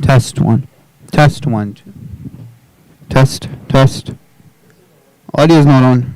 Test one. Test one. Test. Test. Audio is not on.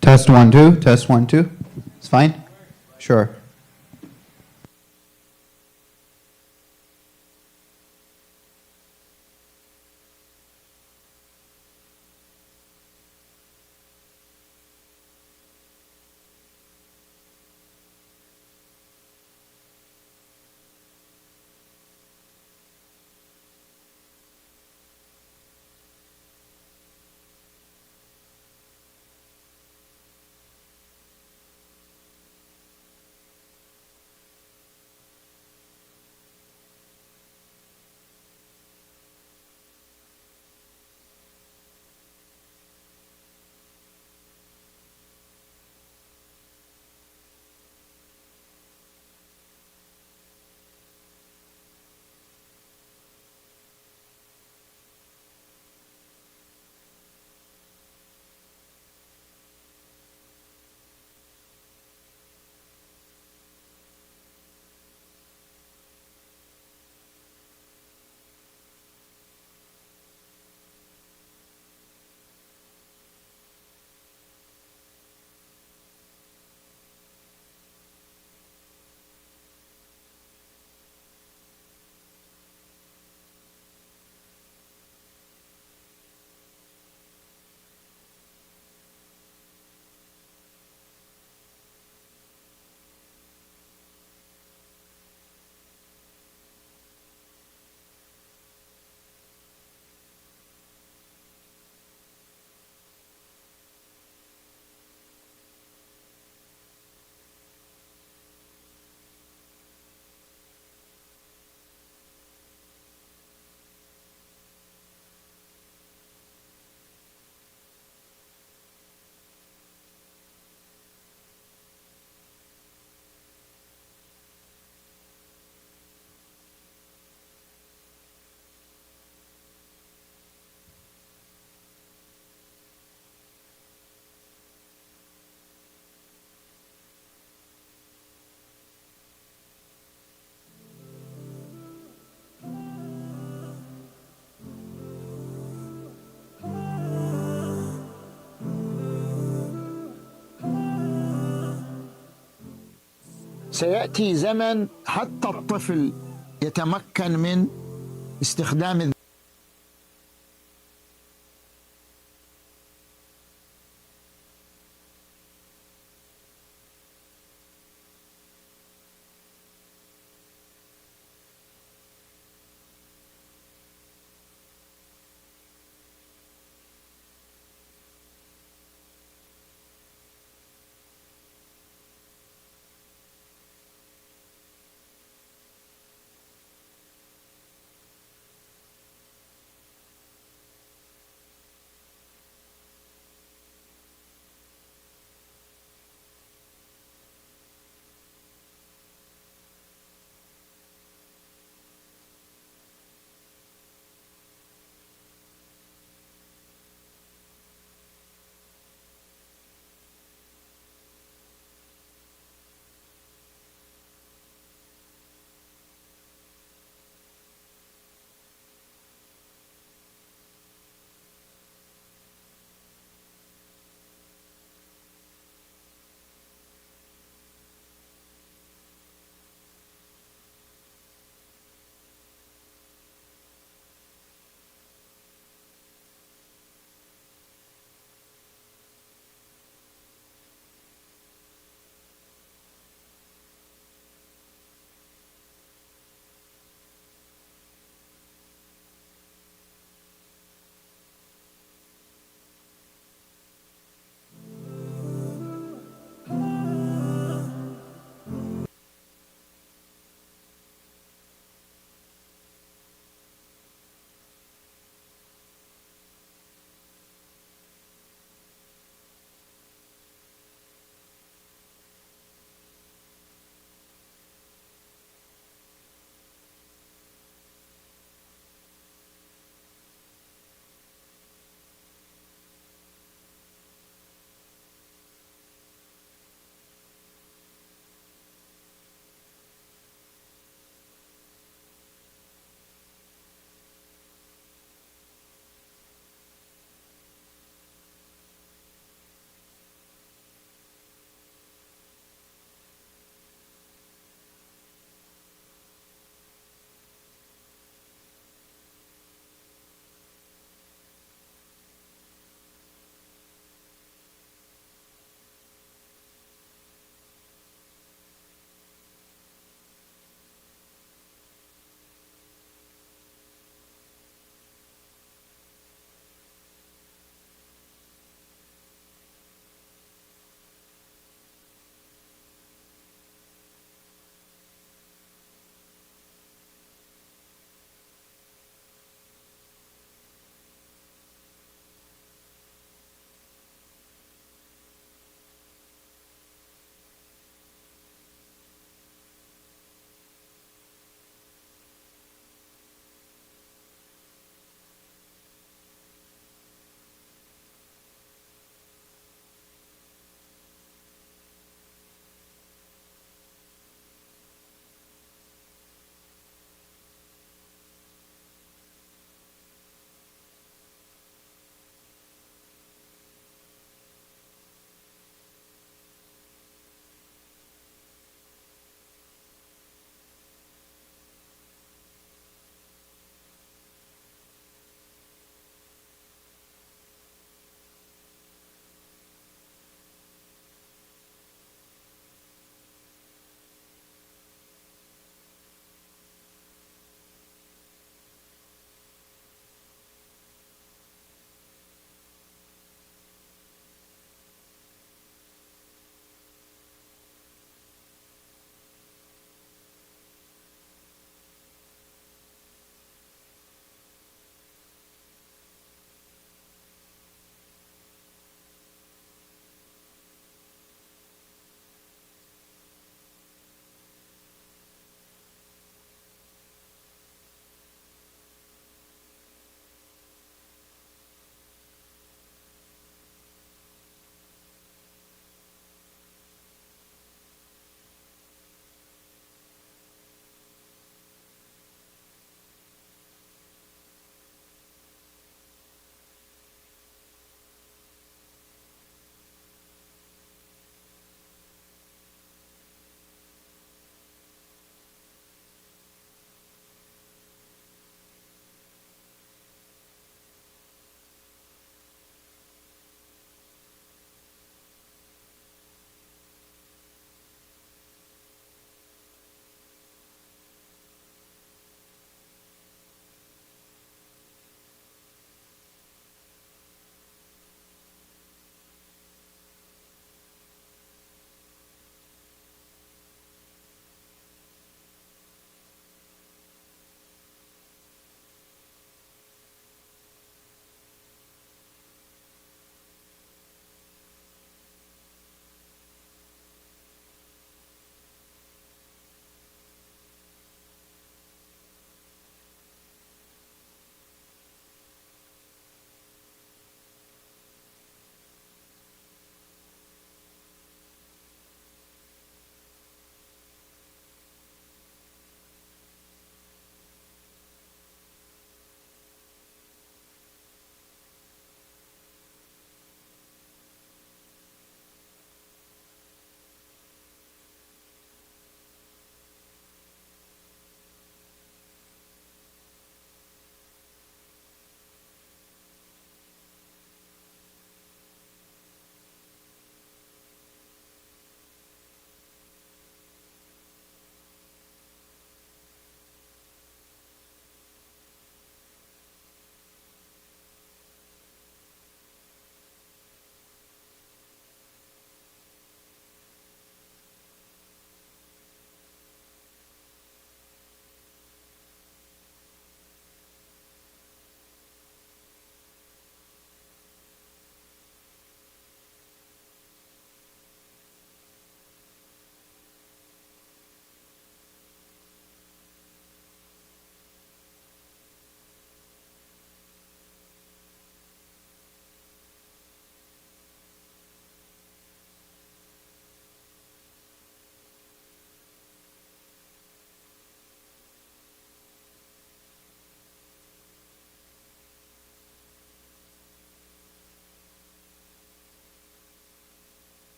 Test 1 2. Test 1 2. It's fine? Sure. سيأتي زمن حتى الطفل يتمكن من استخدام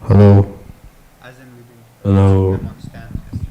Hello. As in we didn't Hello. them on stands yesterday.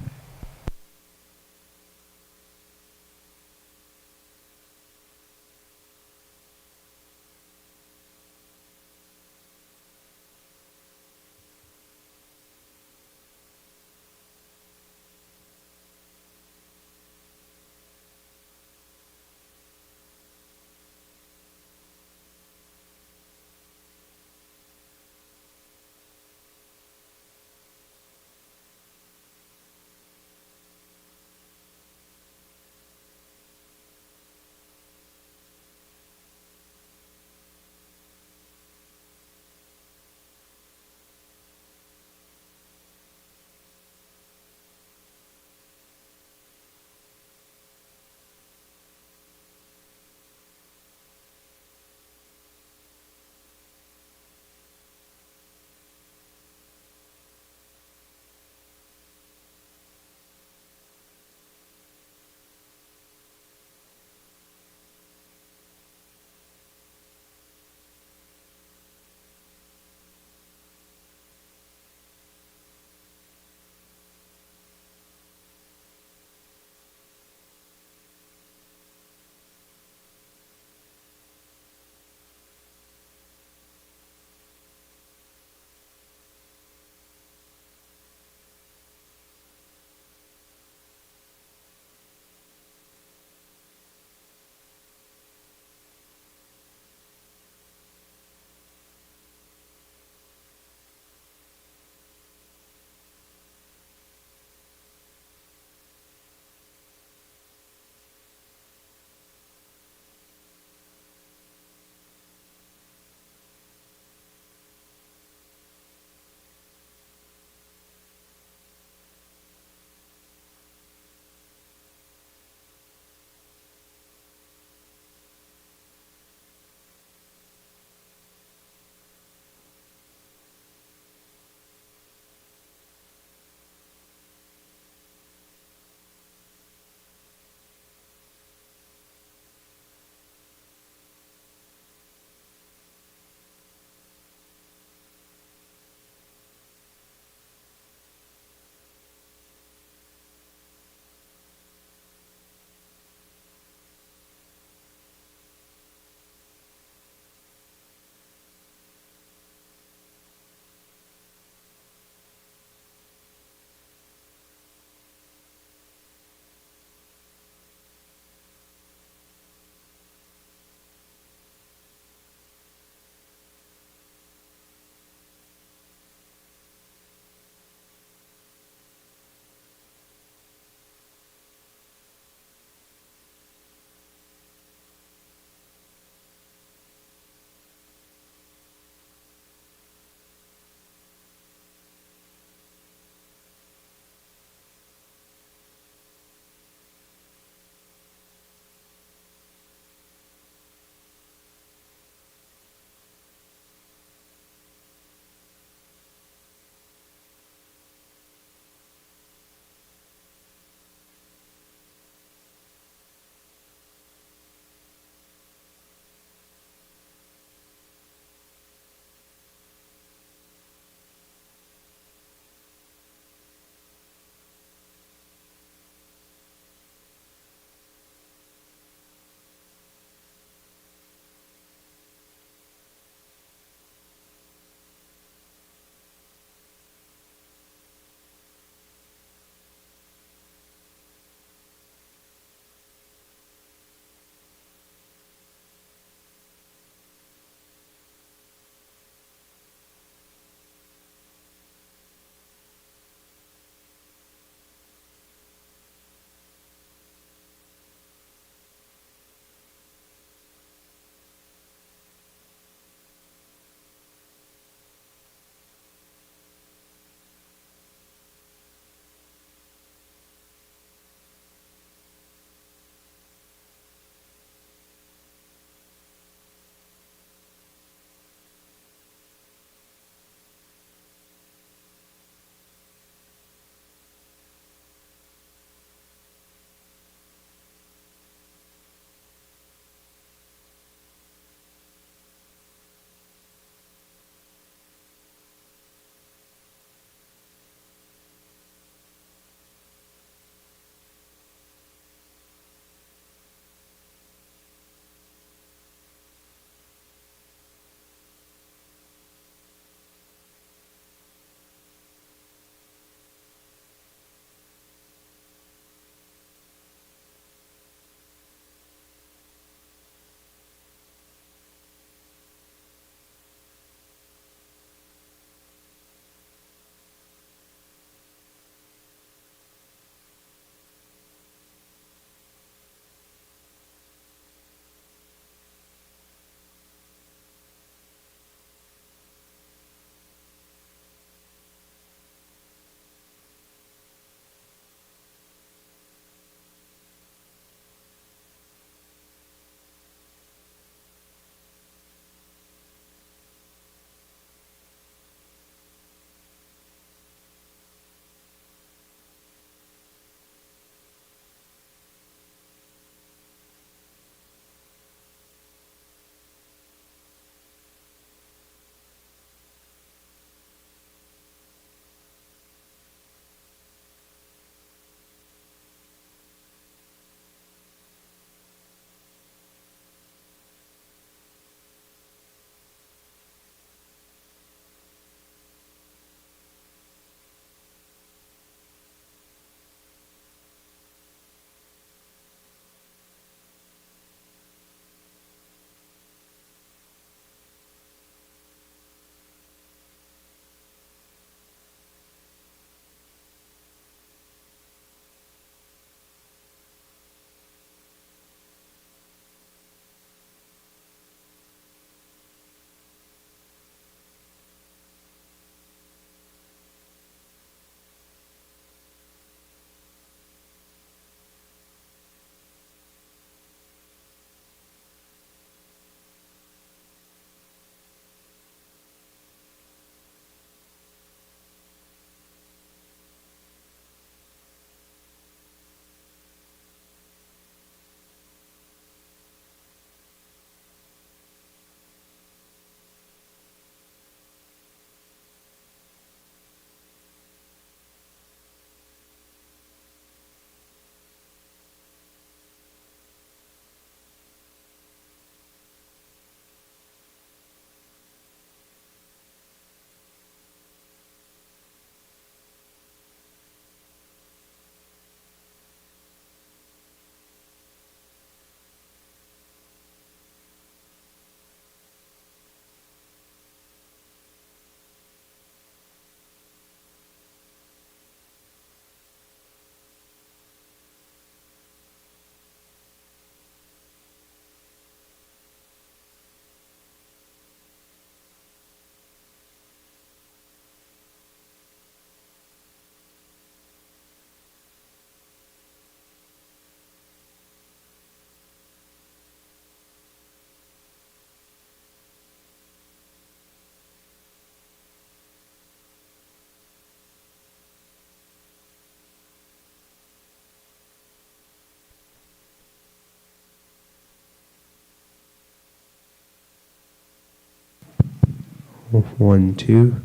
1, 2,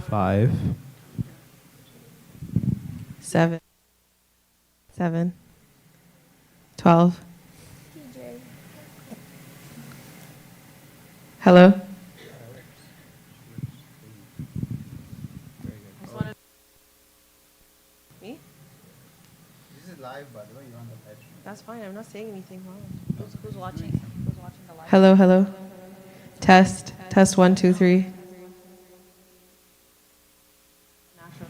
5. 7. 7. 12. Hello? Me? This is live, by the way. You're on the live stream. That's fine. I'm not saying anything wrong. Who's watching? Who's watching the live? Hello, hello. Test. Test 1, 2, 3. Natural.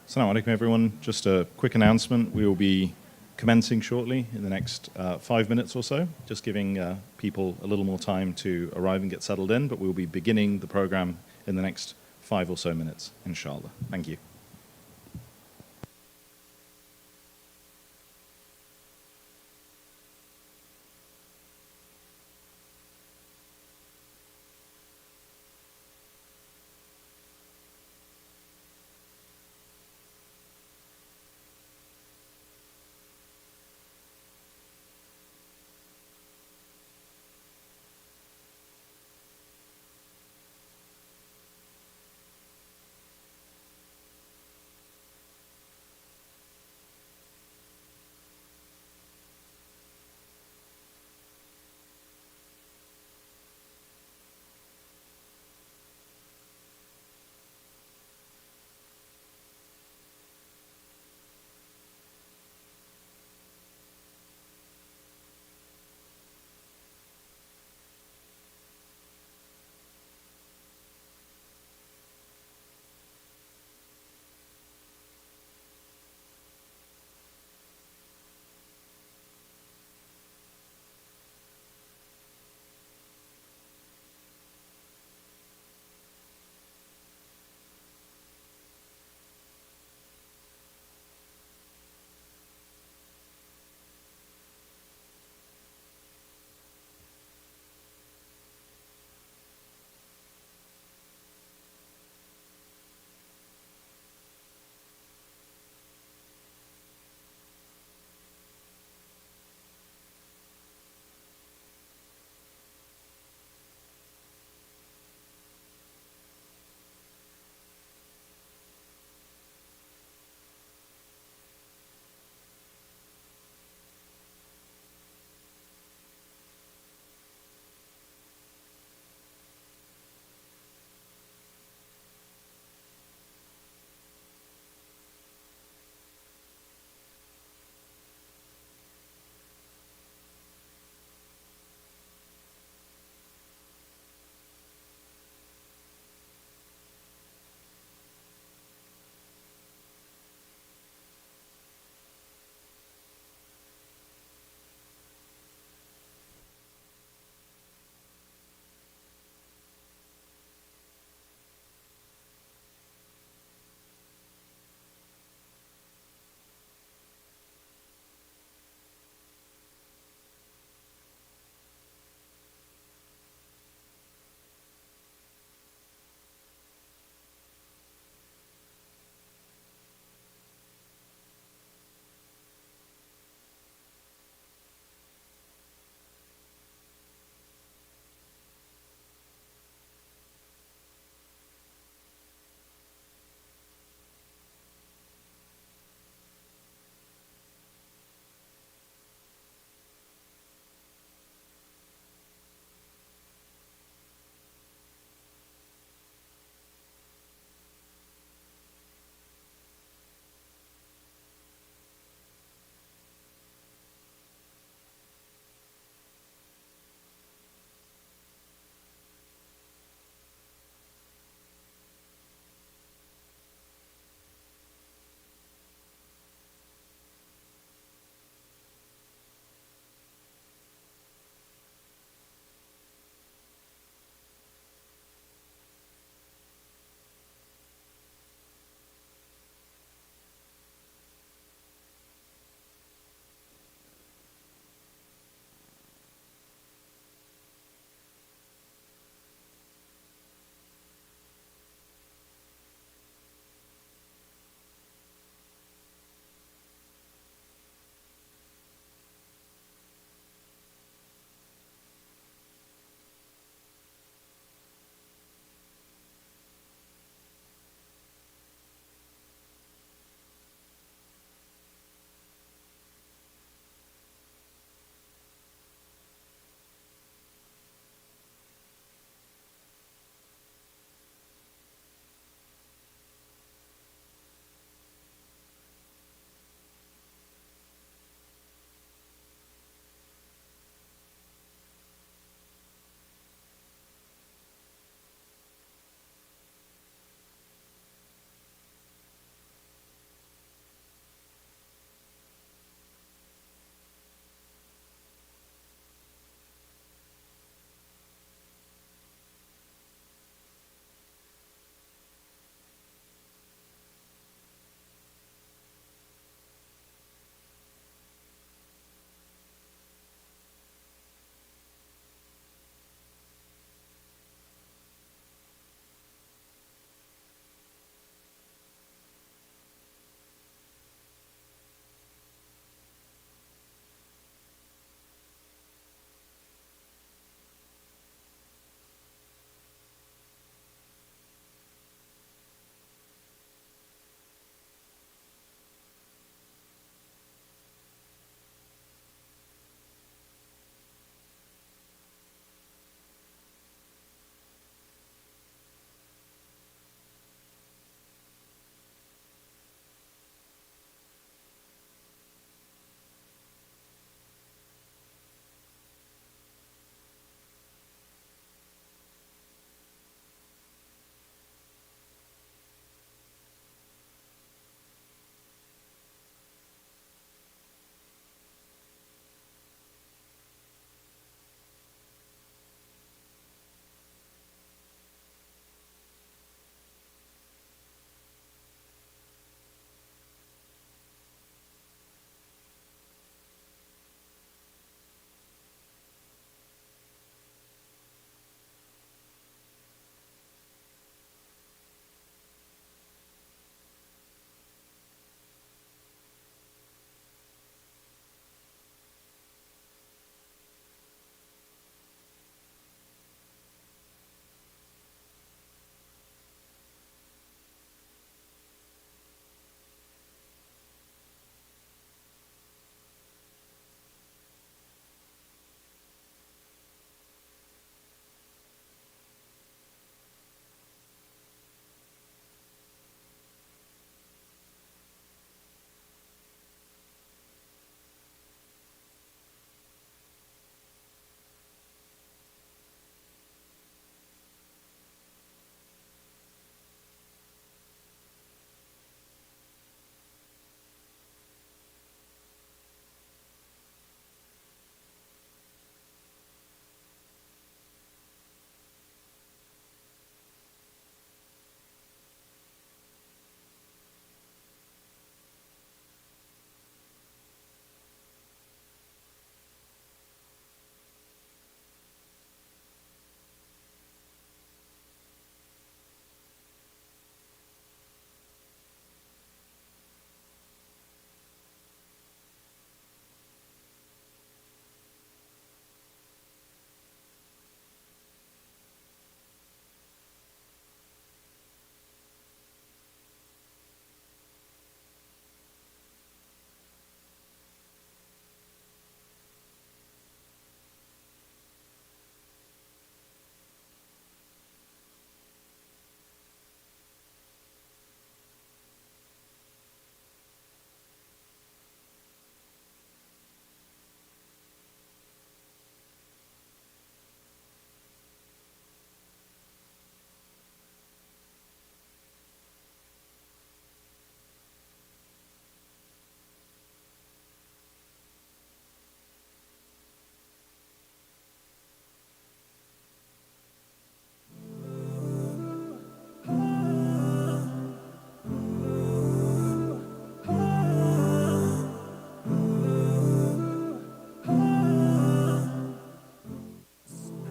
Assalamu alaikum, everyone. Just a quick announcement. We will be commencing shortly in the next 5 minutes or so, just giving people a little more time to arrive and get settled in, but we will be beginning the program in the next 5 or so minutes, inshallah. Thank you.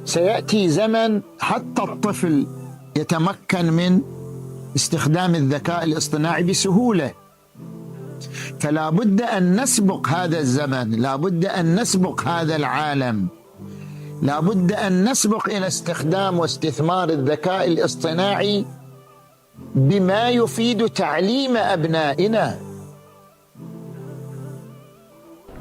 سيأتي زمن حتى الطفل يتمكن من استخدام الذكاء الاصطناعي بسهولة. فلا بد أن نسبق هذا الزمن، لا بد أن نسبق هذا العالم، لا بد أن نسبق إلى استخدام واستثمار الذكاء الاصطناعي بما يفيد تعليم أبنائنا.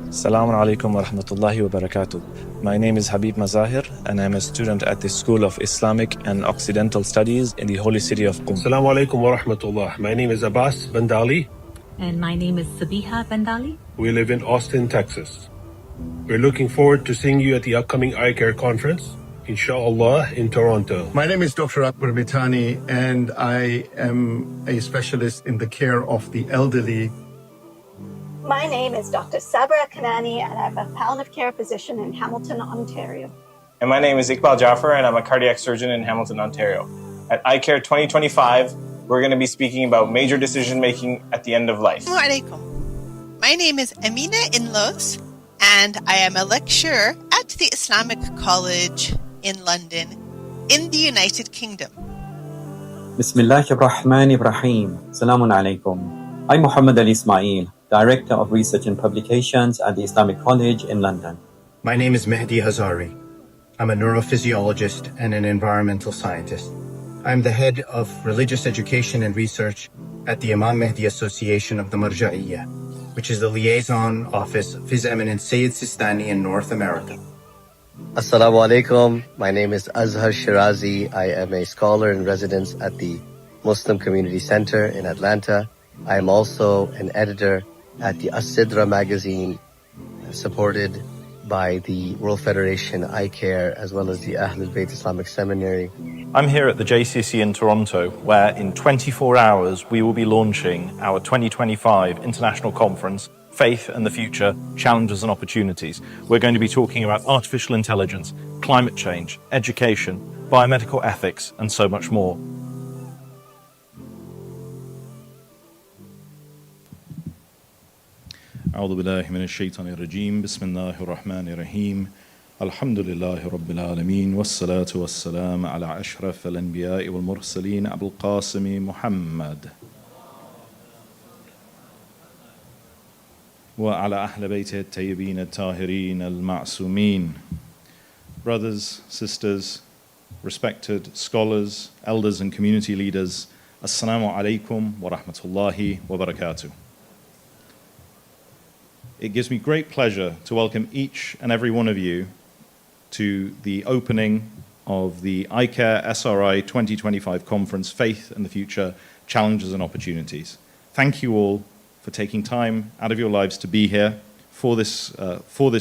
Assalamu alaikum wa rahmatullahi wa barakatuh. My name is Habib Mazahir and I'm a student at the School of Islamic and Occidental Studies in the holy city of Qum. Assalamu alaikum wa rahmatullah. My name is Abbas Bandali. And my name is Sabiha Bandali. We live in Austin, Texas. We're looking forward to seeing you at the upcoming Icair conference, inshallah, in Toronto. My name is Dr. Akbar Bitani, and I am a specialist in the care of the elderly. My name is Dr. Sabra Kanani, and I'm a palliative care physician in Hamilton, Ontario. And my name is Iqbal Jaffer, and I'm a cardiac surgeon in Hamilton, Ontario. At Icair 2025, we're going to be speaking about major decision-making at the end of life. Assalamu alaikum. My name is Amina Inlos, and I am a lecturer at the Islamic College in London, in the United Kingdom. Bismillahirrahmanirrahim. Assalamu alaikum. I'm Muhammad Ali Ismail, Director of Research and Publications at the Islamic College in London. My name is Mehdi Hazari. I'm a neurophysiologist and an environmental scientist. I'm the head of religious education and research at the Imam Mehdi Association of the Marja'iyya, which is the liaison office of His Eminence Sayyid Sistani in North America. Assalamu alaikum. My name is Azhar Shirazi. I am a scholar in residence at the Muslim Community Center in Atlanta. I am also an editor at the As-Sidra magazine, supported by the World Federation Icair, as well as the Ahlul Bayt Islamic Seminary. I'm here at the JCC in Toronto, where in 24 hours we will be launching our 2025 International Conference, Faith and the Future, Challenges and Opportunities. We're going to be talking about artificial intelligence, climate change, education, biomedical ethics, and so much more. أعوذ بالله من الشيطان الرجيم بسم الله الرحمن الرحيم الحمد لله رب العالمين والصلاة والسلام على أشرف الأنبياء والمرسلين أبو القاسم محمد وعلى أهل بيته الطيبين الطاهرين المعصومين. Brothers, sisters, respected scholars, elders and community leaders, Assalamu alaikum wa rahmatullahi wa barakatuh. It gives me great pleasure to welcome each and every one of you to the opening of the Icair SRI 2025 Conference, Faith and the Future, Challenges and Opportunities. Thank you all for taking time out of your lives to be here for this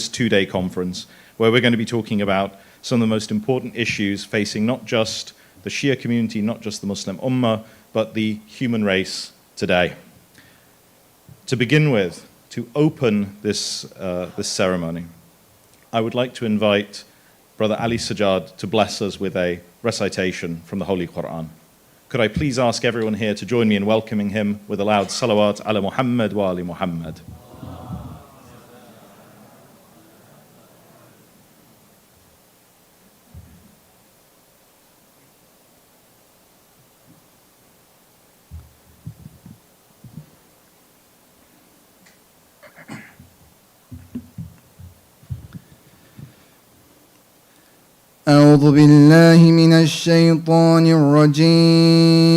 two-day conference, where we're going to be talking about some of the most important issues facing not just the Shia community, not just the Muslim Ummah, but the human race today. To begin with, to open this ceremony, I would like to invite Brother Ali Sajjad to bless us with a recitation from the Holy Quran. Could I please ask everyone here to join me in welcoming him with a loud salawat ala Muhammad wa ali Muhammad. أعوذ بالله من الشيطان الرجيم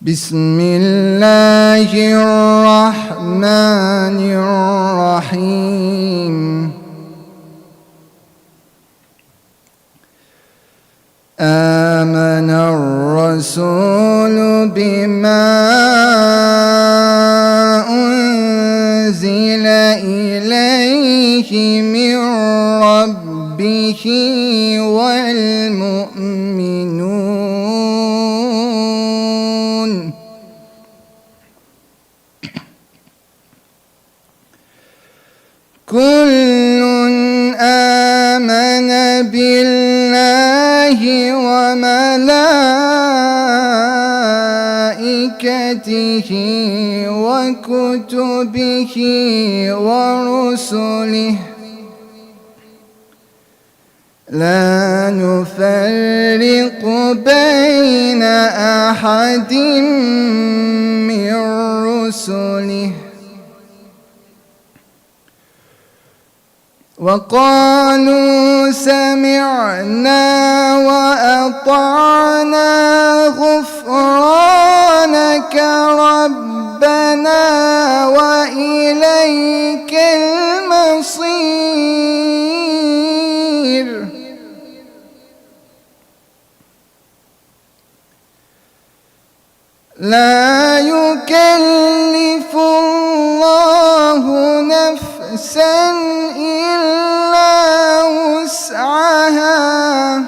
بسم الله الرحمن الرحيم آمن الرسول بما أنزل إليه من ربه والمؤمنون كل آمن بالله وملائكته وكتبه ورسله لا نفرق بين أحد من رسله وقالوا سمعنا وأطعنا غفرانك ربنا وإليك المصير لا يكلف الله نفسا إلا وسعها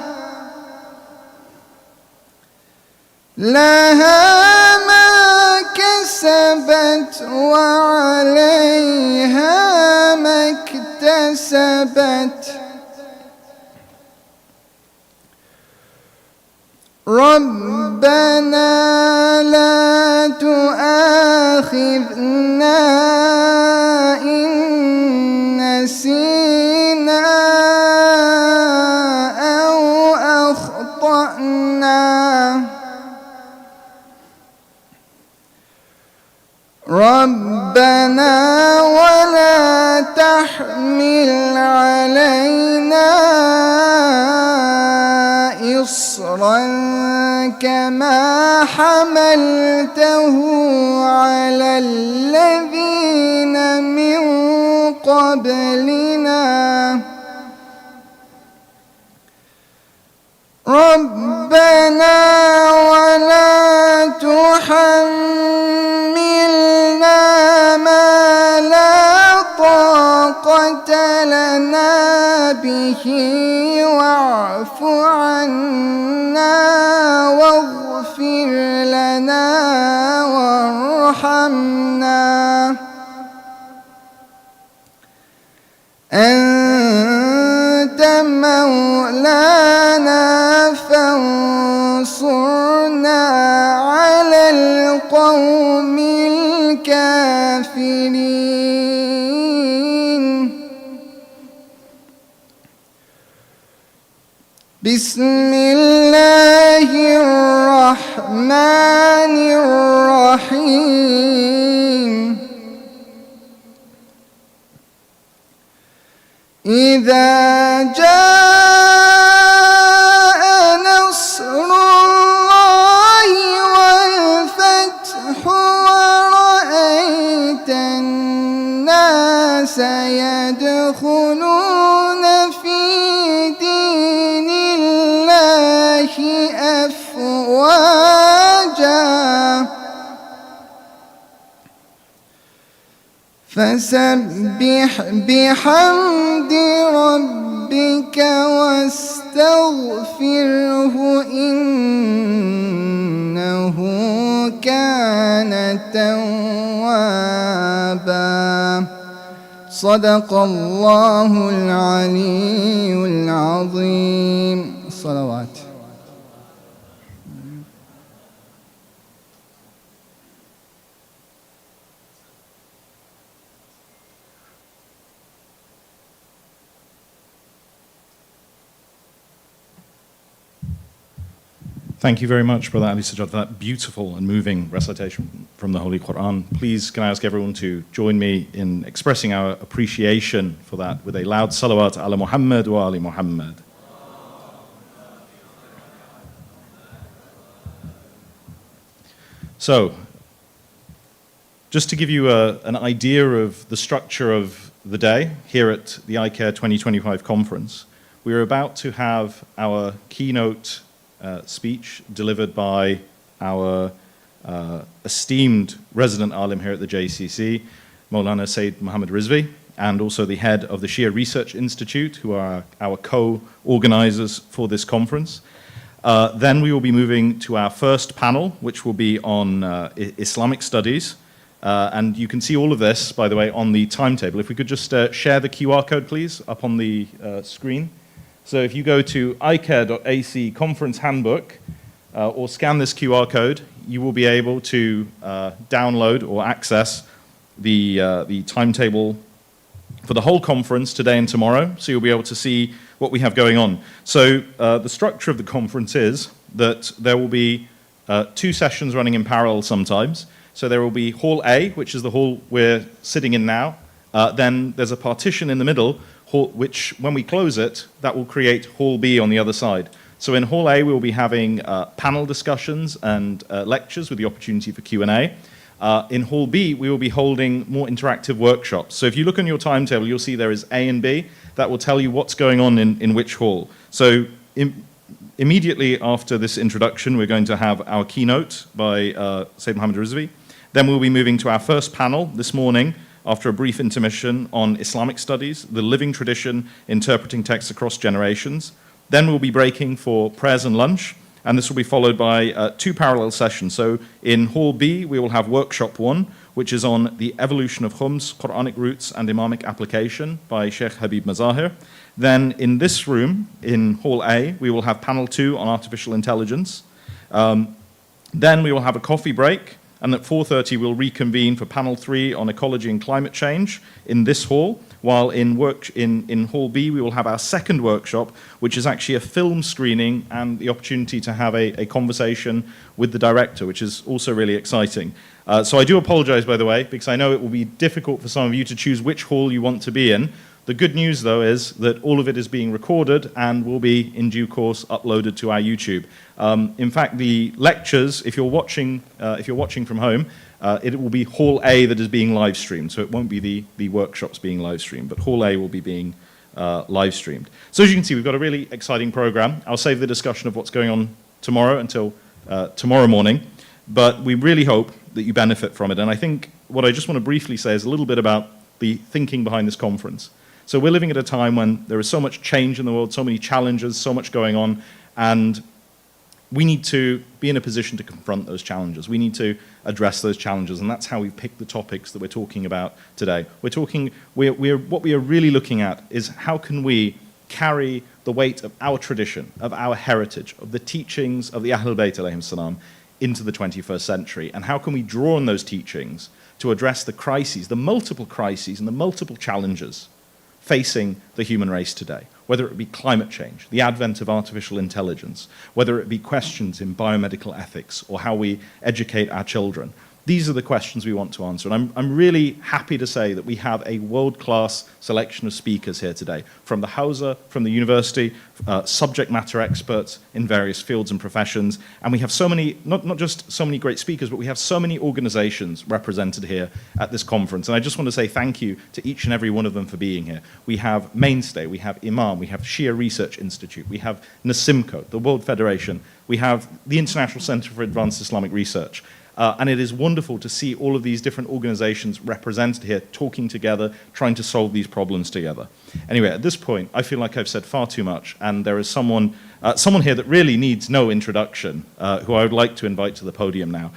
لها ما كسبت وعليها ما اكتسبت ربنا لا تؤاخذنا إن نسينا أو أخطأنا ربنا ولا تحمل علينا إصرا كما حملته على الذين من قبلنا ربنا ولا تحملنا ما لا طاقة لنا به واعف عنا واغفر لنا وارحمنا أنت مولانا فانصرنا على القوم الكافرين بسم الله الرحمن الرحيم إذا جاء نصر الله والفتح ورأيت الناس يدخلون في دين الله أفواجا فسبح بحمد ربك واستغفره إنه كان توابا صدق الله العلي العظيم الصلوات. Thank you very much, Brother Ali Sajjad, for that beautiful and moving recitation from the Holy Quran. Please, can I ask everyone to join me in expressing our appreciation for that with a loud salawat ala Muhammad wa ali Muhammad. So, just to give you an idea of the structure of the day here at the Icair 2025 conference, we are about to have our keynote speech delivered by our esteemed resident alim here at the JCC, Maulana Sayyid Muhammad Rizvi, and also the head of the Shia Research Institute, who are our co-organizers for this conference. Then we will be moving to our first panel, which will be on Islamic studies. And you can see all of this, by the way, on the timetable. If we could just share the QR code, please, up on the screen. So if you go to icair.ac conference handbook or scan this QR code, you will be able to download or access the timetable for the whole conference today and tomorrow, so you'll be able to see what we have going on. So the structure of the conference is that there will be 2 sessions running in parallel sometimes. So there will be Hall A, which is the hall we're sitting in now. Then there's a partition in the middle, which when we close it, that will create Hall B on the other side. So in Hall A, we will be having panel discussions and lectures with the opportunity for Q&A. In Hall B, we will be holding more interactive workshops. So if you look on your timetable, you'll see there is A and B. That will tell you what's going on in which hall. So immediately after this introduction, we're going to have our keynote by Sayyid Muhammad Rizvi. Then we'll be moving to our first panel this morning after a brief intermission on Islamic studies, the living tradition, interpreting texts across generations. Then we'll be breaking for prayers and lunch, and this will be followed by 2 parallel sessions. So in Hall B, we will have Workshop 1, which is on the evolution of Khums, Quranic roots and Imamic application by Sheikh Habib Mazahir. Then in this room, in Hall A, we will have Panel 2 on artificial intelligence. Then we will have a coffee break, and at 4:30 we'll reconvene for Panel 3 on ecology and climate change in this hall, while in Hall B we will have our second workshop, which is actually a film screening and the opportunity to have a conversation with the director, which is also really exciting. So I do apologize, by the way, because I know it will be difficult for some of you to choose which hall you want to be in. The good news, though, is that all of it is being recorded and will be, in due course, uploaded to our YouTube. In fact, the lectures, if you're watching from home, it will be Hall A that is being live streamed. So it won't be the workshops being live streamed, but Hall A will be being live streamed. So as you can see, we've got a really exciting program. I'll save the discussion of what's going on tomorrow until tomorrow morning, but we really hope that you benefit from it. And I think what I just want to briefly say is a little bit about the thinking behind this conference. So we're living at a time when there is so much change in the world, so many challenges, so much going on, and we need to be in a position to confront those challenges. We need to address those challenges, and that's how we've picked the topics that we're talking about today. What we are really looking at is how can we carry the weight of our tradition, of our heritage, of the teachings of the Ahlul Bayt alayhim salam into the 21st century, and how can we draw on those teachings to address the crises, the multiple crises and the multiple challenges facing the human race today, whether it be climate change, the advent of artificial intelligence, whether it be questions in biomedical ethics or how we educate our children. These are the questions we want to answer. And I'm really happy to say that we have a world-class selection of speakers here today, from the Hausa, from the university, subject matter experts in various fields and professions. And we have so many, not just so many great speakers, but we have so many organizations represented here at this conference. And I just want to say thank you to each and every one of them for being here. We have Mainstay, we have Imam, we have Shia Research Institute, we have NASIMCO, the World Federation, we have the International Center for Advanced Islamic Research. And it is wonderful to see all of these different organizations represented here, talking together, trying to solve these problems together. Anyway, at this point, I feel like I've said far too much, and there is someone here that really needs no introduction, who I would like to invite to the podium now.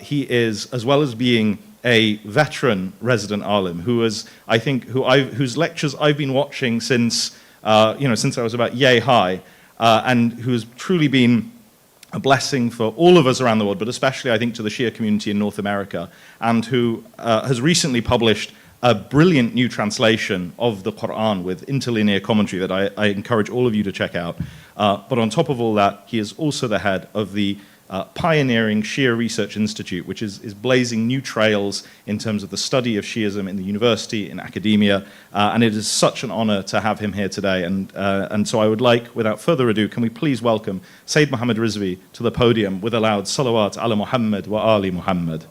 He is, as well as being a veteran resident alim, whose lectures I've been watching since I was about yay high, and who has truly been a blessing for all of us around the world, but especially, I think, to the Shia community in North America, and who has recently published a brilliant new translation of the Quran with interlinear commentary that I encourage all of you to check out. But on top of all that, he is also the head of the pioneering Shia Research Institute, which is blazing new trails in terms of the study of Shiism in the university, in academia, and it is such an honor to have him here today. And so I would like, without further ado, can we please welcome Sayyid Muhammad Rizvi to the podium with a loud salawat ala Muhammad wa ali Muhammad.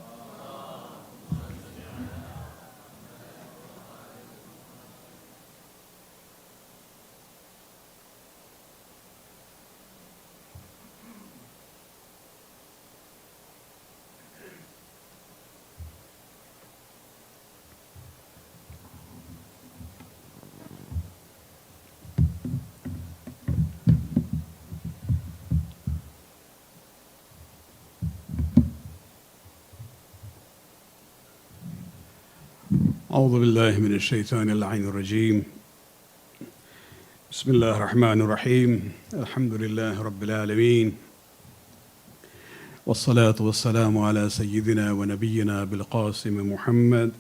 أعوذ بالله من الشيطان اللعين الرجيم بسم الله الرحمن الرحيم الحمد لله رب العالمين والصلاة والسلام على سيدنا ونبينا بالقاسم محمد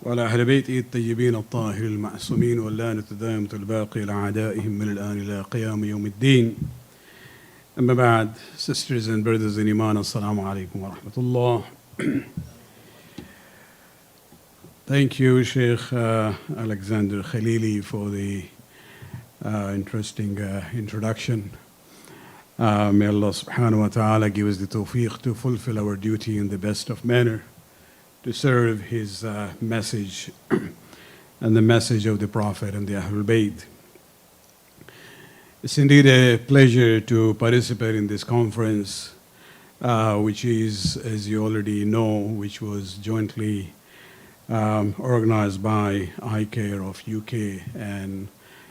وعلى أهل بيته الطيبين الطاهرين المعصومين واللعنة الدائمة الباقية لأعدائهم من الآن إلى قيام يوم الدين. أما بعد, sisters and brothers in Iman, Assalamu alaikum wa rahmatullah. Thank you, Sheikh Alexander Khalili, for the interesting introduction. May Allah subhanahu wa ta'ala give us the tawfiq to fulfill our duty in the best of manner, to serve his message and the message of the Prophet and the Ahlul Bayt. It's indeed a pleasure to participate in this conference, which is, as you already know, which was jointly organized by Icair of UK and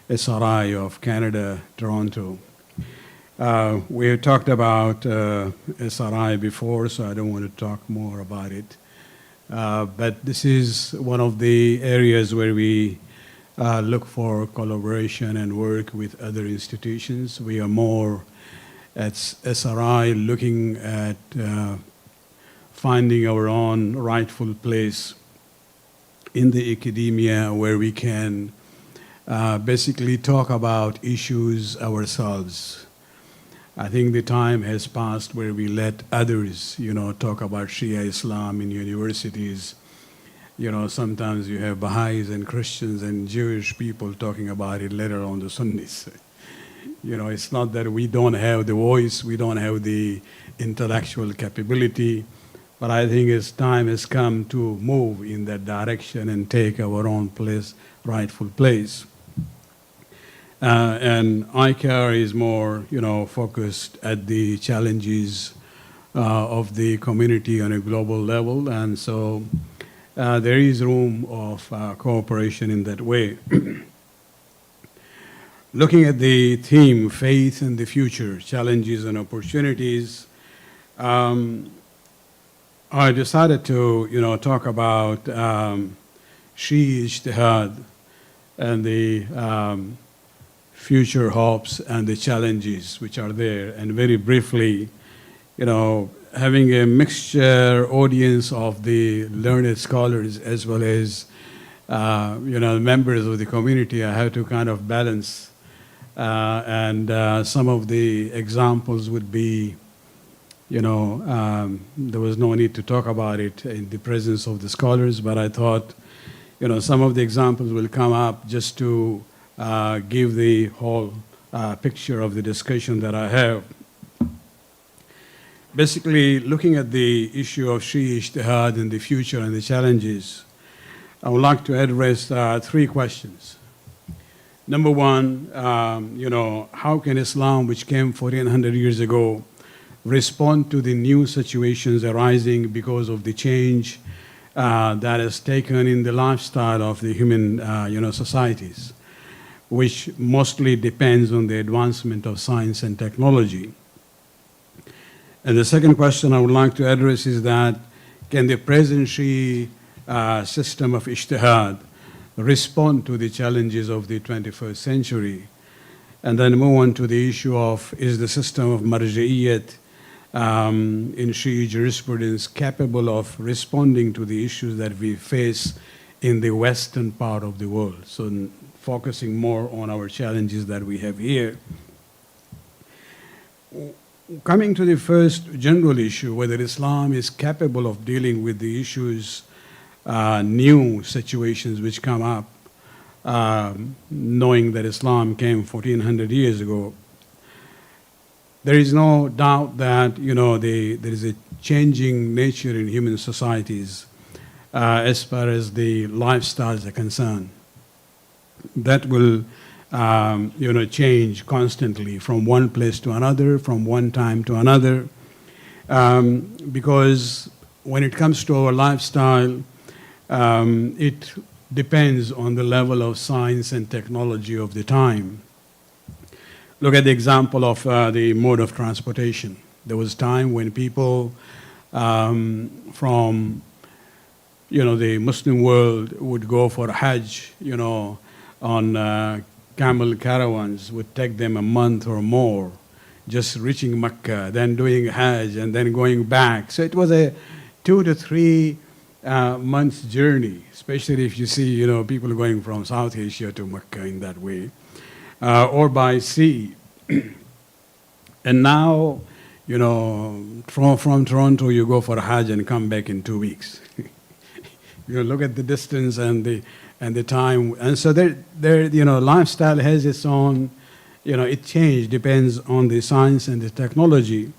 SRI of Canada, Toronto. We have talked about SRI before, so I don't want to talk more about it. But this is one of the areas where we look for collaboration and work with other institutions. We are more at SRI looking at finding our own rightful place in the academia where we can basically talk about issues ourselves. I think the time has passed where we let others, talk about Shia Islam in universities. Sometimes you have Baha'is and Christians and Jewish people talking about it, let alone the Sunnis. It's not that we don't have the voice, we don't have the intellectual capability, but I think it's time has come to move in that direction and take our own place, rightful place. And Icair is more, focused at the challenges of the community on a global level, and so there is room of cooperation in that way. Looking at the theme, faith and the future, challenges and opportunities, I decided to, talk about Shia Ijtihad and the future hopes and the challenges which are there. And very briefly, having a mixture audience of the learned scholars as well as, members of the community, I have to kind of balance. And some of the examples would be, there was no need to talk about it in the presence of the scholars, but I thought, some of the examples will come up just to give the whole picture of the discussion that I have. Basically, looking at the issue of Shia Ijtihad in the future and the challenges, I would like to address 3 questions. Number one, how can Islam, which came 1400 years ago, respond to the new situations arising because of the change that has taken in the lifestyle of the human, societies, which mostly depends on the advancement of science and technology. And the second question I would like to address is that, can the present Shia system of Ijtihad respond to the challenges of the 21st century? And then move on to the issue of, is the system of marja'iyat in Shia jurisprudence capable of responding to the issues that we face in the western part of the world? So focusing more on our challenges that we have here. Coming to the first general issue, whether Islam is capable of dealing with the issues, new situations which come up, knowing that Islam came 1400 years ago, there is no doubt that, there is a changing nature in human societies as far as the lifestyles are concerned. That will, change constantly from one place to another, from one time to another, because when it comes to our lifestyle, it depends on the level of science and technology of the time. Look at the example of the mode of transportation. There was time when people from, the Muslim world would go for Hajj, on camel caravans, would take them a month or more just reaching Mecca, then doing Hajj, and then going back. So it was a 2 to 3 months journey, especially if you see, people going from South Asia to Mecca in that way, or by sea. And now, from Toronto, you go for Hajj and come back in 2 weeks. Look at the distance and the time, and so lifestyle has its own. It changed, depends on the science and the technology.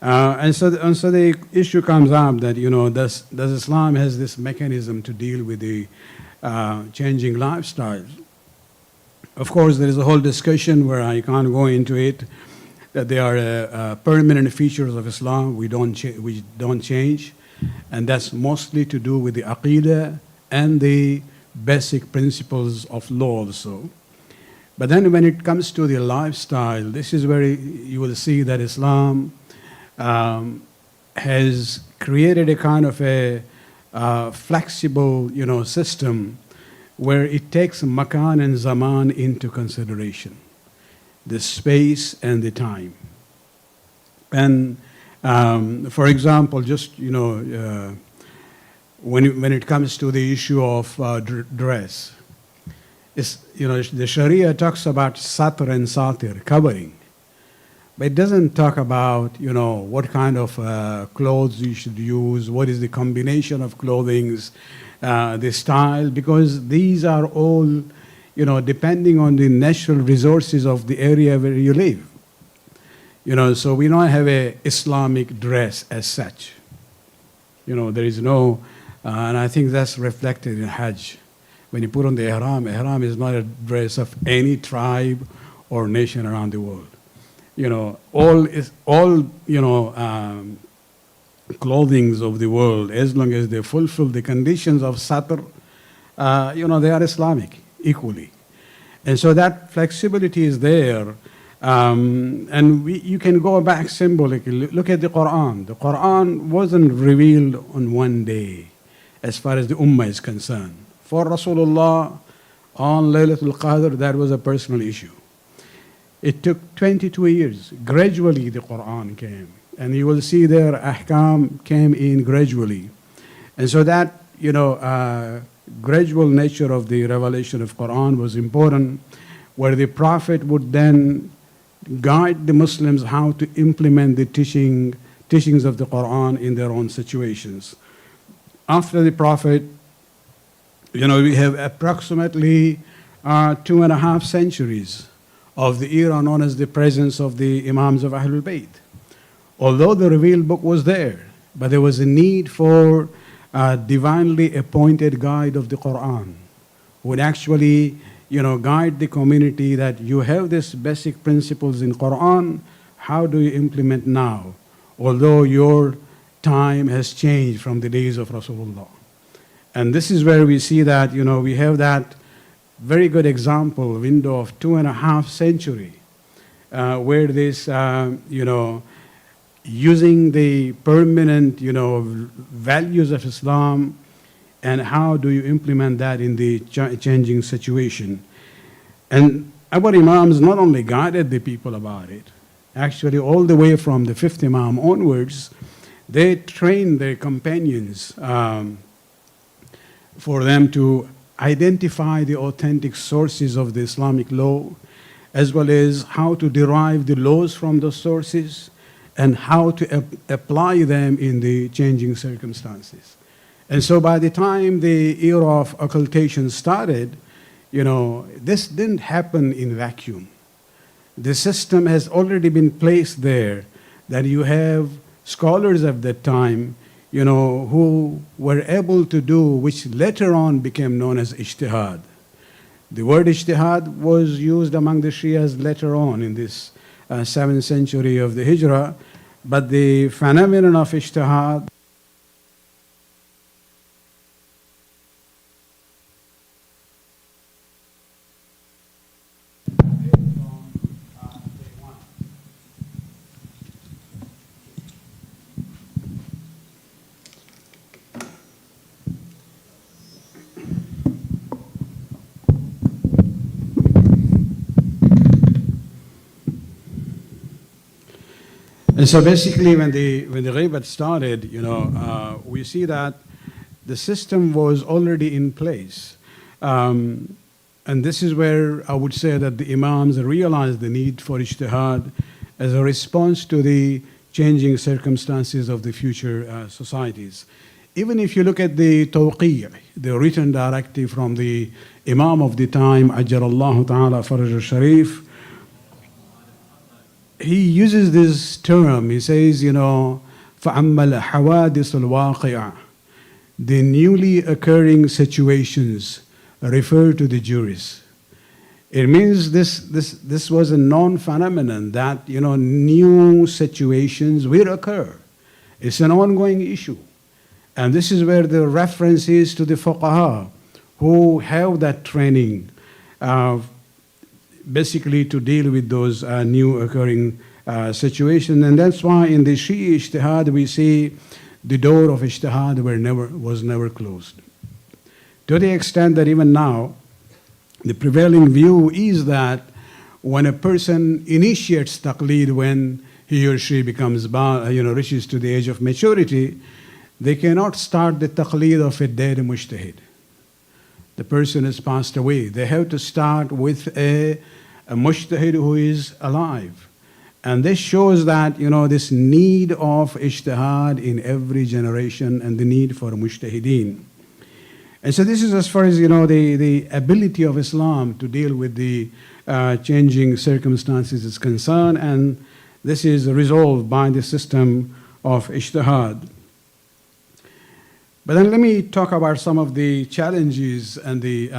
And so the issue comes up that, does Islam has this mechanism to deal with the changing lifestyles? Of course, there is a whole discussion where I can't go into it, that they are permanent features of Islam. We don't change. And that's mostly to do with the aqidah and the basic principles of law also. But then when it comes to the lifestyle, this is where you will see that Islam has created a kind of a flexible, system where it takes makan and zaman into consideration, the space and the time. And for example, just, when it comes to the issue of dress, the Sharia talks about satr and satir, covering. But it doesn't talk about, what kind of clothes you should use, what is the combination of clothings, the style, because these are all, depending on the natural resources of the area where you live. So we don't have a Islamic dress as such. There is no, and I think that's reflected in Hajj. When you put on the ihram is not a dress of any tribe or nation around the world. All clothings of the world, as long as they fulfill the conditions of satr, they are Islamic equally. And so that flexibility is there. And you can go back symbolically. Look at the Quran. The Quran wasn't revealed on one day as far as the Ummah is concerned. For Rasulullah, on Laylatul Qadr, that was a personal issue. It took 22 years. Gradually, the Quran came. And you will see there, ahkam came in gradually. And so that, gradual nature of the revelation of Quran was important, where the Prophet would then guide the Muslims how to implement the teachings of the Quran in their own situations. After the Prophet, we have approximately 2.5 centuries of the era known as the presence of the Imams of Ahlul Bayt. Although the revealed book was there, but there was a need for a divinely appointed guide of the Quran, who would actually, guide the community that you have these basic principles in Quran, how do you implement now? Although your time has changed from the days of Rasulullah. And this is where we see that, we have that very good example, window of 2.5 century, where this, using the permanent, values of Islam, and how do you implement that in the changing situation. And our Imams not only guided the people about it, actually all the way from the 5th Imam onwards, they trained their companions for them to identify the authentic sources of the Islamic law, as well as how to derive the laws from those sources, and how to apply them in the changing circumstances. And so by the time the era of occultation started, this didn't happen in vacuum. The system has already been placed there, that you have scholars of that time, who were able to do, which later on became known as ijtihad. The word ijtihad was used among the Shias later on in this 7th century of the Hijrah, but the phenomenon of ijtihad And so basically when the Ghaibat started, we see that the system was already in place. And this is where I would say that the Imams realized the need for ijtihad as a response to the changing circumstances of the future societies. Even if you look at the tawqi', the written directive from the Imam of the time, Ajjalallahu Ta'ala Faraj al-Sharif, he uses this term. He says, فَعَمَّ الْحَوَادِثُ الْوَاقِعَةِ. The newly occurring situations refer to the juries. It means this was a known phenomenon that, new situations will occur. It's an ongoing issue. And this is where the reference is to the fuqaha who have that training basically to deal with those new occurring situations. And that's why in the Shi'i ijtihad we see the door of ijtihad was never closed. To the extent that even now, the prevailing view is that when a person initiates taqleed, when he or she becomes, reaches to the age of maturity, they cannot start the taqleed of a dead mujtahid. The person has passed away. They have to start with a mujtahid who is alive. And this shows that, this need of ijtihad in every generation and the need for mujtahideen. And so this is as far as, the ability of Islam to deal with the changing circumstances is concerned, and this is resolved by the system of ijtihad. But then let me talk about some of the challenges and the,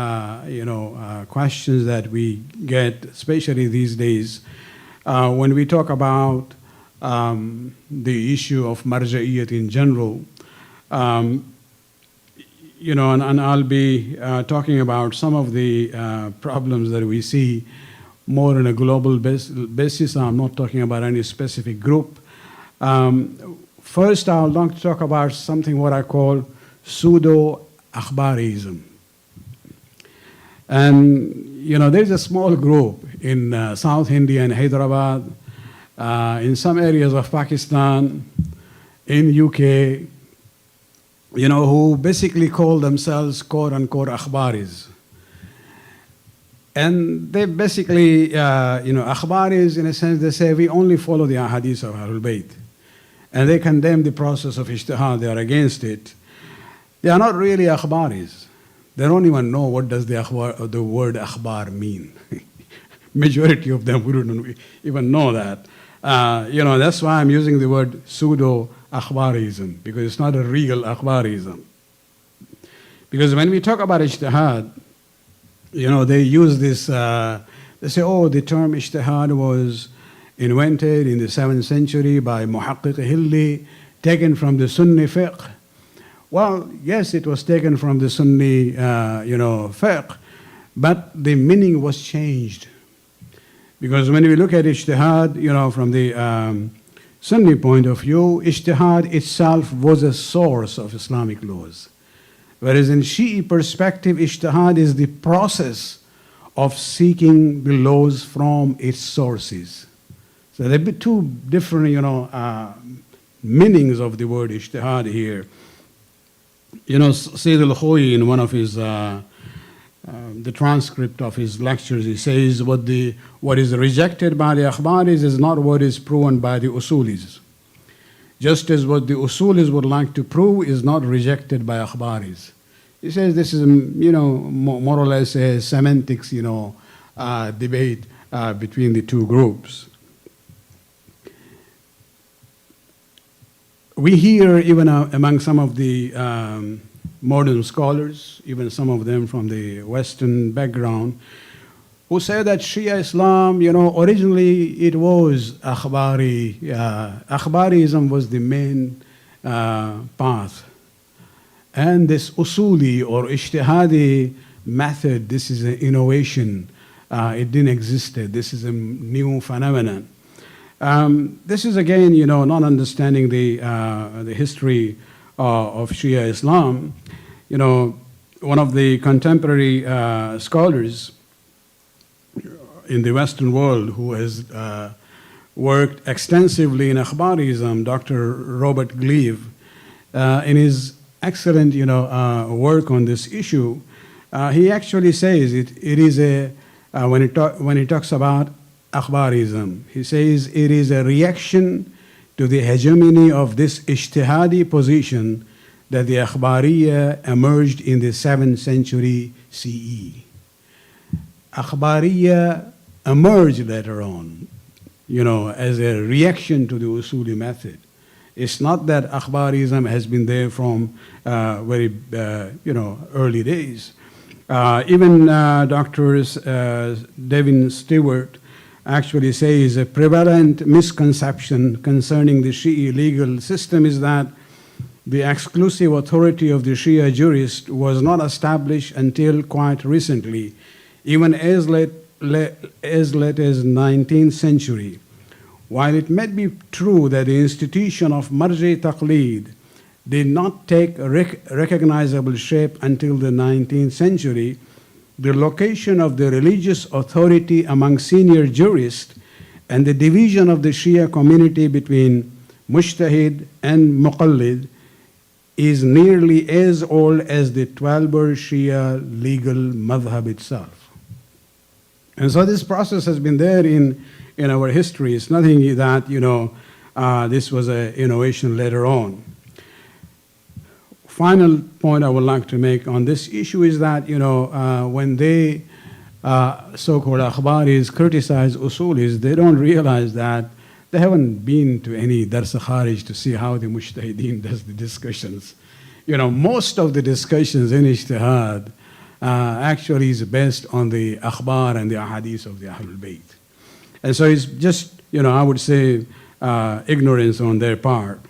questions that we get, especially these days, when we talk about the issue of marja'iyyat in general. And I'll be talking about some of the problems that we see more on a global basis. I'm not talking about any specific group. First, I would like to talk about something what I call pseudo-akhbarism. And, there's a small group in South India and Hyderabad, in some areas of Pakistan, in UK, who basically call themselves quote-unquote akhbaris. And they basically, akhbaris, in a sense, they say we only follow the ahadith of Ahlul Bayt. And they condemn the process of ijtihad, they are against it. They are not really akhbaris. They don't even know what does the word akhbar mean. Majority of them wouldn't even know that. That's why I'm using the word pseudo-akhbarism, because it's not a real akhbarism. Because when we talk about ijtihad, they use this, they say, the term ijtihad was invented in the 7th century by Muhaqqiq Hilli, taken from the Sunni fiqh. Well, yes, it was taken from the Sunni, fiqh, but the meaning was changed. Because when we look at ijtihad, from the Sunni point of view, ijtihad itself was a source of Islamic laws. Whereas in Shi'i perspective, ijtihad is the process of seeking the laws from its sources. So there are two different, meanings of the word ijtihad here. Sayyid al-Khoyi, in one of his, the transcript of his lectures, he says what is rejected by the akhbaris is not what is proven by the usulis. Just as what the usulis would like to prove is not rejected by akhbaris. He says this is, more or less a semantics, debate between the two groups. We hear even among some of the modern scholars, even some of them from the Western background, who say that Shia Islam, originally it was akhbari. Akhbarism was the main path. And this usuli or ijtihadi method, this is an innovation. It didn't exist. This is a new phenomenon. This is again, not understanding the history of Shia Islam. One of the contemporary scholars in the Western world who worked extensively in Akhbarism, Dr. Robert Gleave, in his excellent work on this issue, he actually says it is when he talks about Akhbarism, he says it is a reaction to the hegemony of this ijtihadi position that the Akhbariyya emerged in the 7th century CE. Akhbariyya emerged later on, as a reaction to the Usuli method. It's not that Akhbarism has been there from very early days. Even Dr. Devin Stewart actually says a prevalent misconception concerning the Shia legal system is that the exclusive authority of the Shia jurist was not established until quite recently, even as late as 19th century. While it may be true that the institution of marji taqlid did not take a recognizable shape until the 19th century, the location of the religious authority among senior jurists and the division of the Shia community between mujtahid and muqallid is nearly as old as the 12-bar Shia legal madhab itself. And so this process has been there in our history. It's nothing that, this was an innovation later on. Final point I would like to make on this issue is that, when they, so-called akhbaris, criticize usulis, they don't realize that they haven't been to any dars kharij to see how the mujtahideen does the discussions. Most of the discussions in ijtihad actually is based on the akhbar and the ahadith of the Ahlul Bayt. And so it's just, I would say, ignorance on their part.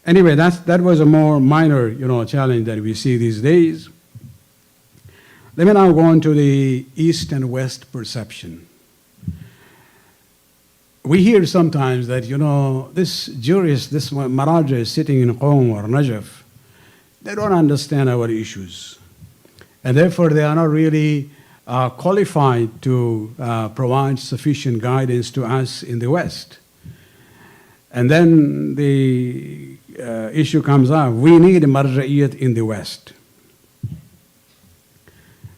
Anyway, that was a more minor, challenge that we see these days. Let me now go on to the East and West perception. We hear sometimes that, this jurist, this Maraja is sitting in Qom or Najaf. They don't understand our issues. And therefore, they are not really qualified to provide sufficient guidance to us in the West. And then the issue comes up, we need a marja'iyat in the West.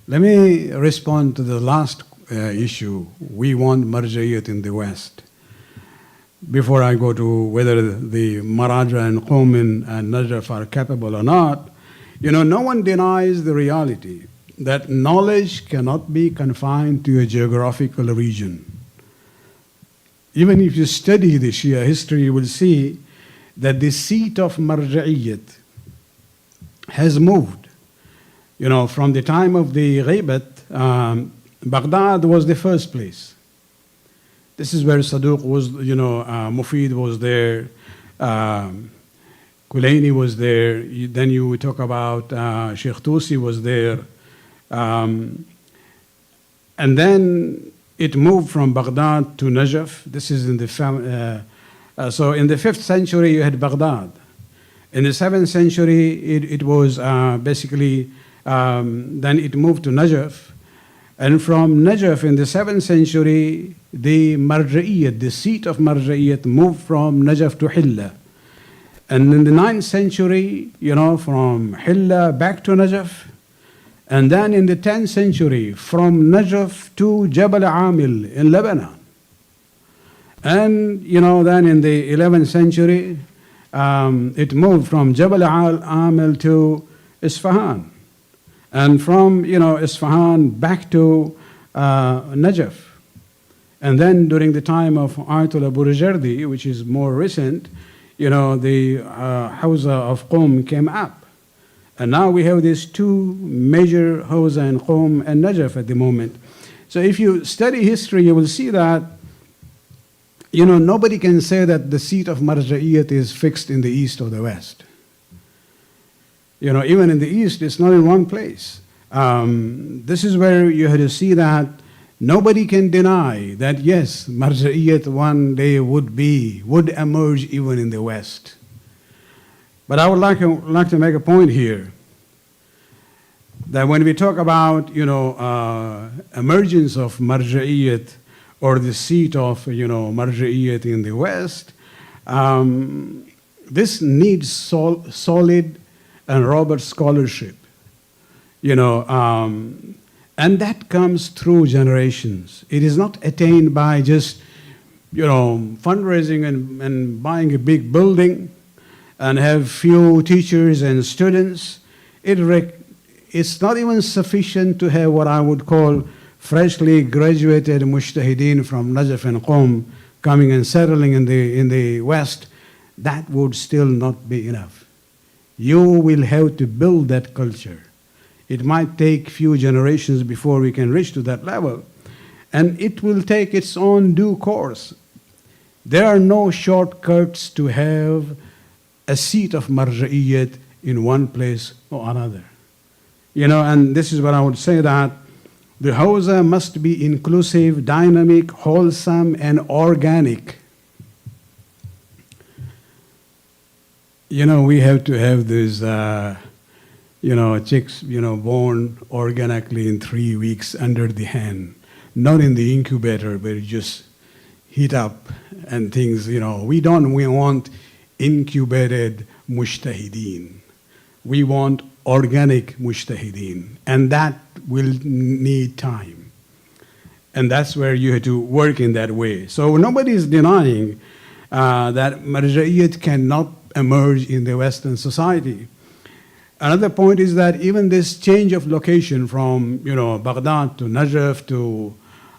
Let me respond to the last issue, we want marja'iyat in the West. Before I go to whether the Maraja and Qom and Najaf are capable or not, no one denies the reality that knowledge cannot be confined to a geographical region. Even if you study the Shia history, you will see that the seat of marja'iyat has moved. From the time of the Ghaybat, Baghdad was the first place. This is where Saduq was, Mufid was there, Kulaini was there, then you talk about Sheikh Tusi was there, and then it moved from Baghdad to Najaf. This is in the so in the 5th century you had Baghdad. In the 7th century it was basically then it moved to Najaf, and from Najaf in the 7th century the marja'iyat, the seat of marja'iyat, moved from Najaf to Hilla, and in the 9th century from Hilla back to Najaf. And then in the 10th century, from Najaf to Jabal Amil in Lebanon. And, then in the 11th century, it moved from Jabal Amil to Isfahan. And from, Isfahan back to Najaf. And then during the time of Ayatollah Burjardi, which is more recent, the Hawza of Qom came up. And now we have these two major Hawza and Qom and Najaf at the moment. So if you study history, you will see that, nobody can say that the seat of marja'iyat is fixed in the East or the West. Even in the East, it's not in one place. This is where you have to see that nobody can deny that, yes, marja'iyat one day would emerge even in the West. But I would like to make a point here that when we talk about emergence of marja'iyat or the seat of, marja'iyyat in the West. This needs solid and robust scholarship, and that comes through generations. It is not attained by just, fundraising and buying a big building and have few teachers and students. It's not even sufficient to have what I would call freshly graduated mujtahideen from Najaf and Qom coming and settling in the West. That would still not be enough. You will have to build that culture. It might take few generations before we can reach to that level, and it will take its own due course. There are no shortcuts to have a seat of marja'iyyat in one place or another. And this is what I would say, that the Hawza must be inclusive, dynamic, wholesome, and organic. We have to have these, chicks, born organically in 3 weeks under the hand, not in the incubator where you just heat up and things, we want incubated mujtahideen. We want organic mujtahideen, and that will need time. And that's where you have to work in that way. So nobody is denying that marja'iyyat cannot emerge in the Western society. Another point is that even this change of location from Baghdad to Najaf to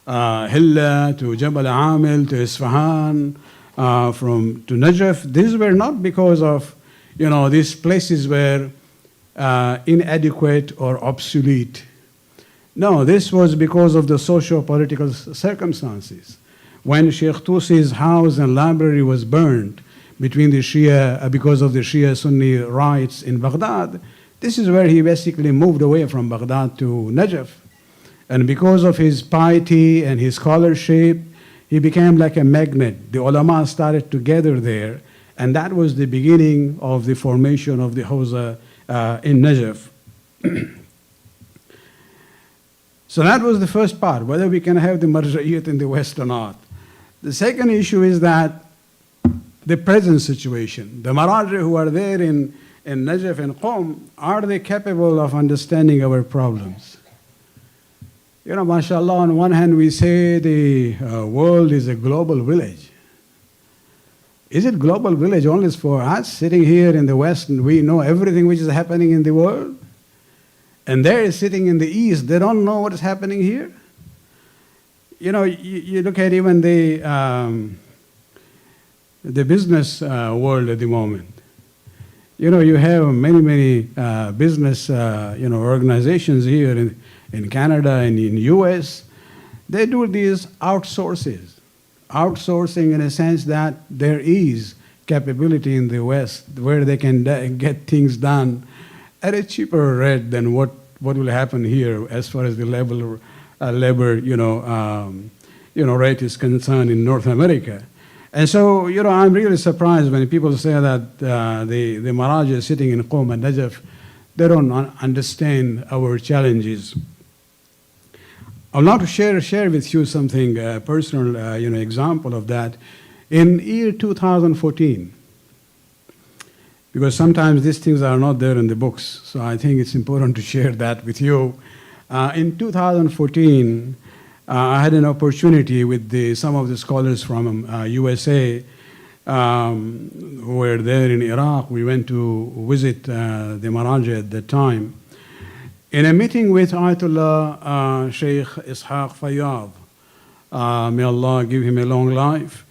Hilla to Jabal Amil to Isfahan, to Najaf, these were not because of these places were inadequate or obsolete. No, this was because of the socio-political circumstances. When Sheikh Tusi's house and library was burned between the Shia, because of the Shia-Sunni riots in Baghdad, this is where he basically moved away from Baghdad to Najaf. And because of his piety and his scholarship, he became like a magnet. The ulama started to gather there, and that was the beginning of the formation of the Hawza in Najaf. So that was the first part, whether we can have the marja'iyyat in the West or not. The second issue is that the present situation, the Maraji who are there in Najaf and Qom, are they capable of understanding our problems? MashaAllah, on one hand we say the world is a global village. Is it global village only for us sitting here in the West and we know everything which is happening in the world? And they're sitting in the East, they don't know what is happening here? You look at even the business world at the moment. You have many business organizations here in Canada and in US. They do these outsourcing in a sense that there is capability in the West where they can get things done at a cheaper rate than what will happen here as far as the labor rate is concerned in North America. And so, I'm really surprised when people say that the Maraji sitting in Qom and Najaf, they don't understand our challenges. I would like to share with you something, personal, example of that. In year 2014, because sometimes these things are not there in the books, so I think it's important to share that with you. In 2014, I had an opportunity with some of the scholars from USA who were there in Iraq. We went to visit the Maraji at that time. In a meeting with Ayatollah Sheikh Ishaq Fayyad, may Allah give him a long life,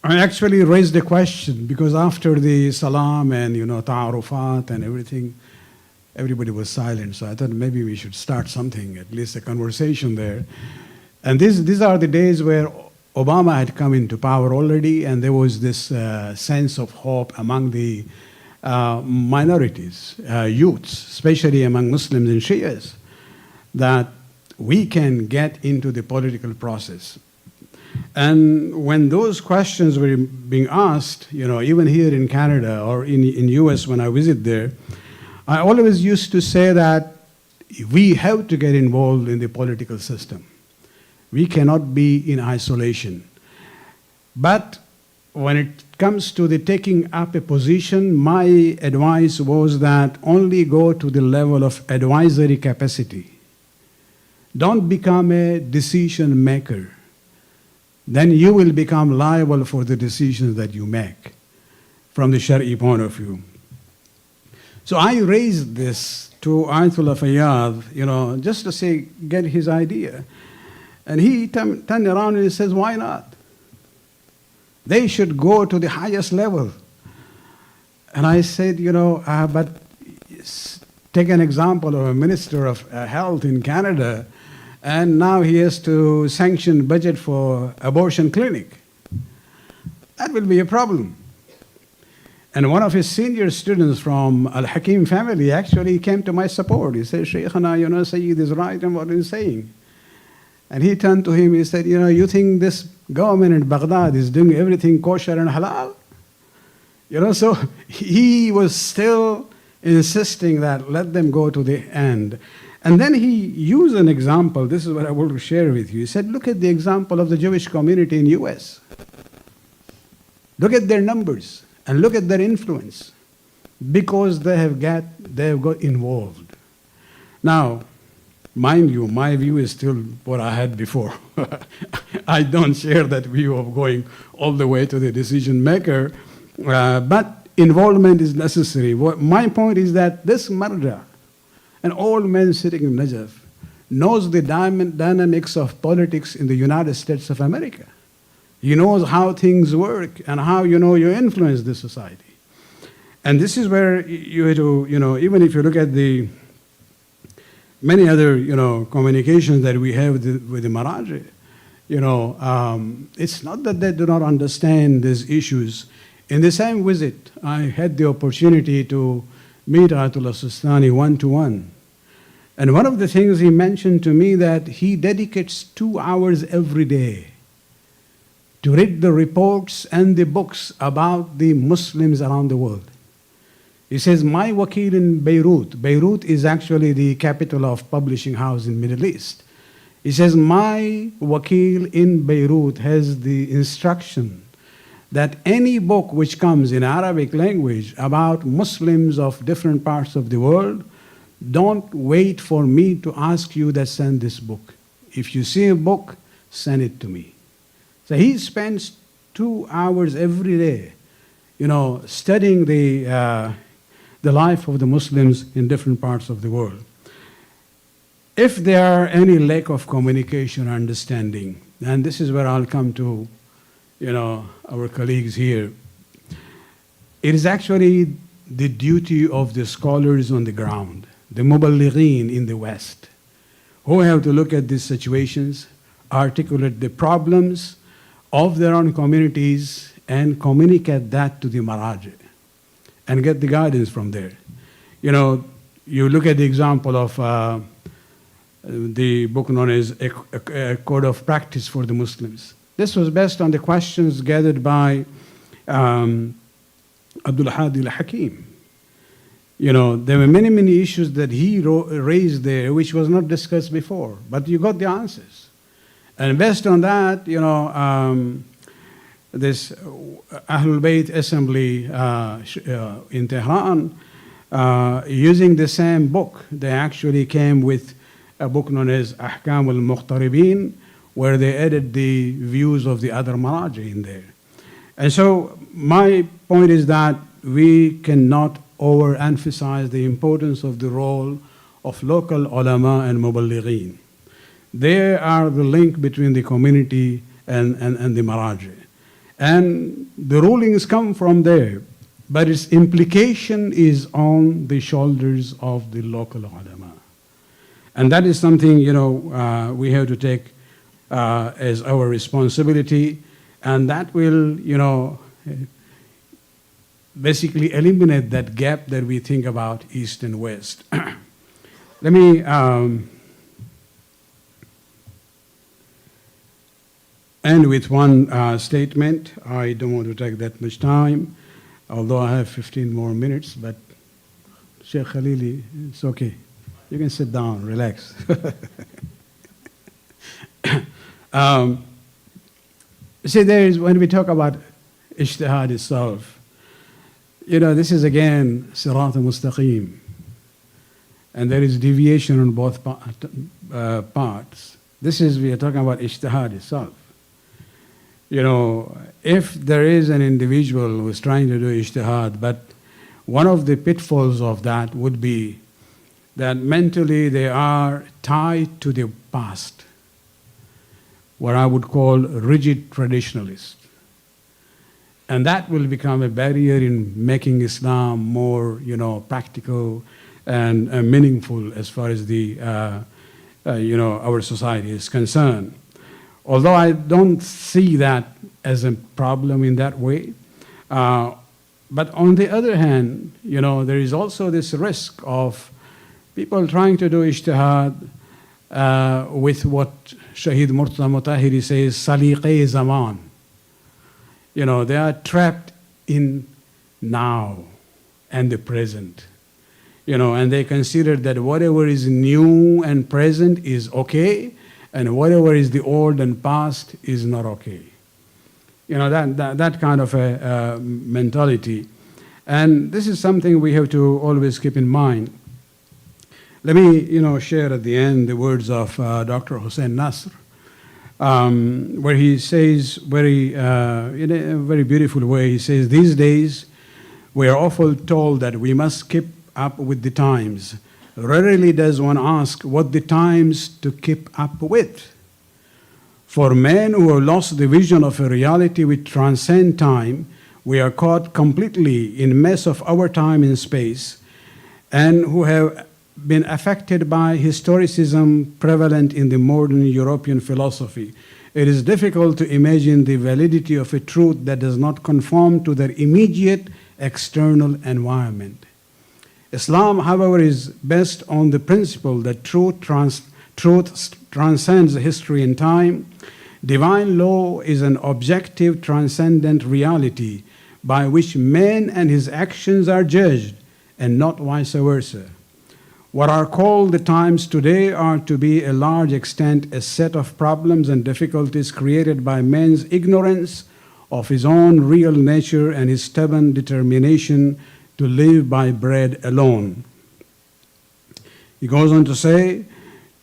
I actually raised the question because after the salam and ta'arufat and everything, everybody was silent. So I thought maybe we should start something, at least a conversation there. And these are the days where Obama had come into power already, and there was this sense of hope among the minorities, youths, especially among Muslims and Shias, that we can get into the political process. And when those questions were being asked, even here in Canada or in US when I visit there, I always used to say that we have to get involved in the political system. We cannot be in isolation. But when it comes to the taking up a position, my advice was that only go to the level of advisory capacity. Don't become a decision maker. Then you will become liable for the decisions that you make from the Shari'i point of view. So I raised this to Ayatollah Fayyad, just to say, get his idea. And he turned around and he says, why not? They should go to the highest level. And I said, but take an example of a minister of health in Canada, and now he has to sanction budget for abortion clinic. That will be a problem. And one of his senior students from Al-Hakim family actually came to my support. He said, Shaykhana, Sayyid is right in what he's saying. And he turned to him, he said, you think this government in Baghdad is doing everything kosher and halal? So he was still insisting that let them go to the end. And then he used an example. This is what I want to share with you. He said, look at the example of the Jewish community in US. Look at their numbers and look at their influence because they have got involved. Now, mind you, my view is still what I had before. I don't share that view of going all the way to the decision maker, but involvement is necessary. My point is that this marja, an old man sitting in Najaf, knows the dynamics of politics in the United States of America. He knows how things work and how you influence the society. And this is where you have to, even if you look at the many other, communications that we have with the Maraji, it's not that they do not understand these issues. In the same visit, I had the opportunity to meet Ayatollah Sistani one-to-one. And one of the things he mentioned to me that he dedicates 2 hours every day to read the reports and the books about the Muslims around the world. He says, my wakil in Beirut is actually the capital of publishing house in Middle East. He says, my wakil in Beirut has the instruction that any book which comes in Arabic language about Muslims of different parts of the world, don't wait for me to ask you that send this book. If you see a book, send it to me. So he spends 2 hours every day, studying the life of the Muslims in different parts of the world. If there are any lack of communication or understanding, and this is where I'll come to, our colleagues here, it is actually the duty of the scholars on the ground, the muballighin in the West, who have to look at these situations, articulate the problems of their own communities, and communicate that to the Maraji, and get the guidance from there. You look at the example of the book known as a Code of Practice for the Muslims. This was based on the questions gathered by Abdul Hadi al-Hakim. There were many, many issues that he raised there which was not discussed before, but you got the answers. And based on that, this Ahlul Bayt Assembly in Tehran, using the same book, they actually came with a book known as Ahkam al-Muqtaribin, where they added the views of the other Maraji in there. And so my point is that we cannot overemphasize the importance of the role of local ulama and muballighin. They are the link between the community and the Maraji. And the rulings come from there, but its implication is on the shoulders of the local ulama. And that is something, we have to take as our responsibility, and that will, basically eliminate that gap that we think about East and West. Let me end with one statement. I don't want to take that much time, although I have 15 more minutes, but Sheikh Khalili, it's okay. You can sit down, relax. See, when we talk about ijtihad itself, this is again sirat al-mustaqim. And there is deviation on both parts. We are talking about ijtihad itself. If there is an individual who is trying to do ijtihad, but one of the pitfalls of that would be that mentally they are tied to the past, what I would call rigid traditionalist. And that will become a barrier in making Islam more, practical and meaningful as far as our society is concerned. Although I don't see that as a problem in that way, but on the other hand, there is also this risk of people trying to do ijtihad with what Shaheed Murtaza Mutahiri says, saliqe zaman. They are trapped in now and the present. And they consider that whatever is new and present is okay, and whatever is the old and past is not okay. That kind of a mentality. And this is something we have to always keep in mind. Let me, share at the end the words of Dr. Hussein Nasr, where he says in a very beautiful way, he says, these days we are often told that we must keep up with the times. Rarely does one ask what the times to keep up with. For men who have lost the vision of a reality which transcends time, we are caught completely in mess of our time and space, and who have been affected by historicism prevalent in the modern European philosophy. It is difficult to imagine the validity of a truth that does not conform to their immediate external environment. Islam, however, is based on the principle that truth transcends history and time. Divine law is an objective, transcendent reality by which man and his actions are judged, and not vice versa. What are called the times today are to be a large extent a set of problems and difficulties created by man's ignorance of his own real nature and his stubborn determination to live by bread alone. He goes on to say,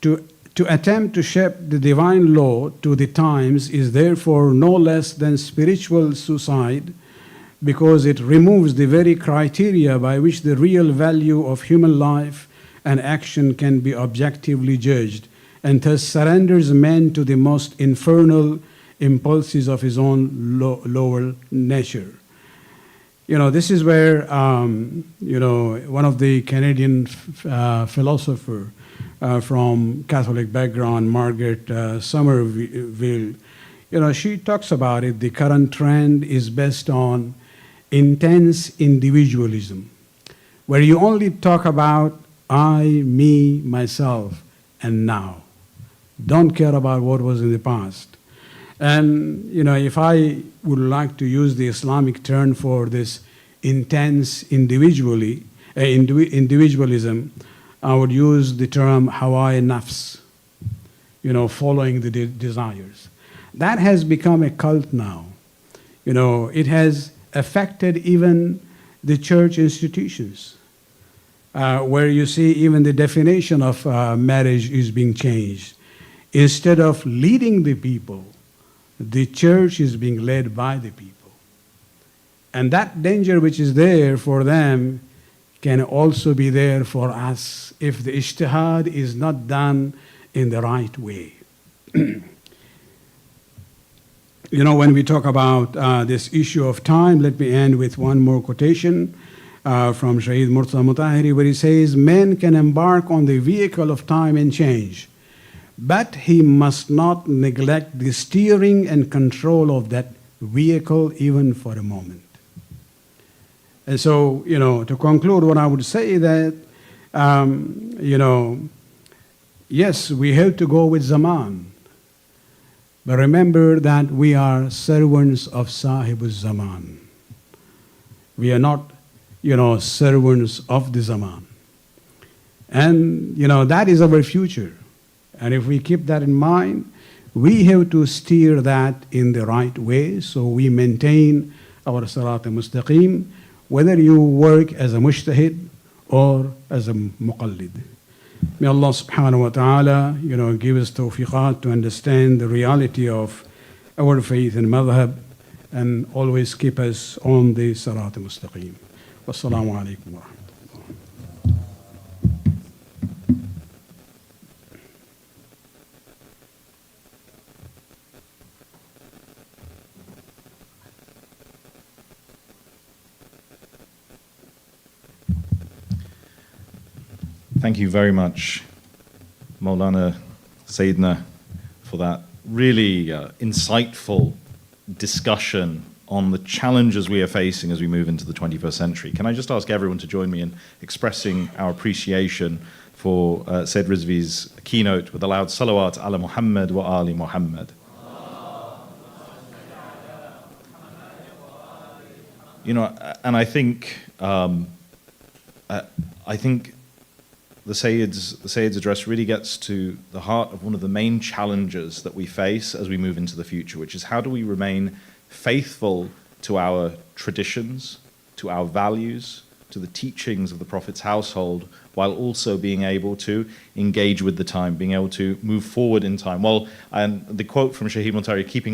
to attempt to shape the divine law to the times is therefore no less than spiritual suicide, because it removes the very criteria by which the real value of human life and action can be objectively judged, and thus surrenders man to the most infernal impulses of his own lower nature. This is where, one of the Canadian philosopher from Catholic background, Margaret Somerville, she talks about it. The current trend is based on intense individualism, where you only talk about I, me, myself, and now. Don't care about what was in the past. And, if I would like to use the Islamic term for this intense individualism, I would use the term Hawaii nafs, following the desires. That has become a cult now. It has affected even the church institutions, where you see even the definition of marriage is being changed. Instead of leading the people, the church is being led by the people. And that danger which is there for them can also be there for us if the ijtihad is not done in the right way. When we talk about this issue of time, let me end with one more quotation from Shaheed Murtaza Mutahiri, where he says, man can embark on the vehicle of time and change, but he must not neglect the steering and control of that vehicle even for a moment. And so, to conclude, what I would say that, yes, we have to go with Zaman, but remember that we are servants of Sahibul Zaman. We are not, servants of the Zaman. And, that is our future. And if we keep that in mind, we have to steer that in the right way so we maintain our Sirat al-Mustaqim, whether you work as a mujtahid or as a muqallid. May Allah subhanahu wa ta'ala, give us tawfiqat to understand the reality of our faith and madhab and always keep us on the Sirat al-Mustaqim. Wassalamu alaikum wa rahmatullah. Thank you very much, Maulana Sayyidina, for that really insightful discussion on the challenges we are facing as we move into the 21st century. Can I just ask everyone to join me in expressing our appreciation for Sayyid Rizvi's keynote with a loud salawat ala Muhammad wa ali Muhammad. And I think the Sayyid's address really gets to the heart of one of the main challenges that we face as we move into the future, which is how do we remain faithful to our traditions, to our values, to the teachings of the Prophet's household, while also being able to engage with the time, being able to move forward in time. And the quote from Shaheed Montari, keeping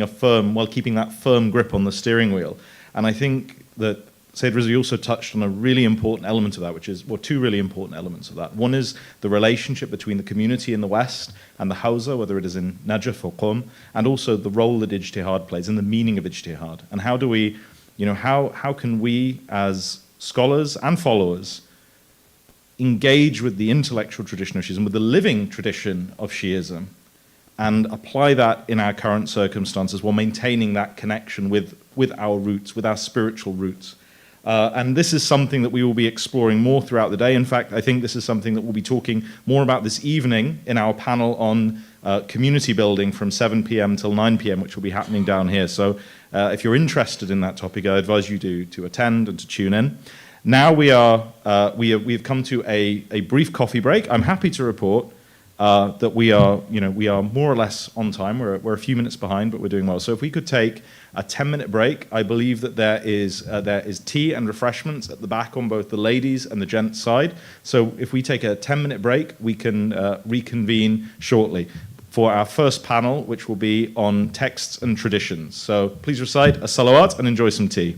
that firm grip on the steering wheel. And I think that Sayyid Rizvi also touched on a really important element of that, two really important elements of that. One is the relationship between the community in the West and the Hawza, whether it is in Najaf or Qum, and also the role that ijtihad plays and the meaning of ijtihad. And how do we, how can we as scholars and followers engage with the intellectual tradition of Shiism, with the living tradition of Shiism, and apply that in our current circumstances while maintaining that connection with our roots, with our spiritual roots. And this is something that we will be exploring more throughout the day. In fact, I think this is something that we'll be talking more about this evening in our panel on community building from 7 p.m. till 9 p.m., which will be happening down here. So if you're interested in that topic, I advise you to attend and to tune in. Now we've come to a brief coffee break. I'm happy to report that we are more or less on time. We're a few minutes behind, but we're doing well. So if we could take a 10-minute break, I believe that there is tea and refreshments at the back on both the ladies and the gents side. So if we take a 10-minute break, we can reconvene shortly for our first panel, which will be on texts and traditions. So please recite a salawat and enjoy some tea.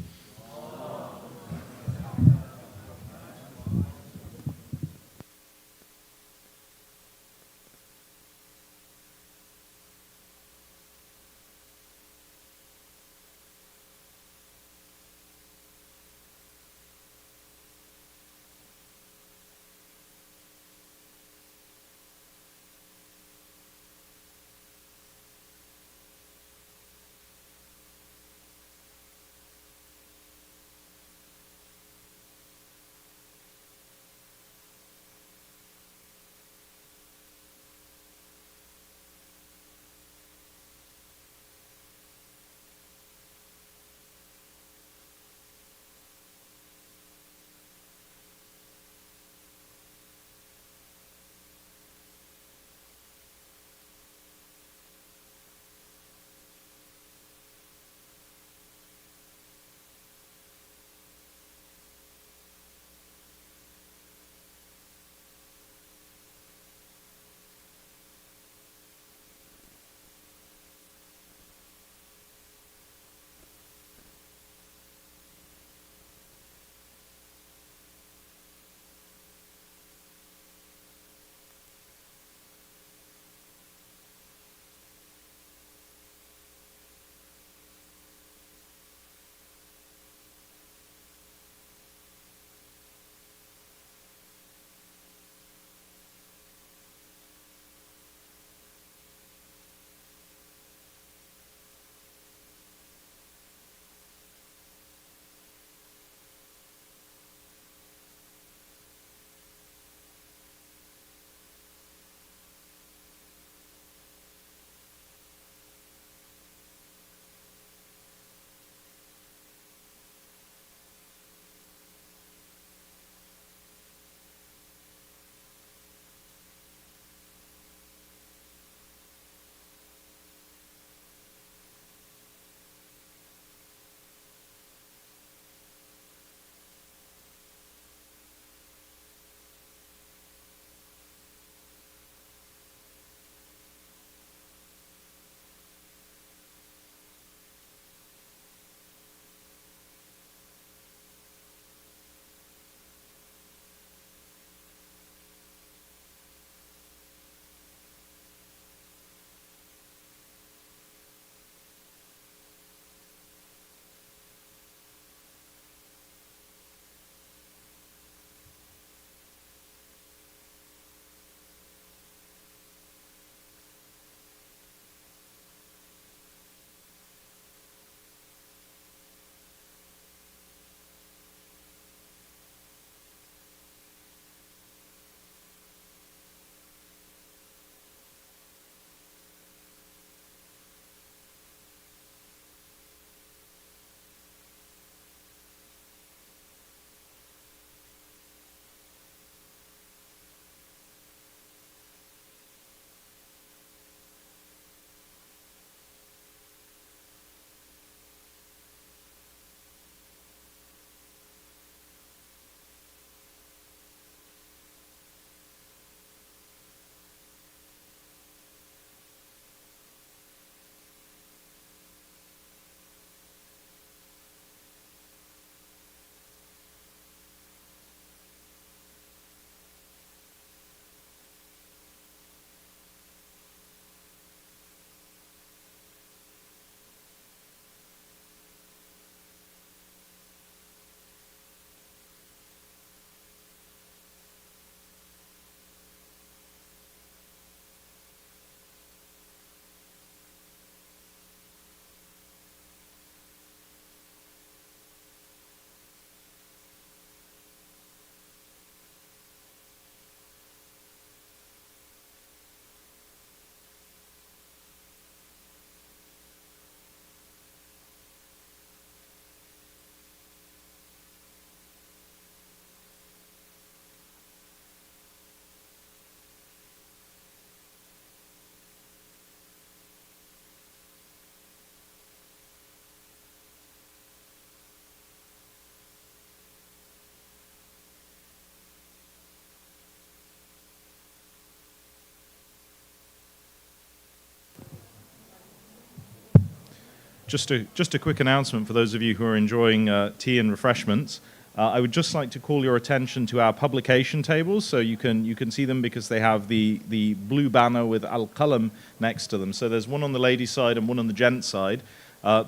just a quick announcement for those of you who are enjoying tea and refreshments. I would just like to call your attention to our publication tables, so you can see them because they have the blue banner with Al-Qalam next to them. So there's one on the ladies' side and one on the gents' side.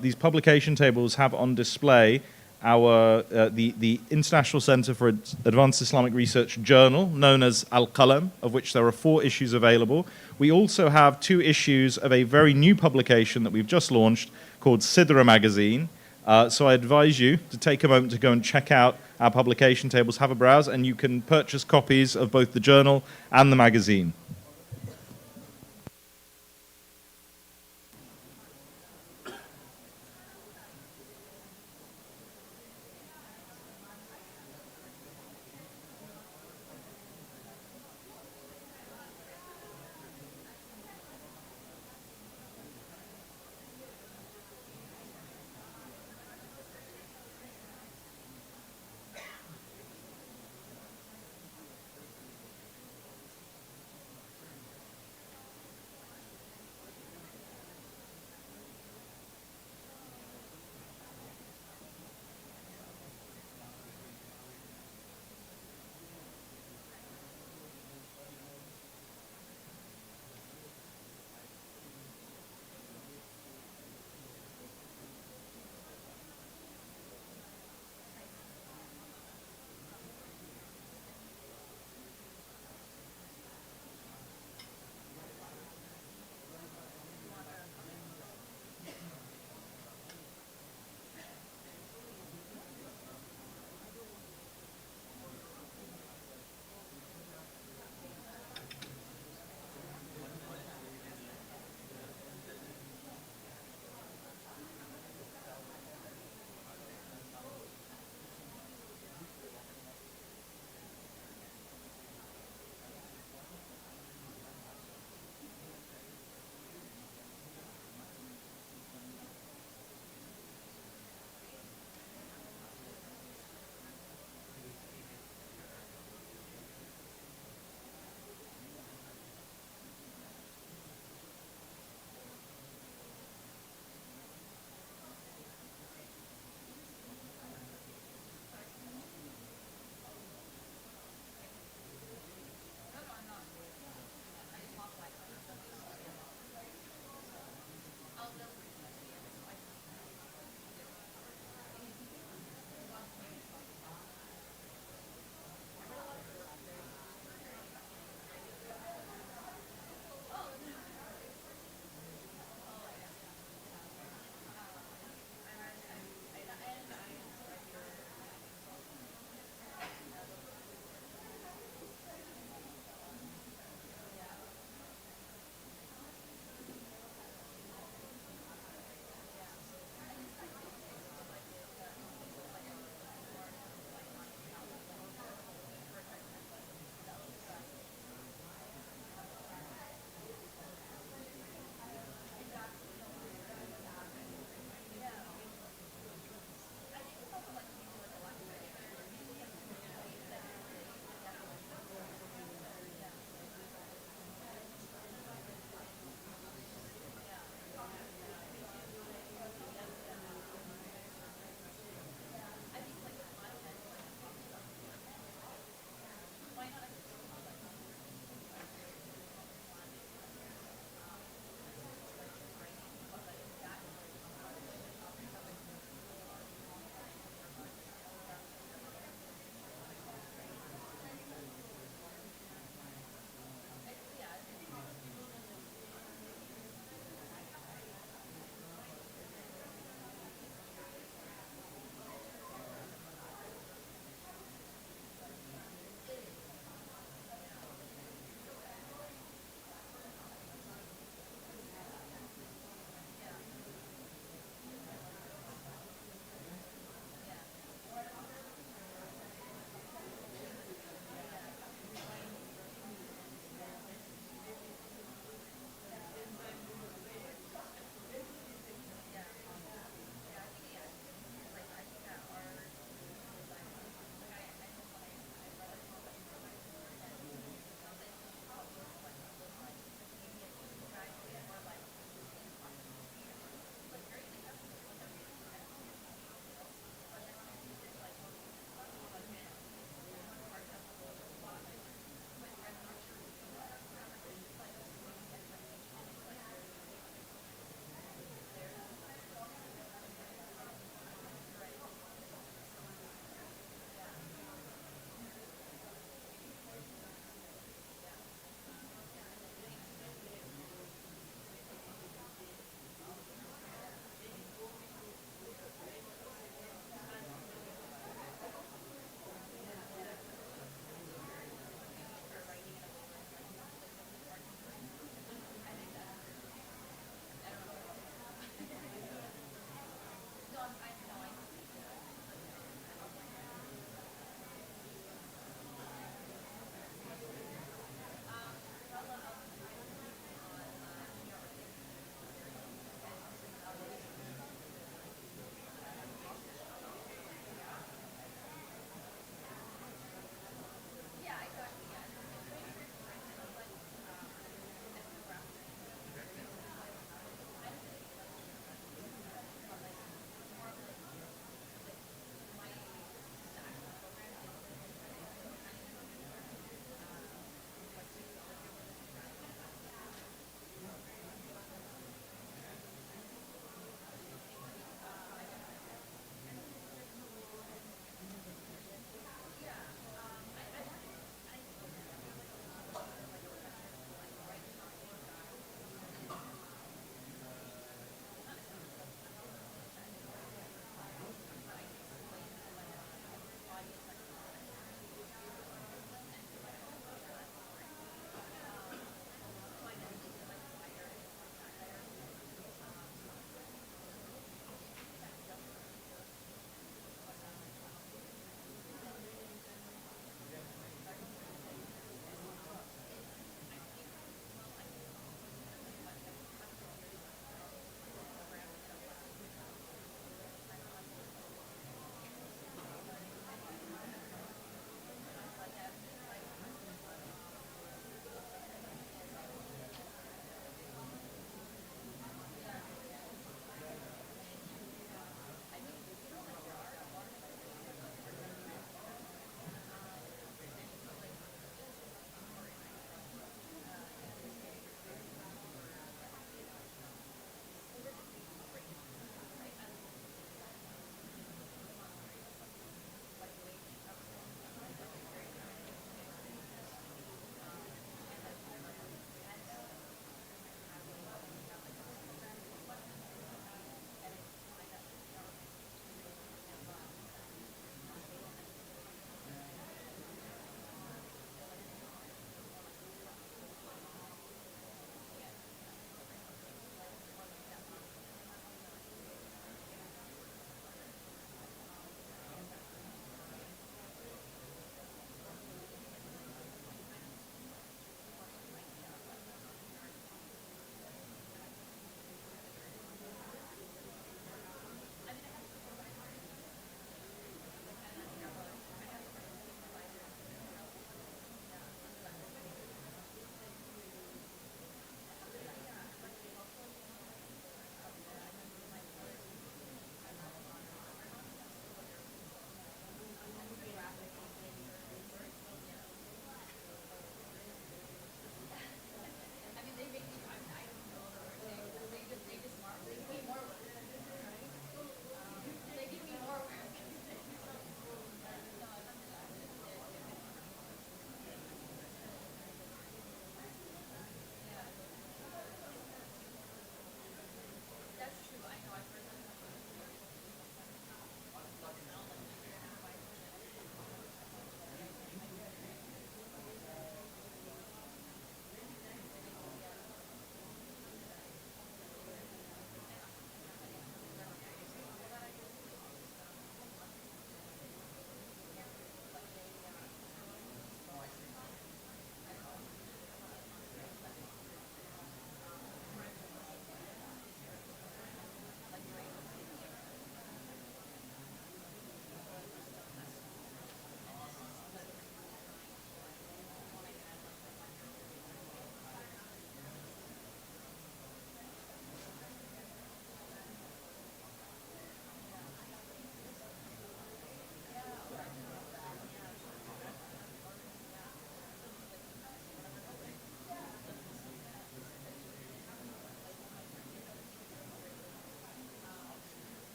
These publication tables have on display the International Center for Advanced Islamic Research journal, known as Al-Qalam, of which there are 4 issues available. We also have 2 issues of a very new publication that we've just launched called Sidra Magazine. So I advise you to take a moment to go and check out our publication tables, have a browse, and you can purchase copies of both the journal and the magazine.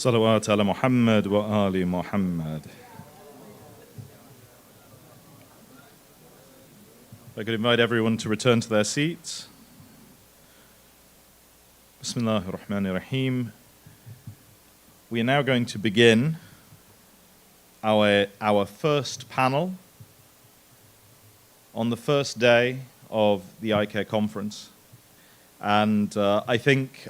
Salawat ala Muhammad wa ali Muhammad. If I could invite everyone to return to their seats. Bismillahir Rahmanir Rahim. We are now going to begin our first panel on the first day of the Icair conference. And I think,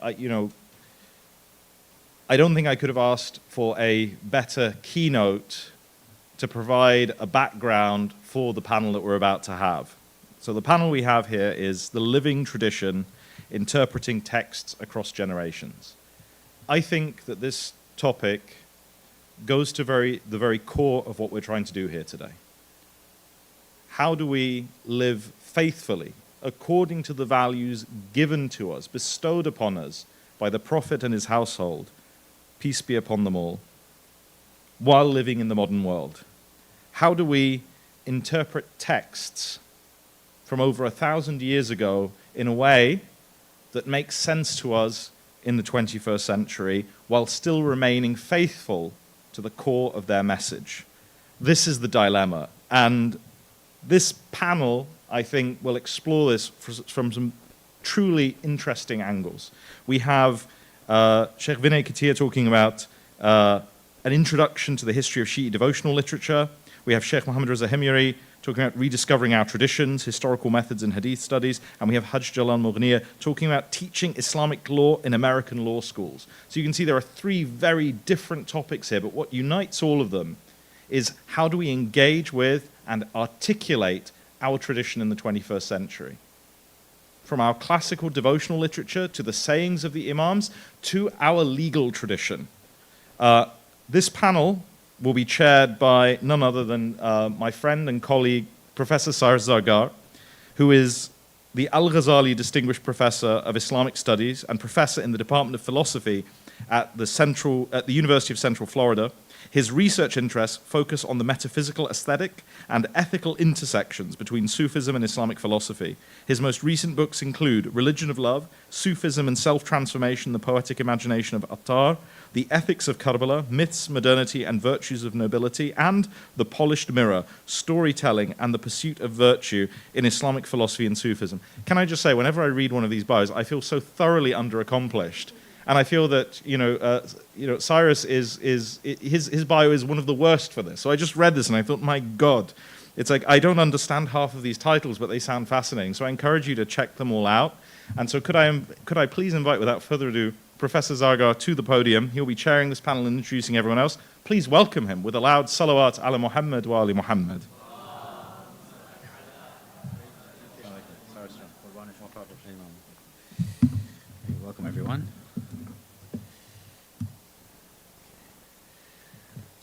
I don't think I could have asked for a better keynote to provide a background for the panel that we're about to have. So the panel we have here is The Living Tradition, Interpreting Texts Across Generations. I think that this topic goes to the very core of what we're trying to do here today. How do we live faithfully according to the values given to us, bestowed upon us by the Prophet and his household, peace be upon them all, while living in the modern world? How do we interpret texts from over 1,000 years ago in a way that makes sense to us in the 21st century while still remaining faithful to the core of their message? This is the dilemma. And this panel, I think, will explore this from some truly interesting angles. We have Sheikh Vinay Katia talking about an introduction to the history of Shi'i devotional literature. We have Sheikh Muhammad Reza Himyari talking about rediscovering our traditions, historical methods in hadith studies, and we have Hajj Jalal Mughniya talking about teaching Islamic law in American law schools. So you can see there are three very different topics here, but what unites all of them is how do we engage with and articulate our tradition in the 21st century? From our classical devotional literature to the sayings of the Imams to our legal tradition. This panel will be chaired by none other than my friend and colleague, Professor Cyrus Zargar, who is the Al-Ghazali Distinguished Professor of Islamic Studies and Professor in the Department of Philosophy at the University of Central Florida. His research interests focus on the metaphysical aesthetic and ethical intersections between Sufism and Islamic philosophy. His most recent books include Religion of Love, Sufism and Self-Transformation, the Poetic Imagination of Attar, The Ethics of Karbala, Myths, Modernity and Virtues of Nobility, and The Polished Mirror, Storytelling and the Pursuit of Virtue in Islamic Philosophy and Sufism. Can I just say, whenever I read one of these bios, I feel so thoroughly underaccomplished. And I feel that Cyrus his bio is one of the worst for this. So I just read this and I thought, my God, it's like I don't understand half of these titles, but they sound fascinating. So I encourage you to check them all out. And so could I please invite, without further ado, Professor Zargar to the podium. He'll be chairing this panel and introducing everyone else. Please welcome him with a loud salawat ala Muhammad wa ali Muhammad. Welcome, everyone.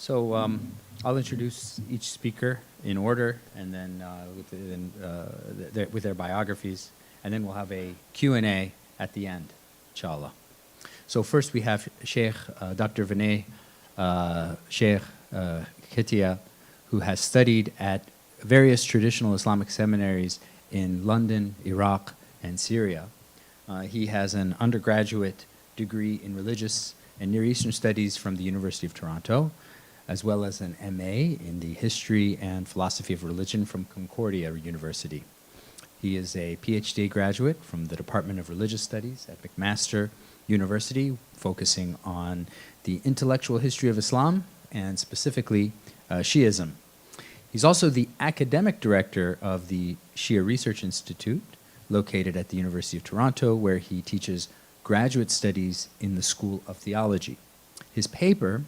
So I'll introduce each speaker in order, and then with their biographies, and then we'll have a Q&A at the end, inshallah. So first we have Sheikh Dr. Vinay Sheikh Katia, who has studied at various traditional Islamic seminaries in London, Iraq, and Syria. He has an undergraduate degree in religious and Near Eastern studies from the University of Toronto, as well as an MA in the history and philosophy of religion from Concordia University. He is a PhD graduate from the Department of Religious Studies at McMaster University, focusing on the intellectual history of Islam and specifically Shi'ism. He's also the academic director of the Shia Research Institute, located at the University of Toronto, where he teaches graduate studies in the School of Theology. His paper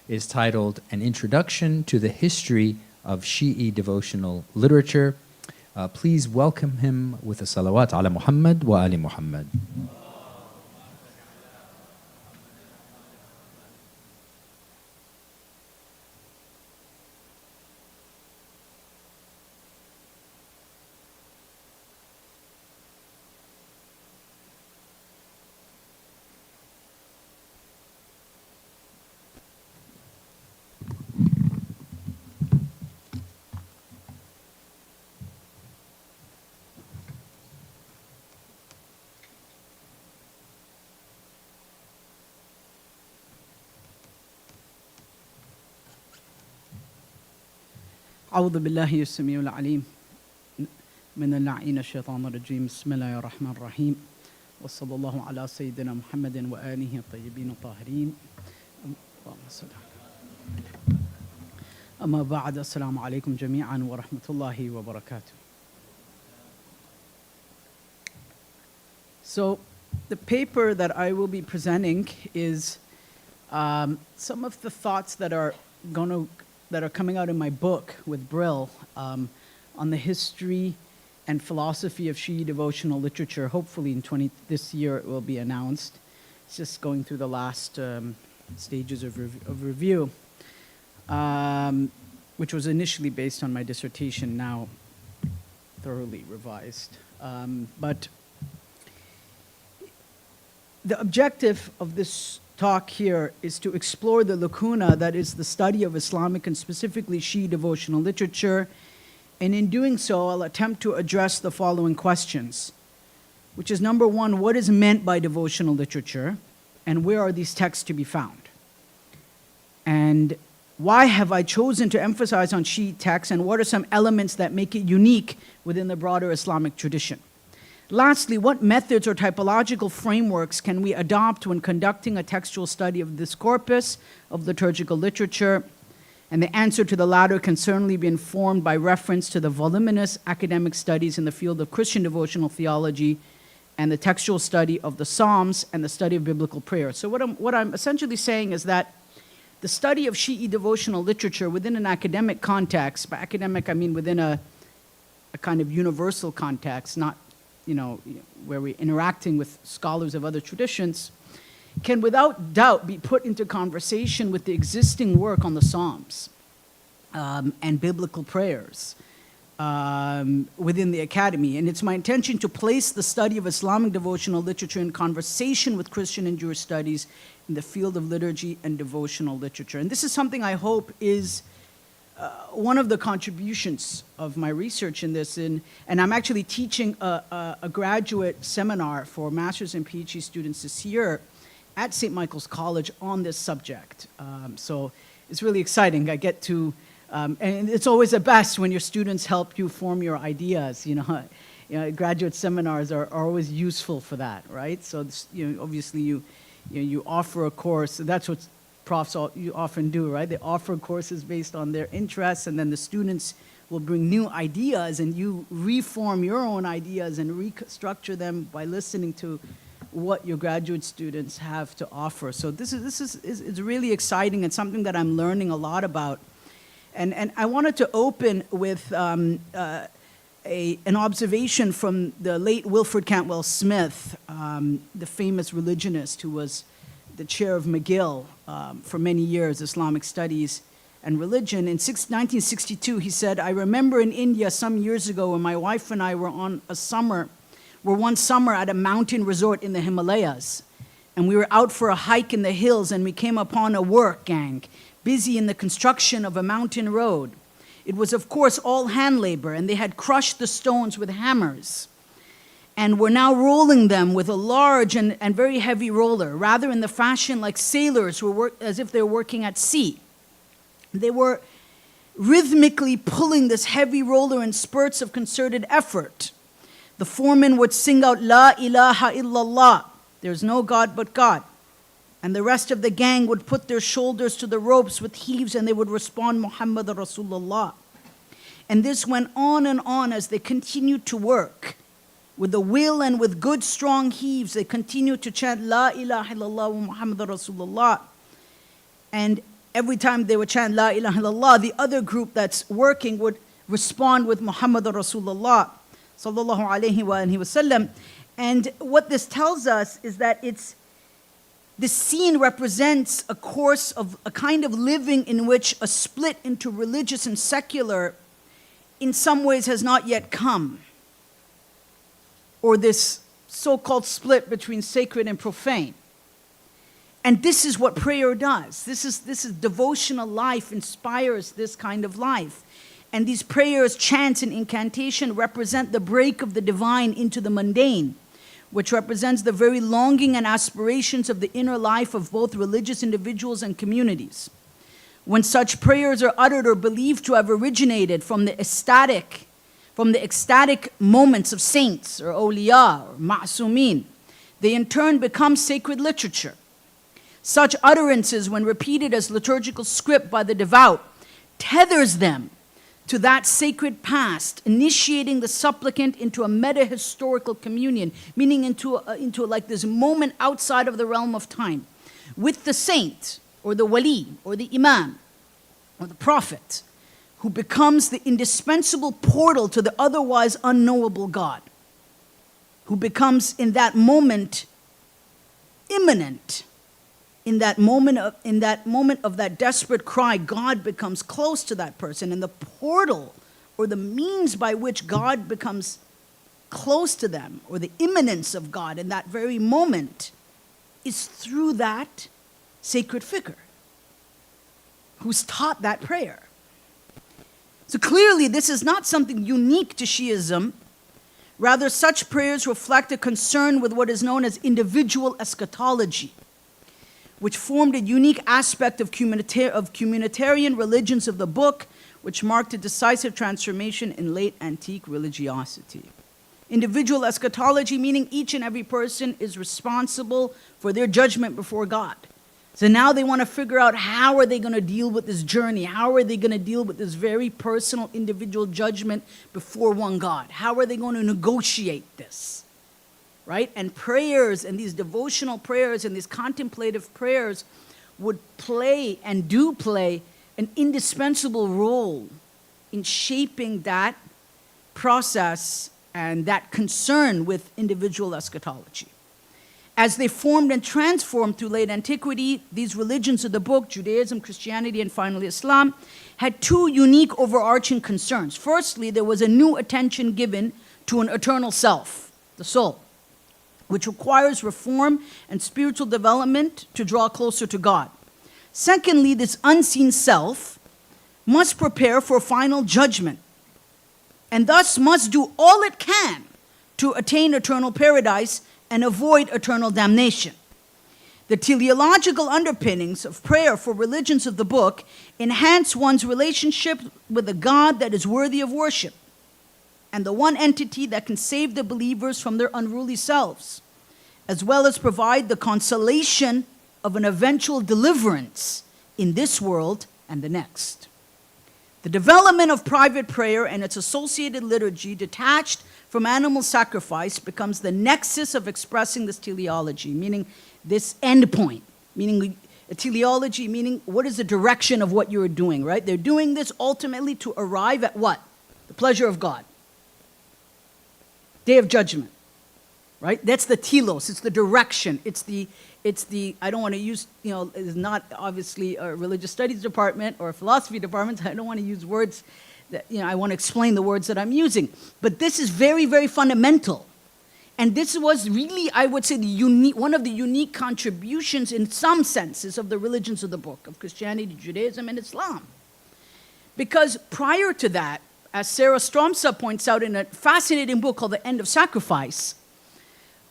is titled An Introduction to the History of Shi'i Devotional Literature. Please welcome him with a salawat ala Muhammad wa ali Muhammad. أعوذ بالله السميع العليم من اللعين الشيطان الرجيم بسم الله الرحمن الرحيم وصلى الله على سيدنا محمد وآله الطيبين الطاهرين اللهم صل على أما بعد السلام عليكم جميعا ورحمة الله وبركاته. So the paper that I will be presenting is some of the thoughts that are coming out in my book with Brill on the history and philosophy of Shi'i devotional literature. Hopefully this year it will be announced. It's just going through the last stages of review, which was initially based on my dissertation, now thoroughly revised. But the objective of this talk here is to explore the lacuna that is the study of Islamic and specifically Shi'i devotional literature. And in doing so, I'll attempt to address the following questions, which is number one, what is meant by devotional literature? And where are these texts to be found? And why have I chosen to emphasize on Shi'i texts, and what are some elements that make it unique within the broader Islamic tradition? Lastly, what methods or typological frameworks can we adopt when conducting a textual study of this corpus of liturgical literature? And the answer to the latter can certainly be informed by reference to the voluminous academic studies in the field of Christian devotional theology and the textual study of the Psalms and the study of biblical prayer. So what I'm essentially saying is that the study of Shi'i devotional literature within an academic context, by academic I mean within a kind of universal context, not where we're interacting with scholars of other traditions, can without doubt be put into conversation with the existing work on the Psalms and biblical prayers within the academy. And it's my intention to place the study of Islamic devotional literature in conversation with Christian and Jewish studies in the field of liturgy and devotional literature. And this is something I hope is one of the contributions of my research in this, and I'm actually teaching a graduate seminar for master's and PhD students this year at St. Michael's College on this subject. So it's really exciting. I get to, and it's always the best when your students help you form your ideas. Graduate seminars are always useful for that, right? So obviously you offer a course. That's what profs you often do, right? They offer courses based on their interests, and then the students will bring new ideas, and you reform your own ideas and restructure them by listening to what your graduate students have to offer. So this is really exciting and something that I'm learning a lot about. And I wanted to open with an observation from the late Wilfred Cantwell Smith, the famous religionist who was the chair of McGill for many years, Islamic Studies and Religion. In 1962, he said, "I remember in India some years ago when my wife and I were one summer at a mountain resort in the Himalayas, and we were out for a hike in the hills, and we came upon a work gang busy in the construction of a mountain road. It was, of course, all hand labor, and they had crushed the stones with hammers and were now rolling them with a large and very heavy roller, rather in the fashion like sailors who were as if they were working at sea. They were rhythmically pulling this heavy roller in spurts of concerted effort. The foreman would sing out, 'La ilaha illallah,' there's no God but God. And the rest of the gang would put their shoulders to the ropes with heaves, and they would respond, 'Muhammad Rasulullah.' And this went on and on as they continued to work. With a will and with good strong heaves, they continued to chant, 'La ilaha illallah wa Muhammad Rasulullah.' And every time they would chant, 'La ilaha illallah,' the other group that's working would respond with Muhammad Rasulullah sallallahu alayhi wa sallam. And what this tells us is that this scene represents a course of a kind of living in which a split into religious and secular in some ways has not yet come, or this so-called split between sacred and profane. And this is what prayer does. This is devotional life inspires this kind of life. And these prayers, chants, and incantation represent the break of the divine into the mundane, which represents the very longing and aspirations of the inner life of both religious individuals and communities. when such prayers are uttered or believed to have originated from the ecstatic moments of saints or awliya or ma'sumin, they in turn become sacred literature. Such utterances, when repeated as liturgical script by the devout, tethers them to that sacred past, initiating the supplicant into a meta-historical communion, meaning into like this moment outside of the realm of time, with the saint, or the wali, or the imam, or the prophet, who becomes the indispensable portal to the otherwise unknowable God, who becomes in that moment imminent. In that moment of that desperate cry, God becomes close to that person, and the portal or the means by which God becomes close to them, or the imminence of God in that very moment, is through that sacred figure who's taught that prayer. So clearly, this is not something unique to Shiism. Rather, such prayers reflect a concern with what is known as individual eschatology, which formed a unique aspect of communitarian religions of the book, which marked a decisive transformation in late antique religiosity. Individual eschatology, meaning each and every person is responsible for their judgment before God. So now they want to figure out, how are they going to deal with this journey? How are they going to deal with this very personal individual judgment before one God? How are they going to negotiate this? Right? And prayers, and these devotional prayers and these contemplative prayers would play and do play an indispensable role in shaping that process and that concern with individual eschatology. As they formed and transformed through late antiquity, these religions of the book, Judaism, Christianity, and finally Islam, had two unique overarching concerns. Firstly, there was a new attention given to an eternal self, the soul, which requires reform and spiritual development to draw closer to God. Secondly, this unseen self must prepare for final judgment, and thus must do all it can to attain eternal paradise and avoid eternal damnation. The teleological underpinnings of prayer for religions of the book enhance one's relationship with a God that is worthy of worship, and the one entity that can save the believers from their unruly selves, as well as provide the consolation of an eventual deliverance in this world and the next. The development of private prayer and its associated liturgy, detached from animal sacrifice, becomes the nexus of expressing this teleology, meaning this end point, meaning a teleology, meaning what is the direction of what you're doing, right? They're doing this ultimately to arrive at what? The pleasure of God. Day of judgment, right? That's the telos, it's the direction, it's the, I don't want to use, it's not obviously a religious studies department or a philosophy department, I don't want to use words that, I want to explain the words that I'm using. But this is very, very fundamental. And this was really, I would say, one of the unique contributions in some senses of the religions of the book, of Christianity, Judaism, and Islam. Because prior to that, as Sarah Stromsa points out in a fascinating book called The End of Sacrifice,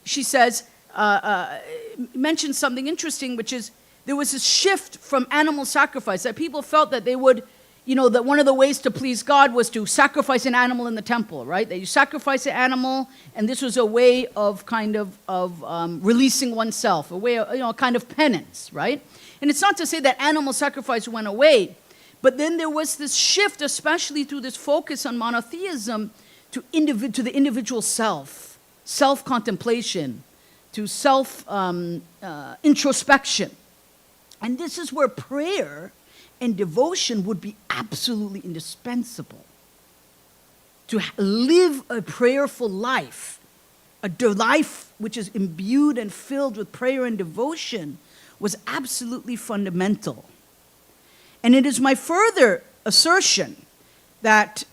she says, mentions something interesting, which is there was a shift from animal sacrifice, that people felt that they would, that one of the ways to please God was to sacrifice an animal in the temple, right? That you sacrifice an animal, and this was a way of releasing oneself, a way of, a kind of penance, right? And it's not to say that animal sacrifice went away, but then there was this shift, especially through this focus on monotheism, to the individual self, self-contemplation, to self-introspection. And this is where prayer and devotion would be absolutely indispensable. To live a prayerful life, a life which is imbued and filled with prayer and devotion, was absolutely fundamental. And it is my further assertion that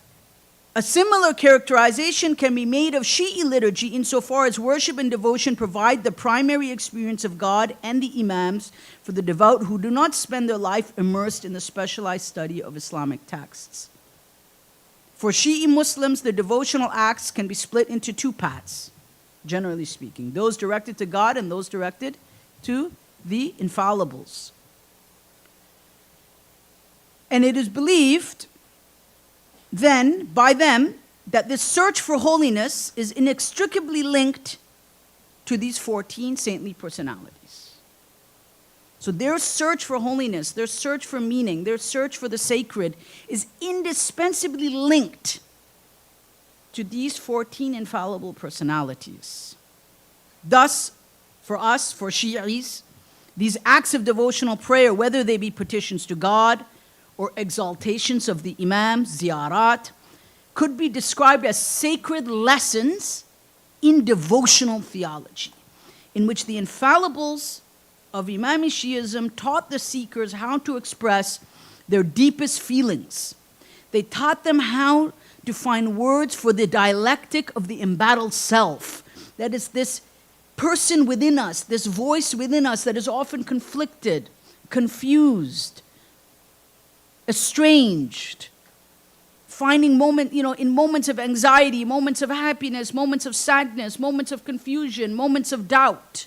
a similar characterization can be made of Shi'i liturgy insofar as worship and devotion provide the primary experience of God and the imams for the devout who do not spend their life immersed in the specialized study of Islamic texts. For Shi'i Muslims, the devotional acts can be split into two paths, generally speaking, those directed to God and those directed to the infallibles. And it is believed then by them that this search for holiness is inextricably linked to these 14 saintly personalities. So their search for holiness, their search for meaning, their search for the sacred is indispensably linked to these 14 infallible personalities. Thus, for us, for Shi'is, these acts of devotional prayer, whether they be petitions to God or exaltations of the imams, ziyarat, could be described as sacred lessons in devotional theology, in which the infallibles of Imami Shi'ism taught the seekers how to express their deepest feelings. They taught them how to find words for the dialectic of the embattled self. That is, this person within us, this voice within us that is often conflicted, confused, estranged, finding in moments of anxiety, moments of happiness, moments of sadness, moments of confusion, moments of doubt.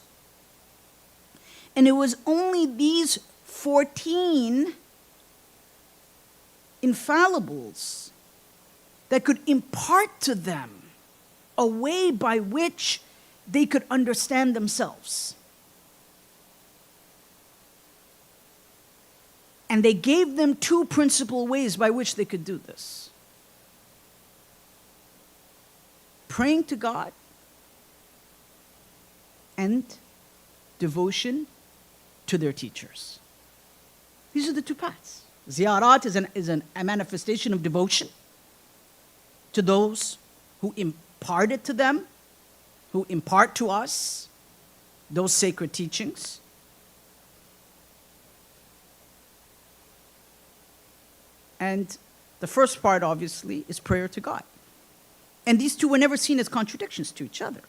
And it was only these 14 infallibles that could impart to them a way by which they could understand themselves. And they gave them two principal ways by which they could do this: praying to God and devotion to their teachers. These are the two paths. Ziyarat is a manifestation of devotion to those who impart it to them, who impart to us those sacred teachings. And the first part, obviously, is prayer to God. And these two were never seen as contradictions to each other.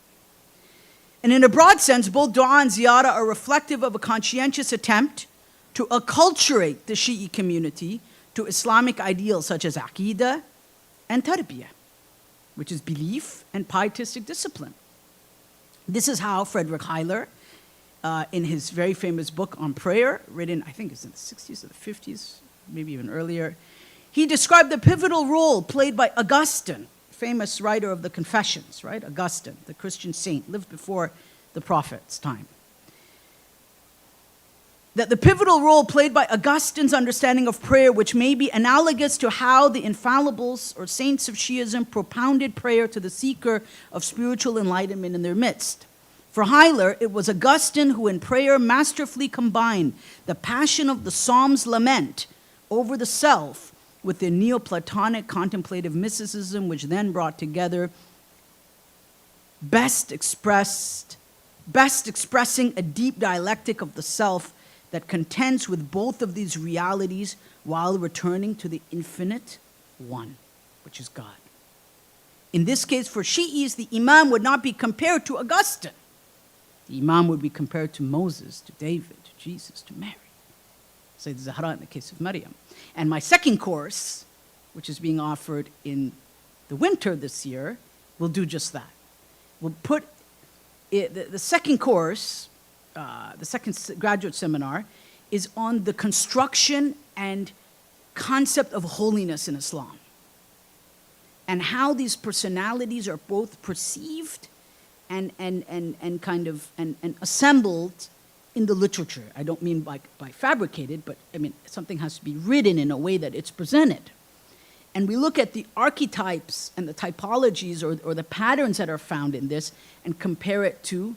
And in a broad sense, both dua and ziyarah are reflective of a conscientious attempt to acculturate the Shi'i community to Islamic ideals such as aqidah and tarbiyah, which is belief and pietistic discipline. This is how Frederick Heiler, in his very famous book on prayer, written, I think it's in the 60s or the 50s, maybe even earlier, he described the pivotal role played by Augustine, famous writer of the Confessions, right? Augustine, the Christian saint, lived before the prophet's time. That the pivotal role played by Augustine's understanding of prayer, which may be analogous to how the infallibles or saints of Shi'ism propounded prayer to the seeker of spiritual enlightenment in their midst. For Heiler, it was Augustine who in prayer masterfully combined the passion of the Psalm's lament over the self with the Neoplatonic contemplative mysticism, which then brought together best expressing a deep dialectic of the self that contends with both of these realities while returning to the infinite one, which is God. In this case, for Shi'is, the Imam would not be compared to Augustine. The Imam would be compared to Moses, to David, to Jesus, to Mary. Sayyid Zahra in the case of Maryam. And my second course, which is being offered in the winter this year, will do just that. We'll put the second course, the second graduate seminar, is on the construction and concept of holiness in Islam, and how these personalities are both perceived and assembled in the literature. I don't mean by fabricated, but I mean something has to be written in a way that it's presented. And we look at the archetypes and the typologies or the patterns that are found in this and compare it to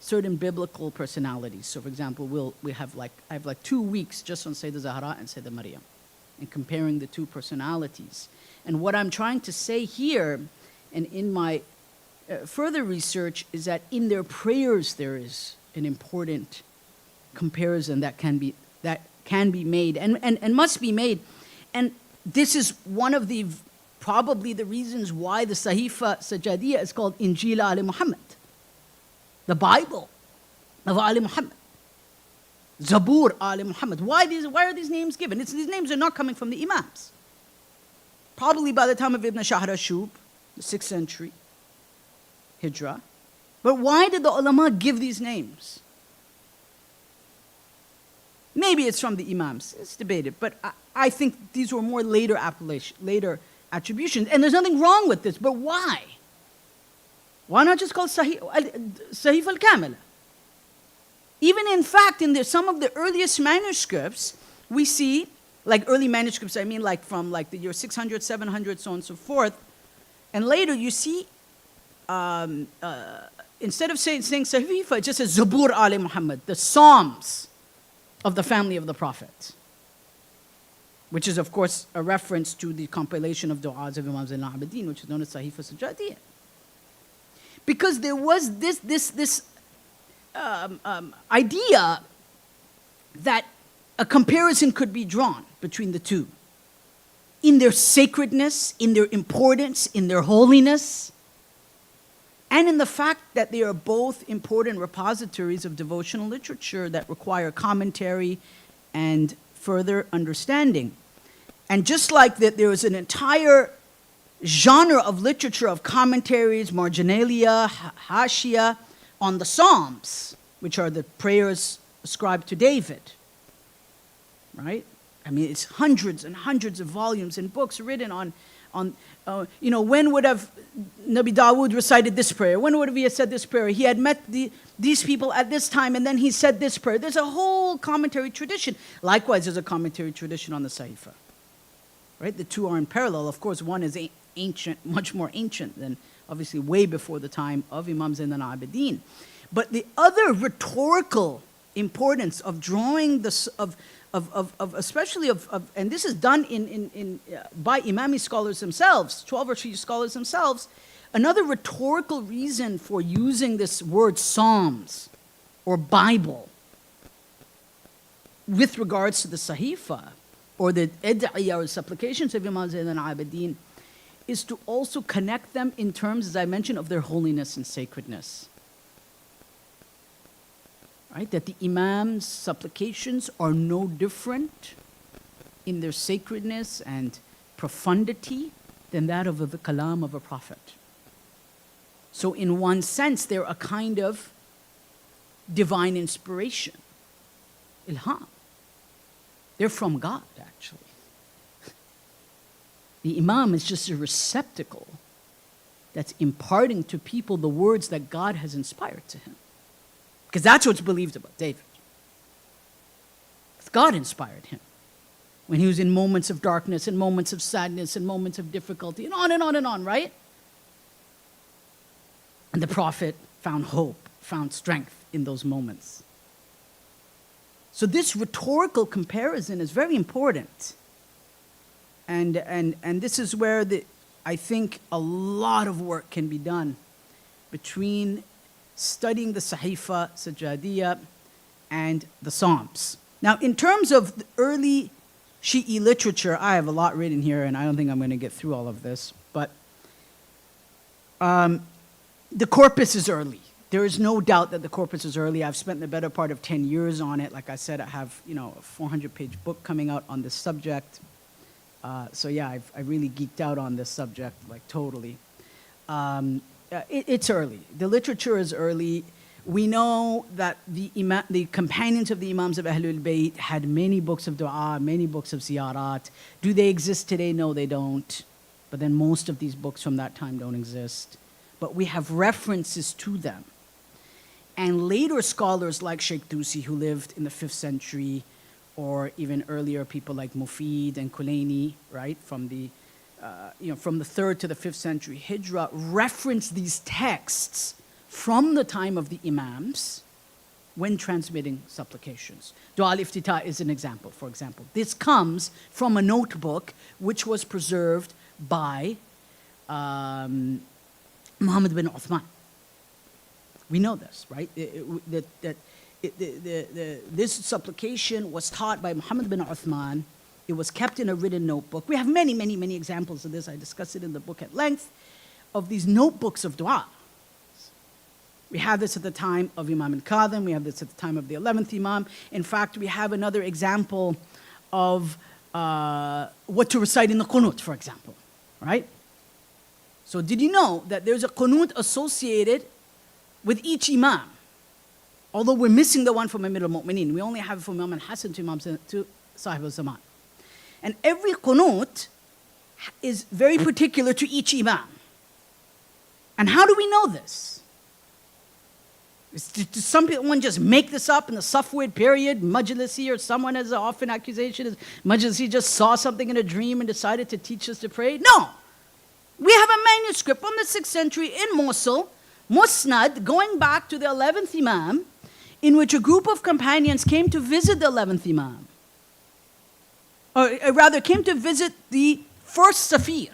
certain biblical personalities. So for example, I have like 2 weeks just on Sayyidah Zahra and Sayyidah Maryam, and comparing the two personalities. And what I'm trying to say here, and in my further research, is that in their prayers there is an important comparison that can be made and must be made. And this is one of the probably the reasons why the Sahifa Sajadiyya is called Injil Ali Muhammad, the Bible of Ali Muhammad, Zabur Ali Muhammad. Why are these names given? These names are not coming from the Imams. Probably by the time of Ibn Shahrashub, the 6th century Hijrah. But why did the ulama give these names? Maybe it's from the Imams. It's debated. But I think these were more later attributions. And there's nothing wrong with this, but why? Why not just call Sahif al-Kamila? Even in fact, in some of the earliest manuscripts, we see, like early manuscripts, I mean like from like the year 600, 700, so on and so forth, and later you see, instead of saying Sahifa, it just says Zabur Ali Muhammad, the Psalms of the family of the Prophet, which is of course a reference to the compilation of du'as of Imam Zain al-Abidin, which is known as Sahifa Sajadiyya. Because there was this idea that a comparison could be drawn between the two in their sacredness, in their importance, in their holiness, and in the fact that they are both important repositories of devotional literature that require commentary and further understanding. And just like that, there is an entire genre of literature of commentaries, marginalia, hashia, on the Psalms, which are the prayers ascribed to David, right? I mean, it's hundreds and hundreds of volumes and books written on when would have Nabi Dawood recited this prayer? When would he have said this prayer? He had met these people at this time, and then he said this prayer. There's a whole commentary tradition. Likewise, there's a commentary tradition on the Sahifa, right? The two are in parallel. Of course, one is ancient, much more ancient than, obviously, way before the time of Imam Zain al-Abidin. But the other rhetorical importance of drawing this, especially and this is done by Imami scholars themselves, 12 Rashidi scholars themselves, another rhetorical reason for using this word Psalms or Bible with regards to the Sahifa or the Id'iyah or supplications of Imam Zain al-Abidin is to also connect them in terms, as I mentioned, of their holiness and sacredness. Right? That the Imam's supplications are no different in their sacredness and profundity than that of the kalam of a prophet. So in one sense, they're a kind of divine inspiration, ilham. They're from God, actually. The Imam is just a receptacle that's imparting to people the words that God has inspired to him. Because that's what's believed about David. God inspired him when he was in moments of darkness and moments of sadness and moments of difficulty and on and on and on, right? And the prophet found hope, found strength in those moments. So this rhetorical comparison is very important. And this is where I think a lot of work can be done between studying the Sahifa, Sajadiyya, and the Psalms. Now, in terms of the early Shi'i literature, I have a lot written here, and I don't think I'm going to get through all of this, but the corpus is early. There is no doubt that the corpus is early. I've spent the better part of 10 years on it. Like I said, I have a 400-page book coming out on this subject. So yeah, I really geeked out on this subject, like totally. It's early. The literature is early. We know that the companions of the Imams of Ahlul Bayt had many books of dua, many books of ziyarat. Do they exist today? No, they don't. But then most of these books from that time don't exist. But we have references to them. And later scholars like Sheikh Tusi, who lived in the 5th century, or even earlier people like Mufid and Kulaini, right, from the 3rd to the 5th century Hijrah, reference these texts from the time of the Imams when transmitting supplications. Dua al-Iftitah is an example, for example. This comes from a notebook which was preserved by Muhammad bin Uthman. We know this, right? This supplication was taught by Muhammad bin Uthman. It was kept in a written notebook. We have many, many, many examples of this. I discuss it in the book at length, of these notebooks of dua. We have this at the time of Imam al-Kadhim. We have this at the time of the 11th Imam. In fact, we have another example of what to recite in the Qunut, for example, right? So did you know that there's a Qunut associated with each Imam? Although we're missing the one from Amir al-Mu'mineen. We only have it from Imam al-Hasan to Sahib al-Zaman. And every qunut is very particular to each imam. And how do we know this? Does someone just make this up in the Safwid period? Majlisi, or someone has an often accusation is Majlisi just saw something in a dream and decided to teach us to pray? No. We have a manuscript from the 6th century in Mosul, Musnad, going back to the 11th Imam, in which a group of companions came to visit the 11th Imam. Or rather, came to visit the first Safir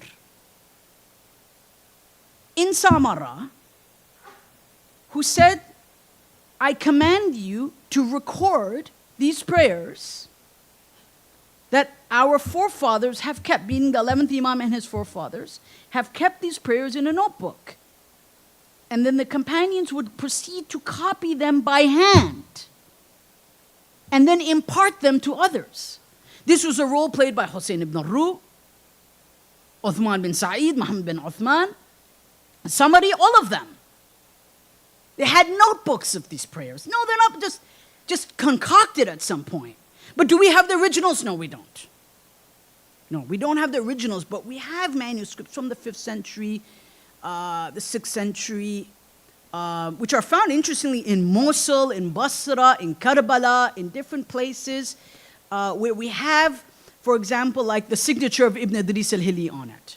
in Samarra, who said, I command you to record these prayers that our forefathers have kept, meaning the 11th Imam and his forefathers, have kept these prayers in a notebook. And then the companions would proceed to copy them by hand and then impart them to others. This was a role played by Hussein ibn Ru, Uthman bin Sa'id, Muhammad bin Uthman, somebody, all of them. They had notebooks of these prayers. No, they're not just concocted at some point. But do we have the originals? No, we don't. No, we don't have the originals, but we have manuscripts from the 5th century, the 6th century, which are found, interestingly, in Mosul, in Basra, in Karbala, in different places, where we have, for example, like the signature of Ibn Idris al-Hili on it.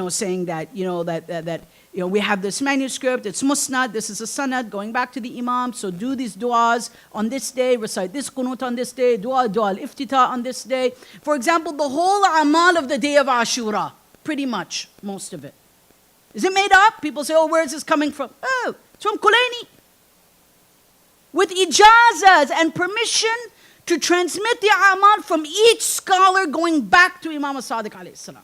Saying that, we have this manuscript, it's musnad, this is a sanad going back to the imam, so do these du'as on this day, recite this qunut on this day, dua al-iftita on this day. For example, the whole amal of the day of Ashura, pretty much, most of it. Is it made up? People say, oh, where is this coming from? Oh, it's from Kulaini. With ijazas and permission to transmit the amal from each scholar going back to Imam as-Sadiq alayhi salam.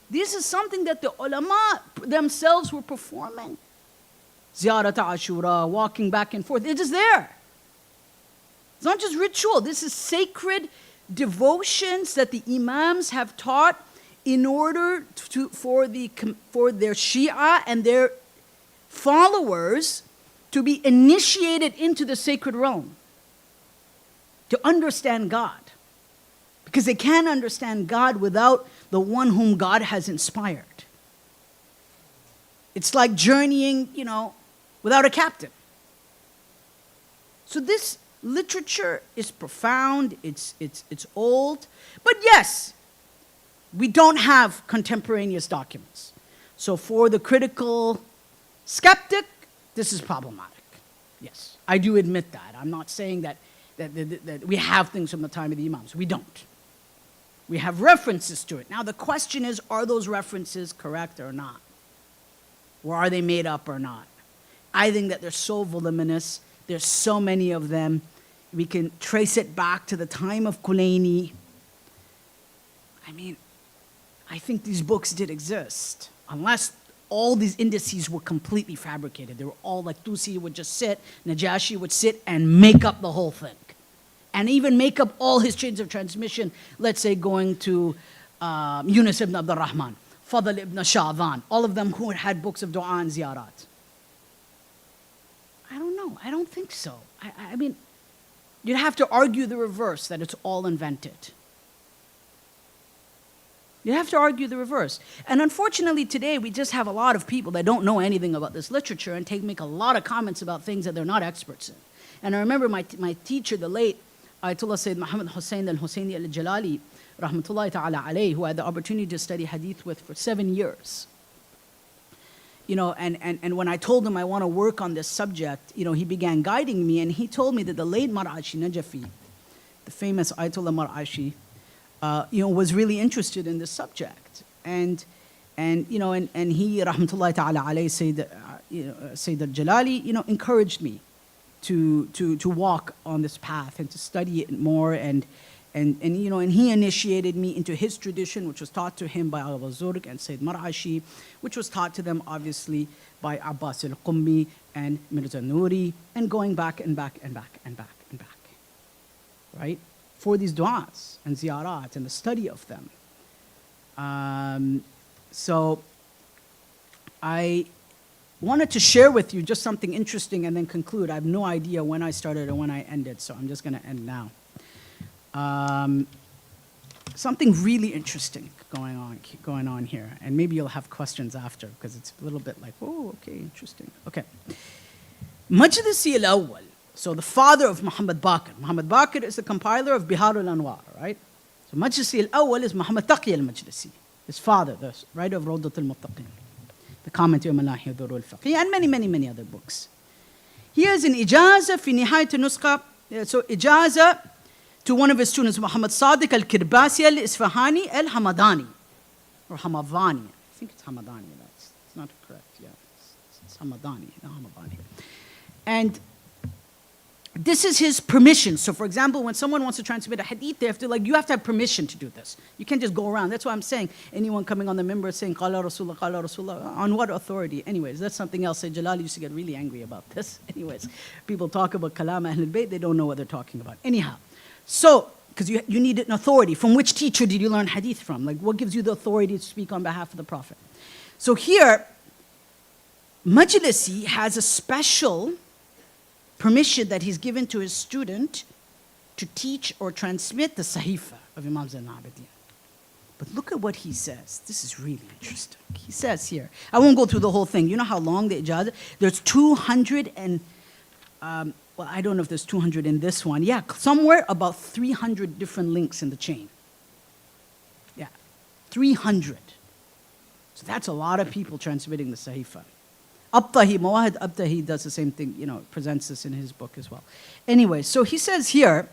This is something that the ulama themselves were performing. Ziyarat Ashura, walking back and forth, it is there. It's not just ritual. This is sacred devotions that the imams have taught in order for their Shia and their followers to be initiated into the sacred realm, to understand God. Because they can't understand God without the one whom God has inspired. It's like journeying, without a captain. So this literature is profound, it's old, but yes, we don't have contemporaneous documents. So for the critical skeptic, this is problematic. Yes, I do admit that. I'm not saying that we have things from the time of the Imams. We don't. We have references to it. Now the question is, are those references correct or not? Or are they made up or not? I think that they're so voluminous. There's so many of them. We can trace it back to the time of Kulaini. I think these books did exist. Unless all these indices were completely fabricated. They were all like Tusi would just sit, Najashi would sit and make up the whole thing. And even make up all his chains of transmission, let's say going to Yunus ibn Abdul Rahman, Fadl ibn Sha'ban, all of them who had books of dua and ziyarat. I don't know. I don't think so. You'd have to argue the reverse, that it's all invented. You have to argue the reverse. And unfortunately today, we just have a lot of people that don't know anything about this literature and make a lot of comments about things that they're not experts in. And I remember my teacher, the late Ayatollah Sayyid Muhammad Hussein al-Husseini al-Jalali, rahmatullahi ta'ala alayhi, who I had the opportunity to study hadith with for 7 years. And when I told him I want to work on this subject, he began guiding me, and he told me that the late Mar'ashi Najafi, the famous Ayatollah Mar'ashi, was really interested in this subject. And he, rahmatullahi ta'ala alayhi, Sayyid al-Jalali, encouraged me to walk on this path and to study it more, and he initiated me into his tradition, which was taught to him by Al-Zurq and Sayyid Mar'ashi, which was taught to them obviously by Abbas al-Qummi and Mirza Nuri, and going back and back and back and back and back, right? For these du'as and ziyarat and the study of them. So I wanted to share with you just something interesting and then conclude. I have no idea when I started or when I ended, so I'm just going to end now. something really interesting going on here, and maybe you'll have questions after because it's a little bit like, oh, okay, interesting. Okay. Majlisi al-Awwal, so the father of Muhammad Baqir. Muhammad Baqir is the compiler of Bihar al-Anwar, right? So Majlisi al-Awwal is Muhammad Taqi al-Majlisi, his father, the writer of Rawdat al-Muttaqin, the commentary of Manahi Durul al-Faqih, and many, many, many other books. Here's an ijaza fi nihayat al-Nusqa. So ijaza to one of his students, Muhammad Sadiq al-Kirbasi al-Isfahani al-Hamadani, or Hamadani. I think it's Hamadani. It's not correct. Yeah, it's Hamadani, not Hamadani. And this is his permission. So, for example, when someone wants to transmit a hadith, you have to have permission to do this. You can't just go around. That's why I'm saying anyone coming on the minbar saying Qala Rasulullah, on what authority? Anyways, that's something else. Sayyid Jalal used to get really angry about this. Anyways, people talk about Kalam Ahlul Bayt, they don't know what they're talking about. Anyhow, so, because you need an authority. From which teacher did you learn hadith from? Like, what gives you the authority to speak on behalf of the Prophet? So here, Majlisi has a special permission that he's given to his student to teach or transmit the Sahifa of Imam Zain al-Abidin. But look at what he says. This is really interesting. He says here, I won't go through the whole thing. You know how long the ijazah? There's 200 and, well, I don't know if there's 200 in this one. Yeah, somewhere about 300 different links in the chain. Yeah, 300. So that's a lot of people transmitting the Sahifa. Abtahi, Mawahid Abtahi does the same thing, presents this in his book as well. Anyway, so he says here,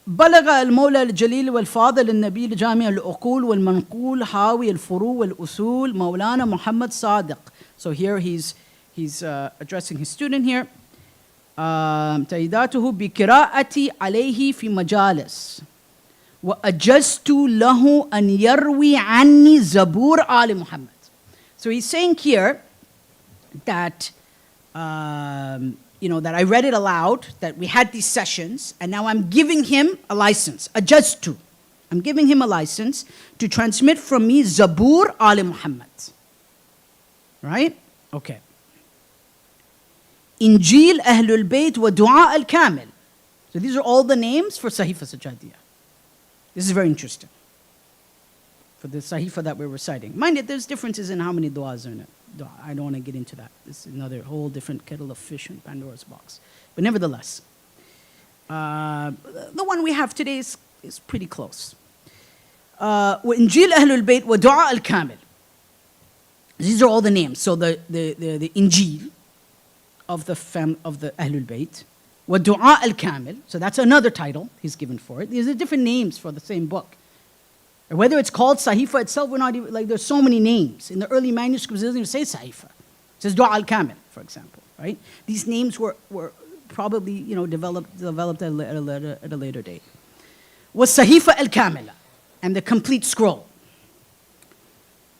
بلغ المولى الجليل والفاضل النبيل جامع العقول والمنقول حاوي الفروع والأصول مولانا محمد صادق. So here he's addressing his student here. تأييداته بقراءتي عليه في مجالس وأجزت له أن يروي عني زبور آل محمد. So he's saying here that that I read it aloud, that we had these sessions, and now I'm giving him a license, أجزت. I'm giving him a license to transmit from me Zabur Ali Muhammad. Right? Okay. Injil Ahlul Bayt wa Dua al-Kamil. So these are all the names for Sahifa Sajadiyah. This is very interesting. For the Sahifa that we're reciting. Mind it, there's differences in how many du'as are in it. I don't want to get into that. This is another whole different kettle of fish in Pandora's box. But nevertheless, the one we have today is pretty close. وإنجيل أهل البيت ودعاء الكامل. These are all the names. So the Injil of the Ahlul Bayt, وَدُعَاء الْكَامِل, so that's another title he's given for it. These are different names for the same book. Or whether it's called Sahifa itself, we're not even, there's so many names. In the early manuscripts, it doesn't even say Sahifa. It says Du'a al-Kamil, for example, right? These names were probably, developed at a later date. Was Sahifa al-Kamila, and the complete scroll.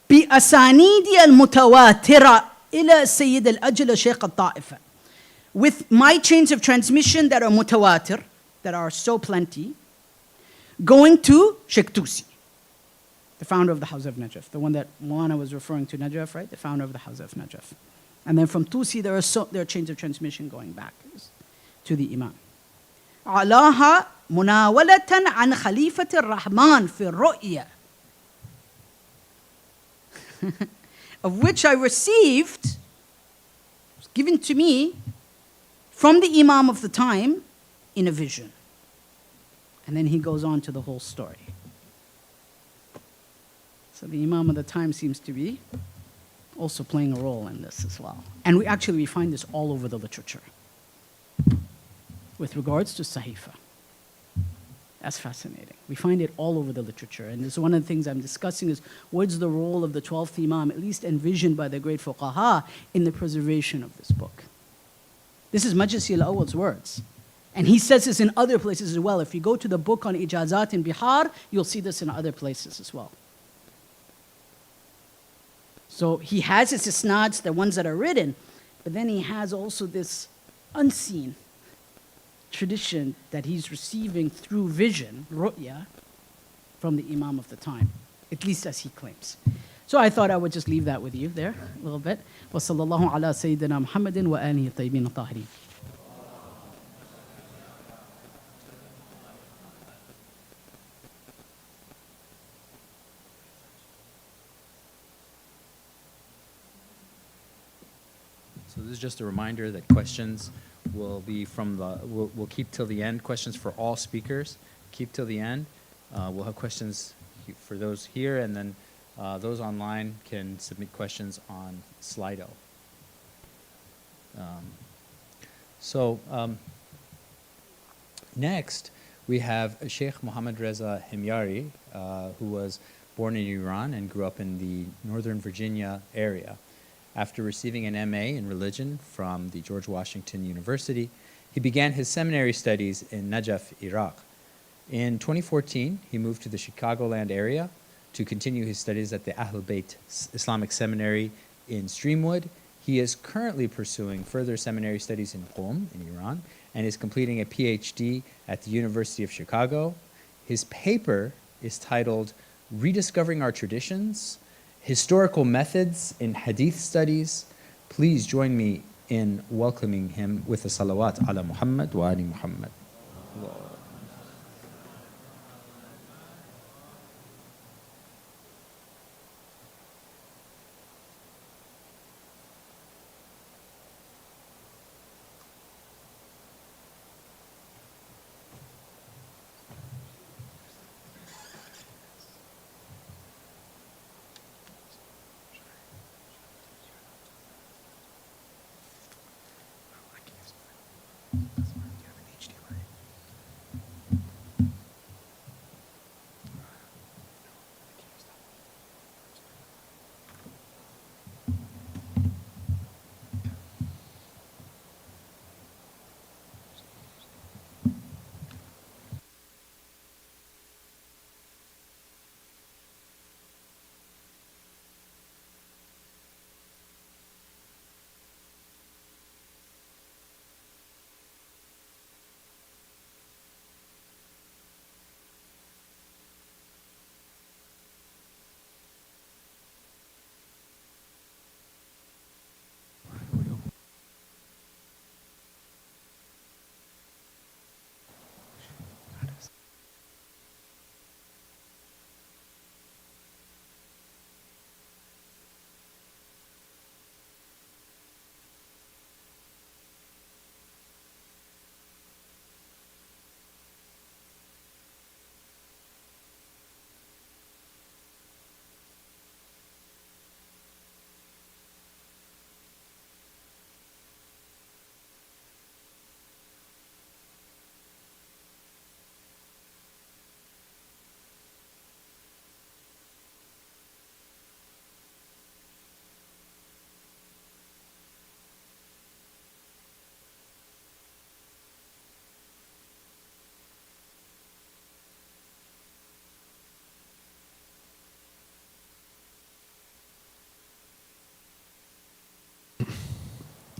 بأسانيدي المتواترة إلى سيد الأجل شيخ الطائفة. With my chains of transmission that are mutawatir, that are so plenty, going to Sheikh Tusi, the founder of the House of Najaf, the one that Moana was referring to, Najaf, right? The founder of the House of Najaf. And then from Tusi, there are chains of transmission going back to the Imam. علاها مناولة عن خليفة الرحمن في الرؤية, of which I received, was given to me, from the Imam of the time in a vision. And then he goes on to the whole story. So the Imam of the time seems to be also playing a role in this as well. And we find this all over the literature with regards to Sahifa. That's fascinating. We find it all over the literature. And this is one of the things I'm discussing is what's the role of the 12th Imam, at least envisioned by the great fuqaha, in the preservation of this book. This is Majlisi al-Awwal's words. And he says this in other places as well. If you go to the book on Ijazat in Bihar, you'll see this in other places as well. So he has his isnads, the ones that are written, but then he has also this unseen tradition that he's receiving through vision, ru'ya, from the Imam of the time, at least as he claims. So I thought I would just leave that with you there a little bit. وصلى الله على سيدنا محمد وآله الطيبين الطاهرين. So this is just a reminder that questions will be we'll keep till the end. Questions for all speakers, keep till the end. We'll have questions for those here, and then those online can submit questions on Slido. Next, we have Sheikh Mohammad Reza Himyari, who was born in Iran and grew up in the Northern Virginia area. After receiving an MA in religion from the George Washington University, he began his seminary studies in Najaf, Iraq. In 2014, he moved to the Chicagoland area to continue his studies at the Ahl Bayt Islamic Seminary in Streamwood. He is currently pursuing further seminary studies in Qom, in Iran, and is completing a PhD at the University of Chicago. His paper is titled Rediscovering Our Traditions, Historical Methods in Hadith Studies. Please join me in welcoming him with a salawat ala Muhammad wa ali Muhammad.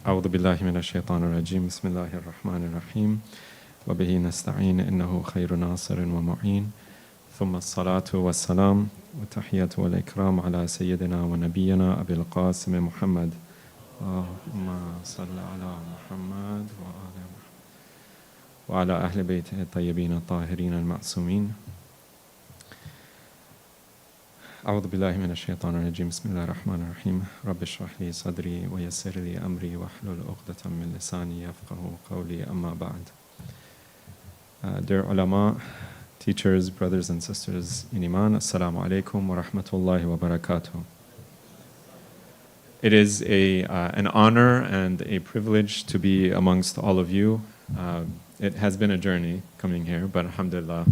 أعوذ بالله من الشيطان الرجيم بسم الله الرحمن الرحيم وبه نستعين إنه خير ناصر ومعين ثم الصلاة والسلام والتحية والإكرام على سيدنا ونبينا أبي القاسم محمد اللهم صل على محمد وعلى أهل بيته الطيبين الطاهرين المعصومين أعوذ بالله من الشيطان الرجيم بسم الله الرحمن الرحيم رب اشرح لي صدري ويسر لي أمري واحلل عقدة من لساني يفقه قولي أما بعد. Dear ulama, teachers, brothers and sisters in Iman, Assalamu alaikum wa rahmatullahi wa barakatuh. It is an honor and a privilege to be amongst all of you. It has been a journey coming here, but alhamdulillah,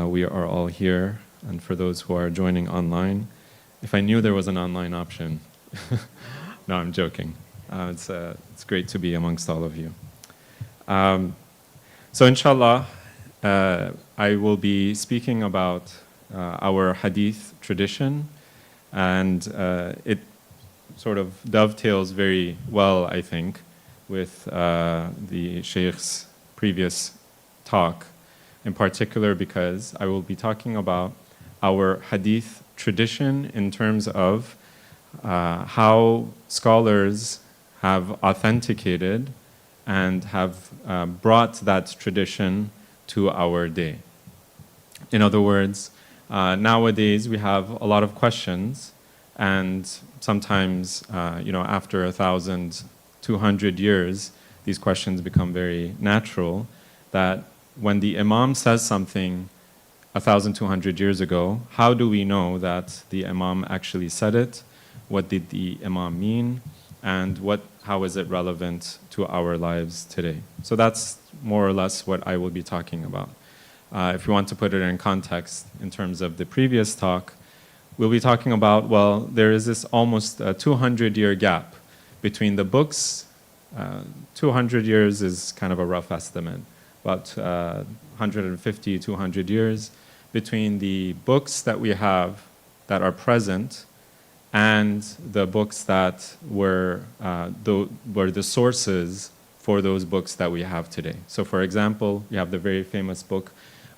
we are all here. And for those who are joining online, if I knew there was an online option, no, I'm joking. It's great to be amongst all of you. So inshallah, I will be speaking about our hadith tradition, and it sort of dovetails very well, I think, with the Sheikh's previous talk, in particular because I will be talking about our hadith tradition in terms of how scholars have authenticated and have brought that tradition to our day. In other words, nowadays we have a lot of questions, and sometimes, after 1,200 years, these questions become very natural, that when the Imam says something 1,200 years ago, how do we know that the Imam actually said it? What did the Imam mean? And how is it relevant to our lives today? So that's more or less what I will be talking about. If you want to put it in context in terms of the previous talk, we'll be talking about, well, there is this almost 200-year gap between the books. 200 years is kind of a rough estimate, about 150, 200 years between the books that we have that are present and the books that were the sources for those books that we have today. So for example, we have the very famous book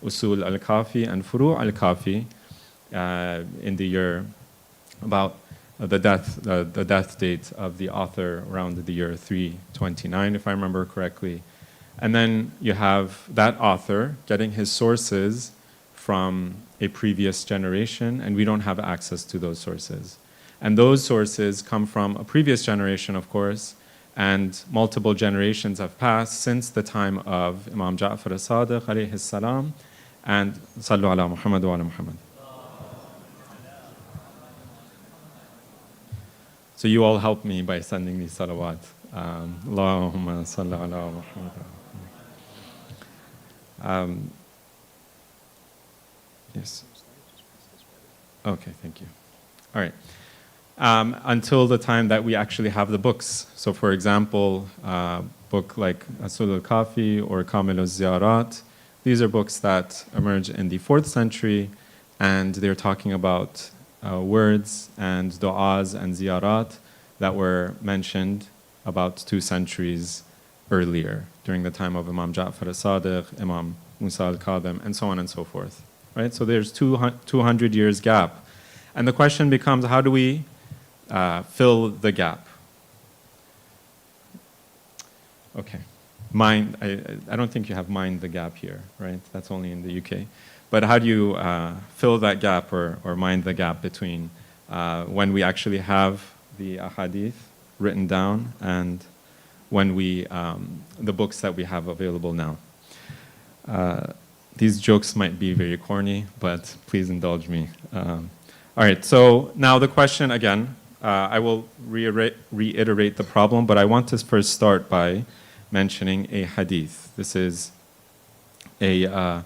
Usul al-Kafi and Furu' al-Kafi in the year about the death date of the author around the year 329, if I remember correctly. And then you have that author getting his sources from a previous generation, and we don't have access to those sources. And those sources come from a previous generation, of course, and multiple generations have passed since the time of Imam Ja'far as-Sadiq alayhi salam, and Sallu ala Muhammad wa ala Muhammad. So you all help me by sending these salawat. Allahumma salli ala Muhammad. Yes. Okay, thank you. All right. Until the time that we actually have the books. So for example, a book like Usul al-Kafi or Kamil al-Ziyarat, these are books that emerge in the 4th century, and they're talking about words and du'as and ziyarat that were mentioned about 2 centuries earlier, during the time of Imam Ja'far as-Sadiq, Imam Musa al-Kadhim, and so on and so forth. Right? So there's 200 years gap. And the question becomes, how do we fill the gap? Okay. I don't think you have mind the gap here, right? That's only in the UK. But how do you fill that gap or mind the gap between when we actually have the ahadith written down and when the books that we have available now? These jokes might be very corny, but please indulge me. All right, so now the question again, I will reiterate the problem, but I want to first start by mentioning a hadith. This is a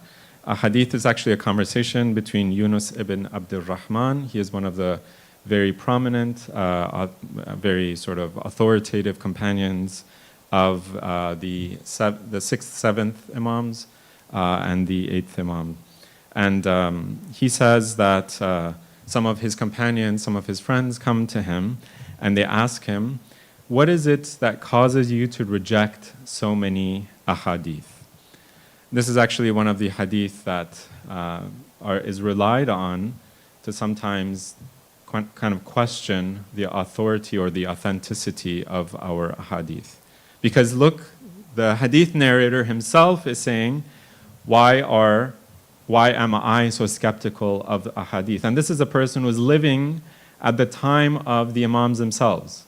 hadith is actually a conversation between Yunus ibn Abdul Rahman. He is one of the very prominent, very sort of authoritative companions of the 6th, 7th Imams and the 8th Imam. And he says that some of his companions, some of his friends come to him and they ask him, what is it that causes you to reject so many ahadith? This is actually one of the hadith that is relied on to sometimes kind of question the authority or the authenticity of our hadith. Because look, the hadith narrator himself is saying, why am I so skeptical of the ahadith? And this is a person who was living at the time of the Imams themselves.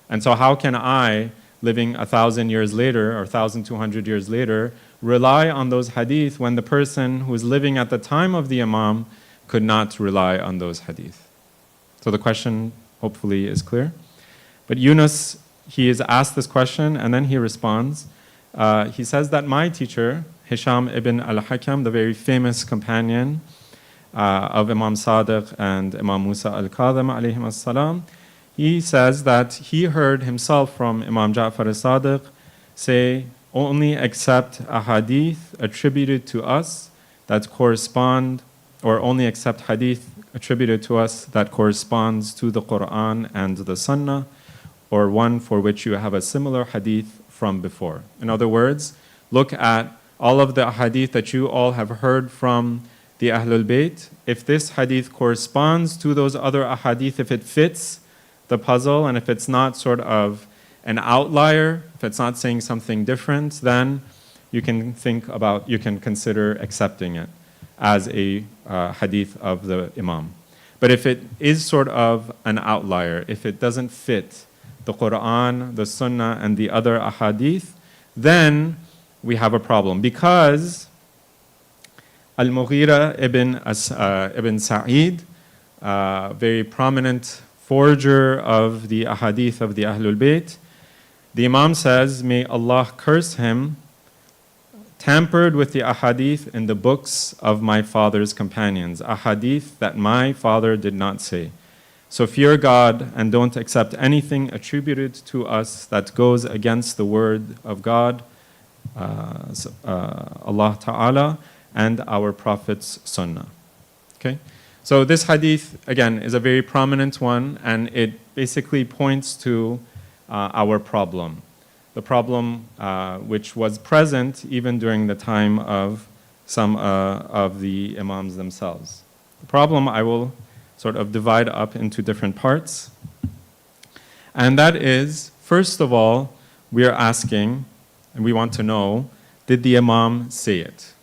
And so how can I, living 1,000 years later or 1,200 years later, rely on those hadith when the person who was living at the time of the Imam could not rely on those hadith? So the question hopefully is clear. But Yunus, he is asked this question and then he responds. He says that my teacher, Hisham ibn al-Hakam, the very famous companion of Imam Sadiq and Imam Musa al-Kadhim alayhim as-salam, he says that he heard himself from Imam Ja'far as-Sadiq say, only accept ahadith attributed to us that correspond, or only accept hadith attributed to us that corresponds to the Quran and the Sunnah, or one for which you have a similar hadith from before. In other words, look at all of the hadith that you all have heard from the Ahlul Bayt, if this hadith corresponds to those other ahadith, if it fits the puzzle, and if it's not sort of an outlier, if it's not saying something different, then you can consider accepting it as a hadith of the Imam. But if it is sort of an outlier, if it doesn't fit the Quran, the Sunnah, and the other ahadith, then we have a problem. Because Al-Mughira ibn Sa'id, very prominent forger of the ahadith of the Ahlul Bayt, the Imam says, may Allah curse him, tampered with the ahadith in the books of my father's companions, ahadith that my father did not say. So fear God and don't accept anything attributed to us that goes against the word of God, Allah Ta'ala, and our Prophet's Sunnah. Okay? So this hadith, again, is a very prominent one, and it basically points to our problem. The problem which was present even during the time of some of the Imams themselves. The problem I will sort of divide up into different parts. And that is, first of all, we are asking, and we want to know, did the Imam say it?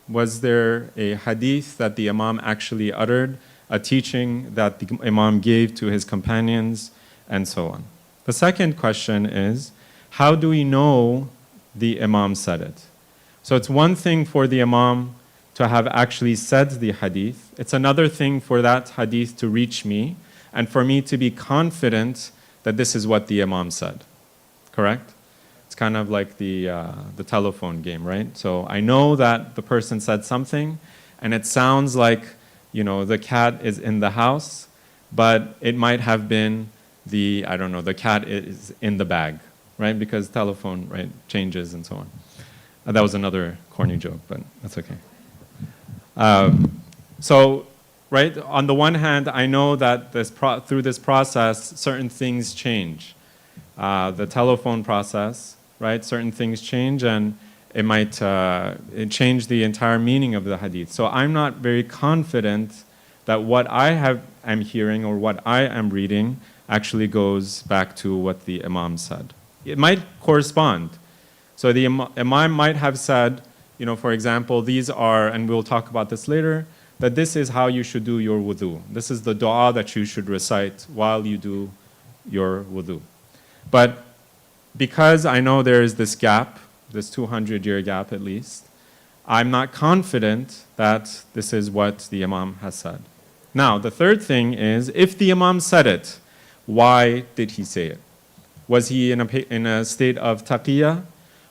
Was there a hadith that the Imam actually uttered, a teaching that the Imam gave to his companions, and so on? The second question is, how do we know the Imam said it? So it's one thing for the Imam to have actually said the hadith. It's another thing for that hadith to reach me and for me to be confident that this is what the Imam said. Correct? It's kind of like the telephone game, right? So I know that the person said something and it sounds like, the cat is in the house, but it might have been the cat is in the bag, right? Because telephone, right, changes and so on. That was another corny joke, but that's okay. So, right, on the one hand, I know that through this process, certain things change. The telephone process, right, certain things change, and it might change the entire meaning of the hadith. So I'm not very confident that what I am hearing or what I am reading actually goes back to what the Imam said. It might correspond. So the Imam might have said, for example, these are, and we'll talk about this later, that this is how you should do your wudu. This is the dua that you should recite while you do your wudu. But because I know there is this gap, this 200-year gap at least, I'm not confident that this is what the Imam has said. Now, the third thing is, if the Imam said it, why did he say it? Was he in a state of taqiyya?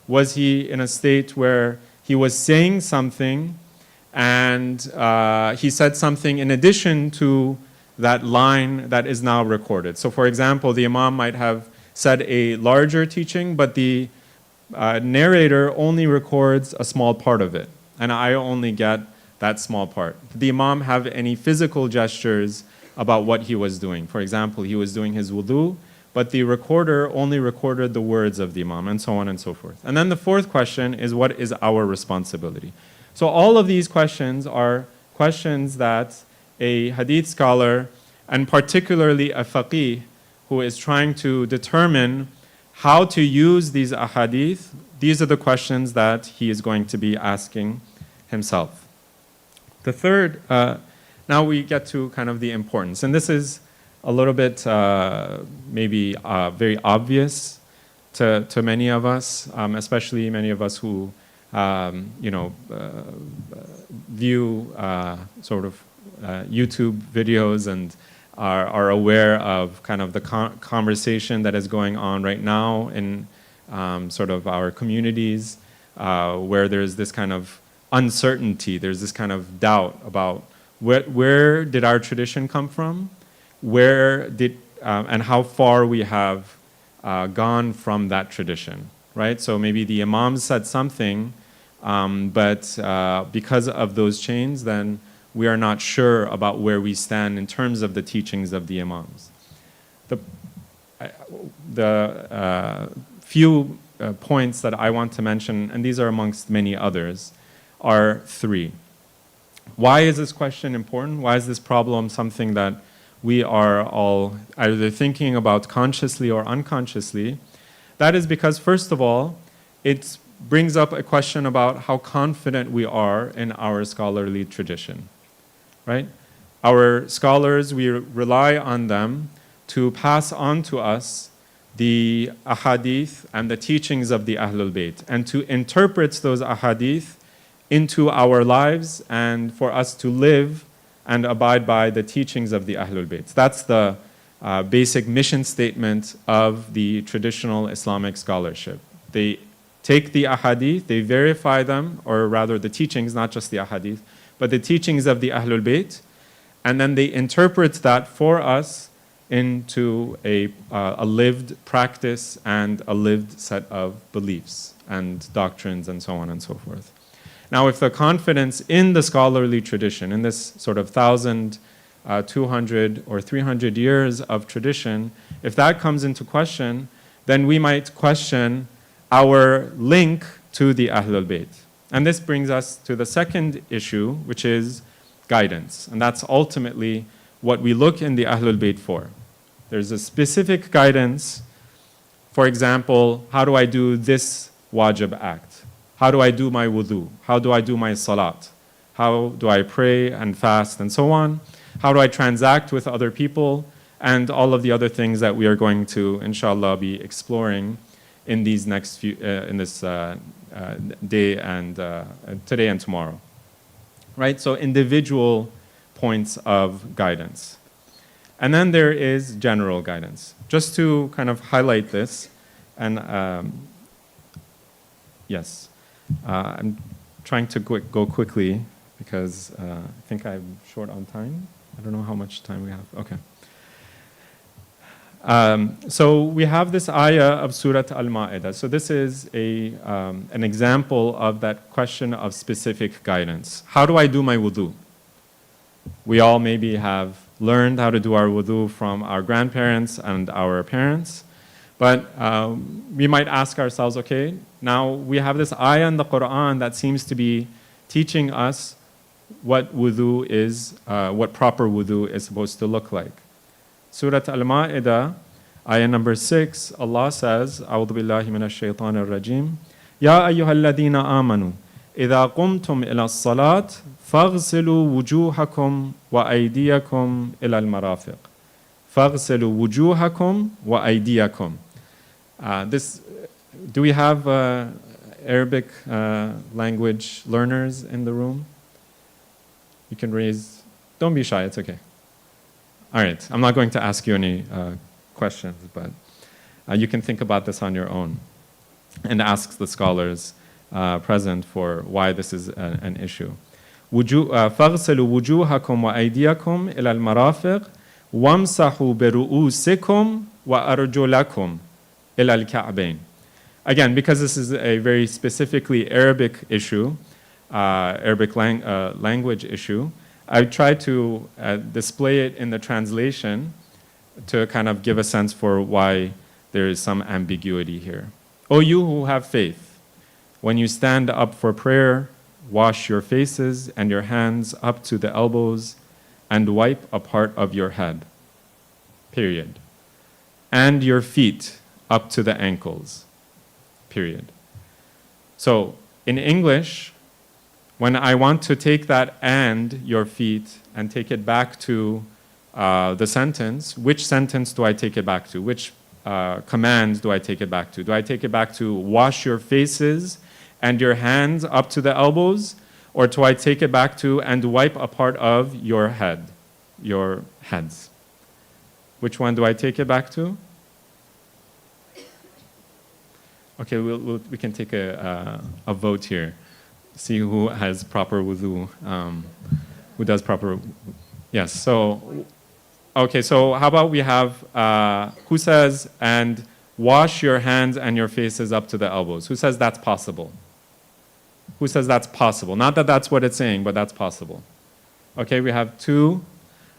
Was he in a state where he was saying something and he said something in addition to that line that is now recorded? So for example, the Imam might have said a larger teaching, but the narrator only records a small part of it, and I only get that small part. Did the Imam have any physical gestures about what he was doing? For example, he was doing his wudu, but the recorder only recorded the words of the Imam, and so on and so forth. And then the fourth question is, what is our responsibility? So all of these questions are questions that a hadith scholar, and particularly a faqih, who is trying to determine how to use these ahadith, these are the questions that he is going to be asking himself. The third, now we get to kind of the importance, and this is a little bit maybe very obvious to many of us, especially many of us who view sort of YouTube videos and are aware of kind of the conversation that is going on right now in sort of our communities, where there's this kind of uncertainty, there's this kind of doubt about where did our tradition come from, where did and how far we have gone from that tradition, right? So maybe the Imam said something, but because of those chains, then we are not sure about where we stand in terms of the teachings of the Imams. The few points that I want to mention, and these are amongst many others, are three. Why is this question important? Why is this problem something that we are all either thinking about consciously or unconsciously? That is because, first of all, it brings up a question about how confident we are in our scholarly tradition, right? Our scholars, we rely on them to pass on to us the ahadith and the teachings of the Ahlul Bayt, and to interpret those ahadith into our lives and for us to live and abide by the teachings of the Ahlul Bayt. That's the basic mission statement of the traditional Islamic scholarship. They take the ahadith, they verify them, or rather the teachings, not just the ahadith, but the teachings of the Ahlul Bayt, and then they interpret that for us into a lived practice and a lived set of beliefs and doctrines and so on and so forth. Now, if the confidence in the scholarly tradition, in this sort of 1,200 or 300 years of tradition, if that comes into question, then we might question our link to the Ahlul Bayt. And this brings us to the second issue, which is guidance. And that's ultimately what we look in the Ahlul Bayt for. There's a specific guidance. For example, how do I do this wajib act? How do I do my wudu? How do I do my salat? How do I pray and fast and so on? How do I transact with other people? And all of the other things that we are going to, inshallah, be exploring in these next few, in this day and today and tomorrow. Right? So individual points of guidance. And then there is general guidance. Just to kind of highlight this, and yes, I'm trying to go quickly because I think I'm short on time. I don't know how much time we have. Okay. So we have this ayah of Surah Al-Ma'idah. So this is an example of that question of specific guidance. How do I do my wudu? We all maybe have learned how to do our wudu from our grandparents and our parents. But we might ask ourselves, okay, now we have this ayah in the Quran that seems to be teaching us what wudu is, what proper wudu is supposed to look like. Surah Al-Ma'idah, ayah number 6, Allah says, أعوذ بالله من الشيطان الرجيم يا أيها الذين آمنوا إذا قمتم إلى الصلاة فاغسلوا وجوهكم وأيديكم إلى المرافق. فاغسلوا وجوهكم وأيديكم. Do we have Arabic language learners in the room? You can raise, don't be shy, it's okay. All right, I'm not going to ask you any questions, but you can think about this on your own and ask the scholars present for why this is an issue. فَاغْسَلُوا وُجُوهَكُمْ وَأَيْدِيَكُمْ إِلَى الْمَرَافِقِ وَامْسَحُوا بِرُؤُوسِكُمْ وَأَرْجُلَكُمْ إِلَى الْكَعْبَيْنِ. Again, because this is a very specifically Arabic issue, Arabic language issue, I tried to display it in the translation to kind of give a sense for why there is some ambiguity here. O you who have faith, when you stand up for prayer, wash your faces and your hands up to the elbows and wipe a part of your head. Period. And your feet up to the ankles. Period. So in English, when I want to take that and your feet and take it back to the sentence, which sentence do I take it back to? Which command do I take it back to? Do I take it back to wash your faces and your hands up to the elbows? Or do I take it back to and wipe a part of your head, your heads? Which one do I take it back to? Okay, we can take a vote here. See who has proper wudu, who does proper, yes, so, okay, so how about we have, who says, and wash your hands and your faces up to the elbows? Who says that's possible? Who says that's possible? Not that that's what it's saying, but that's possible. Okay, we have 2,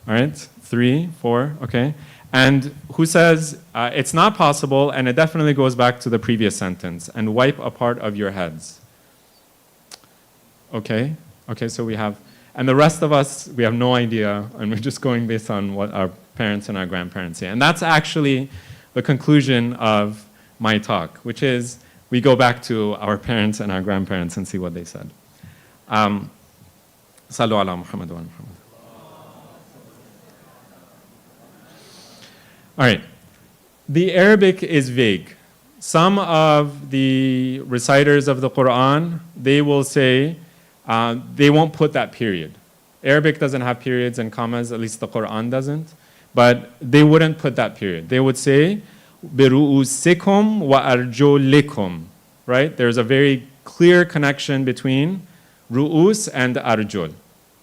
all right, 3, 4, okay. And who says it's not possible, and it definitely goes back to the previous sentence, and wipe a part of your heads. Okay, okay, so we have, And the rest of us, we have no idea, and we're just going based on what our parents and our grandparents say. And that's actually the conclusion of my talk, which is we go back to our parents and our grandparents and see what they said. Sallu ala Muhammad wa Muhammad. All right. The Arabic is vague. Some of the reciters of the Quran, they will say, they won't put that period. Arabic doesn't have periods and commas, at least the Quran doesn't, but they wouldn't put that period. They would say, بِرُؤُسِكُمْ وَأَرْجُلِكُمْ, right? There's a very clear connection between ru'us and arjul,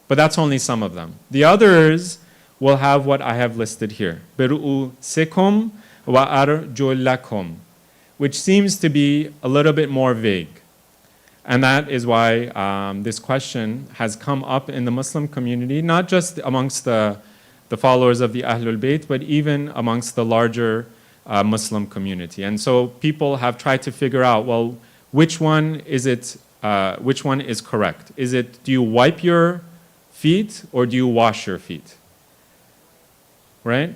but that's only some of them. The others will have what I have listed here, بِرُؤُسِكُمْ وَأَرْجُلَكُمْ, which seems to be a little bit more vague. And that is why this question has come up in the Muslim community, not just amongst the followers of the Ahlul Bayt, but even amongst the larger Muslim community. And so people have tried to figure out, well, which one is correct? Is it, do you wipe your feet or do you wash your feet? Right?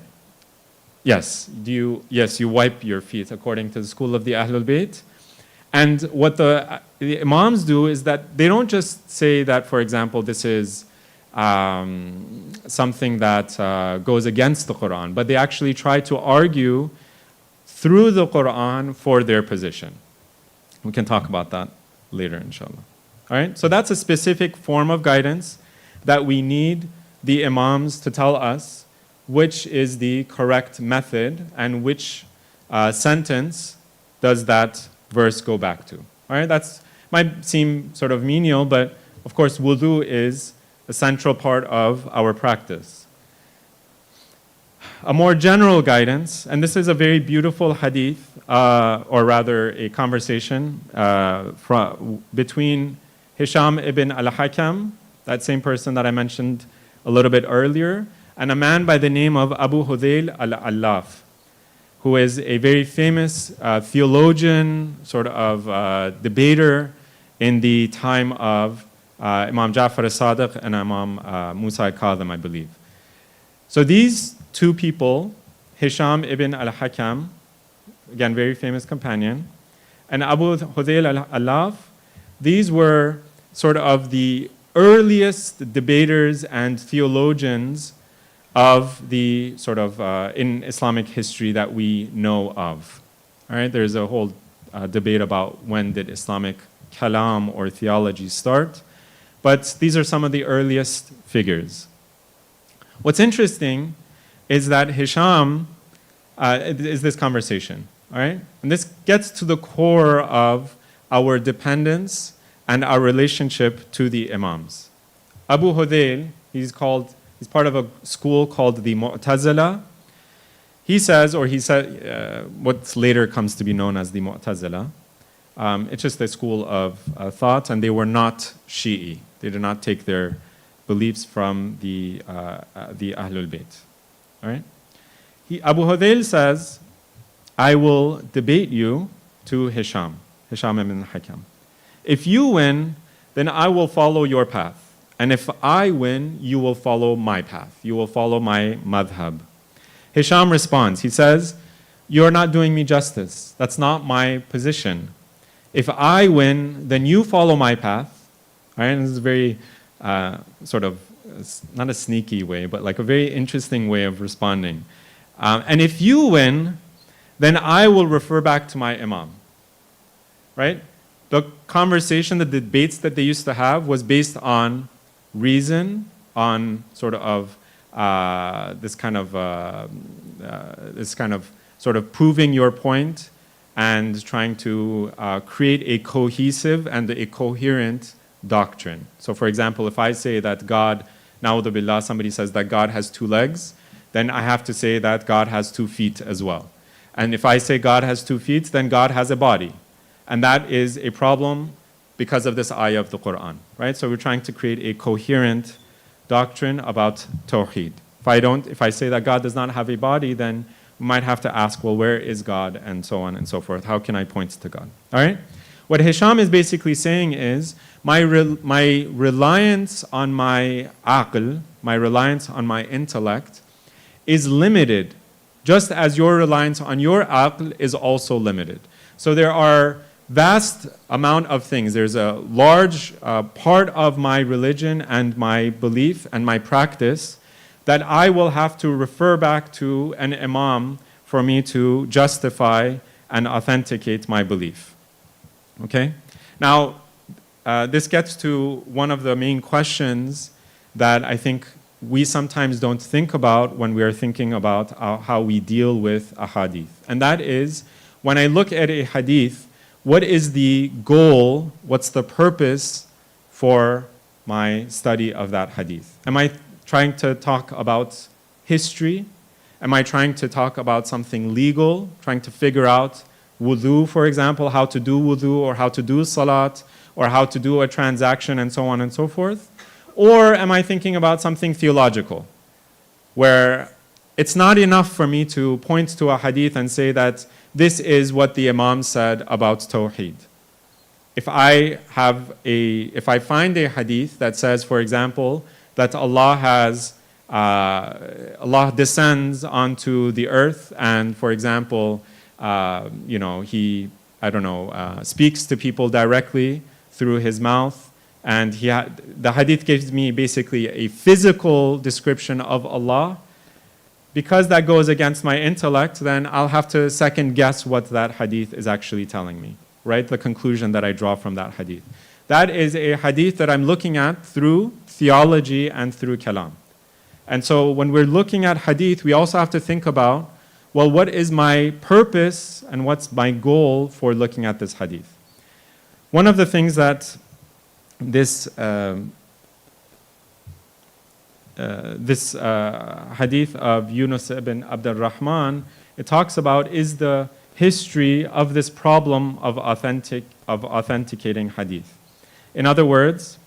Yes, you wipe your feet according to the school of the Ahlul Bayt. And what the Imams do is that they don't just say that, for example, this is something that goes against the Quran, but they actually try to argue through the Quran for their position. We can talk about that later, inshallah. All right, so that's a specific form of guidance that we need the Imams to tell us which is the correct method and which sentence does that verse go back to. All right, that might seem sort of menial, but of course wudu is a central part of our practice. A more general guidance, and this is a very beautiful hadith, or rather a conversation between Hisham ibn al-Hakam, that same person that I mentioned a little bit earlier, and a man by the name of Abu Hudayl al-Allaf, who is a very famous theologian, sort of debater in the time of Imam Ja'far al-Sadiq and Imam Musa al-Kadhim, I believe. So these two people, Hisham ibn al-Hakam, again, very famous companion, and Abu Hudayl al-Allaf, these were sort of the earliest debaters and theologians of the sort of in Islamic history that we know of. All right, there's a whole debate about when did Islamic kalam or theology start, but these are some of the earliest figures. What's interesting is that Hisham is this conversation, all right? And this gets to the core of our dependence and our relationship to the Imams. Abu Hudayl, he's part of a school called the Mu'tazila. He said, what later comes to be known as the Mu'tazila. It's just a school of thought, and they were not Shi'i. They did not take their beliefs from the Ahlul Bayt. All right? Abu Hudayl says, I will debate you to Hisham ibn Hakam. If you win, then I will follow your path. And if I win, you will follow my path. You will follow my madhab. Hisham responds. He says, you're not doing me justice. That's not my position. If I win, then you follow my path. All right? And this is very sort of, not a sneaky way, but like a very interesting way of responding. And if you win, then I will refer back to my imam. Right? The conversation, the debates that they used to have was based on reason, on sort of this kind of sort of proving your point and trying to create a cohesive and a coherent doctrine. So for example, if I say that God, na'udhu billah, somebody says that God has two legs, then I have to say that God has 2 feet as well. And if I say God has 2 feet, then God has a body. And that is a problem because of this ayah of the Quran, right? So we're trying to create a coherent doctrine about Tawheed. If I say that God does not have a body, then we might have to ask, well, where is God? And so on and so forth. How can I point to God? All right? What Hisham is basically saying is, my reliance on my aql, my reliance on my intellect, is limited, just as your reliance on your aql is also limited. So there are vast amount of things. There's a large part of my religion and my belief and my practice that I will have to refer back to an imam for me to justify and authenticate my belief. Okay? Now, this gets to one of the main questions that I think we sometimes don't think about when we are thinking about how we deal with a hadith. And that is, when I look at a hadith, what is the goal, what's the purpose for my study of that hadith? Am I trying to talk about history? Am I trying to talk about something legal, trying to figure out wudu, for example, how to do wudu, or how to do salat, or how to do a transaction, and so on and so forth? Or am I thinking about something theological, where it's not enough for me to point to a hadith and say that this is what the Imam said about Tawheed? If I find a hadith that says, for example, that Allah descends onto the earth, and, for example, He speaks to people directly through His mouth, and the hadith gives me basically a physical description of Allah. Because that goes against my intellect, then I'll have to second guess what that hadith is actually telling me, right? The conclusion that I draw from that hadith. That is a hadith that I'm looking at through theology and through kalam. And so when we're looking at hadith, we also have to think about, well, what is my purpose and what's my goal for looking at this hadith? One of the things that this hadith of Yunus ibn Abdul Rahman, it talks about is the history of this problem of authenticating hadith. In other words,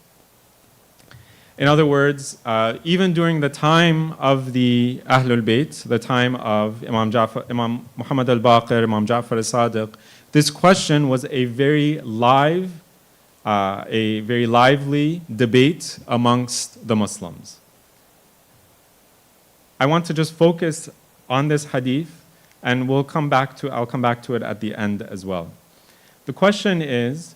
even during the time of the Ahlul Bayt, the time of Imam Muhammad al-Baqir, Imam Ja'far al-Sadiq, this question was a very lively debate amongst the Muslims. I want to just focus on this hadith, and I'll come back to it at the end as well. The question is,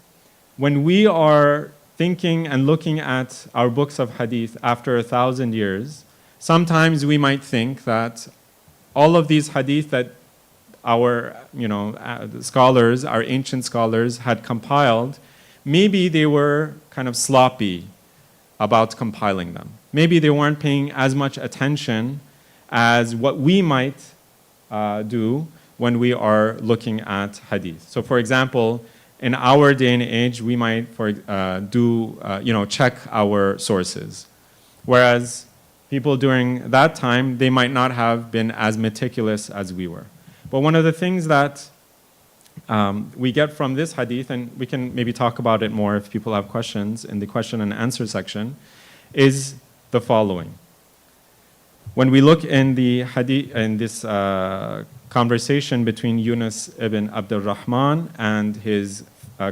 when we are thinking and looking at our books of hadith after 1,000 years, sometimes we might think that all of these hadith that our scholars, our ancient scholars had compiled, maybe they were kind of sloppy about compiling them. Maybe they weren't paying as much attention as what we might do when we are looking at hadith. So, for example, in our day and age, we might check our sources, whereas people during that time, they might not have been as meticulous as we were. But one of the things that we get from this hadith, and we can maybe talk about it more if people have questions in the question and answer section, is the following. When we look in the hadith, in this conversation between Yunus ibn Abdul Rahman and his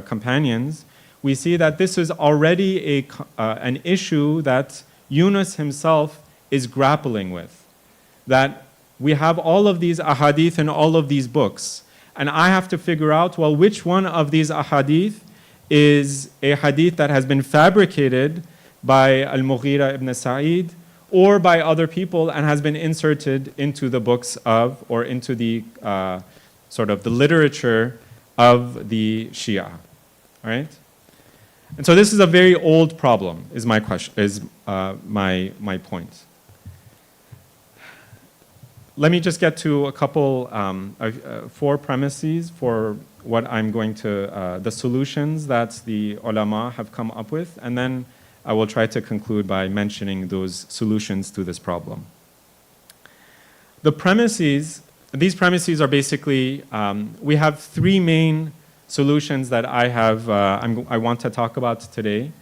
companions, we see that this is already an issue that Yunus himself is grappling with. That we have all of these ahadith in all of these books, and I have to figure out, well, which one of these ahadith is a hadith that has been fabricated by Al-Mughira ibn Sa'id or by other people and has been inserted into the books of, or into the sort of the literature of the Shia, right? And so this is a very old problem, is my question, is my point. Let me just get to a couple, 4 premises for what I'm going to, the solutions that the ulama have come up with, and then I will try to conclude by mentioning those solutions to this problem. The premises, these premises are basically, we have 3 main solutions that I want to talk about today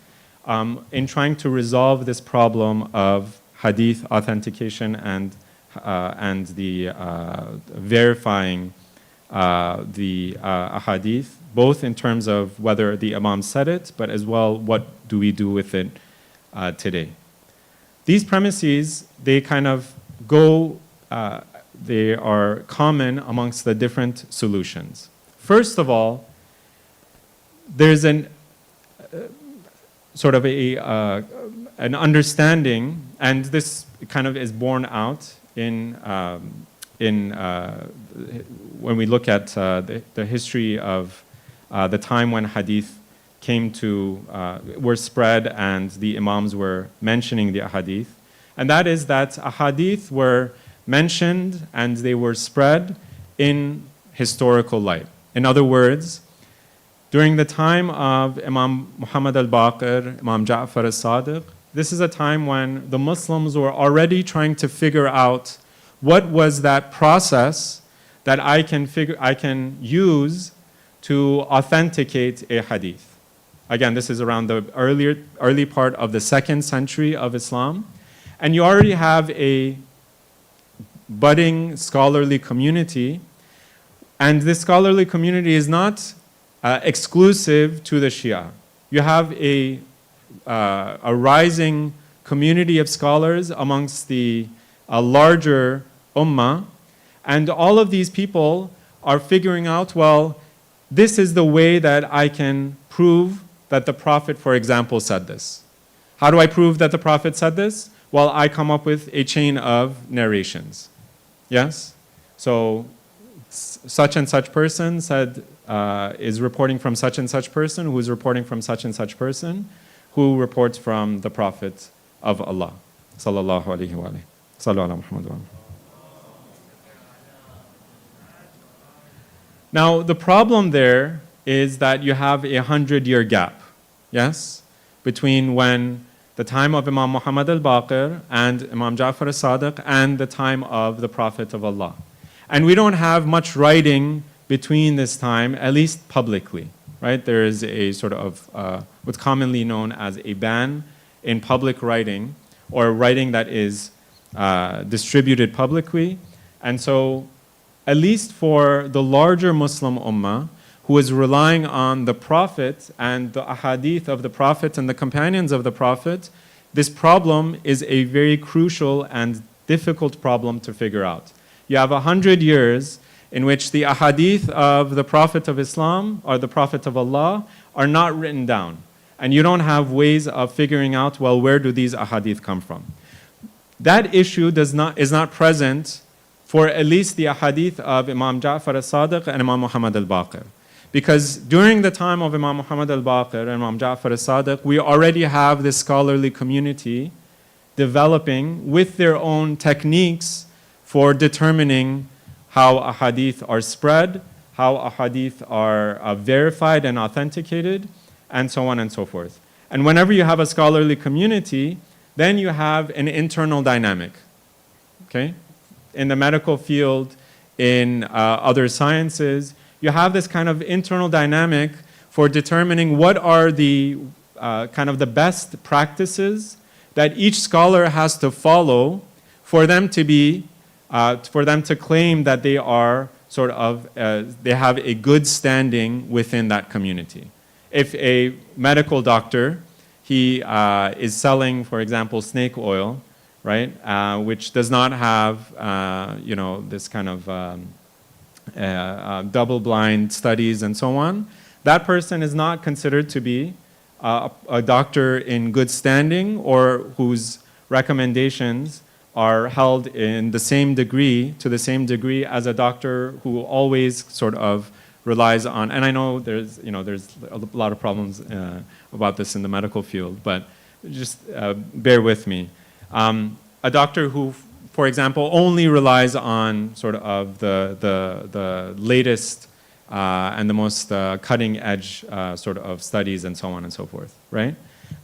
in trying to resolve this problem of hadith authentication and the verifying the ahadith both in terms of whether the Imam said it, but as well, what do we do with it today? These premises, they kind of go, they are common amongst the different solutions. First of all, there's an sort of an understanding, and this kind of is borne out in when we look at the history of the time when hadith came to, were spread and the imams were mentioning the ahadith. And that is that ahadith were mentioned and they were spread in historical light. In other words, during the time of Imam Muhammad al-Baqir, Imam Ja'far al-Sadiq, this is a time when the Muslims were already trying to figure out what was that process that I can use to authenticate a hadith. Again, this is around the early part of the 2nd century of Islam. And you already have a budding scholarly community. And this scholarly community is not exclusive to the Shia. You have a rising community of scholars amongst the larger ummah. And all of these people are figuring out, well, this is the way that I can prove that the Prophet, for example, said this. How do I prove that the Prophet said this? Well, I come up with a chain of narrations. Yes? So such and such person said, is reporting from such and such person, who is reporting from such and such person, who reports from the Prophet of Allah. Sallallahu alayhi wa alayhi. Sallu ala Muhammad wa alayhi. Now, the problem there is that you have a 100-year gap, yes, between when the time of Imam Muhammad al-Baqir and Imam Ja'far al-Sadiq and the time of the Prophet of Allah. And we don't have much writing between this time, at least publicly, right? There is a sort of what's commonly known as a ban in public writing, or writing that is distributed publicly. And so, at least for the larger Muslim ummah, who is relying on the Prophet and the ahadith of the Prophet and the companions of the Prophet, this problem is a very crucial and difficult problem to figure out. You have 100 years in which the ahadith of the Prophet of Islam or the Prophet of Allah are not written down. And you don't have ways of figuring out, well, where do these ahadith come from? That issue is not present for at least the ahadith of Imam Ja'far al-Sadiq and Imam Muhammad al-Baqir. Because during the time of Imam Muhammad al-Baqir and Imam Ja'far al-Sadiq, we already have this scholarly community developing with their own techniques for determining how ahadith are spread, how ahadith are verified and authenticated, and so on and so forth. And whenever you have a scholarly community, then you have an internal dynamic, okay? In the medical field, in other sciences, you have this kind of internal dynamic for determining what are the kind of the best practices that each scholar has to follow for them to be, for them to claim that they are sort of, they have a good standing within that community. If a medical doctor, he is selling, for example, snake oil, right, which does not have, you know, this kind of double-blind studies and so on, that person is not considered to be a doctor in good standing or whose recommendations are held in the same degree, to the same degree as a doctor who always sort of relies on, and I know there's a lot of problems about this in the medical field, but just bear with me. A doctor who, for example, only relies on sort of the latest and the most cutting edge sort of studies and so on and so forth, right?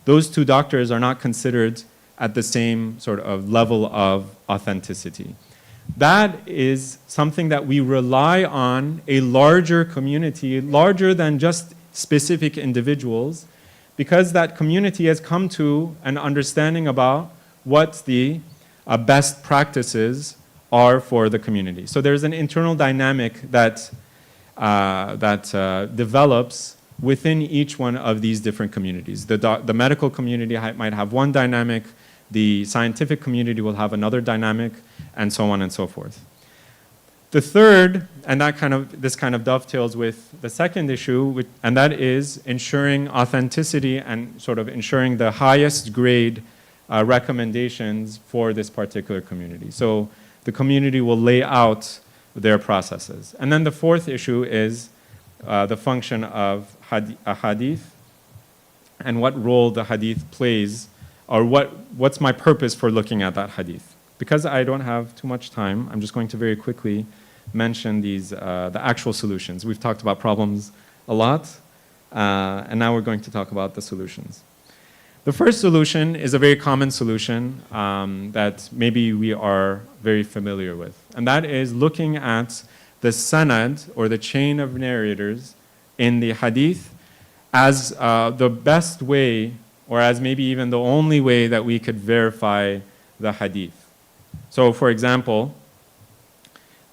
Those two doctors are not considered at the same sort of level of authenticity. That is something that we rely on a larger community, larger than just specific individuals, because that community has come to an understanding about what the best practices are for the community. So there's an internal dynamic that that develops within each one of these different communities. The medical community might have one dynamic, the scientific community will have another dynamic, and so on and so forth. The third, and this kind of dovetails with the second issue, and that is ensuring authenticity and sort of ensuring the highest grade recommendations for this particular community. So the community will lay out their processes. And then the fourth issue is the function of a hadith and what role the hadith plays, or what's my purpose for looking at that hadith. Because I don't have too much time, I'm just going to very quickly mention these, the actual solutions. We've talked about problems a lot, and now we're going to talk about the solutions. The first solution is a very common solution that maybe we are very familiar with, and that is looking at the sanad, or the chain of narrators in the hadith, as the best way, or as maybe even the only way that we could verify the hadith. So for example,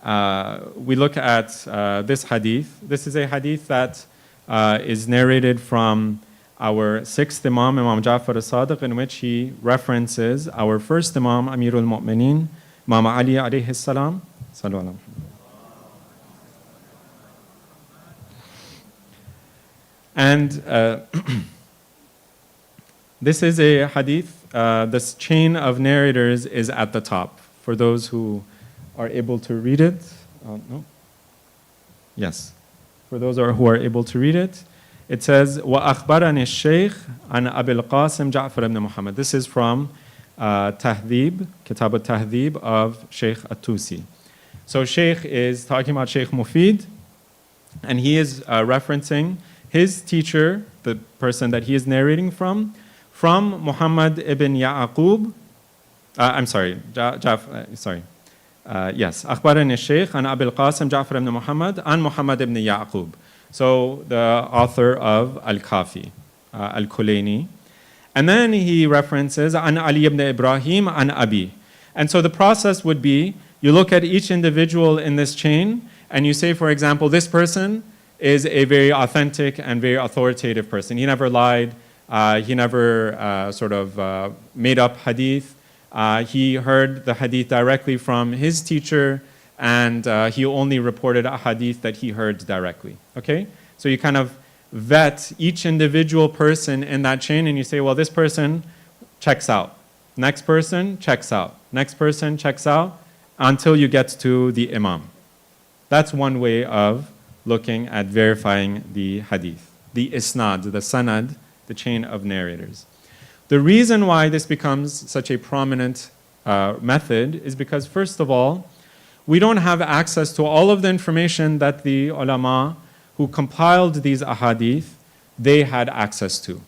we look at this hadith. This is a hadith that is narrated from our sixth Imam, Imam Ja'far as-Sadiq, in which he references our first Imam, Amirul Mu'mineen, Imam Ali alayhi salam. Sallu ala Muhammad. And this is a hadith. This chain of narrators is at the top. For those who are able to read it, no? Yes. For those who are able to read it, it says, وَأَخْبَرَنِ الشَّيْخ عَنْ أَبِي الْقَاسِمْ جَعْفَرَ ibn Muhammad. This is from Tahdhib, Kitab al-Tahdhib of Sheikh At-Tusi. So Sheikh is talking about Sheikh Mufid, and he is referencing his teacher, the person that he is narrating from Muhammad ibn Ya'qub. I'm sorry, yes. أخبرني الشيخ عن أبي القاسم جعفر ibn Muhammad عن Muhammad ibn Ya'qub. So the author of Al-Kafi, Al-Kulaini. And then he references عن Ali ibn Ibrahim عن Abi. And so the process would be, you look at each individual in this chain, and you say, for example, this person is a very authentic and very authoritative person. He never lied. He never made up hadith. He heard the hadith directly from his teacher, and he only reported a hadith that he heard directly. Okay? So you kind of vet each individual person in that chain, and you say, well, this person checks out. Next person checks out. Next person checks out, until you get to the imam. That's one way of looking at verifying the hadith. The isnad, the sanad, the chain of narrators. The reason why this becomes such a prominent method is because, first of all, we don't have access to all of the information that the ulama who compiled these ahadith, they had access to.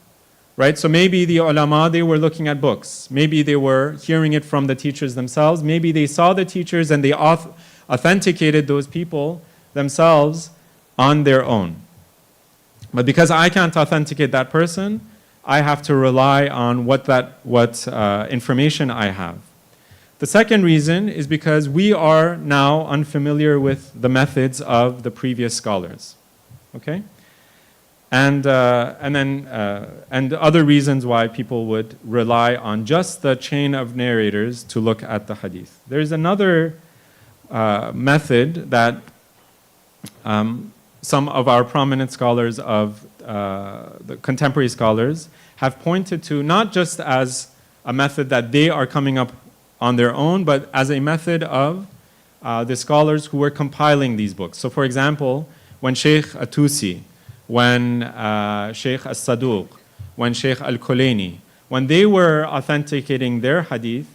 Right? So maybe the ulama, they were looking at books. Maybe they were hearing it from the teachers themselves. Maybe they saw the teachers and they authenticated those people themselves on their own. But because I can't authenticate that person, I have to rely on what information I have. The second reason is because we are now unfamiliar with the methods of the previous scholars. Okay? And other reasons why people would rely on just the chain of narrators to look at the hadith. There's another method that some of our prominent scholars of the contemporary scholars have pointed to, not just as a method that they are coming up on their own, but as a method of the scholars who were compiling these books. So for example, when Sheikh At-Tusi, when Sheikh As-Saduq, when Sheikh Al-Kulaini, when they were authenticating their hadith,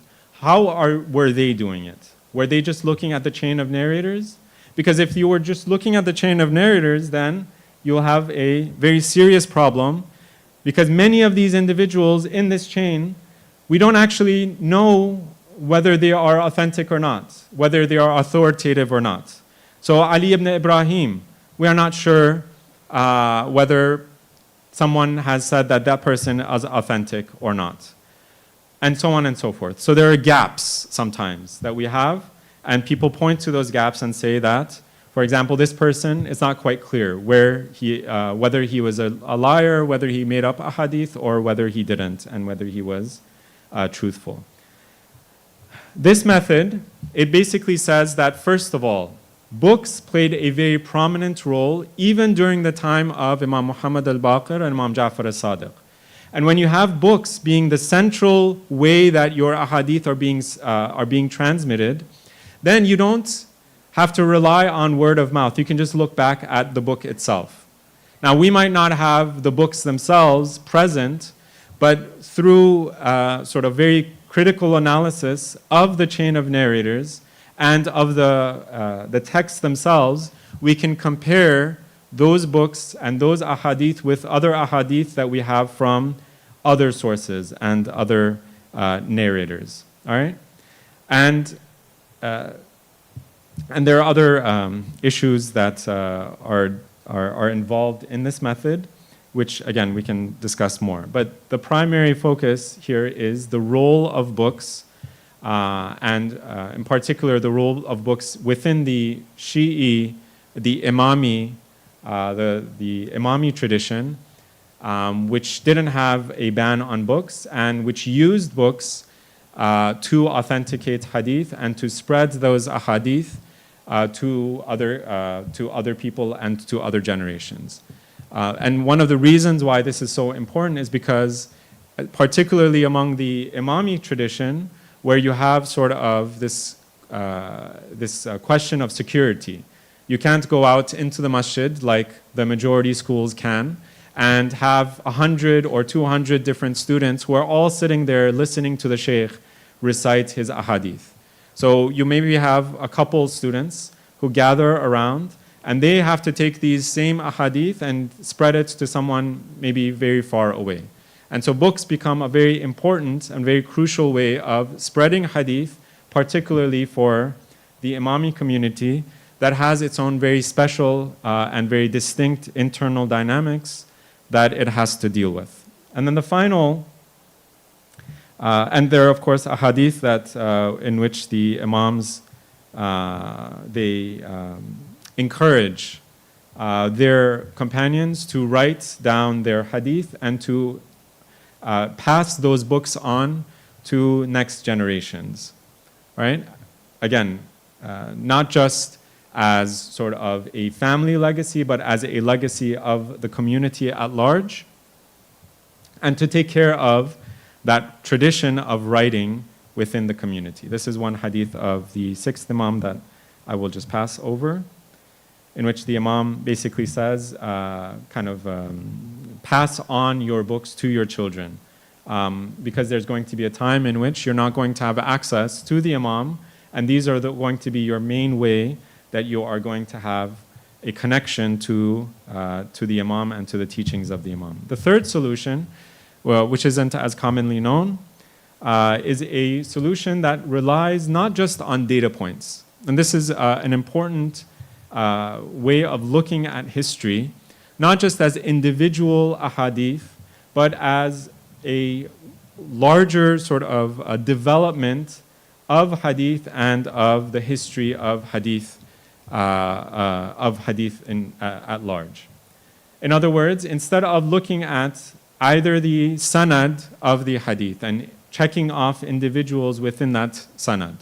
were they doing it? Were they just looking at the chain of narrators? Because if you were just looking at the chain of narrators, then you'll have a very serious problem, because many of these individuals in this chain, we don't actually know whether they are authentic or not, whether they are authoritative or not. So Ali ibn Ibrahim, we are not sure whether someone has said that that person is authentic or not, and so on and so forth. So there are gaps sometimes that we have, and people point to those gaps and say that For example, this person, it's not quite clear whether he was a liar, whether he made up a hadith, or whether he didn't, and whether he was truthful. This method, it basically says that, first of all, books played a very prominent role even during the time of Imam Muhammad al-Baqir and Imam Ja'far al-Sadiq. And when you have books being the central way that your ahadith are being transmitted, then you don't have to rely on word of mouth. You can just look back at the book itself. Now, we might not have the books themselves present, but through sort of very critical analysis of the chain of narrators and of the texts themselves, we can compare those books and those ahadith with other ahadith that we have from other sources and other narrators. All right? And there are other issues that are involved in this method, which, again, we can discuss more. But the primary focus here is the role of books, and in particular, the role of books within the Shi'i, the Imami, the Imami tradition, which didn't have a ban on books and which used books to authenticate hadith and to spread those ahadith to other people and to other generations. And one of the reasons why this is so important is because, particularly among the Imami tradition, where you have sort of this question of security. You can't go out into the masjid like the majority schools can and have 100 or 200 different students who are all sitting there listening to the sheikh recite his ahadith. So you maybe have a couple students who gather around and they have to take these same ahadith and spread it to someone maybe very far away. And so books become a very important and very crucial way of spreading hadith, particularly for the Imami community that has its own very special and very distinct internal dynamics that it has to deal with. And then the final, and there are of course ahadith that in which the Imams, they encourage their companions to write down their hadith and to pass those books on to next generations, right? Again, not just as sort of a family legacy, but as a legacy of the community at large, and to take care of that tradition of writing within the community. This is one hadith of the sixth Imam that I will just pass over, in which the Imam basically says, pass on your books to your children, because there's going to be a time in which you're not going to have access to the Imam, and these are going to be your main way that you are going to have a connection to the Imam and to the teachings of the Imam. The third solution, well, which isn't as commonly known, is a solution that relies not just on data points. And this is an important way of looking at history, not just as individual ahadith, but as a larger sort of a development of hadith and of the history of hadith at large. In other words, instead of looking at either the sanad of the hadith and checking off individuals within that sanad,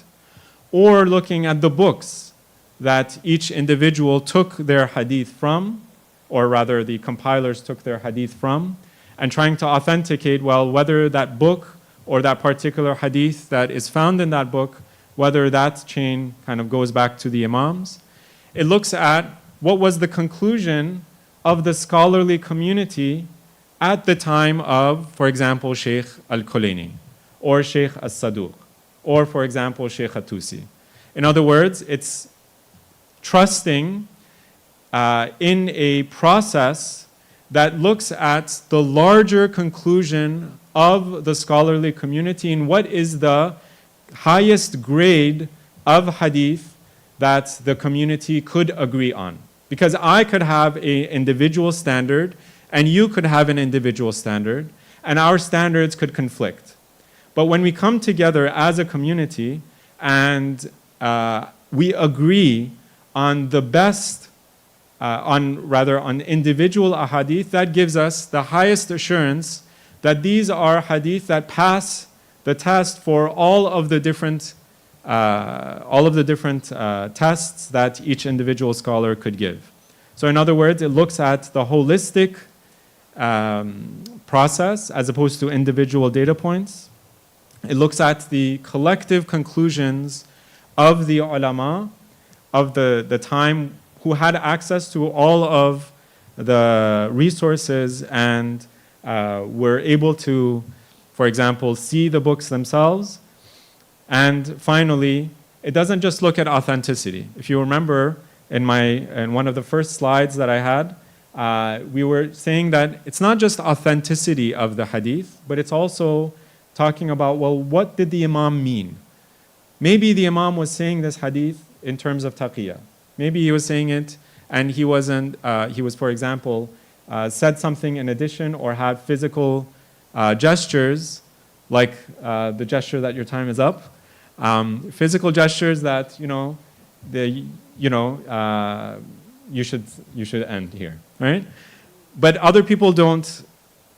or looking at the books that each individual took their hadith from, or rather the compilers took their hadith from, and trying to authenticate, well, whether that book or that particular hadith that is found in that book, whether that chain kind of goes back to the Imams. It looks at what was the conclusion of the scholarly community at the time of, for example, Sheikh al-Kulaini, or Sheikh al-Saduq, or, for example, Sheikh al-Tusi. In other words, it's trusting in a process that looks at the larger conclusion of the scholarly community and what is the highest grade of hadith that the community could agree on. Because I could have an individual standard and you could have an individual standard, and our standards could conflict. But when we come together as a community and we agree on the best, on individual ahadith, that gives us the highest assurance that these are hadith that pass the test for all of the different tests that each individual scholar could give. So in other words, it looks at the holistic process as opposed to individual data points. It looks at the collective conclusions of the ulama of the time who had access to all of the resources and were able to, for example, see the books themselves. And finally, it doesn't just look at authenticity. If you remember in one of the first slides that I had, we were saying that it's not just authenticity of the hadith, but it's also talking about, well, what did the imam mean? Maybe the imam was saying this hadith in terms of taqiyya. Maybe he was saying it and he was, for example, said something in addition or had physical gestures, like the gesture that your time is up. Physical gestures that, you should end here, right? But other people don't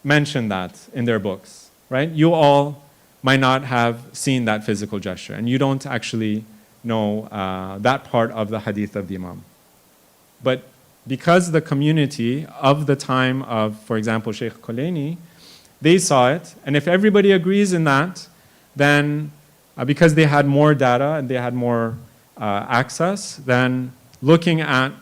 mention that in their books, right? You all might not have seen that physical gesture, and you don't actually know that part of the hadith of the imam. But because the community of the time of, for example, Sheikh Khulaini, they saw it, and if everybody agrees in that, then because they had more data and they had more access, then looking at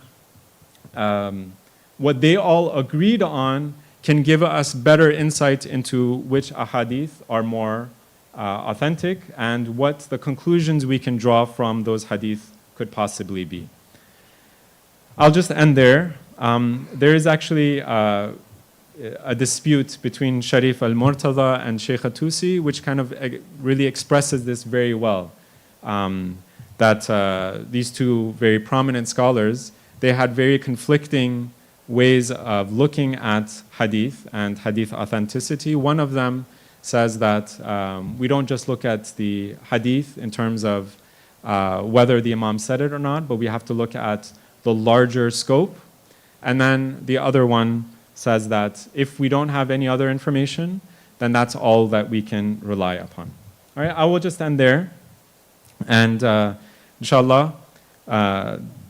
what they all agreed on can give us better insight into which ahadith are more authentic and what the conclusions we can draw from those hadith could possibly be. I'll just end there. There is actually a dispute between Sharif al-Murtada and Sheikh Tusi, which kind of really expresses this very well. That these two very prominent scholars, they had very conflicting ways of looking at hadith and hadith authenticity. One of them says that we don't just look at the hadith in terms of whether the imam said it or not, but we have to look at the larger scope. And then the other one says that if we don't have any other information, then that's all that we can rely upon. All right, I will just end there. And inshallah,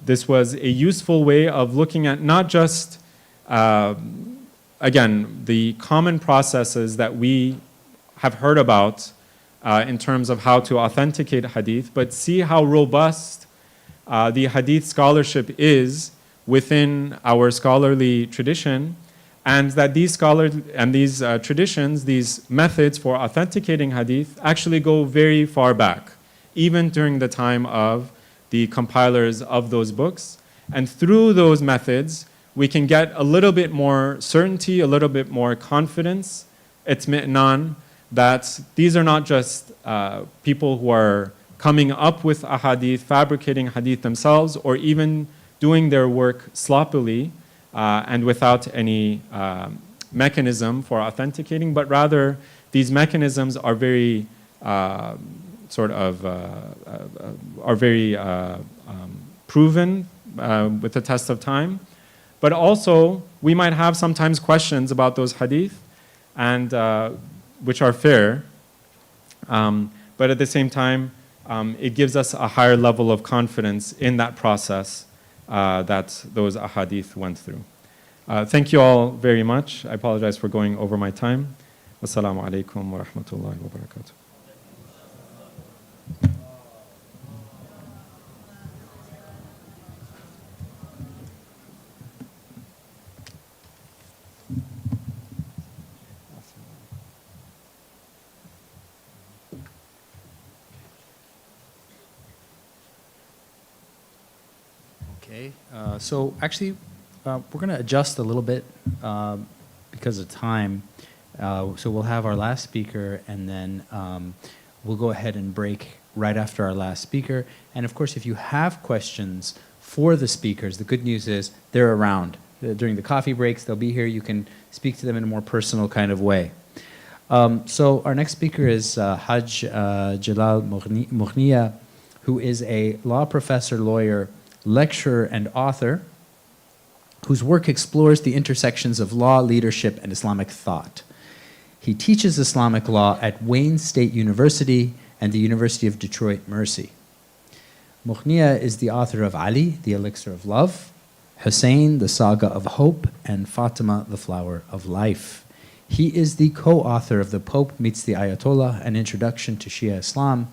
this was a useful way of looking at not just, again, the common processes that we have heard about in terms of how to authenticate hadith, but see how robust the hadith scholarship is within our scholarly tradition, and that these traditions, these methods for authenticating hadith actually go very far back, even during the time of the compilers of those books. And through those methods, we can get a little bit more certainty, a little bit more confidence, itmi'nan, that these are not just people who are coming up with ahadith, fabricating hadith themselves, or even doing their work sloppily and without any mechanism for authenticating, but rather these mechanisms are very proven with the test of time. But also, we might have sometimes questions about those hadith, and which are fair, but at the same time, it gives us a higher level of confidence in that process that those ahadith went through. Thank you all very much. I apologize for going over my time. Wassalamu alaikum wa rahmatullahi wa barakatuh. Okay, so actually, we're going to adjust a little bit because of time. So we'll have our last speaker, and then we'll go ahead and break right after our last speaker. And of course, if you have questions for the speakers, the good news is they're around. During the coffee breaks, they'll be here. You can speak to them in a more personal kind of way. So our next speaker is Haj Jalal Mughniya, who is a law professor, lawyer lecturer and author, whose work explores the intersections of law, leadership, and Islamic thought. He teaches Islamic law at Wayne State University and the University of Detroit Mercy. Mughniya is the author of Ali, The Elixir of Love, Hussein, The Saga of Hope, and Fatima, The Flower of Life. He is the co-author of The Pope Meets the Ayatollah, An Introduction to Shia Islam,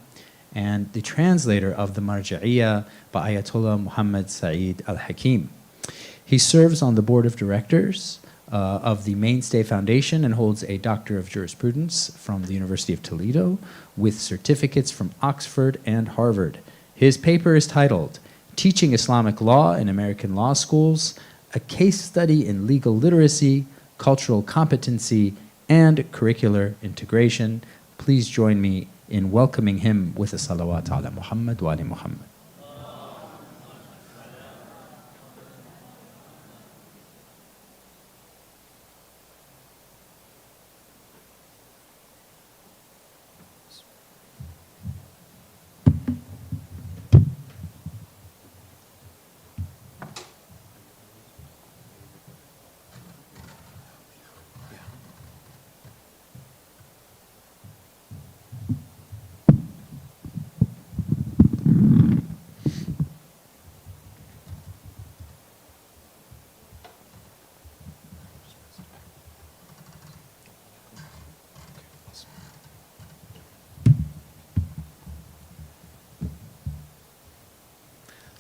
and the translator of the Marja'iyya by Ayatollah Muhammad Sa'id al-Hakim. He serves on the board of directors of the Mainstay Foundation and holds a Doctor of Jurisprudence from the University of Toledo with certificates from Oxford and Harvard. His paper is titled Teaching Islamic Law in American Law Schools, a Case Study in Legal Literacy, Cultural Competency, and Curricular Integration. Please join me in welcoming him with a salawat ala Muhammad wa ali Muhammad.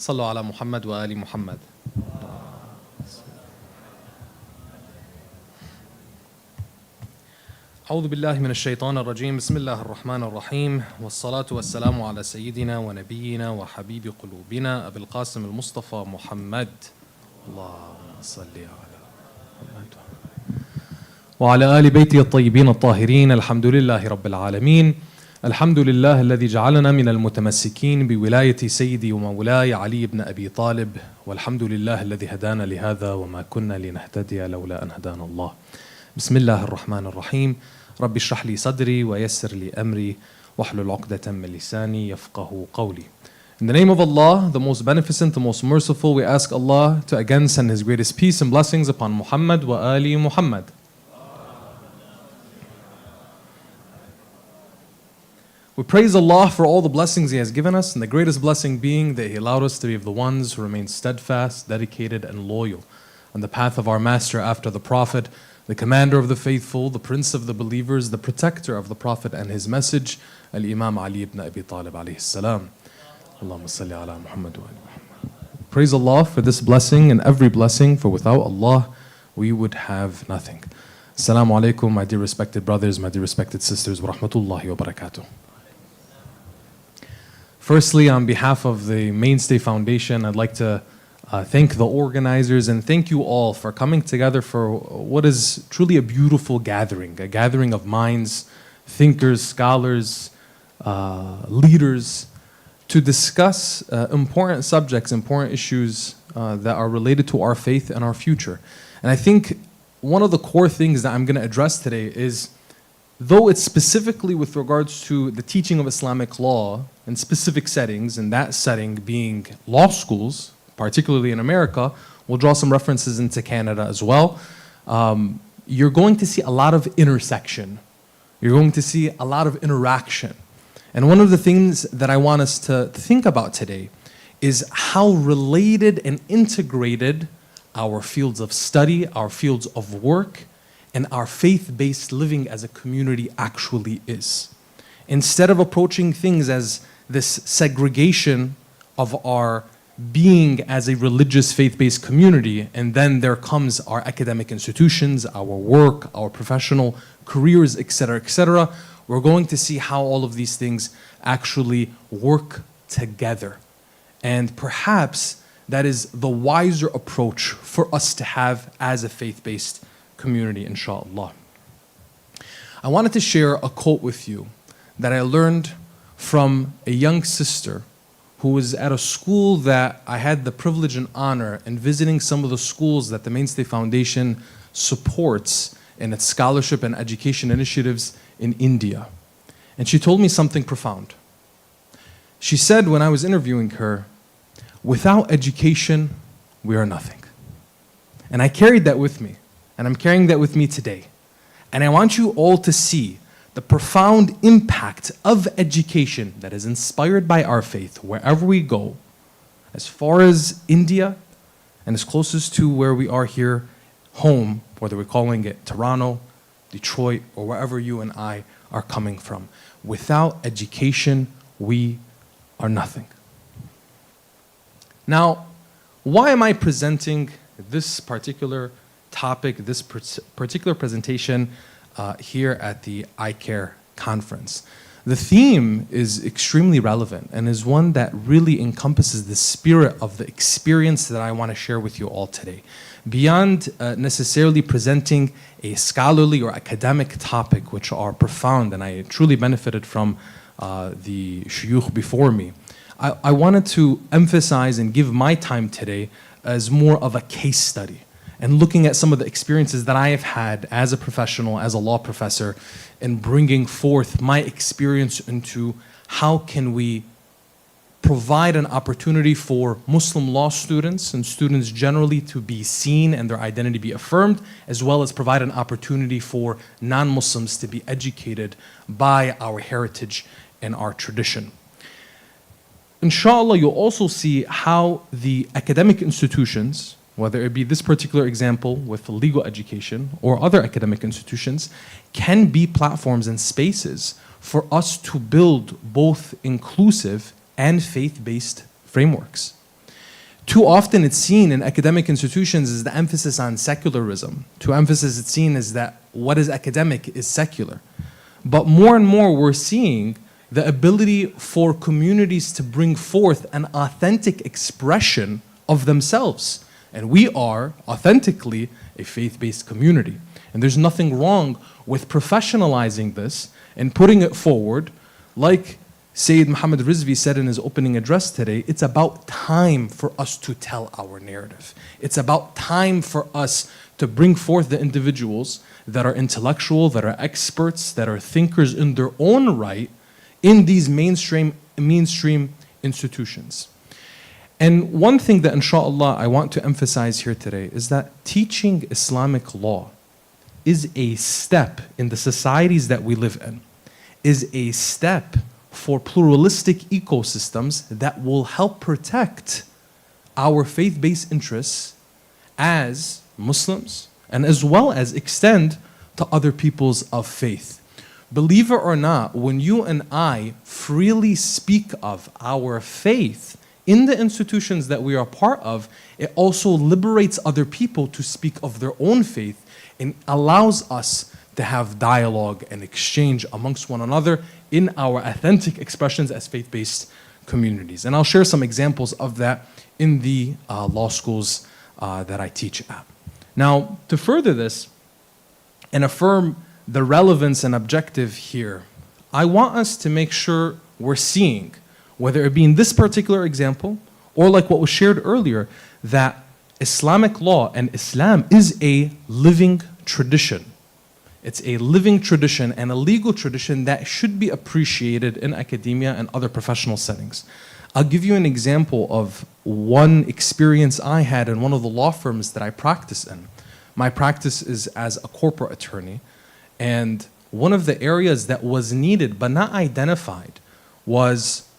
صلوا على محمد وآل محمد. أعوذ بالله من الشيطان الرجيم. بسم الله الرحمن الرحيم، والصلاة والسلام على سيدنا ونبينا وحبيب قلوبنا أبي القاسم المصطفى محمد. اللهم صل على محمد وعلى آل بيته الطيبين الطاهرين. الحمد لله رب العالمين. الحمد لله الذي جعلنا من المتمسكين بولاية سيدي ومولاي علي بن أبي طالب، والحمد لله الذي هدانا لهذا وما كنا لنهتدي لولا أن هدانا الله. بسم الله الرحمن الرحيم. رب اشرح لي صدري ويسر لي أمري واحلل عقدة من لساني يفقه قولي. In the name of Allah, the most beneficent, the most merciful, we ask Allah to again send His greatest peace and blessings upon Muhammad wa ali Muhammad. We praise Allah for all the blessings He has given us, and the greatest blessing being that He allowed us to be of the ones who remain steadfast, dedicated, and loyal on the path of our Master after the Prophet, the Commander of the Faithful, the Prince of the Believers, the Protector of the Prophet and his message, Al-Imam Ali ibn Abi Talib alayhi salam. Allahumma salli ala Muhammad wa ali Muhammad. Praise Allah for this blessing and every blessing, for without Allah we would have nothing. Assalamu alaikum, my dear respected brothers, my dear respected sisters, wa rahmatullahi wa barakatuh. Firstly, on behalf of the Mainstay Foundation, I'd like to thank the organizers and thank you all for coming together for what is truly a beautiful gathering, a gathering of minds, thinkers, scholars, leaders, to discuss important subjects, important issues that are related to our faith and our future. And I think one of the core things that I'm going to address today is, though it's specifically with regards to the teaching of Islamic law in specific settings, and that setting being law schools, particularly in America, we'll draw some references into Canada as well, you're going to see a lot of intersection. You're going to see a lot of interaction. And one of the things that I want us to think about today is how related and integrated our fields of study, our fields of work, and our faith-based living as a community actually is. Instead of approaching things as this segregation of our being as a religious faith-based community, and then there comes our academic institutions, our work, our professional careers, etc., we're going to see how all of these things actually work together. And perhaps that is the wiser approach for us to have as a faith-based community, inshallah. I wanted to share a quote with you that I learned from a young sister who was at a school that I had the privilege and honor in visiting some of the schools that the Mainstay Foundation supports in its scholarship and education initiatives in India. And she told me something profound. She said when I was interviewing her, without education, we are nothing. And I carried that with me, and I'm carrying that with me today. And I want you all to see the profound impact of education that is inspired by our faith wherever we go, as far as India and as closest to where we are here, home, whether we're calling it Toronto, Detroit, or wherever you and I are coming from. Without education, we are nothing. Now, why am I presenting this particular topic, this particular presentation here at the Icair conference? The theme is extremely relevant and is one that really encompasses the spirit of the experience that I want to share with you all today. Beyond necessarily presenting a scholarly or academic topic, which are profound, and I truly benefited from the shuyukh before me, I wanted to emphasize and give my time today as more of a case study and looking at some of the experiences that I have had as a professional, as a law professor, and bringing forth my experience into how can we provide an opportunity for Muslim law students and students generally to be seen and their identity be affirmed, as well as provide an opportunity for non-Muslims to be educated by our heritage and our tradition. Inshallah, you'll also see how the academic institutions, whether it be this particular example with legal education or other academic institutions, can be platforms and spaces for us to build both inclusive and faith-based frameworks. Too often it's seen in academic institutions as the emphasis on secularism. Too emphasis it's seen as that what is academic is secular. But more and more we're seeing the ability for communities to bring forth an authentic expression of themselves. And we are authentically a faith-based community. And there's nothing wrong with professionalizing this and putting it forward. Like Sayyid Muhammad Rizvi said in his opening address today, it's about time for us to tell our narrative. It's about time for us to bring forth the individuals that are intellectual, that are experts, that are thinkers in their own right in these mainstream institutions. And one thing that inshallah I want to emphasize here today is that teaching Islamic law is a step in the societies that we live in, is a step for pluralistic ecosystems that will help protect our faith-based interests as Muslims and as well as extend to other peoples of faith. Believe it or not, when you and I freely speak of our faith in the institutions that we are part of, it also liberates other people to speak of their own faith and allows us to have dialogue and exchange amongst one another in our authentic expressions as faith-based communities. And I'll share some examples of that in the law schools that I teach at. Now, to further this and affirm the relevance and objective here, I want us to make sure we're seeing, whether it be in this particular example or like what was shared earlier, that Islamic law and Islam is a living tradition. It's a living tradition and a legal tradition that should be appreciated in academia and other professional settings. I'll give you an example of one experience I had in one of the law firms that I practice in. My practice is as a corporate attorney, and one of the areas that was needed but not identified was,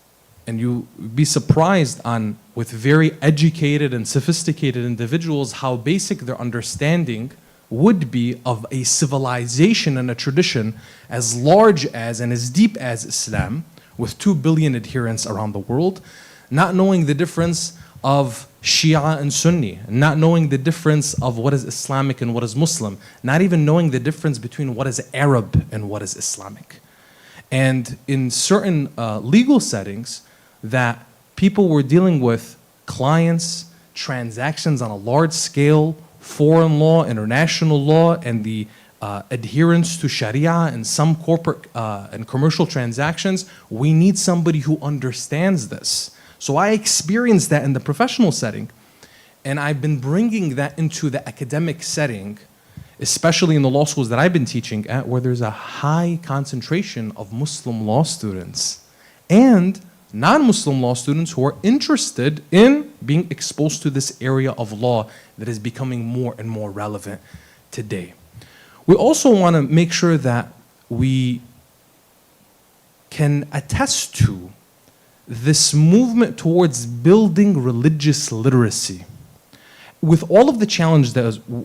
and you'd be surprised on, with very educated and sophisticated individuals, how basic their understanding would be of a civilization and a tradition as large as and as deep as Islam, with 2 billion adherents around the world, not knowing the difference of Shia and Sunni, not knowing the difference of what is Islamic and what is Muslim, not even knowing the difference between what is Arab and what is Islamic. And in certain legal settings that people were dealing with clients, transactions on a large scale, foreign law, international law, and the adherence to Sharia and some corporate and commercial transactions, we need somebody who understands this. So I experienced that in the professional setting, and I've been bringing that into the academic setting, especially in the law schools that I've been teaching at, where there's a high concentration of Muslim law students and non-Muslim law students who are interested in being exposed to this area of law that is becoming more and more relevant today. We also want to make sure that we can attest to this movement towards building religious literacy. With all of the challenges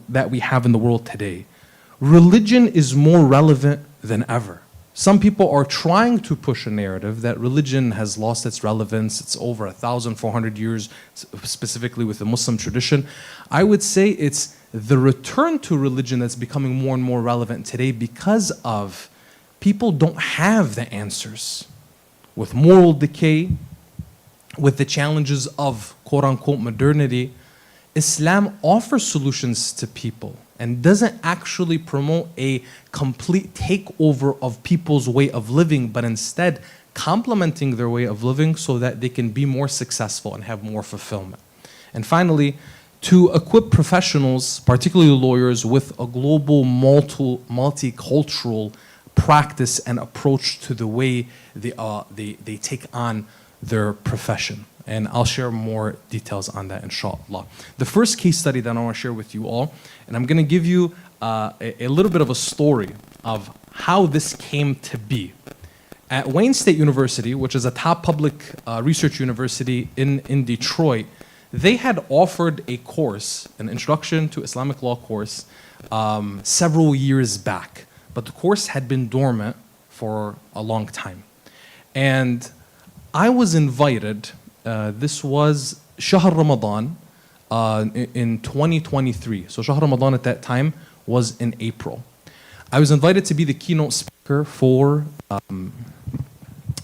that we have in the world today, religion is more relevant than ever. Some people are trying to push a narrative that religion has lost its relevance. It's over 1,400 years, specifically with the Muslim tradition. I would say it's the return to religion that's becoming more and more relevant today because of people don't have the answers. With moral decay, with the challenges of quote-unquote modernity, Islam offers solutions to people and doesn't actually promote a complete takeover of people's way of living, but instead complementing their way of living so that they can be more successful and have more fulfillment. And finally, to equip professionals, particularly lawyers, with a global multicultural practice and approach to the way they take on their profession. And I'll share more details on that, inshallah. The first case study that I want to share with you all, and I'm going to give you a little bit of a story of how this came to be. At Wayne State University, which is a top public research university in Detroit, they had offered a course, an Introduction to Islamic Law course, several years back. But the course had been dormant for a long time. And I was invited, this was Shahr Ramadan in 2023. So Shahr Ramadan at that time was in April. I was invited to be the keynote speaker for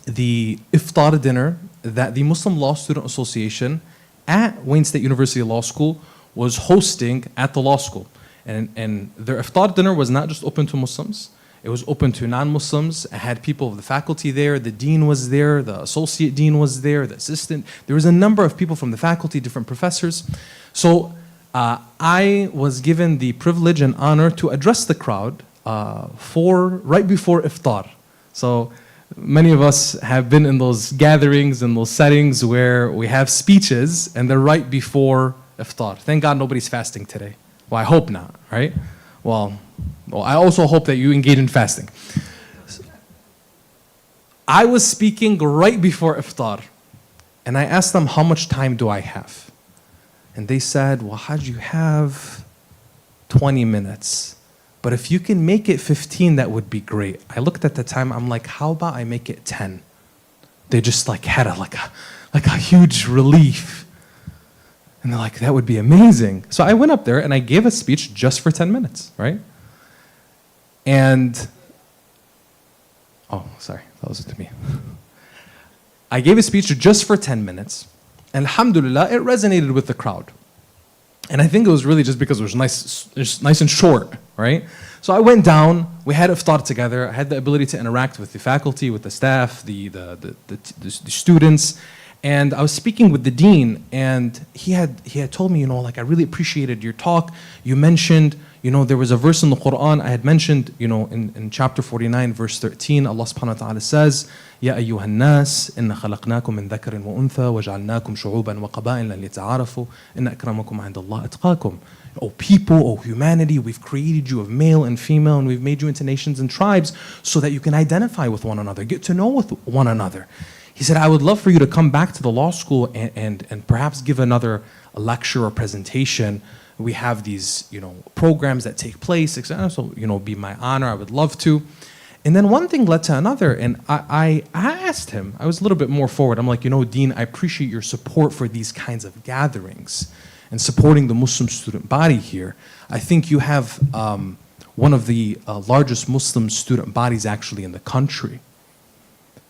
the iftar dinner that the Muslim Law Student Association at Wayne State University Law School was hosting at the law school. And their iftar dinner was not just open to Muslims, it was open to non-Muslims. It had people of the faculty there, the dean was there, the associate dean was there, the assistant. There was a number of people from the faculty, different professors. So I was given the privilege and honor to address the crowd right before iftar. So many of us have been in those gatherings and those settings where we have speeches and they're right before iftar. Thank God nobody's fasting today. Well, I hope not, right? Well, I also hope that you engage in fasting. I was speaking right before iftar, and I asked them, how much time do I have? And they said, well, Hajj, you have 20 minutes. But if you can make it 15, that would be great. I looked at the time, I'm like, how about I make it 10? They just had a huge relief. And they're like, that would be amazing. So I went up there and I gave a speech just for 10 minutes, right? And, oh, sorry, that was to me. I gave a speech just for 10 minutes. And alhamdulillah, it resonated with the crowd. And I think it was really just because it was nice and short, right? So I went down, we had iftar together, I had the ability to interact with the faculty, with the staff, the students. And I was speaking with the dean, and he had told me, I really appreciated your talk. You mentioned, there was a verse in the Quran I had mentioned, in chapter 49, verse 13, Allah subhanahu wa ta'ala says, Ya ayyuhan nas, inna khalaqnakum min dhakarin wa untha, wa ja'alnakum shu'uban wa qaba'ila lita'arafu, inna akramakum 'inda Allah atqakum. O people, O humanity, we've created you of male and female, and we've made you into nations and tribes so that you can identify with one another, get to know with one another. He said, I would love for you to come back to the law school and perhaps give another lecture or presentation. We have these, programs that take place, etc. So, be my honor. I would love to. And then one thing led to another. And I asked him, I was a little bit more forward. I'm like, Dean, I appreciate your support for these kinds of gatherings and supporting the Muslim student body here. I think you have one of the largest Muslim student bodies actually in the country.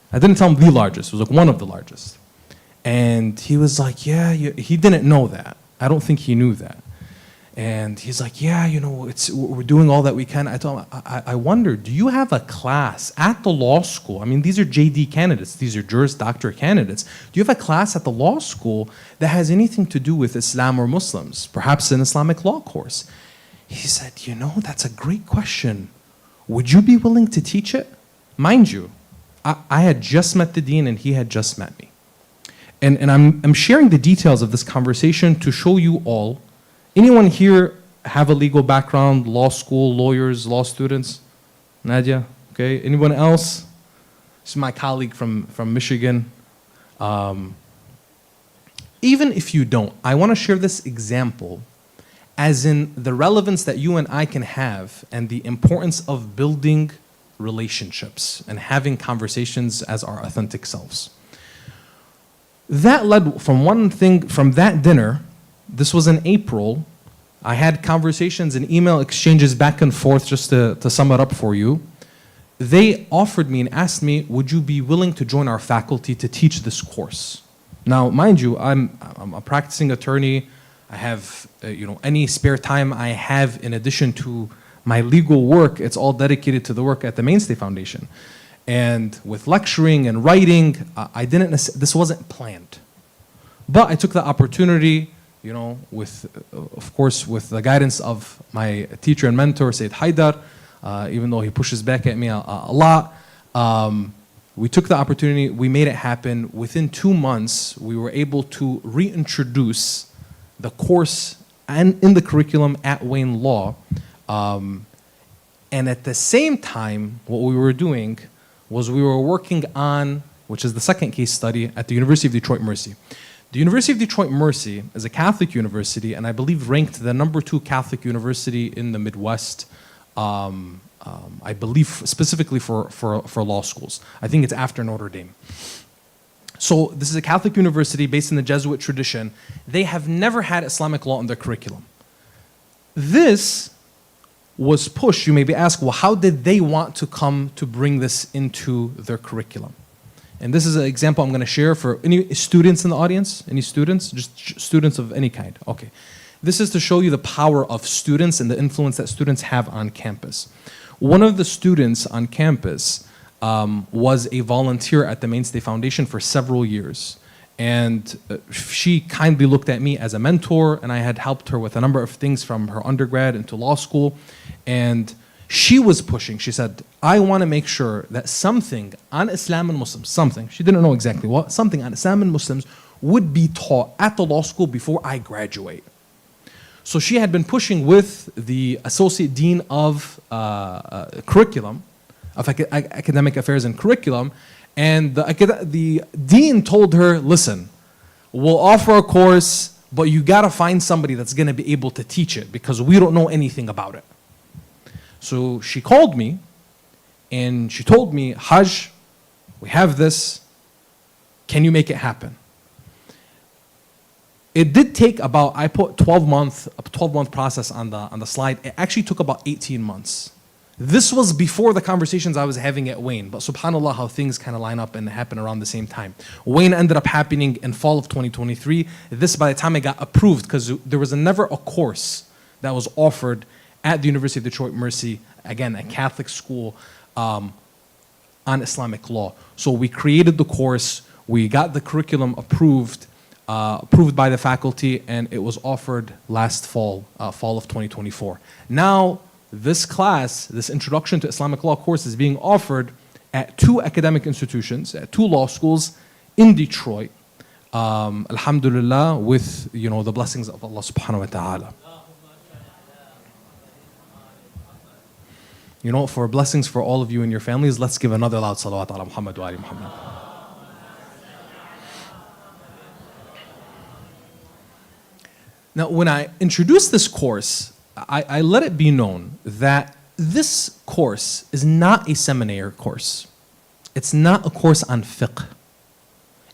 I didn't tell him the largest, it was one of the largest. And he was like, yeah, he didn't know that. I don't think he knew that. And he's like, yeah, we're doing all that we can. I told him, I wonder, do you have a class at the law school? I mean, these are JD candidates, these are Juris Doctor candidates. Do you have a class at the law school that has anything to do with Islam or Muslims? Perhaps an Islamic law course? He said, that's a great question. Would you be willing to teach it? Mind you, I had just met the dean and he had just met me. And I'm sharing the details of this conversation to show you all. Anyone here have a legal background, law school, lawyers, law students? Nadia, okay. Anyone else? This is my colleague from Michigan. Even if you don't, I want to share this example as in the relevance that you and I can have and the importance of building relationships and having conversations as our authentic selves. That led from one thing, from that dinner, this was in April, I had conversations and email exchanges back and forth, just to sum it up for you. They offered me and asked me, would you be willing to join our faculty to teach this course? Now, mind you, I'm a practicing attorney. I have, any spare time I have in addition to my legal work, it's all dedicated to the work at the Mainstay Foundation. And with lecturing and writing, this wasn't planned. But I took the opportunity, of course, with the guidance of my teacher and mentor, Sayyid Haidar, even though he pushes back at me a lot. We took the opportunity, we made it happen. Within 2 months, we were able to reintroduce the course and in the curriculum at Wayne Law. And at the same time, what we were doing was we were working on, which is the second case study, at the University of Detroit Mercy. The University of Detroit Mercy is a Catholic university, and I believe ranked the #2 Catholic university in the Midwest, I believe specifically for law schools. I think it's after Notre Dame. So this is a Catholic university based in the Jesuit tradition. They have never had Islamic law in their curriculum. This was pushed. You may be asked, well, how did they want to come to bring this into their curriculum? And this is an example I'm going to share for any students in the audience. Any students? Just students of any kind. Okay. This is to show you the power of students and the influence that students have on campus. One of the students on campus was a volunteer at the Mainstay Foundation for several years. And she kindly looked at me as a mentor, and I had helped her with a number of things from her undergrad into law school. And she was pushing. She said, I want to make sure that something on Islam and Muslims, she didn't know exactly what, something on Islam and Muslims would be taught at the law school before I graduate. So she had been pushing with the Associate Dean of Curriculum, of Academic Affairs and Curriculum, and the dean told her, listen, we'll offer a course, but you gotta find somebody that's gonna be able to teach it because we don't know anything about it. So she called me and she told me, Hajj, we have this, can you make it happen? It did take about, I put a 12-month process on the slide. It actually took about 18 months. This was before the conversations I was having at Wayne, but subhanAllah how things kind of line up and happen around the same time. Wayne ended up happening in fall of 2023. This, by the time it got approved, because there was never a course that was offered at the University of Detroit Mercy, again, a Catholic school, on Islamic law. So we created the course, we got the curriculum approved by the faculty, and it was offered last fall, fall of 2024. Now, this class, this Introduction to Islamic Law course is being offered at 2 academic institutions, at 2 law schools in Detroit, alhamdulillah, with the blessings of Allah subhanahu wa ta'ala. For blessings for all of you and your families, let's give another loud salawat ala Muhammad wa ali Muhammad. Now, when I introduced this course, I let it be known that this course is not a seminary course. It's not a course on fiqh.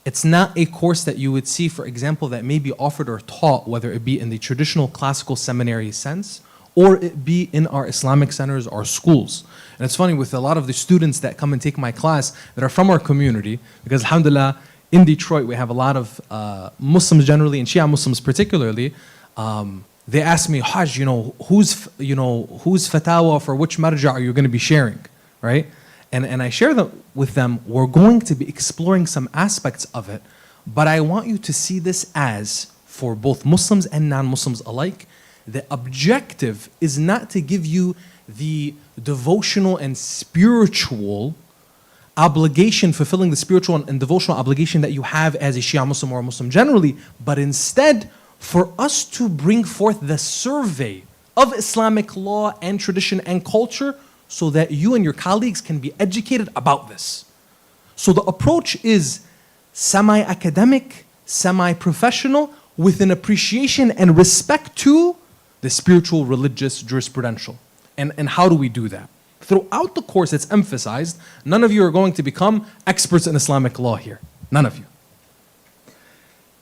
It's not a course that you would see, for example, that may be offered or taught, whether it be in the traditional classical seminary sense, or it be in our Islamic centers or schools. And it's funny, with a lot of the students that come and take my class that are from our community, because alhamdulillah, in Detroit, we have a lot of Muslims generally, and Shia Muslims particularly. They ask me, Hajj, who's fatwa for which marja are you going to be sharing, right? And I share with them, we're going to be exploring some aspects of it, but I want you to see this as, for both Muslims and non-Muslims alike, the objective is not to give you the devotional and spiritual obligation, fulfilling the spiritual and devotional obligation that you have as a Shia Muslim or a Muslim generally, but instead for us to bring forth the survey of Islamic law and tradition and culture so that you and your colleagues can be educated about this. So the approach is semi-academic, semi-professional, with an appreciation and respect to the spiritual, religious, jurisprudential. And how do we do that? Throughout the course, it's emphasized, none of you are going to become experts in Islamic law here. None of you.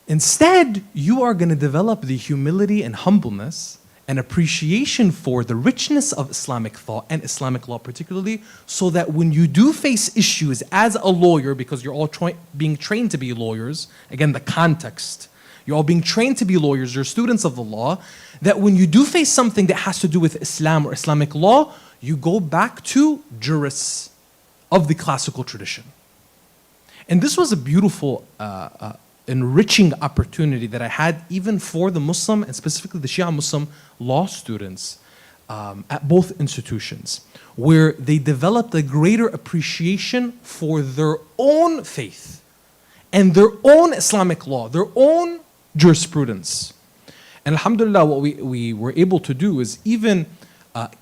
Instead, you are going to develop the humility and humbleness and appreciation for the richness of Islamic thought and Islamic law particularly, so that when you do face issues as a lawyer, because you're all being trained to be lawyers, again, the context, you're all being trained to be lawyers, you're students of the law, that when you do face something that has to do with Islam or Islamic law, you go back to jurists of the classical tradition. And this was a beautiful, enriching opportunity that I had even for the Muslim and specifically the Shia Muslim law students at both institutions, where they developed a greater appreciation for their own faith and their own Islamic law, their own jurisprudence. And alhamdulillah, what we were able to do is even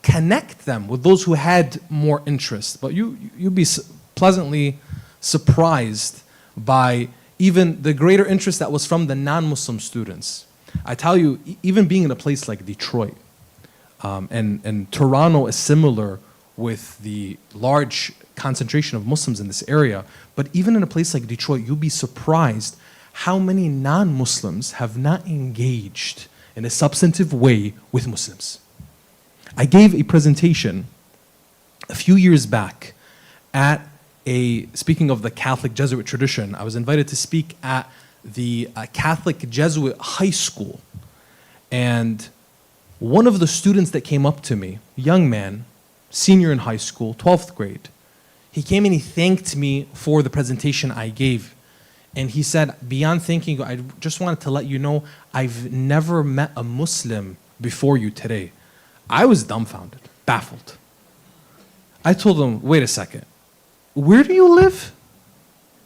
connect them with those who had more interest. But you'd be pleasantly surprised by even the greater interest that was from the non-Muslim students. I tell you, even being in a place like Detroit, and Toronto is similar with the large concentration of Muslims in this area, but even in a place like Detroit, you'll be surprised how many non-Muslims have not engaged in a substantive way with Muslims. I gave a presentation a few years back at speaking of the Catholic Jesuit tradition, I was invited to speak at the Catholic Jesuit high school. And one of the students that came up to me, young man, senior in high school, 12th grade, he came and he thanked me for the presentation I gave. And he said, beyond thanking you, I just wanted to let you know I've never met a Muslim before you today. I was dumbfounded, baffled. I told him, wait a second, where do you live?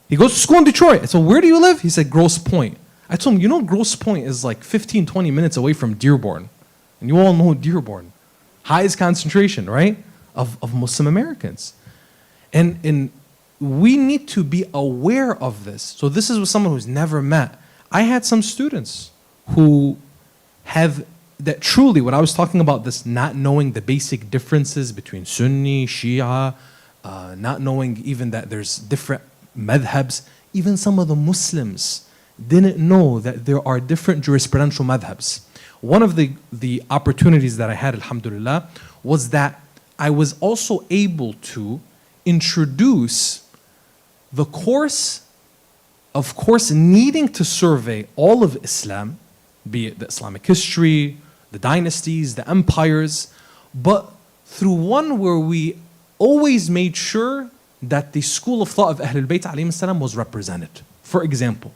He goes to school in Detroit. I said, where do you live? He said, Grosse Pointe. I told him, you know, Grosse Pointe is like 15, 20 minutes away from Dearborn. And you all know Dearborn. Highest concentration, right, of Muslim Americans. And we need to be aware of this. So this is with someone who's never met. I had some students who have that truly, when I was talking about this, not knowing the basic differences between Sunni, Shia, not knowing even that there's different madhabs, even some of the Muslims didn't know that there are different jurisprudential madhabs. One of the opportunities that I had, alhamdulillah, was that I was also able to introduce the course, of course, needing to survey all of Islam, be it the Islamic history, the dynasties, the empires, but through one where we always made sure that the school of thought of Ahlul Bayt alayhim salam was represented. For example,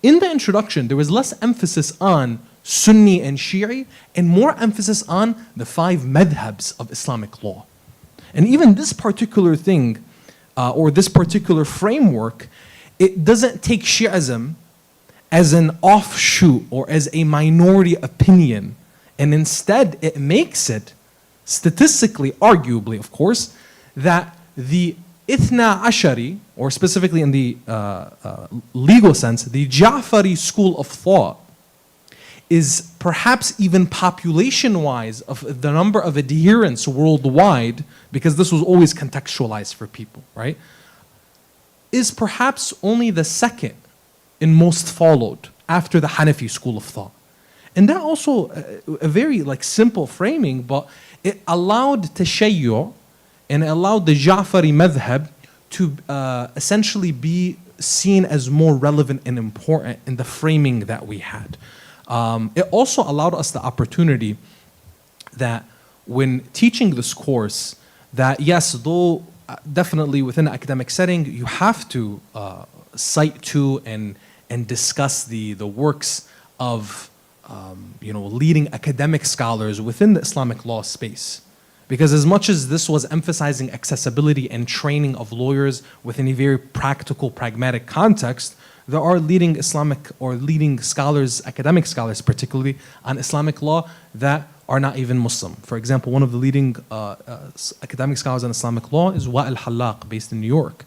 in the introduction, there was less emphasis on Sunni and Shi'i and more emphasis on the 5 madhabs of Islamic law. And even this particular thing, or this particular framework, it doesn't take Shi'ism as an offshoot or as a minority opinion, and instead it makes it, statistically, arguably, of course, that the Ithna Ashari, or specifically in the legal sense, the Ja'fari school of thought, is perhaps even population-wise of the number of adherents worldwide, because this was always contextualized for people, right, is perhaps only the second in most followed after the Hanafi school of thought. And that also, a very simple framing, but it allowed Tashayyu' and it allowed the Ja'fari madhab to essentially be seen as more relevant and important in the framing that we had. It also allowed us the opportunity that when teaching this course, that yes, though definitely within an academic setting, you have to cite to and discuss the works of leading academic scholars within the Islamic law space. Because as much as this was emphasizing accessibility and training of lawyers within a very practical, pragmatic context, there are leading Islamic or leading scholars, academic scholars particularly, on Islamic law that are not even Muslim. For example, one of the leading academic scholars on Islamic law is Wa al-Hallaq, based in New York.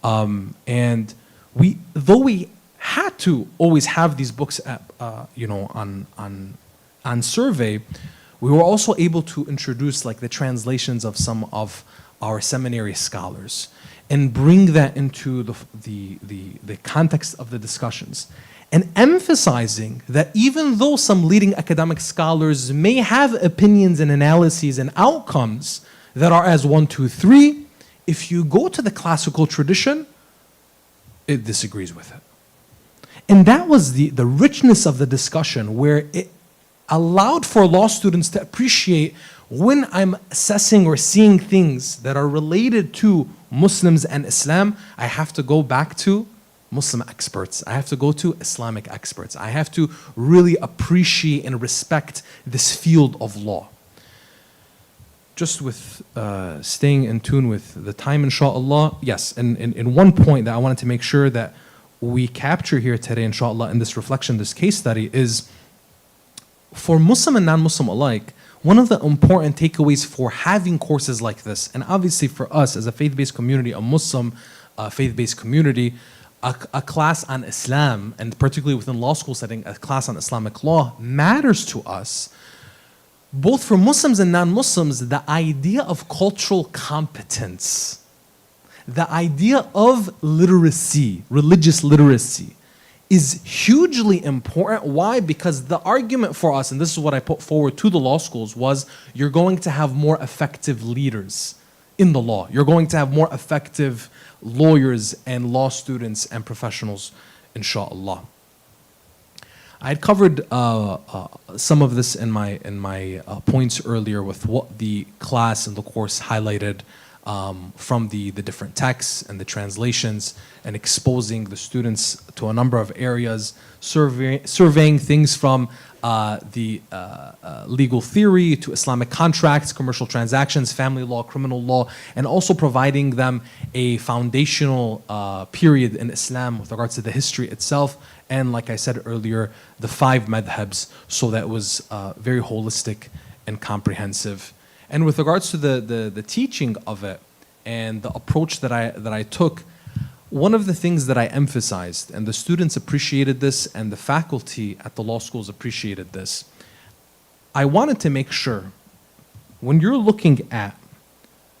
And though we had to always have these books on survey, we were also able to introduce like the translations of some of our seminary scholars and bring that into the context of the discussions, and emphasizing that even though some leading academic scholars may have opinions and analyses and outcomes that are as 1, 2, 3, if you go to the classical tradition, it disagrees with it. And that was the richness of the discussion, where it allowed for law students to appreciate when I'm assessing or seeing things that are related to Muslims and Islam, I have to go back to Muslim experts. I have to go to Islamic experts. I have to really appreciate and respect this field of law. Just with staying in tune with the time, inshallah, yes, and in one point that I wanted to make sure that we capture here today, inshallah, in this reflection, this case study, is for Muslim and non-Muslim alike, one of the important takeaways for having courses like this, and obviously for us as a faith-based community, a Muslim faith-based community, a class on Islam, and particularly within law school setting, a class on Islamic law matters to us. Both for Muslims and non-Muslims, the idea of cultural competence, the idea of literacy, religious literacy, is hugely important. Why? Because the argument for us, and this is what I put forward to the law schools, was you're going to have more effective leaders in the law. You're going to have more effective lawyers and law students and professionals, inshallah. I had covered some of this in my points earlier with what the class and the course highlighted from the different texts and the translations, and exposing the students to a number of areas, surveying things from the legal theory to Islamic contracts, commercial transactions, family law, criminal law, and also providing them a foundational period in Islam with regards to the history itself, and like I said earlier, the 5 madhabs, so that was very holistic and comprehensive. And with regards to the teaching of it and the approach that I took, one of the things that I emphasized, and the students appreciated this and the faculty at the law schools appreciated this, I wanted to make sure when you're looking at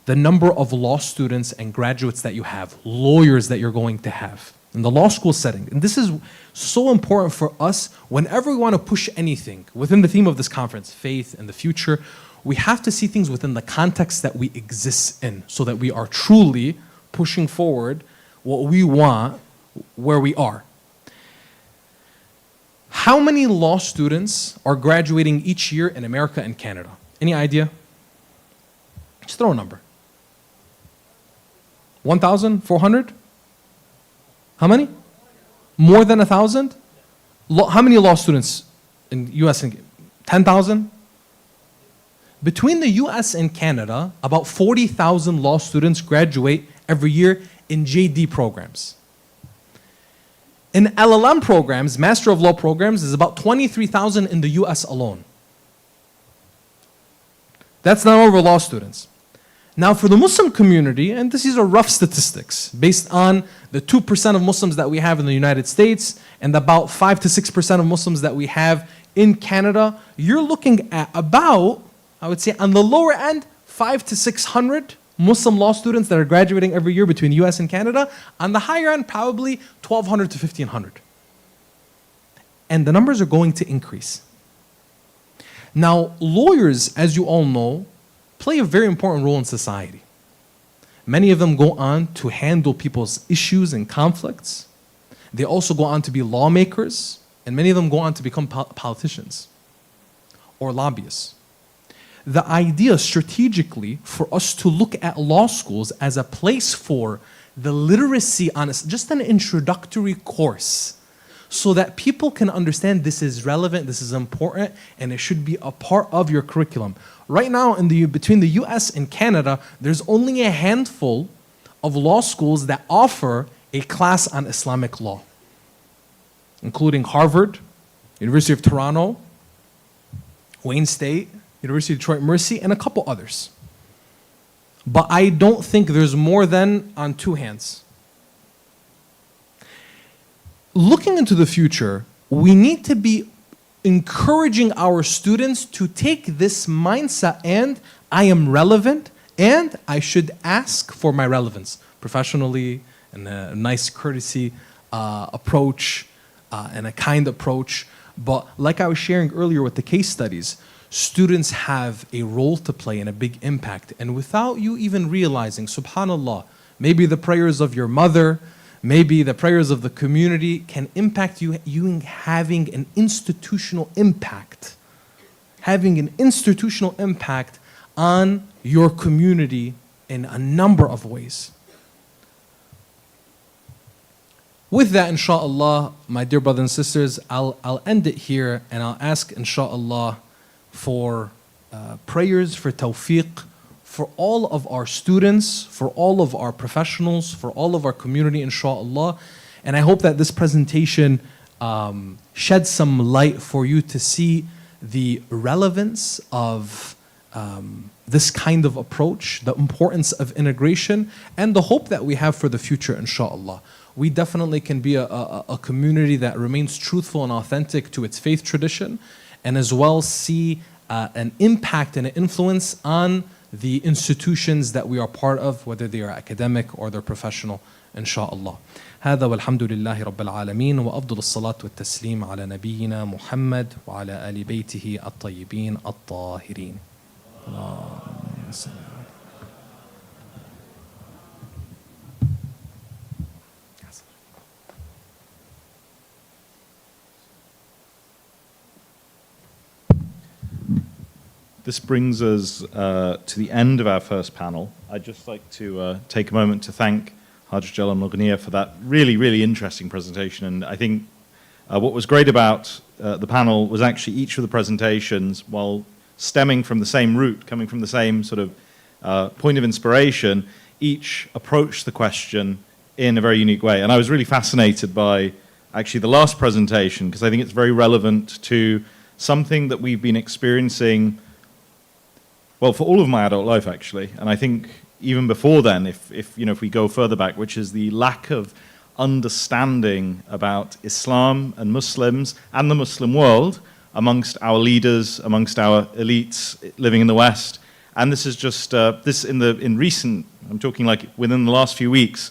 the number of law students and graduates that you have, lawyers that you're going to have in the law school setting, and this is so important for us whenever we want to push anything within the theme of this conference, faith and the future, we have to see things within the context that we exist in, so that we are truly pushing forward what we want where we are. How many law students are graduating each year in America and Canada? Any idea? Just throw a number. 1,400? How many? More than 1,000? How many law students in US and 10,000? Between the US and Canada, about 40,000 law students graduate every year in JD programs. In LLM programs, Master of Law programs, is about 23,000 in the US alone. That's the number of law students. Now for the Muslim community, and these are rough statistics, based on the 2% of Muslims that we have in the United States, and about 5 to 6% of Muslims that we have in Canada, you're looking at about, I would say on the lower end, 500 to 600 Muslim law students that are graduating every year between the US and Canada. On the higher end, probably 1,200 to 1,500. And the numbers are going to increase. Now, lawyers, as you all know, play a very important role in society. Many of them go on to handle people's issues and conflicts. They also go on to be lawmakers, and many of them go on to become politicians or lobbyists. The idea strategically for us to look at law schools as a place for the literacy on just an introductory course, so that people can understand this is relevant, this is important, and it should be a part of your curriculum. Right now, between the US and Canada, there's only a handful of law schools that offer a class on Islamic law, including Harvard, University of Toronto, Wayne State, University of Detroit Mercy, and a couple others. But I don't think there's more than on two hands. Looking into the future, we need to be encouraging our students to take this mindset and I am relevant and I should ask for my relevance professionally, and a nice courtesy approach and a kind approach. But like I was sharing earlier with the case studies, students have a role to play and a big impact. And without you even realizing, subhanAllah, maybe the prayers of your mother, maybe the prayers of the community can impact you having an institutional impact. Having an institutional impact on your community in a number of ways. With that, inshallah, my dear brothers and sisters, I'll end it here and I'll ask, inshallah, for prayers for tawfiq for all of our students, for all of our professionals, for all of our community, inshallah. And I hope that this presentation sheds some light for you to see the relevance of this kind of approach, the importance of integration, and the hope that we have for the future, inshallah. We definitely can be a community that remains truthful and authentic to its faith tradition, and as well see an impact and an influence on the institutions that we are part of, whether they are academic or they're professional, inshallah. هذا والحمد لله رب العالمين وأفضل الصلاة والتسليم على نبينا محمد وعلى آل بيته الطيبين الطاهرين. This brings us to the end of our first panel. I'd just like to take a moment to thank Haj Jalal Mughniya for that really, really interesting presentation. And I think what was great about the panel was actually each of the presentations, while stemming from the same root, coming from the same sort of point of inspiration, each approached the question in a very unique way. And I was really fascinated by actually the last presentation, because I think it's very relevant to something that we've been experiencing, well, for all of my adult life, actually. And I think even before then, if we go further back, which is the lack of understanding about Islam and Muslims and the Muslim world amongst our leaders, amongst our elites living in the West. And this is just, in recent, I'm talking like within the last few weeks,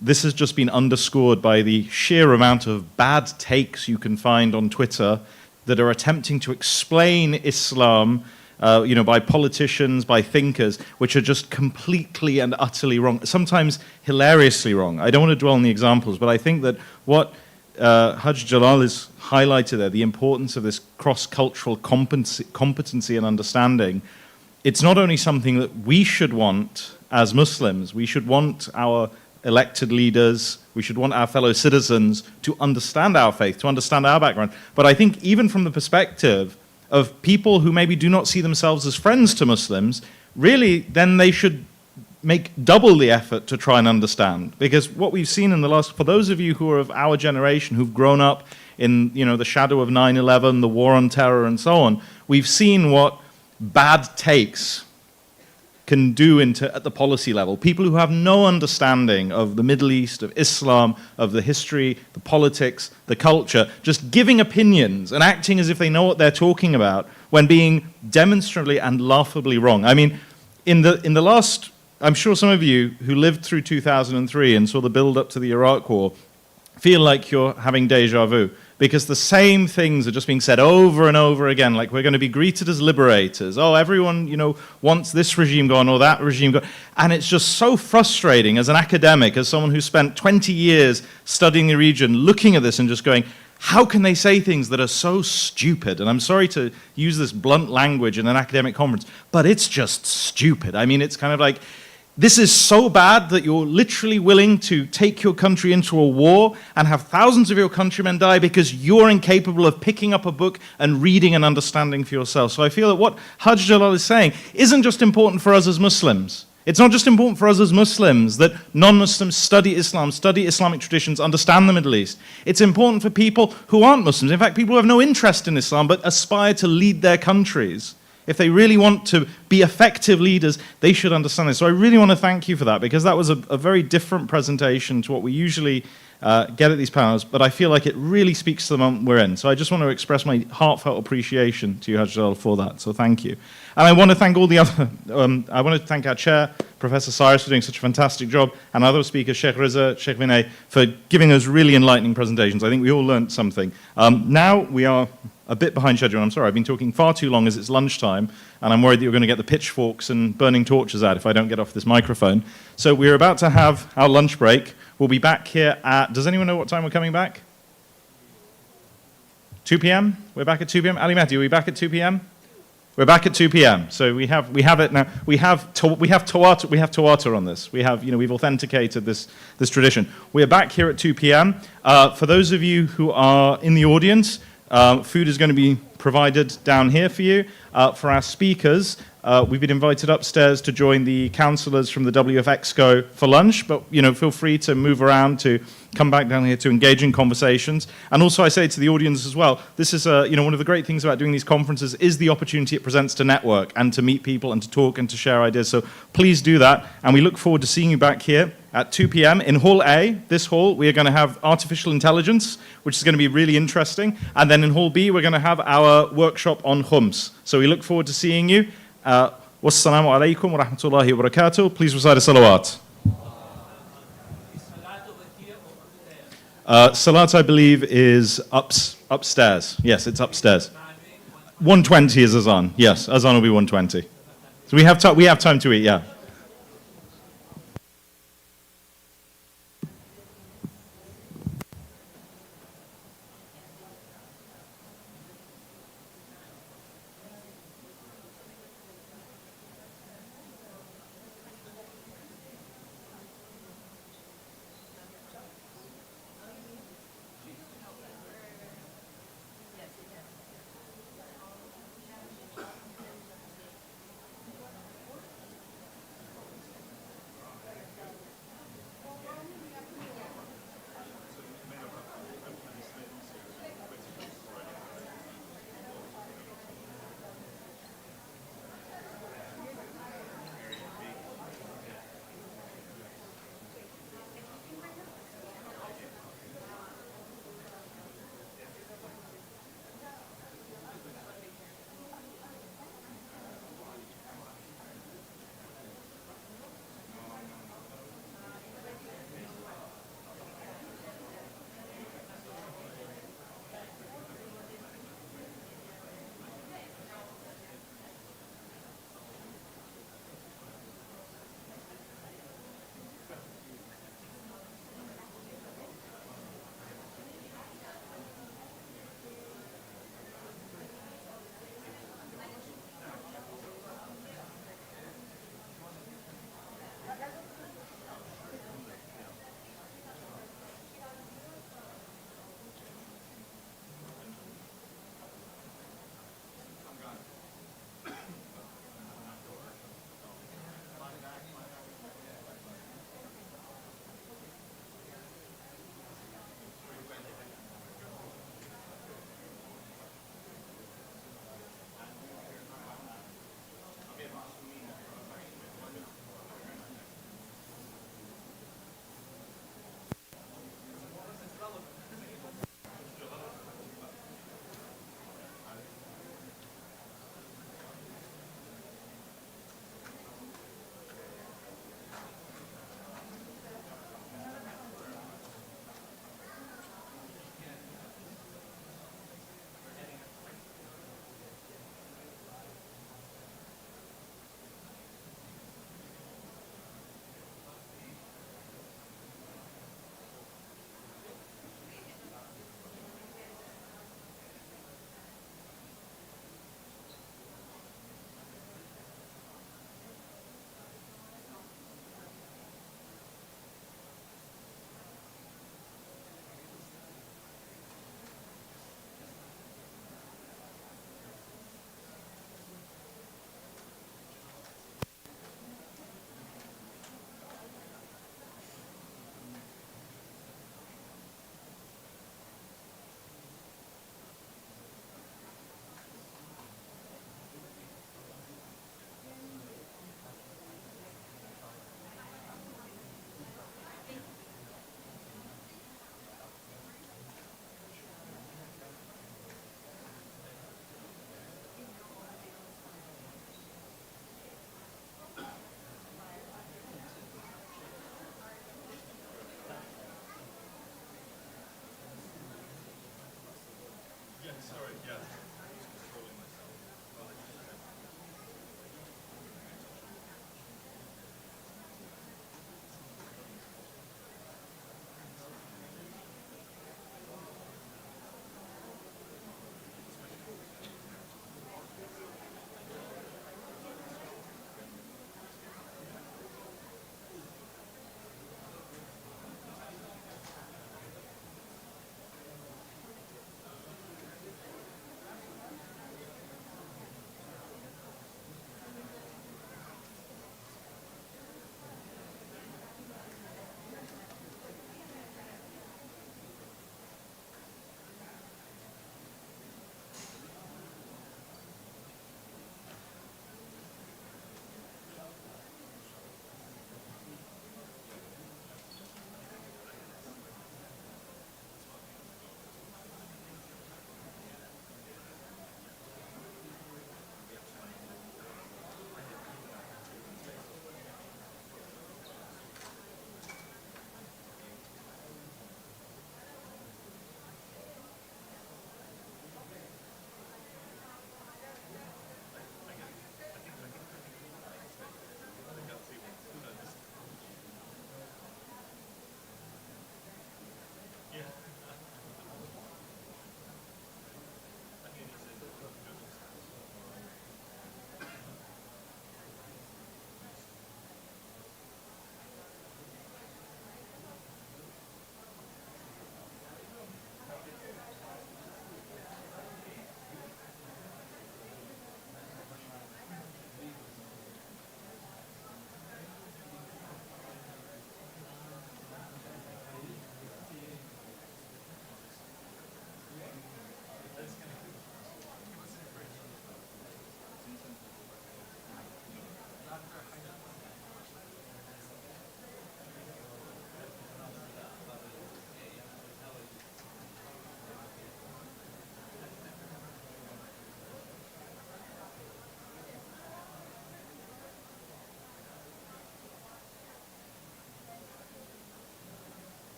this has just been underscored by the sheer amount of bad takes you can find on Twitter that are attempting to explain Islam by politicians, by thinkers, which are just completely and utterly wrong, sometimes hilariously wrong. I don't want to dwell on the examples, but I think that what Haj Jalal has highlighted there, the importance of this cross-cultural competency and understanding, it's not only something that we should want as Muslims, we should want our elected leaders, we should want our fellow citizens to understand our faith, to understand our background, but I think even from the perspective of people who maybe do not see themselves as friends to Muslims, really then they should make double the effort to try and understand. Because what we've seen in the last, for those of you who are of our generation, who've grown up in the shadow of 9/11, the war on terror and so on, we've seen what bad takes can do at the policy level. People who have no understanding of the Middle East, of Islam, of the history, the politics, the culture, just giving opinions and acting as if they know what they're talking about when being demonstrably and laughably wrong. I mean, in the last, I'm sure some of you who lived through 2003 and saw the build-up to the Iraq War feel like you're having deja vu, because the same things are just being said over and over again, like we're going to be greeted as liberators. Oh, everyone, wants this regime gone or that regime gone. And it's just so frustrating as an academic, as someone who spent 20 years studying the region, looking at this and just going, how can they say things that are so stupid? And I'm sorry to use this blunt language in an academic conference, but it's just stupid. I mean, it's kind of like, This is so bad that you're literally willing to take your country into a war and have thousands of your countrymen die because you're incapable of picking up a book and reading and understanding for yourself. So I feel that what Hajj Jalal is saying isn't just important for us as Muslims. It's not just important for us as Muslims that non-Muslims study Islam, study Islamic traditions, understand the Middle East. It's important for people who aren't Muslims. In fact, people who have no interest in Islam but aspire to lead their countries. If they really want to be effective leaders, they should understand this. So I really want to thank you for that, because that was a very different presentation to what we usually get at these panels, but I feel like it really speaks to the moment we're in. So I just want to express my heartfelt appreciation to you, Hajj Jalal, for that. So thank you. And I want to thank all the other, I want to thank our chair, Professor Cyrus, for doing such a fantastic job, and other speakers, Sheikh Riza, Sheikh Vinay, for giving us really enlightening presentations. I think we all learned something. Now we are a bit behind schedule. I'm sorry, I've been talking far too long as it's lunchtime, and I'm worried that you're going to get the pitchforks and burning torches out if I don't get off this microphone. So we're about to have our lunch break. We'll be back here at, does anyone know what time we're coming back? 2 p.m.? We're back at 2 p.m. Ali Mehdi, are we back at 2 p.m.? We're back at 2 p.m. So we have it now. We have Tawata on this. We've authenticated this tradition. We're back here at 2 p.m. For those of you who are in the audience, food is going to be provided down here for you. For our speakers, we've been invited upstairs to join the councillors from the WF Exco for lunch, but feel free to move around, to come back down here to engage in conversations. And also I say to the audience as well, this is one of the great things about doing these conferences is the opportunity it presents to network and to meet people and to talk and to share ideas. So please do that, and we look forward to seeing you back here at 2 p.m. in Hall A. This hall, we are going to have artificial intelligence, which is going to be really interesting. And then in Hall B, we're going to have our workshop on Khums. So we look forward to seeing you. Wassalamu alaikum wa rahmatullahi wa barakatuh. Please recite a salawat. Salat, I believe, is upstairs. Yes, it's upstairs. 120 is Azan. Yes, Azan will be 120. So we have time to eat, yeah.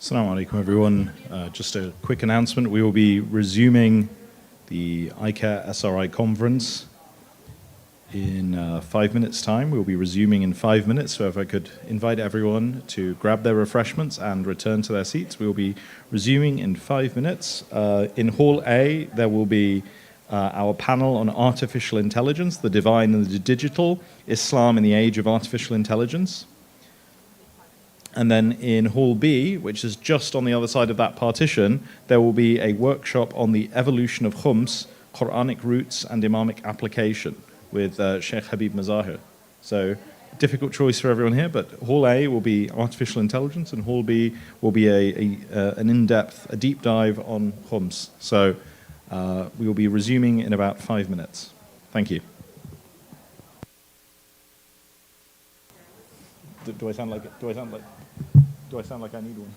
Assalamu alaikum, everyone. Just a quick announcement. We will be resuming the Icair SRI conference in 5 minutes' time. We'll be resuming in 5 minutes. So if I could invite everyone to grab their refreshments and return to their seats. We will be resuming in 5 minutes. In Hall A, there will be our panel on artificial intelligence, the divine and the digital, Islam in the age of artificial intelligence. And then in Hall B, which is just on the other side of that partition, there will be a workshop on the evolution of Khums, Quranic roots and Imamic application with Sheikh Habib Mazahir. So difficult choice for everyone here, but Hall A will be artificial intelligence and Hall B will be an in-depth, a deep dive on Khums. So we will be resuming in about 5 minutes. Thank you. Do I sound like I need one?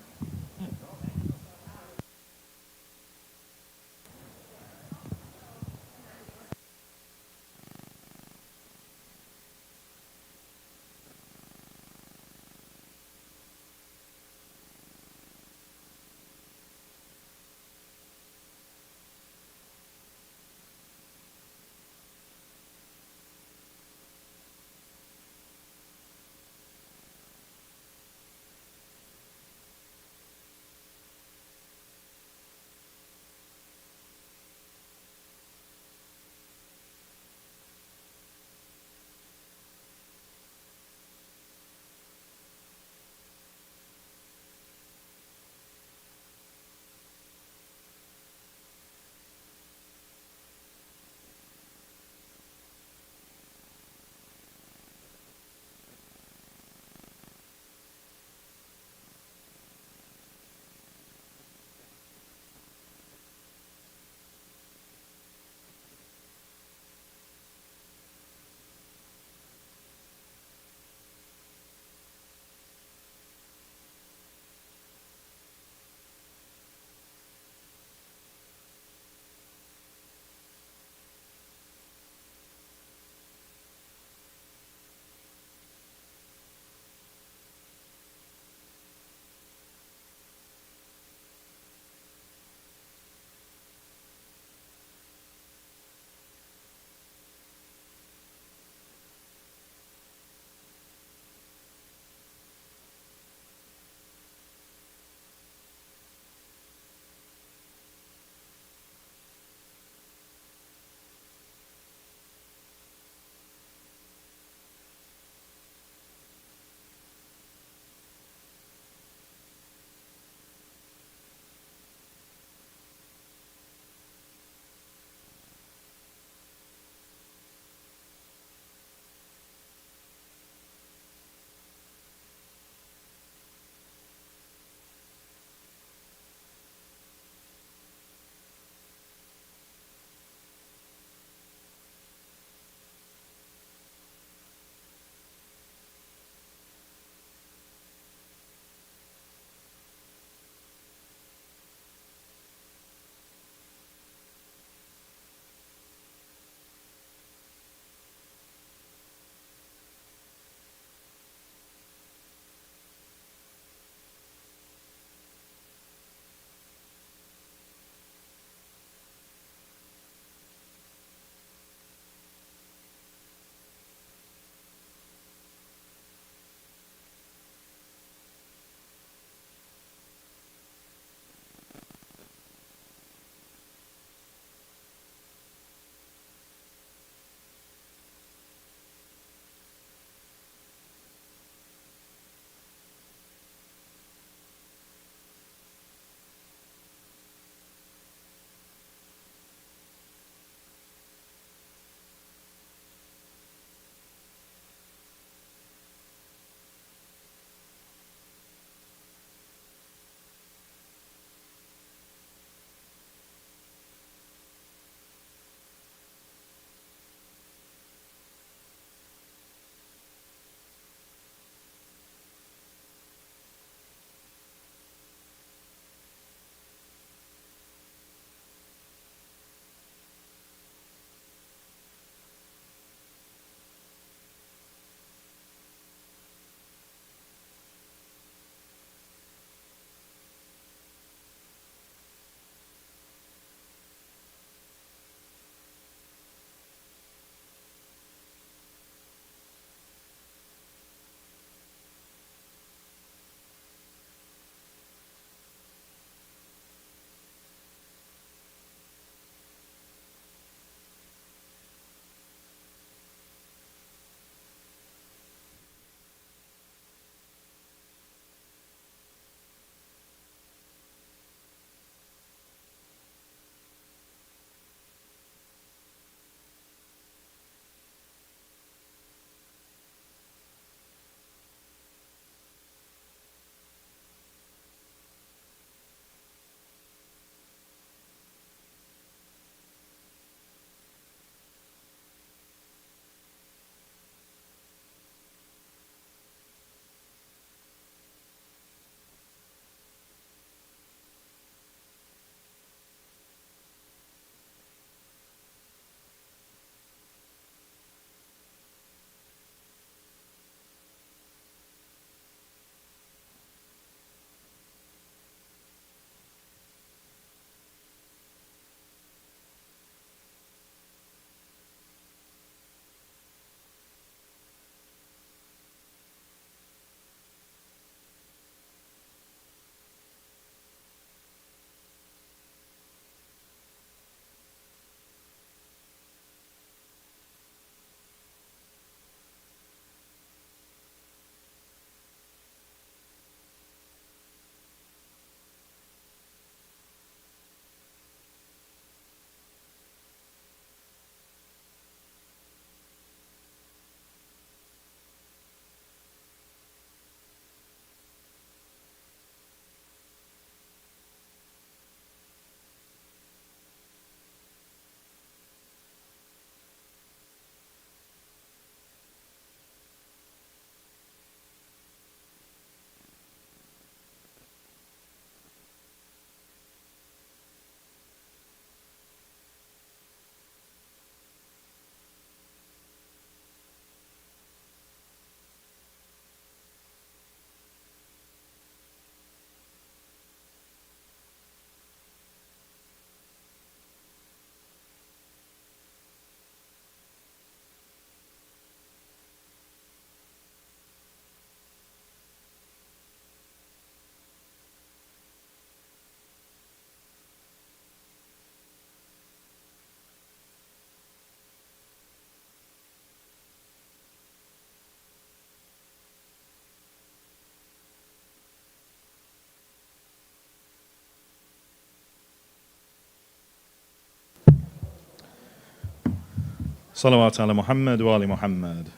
Salawat ala Muhammad wa ali Muhammad.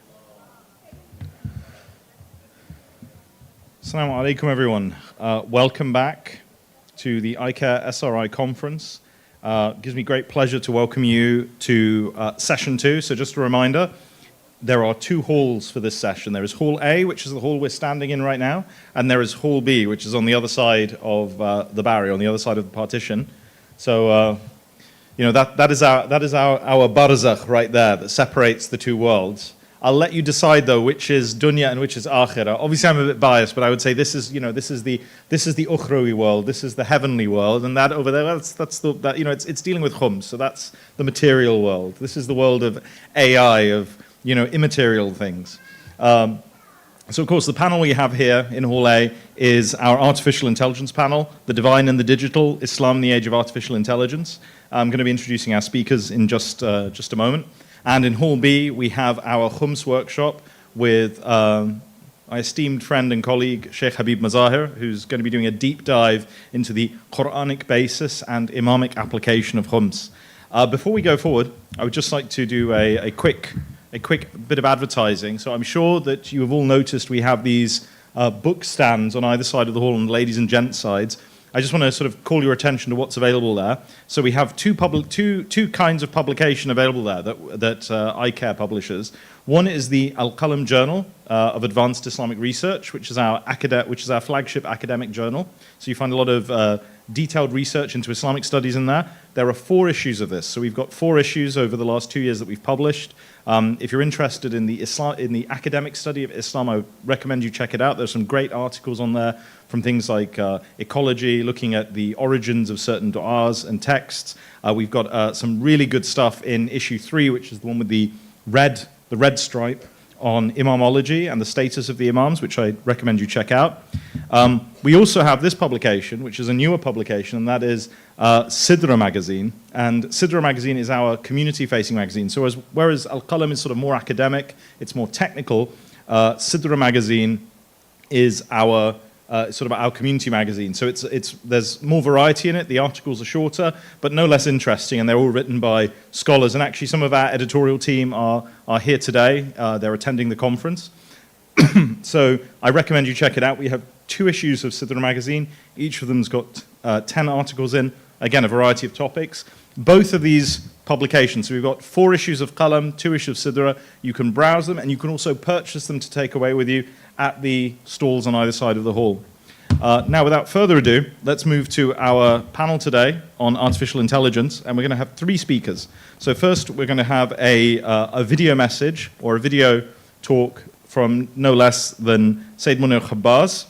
Assalamu alaikum, everyone. Welcome back to the Icair SRI conference. Gives me great pleasure to welcome you to session 2. So just a reminder, there are 2 halls for this session. There is Hall A, which is the hall we're standing in right now, and there is Hall B, which is on the other side of the barrier, on the other side of the partition. So, that is our barzakh right there that separates the 2 worlds. I'll let you decide though which is dunya and which is akhirah. Obviously, I'm a bit biased, but I would say this is the ukhrawi world, this is the heavenly world, and that over there, it's dealing with khums, so that's the material world. This is the world of AI, of immaterial things. So of course, the panel we have here in Hall A is our artificial intelligence panel, the divine and the digital, Islam in the age of artificial intelligence. I'm going to be introducing our speakers in just a moment. And in Hall B, we have our Khums workshop with my esteemed friend and colleague, Sheikh Habib Mazahir, who's going to be doing a deep dive into the Quranic basis and imamic application of Khums. Before we go forward, I would just like to do a quick bit of advertising. So I'm sure that you have all noticed we have these book stands on either side of the hall on the ladies and gents sides. I just want to sort of call your attention to what's available there. So we have two kinds of publication available there that Icair publishes. One is the Al-Qalam Journal of Advanced Islamic Research, which is our flagship academic journal. So you find a lot of detailed research into Islamic studies in there. There are 4 issues of this. So we've got 4 issues over the last 2 years that we've published. If you're interested in the academic study of Islam, I recommend you check it out. There's some great articles on there from things like ecology, looking at the origins of certain du'as and texts. We've got some really good stuff in issue 3, which is the one with the red stripe on imamology and the status of the imams, which I recommend you check out. We also have this publication, which is a newer publication, and that is Sidra magazine. And Sidra magazine is our community-facing magazine. So whereas Al-Qalam is sort of more academic, it's more technical, Sidra magazine is our sort of our community magazine. So there's more variety in it. The articles are shorter, but no less interesting, and they're all written by scholars. And actually, some of our editorial team are here today. They're attending the conference. So I recommend you check it out. We have 2 issues of Sidra magazine. Each of them's got 10 articles in, again, a variety of topics. Both of these publications, so we've got 4 issues of Qalam, 2 issues of Sidra. You can browse them, and you can also purchase them to take away with you at the stalls on either side of the hall. Now, without further ado, let's move to our panel today on artificial intelligence, and we're going to have 3 speakers. So first, we're going to have a video message or a video talk from no less than Sayyid Munir Khabbaz.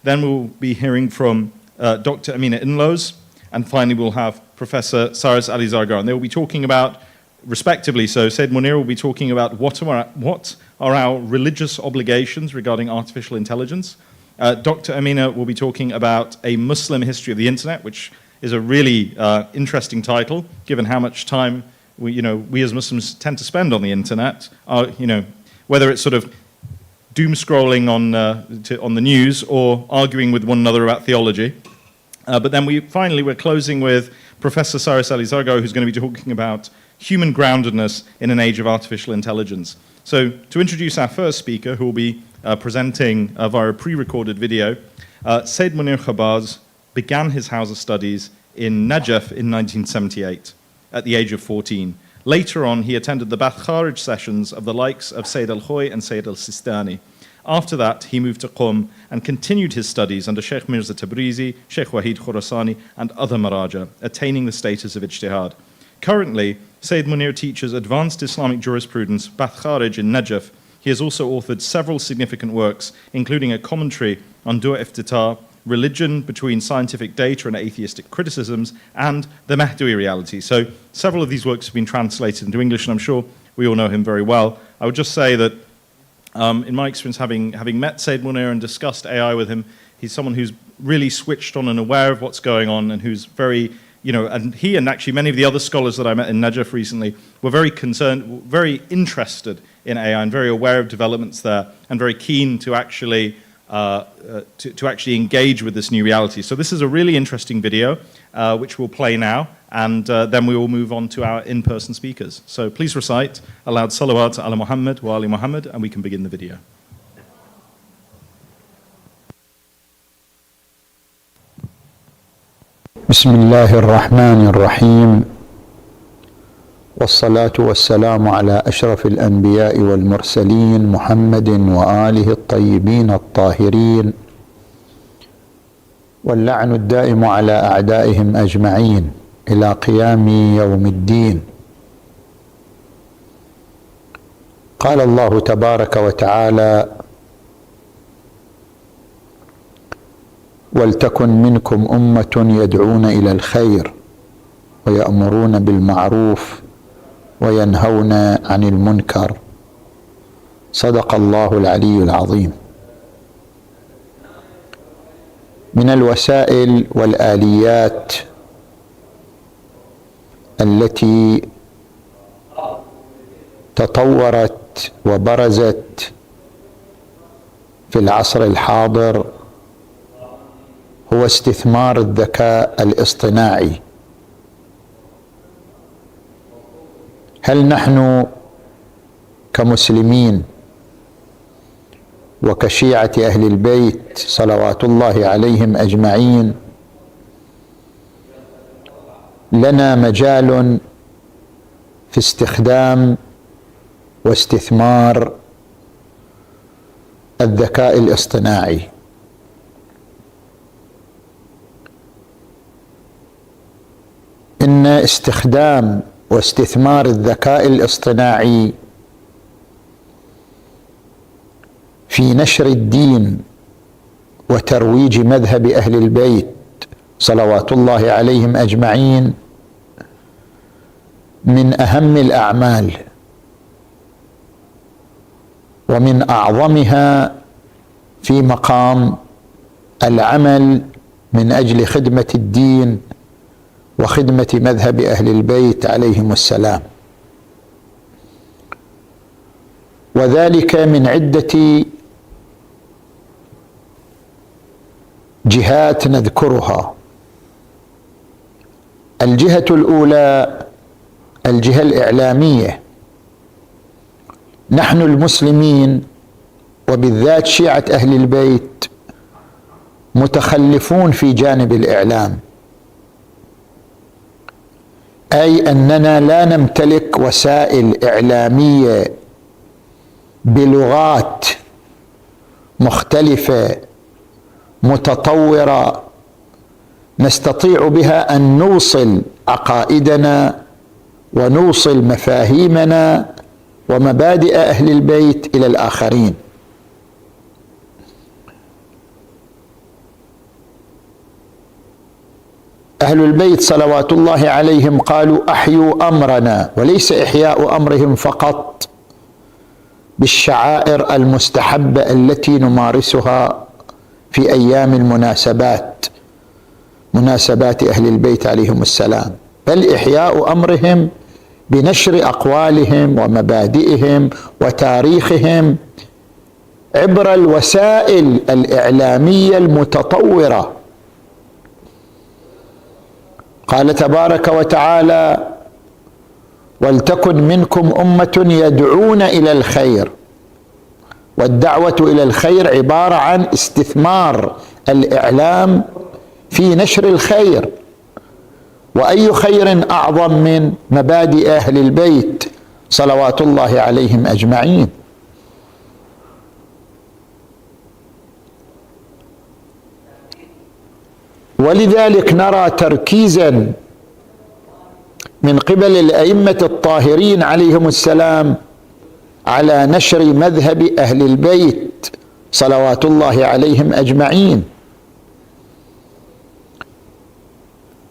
Then we'll be hearing from Dr. Amina Inlows, and finally we'll have Professor Cyrus Ali Zargar, and they will be talking about, respectively, so Sayyid Munir will be talking about what are our religious obligations regarding artificial intelligence. Dr. Amina will be talking about a Muslim history of the internet, which is a really interesting title, given how much time we as Muslims tend to spend on the internet. Whether it's sort of doom scrolling on the news or arguing with one another about theology. But then we're closing with Professor Cyrus Ali Zargar, who's going to be talking about human groundedness in an age of artificial intelligence. So to introduce our first speaker, who will be presenting via a pre-recorded video, Sayyid Munir Khabbaz began his Hausa studies in Najaf in 1978 at the age of 14. Later on, he attended the Bath Kharij sessions of the likes of Sayyid al-Khoy and Sayyid al-Sistani. After that, he moved to Qom and continued his studies under Sheikh Mirza Tabrizi, Sheikh Wahid Khurasani, and other Maraja, attaining the status of ijtihad. Currently, Sayyid Munir teaches advanced Islamic jurisprudence, Bath Kharij in Najaf. He has also authored several significant works, including a commentary on Dua Iftitar, Religion Between Scientific Data and Atheistic Criticisms, and The Mahdawi Reality. So several of these works have been translated into English, and I'm sure we all know him very well. I would just say that in my experience, having met Sayyid Munir and discussed AI with him, he's someone who's really switched on and aware of what's going on, and who's very, and he and actually many of the other scholars that I met in Najaf recently were very concerned, very interested in AI and very aware of developments there, and very keen to actually to actually engage with this new reality. So this is a really interesting video, which we'll play now, and then we will move on to our in-person speakers. So please recite aloud salawat ala Muhammad wa ali Muhammad, and we can begin the video. بسم الله الرحمن الرحيم والصلاة والسلام على أشرف الأنبياء والمرسلين محمد وآله الطيبين الطاهرين واللعن الدائم على أعدائهم أجمعين إلى قيام يوم الدين. قال الله تبارك وتعالى: ولتكن منكم أمة يدعون إلى الخير ويأمرون بالمعروف وينهون عن المنكر. صدق الله العلي العظيم. من الوسائل والآليات التي تطورت وبرزت في العصر الحاضر هو استثمار الذكاء الاصطناعي. هل نحن كمسلمين وكشيعة أهل البيت صلوات الله عليهم أجمعين لنا مجال في استخدام واستثمار الذكاء الاصطناعي؟ إن استخدام واستثمار الذكاء الاصطناعي في نشر الدين وترويج مذهب أهل البيت صلوات الله عليهم أجمعين من أهم الأعمال ومن أعظمها في مقام العمل من أجل خدمة الدين وخدمة مذهب أهل البيت عليهم السلام، وذلك من عدة جهات نذكرها. الجهة الأولى الجهة الإعلامية. نحن المسلمين وبالذات شيعة أهل البيت متخلفون في جانب الإعلام، أي أننا لا نمتلك وسائل إعلامية بلغات مختلفة متطورة نستطيع بها أن نوصل عقائدنا ونوصل مفاهيمنا ومبادئ أهل البيت إلى الآخرين. أهل البيت صلوات الله عليهم قالوا: أحيوا أمرنا، وليس إحياء أمرهم فقط بالشعائر المستحبة التي نمارسها في أيام المناسبات، مناسبات أهل البيت عليهم السلام، بل إحياء أمرهم بنشر أقوالهم ومبادئهم وتاريخهم عبر الوسائل الإعلامية المتطورة. قال تبارك وتعالى: ولتكن منكم أمة يدعون إلى الخير. والدعوة إلى الخير عبارة عن استثمار الإعلام في نشر الخير، وأي خير أعظم من مبادئ أهل البيت صلوات الله عليهم أجمعين. ولذلك نرى تركيزا من قبل الأئمة الطاهرين عليهم السلام على نشر مذهب أهل البيت صلوات الله عليهم أجمعين.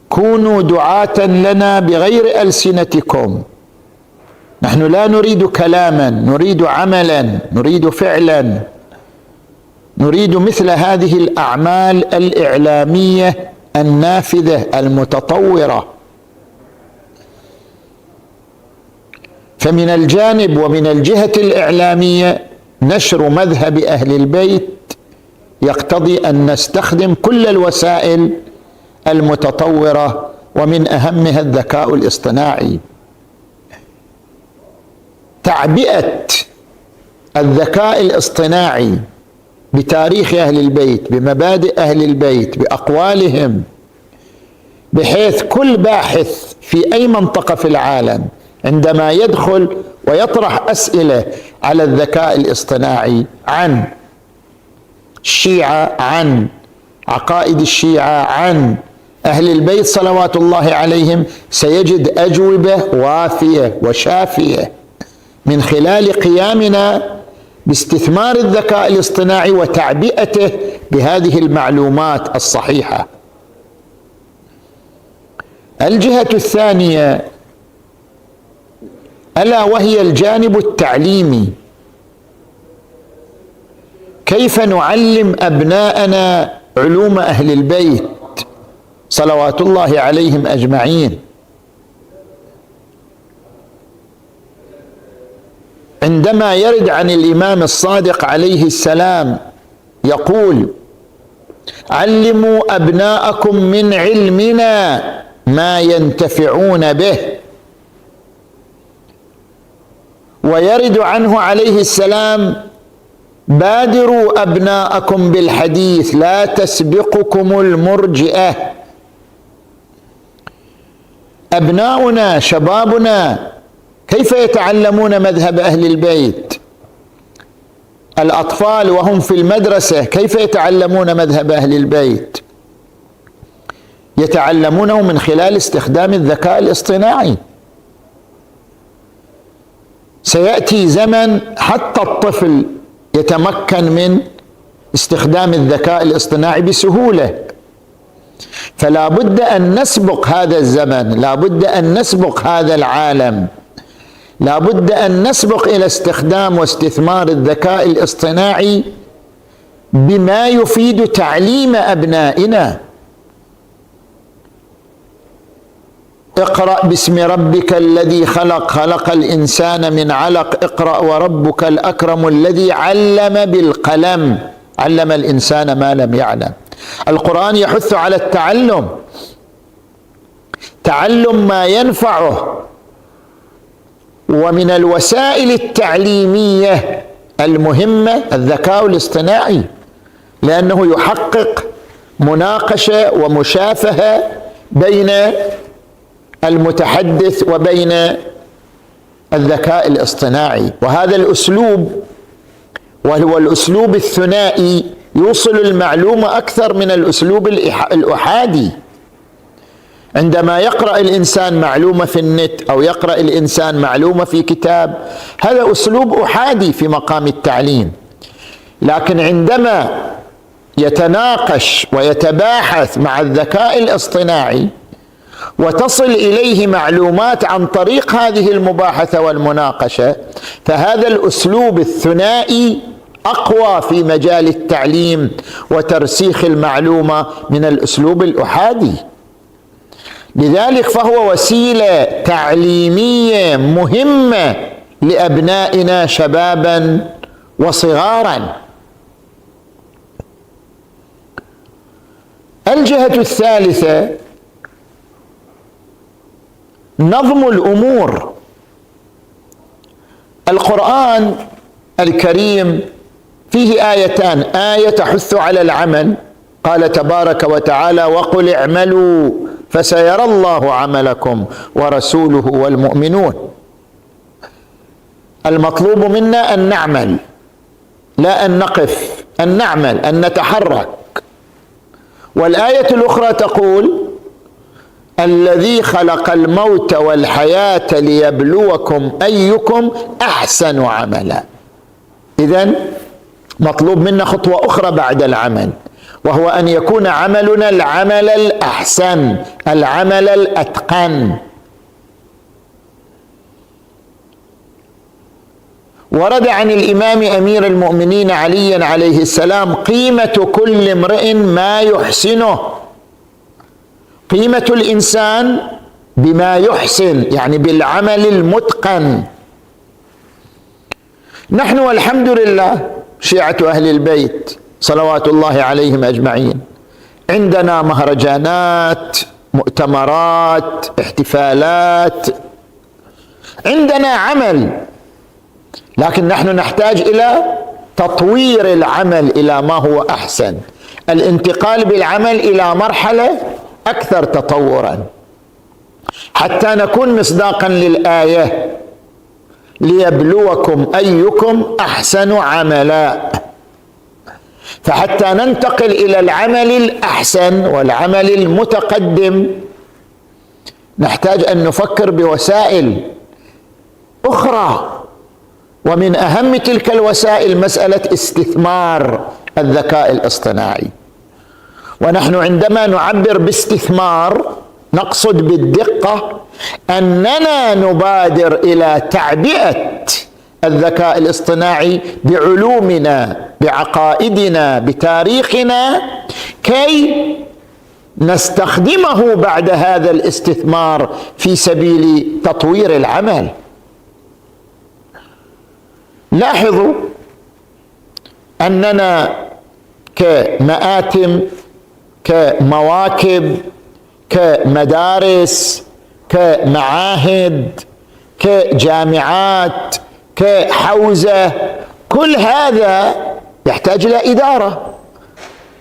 كونوا دعاة لنا بغير ألسنتكم. نحن لا نريد كلاما، نريد عملا، نريد فعلا، نريد مثل هذه الأعمال الإعلامية النافذة المتطورة. فمن الجانب ومن الجهة الإعلامية نشر مذهب أهل البيت يقتضي أن نستخدم كل الوسائل المتطورة، ومن أهمها الذكاء الاصطناعي. تعبئة الذكاء الاصطناعي بتاريخ أهل البيت، بمبادئ أهل البيت، بأقوالهم، بحيث كل باحث في أي منطقة في العالم عندما يدخل ويطرح أسئلة على الذكاء الاصطناعي عن الشيعة، عن عقائد الشيعة، عن أهل البيت صلوات الله عليهم، سيجد أجوبة وافية وشافية من خلال قيامنا باستثمار الذكاء الاصطناعي وتعبئته بهذه المعلومات الصحيحة. الجهة الثانية ألا وهي الجانب التعليمي. كيف نعلم أبناءنا علوم أهل البيت صلوات الله عليهم أجمعين؟ عندما يرد عن الإمام الصادق عليه السلام يقول: علموا أبناءكم من علمنا ما ينتفعون به. ويرد عنه عليه السلام: بادروا أبناءكم بالحديث لا تسبقكم المرجئة. أبناؤنا شبابنا كيف يتعلمون مذهب أهل البيت؟ الأطفال وهم في المدرسة كيف يتعلمون مذهب أهل البيت؟ يتعلمونه من خلال استخدام الذكاء الاصطناعي. سيأتي زمن حتى الطفل يتمكن من استخدام الذكاء الاصطناعي بسهولة، فلا بد أن نسبق هذا الزمن، لا بد أن نسبق هذا العالم، لا بد أن نسبق إلى استخدام واستثمار الذكاء الاصطناعي بما يفيد تعليم أبنائنا. اقرأ باسم ربك الذي خلق، خلق الإنسان من علق، اقرأ وربك الأكرم الذي علم بالقلم، علم الإنسان ما لم يعلم. القرآن يحث على التعلم، تعلم ما ينفعه. ومن الوسائل التعليمية المهمة الذكاء الاصطناعي، لأنه يحقق مناقشة ومشافهة بين المتحدث وبين الذكاء الاصطناعي. وهذا الأسلوب وهو الأسلوب الثنائي يوصل المعلومة أكثر من الأسلوب الأحادي. عندما يقرأ الإنسان معلومة في النت أو يقرأ الإنسان معلومة في كتاب، هذا أسلوب أحادي في مقام التعليم. لكن عندما يتناقش ويتباحث مع الذكاء الاصطناعي وتصل إليه معلومات عن طريق هذه المباحثة والمناقشة، فهذا الأسلوب الثنائي أقوى في مجال التعليم وترسيخ المعلومة من الأسلوب الأحادي. لذلك فهو وسيلة تعليمية مهمة لأبنائنا شبابا وصغارا. الجهة الثالثة نظم الأمور. القرآن الكريم فيه آيتان: آية تحث على العمل، قال تبارك وتعالى: وقل اعملوا فسيرى الله عملكم ورسوله والمؤمنون. المطلوب منا أن نعمل، لا أن نقف، أن نعمل، أن نتحرك. والآية الأخرى تقول: الذي خلق الموت والحياة ليبلوكم أيكم أحسن عملا. إذن مطلوب منا خطوة أخرى بعد العمل، وهو أن يكون عملنا العمل الأحسن، العمل الأتقن. ورد عن الإمام أمير المؤمنين علي عليه السلام: قيمة كل امرئ ما يحسنه. قيمة الإنسان بما يحسن، يعني بالعمل المتقن. نحن والحمد لله شيعة أهل البيت صلوات الله عليهم أجمعين. عندنا مهرجانات، مؤتمرات، احتفالات، عندنا عمل، لكن نحن نحتاج إلى تطوير العمل إلى ما هو أحسن، الانتقال بالعمل إلى مرحلة أكثر تطورا، حتى نكون مصداقا للآية ليبلوكم أيكم أحسن عملا. فحتى ننتقل إلى العمل الأحسن والعمل المتقدم نحتاج أن نفكر بوسائل أخرى، ومن أهم تلك الوسائل مسألة استثمار الذكاء الاصطناعي. ونحن عندما نعبر باستثمار نقصد بالدقة أننا نبادر إلى تعبئة الذكاء الاصطناعي بعلومنا، بعقائدنا، بتاريخنا، كي نستخدمه بعد هذا الاستثمار في سبيل تطوير العمل. لاحظوا أننا كمآتم، كمواكب، كمدارس، كمعاهد، كجامعات، كحوزة، كل هذا يحتاج إلى إدارة.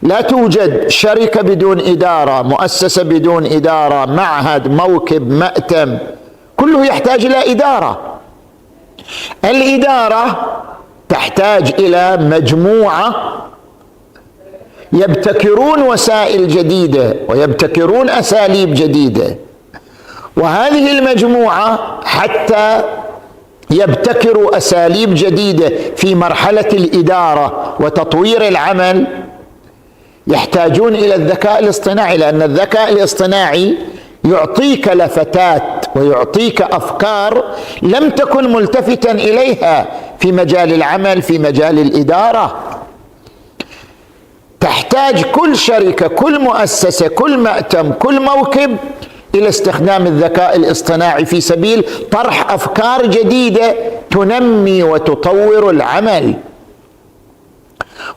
لا توجد شركة بدون إدارة، مؤسسة بدون إدارة، معهد، موكب، مأتم، كله يحتاج إلى إدارة. الإدارة تحتاج إلى مجموعة يبتكرون وسائل جديدة ويبتكرون أساليب جديدة، وهذه المجموعة حتى يبتكروا أساليب جديدة في مرحلة الإدارة وتطوير العمل يحتاجون إلى الذكاء الاصطناعي، لأن الذكاء الاصطناعي يعطيك لفتات ويعطيك أفكار لم تكن ملتفتا إليها في مجال العمل، في مجال الإدارة. تحتاج كل شركة، كل مؤسسة، كل مأتم، كل موكب إلى استخدام الذكاء الاصطناعي في سبيل طرح أفكار جديدة تنمي وتطور العمل.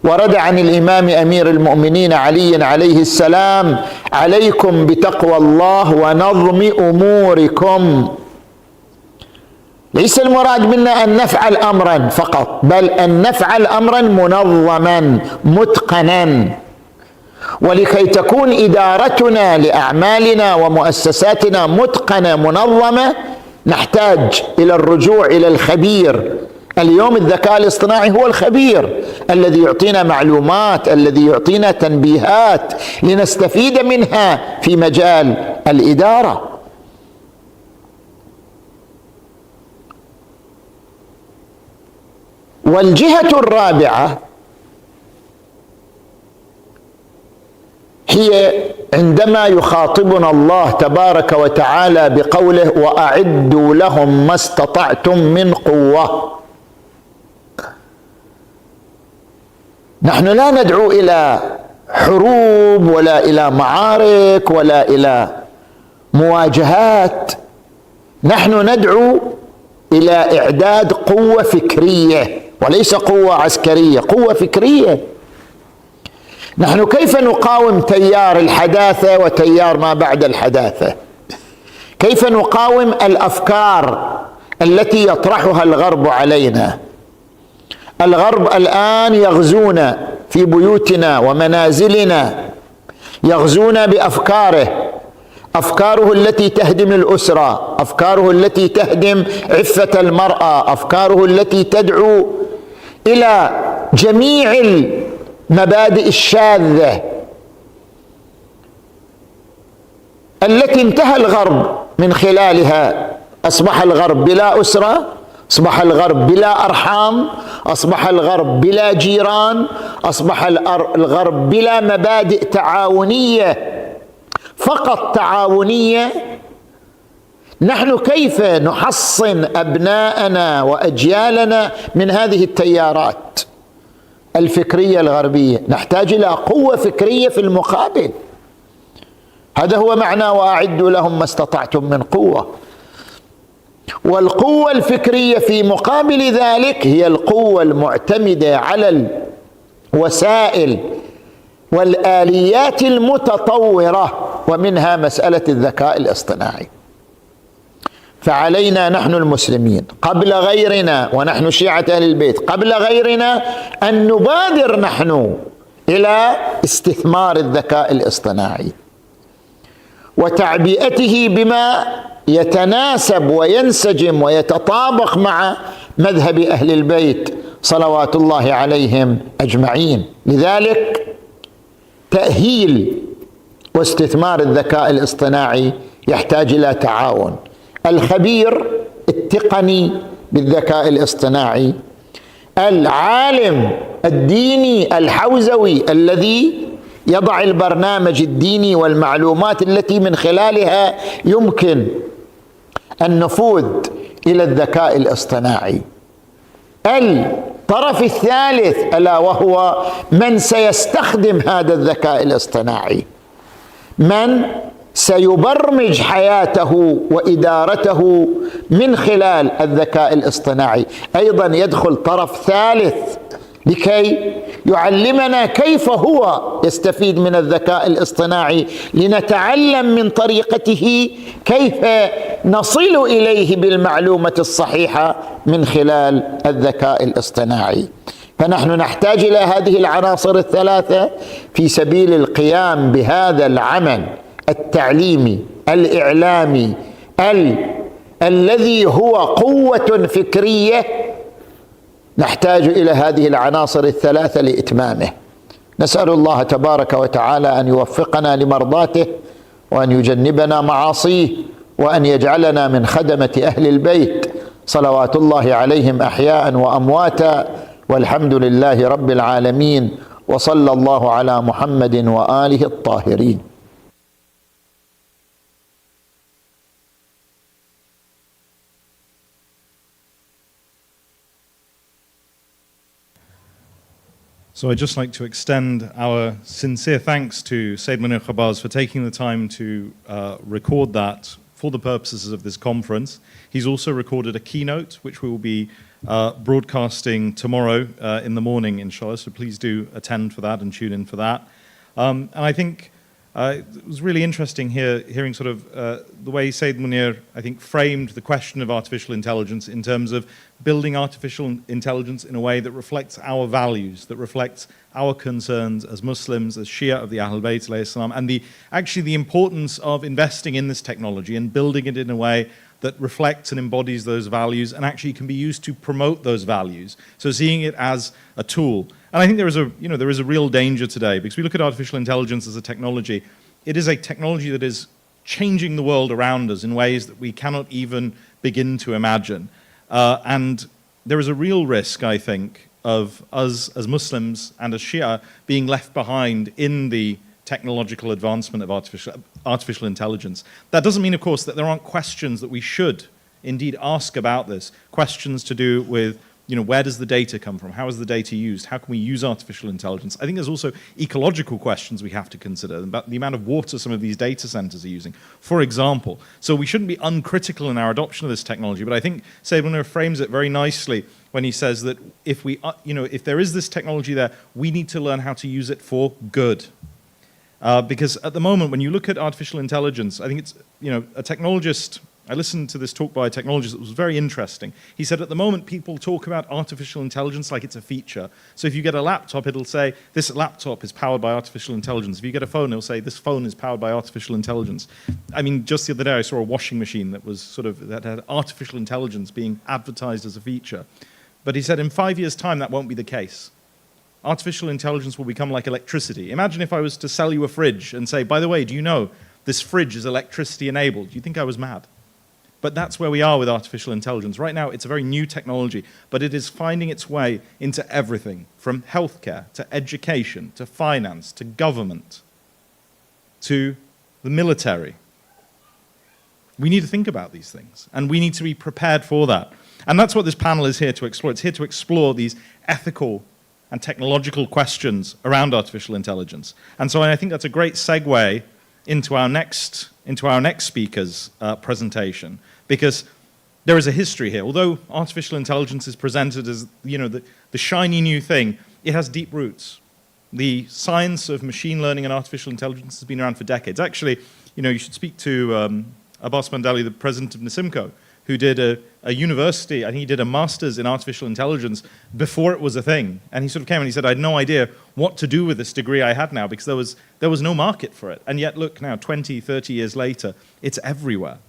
ورد عن الإمام أمير المؤمنين علي عليه السلام: عليكم بتقوى الله ونظم أموركم. ليس المراد منا أن نفعل أمرا فقط، بل أن نفعل أمرا منظما متقنا. ولكي تكون إدارتنا لأعمالنا ومؤسساتنا متقنة منظمة نحتاج إلى الرجوع إلى الخبير. اليوم الذكاء الاصطناعي هو الخبير الذي يعطينا معلومات، الذي يعطينا تنبيهات لنستفيد منها في مجال الإدارة. والجهة الرابعة هي عندما يخاطبنا الله تبارك وتعالى بقوله: وأعدوا لهم ما استطعتم من قوة. نحن لا ندعو إلى حروب ولا إلى معارك ولا إلى مواجهات، نحن ندعو إلى إعداد قوة فكرية وليس قوة عسكرية، قوة فكرية. نحن كيف نقاوم تيار الحداثة وتيار ما بعد الحداثة؟ كيف نقاوم الأفكار التي يطرحها الغرب علينا؟ الغرب الآن يغزونا في بيوتنا ومنازلنا، يغزونا بأفكاره، أفكاره التي تهدم الأسرة، أفكاره التي تهدم عفة المرأة، أفكاره التي تدعو إلى جميع المبادئ الشاذة التي انتهى الغرب من خلالها. أصبح الغرب بلا أسرة، أصبح الغرب بلا أرحام، أصبح الغرب بلا جيران، أصبح الغرب بلا مبادئ تعاونية، فقط تعاونية. نحن كيف نحصن أبناءنا وأجيالنا من هذه التيارات الفكرية الغربية؟ نحتاج إلى قوة فكرية في المقابل. هذا هو معنى وأعدوا لهم ما استطعتم من قوة. والقوة الفكرية في مقابل ذلك هي القوة المعتمدة على وسائل والآليات المتطورة، ومنها مسألة الذكاء الاصطناعي. فعلينا نحن المسلمين قبل غيرنا، ونحن شيعة أهل البيت قبل غيرنا، أن نبادر نحن إلى استثمار الذكاء الاصطناعي وتعبئته بما يتناسب وينسجم ويتطابق مع مذهب أهل البيت صلوات الله عليهم أجمعين. لذلك تأهيل واستثمار الذكاء الاصطناعي يحتاج إلى تعاون. الخبير التقني بالذكاء الاصطناعي، العالم الديني الحوزوي الذي يضع البرنامج الديني والمعلومات التي من خلالها يمكن النفوذ إلى الذكاء الاصطناعي. الطرف الثالث ألا وهو من سيستخدم هذا الذكاء الاصطناعي، من سيبرمج حياته وإدارته من خلال الذكاء الاصطناعي. أيضا يدخل طرف ثالث لكي يعلمنا كيف هو يستفيد من الذكاء الاصطناعي، لنتعلم من طريقته كيف نصل إليه بالمعلومة الصحيحة من خلال الذكاء الاصطناعي. فنحن نحتاج إلى هذه العناصر الثلاثة في سبيل القيام بهذا العمل التعليمي الإعلامي الذي هو قوة فكرية. نحتاج إلى هذه العناصر الثلاثة لإتمامه. نسأل الله تبارك وتعالى أن يوفقنا لمرضاته، وأن يجنبنا معاصيه، وأن يجعلنا من خدمة أهل البيت صلوات الله عليهم أحياء وأمواتا، والحمد لله رب العالمين، وصلى الله على محمد وآله الطاهرين. So I'd just like to extend our sincere thanks to Sayyid Munir Khabaz for taking the time to record that for the purposes of this conference. He's also recorded a keynote, which we will be broadcasting tomorrow in the morning, inshallah, so please do attend for that and tune in for that. And I think it was really interesting hearing sort of the way Sayyid Munir, I think, framed the question of artificial intelligence in terms of building artificial intelligence in a way that reflects our values, that reflects our concerns as Muslims, as Shia of the Ahl Bayt alayhi salam, and actually the importance of investing in this technology and building it in a way that reflects and embodies those values and actually can be used to promote those values. So seeing it as a tool. And I think there is a real danger today, because we look at artificial intelligence as a technology. It is a technology that is changing the world around us in ways that we cannot even begin to imagine. And there is a real risk, I think, of us as Muslims and as Shia being left behind in the technological advancement of artificial intelligence. That doesn't mean, of course, that there aren't questions that we should indeed ask about this. Questions to do with, where does the data come from? How is the data used? How can we use artificial intelligence? I think there's also ecological questions we have to consider about the amount of water some of these data centers are using, for example. So we shouldn't be uncritical in our adoption of this technology, but I think Sayyid Munir frames it very nicely when he says that if if there is this technology there, we need to learn how to use it for good. Because at the moment, when you look at artificial intelligence, I think it's, a technologist, I listened to this talk by a technologist that was very interesting. He said at the moment, people talk about artificial intelligence like it's a feature. So if you get a laptop, it'll say, this laptop is powered by artificial intelligence. If you get a phone, it'll say, this phone is powered by artificial intelligence. I mean, just the other day, I saw a washing machine that had artificial intelligence being advertised as a feature. But he said in 5 years' time, that won't be the case. Artificial intelligence will become like electricity. Imagine if I was to sell you a fridge and say, by the way, do you know this fridge is electricity enabled? Do you think I was mad? But that's where we are with artificial intelligence. Right now, it's a very new technology, but it is finding its way into everything, from healthcare to education to finance to government to the military. We need to think about these things, and we need to be prepared for that. And that's what this panel is here to explore. It's here to explore these ethical and technological questions around artificial intelligence. And so I think that's a great segue into our next speaker's presentation, because there is a history here. Although artificial intelligence is presented as the shiny new thing, it has deep roots. The science of machine learning and artificial intelligence has been around for decades. Actually, you should speak to Abbas Mandali, the president of Nisimco, who did a university, I think he did a master's in artificial intelligence before it was a thing. And he sort of came and he said, I had no idea what to do with this degree I had now because there was no market for it. And yet, look now, 20, 30 years later, it's everywhere.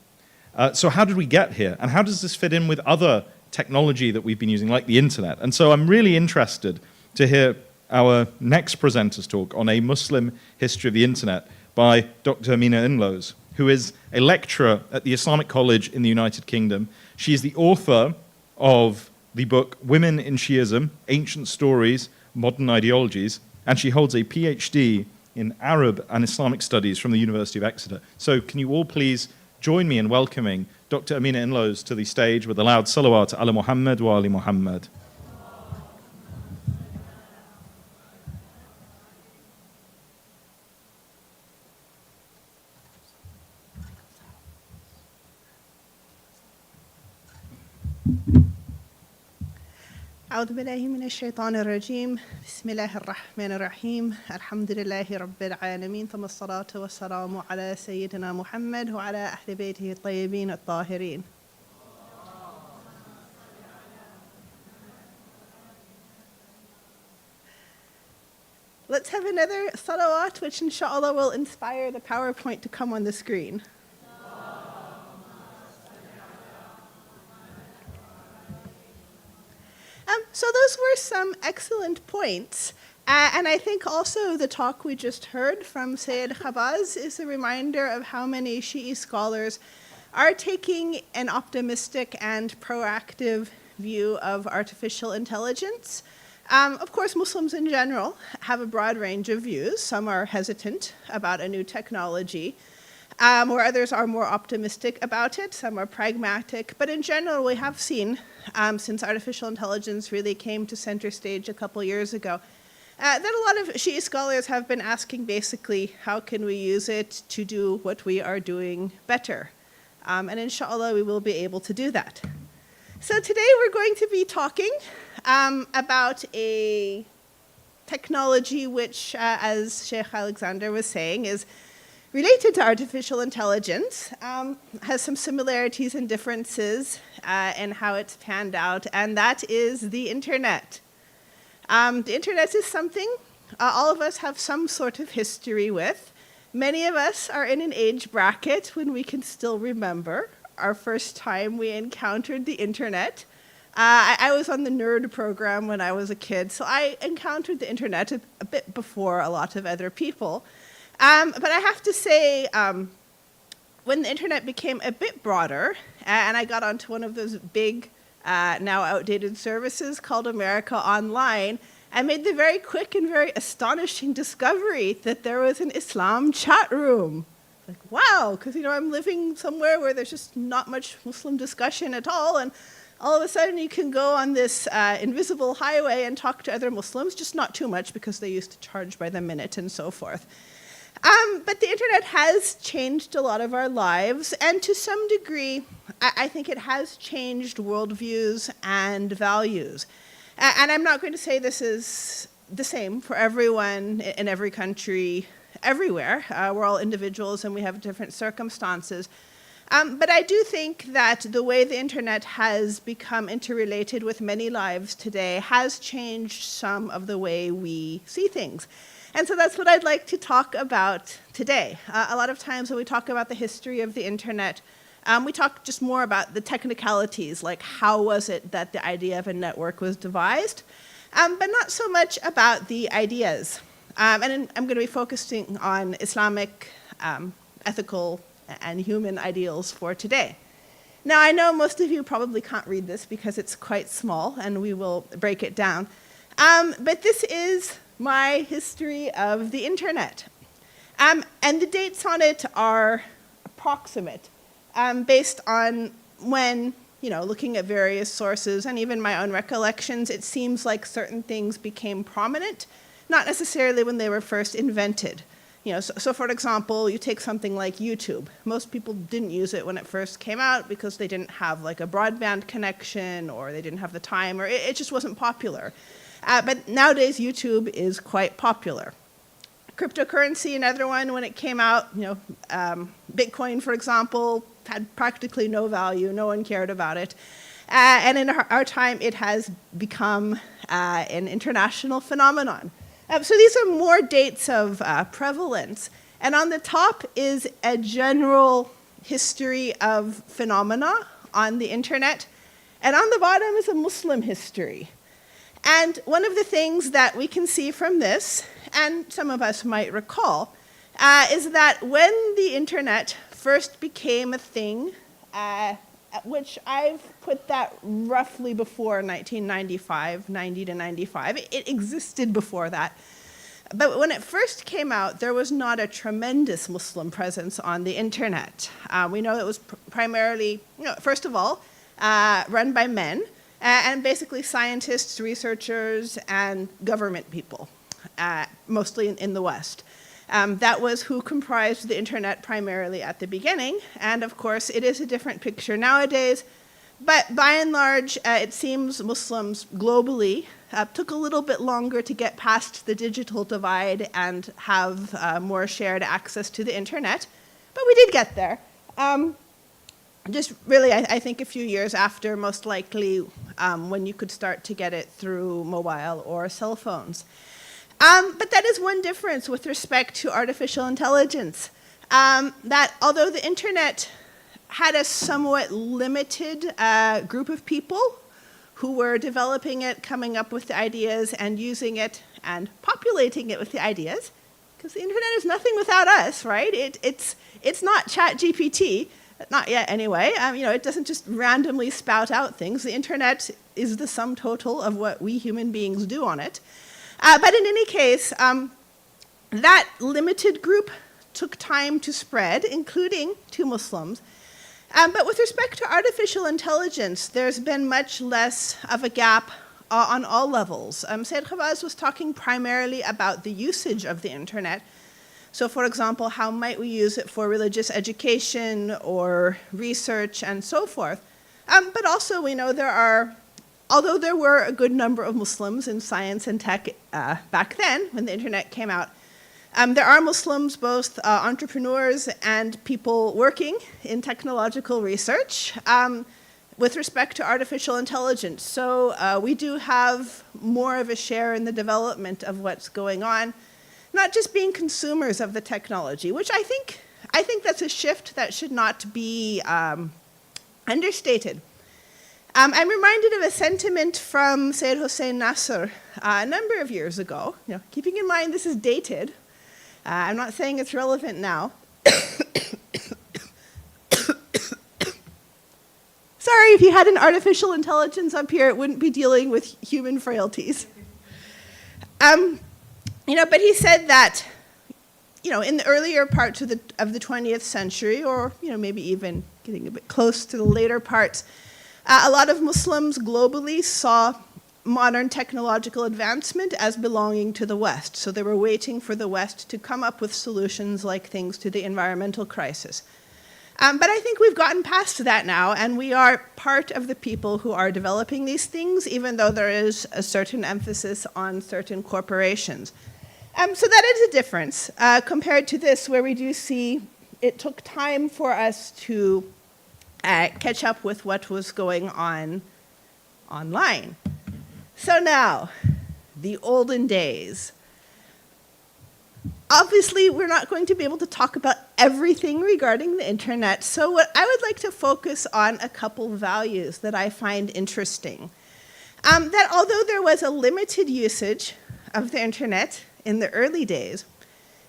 So how did we get here? And how does this fit in with other technology that we've been using, like the internet? And so I'm really interested to hear our next presenter's talk on a Muslim history of the internet by Dr. Amina Inlows, who is a lecturer at the Islamic College in the United Kingdom. She is the author of the book Women in Shiism, Ancient Stories, Modern Ideologies, and she holds a PhD in Arab and Islamic Studies from the University of Exeter. So can you all please join me in welcoming Dr. Amina Inlows to the stage with a loud salawat ala Muhammad wa ali Muhammad. أعوذ بالله من الشيطان الرجيم بسم الله الرحمن الرحيم الحمد لله رب العالمين ثم الصلاة والسلام على سيدنا محمد وعلى أهل بيته الطيبين الطاهرين. Let's have another salawat, which inshallah will inspire the PowerPoint to come on the screen. So those were some excellent points. And I think also the talk we just heard from Sayyid Khabaz is a reminder of how many Shi'i scholars are taking an optimistic and proactive view of artificial intelligence. Of course, Muslims in general have a broad range of views. Some are hesitant about a new technology, where others are more optimistic about it. Some are pragmatic. But in general, we have seen, since artificial intelligence really came to center stage a couple years ago, that a lot of Shi'i scholars have been asking basically, how can we use it to do what we are doing better? And inshallah, we will be able to do that. So today we're going to be talking about a technology which, as Sheikh Alexander was saying, is related to artificial intelligence, has some similarities and differences in how it's panned out, and that is the internet. The internet is something all of us have some sort of history with. Many of us are in an age bracket when we can still remember our first time we encountered the internet. I was on the nerd program when I was a kid, so I encountered the internet a bit before a lot of other people. But I have to say, when the internet became a bit broader, and I got onto one of those big, now outdated services called America Online, I made the very quick and very astonishing discovery that there was an Islam chat room. Like, wow, because I'm living somewhere where there's just not much Muslim discussion at all, and all of a sudden you can go on this invisible highway and talk to other Muslims, just not too much because they used to charge by the minute and so forth. But the internet has changed a lot of our lives, and to some degree, I think it has changed worldviews and values. And I'm not going to say this is the same for everyone in every country, everywhere. We're all individuals and we have different circumstances. But I do think that the way the internet has become interrelated with many lives today has changed some of the way we see things. And so that's what I'd like to talk about today. A lot of times when we talk about the history of the internet, we talk just more about the technicalities, like how was it that the idea of a network was devised, but not so much about the ideas. And I'm going to be focusing on Islamic ethical and human ideals for today. Now, I know most of you probably can't read this because it's quite small, and we will break it down. But this is my history of the internet. And the dates on it are approximate, based on when, looking at various sources and even my own recollections, it seems like certain things became prominent, not necessarily when they were first invented. So for example, you take something like YouTube. Most people didn't use it when it first came out because they didn't have like a broadband connection, or they didn't have the time, or it just wasn't popular. But nowadays, YouTube is quite popular. Cryptocurrency, another one, when it came out, Bitcoin, for example, had practically no value. No one cared about it. And in our time, it has become an international phenomenon. So these are more dates of prevalence. And on the top is a general history of phenomena on the internet. And on the bottom is a Muslim history. And one of the things that we can see from this, and some of us might recall, is that when the internet first became a thing, which I've put that roughly before 1995, 90 to 95. It existed before that. But when it first came out, there was not a tremendous Muslim presence on the internet. We know it was primarily, first of all, run by men, and basically scientists, researchers, and government people, mostly in the West. That was who comprised the internet primarily at the beginning, and of course it is a different picture nowadays, but by and large it seems Muslims globally took a little bit longer to get past the digital divide and have more shared access to the internet, but we did get there. Just really, I think a few years after, most likely when you could start to get it through mobile or cell phones. But that is one difference with respect to artificial intelligence, that although the internet had a somewhat limited group of people who were developing it, coming up with the ideas and using it and populating it with the ideas, because the internet is nothing without us, right? It's not ChatGPT, not yet anyway. It doesn't just randomly spout out things. The internet is the sum total of what we human beings do on it. But in any case, that limited group took time to spread, including to Muslims. But with respect to artificial intelligence, there's been much less of a gap on all levels. Sayyid Khabaz was talking primarily about the usage of the internet. So for example, how might we use it for religious education or research and so forth. But also we know although there were a good number of Muslims in science and tech back then, when the internet came out, there are Muslims, both entrepreneurs and people working in technological research with respect to artificial intelligence. So we do have more of a share in the development of what's going on, not just being consumers of the technology, which I think that's a shift that should not be understated. I'm reminded of a sentiment from Sayyid Hossein Nasr a number of years ago. Keeping in mind this is dated, I'm not saying it's relevant now. Sorry, if you had an artificial intelligence up here, it wouldn't be dealing with human frailties. But he said that, in the earlier parts of the 20th century, or maybe even getting a bit close to the later parts, a lot of Muslims globally saw modern technological advancement as belonging to the West. So they were waiting for the West to come up with solutions like things to the environmental crisis. But I think we've gotten past that now, and we are part of the people who are developing these things, even though there is a certain emphasis on certain corporations. So that is a difference compared to this, where we do see it took time for us to catch up with what was going on online. So now, the olden days. Obviously, we're not going to be able to talk about everything regarding the internet, so what I would like to focus on a couple values that I find interesting. That although there was a limited usage of the internet in the early days,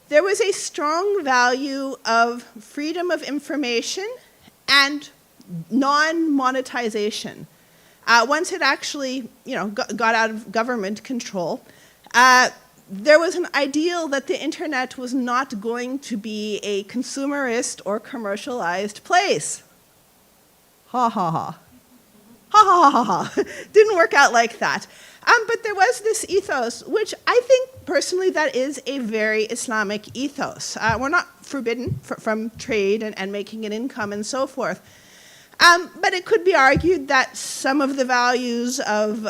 there was a strong value of freedom of information and non-monetization. Once it actually, got out of government control, there was an ideal that the internet was not going to be a consumerist or commercialized place. Ha ha ha. Ha ha ha ha. Didn't work out like that. But there was this ethos, which I think personally that is a very Islamic ethos. We're not forbidden from trade and making an income and so forth. But it could be argued that some of the values of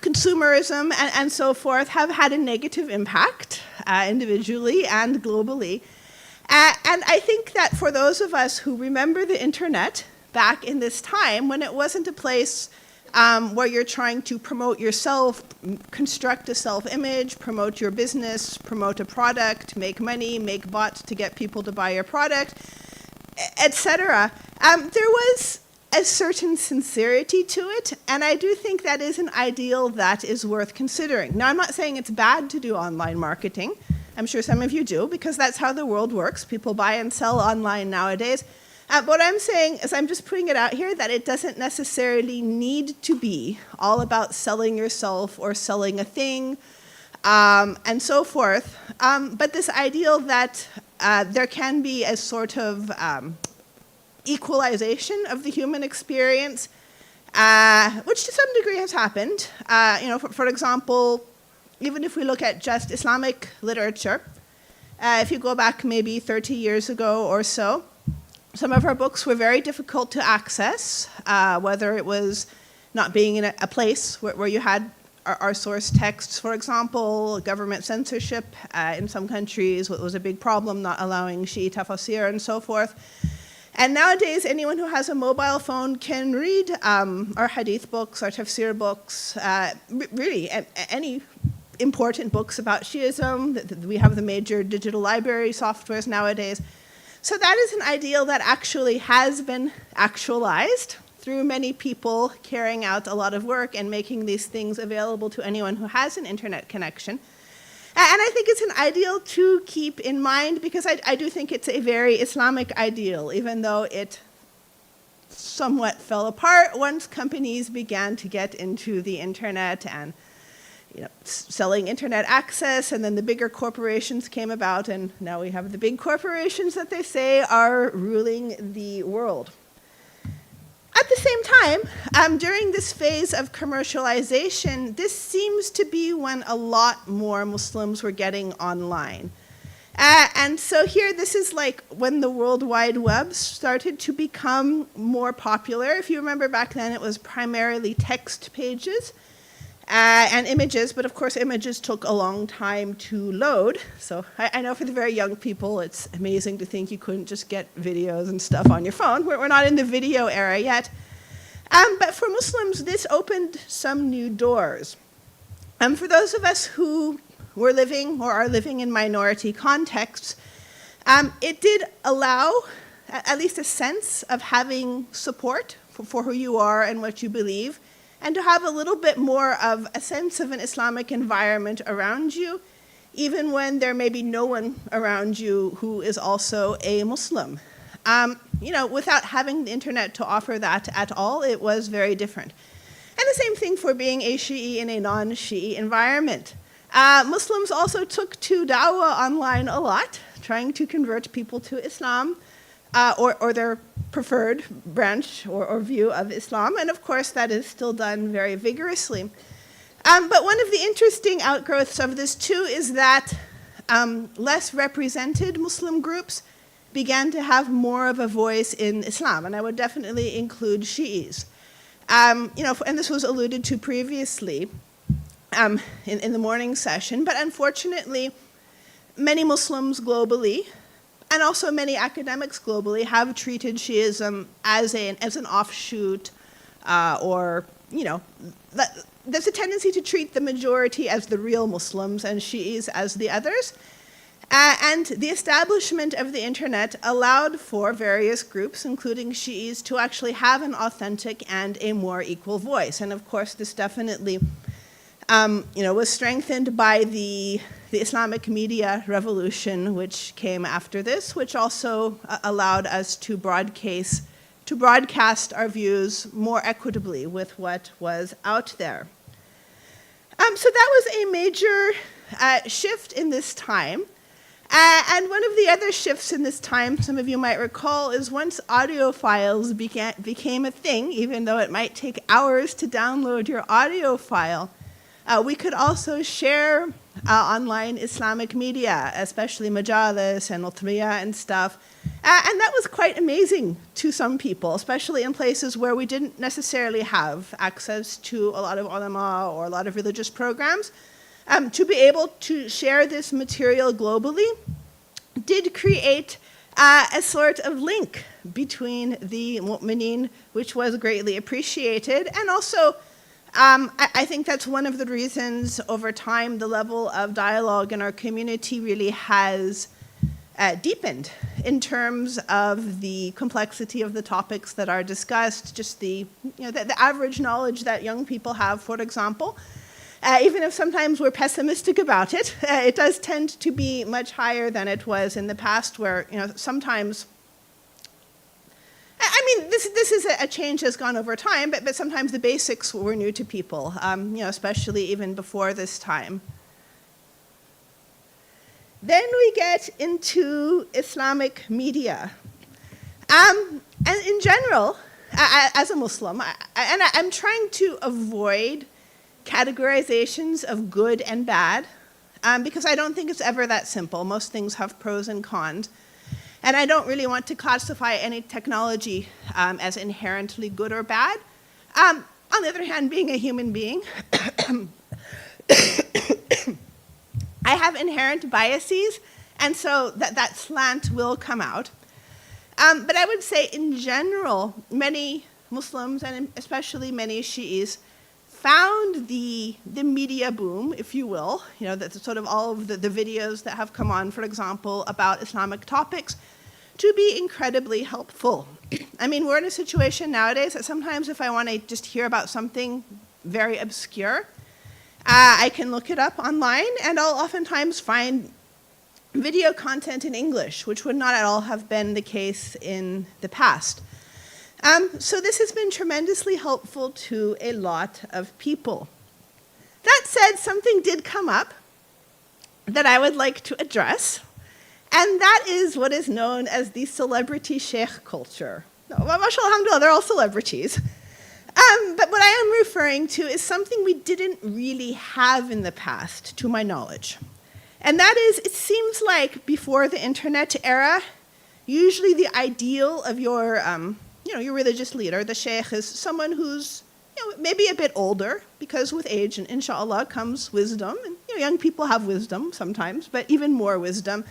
consumerism and so forth have had a negative impact individually and globally. And I think that for those of us who remember the internet back in this time when it wasn't a place where you're trying to promote yourself, construct a self-image, promote your business, promote a product, make money, make bots to get people to buy your product, etc., there was a certain sincerity to it, and I do think that is an ideal that is worth considering. Now, I'm not saying it's bad to do online marketing. I'm sure some of you do, because that's how the world works. People buy and sell online nowadays. What I'm saying is I'm just putting it out here that it doesn't necessarily need to be all about selling yourself or selling a thing and so forth. But this ideal that there can be a sort of equalization of the human experience, which to some degree has happened. For example, even if we look at just Islamic literature, if you go back maybe 30 years ago or so, some of our books were very difficult to access, whether it was not being in a place where you had our source texts, for example, government censorship in some countries was a big problem, not allowing Shi'i tafsir and so forth. And nowadays, anyone who has a mobile phone can read our hadith books, our tafsir books, really any important books about Shi'ism. We have the major digital library softwares nowadays. So that is an ideal that actually has been actualized through many people carrying out a lot of work and making these things available to anyone who has an internet connection. And I think it's an ideal to keep in mind because I do think it's a very Islamic ideal, even though it somewhat fell apart once companies began to get into the internet and selling internet access, and then the bigger corporations came about, and now we have the big corporations that they say are ruling the world. At the same time, during this phase of commercialization, this seems to be when a lot more Muslims were getting online. And so here, this is like when the World Wide Web started to become more popular. If you remember back then, it was primarily text pages and images, but of course images took a long time to load. So I know for the very young people, it's amazing to think you couldn't just get videos and stuff on your phone. We're not in the video era yet. But for Muslims, this opened some new doors. For those of us who were living or are living in minority contexts, it did allow at least a sense of having support for who you are and what you believe, and to have a little bit more of a sense of an Islamic environment around you, even when there may be no one around you who is also a Muslim. Without having the internet to offer that at all, it was very different. And the same thing for being a Shi'i in a non-Shi'i environment. Muslims also took to da'wah online a lot, trying to convert people to Islam, or their preferred branch or view of Islam. And of course, that is still done very vigorously. But one of the interesting outgrowths of this too is that less represented Muslim groups began to have more of a voice in Islam. And I would definitely include Shi'is. And this was alluded to previously in the morning session. But unfortunately, many Muslims globally, and also many academics globally, have treated Shi'ism as an offshoot, there's a tendency to treat the majority as the real Muslims and Shi'is as the others. And the establishment of the internet allowed for various groups, including Shi'is, to actually have an authentic and a more equal voice. And of course, this definitely was strengthened by the Islamic media revolution, which came after this, which also allowed us to broadcast our views more equitably with what was out there. So that was a major shift in this time. And one of the other shifts in this time, some of you might recall, is once audio files became a thing, even though it might take hours to download your audio file, we could also share online Islamic media, especially majalis and ultmiya and stuff. And that was quite amazing to some people, especially in places where we didn't necessarily have access to a lot of ulama or a lot of religious programs. To be able to share this material globally did create a sort of link between the mu'mineen, which was greatly appreciated. And also, I think that's one of the reasons over time the level of dialogue in our community really has deepened in terms of the complexity of the topics that are discussed, just the average knowledge that young people have, for example. Even if sometimes we're pessimistic about it, it does tend to be much higher than it was in the past, where sometimes, I mean, this is a change that's gone over time, but sometimes the basics were new to people, especially even before this time. Then we get into Islamic media. And in general, as a Muslim, I'm trying to avoid categorizations of good and bad, because I don't think it's ever that simple. Most things have pros and cons. And I don't really want to classify any technology as inherently good or bad. On the other hand, being a human being, I have inherent biases, and so that slant will come out. But I would say in general, many Muslims, and especially many Shi'is, found the media boom, if you will, that sort of all of the videos that have come on, for example, about Islamic topics, to be incredibly helpful. I mean, we're in a situation nowadays that sometimes if I want to just hear about something very obscure, I can look it up online, and I'll oftentimes find video content in English, which would not at all have been the case in the past. So this has been tremendously helpful to a lot of people. That said, something did come up that I would like to address, and that is what is known as the celebrity sheikh culture. Mashallah, alhamdulillah, they're all celebrities. But what I am referring to is something we didn't really have in the past, to my knowledge. And that is, it seems like before the internet era, usually the ideal of your religious leader, the sheikh, is someone who's maybe a bit older, because with age, and inshallah, comes wisdom. And young people have wisdom sometimes, but even more wisdom.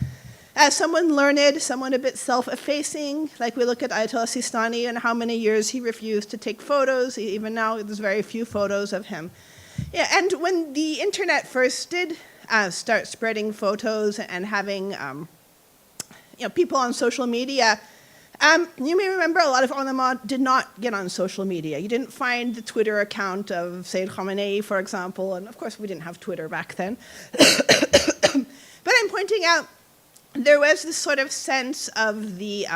Someone learned, someone a bit self-effacing, like we look at Ayatollah Sistani and how many years he refused to take photos. Even now, there's very few photos of him. Yeah, and when the internet first did start spreading photos and having people on social media, you may remember a lot of ulama did not get on social media. You didn't find the Twitter account of Sayyid Khamenei, for example, and of course we didn't have Twitter back then. But I'm pointing out there was this sort of sense of the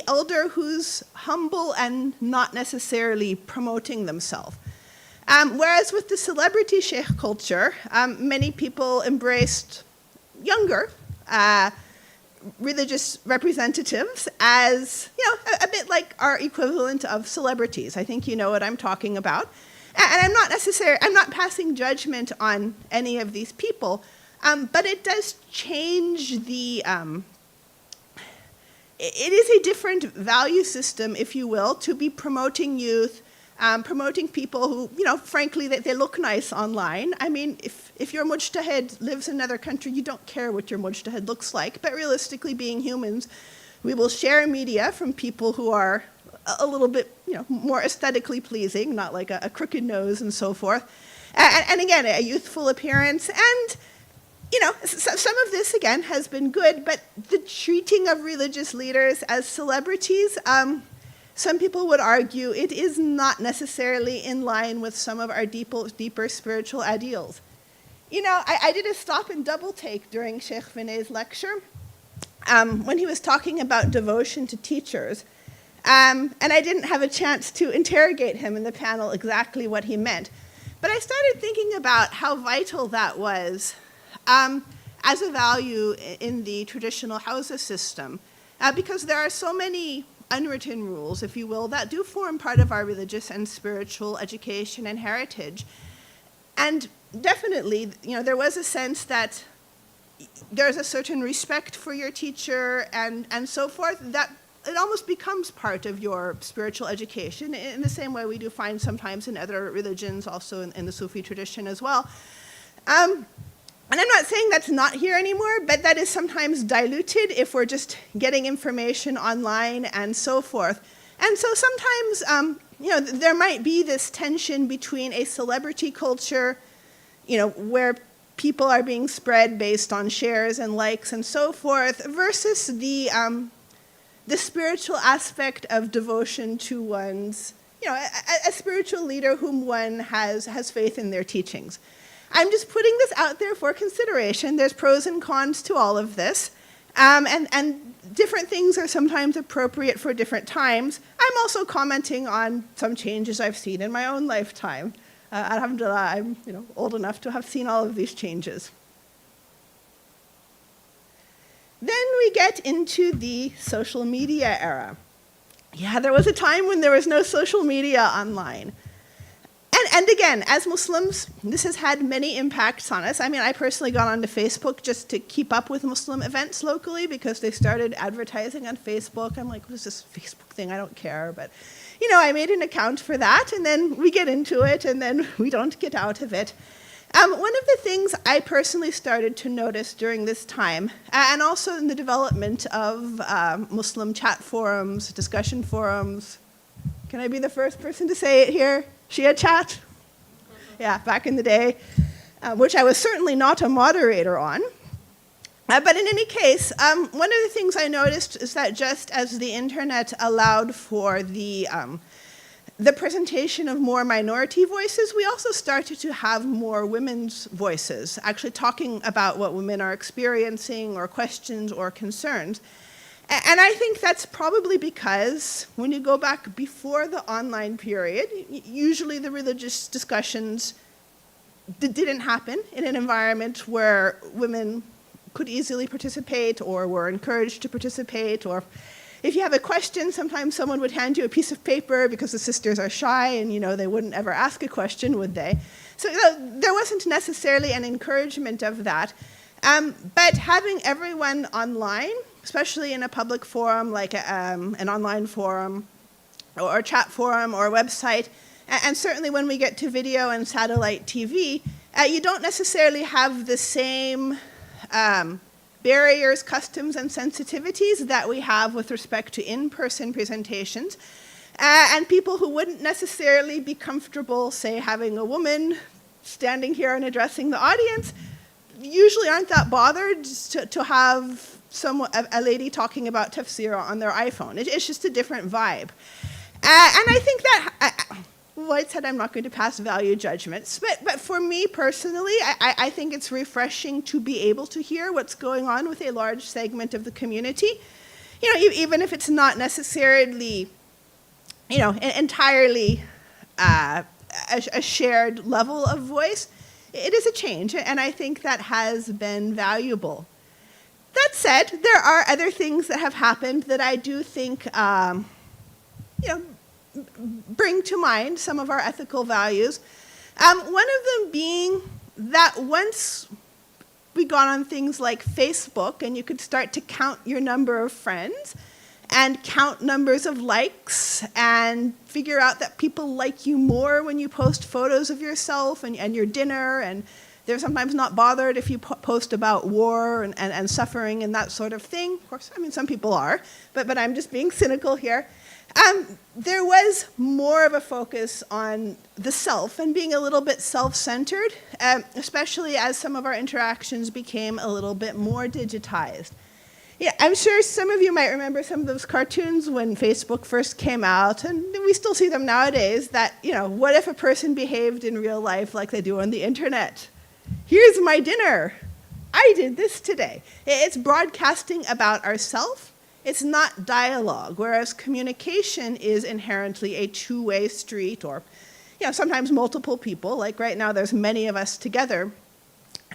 elder who's humble and not necessarily promoting themselves. Whereas with the celebrity sheikh culture, many people embraced younger religious representatives as, a bit like our equivalent of celebrities. I think you know what I'm talking about. And I'm not passing judgment on any of these people, but it does change the, it is a different value system, if you will, to be promoting youth, promoting people who, frankly, they look nice online. I mean, if your mujtahid lives in another country, you don't care what your mujtahid looks like. But realistically, being humans, we will share media from people who are a little bit, more aesthetically pleasing, not like a crooked nose and so forth. And again, a youthful appearance. And, some of this, again, has been good. But the treating of religious leaders as celebrities, some people would argue it is not necessarily in line with some of our deeper spiritual ideals. I did a stop and double take during Sheikh Vinay's lecture when he was talking about devotion to teachers. And I didn't have a chance to interrogate him in the panel exactly what he meant. But I started thinking about how vital that was as a value in the traditional Hausa system, because there are so many unwritten rules, if you will, that do form part of our religious and spiritual education and heritage. And definitely, there was a sense that there's a certain respect for your teacher and so forth, that it almost becomes part of your spiritual education in the same way we do find sometimes in other religions, also in the Sufi tradition as well. And I'm not saying that's not here anymore, but that is sometimes diluted if we're just getting information online and so forth. And so sometimes, there might be this tension between a celebrity culture, where people are being spread based on shares and likes and so forth, versus the spiritual aspect of devotion to one's, a spiritual leader whom one has faith in their teachings. I'm just putting this out there for consideration. There's pros and cons to all of this. And different things are sometimes appropriate for different times. I'm also commenting on some changes I've seen in my own lifetime. Alhamdulillah, I'm old enough to have seen all of these changes. Then we get into the social media era. Yeah, there was a time when there was no social media online. And again, as Muslims, this has had many impacts on us. I mean, I personally got onto Facebook just to keep up with Muslim events locally because they started advertising on Facebook. I'm like, what is this Facebook thing? I don't care. But, I made an account for that, and then we get into it, and then we don't get out of it. One of the things I personally started to notice during this time, and also in the development of Muslim chat forums, discussion forums, can I be the first person to say it here? Shia chat? Yeah, back in the day, which I was certainly not a moderator on. But in any case, one of the things I noticed is that just as the internet allowed for the presentation of more minority voices, we also started to have more women's voices, actually talking about what women are experiencing or questions or concerns. And I think that's probably because when you go back before the online period, usually the religious discussions didn't happen in an environment where women could easily participate or were encouraged to participate, or if you have a question, sometimes someone would hand you a piece of paper because the sisters are shy and they wouldn't ever ask a question, would they? So there wasn't necessarily an encouragement of that. But having everyone online, especially in a public forum like an online forum or a chat forum or a website, and certainly when we get to video and satellite TV, you don't necessarily have the same barriers, customs, and sensitivities that we have with respect to in-person presentations. And people who wouldn't necessarily be comfortable, say, having a woman standing here and addressing the audience, usually aren't that bothered to have a lady talking about tafsir on their iPhone. It's just a different vibe. And I think that, White said I'm not going to pass value judgments, but for me personally, I think it's refreshing to be able to hear what's going on with a large segment of the community. Even if it's not necessarily, entirely a shared level of voice, it is a change, and I think that has been valuable. That said, there are other things that have happened that I do think, bring to mind some of our ethical values. One of them being that once we got on things like Facebook and you could start to count your number of friends and count numbers of likes and figure out that people like you more when you post photos of yourself and your dinner, and they're sometimes not bothered if you post about war and suffering and that sort of thing. Of course, some people are, but I'm just being cynical here. There was more of a focus on the self and being a little bit self-centered, especially as some of our interactions became a little bit more digitized. Yeah, I'm sure some of you might remember some of those cartoons when Facebook first came out, and we still see them nowadays, that, what if a person behaved in real life like they do on the internet? Here's my dinner. I did this today. It's broadcasting about ourselves. It's not dialogue, whereas communication is inherently a two-way street, or sometimes multiple people, like right now there's many of us together.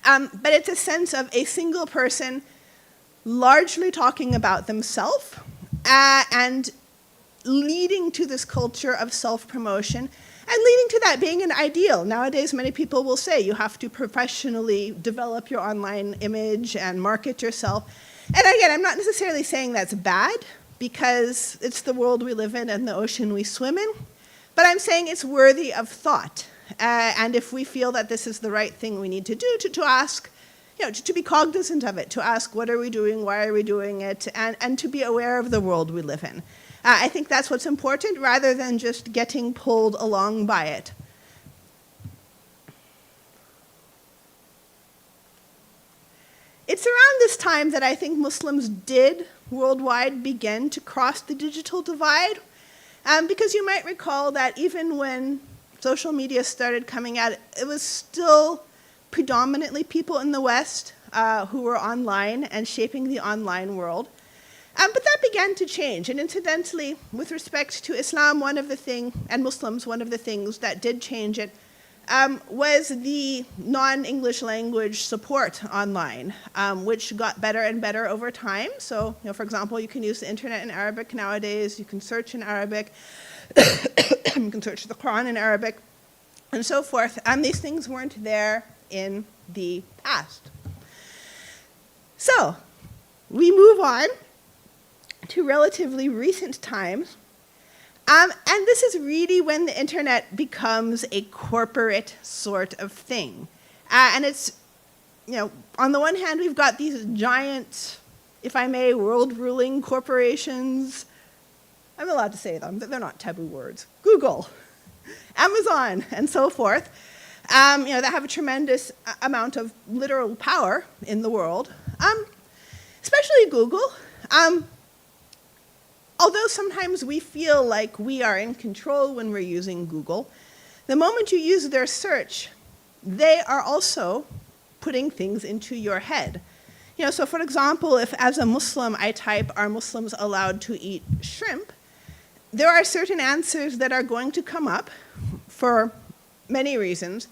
But it's a sense of a single person largely talking about themselves and leading to this culture of self-promotion and leading to that being an ideal. Nowadays, many people will say you have to professionally develop your online image and market yourself. And again, I'm not necessarily saying that's bad, because it's the world we live in and the ocean we swim in, but I'm saying it's worthy of thought. And if we feel that this is the right thing we need to do, to ask, to be cognizant of it, to ask what are we doing, why are we doing it, and to be aware of the world we live in. I think that's what's important, rather than just getting pulled along by it. It's around this time that I think Muslims did worldwide begin to cross the digital divide, because you might recall that even when social media started coming out, it was still predominantly people in the West who were online and shaping the online world. But that began to change. And incidentally, with respect to Islam, and Muslims, one of the things that did change it was the non-English language support online, which got better and better over time. So, for example, you can use the internet in Arabic nowadays. You can search in Arabic. You can search the Quran in Arabic, and so forth. These things weren't there in the past. So, we move on to relatively recent times. And this is really when the internet becomes a corporate sort of thing. And it's, on the one hand, we've got these giant, if I may, world-ruling corporations. I'm allowed to say them, they're not taboo words. Google, Amazon, and so forth, that have a tremendous amount of literal power in the world, especially Google. Although sometimes we feel like we are in control when we're using Google, the moment you use their search, they are also putting things into your head. So for example, if as a Muslim I type, "Are Muslims allowed to eat shrimp?" there are certain answers that are going to come up for many reasons.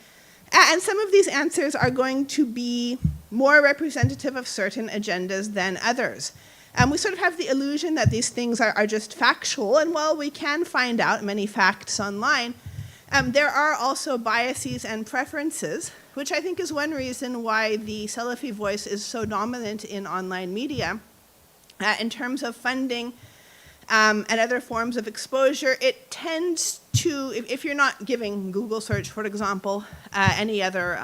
And some of these answers are going to be more representative of certain agendas than others. We sort of have the illusion that these things are just factual, and while we can find out many facts online, there are also biases and preferences, which I think is one reason why the Salafi voice is so dominant in online media. In terms of funding and other forms of exposure, it tends to, if you're not giving Google search, for example, any other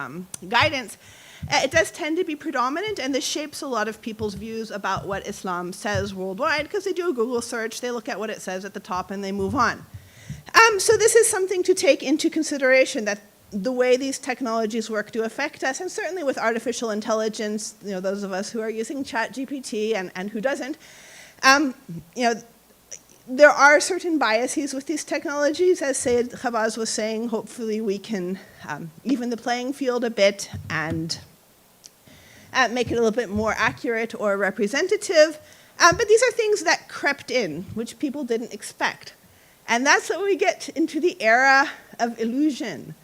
guidance, it does tend to be predominant, and this shapes a lot of people's views about what Islam says worldwide, because they do a Google search, they look at what it says at the top, and they move on. So this is something to take into consideration, that the way these technologies work do affect us, and certainly with artificial intelligence, those of us who are using ChatGPT and who doesn't, there are certain biases with these technologies. As Sayyid Khabaz was saying, hopefully we can even the playing field a bit and make it a little bit more accurate or representative. But these are things that crept in, which people didn't expect. And that's when we get into the era of illusion.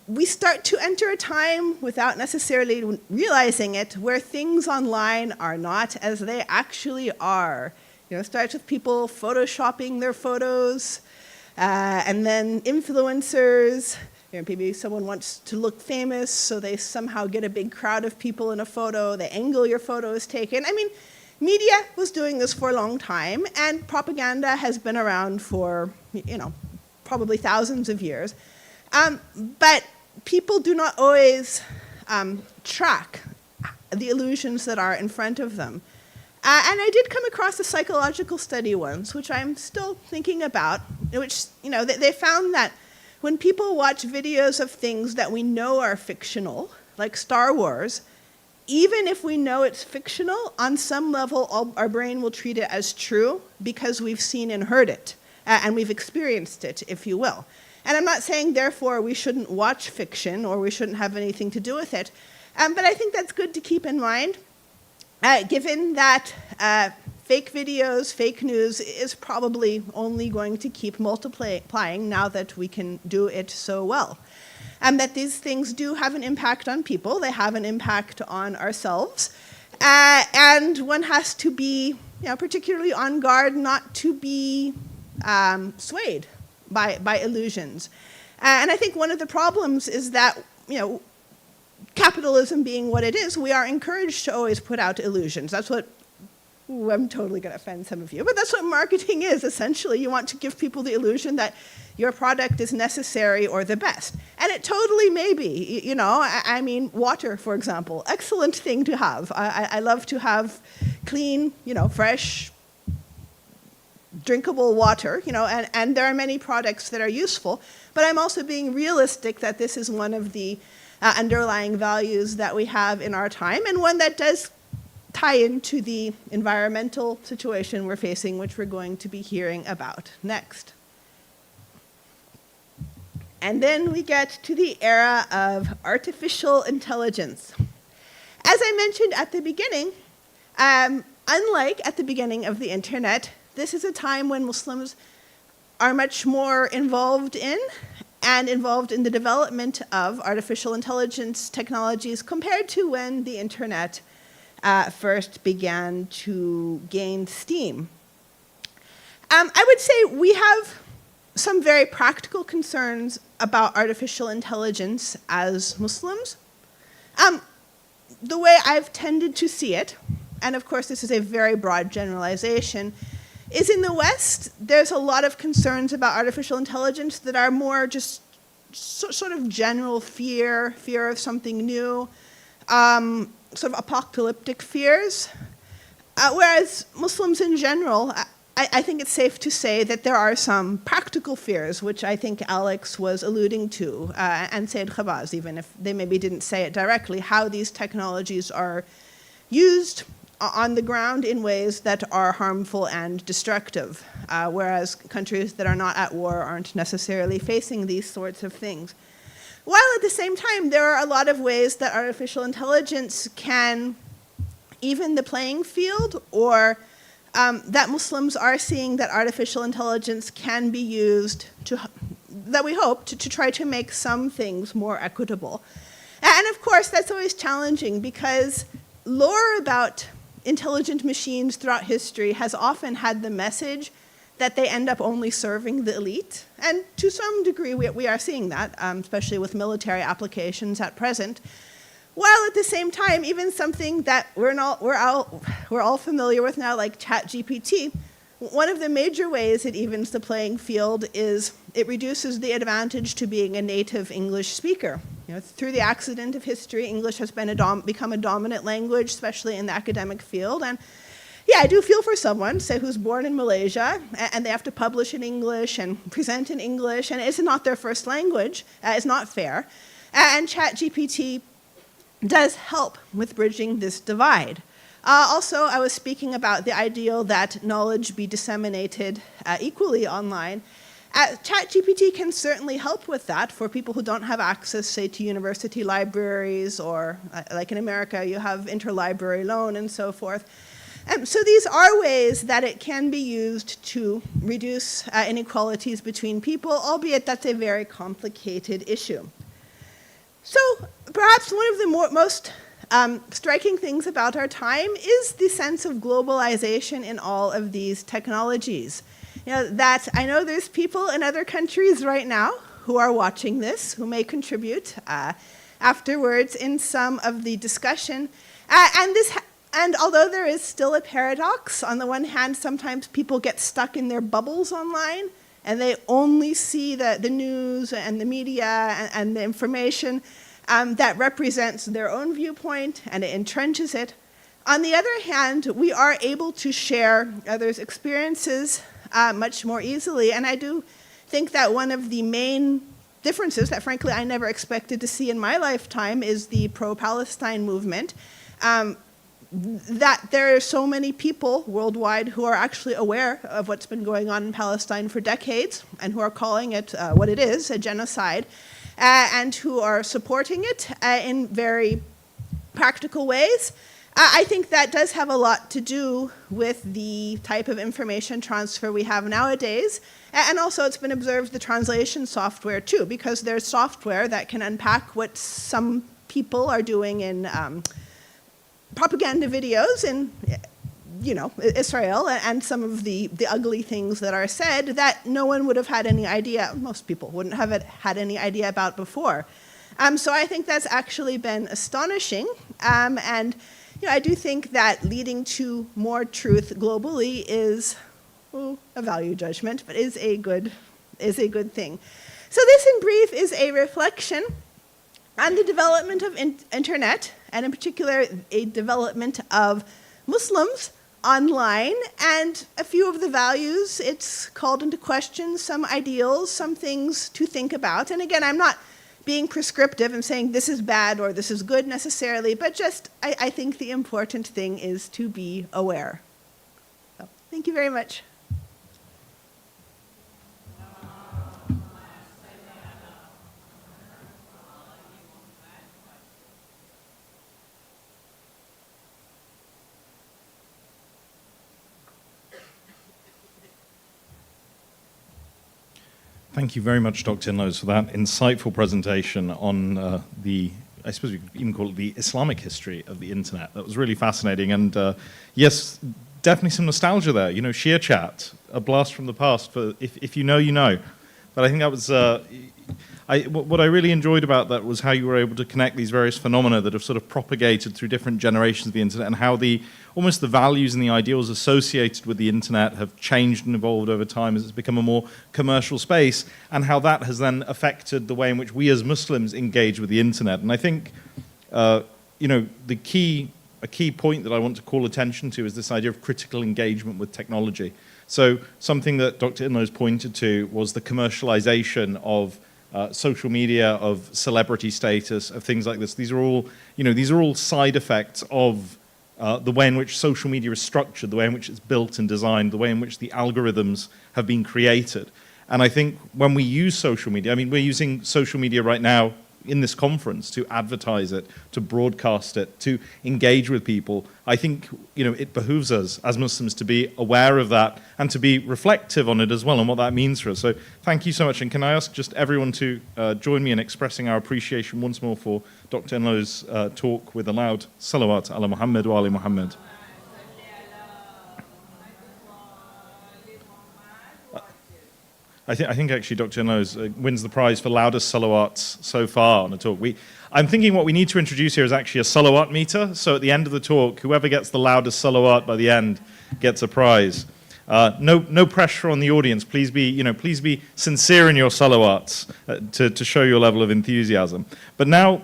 We start to enter a time, without necessarily realizing it, where things online are not as they actually are. It starts with people photoshopping their photos, and then influencers. Maybe someone wants to look famous, so they somehow get a big crowd of people in a photo. The angle your photo is taken. I mean, media was doing this for a long time, and propaganda has been around for, probably thousands of years. But people do not always track the illusions that are in front of them. And I did come across a psychological study once, which I'm still thinking about, which, they found that when people watch videos of things that we know are fictional, like Star Wars, even if we know it's fictional, on some level our brain will treat it as true because we've seen and heard it, and we've experienced it, if you will. And I'm not saying, therefore, we shouldn't watch fiction or we shouldn't have anything to do with it, but I think that's good to keep in mind, given that fake videos, fake news is probably only going to keep multiplying now that we can do it so well. And that these things do have an impact on people, they have an impact on ourselves, and one has to be particularly on guard not to be swayed by illusions. And I think one of the problems is that, capitalism being what it is, we are encouraged to always put out illusions. That's what, I'm totally going to offend some of you, but that's what marketing is, essentially. You want to give people the illusion that your product is necessary or the best. And it totally may be, I mean, water, for example, excellent thing to have. I love to have clean, fresh, drinkable water, and there are many products that are useful, but I'm also being realistic that this is one of the underlying values that we have in our time, and one that does tie into the environmental situation we're facing, which we're going to be hearing about next. And then we get to the era of artificial intelligence. As I mentioned at the beginning, unlike at the beginning of the internet, this is a time when Muslims are much more involved in the development of artificial intelligence technologies compared to when the internet first began to gain steam. I would say we have some very practical concerns about artificial intelligence as Muslims. The way I've tended to see it, and of course this is a very broad generalization, is in the West, there's a lot of concerns about artificial intelligence that are more just sort of general fear of something new, sort of apocalyptic fears. Whereas Muslims in general, I think it's safe to say that there are some practical fears, which I think Alex was alluding to, and Sayyid Khabaz, even if they maybe didn't say it directly, how these technologies are used on the ground in ways that are harmful and destructive, whereas countries that are not at war aren't necessarily facing these sorts of things. While at the same time, there are a lot of ways that artificial intelligence can even the playing field, or that Muslims are seeing that artificial intelligence can be used that we hope to try to make some things more equitable. And of course, that's always challenging because lore about intelligent machines throughout history has often had the message that they end up only serving the elite. And to some degree, we are seeing that, especially with military applications at present. While at the same time, even something that we're all familiar with now, like ChatGPT, one of the major ways it evens the playing field is it reduces the advantage to being a native English speaker. Through the accident of history, English has become a dominant language, especially in the academic field. And yeah, I do feel for someone, say, who's born in Malaysia, and they have to publish in English and present in English, and it's not their first language. It's not fair. And ChatGPT does help with bridging this divide. Also, I was speaking about the ideal that knowledge be disseminated equally online. ChatGPT can certainly help with that for people who don't have access, say, to university libraries, or like in America, you have interlibrary loan and so forth. So these are ways that it can be used to reduce inequalities between people, albeit that's a very complicated issue. So perhaps one of the most striking things about our time is the sense of globalization in all of these technologies. That I know there's people in other countries right now who are watching this, who may contribute afterwards in some of the discussion. And although there is still a paradox, on the one hand, sometimes people get stuck in their bubbles online, and they only see the news and the media and the information that represents their own viewpoint, and it entrenches it. On the other hand, we are able to share others' experiences much more easily, and I do think that one of the main differences that, frankly, I never expected to see in my lifetime is the pro-Palestine movement. That there are so many people worldwide who are actually aware of what's been going on in Palestine for decades and who are calling it what it is, a genocide, and who are supporting it in very practical ways. I think that does have a lot to do with the type of information transfer we have nowadays. And also it's been observed the translation software too, because there's software that can unpack what some people are doing in propaganda videos, and Israel and some of the ugly things that are said that no one would have had any idea, most people wouldn't have had any idea about before. So I think that's actually been astonishing. And I do think that leading to more truth globally is a value judgment, but is a good thing. So this, in brief, is a reflection on the development of internet, and in particular, a development of Muslims online, and a few of the values it's called into question, some ideals, some things to think about. And again, I'm not being prescriptive and saying this is bad or this is good necessarily, but just I think the important thing is to be aware. So, thank you very much. Thank you very much, Dr. Inlows, for that insightful presentation on I suppose we could even call it the Islamic history of the internet. That was really fascinating. And yes, definitely some nostalgia there. Shia chat, a blast from the past. For if you know, you know. But I think that was, what I really enjoyed about that was how you were able to connect these various phenomena that have sort of propagated through different generations of the internet, and how almost the values and the ideals associated with the internet have changed and evolved over time as it's become a more commercial space, and how that has then affected the way in which we as Muslims engage with the internet. And I think, a key point that I want to call attention to is this idea of critical engagement with technology. So something that Dr. Inlows pointed to was the commercialization of social media, of celebrity status, of things like this. These are all side effects of the way in which social media is structured, the way in which it's built and designed, the way in which the algorithms have been created. And I think when we use social media, we're using social media right now in this conference to advertise it, to broadcast it, to engage with people. I think it behooves us as Muslims to be aware of that and to be reflective on it as well and what that means for us. So thank you so much. And can I ask just everyone to join me in expressing our appreciation once more for Dr. Inlow's talk with a loud salawat ala Muhammad wa ali Muhammad. I think actually Dr. Inlows wins the prize for loudest salawats so far on the talk. I'm thinking what we need to introduce here is actually a salawat meter. So at the end of the talk, whoever gets the loudest salawat by the end gets a prize. No pressure on the audience. Please be sincere in your salawats to show your level of enthusiasm. But now,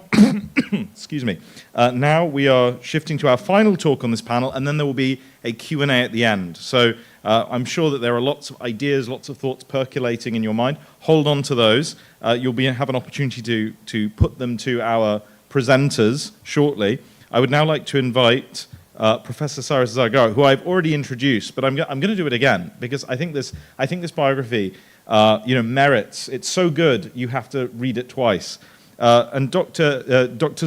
excuse me. Now we are shifting to our final talk on this panel, and then there will be a Q&A at the end. So I'm sure that there are lots of ideas, lots of thoughts percolating in your mind. Hold on to those. You'll have an opportunity to put them to our presenters shortly. I would now like to invite Professor Cyrus Zaghar, who I've already introduced, but I'm going to do it again because I think this biography merits. It's so good you have to read it twice. And Dr.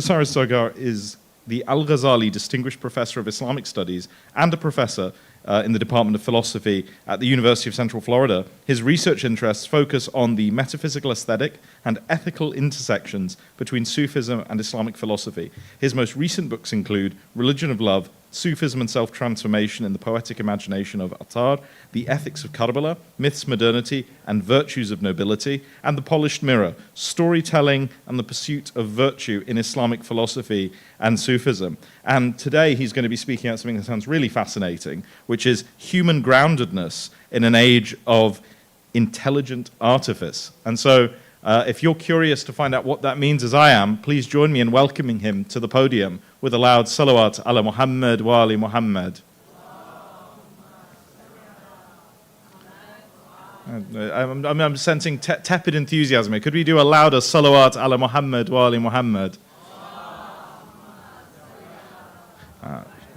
Cyrus Zaghar is the Al-Ghazali Distinguished Professor of Islamic Studies and a professor in the Department of Philosophy at the University of Central Florida. His research interests focus on the metaphysical aesthetic and ethical intersections between Sufism and Islamic philosophy. His most recent books include Religion of Love, Sufism and Self-Transformation in the Poetic Imagination of Attar, The Ethics of Karbala, Myths, Modernity, and Virtues of Nobility, and The Polished Mirror, Storytelling and the Pursuit of Virtue in Islamic Philosophy and Sufism. And today he's going to be speaking about something that sounds really fascinating, which is human groundedness in an age of intelligent artifice. And so if you're curious to find out what that means, as I am, please join me in welcoming him to the podium with a loud salawat ala Muhammad wa ali Muhammad. I'm sensing tepid enthusiasm here. Could we do a louder salawat ala Muhammad wa ali Muhammad?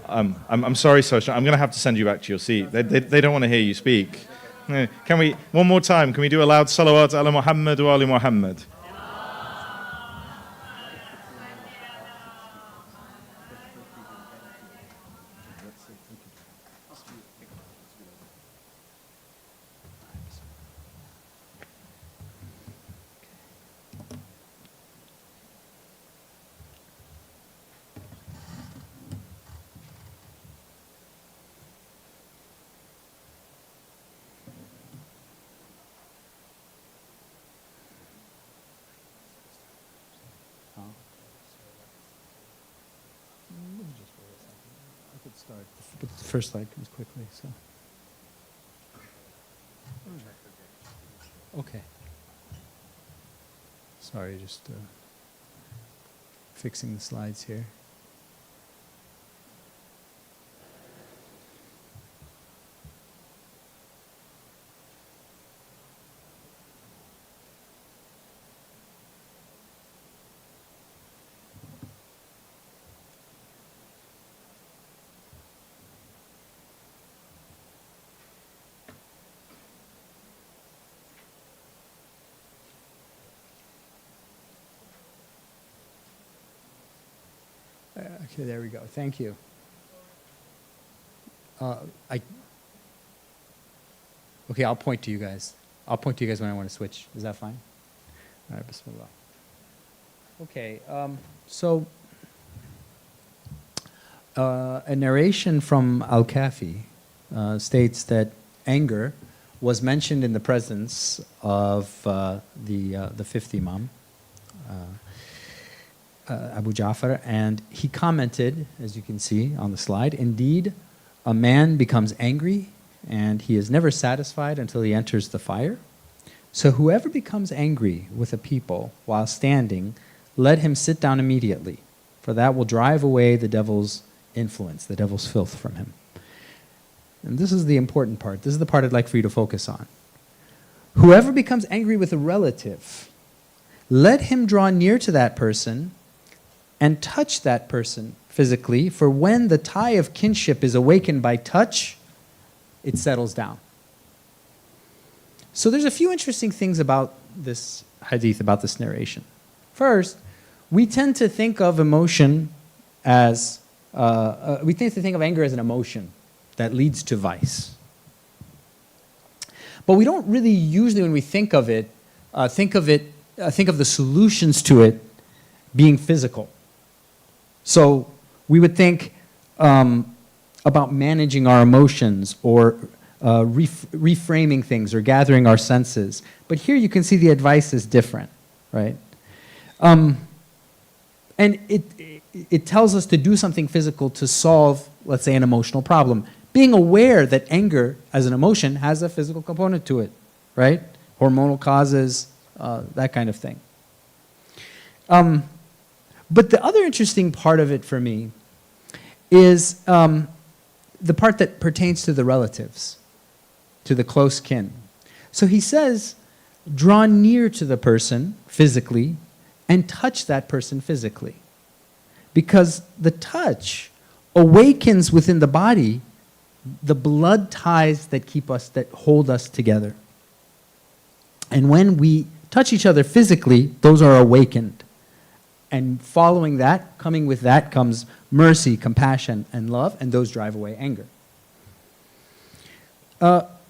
I'm sorry, Sosha. I'm going to have to send you back to your seat. They don't want to hear you speak. Can we, one more time, can we do a loud salawat ala Muhammad wa ali Muhammad? Sorry, but the first slide comes quickly. So. Okay. Sorry, just fixing the slides here. Okay, there we go. Thank you. Okay, I'll point to you guys. I'll point to you guys when I want to switch. Is that fine? All right, bismillah. Okay, so a narration from Al-Kafi states that anger was mentioned in the presence of the fifth Imam, Abu Ja'far, and he commented, as you can see on the slide, indeed, a man becomes angry and he is never satisfied until he enters the fire. So whoever becomes angry with a people while standing, let him sit down immediately, for that will drive away the devil's influence, the devil's filth from him. And this is the important part. This is the part I'd like for you to focus on. Whoever becomes angry with a relative, let him draw near to that person and touch that person physically, for when the tie of kinship is awakened by touch, it settles down. So there's a few interesting things about this hadith, about this narration. First, we tend to think of emotion as, we tend to think of anger as an emotion that leads to vice. But we don't really usually, when we think of the solutions to it being physical. So we would think about managing our emotions or reframing things or gathering our senses. But here you can see the advice is different, right? And it tells us to do something physical to solve, let's say, an emotional problem. Being aware that anger as an emotion has a physical component to it, right? Hormonal causes, that kind of thing. But the other interesting part of it for me is the part that pertains to the relatives, to the close kin. So he says, draw near to the person physically and touch that person physically. Because the touch awakens within the body the blood ties that keep us, that hold us together. And when we touch each other physically, those are awakened. And following that, coming with that, comes mercy, compassion, and love, and those drive away anger.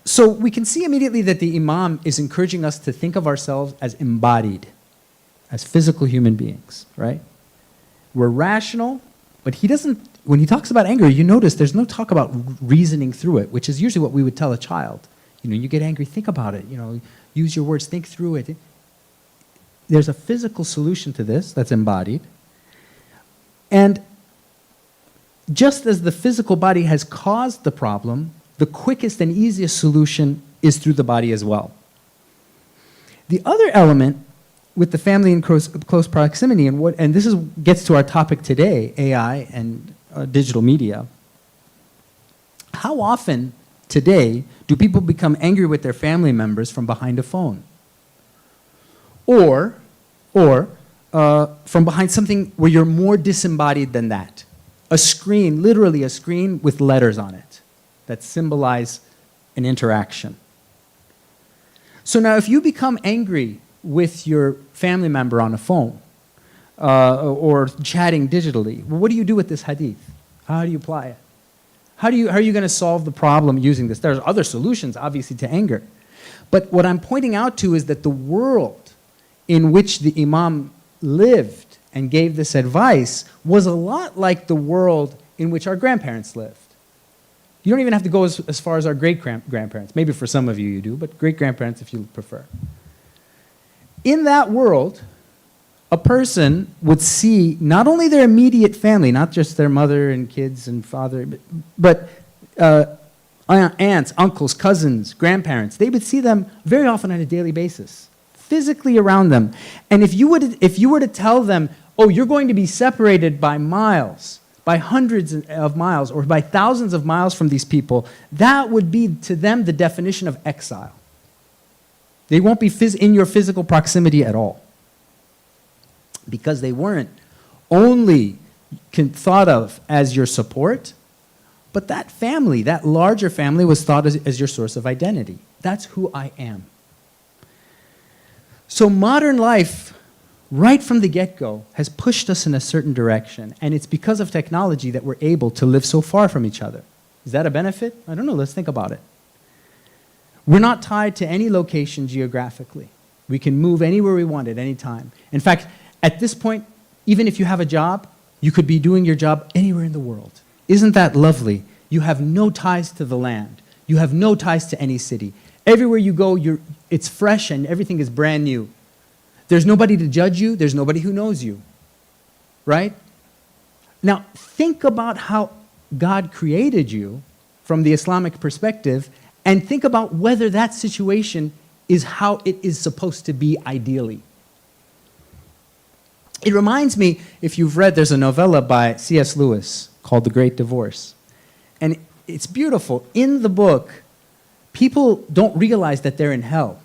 So we can see immediately that the Imam is encouraging us to think of ourselves as embodied, as physical human beings, right? We're rational, but he doesn't, when he talks about anger, you notice there's no talk about reasoning through it, which is usually what we would tell a child. You know, you get angry, think about it, you know, use your words, think through it. There's a physical solution to this that's embodied. And just as the physical body has caused the problem, the quickest and easiest solution is through the body as well. The other element with the family in close proximity, and this gets to our topic today, AI and digital media. How often today do people become angry with their family members from behind a phone? Or from behind something where you're more disembodied than that. A screen, literally a screen with letters on it that symbolize an interaction. So now if you become angry with your family member on a phone or chatting digitally, well, what do you do with this hadith? How do you apply it? How are you going to solve the problem using this? There's other solutions, obviously, to anger. But what I'm pointing out to is that the world in which the Imam lived and gave this advice was a lot like the world in which our grandparents lived. You don't even have to go as far as our great-grandparents. Maybe for some of you do, but great-grandparents if you prefer. In that world, a person would see not only their immediate family, not just their mother and kids and father, but aunts, uncles, cousins, grandparents. They would see them very often on a daily basis, physically around them. And if you were to tell them, oh, you're going to be separated by miles, by hundreds of miles, or by thousands of miles from these people, that would be to them the definition of exile. They won't be in your physical proximity at all, because they weren't only thought of as your support, but that family, that larger family, was thought as your source of identity. That's who I am. So modern life, right from the get-go, has pushed us in a certain direction, and it's because of technology that we're able to live so far from each other. Is that a benefit? I don't know, let's think about it. We're not tied to any location geographically. We can move anywhere we want at any time. In fact, at this point, even if you have a job, you could be doing your job anywhere in the world. Isn't that lovely? You have no ties to the land. You have no ties to any city. Everywhere you go, it's fresh and everything is brand new. There's nobody to judge you. There's nobody who knows you. Right? Now, think about how God created you from the Islamic perspective, and think about whether that situation is how it is supposed to be ideally. It reminds me, if you've read, there's a novella by C.S. Lewis called The Great Divorce. And it's beautiful. In the book, people don't realize that they're in hell.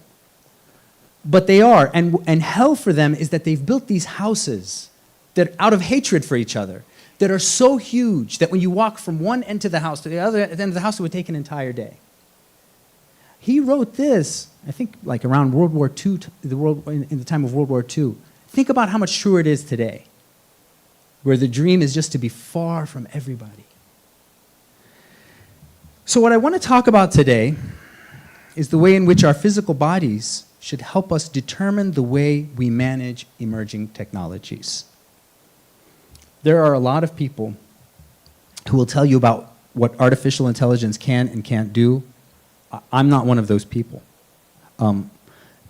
But they are. And hell for them is that they've built these houses that out of hatred for each other, that are so huge that when you walk from one end of the house to the other end of the house, it would take an entire day. He wrote this, I think, like around World War II, in the time of World War II. Think about how much truer it is today, where the dream is just to be far from everybody. So what I want to talk about today is the way in which our physical bodies should help us determine the way we manage emerging technologies. There are a lot of people who will tell you about what artificial intelligence can and can't do. I'm not one of those people.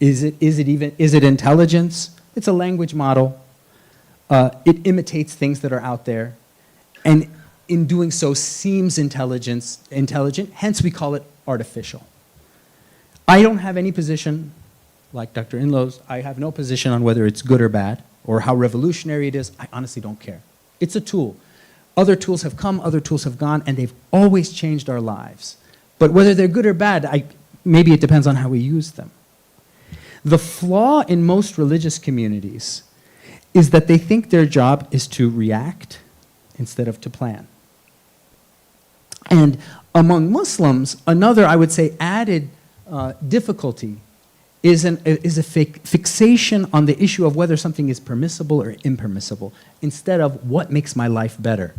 Is it intelligence? It's a language model. It imitates things that are out there, and in doing so seems intelligent, hence we call it artificial. I don't have any position, like Dr. Inlow's, I have no position on whether it's good or bad, or how revolutionary it is. I honestly don't care. It's a tool. Other tools have come, other tools have gone, and they've always changed our lives. But whether they're good or bad, maybe it depends on how we use them. The flaw in most religious communities is that they think their job is to react instead of to plan. And among Muslims, another, I would say, added difficulty is a fixation on the issue of whether something is permissible or impermissible, instead of what makes my life better.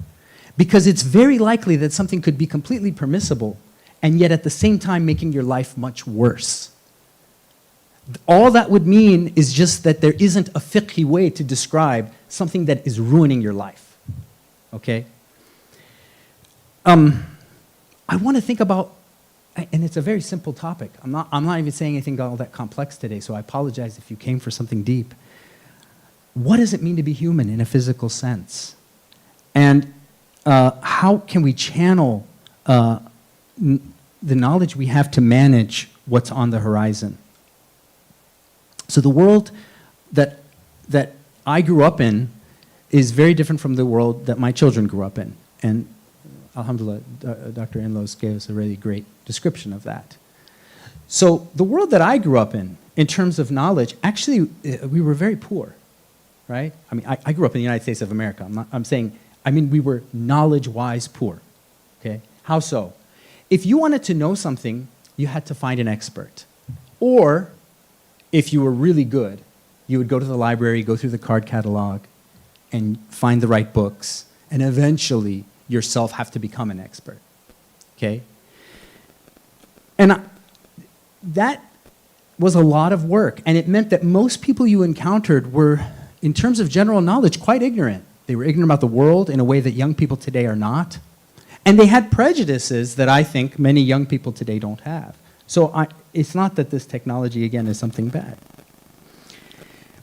Because it's very likely that something could be completely permissible, and yet at the same time making your life much worse. All that would mean is just that there isn't a fiqhi way to describe something that is ruining your life. Okay? I want to think about, and it's a very simple topic. I'm not even saying anything all that complex today, so I apologize if you came for something deep. What does it mean to be human in a physical sense? And how can we channel the knowledge we have to manage what's on the horizon? So the world that I grew up in is very different from the world that my children grew up in. And alhamdulillah, Dr. Inlows gave us a really great description of that. So the world that I grew up in terms of knowledge, actually, we were very poor, right? I mean, I grew up in the United States of America. We were knowledge-wise poor, okay? How so? If you wanted to know something, you had to find an expert. Or, if you were really good, you would go to the library, go through the card catalog, and find the right books, and eventually yourself have to become an expert, okay? And that was a lot of work, and it meant that most people you encountered were, in terms of general knowledge, quite ignorant. They were ignorant about the world in a way that young people today are not, and they had prejudices that I think many young people today don't have. So it's not that this technology, again, is something bad.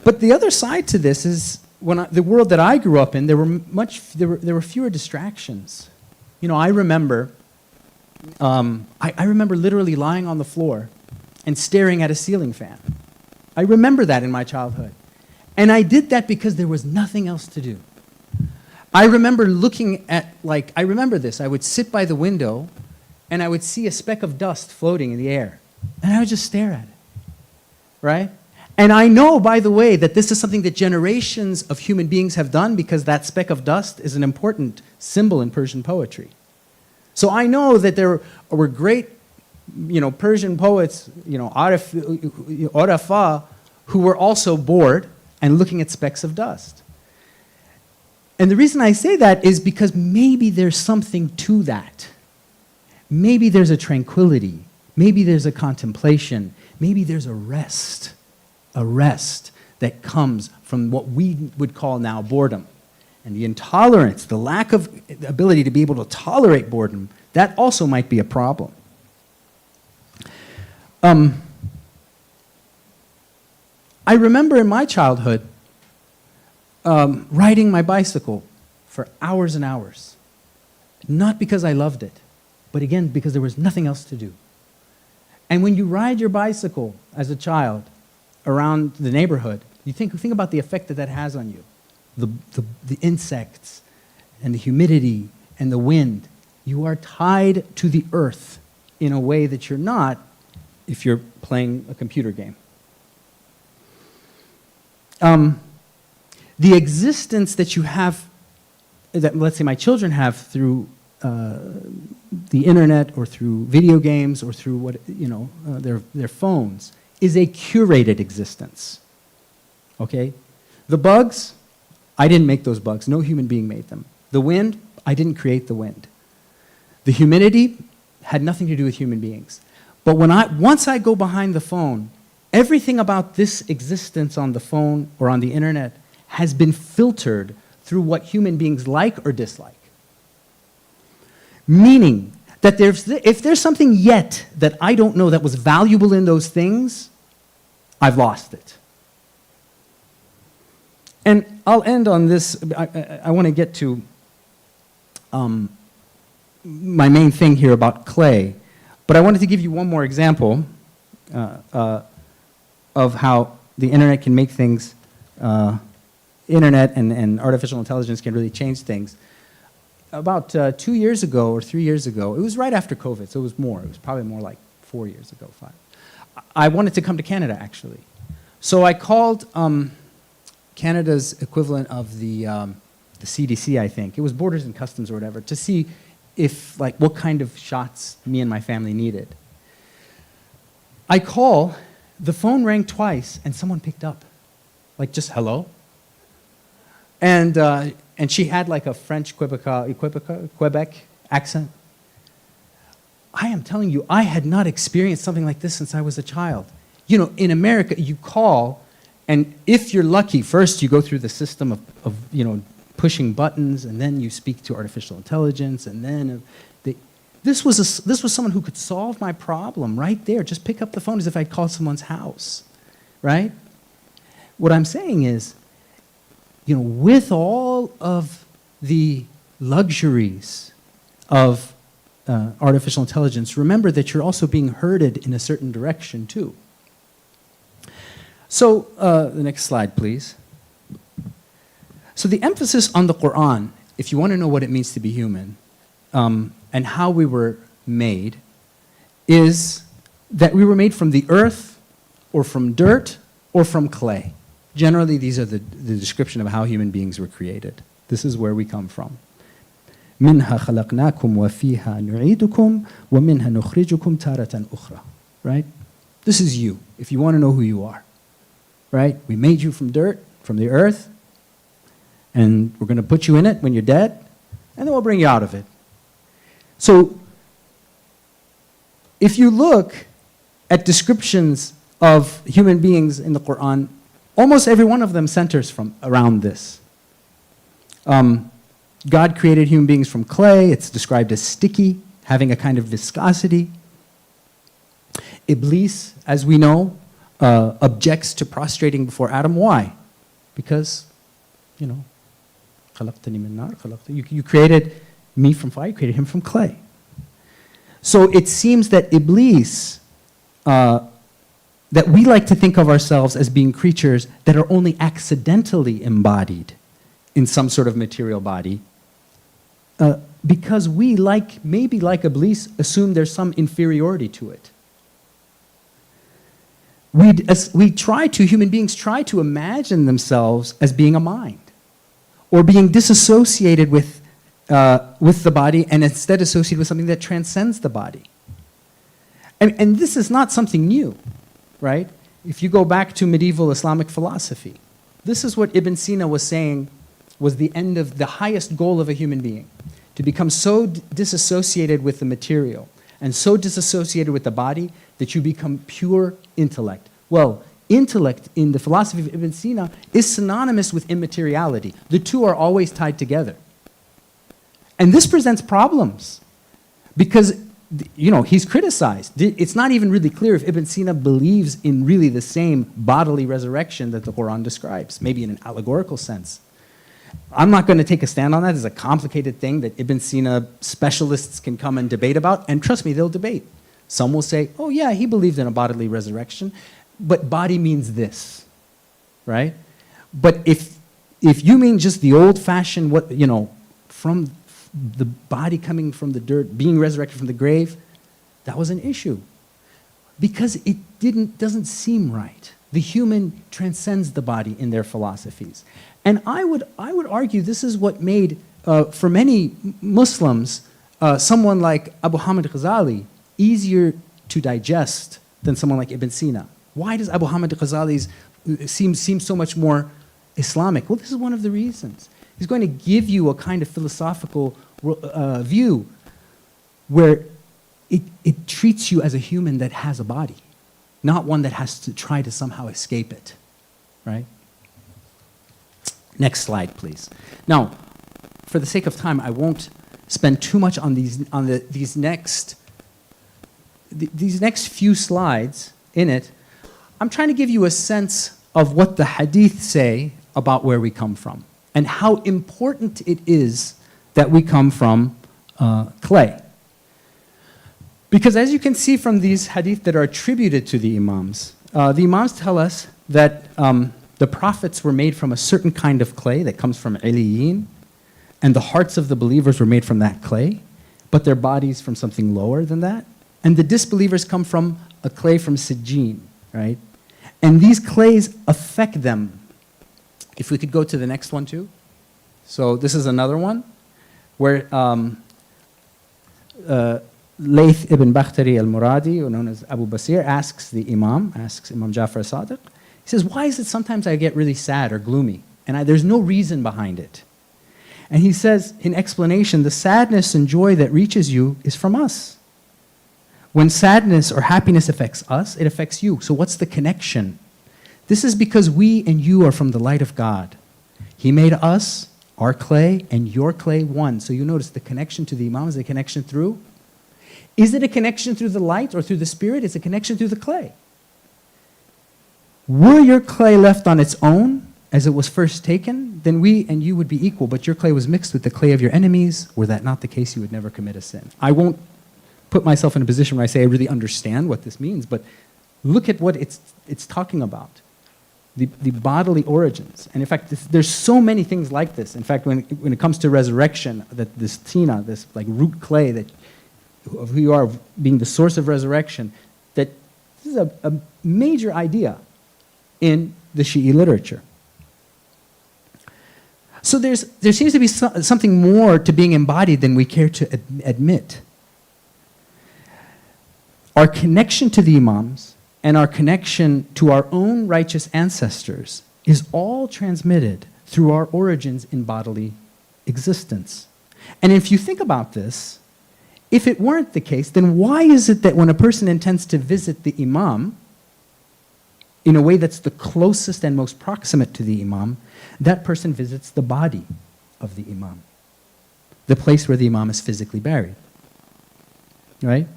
But the other side to this is the world that I grew up in, there were fewer distractions. You know, I remember literally lying on the floor and staring at a ceiling fan. I remember that in my childhood. And I did that because there was nothing else to do. I remember looking at, I remember this. I would sit by the window and I would see a speck of dust floating in the air. And I would just stare at it, right? And I know, by the way, that this is something that generations of human beings have done because that speck of dust is an important symbol in Persian poetry. So I know that there were great, Persian poets, Arafa, who were also bored and looking at specks of dust. And the reason I say that is because maybe there's something to that. Maybe there's a tranquility. Maybe there's a contemplation. Maybe there's a rest that comes from what we would call now boredom. And the intolerance, the lack of ability to be able to tolerate boredom, that also might be a problem. I remember in my childhood riding my bicycle for hours and hours. Not because I loved it, but again, because there was nothing else to do. And when you ride your bicycle as a child around the neighborhood, you think about the effect that has on you. The insects and the humidity and the wind. You are tied to the earth in a way that you're not if you're playing a computer game. The existence that you have, that let's say my children have through the internet or through video games or through their phones, is a curated existence. Okay? The bugs, I didn't make those bugs. No human being made them. The wind, I didn't create the wind. The humidity had nothing to do with human beings. But once I go behind the phone, everything about this existence on the phone or on the internet has been filtered through what human beings like or dislike. Meaning that if there's something yet that I don't know that was valuable in those things, I've lost it. And I'll end on this. I want to get to my main thing here about clay. But I wanted to give you one more example of how the internet can make things, internet and artificial intelligence can really change things. About 2 years ago or 3 years ago, it was right after COVID, so it was more. It was probably more like 4 years ago, 5. I wanted to come to Canada, actually. So I called Canada's equivalent of the CDC, I think. It was Borders and Customs or whatever, to see if, what kind of shots me and my family needed. I call, the phone rang twice, and someone picked up. Just hello? And she had a French Quebec accent. I am telling you, I had not experienced something like this since I was a child. In America, you call, and if you're lucky, first you go through the system of pushing buttons, and then you speak to artificial intelligence, and then this was someone who could solve my problem right there. Just pick up the phone as if I'd called someone's house, right? What I'm saying is, with all of the luxuries of artificial intelligence, remember that you're also being herded in a certain direction too. So the next slide, please. So the emphasis on the Quran, if you want to know what it means to be human and how we were made, is that we were made from the earth or from dirt or from clay. Generally, these are the description of how human beings were created. This is where we come from. مِنْهَا خَلَقْنَاكُمْ وَفِيهَا نُعِيدُكُمْ وَمِنْهَا نُخْرِجُكُمْ تَارَةً أُخْرَى. Right? This is you, if you want to know who you are. Right? We made you from dirt, from the earth, and we're going to put you in it when you're dead, and then we'll bring you out of it. So, if you look at descriptions of human beings in the Quran, almost every one of them centers around this. God created human beings from clay. It's described as sticky, having a kind of viscosity. Iblis, as we know, objects to prostrating before Adam. Why? Because, you know, you created me from fire, you created him from clay. So it seems that Iblis, that we like to think of ourselves as being creatures that are only accidentally embodied in some sort of material body, because we, maybe like Iblis, assume there's some inferiority to it. Human beings try to imagine themselves as being a mind, or being disassociated with the body and instead associated with something that transcends the body. And this is not something new, right? If you go back to medieval Islamic philosophy, this is what Ibn Sina was saying was the end of the highest goal of a human being, to become so disassociated with the material and so disassociated with the body that you become pure intellect. Well, intellect in the philosophy of Ibn Sina is synonymous with immateriality. The two are always tied together. And this presents problems because, you know, he's criticized. It's not even really clear if Ibn Sina believes in really the same bodily resurrection that the Quran describes, maybe in an allegorical sense. I'm not going to take a stand on that. It's a complicated thing that Ibn Sina specialists can come and debate about, and trust me, they'll debate. Some will say, oh yeah, he believed in a bodily resurrection, but body means this, right? But if you mean just the old-fashioned, what, you know, from the body coming from the dirt, being resurrected from the grave, that was an issue. Because it doesn't seem right. The human transcends the body in their philosophies. And I would argue this is what made, for many Muslims, someone like Abu Hamid Ghazali easier to digest than someone like Ibn Sina. Why does Abu Hamid Ghazali's seem so much more Islamic? Well, this is one of the reasons. He's going to give you a kind of philosophical view where it treats you as a human that has a body, not one that has to try to somehow escape it, right? Next slide, please. Now, for the sake of time, I won't spend too much on these next few slides in it. I'm trying to give you a sense of what the hadith say about where we come from and how important it is that we come from clay. Because as you can see from these hadith that are attributed to the Imams tell us that the prophets were made from a certain kind of clay that comes from Iliyin, and the hearts of the believers were made from that clay, but their bodies from something lower than that. And the disbelievers come from a clay from Sijin, right? And these clays affect them. If we could go to the next one too. So this is another one where Layth ibn Bakhtari al-Muradi, known as Abu Basir, asks Imam Jafar Sadiq, he says, why is it sometimes I get really sad or gloomy? And there's no reason behind it. And he says, in explanation, the sadness and joy that reaches you is from us. When sadness or happiness affects us, it affects you. So what's the connection? This is because we and you are from the light of God. He made us, our clay, and your clay one. So you notice the connection to the Imam is a connection through. Is it a connection through the light or through the spirit? It's a connection through the clay. Were your clay left on its own as it was first taken, then we and you would be equal, but your clay was mixed with the clay of your enemies. Were that not the case, you would never commit a sin. I won't put myself in a position where I say I really understand what this means, but look at what it's talking about. The bodily origins. And in fact, there's so many things like this. In fact, when it comes to resurrection, that this tina, this like root clay that of who you are being the source of resurrection, that this is a major idea in the Shi'i literature. So there seems to be something more to being embodied than we care to admit. Our connection to the Imams and our connection to our own righteous ancestors is all transmitted through our origins in bodily existence. And if you think about this, if it weren't the case, then why is it that when a person intends to visit the Imam in a way that's the closest and most proximate to the Imam, that person visits the body of the Imam, the place where the Imam is physically buried, right?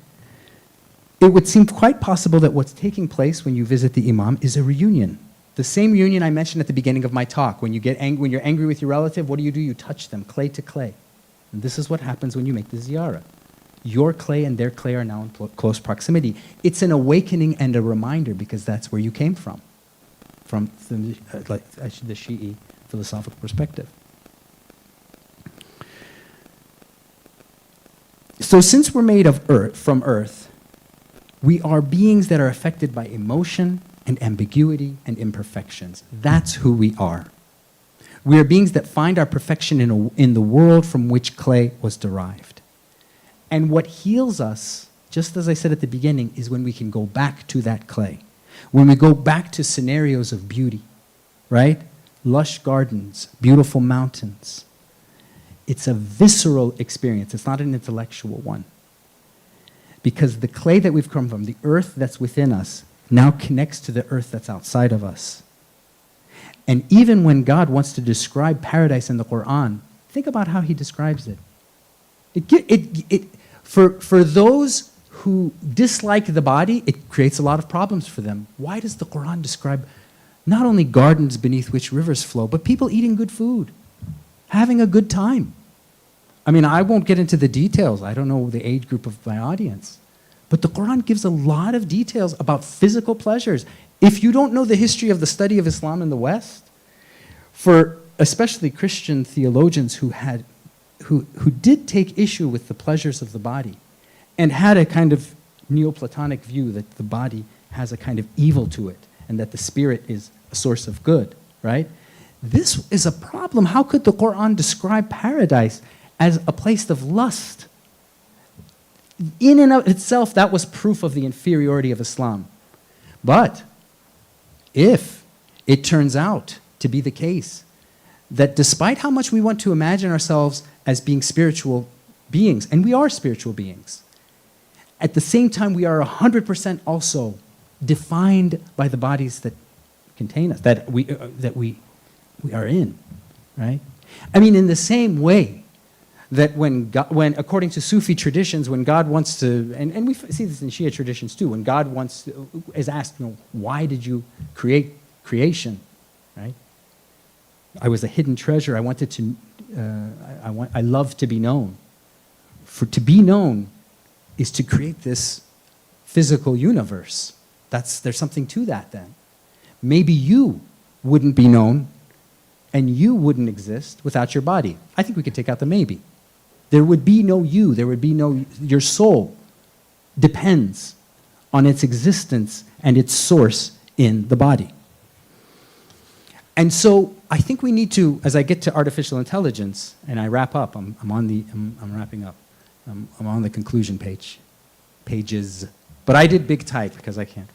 it would seem quite possible that what's taking place when you visit the imam is a reunion. The same reunion I mentioned at the beginning of my talk. When you're angry with your relative, what do? You touch them, clay to clay. And this is what happens when you make the ziyarah. Your clay and their clay are now in close proximity. It's an awakening and a reminder because that's where you came from the Shi'i philosophical perspective. So since we're made of earth, from earth, we are beings that are affected by emotion and ambiguity and imperfections. That's who we are. We are beings that find our perfection in the world from which clay was derived. And what heals us, just as I said at the beginning, is when we can go back to that clay. When we go back to scenarios of beauty, right? Lush gardens, beautiful mountains. It's a visceral experience. It's not an intellectual one. Because the clay that we've come from, the earth that's within us, now connects to the earth that's outside of us. And even when God wants to describe paradise in the Quran, think about how he describes it. For those who dislike the body, it creates a lot of problems for them. Why does the Quran describe not only gardens beneath which rivers flow, but people eating good food, having a good time? I mean, I won't get into the details. I don't know the age group of my audience. But the Quran gives a lot of details about physical pleasures. If you don't know the history of the study of Islam in the West, for especially Christian theologians who did take issue with the pleasures of the body and had a kind of Neoplatonic view that the body has a kind of evil to it and that the spirit is a source of good, right? This is a problem. How could the Quran describe paradise as a place of lust? In and of itself, that was proof of the inferiority of Islam. But if it turns out to be the case that despite how much we want to imagine ourselves as being spiritual beings, and we are spiritual beings, at the same time we are 100% also defined by the bodies that contain us, that we are in, right? I mean, in the same way that when according to Sufi traditions, when God wants to, and we see this in Shia traditions too, when God is asked, why did you create creation, right? I was a hidden treasure. I wanted to, I love to be known. For to be known is to create this physical universe. There's something to that then. Maybe you wouldn't be known and you wouldn't exist without your body. I think we could take out the maybe. There would be no you. There would be no, your soul depends on its existence and its source in the body. And so I think we need to, as I get to artificial intelligence, and I wrap up, I'm wrapping up. I'm on the conclusion pages. But I did big type because I can't.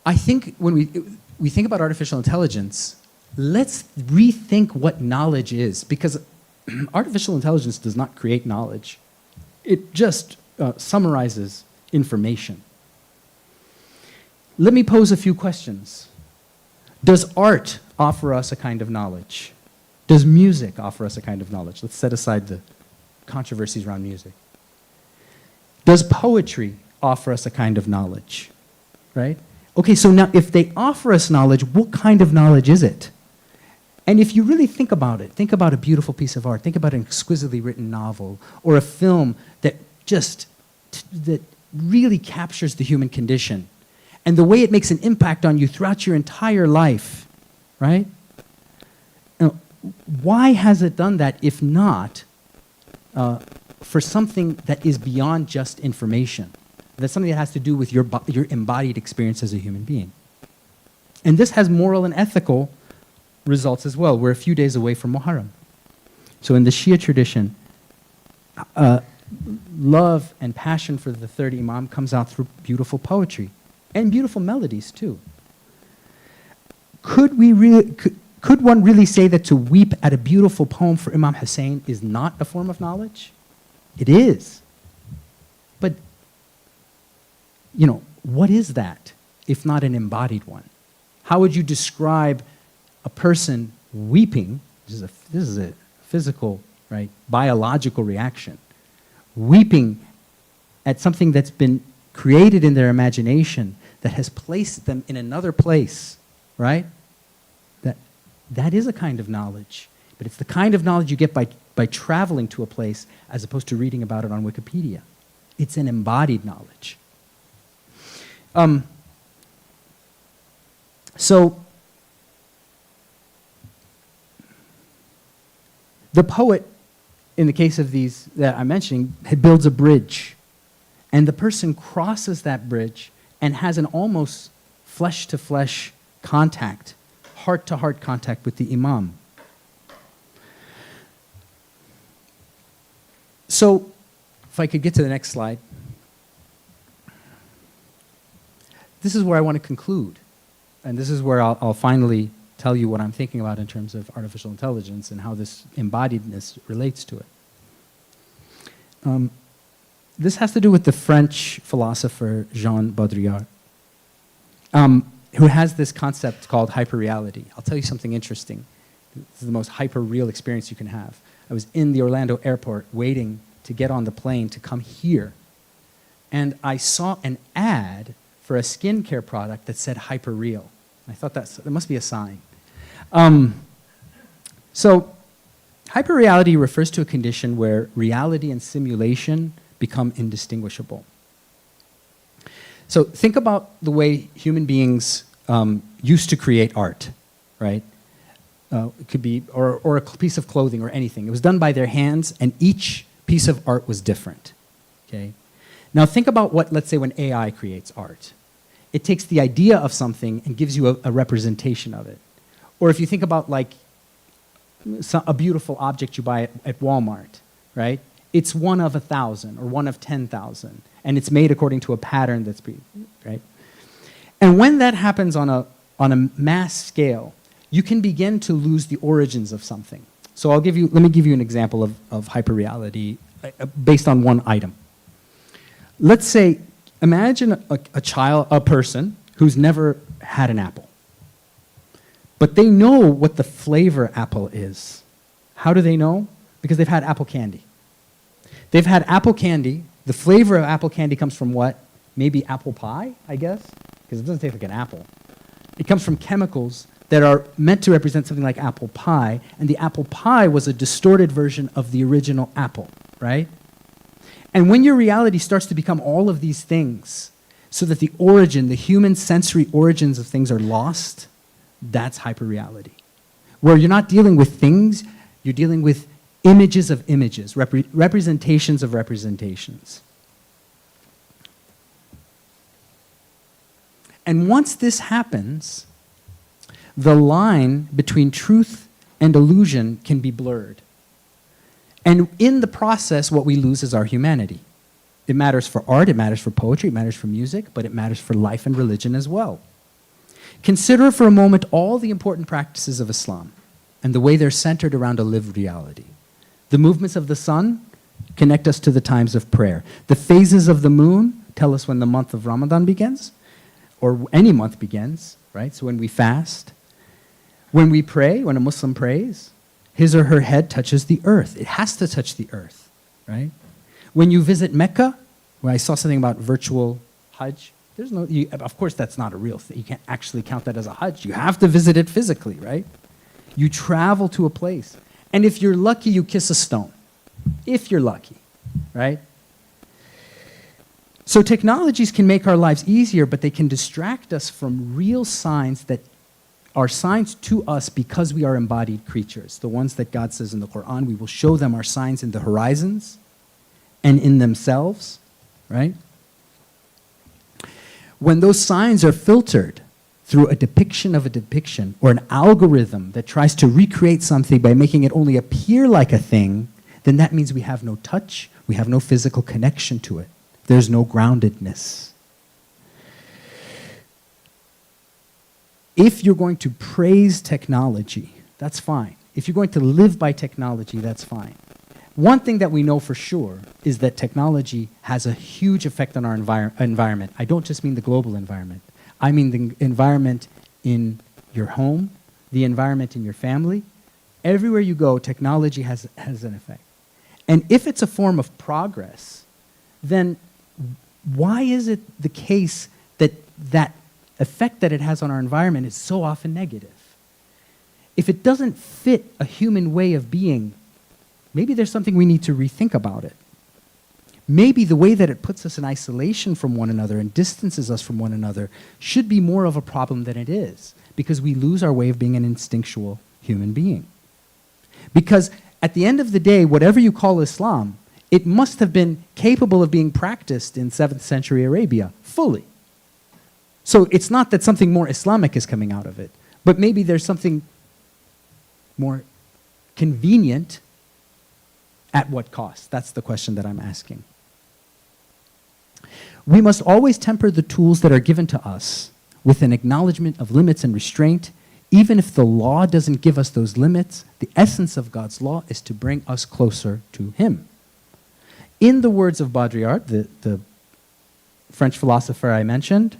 I think when we think about artificial intelligence, let's rethink what knowledge is, because artificial intelligence does not create knowledge. It just summarizes information. Let me pose a few questions. Does art offer us a kind of knowledge? Does music offer us a kind of knowledge? Let's set aside the controversies around music. Does poetry offer us a kind of knowledge? Right? Okay, so now if they offer us knowledge, what kind of knowledge is it? And if you really think about it, think about a beautiful piece of art, think about an exquisitely written novel, or a film that that really captures the human condition, and the way it makes an impact on you throughout your entire life, right? Now, why has it done that if not for something that is beyond just information? That's something that has to do with your embodied experience as a human being. And this has moral and ethical results as well. We're a few days away from Muharram. So in the Shia tradition, love and passion for the third Imam comes out through beautiful poetry and beautiful melodies too. Could one really say that to weep at a beautiful poem for Imam Hussein is not a form of knowledge? It is. But, what is that if not an embodied one? How would you describe a person weeping? This is a physical, right, biological reaction. weeping at something that's been created in their imagination that has placed them in another place, right? That is a kind of knowledge. But it's the kind of knowledge you get by traveling to a place as opposed to reading about it on Wikipedia. It's an embodied knowledge. So the poet, in the case of these that I'm mentioning, builds a bridge. And the person crosses that bridge and has an almost flesh-to-flesh contact, heart-to-heart contact with the imam. So, if I could get to the next slide. This is where I want to conclude. And this is where I'll finally tell you what I'm thinking about in terms of artificial intelligence and how this embodiedness relates to it. This has to do with the French philosopher Jean Baudrillard, who has this concept called hyperreality. I'll tell you something interesting. This is the most hyper-real experience you can have. I was in the Orlando airport waiting to get on the plane to come here, and I saw an ad for a skincare product that said hyper-real. I thought that must be a sign. So hyperreality refers to a condition where reality and simulation become indistinguishable. So think about the way human beings used to create art, right? It could be, or a piece of clothing or anything. It was done by their hands, and each piece of art was different, okay? Now think about what, let's say, when AI creates art. It takes the idea of something and gives you a representation of it. Or if you think about like a beautiful object you buy at Walmart, right? It's one of 1,000 or one of 10,000, and it's made according to a pattern that's right? And when that happens on a mass scale, you can begin to lose the origins of something. So let me give you an example of hyperreality based on one item. Let's say, imagine a person who's never had an apple, but they know what the flavor apple is. How do they know? Because they've had apple candy. They've had apple candy. The flavor of apple candy comes from what? Maybe apple pie, I guess, because it doesn't taste like an apple. It comes from chemicals that are meant to represent something like apple pie, and the apple pie was a distorted version of the original apple, right? And when your reality starts to become all of these things, so that the origin, the human sensory origins of things are lost, that's hyperreality. Where you're not dealing with things, you're dealing with images of images, representations of representations. And once this happens, the line between truth and illusion can be blurred. And in the process, what we lose is our humanity. It matters for art, it matters for poetry, it matters for music, but it matters for life and religion as well. Consider for a moment all the important practices of Islam and the way they're centered around a lived reality. The movements of the sun connect us to the times of prayer. The phases of the moon tell us when the month of Ramadan begins, or any month begins, right? So when we fast, when we pray, when a Muslim prays, his or her head touches the earth. It has to touch the earth, right? When you visit Mecca, where I saw something about virtual Hajj, of course that's not a real thing. You can't actually count that as a Hajj. You have to visit it physically, right? You travel to a place. And if you're lucky, you kiss a stone. If you're lucky, right? So technologies can make our lives easier, but they can distract us from real signs that are signs to us because we are embodied creatures. The ones that God says in the Quran, we will show them our signs in the horizons and in themselves, right? When those signs are filtered through a depiction of a depiction or an algorithm that tries to recreate something by making it only appear like a thing, then that means we have no touch, we have no physical connection to it. There's no groundedness. If you're going to praise technology, that's fine. If you're going to live by technology, that's fine. One thing that we know for sure is that technology has a huge effect on our environment. I don't just mean the global environment. I mean the environment in your home, the environment in your family. Everywhere you go, technology has an effect. And if it's a form of progress, then why is it the case that that effect that it has on our environment is so often negative? If it doesn't fit a human way of being, maybe there's something we need to rethink about it. Maybe the way that it puts us in isolation from one another and distances us from one another should be more of a problem than it is, because we lose our way of being an instinctual human being. Because at the end of the day, whatever you call Islam, it must have been capable of being practiced in 7th century Arabia fully. So it's not that something more Islamic is coming out of it, but maybe there's something more convenient. At what cost? That's the question that I'm asking. We must always temper the tools that are given to us with an acknowledgement of limits and restraint. Even if the law doesn't give us those limits, the essence of God's law is to bring us closer to Him. In the words of Baudrillard, the French philosopher I mentioned,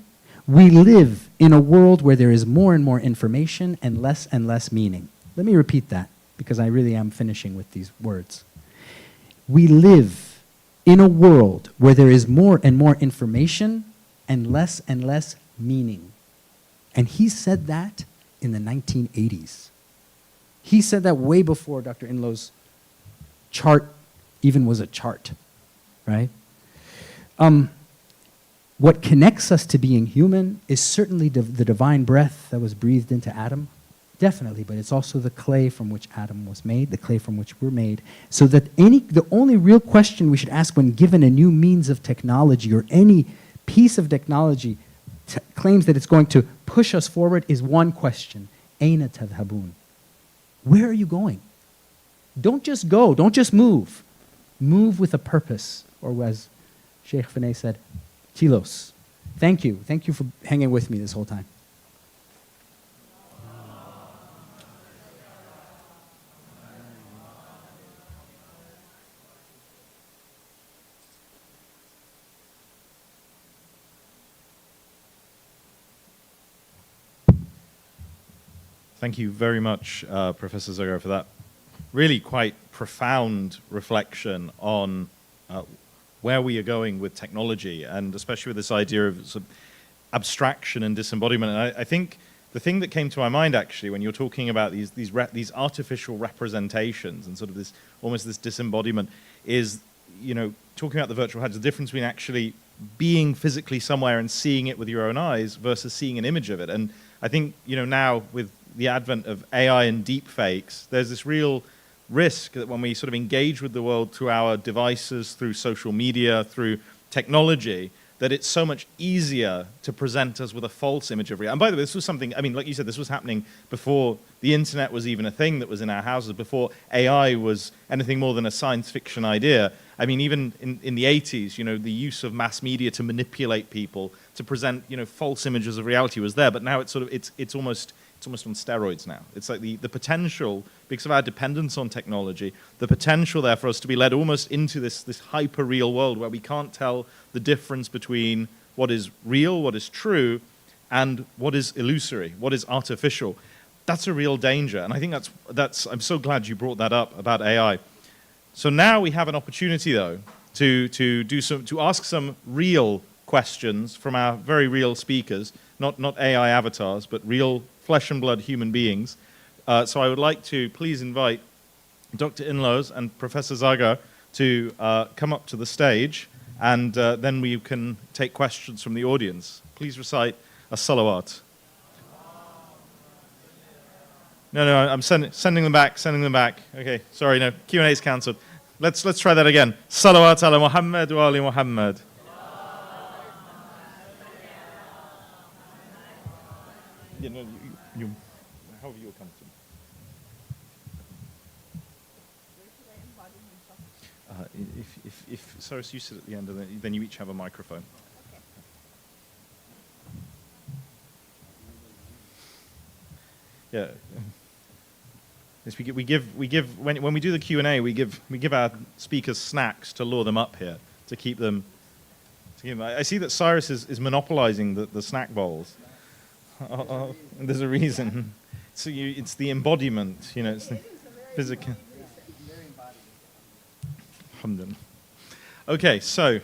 we live in a world where there is more and more information and less meaning. Let me repeat that, because I really am finishing with these words. We live in a world where there is more and more information and less meaning. And he said that in the 1980s. He said that way before Dr. Inlow's chart even was a chart, right? What connects us to being human is certainly the divine breath that was breathed into Adam, definitely, but it's also the clay from which Adam was made, the clay from which we're made, so that the only real question we should ask when given a new means of technology or any piece of technology claims that it's going to push us forward is one question: Aina tadhabun? Where are you going? Don't just go, don't just move. Move with a purpose, or as Sheikh Fanay said, Tilos. Thank you for hanging with me this whole time. Thank you very much, Professor Zagar, for that really quite profound reflection on where we are going with technology, and especially with this idea of sort of abstraction and disembodiment. And I think the thing that came to my mind, actually, when you're talking about these artificial representations and sort of this almost this disembodiment, is, you know, talking about the virtual Hajj, the difference between actually being physically somewhere and seeing it with your own eyes versus seeing an image of it. And I think, you know, now with the advent of AI and deep fakes, there's this real risk that when we sort of engage with the world through our devices, through social media, through technology, that it's so much easier to present us with a false image of reality. And by the way, this was something, I mean, like you said, this was happening before the internet was even a thing that was in our houses, before AI was anything more than a science fiction idea. I mean, even in the 80s, you know, the use of mass media to manipulate people, to present, you know, false images of reality was there, but now it's sort of, it's almost on steroids now. It's like the potential, because of our dependence on technology, the potential there for us to be led almost into this hyper-real world where we can't tell the difference between what is real, what is true, and what is illusory, what is artificial. That's a real danger. And I think that's I'm so glad you brought that up about AI. So now we have an opportunity, though, to ask some real questions from our very real speakers, not AI avatars, but real flesh and blood human beings. So I would like to please invite Dr. Inlows and Professor Zagar to come up to the stage, and then we can take questions from the audience. Please recite a salawat. No, I'm sending them back. Okay, sorry, no, Q&A is cancelled. Let's try that again. Salawat ala Muhammad wa ali Muhammad. You know, however you're comfortable. If Cyrus, you sit at the end, and then you each have a microphone. Yeah. Yes, we give when we do the Q&A, we give our speakers snacks to lure them up here, to keep them. I see that Cyrus is monopolizing the snack bowls. There's a reason. So it's the embodiment, you know, it's the physical. Alhamdulillah. Okay, so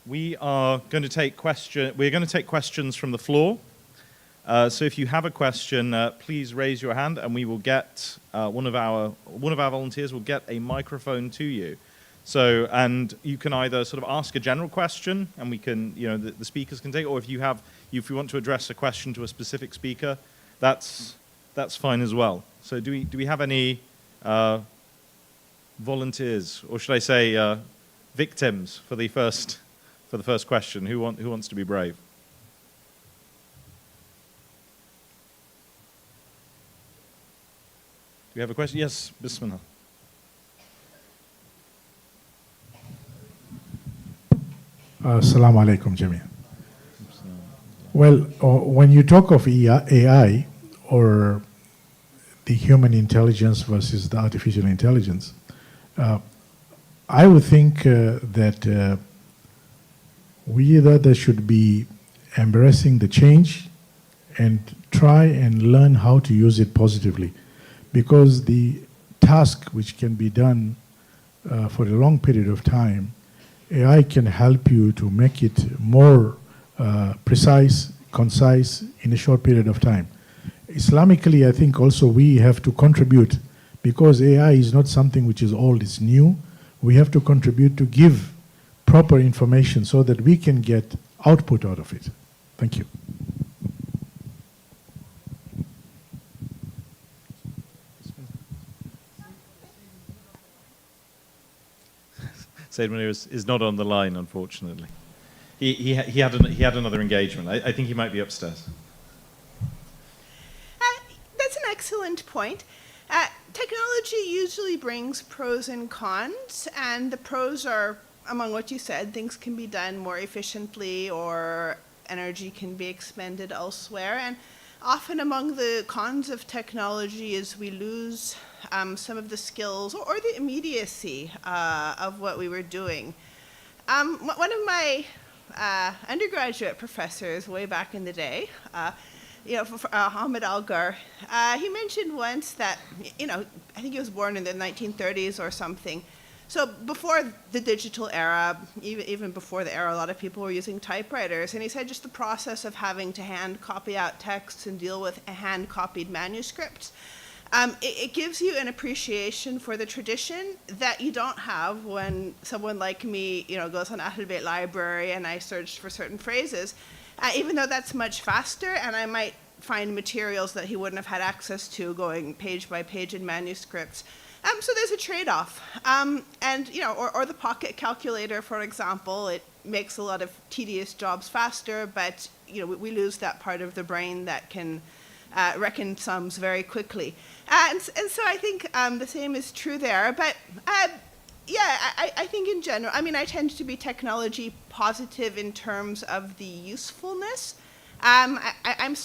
we're going to take questions from the floor. So if you have a question, please raise your hand, and we will get one of our volunteers will get a microphone to you. So, and you can either sort of ask a general question, and we can, the speakers can take, or if you want to address a question to a specific speaker, that's fine as well. So, do we have any volunteers, or should I say victims for the first question? Who wants to be brave? Do we have a question? Yes, Bismillah. Assalamu alaikum, Jamia. Well, when you talk of AI or the human intelligence versus the artificial intelligence, I would think that we rather should be embracing the change and try and learn how to use it positively, because the task which can be done for a long period of time, AI can help you to make it more precise, concise in a short period of time. Islamically, I think also we have to contribute, because AI is not something which is old, it's new. We have to contribute to give proper information so that we can get output out of it. Thank you. Said Munir is not on the line, unfortunately. He had another engagement. I think he might be upstairs. That's an excellent point. Technology usually brings pros and cons, and the pros are, among what you said, things can be done more efficiently or energy can be expended elsewhere. And often among the cons of technology is we lose some of the skills or the immediacy of what we were doing. One of my undergraduate professors way back in the day, Hamid Algar, he mentioned once that, I think he was born in the 1930s or something. So before the digital era, even before the era, a lot of people were using typewriters. And he said just the process of having to hand copy out texts and deal with hand-copied manuscripts, it gives you an appreciation for the tradition that you don't have when someone like me, goes on Ahl Bayt Library and I search for certain phrases. Even though that's much faster, and I might find materials that he wouldn't have had access to going page by page in manuscripts. So there's a trade-off. And, or the pocket calculator, for example, it makes a lot of tedious jobs faster, but, we lose that part of the brain that can reckon sums very quickly. And so I think the same is true there. But, I think in general, I tend to be technology positive in terms of the usefulness. I'm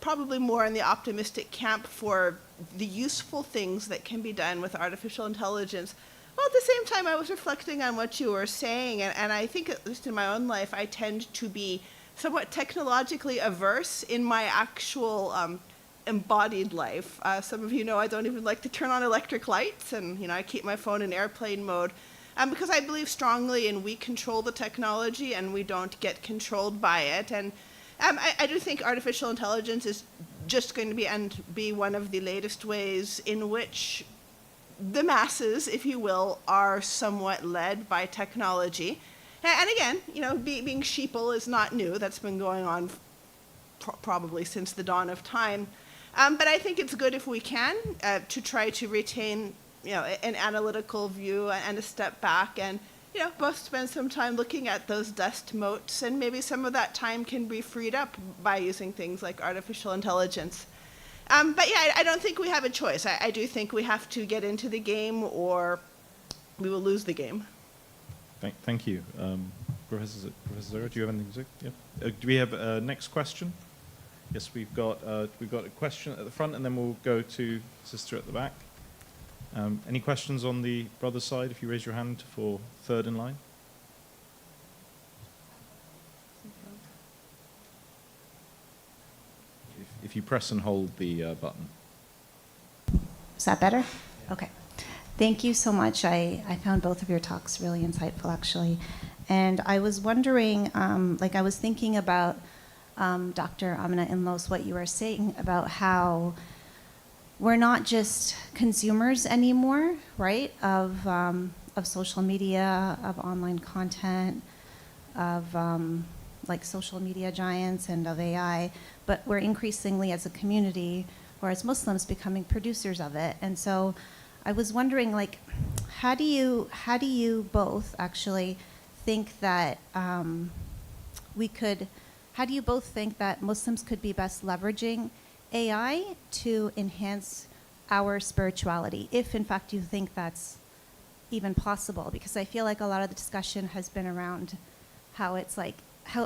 probably more in the optimistic camp for the useful things that can be done with artificial intelligence. Well, at the same time, I was reflecting on what you were saying, and I think, at least in my own life, I tend to be somewhat technologically averse in my actual embodied life. Some of you know I don't even like to turn on electric lights, and I keep my phone in airplane mode because I believe strongly in we control the technology and we don't get controlled by it. And I do think artificial intelligence is just going to be one of the latest ways in which the masses, if you will, are somewhat led by technology. And again, being sheeple is not new. That's been going on probably since the dawn of time. But I think it's good if we can to try to retain, an analytical view and a step back, and both spend some time looking at those dust motes, and maybe some of that time can be freed up by using things like artificial intelligence. But yeah, I don't think we have a choice. I do think we have to get into the game, or we will lose the game. Thank you, Professor Zara. Do you have anything to say? Yeah. Do we have a next question? Yes, we've got a question at the front, and then we'll go to sister at the back. Any questions on the brother's side? If you raise your hand for third in line. If you press and hold the button. Is that better? Okay. Thank you so much. I found both of your talks really insightful, actually. And I was wondering, I was thinking about Dr. Amina Inlos, what you were saying about how we're not just consumers anymore, right, of social media, of online content, of social media giants and of AI, but we're increasingly as a community or as Muslims becoming producers of it. And so I was wondering, how do you both actually think that how do you both think that Muslims could be best leveraging AI to enhance our spirituality, if in fact you think that's even possible? Because I feel like a lot of the discussion has been around how it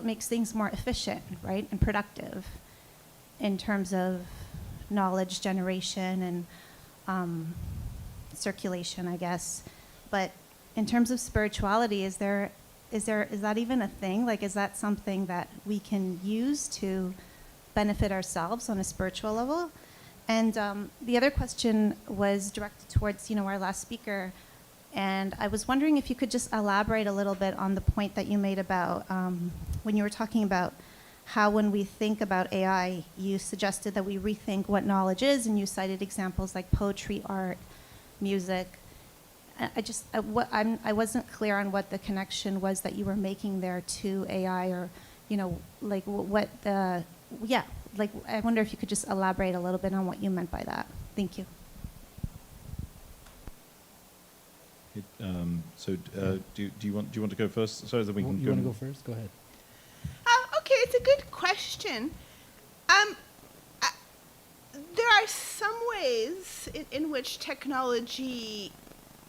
makes things more efficient, right, and productive in terms of knowledge generation and circulation, I guess. But in terms of spirituality, is that even a thing? Is that something that we can use to benefit ourselves on a spiritual level? And the other question was directed towards, our last speaker. And I was wondering if you could just elaborate a little bit on the point that you made about when you were talking about how when we think about AI, you suggested that we rethink what knowledge is, and you cited examples like poetry, art, music. I wasn't clear on what the connection was that you were making there to AI, or, I wonder if you could just elaborate a little bit on what you meant by that. Thank you. Do you want to go first, so that we can? You want to go first? Go ahead. Okay, it's a good question. There are some ways in which technology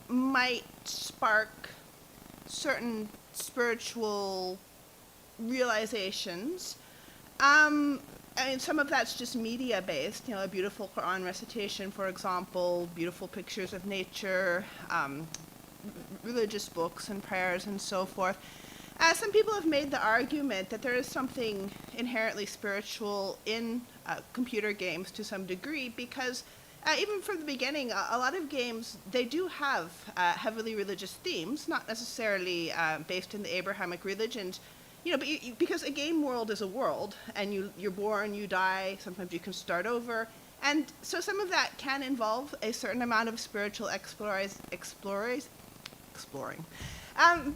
might spark certain spiritual realizations. Some of that's just media-based, a beautiful Quran recitation, for example, beautiful pictures of nature, religious books and prayers and so forth. Some people have made the argument that there is something inherently spiritual in computer games to some degree, because even from the beginning, a lot of games, they do have heavily religious themes, not necessarily based in the Abrahamic religions, but because a game world is a world, and you're born, you die, sometimes you can start over. And so some of that can involve a certain amount of spiritual exploring.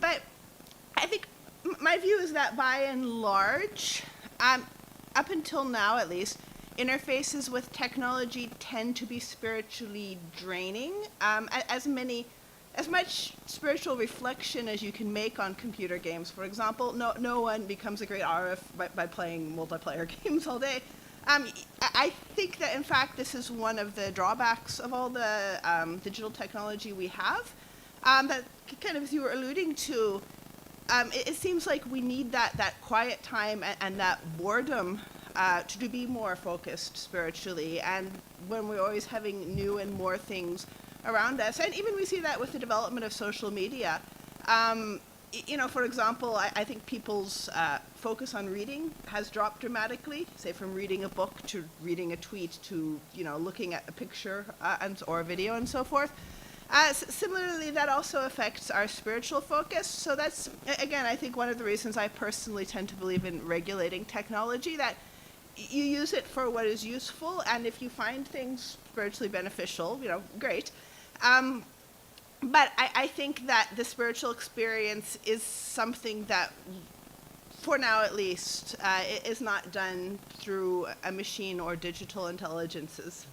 But I think my view is that by and large, up until now at least, interfaces with technology tend to be spiritually draining. As much spiritual reflection as you can make on computer games, for example, no one becomes a great arif by playing multiplayer games all day. I think that, in fact, this is one of the drawbacks of all the digital technology we have. That kind of, as you were alluding to, it seems like we need that quiet time and that boredom to be more focused spiritually, and when we're always having new and more things around us. And even we see that with the development of social media. For example, I think people's focus on reading has dropped dramatically, say from reading a book to reading a tweet to, looking at a picture or a video and so forth. Similarly, that also affects our spiritual focus. So that's, again, I think one of the reasons I personally tend to believe in regulating technology, that you use it for what is useful, and if you find things spiritually beneficial, great. But I think that the spiritual experience is something that, for now at least, is not done through a machine or digital intelligences.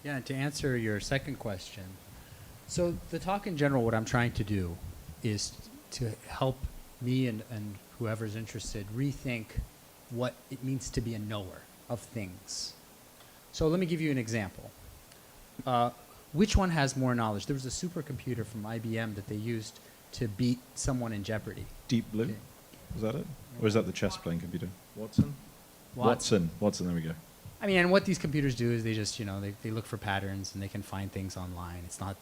Yeah, and to answer your second question, so the talk in general, what I'm trying to do is to help me and whoever's interested rethink what it means to be a knower of things. So let me give you an example. Which one has more knowledge? There was a supercomputer from IBM that they used to beat someone in Jeopardy. Deep Blue? Was that it? Or is that the chess playing computer? Watson, there we go. I mean, and what these computers do is they just, they look for patterns and they can find things online. It's not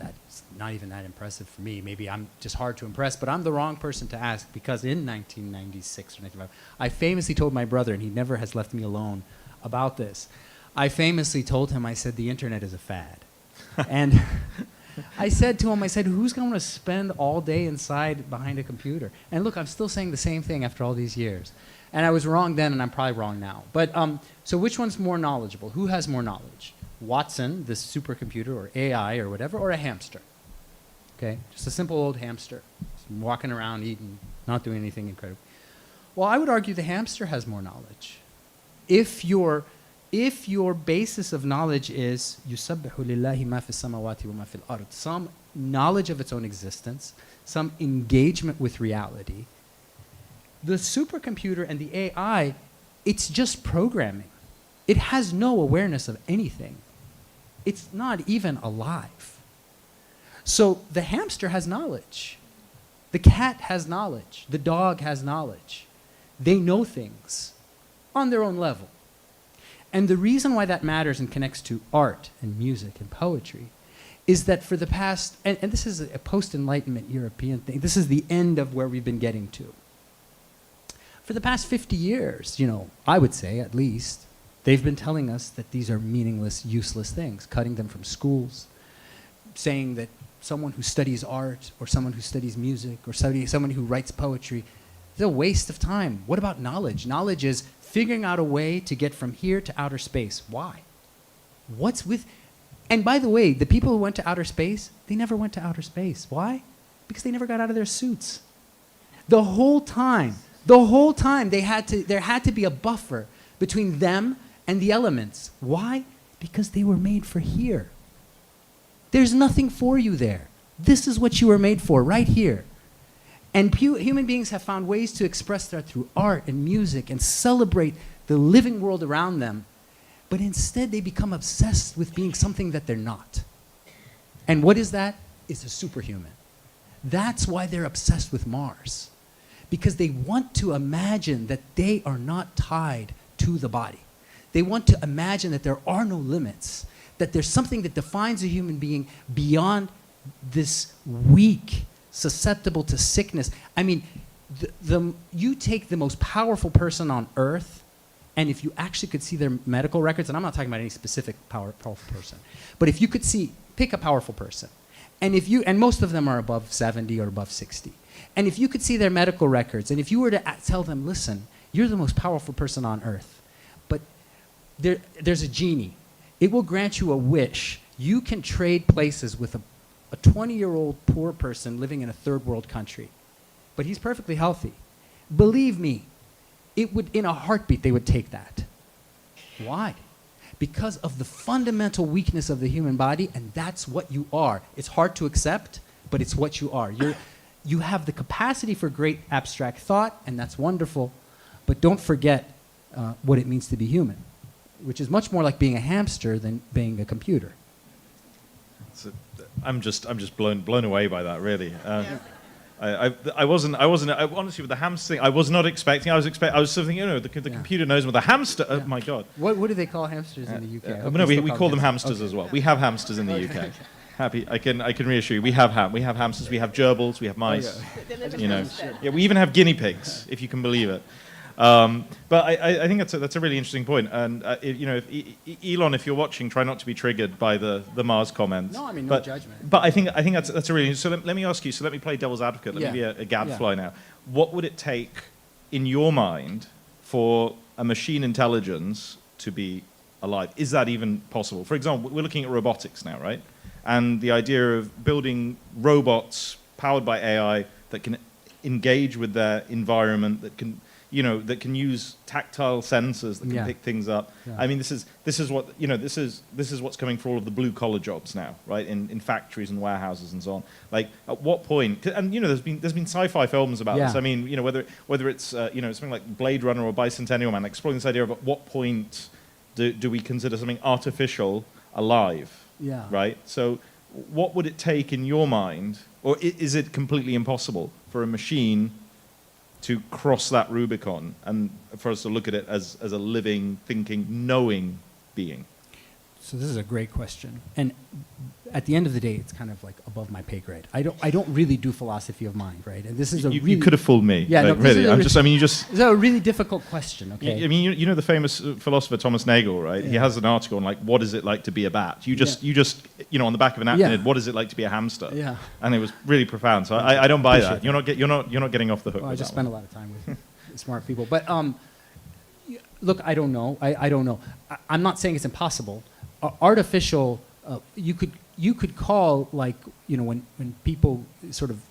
even that impressive for me. Maybe I'm just hard to impress, but I'm the wrong person to ask, because in 1996 or 1995, I famously told my brother, and he never has left me alone about this. I famously told him, I said, the internet is a fad. And I said to him, I said, who's going to spend all day inside behind a computer? And look, I'm still saying the same thing after all these years. And I was wrong then, and I'm probably wrong now. But so which one's more knowledgeable? Who has more knowledge? Watson, this supercomputer, or AI, or whatever, or a hamster? Okay, just a simple old hamster, just walking around, eating, not doing anything incredible. Well, I would argue the hamster has more knowledge. If your basis of knowledge is يُسَبِّحُ لِلَّهِ مَا فِي السَّمَاوَاتِ وَمَا فِي الْأَرْضِ, some knowledge of its own existence, some engagement with reality, the supercomputer and the AI, it's just programming. It has no awareness of anything. It's not even alive. So the hamster has knowledge. The cat has knowledge. The dog has knowledge. They know things on their own level. And the reason why that matters and connects to art and music and poetry is that for the past, and this is a post-Enlightenment European thing, this is the end of where we've been getting to. For the past 50 years, you know, I would say at least, they've been telling us that these are meaningless, useless things, cutting them from schools, saying that someone who studies art or someone who studies music or someone who writes poetry is a waste of time. What about knowledge? Knowledge is figuring out a way to get from here to outer space. Why? What's with... And by the way, the people who went to outer space, they never went to outer space. Why? Because they never got out of their suits. The whole time, there had to be a buffer between them and the elements. Why? Because they were made for here. There's nothing for you there. This is what you were made for, right here. And human beings have found ways to express that through art and music and celebrate the living world around them. But instead, they become obsessed with being something that they're not. And what is that? It's a superhuman. That's why they're obsessed with Mars. Because they want to imagine that they are not tied to the body. They want to imagine that there are no limits, that there's something that defines a human being beyond this weak, susceptible to sickness. I mean, you take the most powerful person on earth, and if you actually could see their medical records, and I'm not talking about any specific powerful person, but if you could pick a powerful person, and most of them are above 70 or above 60, and if you could see their medical records, and if you were to tell them, listen, you're the most powerful person on earth, but there's a genie. It will grant you a wish. You can trade places with a 20-year-old poor person living in a third world country, but he's perfectly healthy. Believe me, in a heartbeat, they would take that. Why? Because of the fundamental weakness of the human body, and that's what you are. It's hard to accept, but it's what you are. You have the capacity for great abstract thought, and that's wonderful, but don't forget what it means to be human, which is much more like being a hamster than being a computer. I'm just blown away by that, really. I wasn't honestly with the hamster thing. I was not expecting. I was sort of thinking, you know, the computer knows what the hamster. Oh my God! What do they call hamsters in the UK? No, we call them hamsters as well. We have hamsters in the UK. Happy, I can reassure you. We have hamsters. We have gerbils. We have mice. You know, yeah, we even have guinea pigs, if you can believe it. But I think that's a really interesting point. And you know, if Elon, if you're watching, try not to be triggered by the Mars comments. No, I mean no judgment. But I think that's a really. So let me ask you. So let me play devil's advocate. Let me be a gadfly now. What would it take, in your mind, for a machine intelligence to be alive? Is that even possible? For example, we're looking at robotics now, right? And the idea of building robots powered by AI that can engage with their environment, that can use tactile sensors that can pick things up. Yeah. I mean, this is what's coming for all of the blue collar jobs now, right? In factories and warehouses and so on. Like, at what point? And you know, there's been sci-fi films about this. I mean, you know, whether it's something like Blade Runner or Bicentennial Man, exploring this idea of at what point do we consider something artificial alive? Yeah. Right. So, what would it take in your mind, or is it completely impossible for a machine to cross that Rubicon and for us to look at it as a living, thinking, knowing being? So this is a great question. And at the end of the day, it's kind of like above my pay grade. I don't really do philosophy of mind, right? And this is You could have fooled me. Yeah, like, no, really. This is a really difficult question. Okay. I mean, you know the famous philosopher Thomas Nagel, right? Yeah. He has an article on like, what is it like to be a bat? You just, on the back of an apnid, what is it like to be a hamster? Yeah. And it was really profound. So I don't buy that. You're not getting off the hook. Well, I just that spent one. a lot of time with smart people, but look, I don't know. I don't know. I'm not saying it's impossible. Artificial. You could call, like, when people sort of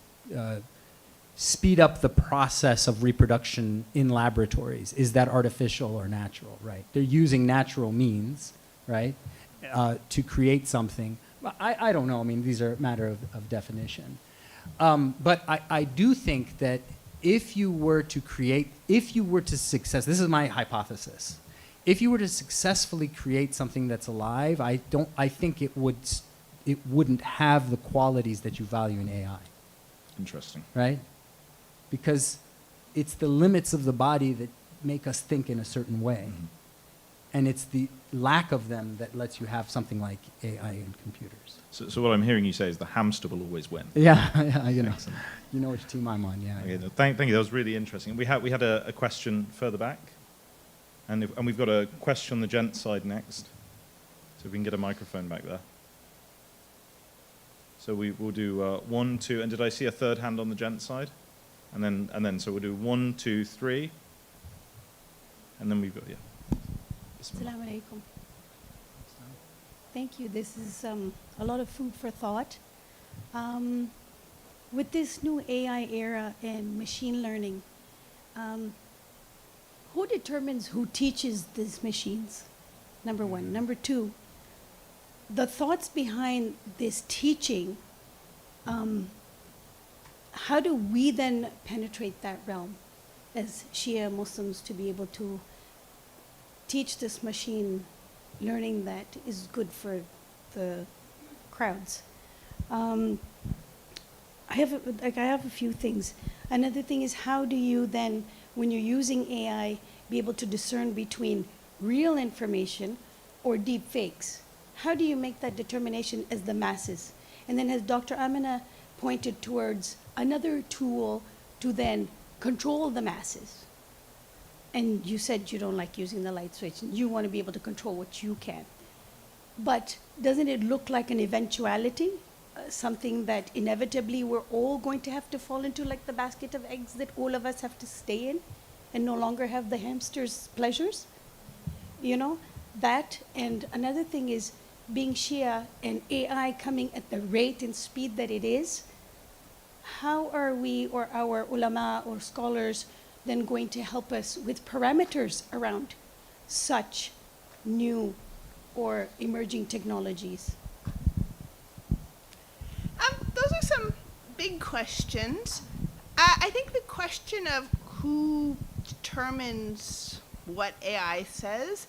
speed up the process of reproduction in laboratories, is that artificial or natural, right? They're using natural means, right, to create something. I don't know. I mean, these are a matter of definition. But I do think that if you were to success, this is my hypothesis, if you were to successfully create something that's alive, I think it wouldn't have the qualities that you value in AI. Interesting. Right? Because it's the limits of the body that make us think in a certain way. Mm-hmm. And it's the lack of them that lets you have something like AI and computers. So what I'm hearing you say is the hamster will always win. Yeah, you know which team I'm on. Yeah. Okay, thank you. That was really interesting. We had a question further back, and we've got a question on the gent side next. So if we can get a microphone back there. So we'll do 1, 2, and did I see a third hand on the gent side? And then so we'll do 1, 2, 3, and then we've got Assalamu alaikum. Thank you. This is a lot of food for thought. With this new AI era and machine learning, who determines who teaches these machines? Number one. Number two, the thoughts behind this teaching, how do we then penetrate that realm as Shia Muslims to be able to teach this machine learning that is good for the crowds? I have a few things. Another thing is, how do you then, when you're using AI, be able to discern between real information or deep fakes? How do you make that determination as the masses? And then as Dr. Amina pointed towards another tool to then control the masses. And you said you don't like using the light switch, and you want to be able to control what you can. But doesn't it look like an eventuality? Something that inevitably we're all going to have to fall into, like the basket of eggs that all of us have to stay in and no longer have the hamster's pleasures? That. And another thing is, being Shia and AI coming at the rate and speed that it is, how are we or our ulama or scholars then going to help us with parameters around such new or emerging technologies? Those are some big questions. I think the question of who determines what AI says,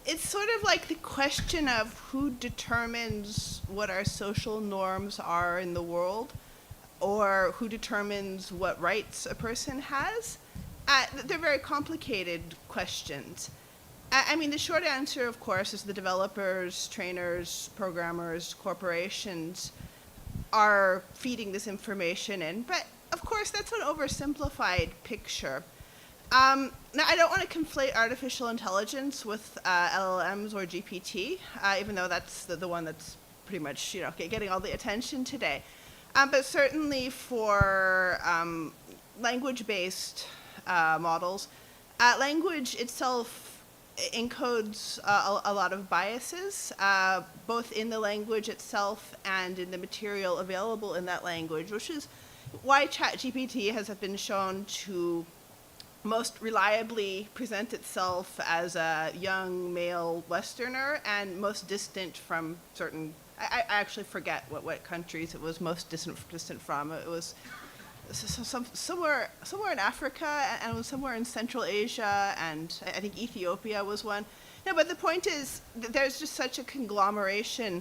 it's sort of like the question of who determines what our social norms are in the world, or who determines what rights a person has. They're very complicated questions. I mean, the short answer, of course, is the developers, trainers, programmers, corporations are feeding this information in. But, of course, that's an oversimplified picture. Now, I don't want to conflate artificial intelligence with LLMs or GPT, even though that's the one that's pretty much getting all the attention today. But certainly for language-based models, language itself encodes a lot of biases, both in the language itself and in the material available in that language, which is why ChatGPT has been shown to most reliably present itself as a young male Westerner and most distant from certain, I actually forget what countries it was most distant from. It was somewhere in Africa, and it was somewhere in Central Asia, and I think Ethiopia was one. No, but the point is, there's just such a conglomeration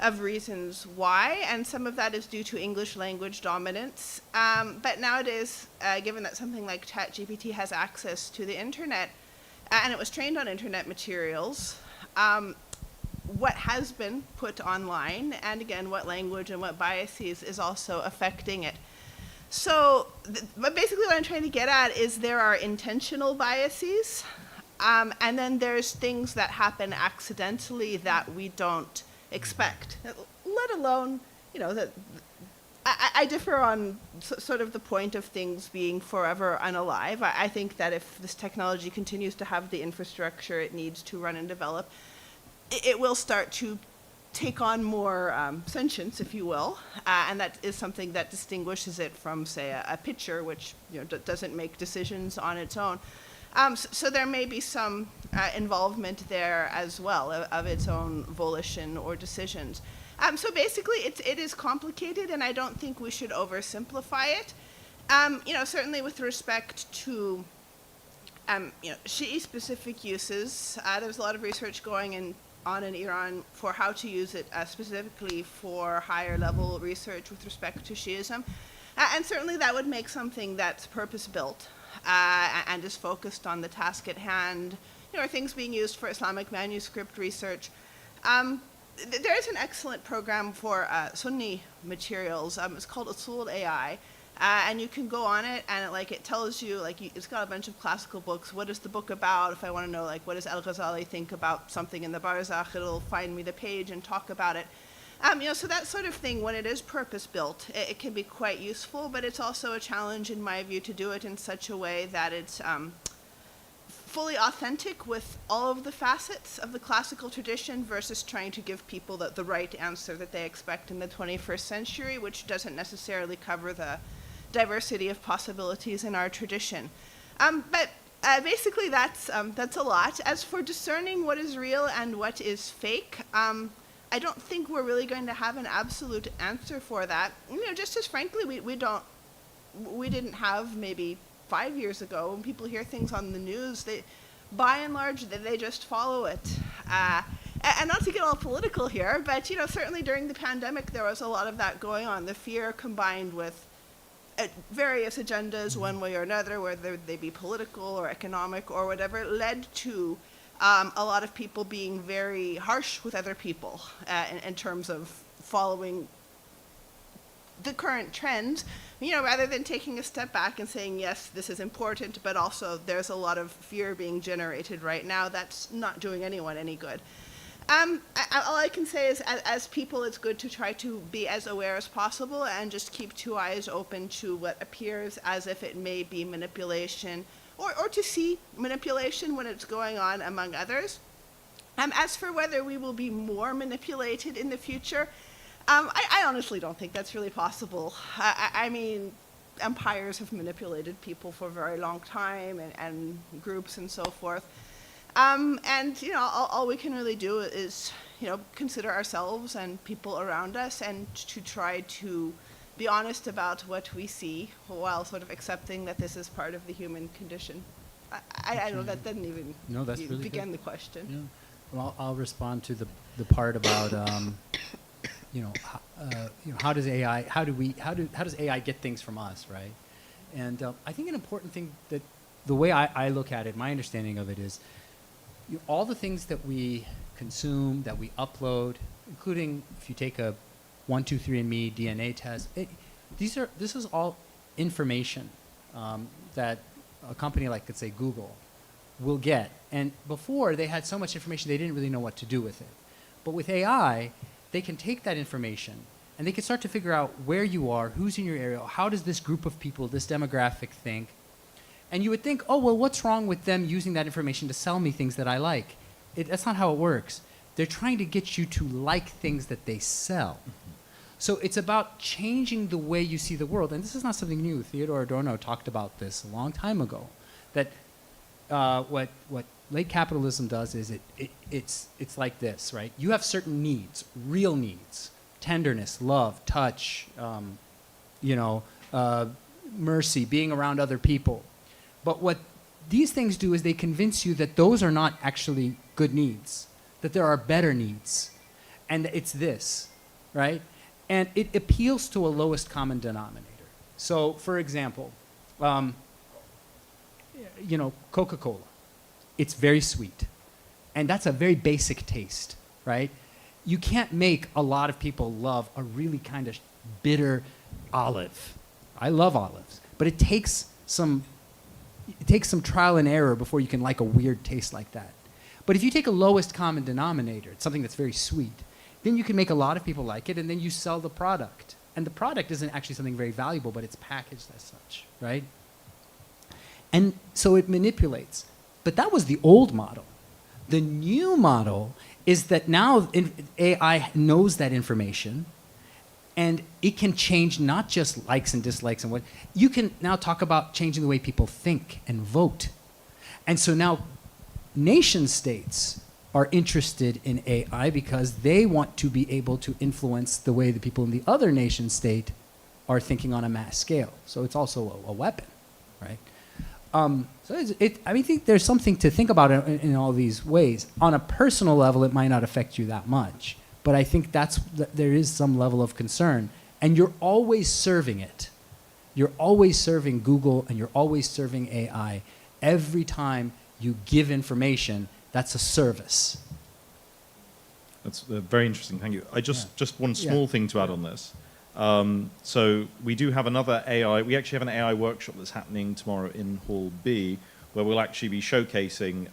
of reasons why, and some of that is due to English language dominance. But nowadays, given that something like ChatGPT has access to the internet, and it was trained on internet materials, what has been put online, and again, what language and what biases is also affecting it. So, but basically what I'm trying to get at is there are intentional biases, and then there's things that happen accidentally that we don't expect, let alone, you know, that I differ on sort of the point of things being forever unalive. I think that if this technology continues to have the infrastructure it needs to run and develop, it will start to take on more sentience, if you will, and that is something that distinguishes it from, say, a pitcher, which, you know, doesn't make decisions on its own. So there may be some involvement there as well of its own volition or decisions. So basically, it is complicated, and I don't think we should oversimplify it. You know, certainly with respect to you know, Shi'i-specific uses, there's a lot of research going on in Iran for how to use it specifically for higher-level research with respect to Shi'ism, and certainly that would make something that's purpose-built and is focused on the task at hand. You know, are things being used for Islamic manuscript research. There is an excellent program for Sunni materials. It's called Usul AI, and you can go on it, and it tells you, it's got a bunch of classical books. What is the book about? If I want to know, what does Al-Ghazali think about something in the Barzakh, it'll find me the page and talk about it. You know, so that sort of thing, when it is purpose-built, it can be quite useful, but it's also a challenge, in my view, to do it in such a way that it's fully authentic with all of the facets of the classical tradition versus trying to give people the right answer that they expect in the 21st century, which doesn't necessarily cover the diversity of possibilities in our tradition. But basically that's a lot. As for discerning what is real and what is fake, I don't think we're really going to have an absolute answer for that. You know, just as frankly, we didn't have maybe 5 years ago, when people hear things on the news, by and large, they just follow it. And not to get all political here, but, you know, certainly during the pandemic, there was a lot of that going on. The fear combined with various agendas, one way or another, whether they be political or economic or whatever, led to a lot of people being very harsh with other people in terms of following the current trends, you know, rather than taking a step back and saying, yes, this is important, but also there's a lot of fear being generated right now that's not doing anyone any good. All I can say is, as people, it's good to try to be as aware as possible and just keep two eyes open to what appears as if it may be manipulation, or to see manipulation when it's going on among others. As for whether we will be more manipulated in the future, I honestly don't think that's really possible. I mean, empires have manipulated people for a very long time, and groups and so forth. And, you know, all we can really do is, you know, consider ourselves and people around us and to try to be honest about what we see while sort of accepting that this is part of the human condition. I know that didn't even begin the question. Yeah. Well, I'll respond to the part about how does AI how does AI get things from us, right? And I think an important thing that the way I look at it, my understanding of it is, all the things that we consume, that we upload, including if you take a 123andMe DNA test, this is all information that a company like, let's say, Google will get. And before, they had so much information they didn't really know what to do with it. But with AI, they can take that information and they can start to figure out where you are, who's in your area, how does this group of people, this demographic think. And you would think, oh, well, what's wrong with them using that information to sell me things that I like? That's not how it works. They're trying to get you to like things that they sell. So it's about changing the way you see the world. And this is not something new. Theodore Adorno talked about this a long time ago, that what late capitalism does is it's like this, right? You have certain needs, real needs, tenderness, love, touch, mercy, being around other people. But what these things do is they convince you that those are not actually good needs, that there are better needs, and it's this, right? And it appeals to a lowest common denominator. So, for example, Coca-Cola, it's very sweet, and that's a very basic taste. right? You can't make a lot of people love a really kind of bitter olive. I love olives, but it takes some trial and error before you can like a weird taste like that. But if you take a lowest common denominator, it's something that's very sweet, then you can make a lot of people like it, and then you sell the product. And the product isn't actually something very valuable, but it's packaged as such, right? And so it manipulates. But that was the old model. The new model is that now AI knows that information, and it can change not just likes and dislikes and what. You can now talk about changing the way people think and vote. And so now nation states are interested in AI because they want to be able to influence the way the people in the other nation state are thinking on a mass scale. So it's also a weapon, right? I think there's something to think about in all these ways. On a personal level, it might not affect you that much, but I think there is some level of concern, and you're always serving it. You're always serving Google, and you're always serving AI. Every time you give information, that's a service. That's very interesting. Thank you. Just one small thing to add on this. So we do have another AI. We actually have an AI workshop that's happening tomorrow in Hall B, where we'll actually be showcasing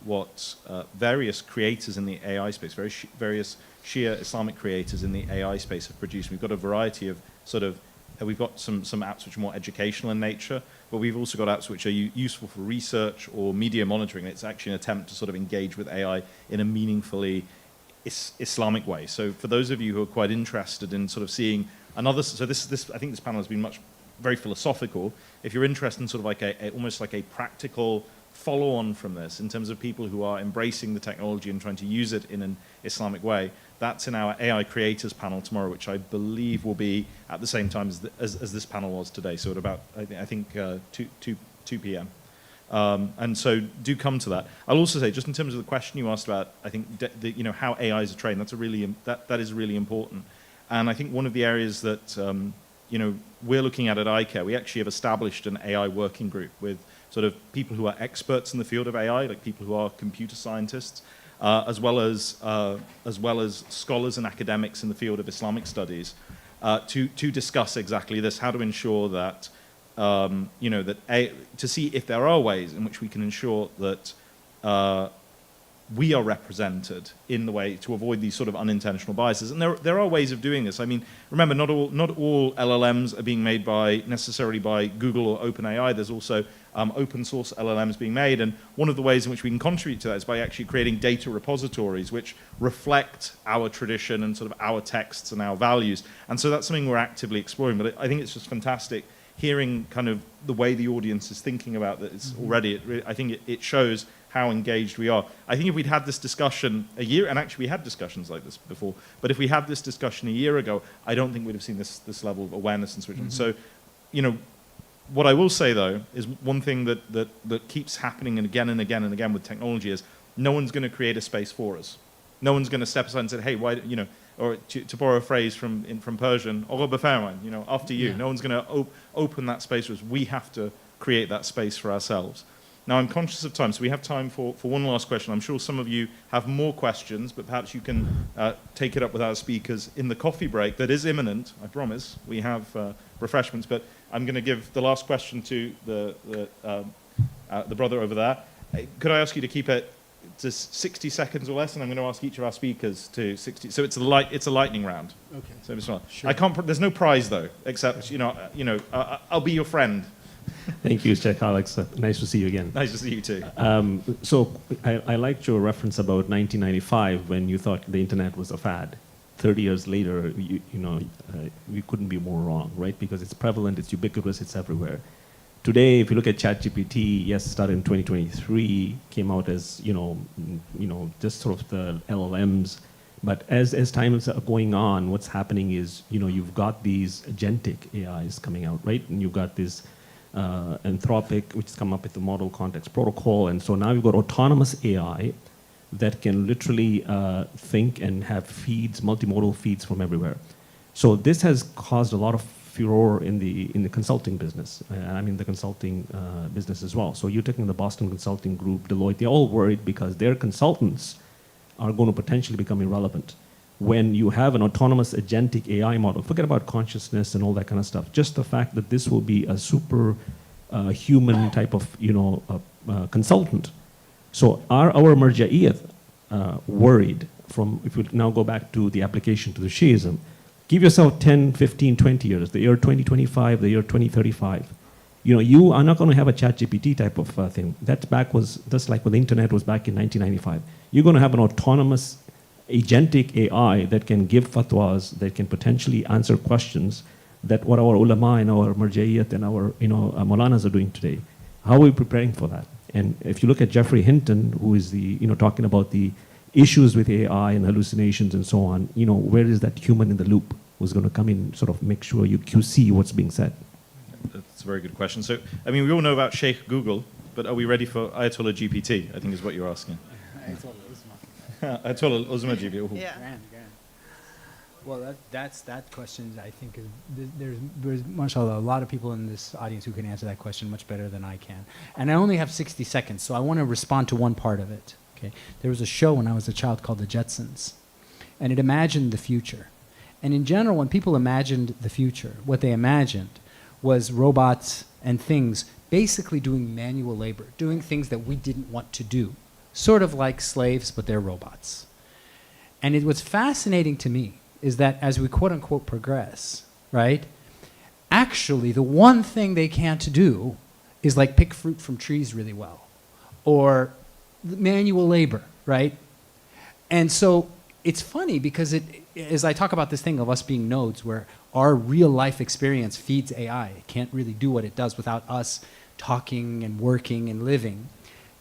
what various creators in the AI space, various Shia Islamic creators in the AI space have produced. We've got a variety of we've got some apps which are more educational in nature, but we've also got apps which are useful for research or media monitoring. It's actually an attempt to sort of engage with AI in a meaningfully Islamic way. So for those of you who are quite interested in sort of seeing another, so this I think this panel has been very philosophical. If you're interested in sort of like almost like a practical follow-on from this in terms of people who are embracing the technology and trying to use it in an Islamic way, that's in our AI creators panel tomorrow, which I believe will be at the same time as this panel was today. So at about I think 2 p.m. And so do come to that. I'll also say, just in terms of the question you asked about, I think how AIs are trained. That is really important. And I think one of the areas that we're looking at Icair, we actually have established an AI working group with sort of people who are experts in the field of AI, like people who are computer scientists, as well as scholars and academics in the field of Islamic studies, to discuss exactly this: how to ensure that. To see if there are ways in which we can ensure that we are represented in the way to avoid these sort of unintentional biases. And there are ways of doing this. I mean, remember, not all LLMs are being made necessarily by Google or OpenAI. There's also open source LLMs being made. And one of the ways in which we can contribute to that is by actually creating data repositories which reflect our tradition and sort of our texts and our values. And so that's something we're actively exploring. But I think it's just fantastic hearing kind of the way the audience is thinking about this already. I think it shows how engaged we are. I think if we'd had this discussion a year, and actually we had discussions like this before, but if we had this discussion a year ago, I don't think we'd have seen this level of awareness and switching. So, what I will say though is one thing that keeps happening and again with technology is no one's going to create a space for us. No one's going to step aside and say, hey, why, or to borrow a phrase from Persian, after you. Yeah. No one's going to open that space for us. We have to create that space for ourselves. Now, I'm conscious of time, so we have time for one last question. I'm sure some of you have more questions, but perhaps you can take it up with our speakers in the coffee break that is imminent, I promise. We have refreshments, but I'm going to give the last question to the brother over there. Could I ask you to keep it to 60 seconds or less, and I'm going to ask each of our speakers to 60. So it's a lightning round. Okay. So it's not. Sure. I can't. There's no prize though, except I'll be your friend. Thank you, Sheikh Alex. Nice to see you again. Nice to see you too. So I liked your reference about 1995 when you thought the internet was a fad. 30 years later, we couldn't be more wrong, right? Because it's prevalent, it's ubiquitous, it's everywhere. Today, if you look at ChatGPT, yes, started in 2023, came out as just sort of the LLMs. But as time is going on, what's happening is you've got these agentic AIs coming out, right? And you've got this Anthropic, which has come up with the Model Context Protocol, and so now you've got autonomous AI that can literally think and have feeds, multimodal feeds from everywhere. So this has caused a lot of furor in the consulting business. I'm in the consulting business as well. So you're taking the Boston Consulting Group, Deloitte, they're all worried because their consultants are going to potentially become irrelevant. When you have an autonomous agentic AI model, forget about consciousness and all that kind of stuff. Just the fact that this will be a super human type of consultant. So are our marja'iyyat worried from, if we now go back to the application to the Shiism, give yourself 10, 15, 20 years, the year 2025, the year 2035. You are not going to have a ChatGPT type of thing. That's like when the internet was back in 1995. You're going to have an autonomous agentic AI that can give fatwas, that can potentially answer questions that what our ulama and our marja'iyyat and our Maulanas are doing today. How are we preparing for that? And if you look at Jeffrey Hinton, who is talking about the issues with AI and hallucinations and so on, where is that human in the loop who's going to come in, sort of make sure you QC what's being said? That's a very good question. So, we all know about Sheikh Google, but are we ready for Ayatollah GPT? I think is what you're asking. Ayatollah Uzma GPT. Yeah. Well, that question, I think, there's, mashallah, a lot of people in this audience who can answer that question much better than I can. And I only have 60 seconds, so I want to respond to one part of it. Okay? There was a show when I was a child called The Jetsons, and it imagined the future. And in general, when people imagined the future, what they imagined was robots and things basically doing manual labor, doing things that we didn't want to do, sort of like slaves, but they're robots. And what's fascinating to me is that as we quote-unquote progress, right, actually the one thing they can't do is like pick fruit from trees really well, or manual labor, right? And so it's funny because as I talk about this thing of us being nodes where our real life experience feeds AI, it can't really do what it does without us talking and working and living.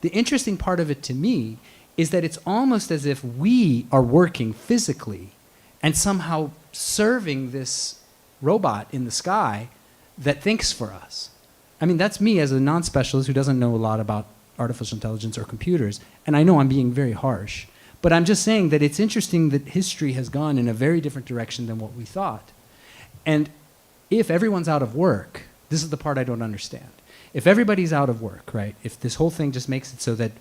The interesting part of it to me is that it's almost as if we are working physically and somehow serving this robot in the sky that thinks for us. I mean, that's me as a non-specialist who doesn't know a lot about artificial intelligence or computers, and I know I'm being very harsh, but I'm just saying that it's interesting that history has gone in a very different direction than what we thought. And if everyone's out of work, this is the part I don't understand. If everybody's out of work, right, if this whole thing just makes it so that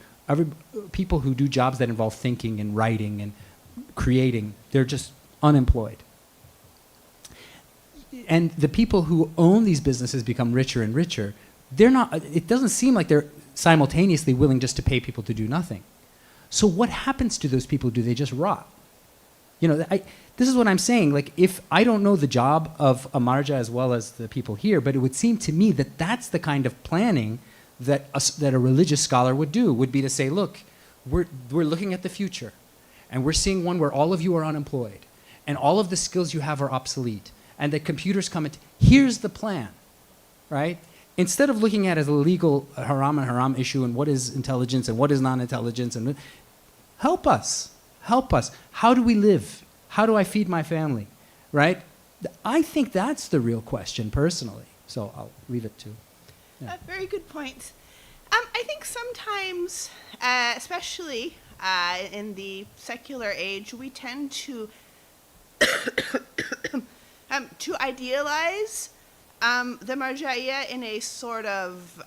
people who do jobs that involve thinking and writing and creating, they're just unemployed. And the people who own these businesses become richer and richer, it doesn't seem like they're simultaneously willing just to pay people to do nothing. So what happens to those people? Do they just rot? This is what I'm saying. Like, if I don't know the job of a marja as well as the people here, but it would seem to me that that's the kind of planning that a religious scholar would do, would be to say, look, we're looking at the future, and we're seeing one where all of you are unemployed, and all of the skills you have are obsolete, and the computers come and here's the plan, right? Instead of looking at it as a legal haram and haram issue and what is intelligence and what is non-intelligence, and help us. How do we live? How do I feed my family, right? I think that's the real question, personally. So I'll leave it to. Yeah. Very good point. I think sometimes, especially in the secular age, we tend to idealize the marja'iyya in a sort of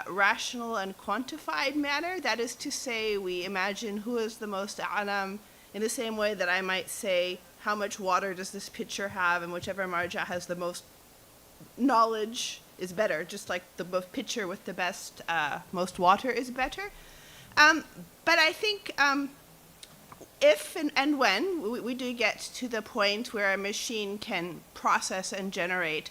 rational and quantified manner. That is to say, we imagine who is the most a'lam, in the same way that I might say, how much water does this pitcher have, and whichever marja has the most knowledge is better, just like the pitcher with the best, most water is better. But I think if and when we do get to the point where a machine can process and generate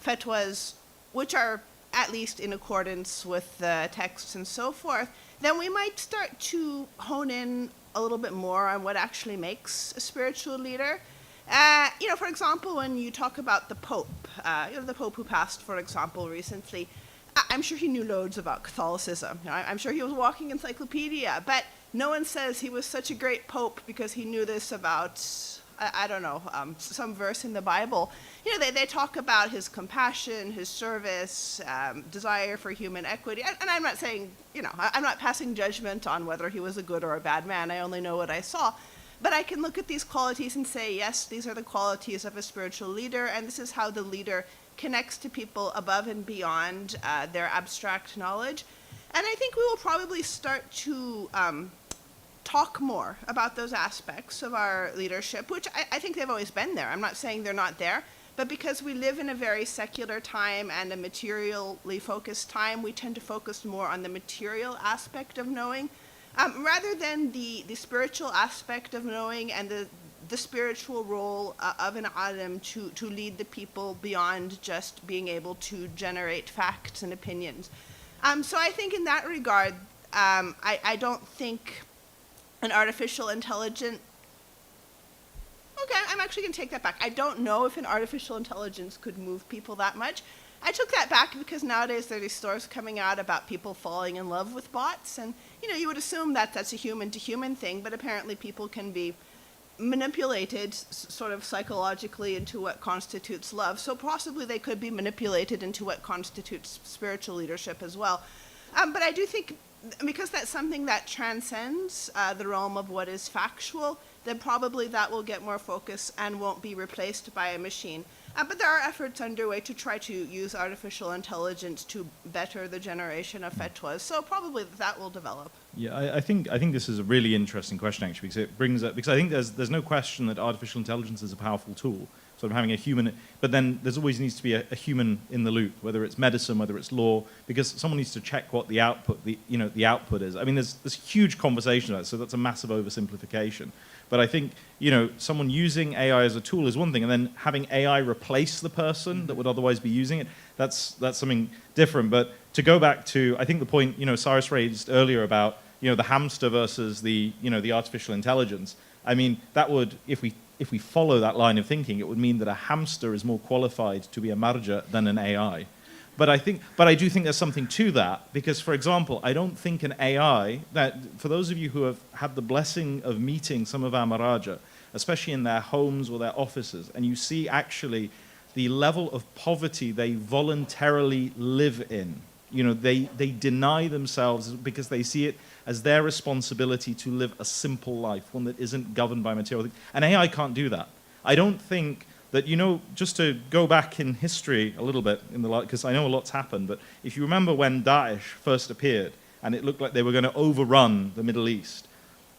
fatwas which are at least in accordance with the texts and so forth, then we might start to hone in a little bit more on what actually makes a spiritual leader. For example, when you talk about the Pope, the Pope who passed, for example, recently, I'm sure he knew loads about Catholicism. I'm sure he was a walking encyclopedia, but no one says he was such a great Pope because he knew this about, I don't know, some verse in the Bible. They talk about his compassion, his service, desire for human equity. And I'm not saying, I'm not passing judgment on whether he was a good or a bad man. I only know what I saw. But I can look at these qualities and say, yes, these are the qualities of a spiritual leader, and this is how the leader connects to people above and beyond their abstract knowledge. And I think we will probably start to talk more about those aspects of our leadership, which I think they've always been there. I'm not saying they're not there, but because we live in a very secular time and a materially focused time, we tend to focus more on the material aspect of knowing, rather than the spiritual aspect of knowing and the spiritual role of an alim to lead the people beyond just being able to generate facts and opinions. So I think in that regard, I don't think an artificial intelligence, okay, I'm actually going to take that back. I don't know if an artificial intelligence could move people that much. I took that back because nowadays there are these stories coming out about people falling in love with bots, and you would assume that that's a human-to-human thing, but apparently people can be manipulated sort of psychologically into what constitutes love. So possibly they could be manipulated into what constitutes spiritual leadership as well. But I do think, because that's something that transcends the realm of what is factual, then probably that will get more focus and won't be replaced by a machine. But there are efforts underway to try to use artificial intelligence to better the generation of fatwas, so probably that will develop. Yeah, I think this is a really interesting question, actually, because it brings up, because I think there's no question that artificial intelligence is a powerful tool, sort of having a human, but then there's always needs to be a human in the loop, whether it's medicine, whether it's law, because someone needs to check what the output, the output is. I mean, there's huge conversation about it, so that's a massive oversimplification. But I think, someone using AI as a tool is one thing, and then having AI replace the person that would otherwise be using it, that's something different. But to go back to, I think the point, Cyrus raised earlier about, the hamster versus the artificial intelligence. I mean, that would, if we follow that line of thinking, it would mean that a hamster is more qualified to be a marja than an AI. But I do think there's something to that, because, for example, I don't think an AI, that for those of you who have had the blessing of meeting some of our maraja, especially in their homes or their offices, and you see actually the level of poverty they voluntarily live in. They deny themselves because they see it as their responsibility to live a simple life, one that isn't governed by material things. And AI can't do that. I don't think that, just to go back in history a little bit, because I know a lot's happened, but if you remember when Daesh first appeared and it looked like they were going to overrun the Middle East,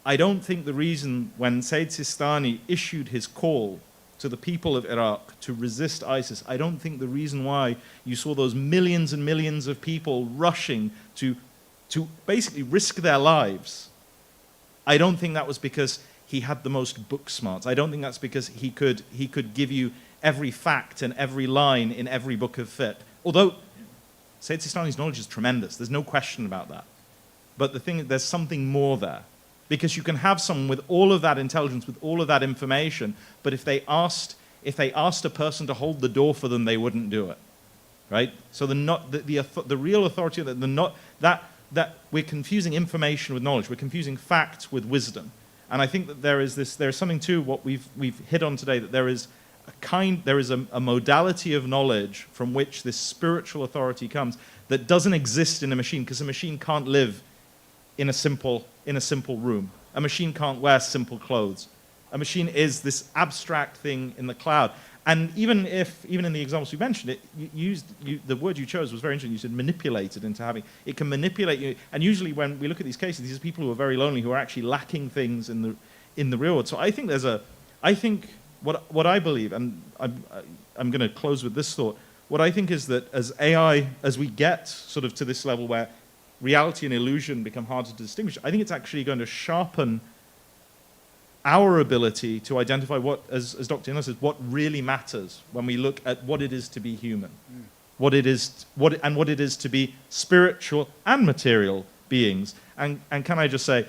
I don't think the reason when Sayyid Sistani issued his call to the people of Iraq to resist ISIS, I don't think the reason why you saw those millions and millions of people rushing to basically risk their lives, I don't think that was because he had the most book smarts. I don't think that's because he could give you every fact and every line in every book of fiqh. Although Sayyid Sistani's knowledge is tremendous, there's no question about that. But the thing is, there's something more there. Because you can have someone with all of that intelligence, with all of that information, but if they asked a person to hold the door for them, they wouldn't do it, right? So the real authority, that we're confusing information with knowledge, we're confusing fact with wisdom. And I think that there's something to what we've hit on today, that there is a modality of knowledge from which this spiritual authority comes that doesn't exist in a machine, because a machine can't live in a simple room. A machine can't wear simple clothes. A machine is this abstract thing in the cloud. And even in the examples we mentioned, the word you chose was very interesting. You said manipulated into having, it can manipulate you. And usually when we look at these cases, these are people who are very lonely, who are actually lacking things in the real world. So I think what I believe, and I'm going to close with this thought, what I think is that as we get sort of to this level where reality and illusion become harder to distinguish, I think it's actually going to sharpen our ability to identify what, as Dr. Inna says, what really matters when we look at what it is to be human, what it is to be spiritual and material beings. And can I just say,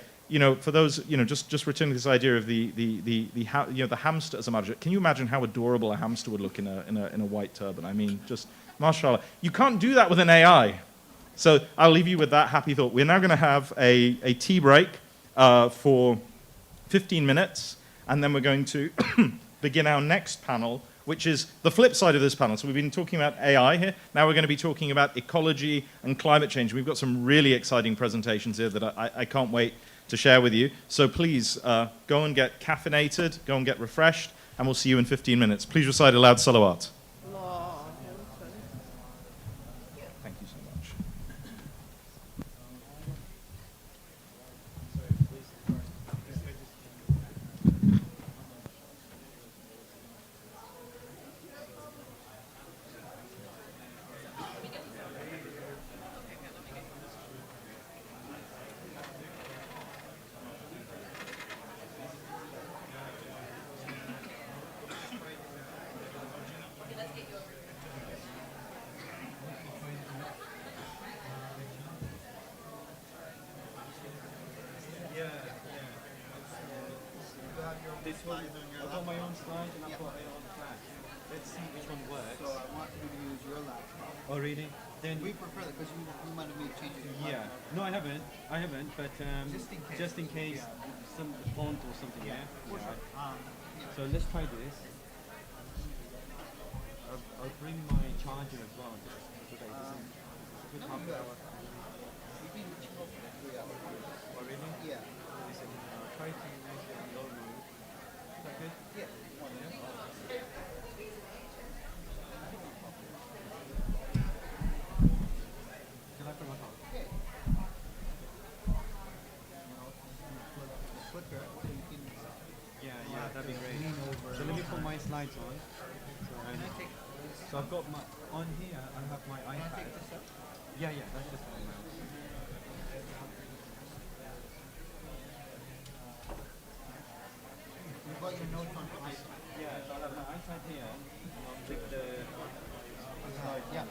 for those, just returning to this idea of the hamster as a marja, can you imagine how adorable a hamster would look in a white turban? I mean, just mashallah. You can't do that with an AI. So I'll leave you with that happy thought. We're now going to have a tea break for 15 minutes, and then we're going to begin our next panel, which is the flip side of this panel. So we've been talking about AI here. Now we're going to be talking about ecology and climate change. We've got some really exciting presentations here that I can't wait to share with you. So please go and get caffeinated, go and get refreshed, and we'll see you in 15 minutes. Please recite a loud salawat. Thank you so much. this one, I've got my own slide and I've got it on flash. Let's see which one works. So I want you to use your laptop. Oh, really? Then We prefer that because you might have made changes. yeah. No, I haven't. But Just in case. some font or something. Yeah. For sure. So let's try this. I'll bring my charger as well, so that it doesn't. It's a good half hour. You've been reaching out for 3 hours. Oh, really? Yeah. Listen, try to make it low mode. Is that good? Yeah. Can I put my phone? Okay. Clicker, so you can. Yeah, that'd be great. Lean over. So let me put my slides on. So I've got my, on here, I have my iPad. Take this up? Yeah, that's just fine now. You've got your notes on your iPad. Yeah, so I'll have my iPad here, and I'll click the slide. Yeah.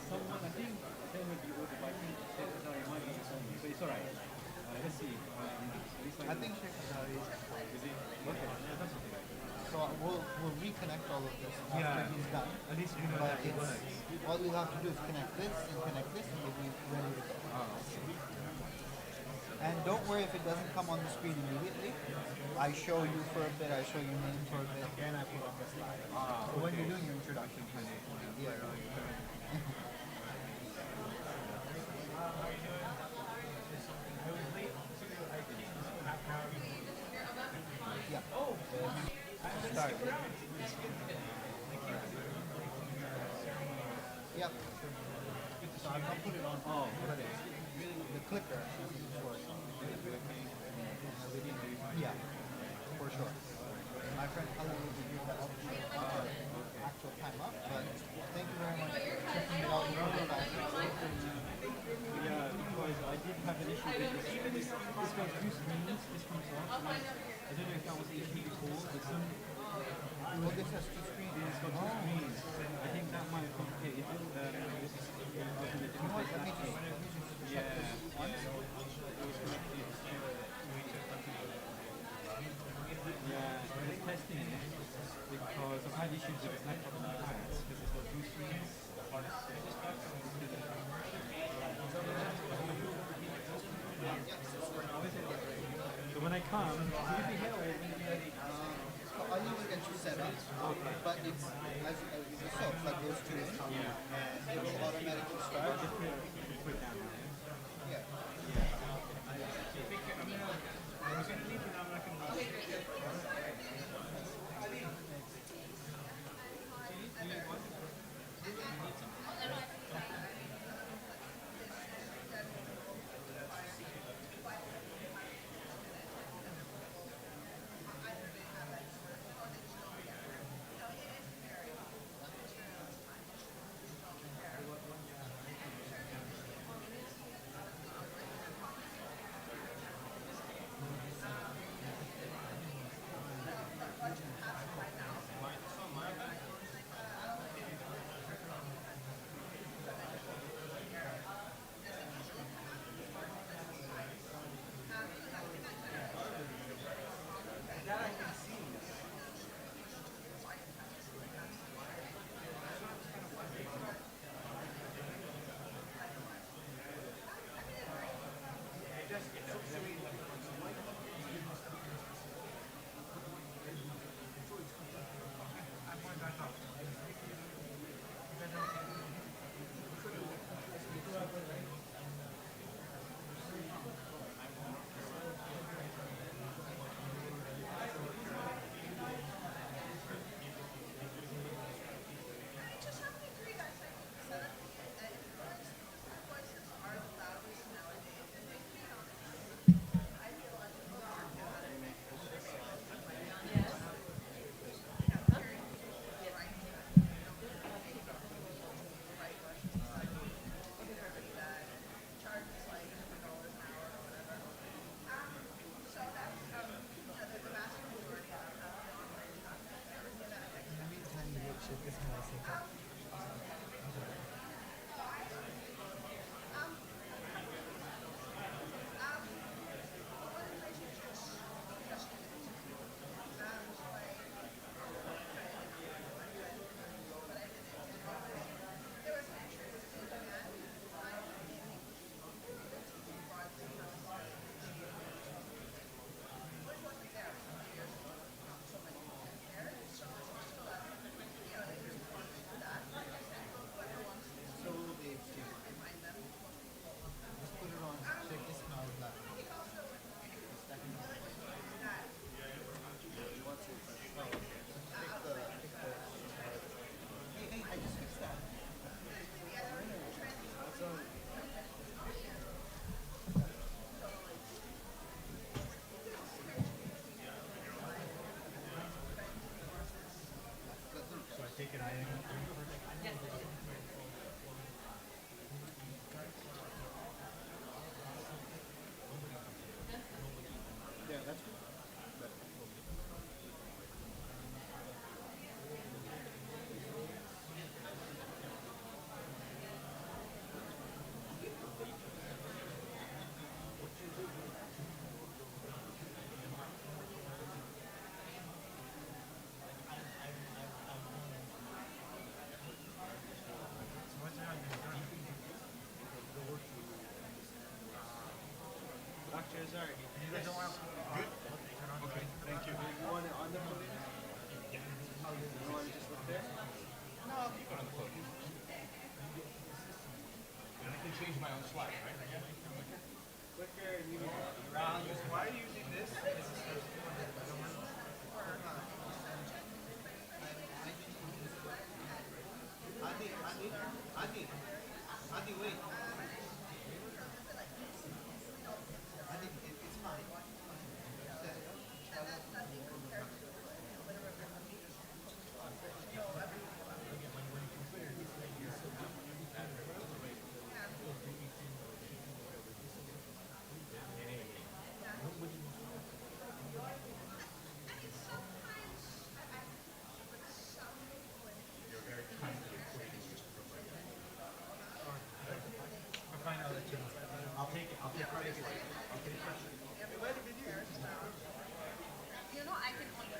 Someone, I think, they would be ordered, but I think Sheikh Azari might be someone, but it's alright. Let's see. I think Sheikh Azari is. Is he? Okay, that's okay. So we'll reconnect all of this after Yeah. he's done. At least we know But that it it's- works. all you have to do is connect this and you'll be ready to go. And don't worry if it doesn't come on the screen immediately. I show you for a bit, I show you name for a bit, then I put on the slide. So when you're doing your introduction, yeah. Yeah. Start. Yep. So I'm gonna put it on. Oh, but the clicker is for yeah, for sure. My friend Ali will give you the actual time up, but thank you very much for checking it out. Yeah, because I did have an issue with this. This got two screens. This comes off. I don't know if that was the issue before, but some. Well, this has two screens. It's got two screens. I think that might complicate it. This is alternate interface actually. Yeah. Yeah, it's testing it because I've had issues with this laptop in the past because it's got two screens. So when I come, will you be here or will you be ready? Ali will get you set up, but it's as a soap, like those two, and it will automatically start. Yeah. Hazari. You guys don't want to... Good? Okay, thank you. You want it on the podium? Yeah. You want to just look there? No, I'll keep it on the podium. And I can change my own slide, right? Clicker, you why are you using this? Adi, wait. Adi, it's fine. I'll take it. I'll take credit for it. I'll take credit. You know, I can only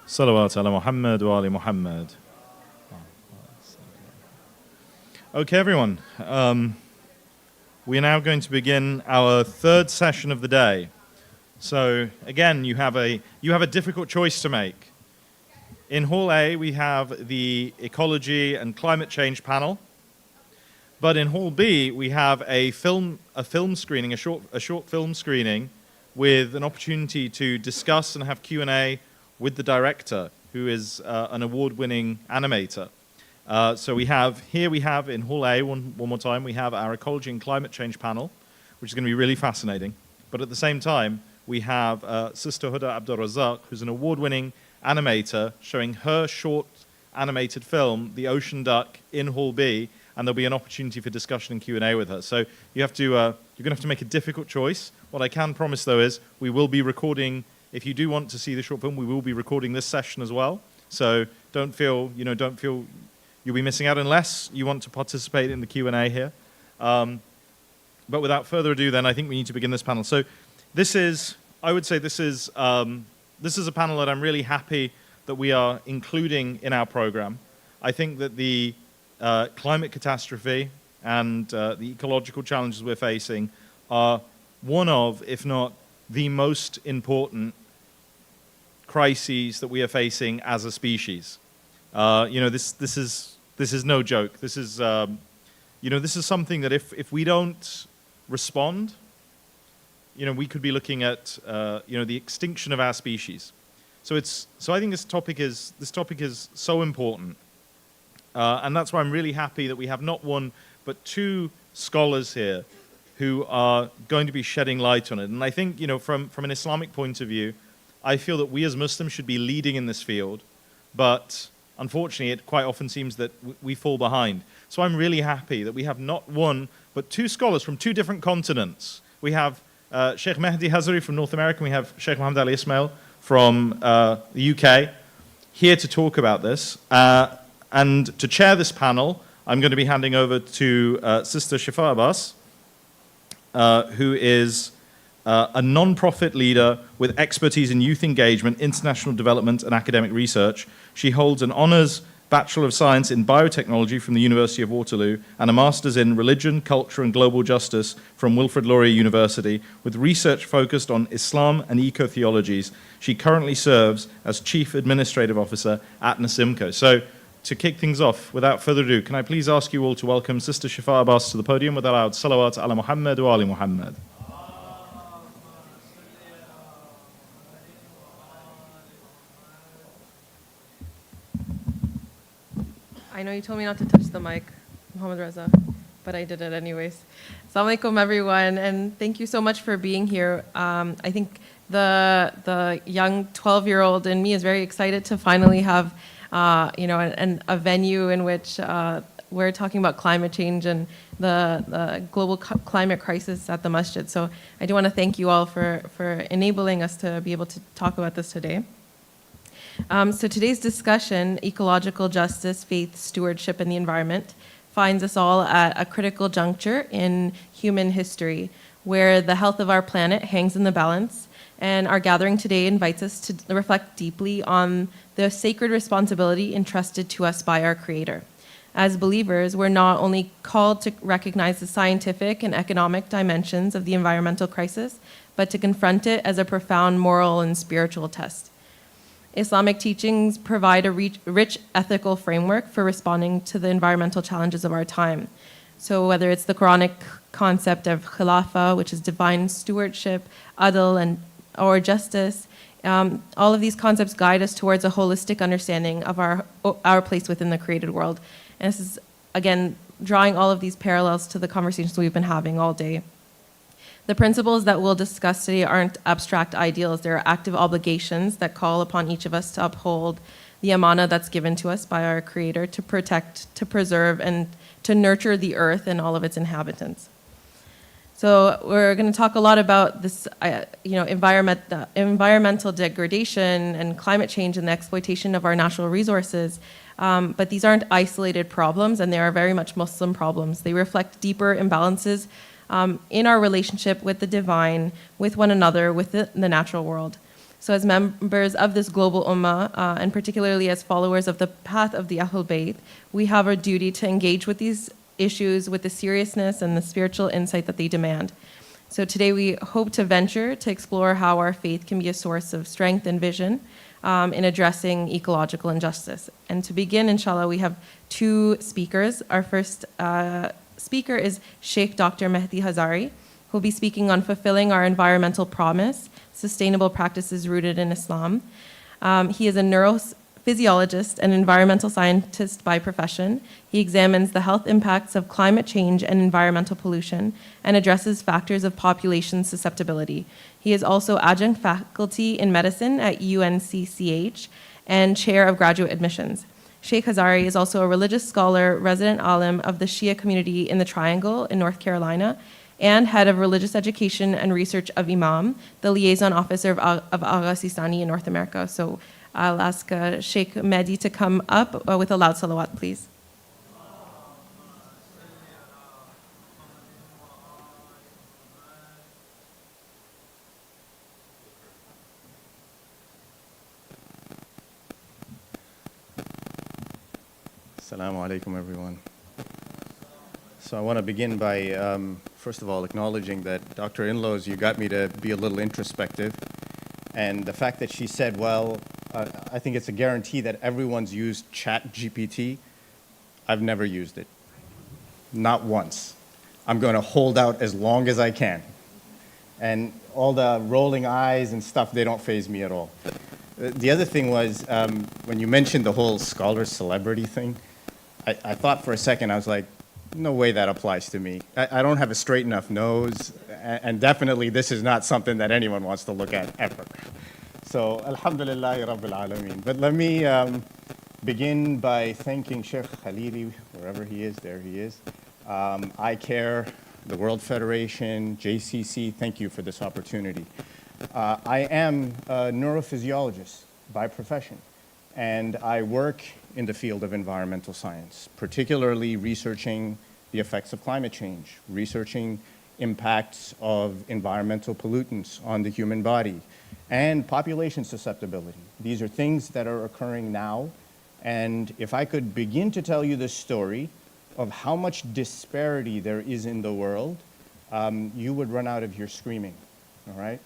Salawat ala Muhammad wa ali Muhammad. Okay, everyone. We are now going to begin our third session of the day. So again, you have a difficult choice to make. In Hall A, we have the Ecology and Climate Change panel. But in Hall B, we have a film screening, a short film screening, with an opportunity to discuss and have Q&A with the director, who is an award-winning animator. So we have in Hall A, one more time, we have our Ecology and Climate Change panel, which is going to be really fascinating. But at the same time, we have Sister Huda Abdul Razak, who's an award-winning animator, showing her short animated film, The Ocean Duck, in Hall B, and there'll be an opportunity for discussion and Q&A with her. So you're going to have to make a difficult choice. What I can promise, though, is we will be recording. If you do want to see the short film, we will be recording this session as well. So don't feel you'll be missing out unless you want to participate in the Q&A here. But without further ado, then I think we need to begin this panel. So I would say this is a panel that I'm really happy that we are including in our program. I think that the climate catastrophe and the ecological challenges we're facing are one of, if not the most important crises that we are facing as a species. This is no joke. This is something that if we don't respond, we could be looking at the extinction of our species. So I think this topic is so important, and that's why I'm really happy that we have not one but two scholars here who are going to be shedding light on it. And I think from an Islamic point of view, I feel that we as Muslims should be leading in this field, but unfortunately, it quite often seems that we fall behind. So I'm really happy that we have not one but two scholars from two different continents. We have Sheikh Mehdi Hazari from North America, and we have Sheikh Mohammed Ali Ismail from the UK here to talk about this. And to chair this panel, I'm going to be handing over to Sister Shifa Abbas, who is a non-profit leader with expertise in youth engagement, international development, and academic research. She holds an honors Bachelor of Science in Biotechnology from the University of Waterloo and a Master's in Religion, Culture, and Global Justice from Wilfrid Laurier University, with research focused on Islam and eco-theologies. She currently serves as Chief Administrative Officer at Nasimco. So, to kick things off, without further ado, can I please ask you all to welcome Sister Shifa Abbas to the podium with a loud salawat ala Muhammad wa ali Muhammad. I know you told me not to touch the mic, Muhammad Reza, but I did it anyways. Assalamu alaikum, everyone, and thank you so much for being here. I think the young 12-year-old in me is very excited to finally have a venue in which we're talking about climate change and the global climate crisis at the masjid. So I do want to thank you all for enabling us to be able to talk about this today. So today's discussion, ecological justice, faith, stewardship, and the environment, finds us all at a critical juncture in human history, where the health of our planet hangs in the balance, and our gathering today invites us to reflect deeply on the sacred responsibility entrusted to us by our Creator. As believers, we're not only called to recognize the scientific and economic dimensions of the environmental crisis, but to confront it as a profound moral and spiritual test. Islamic teachings provide a rich ethical framework for responding to the environmental challenges of our time. So whether it's the Quranic concept of khilafah, which is divine stewardship, adl, or justice, all of these concepts guide us towards a holistic understanding of our place within the created world. And this is, again, drawing all of these parallels to the conversations we've been having all day. The principles that we'll discuss today aren't abstract ideals. They're active obligations that call upon each of us to uphold the amana that's given to us by our Creator to protect, to preserve, and to nurture the earth and all of its inhabitants. So we're going to talk a lot about this, environmental degradation and climate change and the exploitation of our natural resources. But these aren't isolated problems, and they are very much Muslim problems. They reflect deeper imbalances in our relationship with the divine, with one another, with the natural world. So as members of this global ummah, and particularly as followers of the path of the Ahlul Bayt, we have a duty to engage with these issues with the seriousness and the spiritual insight that they demand. So today we hope to venture to explore how our faith can be a source of strength and vision in addressing ecological injustice. And to begin, inshallah, we have two speakers. Our first speaker is Sheikh Dr. Mehdi Hazari, who will be speaking on fulfilling our environmental promise, sustainable practices rooted in Islam. He is a neurophysiologist and environmental scientist by profession. He examines the health impacts of climate change and environmental pollution and addresses factors of population susceptibility. He is also adjunct faculty in medicine at UNCCH and chair of graduate admissions. Sheikh Hazari is also a religious scholar, resident alim of the Shia community in the Triangle in North Carolina, and head of religious education and research of Imam, the liaison officer of Agha Sistani in North America. So I'll ask Sheikh Mehdi to come up with a loud salawat, please. Assalamu alaikum, everyone. So I want to begin by, first of all, acknowledging that Dr. Inlows, you got me to be a little introspective. And the fact that she said, well, I think it's a guarantee that everyone's used ChatGPT. I've never used it. Not once. I'm going to hold out as long as I can. And all the rolling eyes and stuff, they don't faze me at all. The other thing was, when you mentioned the whole scholar celebrity thing, I thought for a second, I was like, no way that applies to me. I don't have a straight enough nose, and definitely this is not something that anyone wants to look at ever. So, alhamdulillah rabbil alameen. But let me begin by thanking Sheikh Khalili, wherever he is, there he is. Icair, the World Federation, JCC, thank you for this opportunity. I am a neurophysiologist by profession, and I work in the field of environmental science, particularly researching the effects of climate change, researching impacts of environmental pollutants on the human body, and population susceptibility. These are things that are occurring now, and if I could begin to tell you the story of how much disparity there is in the world, you would run out of here screaming, all right?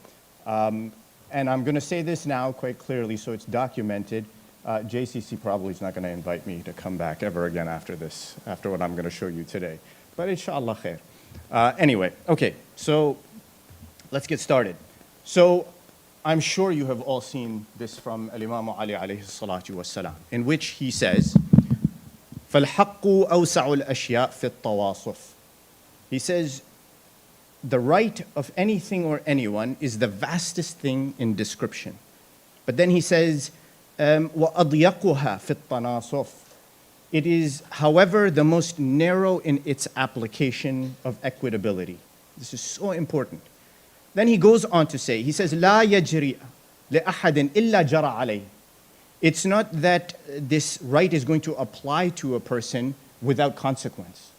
And I'm going to say this now quite clearly so it's documented. JCC probably is not going to invite me to come back ever again after this, after what I'm going to show you today. But inshallah khair. Anyway, okay, so let's get started. So I'm sure you have all seen this from Imam Ali alayhi salatu wassalam, in which he says, فَالْحَقُّ أَوْسَعُ الْأَشْيَاءِ فِي التَّوَاصُفِ. He says, the right of anything or anyone is the vastest thing in description. But then he says, وَأَضْيَقُهَا فِي التَّنَاصُفِ. It is, however, the most narrow in its application of equitability. This is so important. Then he goes on to say, he says, لَا يَجْرِئَ لِأَحَدٍ إِلَّا جَرَى عَلَيْهِ. It's not that this right is going to apply to a person without consequence,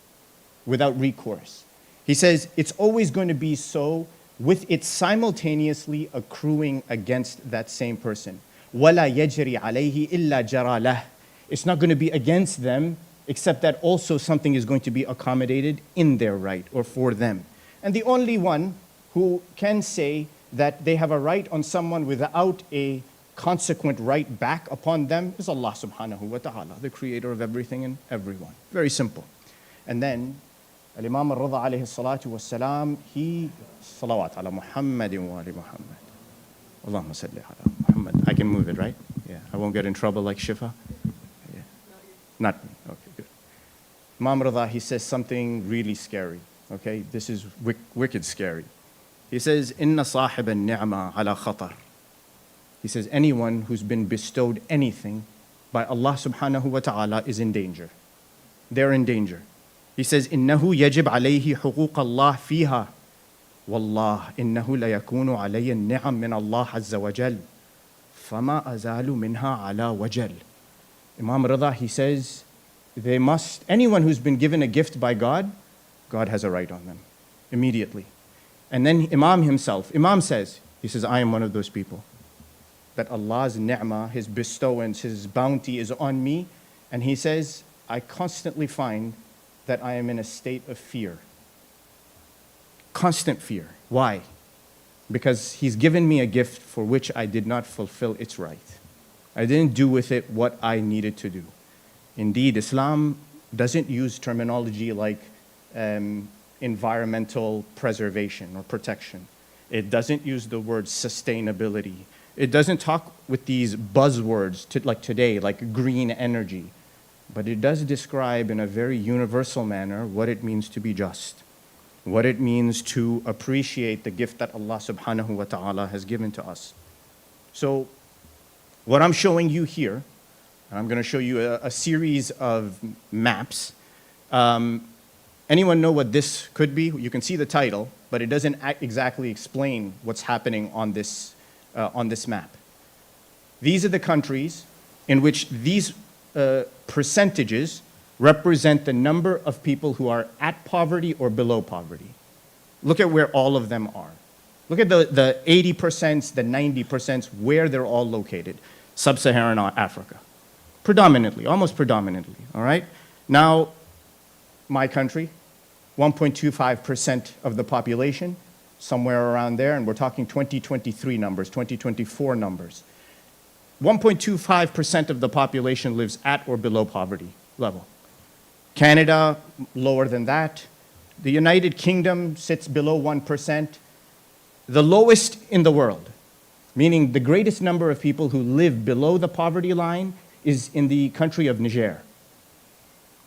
without recourse. He says it's always going to be so with it simultaneously accruing against that same person. وَلَا يَجْرِي عَلَيْهِ إِلَّا جَرَى لَهُ. It's not going to be against them, except that also something is going to be accommodated in their right or for them. And the only one who can say that they have a right on someone without a consequent right back upon them is Allah subhanahu wa ta'ala, the creator of everything and everyone. Very simple. And then Imam al-Rida alayhi salatu wassalam, he salawat ala Muhammadin wa ali Muhammad. Allahumma salli ala Muhammad. I can move it, right? Yeah. I won't get in trouble like Shifa? Yeah. Not me. Okay, good. Imam Rida, he says something really scary. Okay? This is wicked scary. He says, Inna sahib al-ni'ma ala khatar. He says, anyone who's been bestowed anything by Allah subhanahu wa ta'ala is in danger. They're in danger. He says, إِنَّهُ يَجِبْ عَلَيْهِ حُقُوقَ اللَّهِ فِيهَا وَاللَّهِ إِنَّهُ لَيَكُونُ عَلَيَّ النِّعَمْ مِنَ اللَّهِ عَزَّ وَجَلْ فَمَا أَزَالُ مِنْهَا عَلَى وَجَلْ. Imam Rida, he says, anyone who's been given a gift by God, God has a right on them, immediately. And then Imam himself, Imam says, he says, I am one of those people. that Allah's ni'mah, His bestowance, His bounty is on me. And he says, I constantly find that I am in a state of fear. Constant fear. Why? Because He's given me a gift for which I did not fulfill its right. I didn't do with it what I needed to do. Indeed, Islam doesn't use terminology like environmental preservation or protection. It doesn't use the word sustainability. It doesn't talk with these buzzwords like today, like green energy. But it does describe in a very universal manner what it means to be just, what it means to appreciate the gift that Allah subhanahu wa ta'ala has given to us. So what I'm showing you here, and I'm going to show you a series of maps. Anyone know what this could be? You can see the title, but it doesn't exactly explain what's happening on this map. These are the countries in which these percentages represent the number of people who are at poverty or below poverty. Look at where all of them are. Look at the 80%, the 90%, where they're all located. Sub-Saharan Africa. Predominantly, almost predominantly, all right? Now, my country, 1.25% of the population, somewhere around there, and we're talking 2023 numbers, 2024 numbers. 1.25% of the population lives at or below poverty level. Canada, lower than that. The United Kingdom sits below 1%. The lowest in the world, meaning the greatest number of people who live below the poverty line, is in the country of Niger.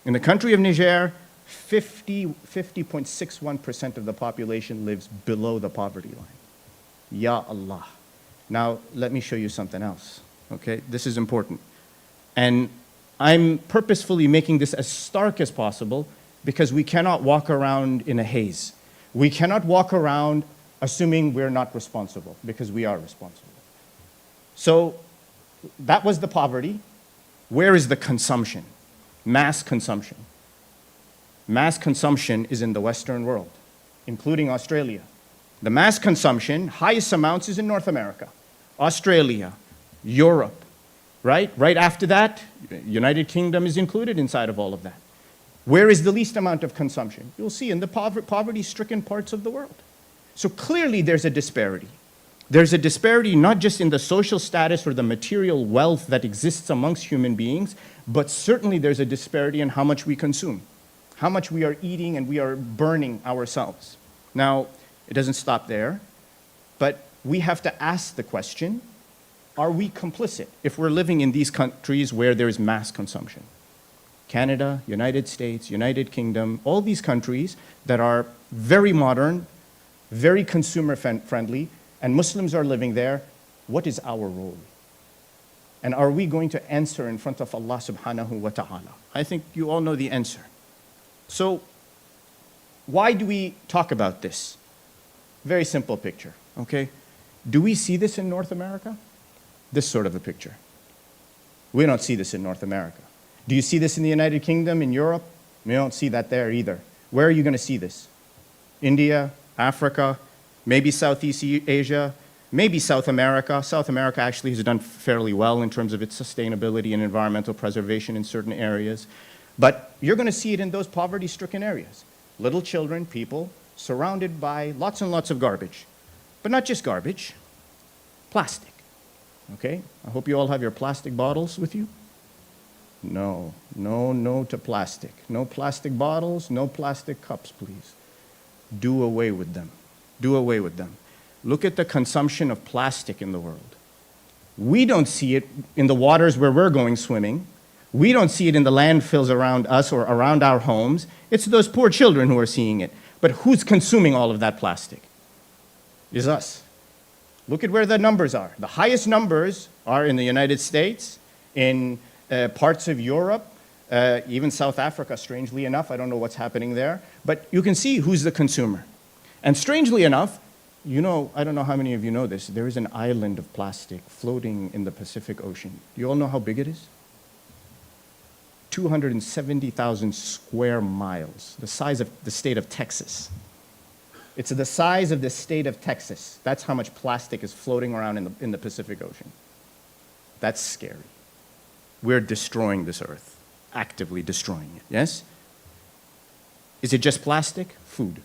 In the country of Niger, 50.61% of the population lives below the poverty line. Ya Allah. Now, let me show you something else, okay? This is important. And I'm purposefully making this as stark as possible because we cannot walk around in a haze. We cannot walk around assuming we're not responsible, because we are responsible. So that was the poverty. Where is the consumption? Mass consumption. Mass consumption is in the Western world, including Australia. The mass consumption, highest amounts, is in North America, Australia, Europe, right? Right after that, United Kingdom is included inside of all of that. Where is the least amount of consumption? You'll see in the poverty-stricken parts of the world. So clearly there's a disparity. There's a disparity not just in the social status or the material wealth that exists amongst human beings, but certainly there's a disparity in how much we consume, how much we are eating and we are burning ourselves. Now, it doesn't stop there, but we have to ask the question, are we complicit if we're living in these countries where there is mass consumption? Canada, United States, United Kingdom, all these countries that are very modern, very consumer-friendly, and Muslims are living there, what is our role? And are we going to answer in front of Allah subhanahu wa ta'ala? I think you all know the answer. So, why do we talk about this? Very simple picture, okay? Do we see this in North America? This sort of a picture. We don't see this in North America. Do you see this in the United Kingdom, in Europe? We don't see that there either. Where are you going to see this? India, Africa, maybe Southeast Asia, maybe South America. South America actually has done fairly well in terms of its sustainability and environmental preservation in certain areas. But you're going to see it in those poverty-stricken areas. Little children, people, surrounded by lots and lots of garbage. But not just garbage, plastic. Okay? I hope you all have your plastic bottles with you. No to plastic. No plastic bottles, no plastic cups, please. Do away with them. Do away with them. Look at the consumption of plastic in the world. We don't see it in the waters where we're going swimming. We don't see it in the landfills around us or around our homes. It's those poor children who are seeing it. But who's consuming all of that plastic? Is us. Look at where the numbers are. The highest numbers are in the United States, in parts of Europe, even South Africa, strangely enough. I don't know what's happening there. But you can see who's the consumer. And strangely enough, you know, I don't know how many of you know this, there is an island of plastic floating in the Pacific Ocean. Do you all know how big it is? 270,000 square miles, the size of the state of Texas. It's the size of the state of Texas. That's how much plastic is floating around in the Pacific Ocean. That's scary. We're destroying this earth, actively destroying it, yes? Is it just plastic? Food.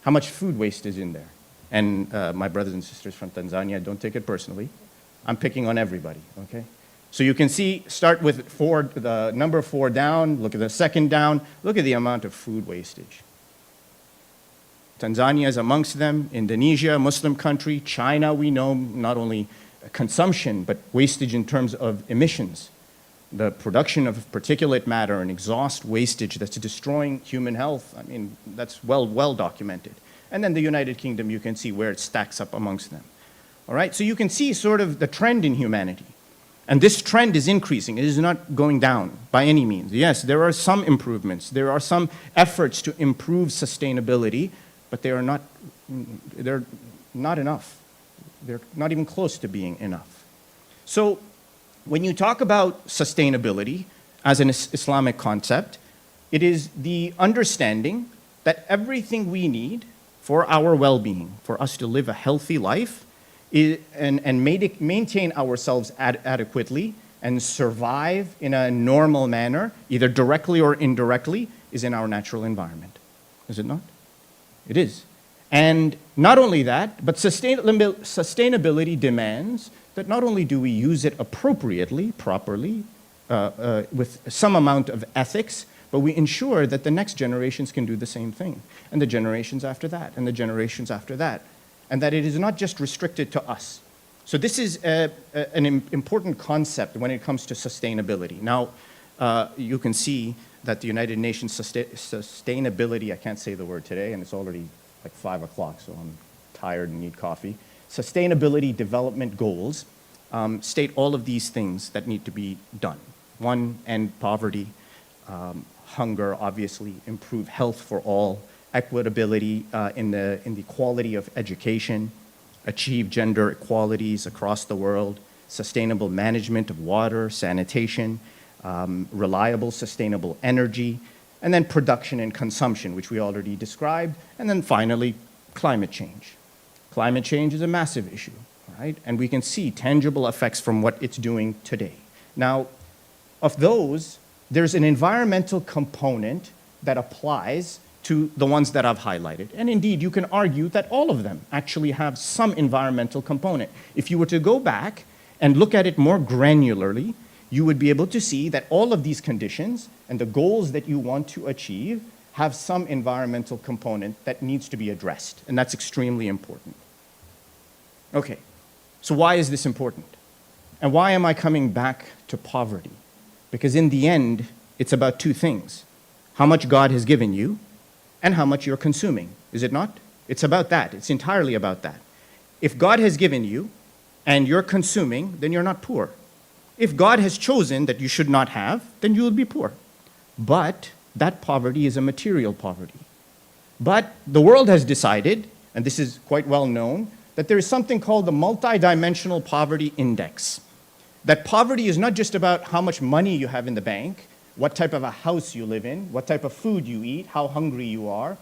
How much food waste is in there? And my brothers and sisters from Tanzania, don't take it personally. I'm picking on everybody, okay? So you can see, start with the number 4 down, look at the second down, look at the amount of food wastage. Tanzania is amongst them, Indonesia, Muslim country, China, we know not only consumption, but wastage in terms of emissions. The production of particulate matter and exhaust wastage that's destroying human health, I mean, that's well documented. And then the United Kingdom, you can see where it stacks up amongst them. All right, so you can see sort of the trend in humanity. And this trend is increasing. It is not going down by any means. Yes, there are some improvements. There are some efforts to improve sustainability, but they're not enough. They're not even close to being enough. So when you talk about sustainability as an Islamic concept, it is the understanding that everything we need for our well-being, for us to live a healthy life, and maintain ourselves adequately and survive in a normal manner, either directly or indirectly, is in our natural environment. Is it not? It is. And not only that, but sustainability demands that not only do we use it appropriately, properly, with some amount of ethics, but we ensure that the next generations can do the same thing, and the generations after that, and the generations after that, and that it is not just restricted to us. So this is an important concept when it comes to sustainability. Now, you can see that the United Nations sustainability, I can't say the word today, and it's already like 5 o'clock, so I'm tired and need coffee. Sustainability Development Goals state all of these things that need to be done. 1, end poverty, hunger, obviously, improve health for all, equitability in the quality of education, achieve gender equalities across the world, sustainable management of water, sanitation, reliable, sustainable energy, and then production and consumption, which we already described, and then finally, climate change. Climate change is a massive issue, right? And we can see tangible effects from what it's doing today. Now, of those, there's an environmental component that applies to the ones that I've highlighted. And indeed, you can argue that all of them actually have some environmental component. If you were to go back and look at it more granularly, you would be able to see that all of these conditions and the goals that you want to achieve have some environmental component that needs to be addressed, and that's extremely important. Okay, so why is this important? And why am I coming back to poverty? Because in the end, it's about 2 things: how much God has given you and how much you're consuming, is it not? It's about that. It's entirely about that. If God has given you and you're consuming, then you're not poor. If God has chosen that you should not have, then you will be poor. But that poverty is a material poverty. But the world has decided, and this is quite well known, that there is something called the multidimensional poverty index. That poverty is not just about how much money you have in the bank, what type of a house you live in, what type of food you eat, how hungry you are,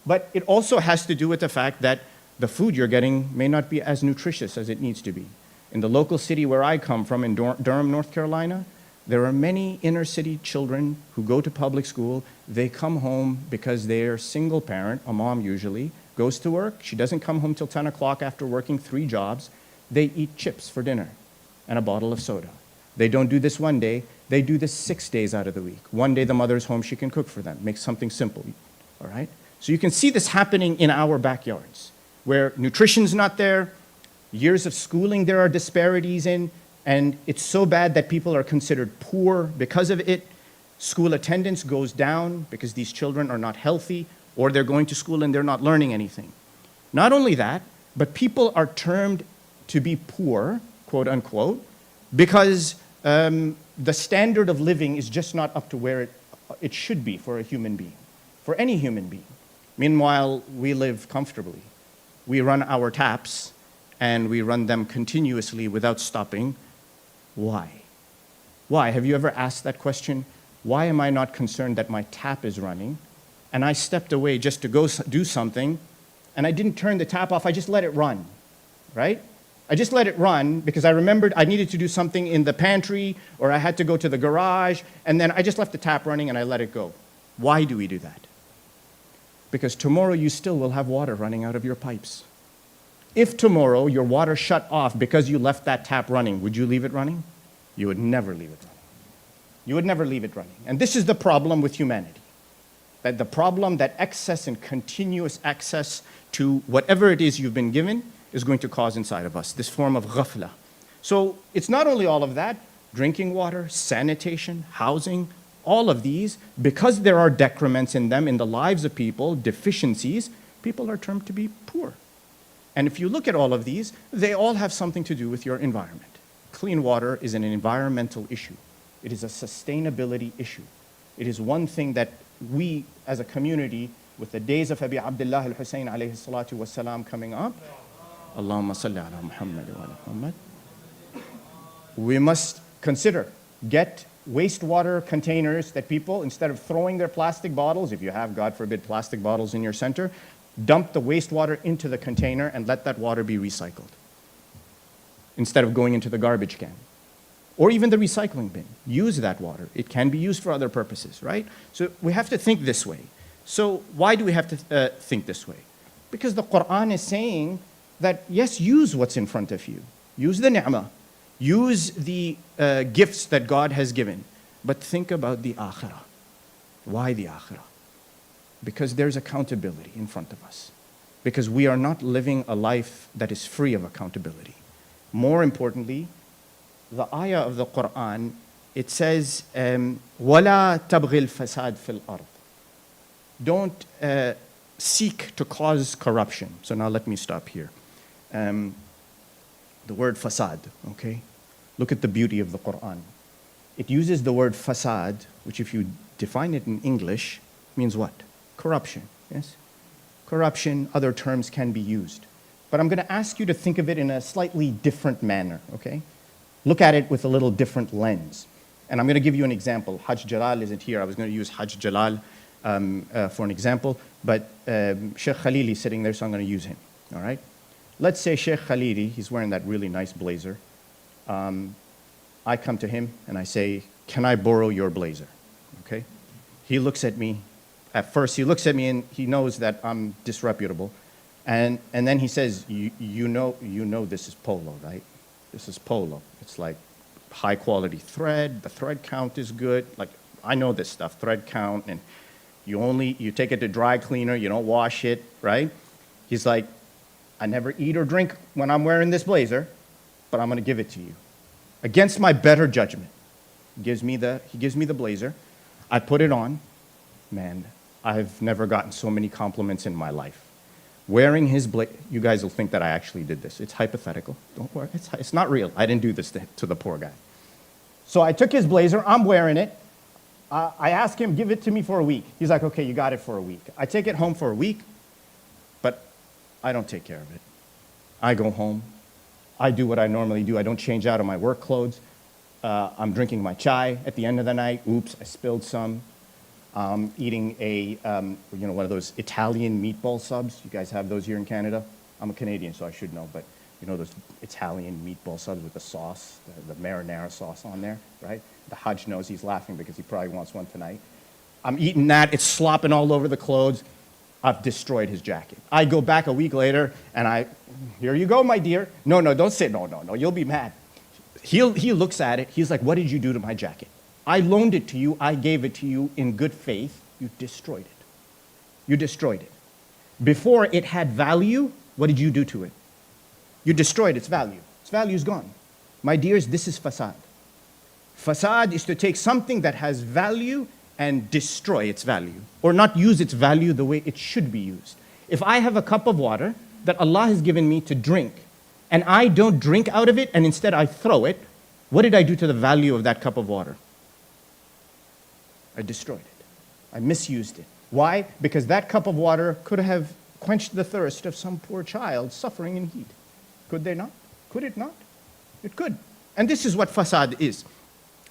but it also has to do with the fact that the food you're getting may not be as nutritious as it needs to be. In the local city where I come from, in Durham, North Carolina, there are many inner city children who go to public school. They come home because they're single parent, a mom usually, goes to work. She doesn't come home till 10 o'clock after working 3 jobs. They eat chips for dinner and a bottle of soda. They don't do this one day. They do this 6 days out of the week. One day the mother's home, she can cook for them, make something simple, all right? So you can see this happening in our backyards, where nutrition's not there, years of schooling there are disparities in, and it's so bad that people are considered poor because of it. School attendance goes down because these children are not healthy, or they're going to school and they're not learning anything. Not only that, but people are termed to be poor, quote unquote, because the standard of living is just not up to where it should be for a human being, for any human being. Meanwhile, we live comfortably. We run our taps, and we run them continuously without stopping. Why? Why? Have you ever asked that question? Why am I not concerned that my tap is running, and I stepped away just to go do something, and I didn't turn the tap off, I just let it run, right? I just let it run because I remembered I needed to do something in the pantry or I had to go to the garage, and then I just left the tap running and I let it go. Why do we do that? Because tomorrow you still will have water running out of your pipes. If tomorrow your water shut off because you left that tap running, would you leave it running? You would never leave it running. You would never leave it running. And this is the problem with humanity. That the problem that excess and continuous access to whatever it is you've been given is going to cause inside of us, this form of ghafla. So it's not only all of that, drinking water, sanitation, housing, all of these, because there are decrements in them in the lives of people, deficiencies, people are termed to be poor. And if you look at all of these, they all have something to do with your environment. Clean water is an environmental issue. It is a sustainability issue. It is one thing that we as a community, with the days of Abi Abdullah al-Hussein alayhi salatu wassalam coming up, Allahumma salli ala Muhammad wa ala Muhammad, we must consider, get wastewater containers that people, instead of throwing their plastic bottles, if you have, God forbid, plastic bottles in your center, dump the wastewater into the container and let that water be recycled instead of going into the garbage can. Or even the recycling bin. Use that water. It can be used for other purposes, right? So we have to think this way. So why do we have to think this way? Because the Quran is saying that, yes, use what's in front of you. Use the ni'mah. Use the gifts that God has given. But think about the akhirah. Why the akhirah? Because there's accountability in front of us. Because we are not living a life that is free of accountability. More importantly, the ayah of the Quran, it says, وَلَا تَبْغِ الْفَسَادِ فِي الْأَرْضِ. Don't seek to cause corruption. So now let me stop here. The word fasad, okay? Look at the beauty of the Quran. It uses the word fasad, which if you define it in English, means what? Corruption, yes? Corruption, other terms can be used. But I'm going to ask you to think of it in a slightly different manner, okay? Look at it with a little different lens. And I'm going to give you an example. Hajj Jalal isn't here. I was going to use Hajj Jalal for an example, but Sheikh Khalili is sitting there, so I'm going to use him, all right? Let's say Sheikh Khalili, he's wearing that really nice blazer. I come to him and I say, can I borrow your blazer, okay? He looks at me. At first, he looks at me and he knows that I'm disreputable. And then he says, you know this is polo, right? This is polo. It's like high quality thread. The thread count is good. Like, I know this stuff, thread count, and you take it to dry cleaner, you don't wash it, right? He's like, I never eat or drink when I'm wearing this blazer, but I'm gonna give it to you. Against my better judgment. He gives me the blazer. I put it on. Man, I've never gotten so many compliments in my life. Wearing his blazer, you guys will think that I actually did this. It's hypothetical. Don't worry, it's not real. I didn't do this to the poor guy. So I took his blazer, I'm wearing it. I asked him, give it to me for a week. He's like, okay, you got it for a week. I take it home for a week, but I don't take care of it. I go home, I do what I normally do. I don't change out of my work clothes. I'm drinking my chai at the end of the night. Oops, I spilled some. Eating one of those Italian meatball subs. You guys have those here in Canada? I'm a Canadian, so I should know, but you know those Italian meatball subs with the sauce, the marinara sauce on there, right? The Hajj knows he's laughing because he probably wants one tonight. I'm eating that, it's slopping all over the clothes. I've destroyed his jacket. I go back a week later and here you go, my dear. No, don't say no, you'll be mad. He looks at it, he's like, what did you do to my jacket? I loaned it to you, I gave it to you in good faith, you destroyed it. You destroyed it. Before it had value, what did you do to it? You destroyed its value. Its value is gone. My dears, this is fasad. Fasad is to take something that has value and destroy its value, or not use its value the way it should be used. If I have a cup of water that Allah has given me to drink, and I don't drink out of it, and instead I throw it, what did I do to the value of that cup of water? I destroyed it. I misused it. Why? Because that cup of water could have quenched the thirst of some poor child suffering in heat. Could they not? Could it not? It could. And this is what fasad is.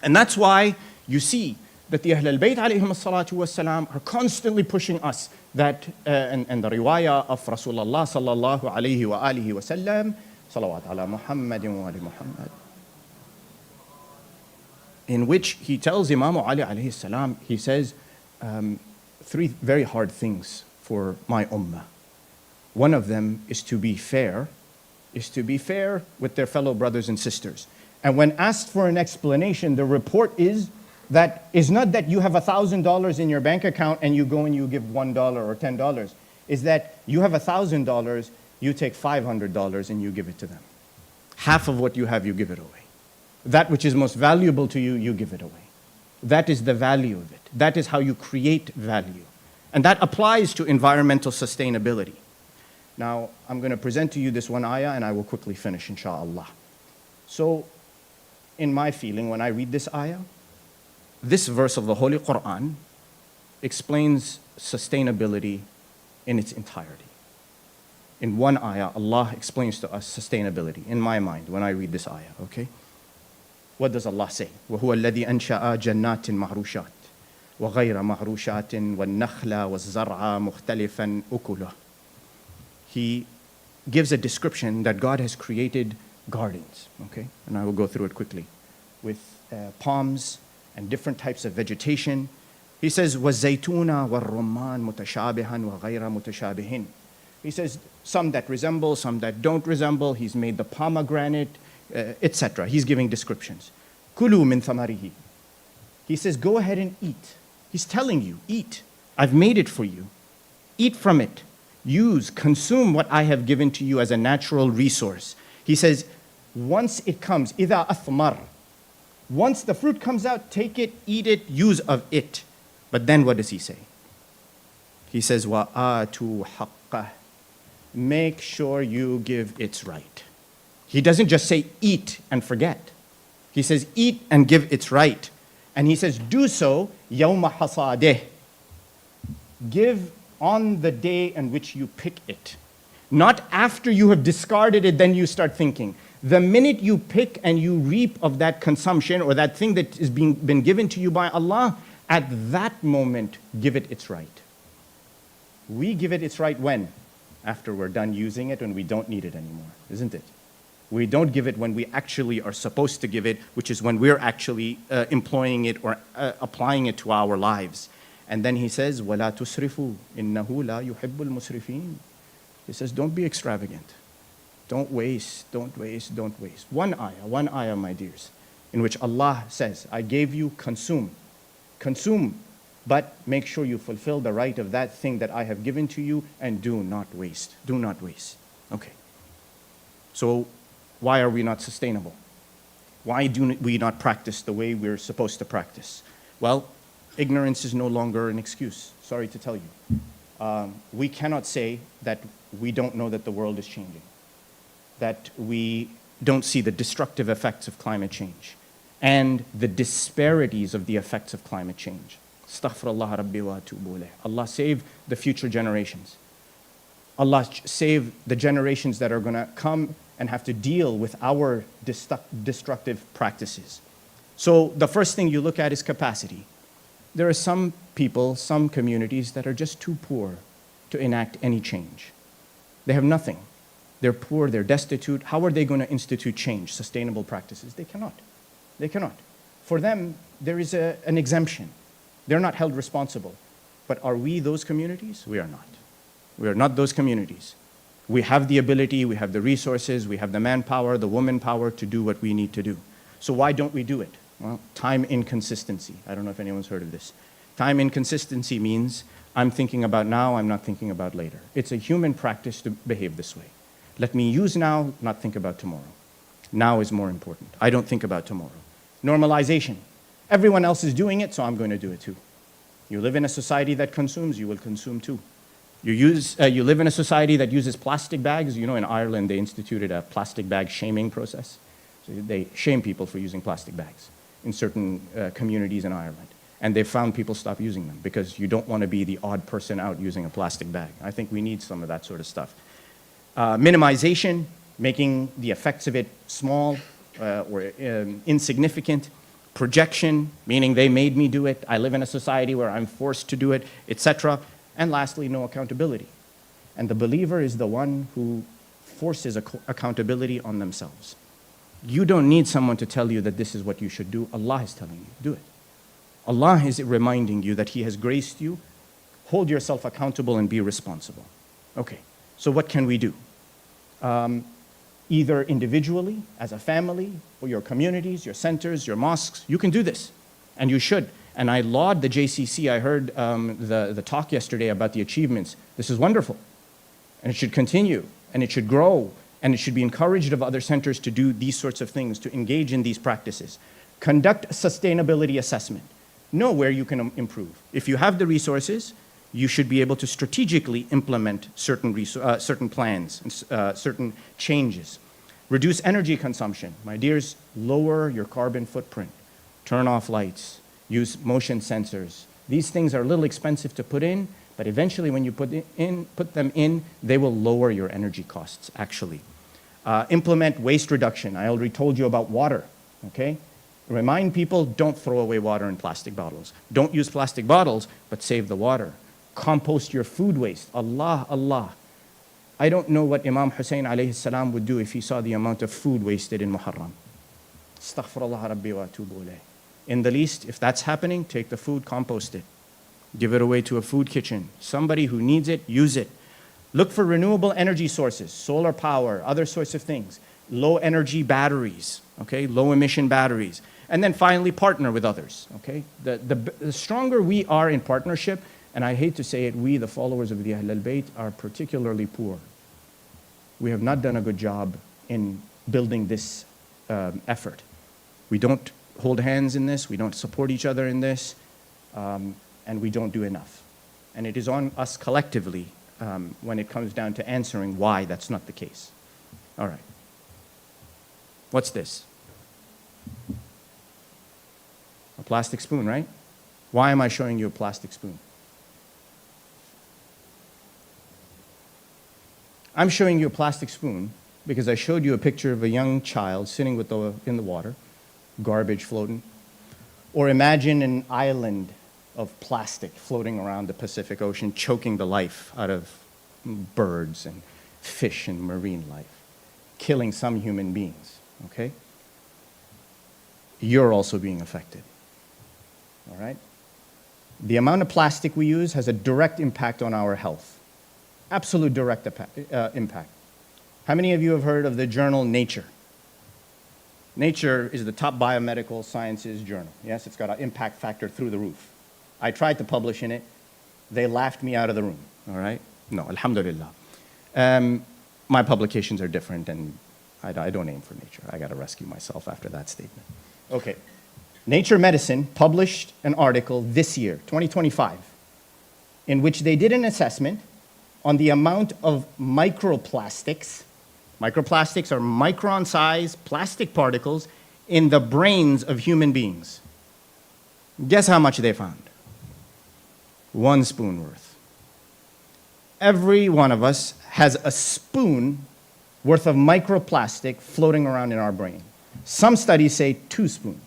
And that's why you see that the Ahl al-Bayt alayhim as-salatu was-salam are constantly pushing us that, and the riwayah of Rasulullah sallallahu alayhi wa alihi wa sallam Salawat ala Muhammadin wa ali Muhammad, in which he tells Imam Ali alayhi salam, he says, three very hard things for my ummah. One of them is to be fair with their fellow brothers and sisters. And when asked for an explanation, the report is not that you have $1,000 in your bank account and you go and you give $1 or $10. Is that you have $1,000, you take $500 and you give it to them. Half of what you have, you give it away. That which is most valuable to you, you give it away. That is the value of it. That is how you create value. And that applies to environmental sustainability. Now, I'm going to present to you this one ayah and I will quickly finish, inshallah. So, in my feeling, when I read this ayah, this verse of the Holy Quran explains sustainability in its entirety. In one ayah, Allah explains to us sustainability, in my mind, when I read this ayah, okay? What does Allah say? وَهُوَ الَّذِي أَنْشَأَ جَنَّاتٍ مَعْرُوشَاتٍ وَغَيْرَ مَعْرُوشَاتٍ وَالنَّخْلَ وَالزَّرْعَ مُخْتَلِفًا أُكُلُهُ. He gives a description that God has created gardens, okay? And I will go through it quickly, with palms and different types of vegetation. He says, وَالزَّيْتُونَ وَالرُّمَّانِ مُتَشَابِهًا وَغَيْرَ مُتَشَابِهٍ. He says, some that resemble, some that don't resemble. He's made the pomegranate, etc. He's giving descriptions. كُلُوا مِن ثَمَرِهِ. He says, go ahead and eat. He's telling you, eat. I've made it for you. Eat from it. Use, consume what I have given to you as a natural resource. He says, once it comes, إِذَا أَثْمَرَ. Once the fruit comes out, take it, eat it, use of it. But then what does he say? He says, وَآتُوا حَقَّهُ. Make sure you give its right. He doesn't just say eat and forget. He says eat and give its right. And he says do so يَوْمَ حَصَادِهِ. Give on the day in which you pick it. Not after you have discarded it, then you start thinking. The minute you pick and you reap of that consumption or that thing that is been given to you by Allah, at that moment, give it its right. We give it its right when? After we're done using it and we don't need it anymore, isn't it? We don't give it when we actually are supposed to give it, which is when we're actually employing it or applying it to our lives. And then he says, وَلَا تُسْرِفُوا إِنَّهُ لَا يُحِبُّ الْمُسْرِفِينَ. He says, don't be extravagant. Don't waste, don't waste, don't waste. One ayah, my dears, in which Allah says, I gave you, consume. Consume, but make sure you fulfill the right of that thing that I have given to you and do not waste. Do not waste. Okay. So why are we not sustainable? Why do we not practice the way we're supposed to practice? Well, ignorance is no longer an excuse. Sorry to tell you. We cannot say that we don't know that the world is changing, that we don't see the destructive effects of climate change and the disparities of the effects of climate change. Astaghfirullah Rabbi wa atubu ilayh. Allah save the future generations. Allah save the generations that are going to come and have to deal with our destructive practices. So the first thing you look at is capacity. There are some people, some communities that are just too poor to enact any change. They have nothing. They're poor, they're destitute. How are they going to institute change, sustainable practices? They cannot. They cannot. For them, there is an exemption. They're not held responsible. But are we those communities? We are not. We are not those communities. We have the ability, we have the resources, we have the manpower, the woman power to do what we need to do. So why don't we do it? Well, time inconsistency. I don't know if anyone's heard of this. Time inconsistency means I'm thinking about now, I'm not thinking about later. It's a human practice to behave this way. Let me use now, not think about tomorrow. Now is more important. I don't think about tomorrow. Normalization. Everyone else is doing it, so I'm going to do it too. You live in a society that consumes, you will consume too. You live in a society that uses plastic bags. You know, in Ireland, they instituted a plastic bag shaming process. So they shame people for using plastic bags in certain communities in Ireland. And they've found people stop using them because you don't want to be the odd person out using a plastic bag. I think we need some of that sort of stuff. Minimization, making the effects of it small or insignificant. Projection, meaning they made me do it. I live in a society where I'm forced to do it, etc. And lastly, no accountability. And the believer is the one who forces accountability on themselves. You don't need someone to tell you that this is what you should do. Allah is telling you, do it. Allah is reminding you that He has graced you. Hold yourself accountable and be responsible. Okay, so what can we do? Either individually, as a family, or your communities, your centers, your mosques, you can do this, and you should. And I laud the JCC. I heard the talk yesterday about the achievements. This is wonderful, and it should continue, and it should grow, and it should be encouraged of other centers to do these sorts of things, to engage in these practices. Conduct a sustainability assessment. Know where you can improve. If you have the resources, you should be able to strategically implement certain plans and certain changes. Reduce energy consumption. My dears, lower your carbon footprint. Turn off lights. Use motion sensors. These things are a little expensive to put in, but eventually when you put them in, they will lower your energy costs, actually. Implement waste reduction. I already told you about water, okay? Remind people, don't throw away water in plastic bottles. Don't use plastic bottles, but save the water. Compost your food waste. Allah, Allah. I don't know what Imam Hussein alayhi salam would do if he saw the amount of food wasted in Muharram. Astaghfirullah Rabbi wa atubu ilayh. In the least, if that's happening, take the food, compost it. Give it away to a food kitchen. Somebody who needs it, use it. Look for renewable energy sources, solar power, other sorts of things. Low energy batteries, okay? Low emission batteries. And then finally, partner with others, okay? The stronger we are in partnership, and I hate to say it, we, the followers of the Ahl al-Bayt, are particularly poor. We have not done a good job in building this effort. We don't hold hands in this, we don't support each other in this, and we don't do enough. And it is on us collectively when it comes down to answering why that's not the case. All right. What's this? A plastic spoon, right? Why am I showing you a plastic spoon? I'm showing you a plastic spoon because I showed you a picture of a young child sitting in the water, garbage floating. Or imagine an island of plastic floating around the Pacific Ocean, choking the life out of birds and fish and marine life, killing some human beings, okay? You're also being affected, all right? The amount of plastic we use has a direct impact on our health. Absolute direct impact. How many of you have heard of the journal Nature? Nature is the top biomedical sciences journal. Yes, it's got an impact factor through the roof. I tried to publish in it. They laughed me out of the room, all right? No, alhamdulillah. My publications are different, and I don't aim for Nature. I got to rescue myself after that statement. Okay. Nature Medicine published an article this year, 2025, in which they did an assessment on the amount of microplastics. Microplastics are micron-sized plastic particles in the brains of human beings. Guess how much they found? 1 spoon worth. Every one of us has a spoon worth of microplastic floating around in our brain. Some studies say 2 spoons.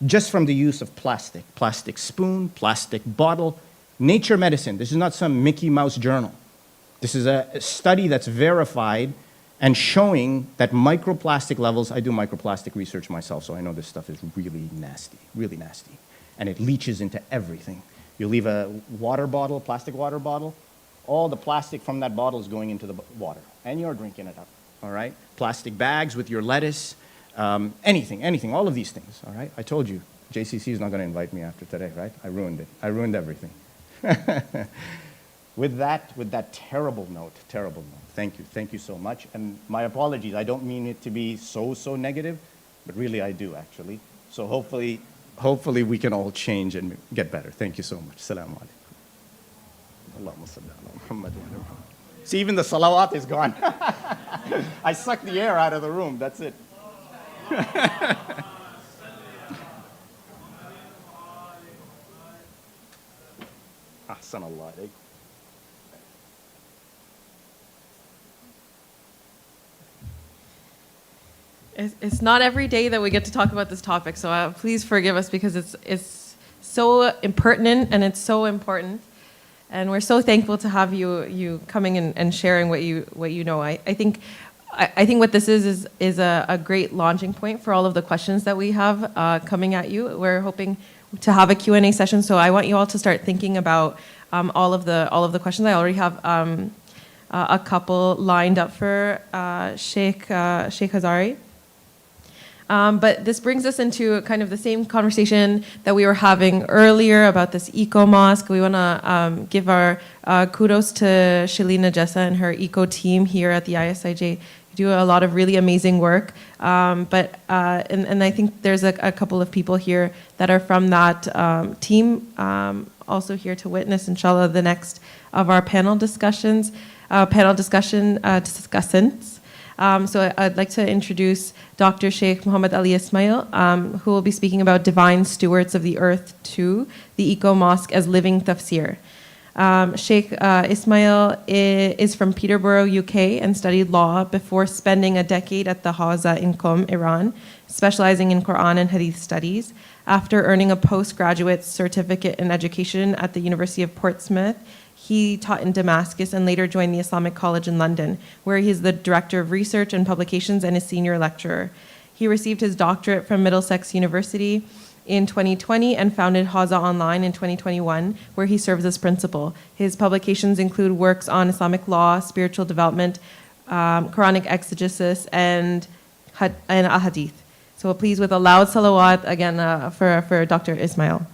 Just from the use of plastic. Plastic spoon, plastic bottle. Nature Medicine, this is not some Mickey Mouse journal. This is a study that's verified and showing that microplastic levels, I do microplastic research myself, so I know this stuff is really nasty, and it leaches into everything. You leave a water bottle, plastic water bottle, all the plastic from that bottle is going into the water, and you're drinking it up, all right? Plastic bags with your lettuce, anything, all of these things, all right? I told you, JCC is not going to invite me after today, right? I ruined it. I ruined everything. With that terrible note, thank you so much. And my apologies, I don't mean it to be so negative, but really I do actually. So hopefully we can all change and get better. Thank you so much. Assalamu alaikum. Allahumma salli ala Muhammad wa ala Muhammad. See, even the salawat is gone. I sucked the air out of the room, that's it. Ahsanallah alaykum. It's not every day that we get to talk about this topic, so please forgive us because it's so impertinent and it's so important. And we're so thankful to have you coming and sharing what you know. I think what this is a great launching point for all of the questions that we have coming at you. We're hoping to have a Q&A session, so I want you all to start thinking about all of the questions. I already have a couple lined up for Sheikh Hazari. But this brings us into kind of the same conversation that we were having earlier about this eco mosque. We want to give our kudos to Shalina Jessa and her eco team here at the Isij. You do a lot of really amazing work. And I think there's a couple of people here that are from that team also here to witness, inshallah, the next of our panel discussants. So I'd like to introduce Dr. Sheikh Muhammad Ali Ismail, who will be speaking about Divine Stewards of the Earth 2, the Eco Mosque as Living Tafsir. Sheikh Ismail is from Peterborough, UK, and studied law before spending a decade at the Hawza in Qom, Iran, specializing in Quran and Hadith studies. After earning a postgraduate certificate in education at the University of Portsmouth, he taught in Damascus and later joined the Islamic College in London, where he is the Director of Research and Publications and a senior lecturer. He received his doctorate from Middlesex University in 2020 and founded Hawza Online in 2021, where he serves as principal. His publications include works on Islamic law, spiritual development, Quranic exegesis, and ahadith. So please, with a loud salawat again for Dr. Ismail.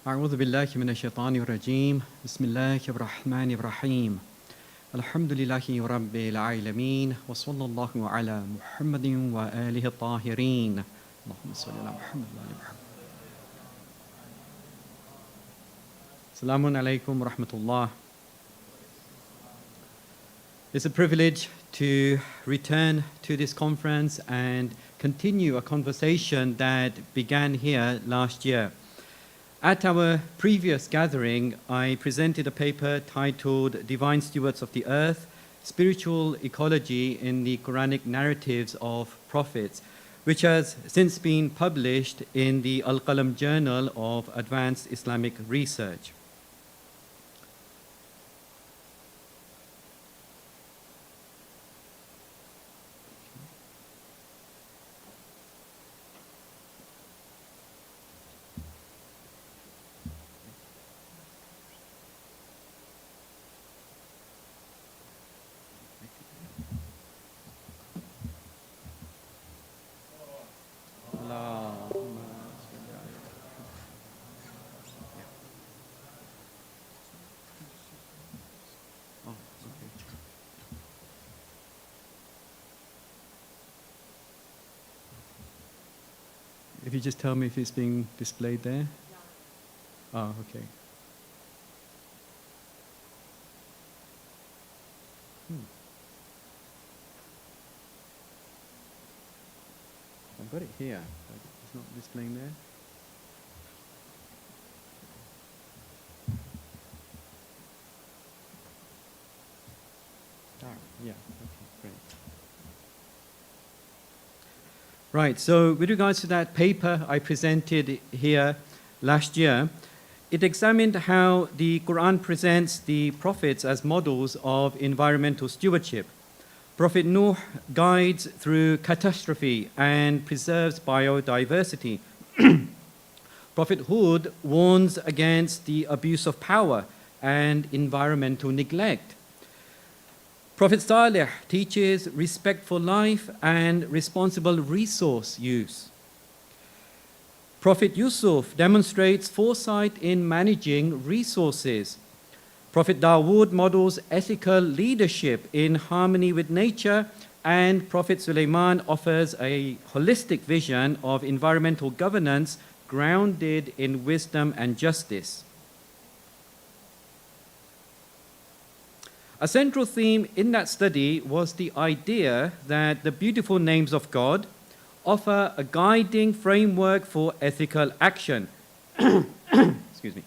أعوذ بالله من الشيطان الرجيم بسم الله الرحمن الرحيم الحمد لله رب العالمين وصلى الله على محمد وآله الطاهرين اللهم صل على محمد وآل محمد السلام عليكم ورحمة الله. It's a privilege to return to this conference and continue a conversation that began here last year. At our previous gathering, I presented a paper titled Divine Stewards of the Earth, Spiritual Ecology in the Quranic Narratives of Prophets, which has since been published in the Al-Qalam Journal of Advanced Islamic Research. If you just tell me if it's being displayed there. Oh, okay. I've got it here, but it's not displaying there. Yeah, okay, great. Right, so with regards to that paper I presented here last year, it examined how the Quran presents the prophets as models of environmental stewardship. Prophet Nuh guides through catastrophe and preserves biodiversity. Prophet Hud warns against the abuse of power and environmental neglect. Prophet Saleh teaches respect for life and responsible resource use. Prophet Yusuf demonstrates foresight in managing resources. Prophet Dawood models ethical leadership in harmony with nature, and Prophet Sulaiman offers a holistic vision of environmental governance grounded in wisdom and justice. A central theme in that study was the idea that the beautiful names of God offer a guiding framework for ethical action. Excuse me.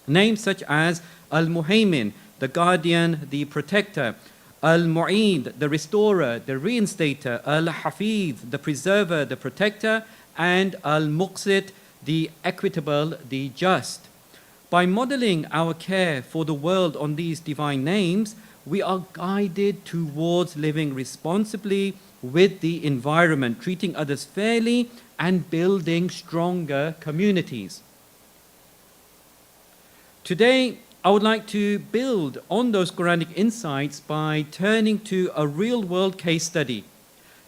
Names such as Al-Muhaymin, the guardian, the protector; Al-Mu'id, the restorer, the reinstator; Al-Hafiz, the preserver, the protector; and Al-Muqsit, the equitable, the just. By modeling our care for the world on these divine names, we are guided towards living responsibly with the environment, treating others fairly, and building stronger communities. Today, I would like to build on those Quranic insights by turning to a real-world case study,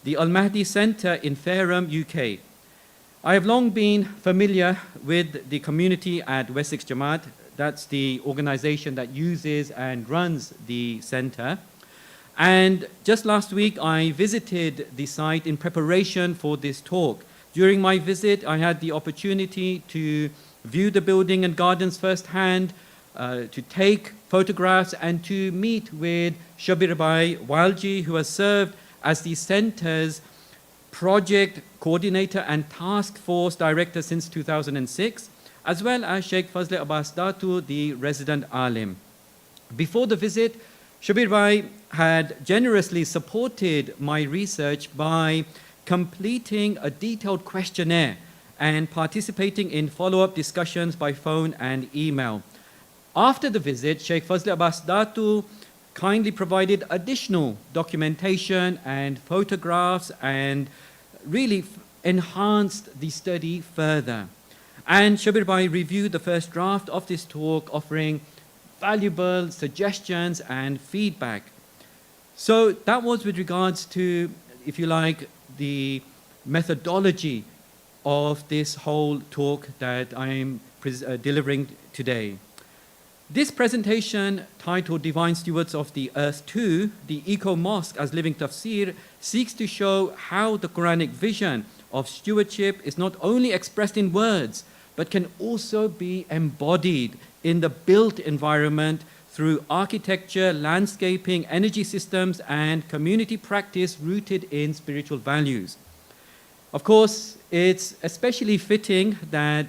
the Al-Mahdi Center in Fareham, UK. I have long been familiar with the community at Wessex Jamaat. That's the organization that uses and runs the center. And just last week, I visited the site in preparation for this talk. During my visit, I had the opportunity to view the building and gardens firsthand, to take photographs, and to meet with Shabir Bhai Walji, who has served as the center's project coordinator and task force director since 2006, as well as Sheikh Fazle Abbas Datu, the resident alim. Before the visit, Shabir Bhai had generously supported my research by completing a detailed questionnaire and participating in follow-up discussions by phone and email. After the visit, Sheikh Fazle Abbas Datu kindly provided additional documentation and photographs and really enhanced the study further. And Shabir Bhai reviewed the first draft of this talk, offering valuable suggestions and feedback. So that was with regards to, if you like, the methodology of this whole talk that I am delivering today. This presentation, titled Divine Stewards of the Earth 2, the Eco Mosque as Living Tafsir, seeks to show how the Quranic vision of stewardship is not only expressed in words, but can also be embodied in the built environment through architecture, landscaping, energy systems, and community practice rooted in spiritual values. Of course, it's especially fitting that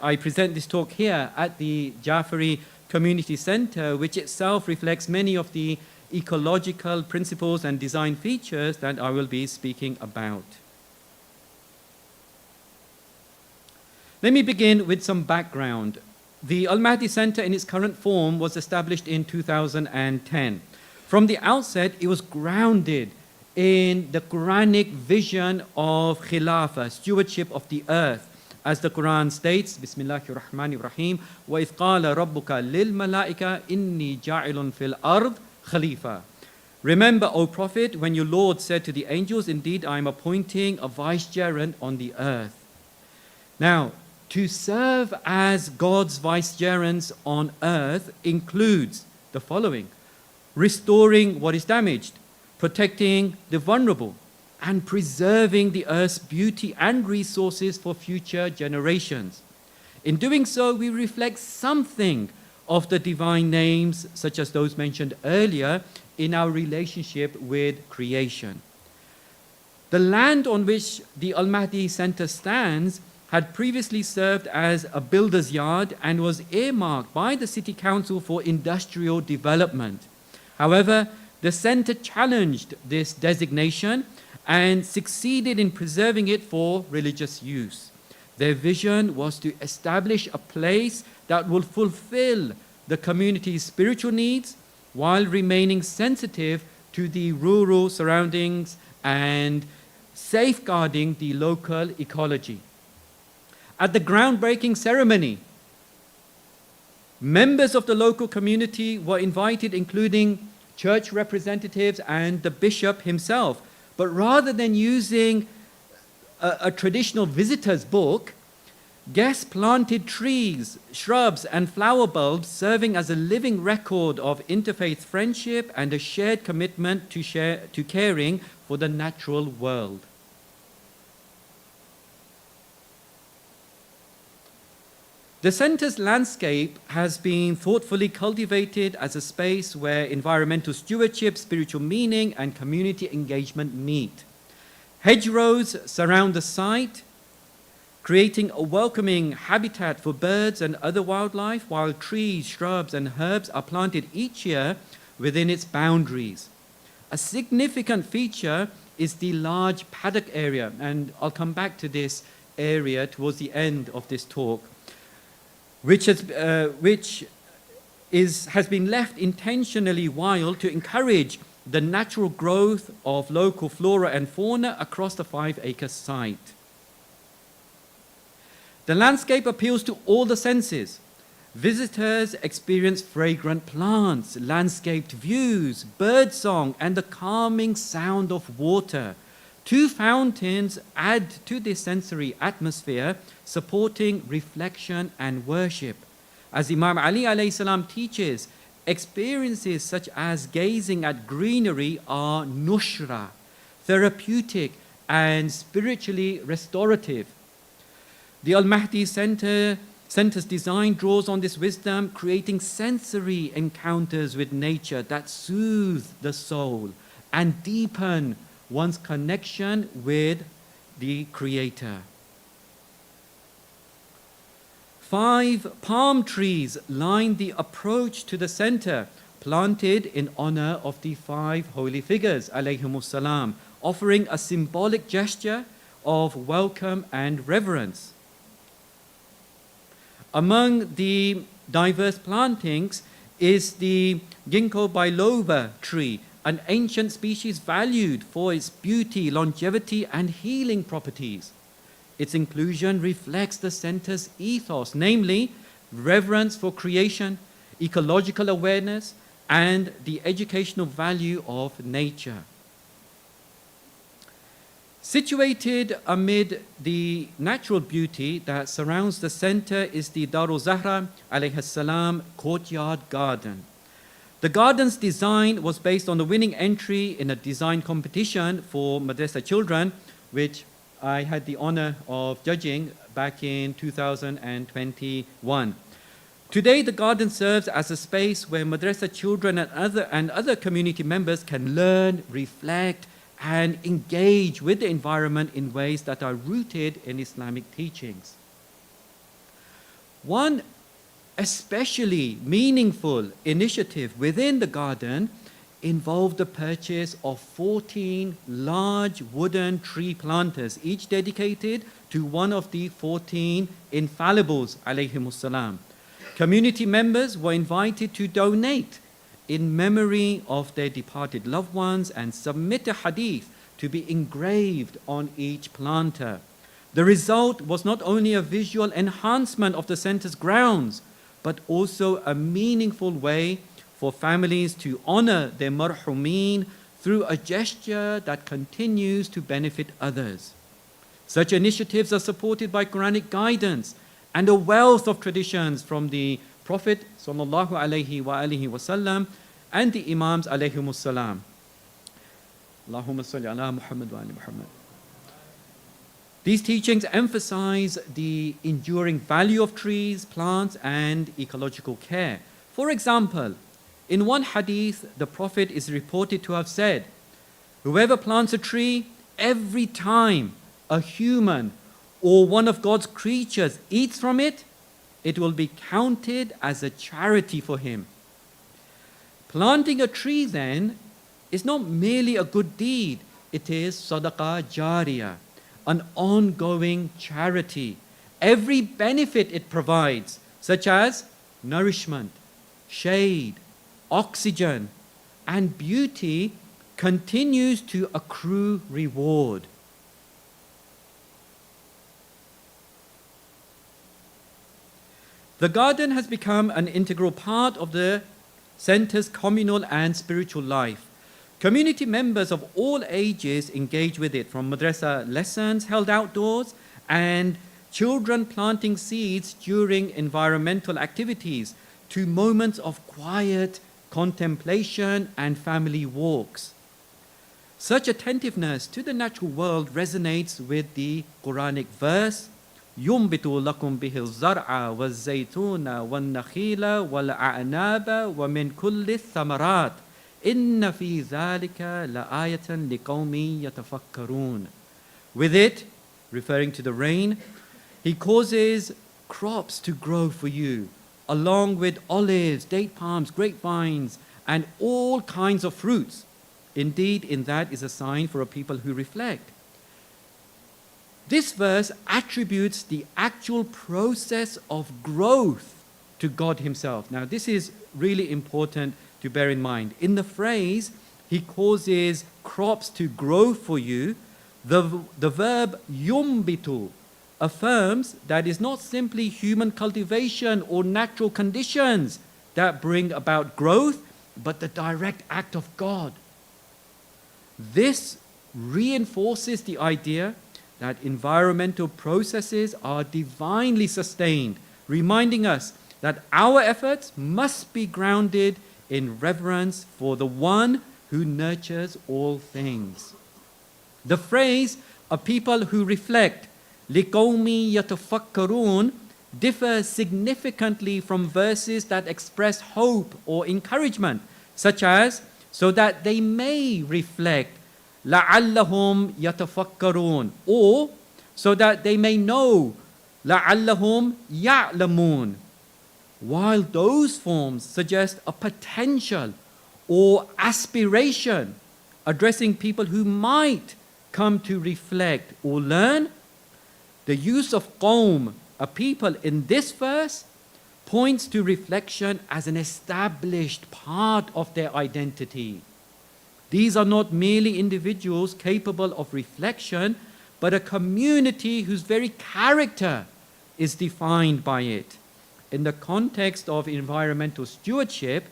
I present this talk here at the Jafari Community Center, which itself reflects many of the ecological principles and design features that I will be speaking about. Let me begin with some background. The Al-Mahdi Center in its current form was established in 2010. From the outset, it was grounded in the Quranic vision of Khilafah, stewardship of the earth. As the Quran states, Bismillahir Rahmanir Rahim, وَإِذْ قَالَ رَبُّكَ لِلْمَلَائِكَةِ إِنِّي جَاعِلٌ فِي الْأَرْضِ خَلِيفَةً. Remember, O Prophet, when your Lord said to the angels, indeed I am appointing a vicegerent on the earth. Now, to serve as God's vicegerents on earth includes the following: restoring what is damaged, protecting the vulnerable, and preserving the earth's beauty and resources for future generations. In doing so, we reflect something of the divine names, such as those mentioned earlier, in our relationship with creation. The land on which the Al-Mahdi Center stands had previously served as a builder's yard and was earmarked by the city council for industrial development. However, the center challenged this designation and succeeded in preserving it for religious use. Their vision was to establish a place that will fulfill the community's spiritual needs while remaining sensitive to the rural surroundings and safeguarding the local ecology. At the groundbreaking ceremony, members of the local community were invited, including church representatives, and the bishop himself. But rather than using a traditional visitor's book, guests planted trees, shrubs, and flower bulbs, serving as a living record of interfaith friendship and a shared commitment to caring for the natural world. The center's landscape has been thoughtfully cultivated as a space where environmental stewardship, spiritual meaning, and community engagement meet. Hedgerows surround the site, creating a welcoming habitat for birds and other wildlife, while trees, shrubs, and herbs are planted each year within its boundaries. A significant feature is the large paddock area, and I'll come back to this area towards the end of this talk, which has been left intentionally wild to encourage the natural growth of local flora and fauna across the 5-acre site. The landscape appeals to all the senses. Visitors experience fragrant plants, landscaped views, birdsong, and the calming sound of water. 2 fountains add to this sensory atmosphere, supporting reflection and worship. As Imam Ali alayhi salam teaches, experiences such as gazing at greenery are nushra, therapeutic and spiritually restorative. The Al-Mahdi Center's design draws on this wisdom, creating sensory encounters with nature that soothe the soul and deepen one's connection with the Creator. 5 palm trees line the approach to the center, planted in honor of the 5 holy figures, alayhimus salam, offering a symbolic gesture of welcome and reverence. Among the diverse plantings is the ginkgo biloba tree, an ancient species valued for its beauty, longevity, and healing properties. Its inclusion reflects the center's ethos, namely reverence for creation, ecological awareness, and the educational value of nature. Situated amid the natural beauty that surrounds the center is the Darul Zahra alayhi salam courtyard garden. The garden's design was based on the winning entry in a design competition for madrasa children, which I had the honor of judging back in 2021. Today, the garden serves as a space where madrasa children and other community members can learn, reflect, and engage with the environment in ways that are rooted in Islamic teachings. One especially meaningful initiative within the garden involved the purchase of 14 large wooden tree planters, each dedicated to one of the 14 infallibles, alayhimus salam. Community members were invited to donate in memory of their departed loved ones and submit a hadith to be engraved on each planter. The result was not only a visual enhancement of the center's grounds, but also a meaningful way for families to honor their marhumeen through a gesture that continues to benefit others. Such initiatives are supported by Quranic guidance and a wealth of traditions from the Prophet sallallahu alaihi wasallam and the Imams alayhimus salam. Allahumma salli ala Muhammad wa ali Muhammad. These teachings emphasize the enduring value of trees, plants, and ecological care. For example, in one hadith, the Prophet is reported to have said, "Whoever plants a tree, every time a human or one of God's creatures eats from it, it will be counted as a charity for him." Planting a tree, then, is not merely a good deed, it is sadaqah jariyah, an ongoing charity. Every benefit it provides, such as nourishment, shade, oxygen, and beauty, continues to accrue reward. The garden has become an integral part of the centers communal and spiritual life. Community members of all ages engage with it, from madrasa lessons held outdoors and children planting seeds during environmental activities to moments of quiet contemplation and family walks. Such attentiveness to the natural world resonates with the Quranic verse, يُنْبِتُ لَكُمْ بِهِ الزَّرْعَ وَالزَّيْتُونَ وَالنَّخِيلَ وَالْأَعْنَابَ وَمِنْ كُلِّ الثَّمَرَاتِ إِنَّ فِي ذَلِكَ لَآيَةً لِقَوْمٍ يَتَفَكَّرُونَ. With it, referring to the rain, He causes crops to grow for you, along with olives, date palms, grapevines, and all kinds of fruits. Indeed, in that is a sign for a people who reflect. This verse attributes the actual process of growth to God Himself. Now, this is really important to bear in mind. In the phrase, He causes crops to grow for you, the verb yumbitu affirms that it's not simply human cultivation or natural conditions that bring about growth, but the direct act of God. This reinforces the idea that environmental processes are divinely sustained, reminding us that our efforts must be grounded in reverence for the one who nurtures all things. The phrase, a people who reflect, لِقَوْمِ يَتَفَكَّرُونَ, differs significantly from verses that express hope or encouragement, such as, so that they may reflect, لَعَلَّهُمْ يَتَفَكَّرُونَ, or so that they may know, لَعَلَّهُمْ يَعْلَمُونَ. While those forms suggest a potential or aspiration addressing people who might come to reflect or learn, the use of qawm, a people, in this verse points to reflection as an established part of their identity. These are not merely individuals capable of reflection, but a community whose very character is defined by it. In the context of environmental stewardship,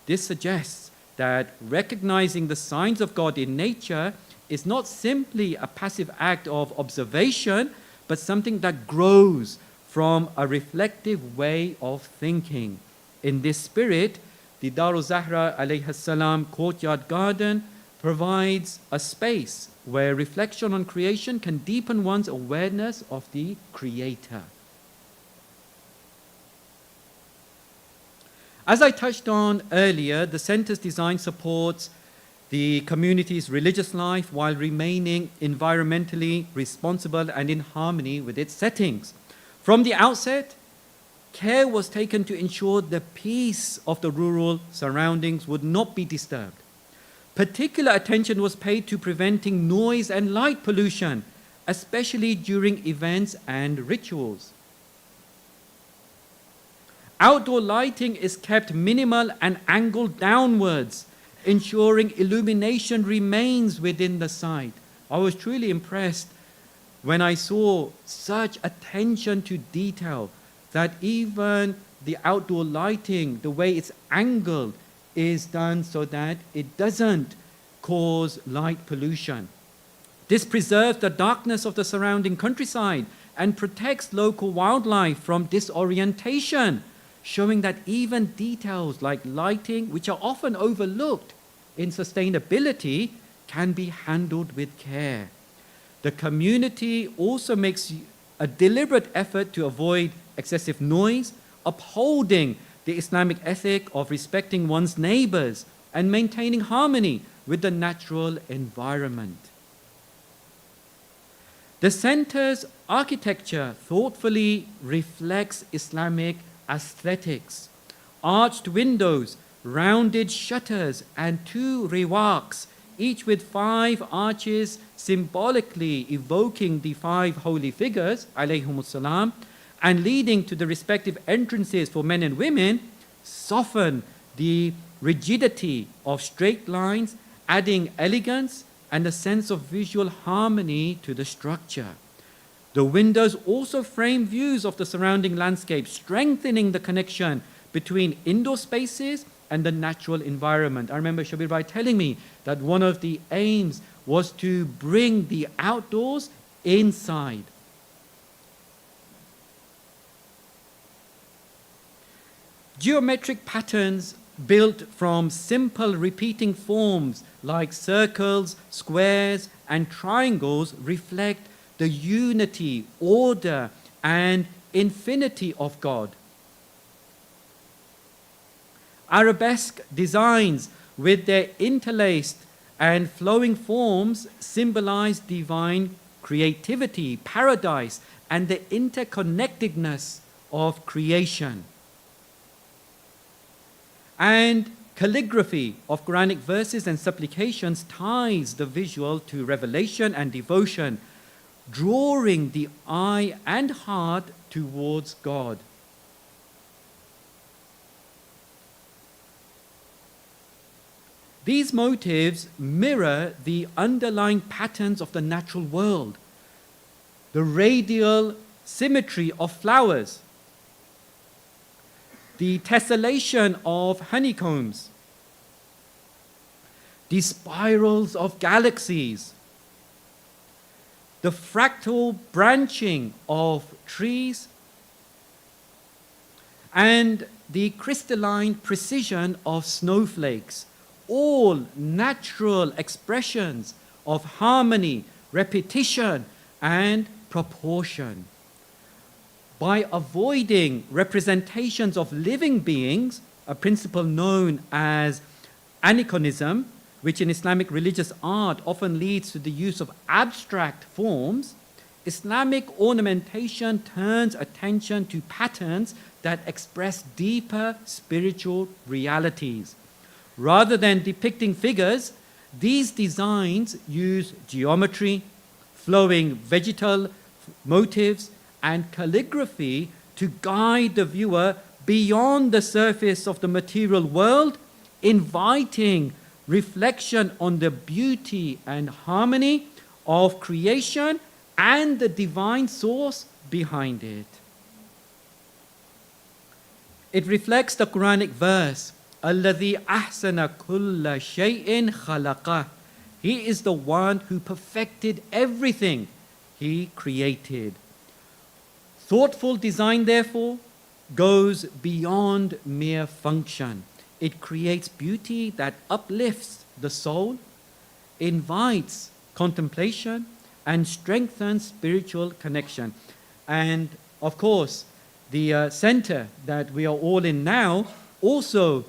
this suggests that recognizing the signs of God in nature is not simply a passive act of observation, but something that grows from a reflective way of thinking. In this spirit, the Darul Zahra alayhi salam courtyard garden provides a space where reflection on creation can deepen one's awareness of the Creator. As I touched on earlier, the center's design supports the community's religious life while remaining environmentally responsible and in harmony with its settings. From the outset, care was taken to ensure the peace of the rural surroundings would not be disturbed. Particular attention was paid to preventing noise and light pollution, especially during events and rituals. Outdoor lighting is kept minimal and angled downwards, ensuring illumination remains within the site. I was truly impressed when I saw such attention to detail, that even the outdoor lighting, the way it's angled, is done so that it doesn't cause light pollution. This preserves the darkness of the surrounding countryside and protects local wildlife from disorientation, showing that even details like lighting, which are often overlooked in sustainability, can be handled with care. The community also makes a deliberate effort to avoid excessive noise, upholding the Islamic ethic of respecting one's neighbors and maintaining harmony with the natural environment. The center's architecture thoughtfully reflects Islamic aesthetics. Arched windows, rounded shutters, and 2 riwaqs, each with 5 arches symbolically evoking the 5 holy figures, alayhimus salam, and leading to the respective entrances for men and women, soften the rigidity of straight lines, adding elegance and a sense of visual harmony to the structure. The windows also frame views of the surrounding landscape, strengthening the connection between indoor spaces and the natural environment. I remember Shabir Bhai telling me that one of the aims was to bring the outdoors inside. Geometric patterns built from simple repeating forms like circles, squares, and triangles reflect the unity, order, and infinity of God. Arabesque designs with their interlaced and flowing forms symbolize divine creativity, paradise, and the interconnectedness of creation. And calligraphy of Quranic verses and supplications ties the visual to revelation and devotion, drawing the eye and heart towards God. These motifs mirror the underlying patterns of the natural world, the radial symmetry of flowers, the tessellation of honeycombs, the spirals of galaxies, the fractal branching of trees, and the crystalline precision of snowflakes, all natural expressions of harmony, repetition, and proportion. By avoiding representations of living beings, a principle known as aniconism, which in Islamic religious art often leads to the use of abstract forms, Islamic ornamentation turns attention to patterns that express deeper spiritual realities. Rather than depicting figures, these designs use geometry, flowing vegetal motifs, and calligraphy to guide the viewer beyond the surface of the material world, inviting reflection on the beauty and harmony of creation and the divine source behind it. It reflects the Quranic verse, الَّذِي أَحْسَنَ كُلَّ شَيْءٍ خَلَقَهُ. He is the one who perfected everything he created. Thoughtful design, therefore, goes beyond mere function. It creates beauty that uplifts the soul, invites contemplation, and strengthens spiritual connection. And of course, the center that we are all in now also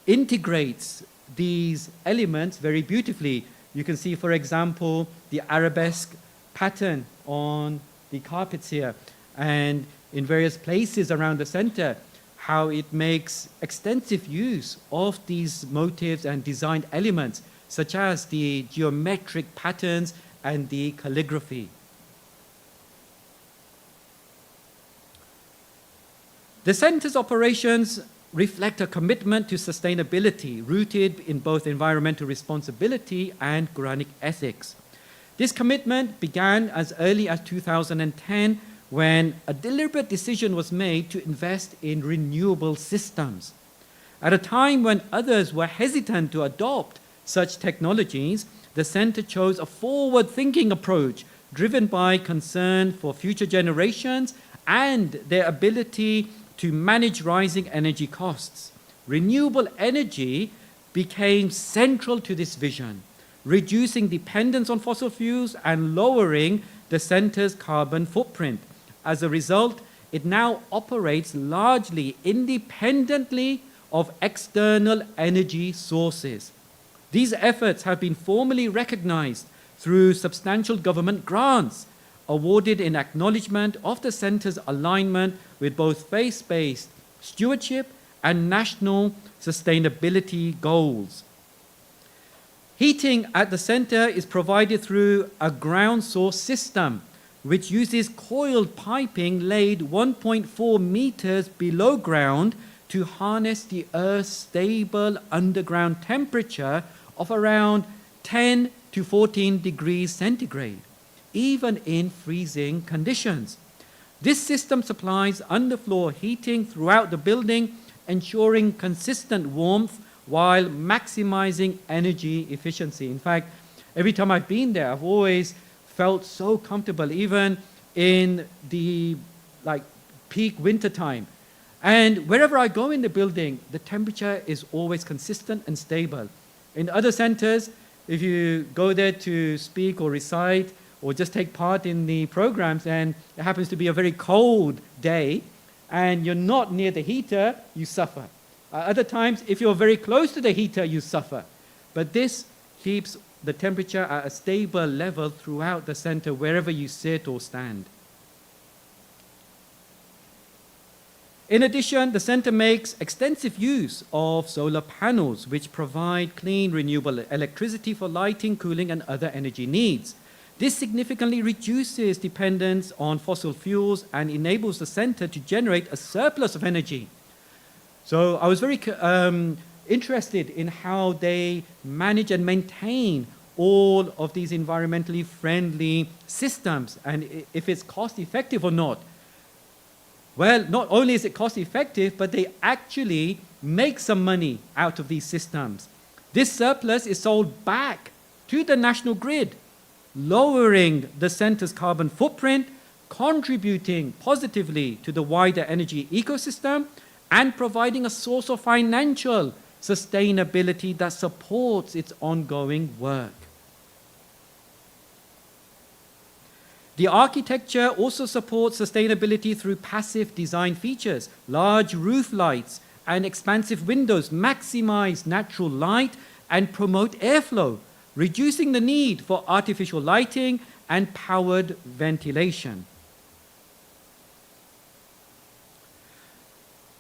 integrates these elements very beautifully. You can see, for example, the arabesque pattern on the carpets here, and in various places around the center, how it makes extensive use of these motifs and design elements, such as the geometric patterns and the calligraphy. The center's operations reflect a commitment to sustainability rooted in both environmental responsibility and Quranic ethics. This commitment began as early as 2010 when a deliberate decision was made to invest in renewable systems. At a time when others were hesitant to adopt such technologies, the center chose a forward-thinking approach driven by concern for future generations and their ability to manage rising energy costs. Renewable energy became central to this vision, reducing dependence on fossil fuels and lowering the center's carbon footprint. As a result, it now operates largely independently of external energy sources. These efforts have been formally recognized through substantial government grants awarded in acknowledgement of the center's alignment with both faith-based stewardship and national sustainability goals. Heating at the center is provided through a ground source system which uses coiled piping laid 1.4 meters below ground to harness the Earth's stable underground temperature of around 10 to 14 degrees centigrade, even in freezing conditions. This system supplies underfloor heating throughout the building, ensuring consistent warmth while maximizing energy efficiency. In fact, every time I've been there, I've always felt so comfortable, even in the peak winter time. And wherever I go in the building, the temperature is always consistent and stable. In other centers, if you go there to speak or recite or just take part in the programs and it happens to be a very cold day and you're not near the heater, you suffer. Other times, if you're very close to the heater, you suffer. But this keeps the temperature at a stable level throughout the center, wherever you sit or stand. In addition, the center makes extensive use of solar panels, which provide clean, renewable electricity for lighting, cooling, and other energy needs. This significantly reduces dependence on fossil fuels and enables the center to generate a surplus of energy. So I was very interested in how they manage and maintain all of these environmentally friendly systems and if it's cost effective or not. Well, not only is it cost effective, but they actually make some money out of these systems. This surplus is sold back to the national grid, lowering the center's carbon footprint, contributing positively to the wider energy ecosystem, and providing a source of financial sustainability that supports its ongoing work. The architecture also supports sustainability through passive design features. Large roof lights and expansive windows maximize natural light and promote airflow, reducing the need for artificial lighting and powered ventilation.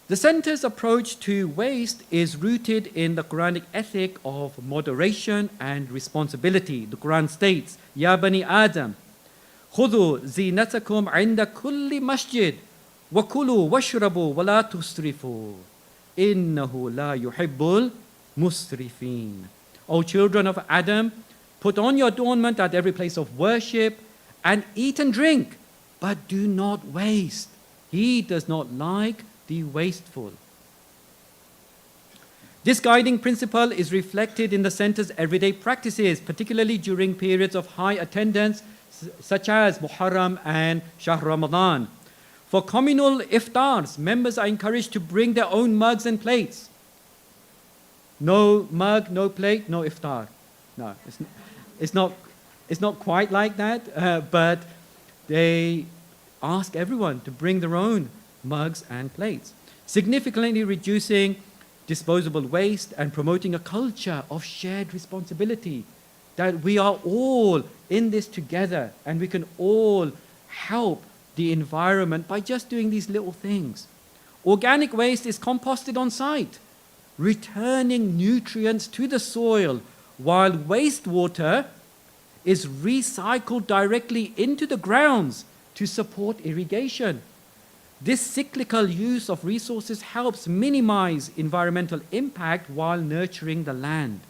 The center's approach to waste is rooted in the Quranic ethic of moderation and responsibility. The Quran states, Ya Bani Adam, خذوا زينتكم عند كل مسجد وكلوا واشربوا ولا تسرفوا إنه لا يحب المسرفين. O children of Adam, put on your adornment at every place of worship and eat and drink, but do not waste. He does not like the wasteful. This guiding principle is reflected in the center's everyday practices, particularly during periods of high attendance such as Muharram and Shahr Ramadan. For communal iftars, members are encouraged to bring their own mugs and plates. No mug, no plate, no iftar. No, it's not quite like that, but they ask everyone to bring their own mugs and plates, significantly reducing disposable waste and promoting a culture of shared responsibility, that we are all in this together and we can all help the environment by just doing these little things. Organic waste is composted on site, returning nutrients to the soil, while wastewater is recycled directly into the grounds to support irrigation. This cyclical use of resources helps minimize environmental impact while nurturing the land.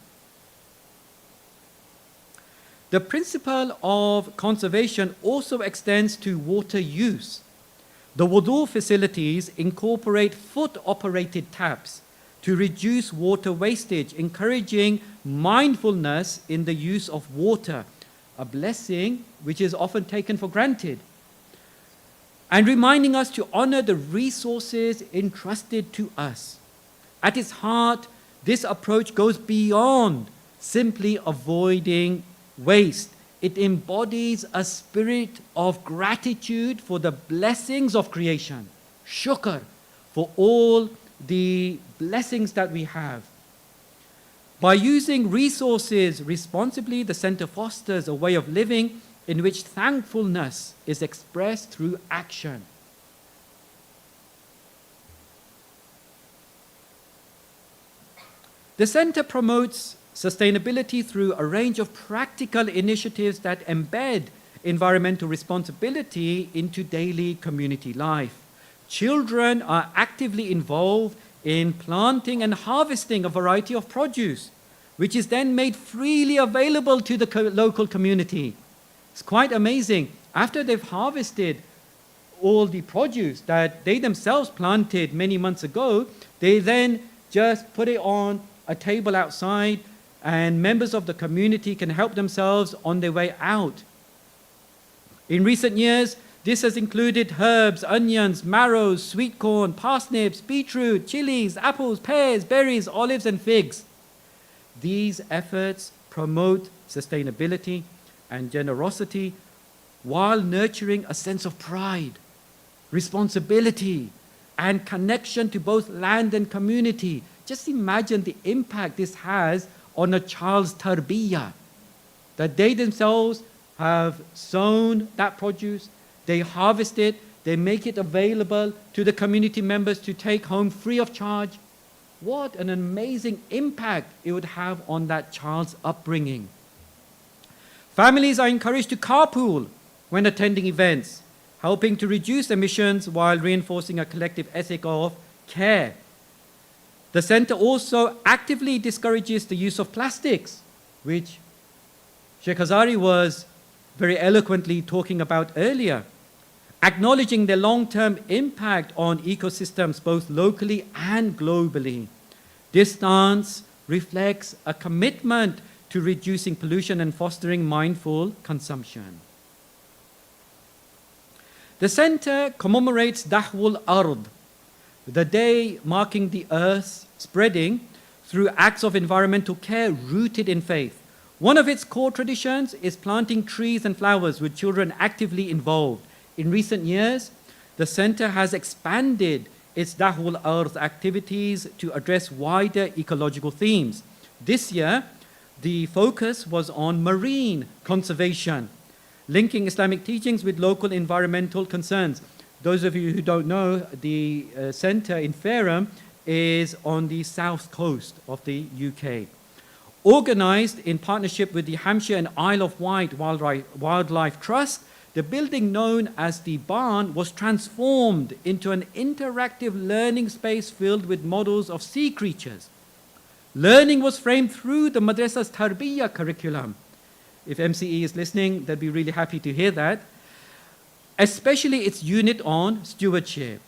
The principle of conservation also extends to water use. The wudu facilities incorporate foot-operated taps to reduce water wastage, encouraging mindfulness in the use of water, a blessing which is often taken for granted, and reminding us to honor the resources entrusted to us. At its heart, this approach goes beyond simply avoiding waste. It embodies a spirit of gratitude for the blessings of creation, shukr, for all the blessings that we have. By using resources responsibly, the center fosters a way of living in which thankfulness is expressed through action. The center promotes sustainability through a range of practical initiatives that embed environmental responsibility into daily community life. Children are actively involved in planting and harvesting a variety of produce, which is then made freely available to the local community. It's quite amazing. After they've harvested all the produce that they themselves planted many months ago, they then just put it on a table outside, and members of the community can help themselves on their way out. In recent years, this has included herbs, onions, marrows, sweet corn, parsnips, beetroot, chilies, apples, pears, berries, olives, and figs. These efforts promote sustainability and generosity while nurturing a sense of pride, responsibility, and connection to both land and community. Just imagine the impact this has on a child's tarbiyah, that they themselves have sown that produce, they harvest it, they make it available to the community members to take home free of charge. What an amazing impact it would have on that child's upbringing. Families are encouraged to carpool when attending events, helping to reduce emissions while reinforcing a collective ethic of care. The center also actively discourages the use of plastics, which Sheikh Hazari was very eloquently talking about earlier, acknowledging the long-term impact on ecosystems both locally and globally. This stance reflects a commitment to reducing pollution and fostering mindful consumption. The center commemorates Dahwul Ard, the day marking the earth's spreading through acts of environmental care rooted in faith. One of its core traditions is planting trees and flowers with children actively involved. In recent years, the center has expanded its Dahwul Ard activities to address wider ecological themes. This year, the focus was on marine conservation, linking Islamic teachings with local environmental concerns. Those of you who don't know, the center in Fareham is on the south coast of the UK. Organized in partnership with the Hampshire and Isle of Wight Wildlife Trust, the building known as the Barn was transformed into an interactive learning space filled with models of sea creatures. Learning was framed through the madrasa's Tarbiyah curriculum. If MCE is listening, they'd be really happy to hear that. Especially its unit on stewardship,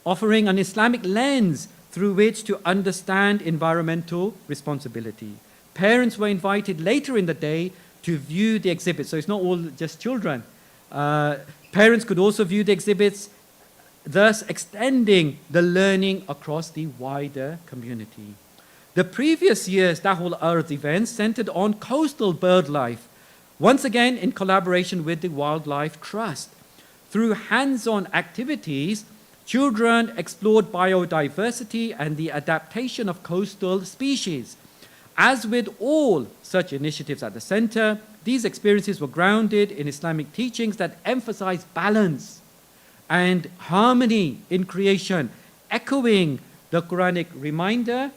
offering an Islamic lens through which to understand environmental responsibility. Parents were invited later in the day to view the exhibits, so it's not all just children. Parents could also view the exhibits, thus extending the learning across the wider community. The previous year's Dahwul Ard events centered on coastal bird life, once again in collaboration with the Wildlife Trust. Through hands-on activities, children explored biodiversity and the adaptation of coastal species. As with all such initiatives at the center, these experiences were grounded in Islamic teachings that emphasize balance and harmony in creation, echoing the Quranic reminder,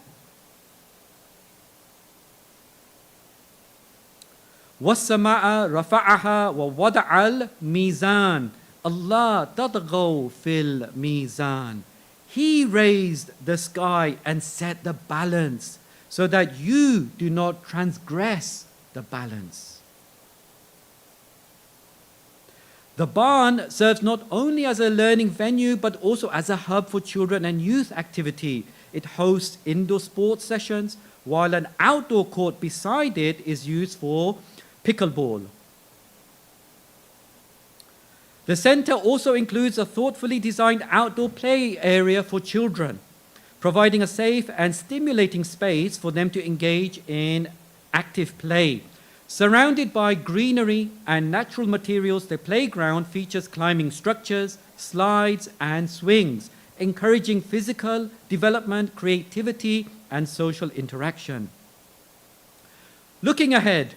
وَالسَّمَاءَ رَفَعَهَا وَوَضَعَ الْمِيزَانَ Allah تَطْغَوْا فِي الْمِيزَانِ. He raised the sky and set the balance so that you do not transgress the balance. The barn serves not only as a learning venue but also as a hub for children and youth activity. It hosts indoor sports sessions, while an outdoor court beside it is used for pickleball. The center also includes a thoughtfully designed outdoor play area for children, providing a safe and stimulating space for them to engage in active play. Surrounded by greenery and natural materials, the playground features climbing structures, slides, and swings, encouraging physical development, creativity, and social interaction. Looking ahead,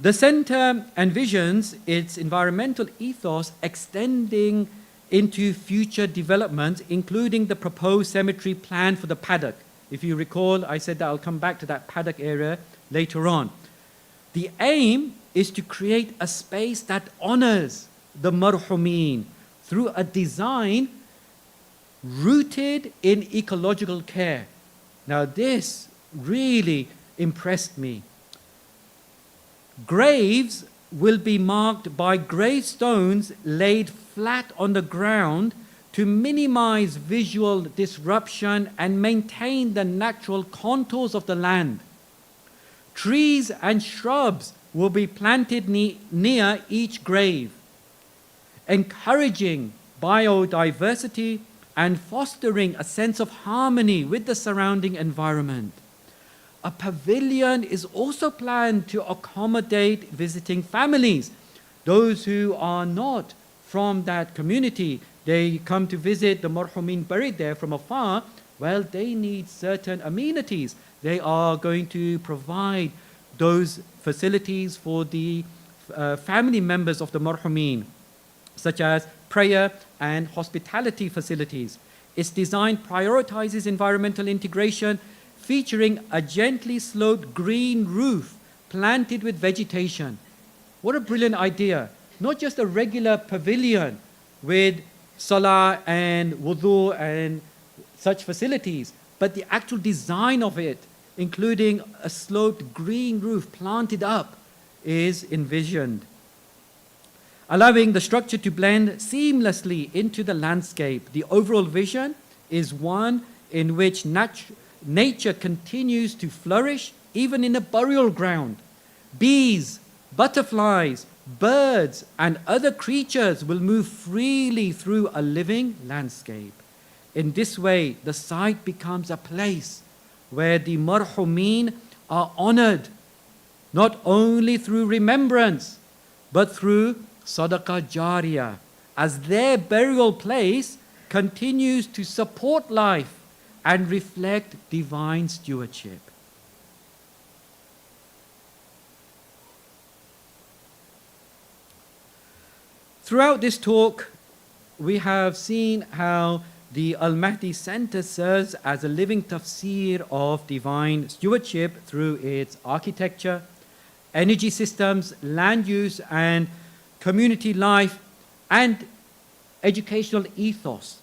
the center envisions its environmental ethos extending into future developments, including the proposed cemetery plan for the paddock. If you recall, I said that I'll come back to that paddock area later on. The aim is to create a space that honors the marhumin through a design rooted in ecological care. Now this really impressed me. Graves will be marked by gravestones laid flat on the ground to to minimize visual disruption and maintain the natural contours of the land. Trees and shrubs will be planted near each grave, encouraging biodiversity and fostering a sense of harmony with the surrounding environment. A pavilion is also planned to accommodate visiting families. Those who are not from that community, they come to visit the marhumin buried there from afar, well, they need certain amenities. They are going to provide those facilities for the family members of the marhumin, such as prayer and hospitality facilities. Its design prioritizes environmental integration, featuring a gently sloped green roof planted with vegetation. What a brilliant idea. Not just a regular pavilion with salah and wudu and such facilities, but the actual design of it, including a sloped green roof planted up, is envisioned, allowing the structure to blend seamlessly into the landscape. The overall vision is one in which nature continues to flourish even in a burial ground. Bees, butterflies, birds, and other creatures will move freely through a living landscape. In this way, the site becomes a place where the marhumin are honored, not only through remembrance, but through sadaqah jariyah, as their burial place continues to support life and reflect divine stewardship. Throughout this talk, we have seen how the Al-Mahdi Center serves as a living tafsir of divine stewardship through its architecture, energy systems, land use, and community life, and educational ethos.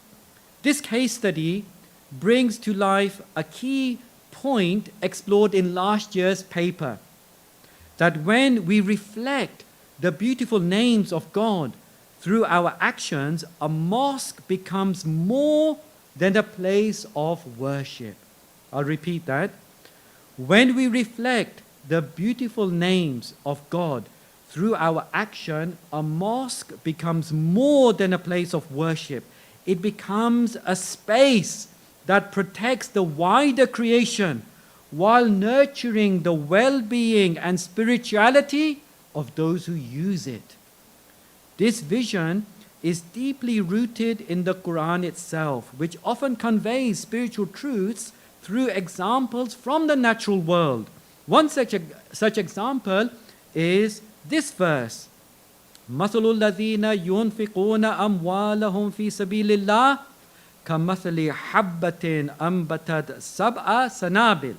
This case study brings to life a key point explored in last year's paper, that when we reflect the beautiful names of God through our actions, a mosque becomes more than a place of worship. I'll repeat that. When we reflect the beautiful names of God through our action, a mosque becomes more than a place of worship. It becomes a space that protects the wider creation while nurturing the well-being and spirituality of those who use it. This vision is deeply rooted in the Quran itself, which often conveys spiritual truths through examples from the natural world. One such example is this verse. مَثَلُ الَّذِينَ يُنْفِقُونَ أَمْوَالَهُمْ فِي سَبِيلِ اللَّهِ كَمَثَلِ حَبَّةٍ أَنْبَتَتْ سَبْعَ سَنَابِلَ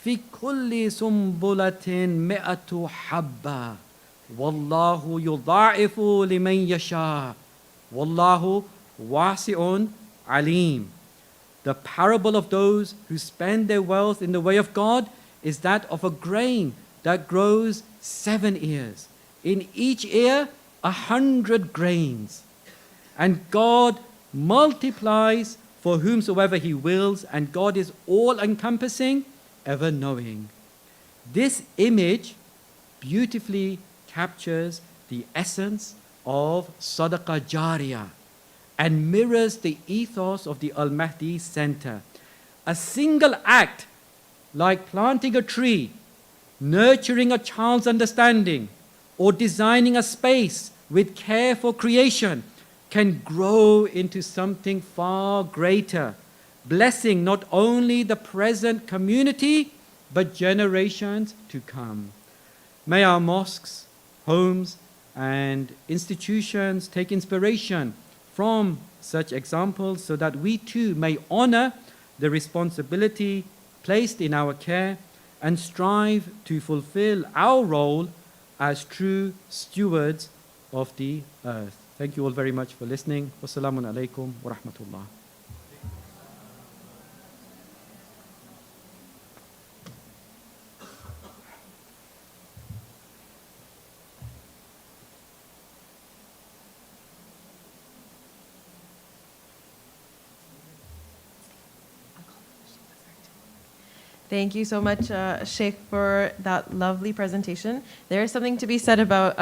فِي كُلِّ سُنْبُلَةٍ مِئَةُ حَبَّةٍ وَاللَّهُ يُضَاعِفُ لِمَنْ يَشَاءُ وَاللَّهُ وَاسِعٌ عَلِيمٌ. The parable of those who spend their wealth in the way of God is that of a grain that grows 7 ears. In each ear, 100 grains. And God multiplies for whomsoever He wills, and God is all-encompassing, ever-knowing. This image beautifully captures the essence of Sadaqah Jariyah and mirrors the ethos of the Al-Mahdi Center. A single act, like planting a tree, nurturing a child's understanding, or designing a space with care for creation, can grow into something far greater, blessing not only the present community, but generations to come. May our mosques, homes, and institutions take inspiration from such examples so that we too may honor the responsibility placed in our care and strive to fulfill our role as true stewards of the earth. Thank you all very much for listening. Wassalamu alaikum wa rahmatullah. Thank you so much, Sheikh, for that lovely presentation. There is something to be said about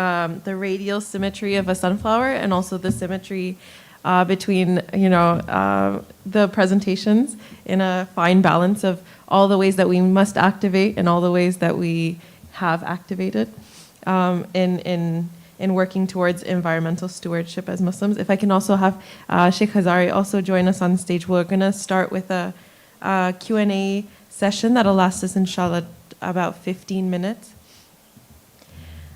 the radial symmetry of a sunflower and also the symmetry between, the presentations in a fine balance of all the ways that we must activate and all the ways that we have activated in working towards environmental stewardship as Muslims. If I can also have Sheikh Hazari also join us on stage. We're going to start with a Q&A session that'll last us, inshallah, about 15 minutes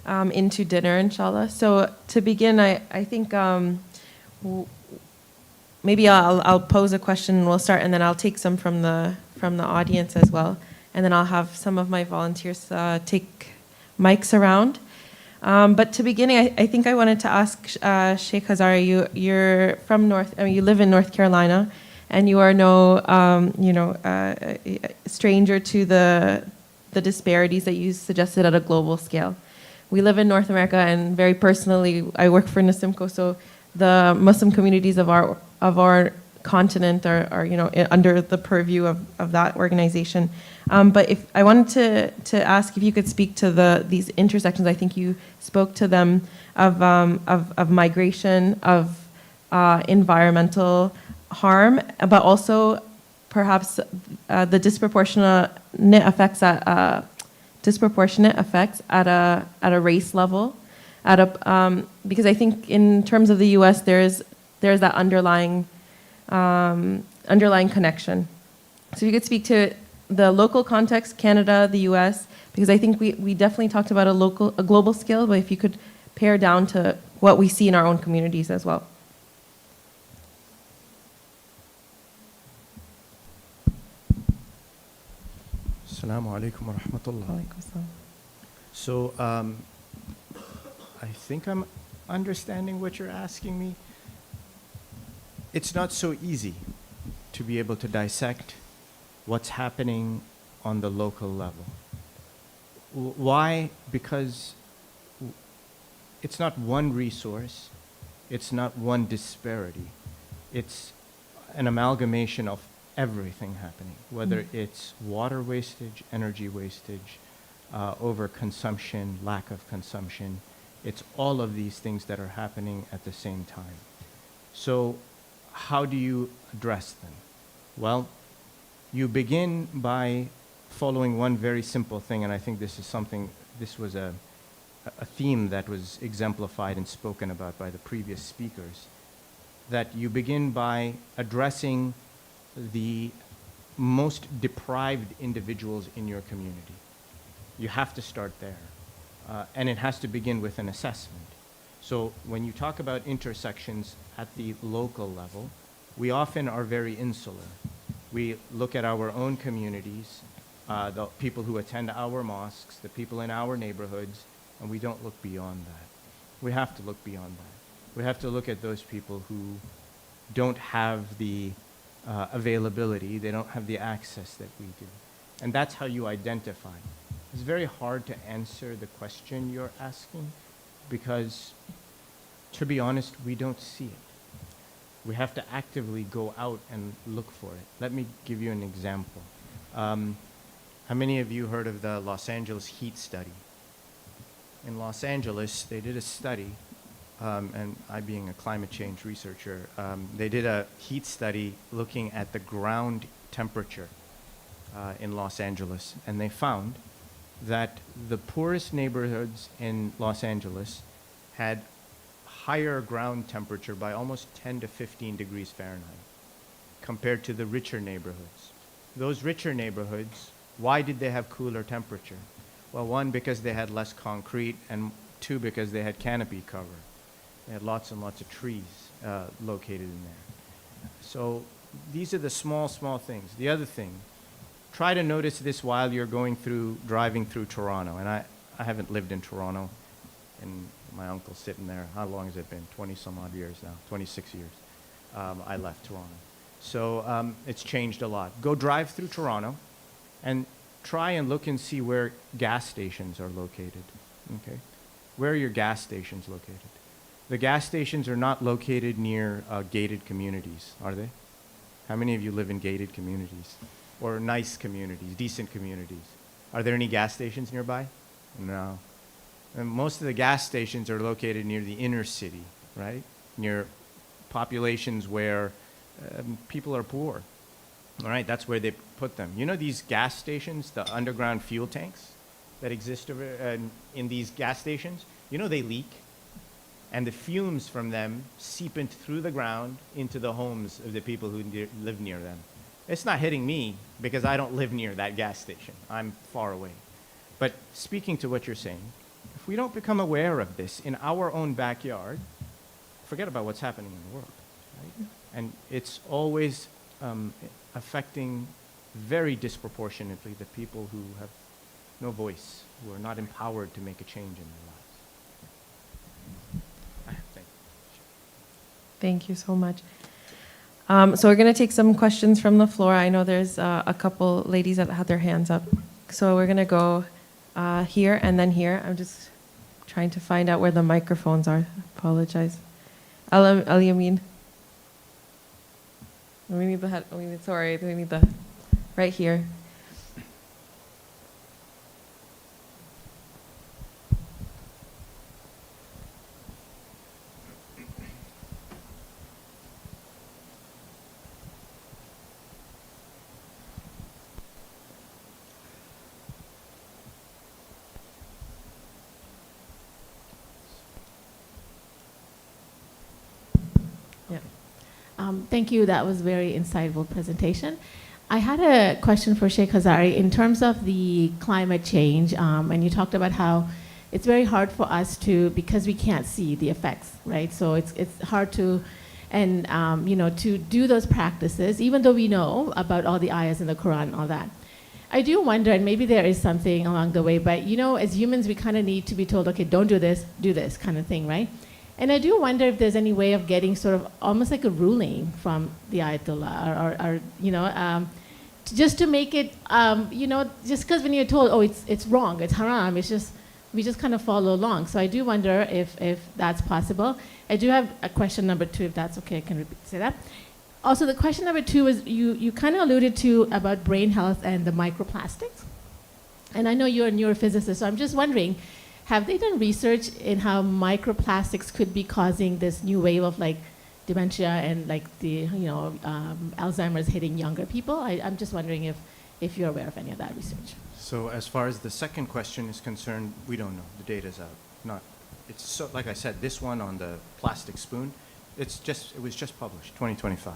into dinner, inshallah. So to begin, I think maybe I'll pose a question and we'll start, and then I'll take some from the audience as well, and then I'll have some of my volunteers take mics around. But to begin, I think I wanted to ask Sheikh Hazari, you're from you live in North Carolina, and you are no, stranger to the disparities that you suggested at a global scale. We live in North America, and very personally, I work for Nasimco, so the Muslim communities of our continent are under the purview of that organization. But if I wanted to ask if you could speak to these intersections. I think you spoke to them of migration, of environmental harm, but also perhaps the disproportionate effects at a race level, because I think in terms of the U.S. there's that underlying connection. So if you could speak to the local context, Canada, the U.S., because I think we definitely talked about a global scale, but if you could pare down to what we see in our own communities as well. Assalamu alaikum wa rahmatullah. So I think I'm understanding what you're asking me. It's not so easy to be able to dissect what's happening on the local level. Why? Because it's not one resource, it's not one disparity. It's an amalgamation of everything happening, whether it's water wastage, energy wastage, overconsumption, lack of consumption. It's all of these things that are happening at the same time. So how do you address them? Well, you begin by following one very simple thing, and I think this was a theme that was exemplified and spoken about by the previous speakers, that you begin by addressing the most deprived individuals in your community. You have to start there. And it has to begin with an assessment. So when you talk about intersections at the local level, we often are very insular. We look at our own communities, the people who attend our mosques, the people in our neighborhoods, and we don't look beyond that. We have to look beyond that. We have to look at those people who don't have the availability, they don't have the access that we do. And that's how you identify. It's very hard to answer the question you're asking because, to be honest, we don't see it. We have to actively go out and look for it. Let me give you an example. How many of you heard of the Los Angeles heat study? In Los Angeles, they did a study, and I being a climate change researcher, they did a heat study looking at the ground temperature in Los Angeles, and they found that the poorest neighborhoods in Los Angeles had higher ground temperature by almost 10 to 15 degrees Fahrenheit compared to the richer neighborhoods. Those richer neighborhoods, why did they have cooler temperature? Well, one, because they had less concrete, and two, because they had canopy cover. They had lots and lots of trees located in there. So these are the small, small things. The other thing, try to notice this while you're driving through Toronto. And I haven't lived in Toronto, and my uncle's sitting there. How long has it been? 20 some odd years now, 26 years. I left Toronto. So it's changed a lot. Go drive through Toronto and try and look and see where gas stations are located. Okay? Where are your gas stations located? The gas stations are not located near gated communities, are they? How many of you live in gated communities? or nice communities, decent communities. Are there any gas stations nearby? No. And most of the gas stations are located near the inner city, right? Near populations where people are poor. All right, that's where they put them. You know these gas stations, the underground fuel tanks that exist in these gas stations? You know they leak, and the fumes from them seep through the ground into the homes of the people who live near them. It's not hitting me because I don't live near that gas station. I'm far away. But speaking to what you're saying, if we don't become aware of this in our own backyard, forget about what's happening in the world, right? And it's always affecting very disproportionately the people who have no voice, who are not empowered to make a change in their lives. Thank you so much. So we're going to take some questions from the floor. I know there's a couple ladies that had their hands up. So we're going to go here and then here. I'm just trying to find out where the microphones are. Apologize. Al-Yamin. We need the head. We need the right here. Thank you. That was a very insightful presentation. I had a question for Sheikh Hazari in terms of the climate change, and you talked about how it's very hard for us to, because we can't see the effects, right? So it's hard to, and to do those practices, even though we know about all the ayahs in the Quran and all that. I do wonder, and maybe there is something along the way, but as humans, we kind of need to be told, okay, don't do this kind of thing, right? And I do wonder if there's any way of getting sort of almost like a ruling from the Ayatollah, or just to make it, just because when you're told, oh, it's wrong, it's haram, we just kind of follow along. So I do wonder if that's possible. I do have a question number 2, if that's okay, I can say that. Also, the question number 2 is you kind of alluded to about brain health and the microplastics. And I know you're a neurophysicist, so I'm just wondering, have they done research in how microplastics could be causing this new wave of like dementia and like the Alzheimer's hitting younger people? I'm just wondering if you're aware of any of that research. So as far as the second question is concerned, we don't know. The data's out. It's so, like I said, this one on the plastic spoon, it was just published, 2025.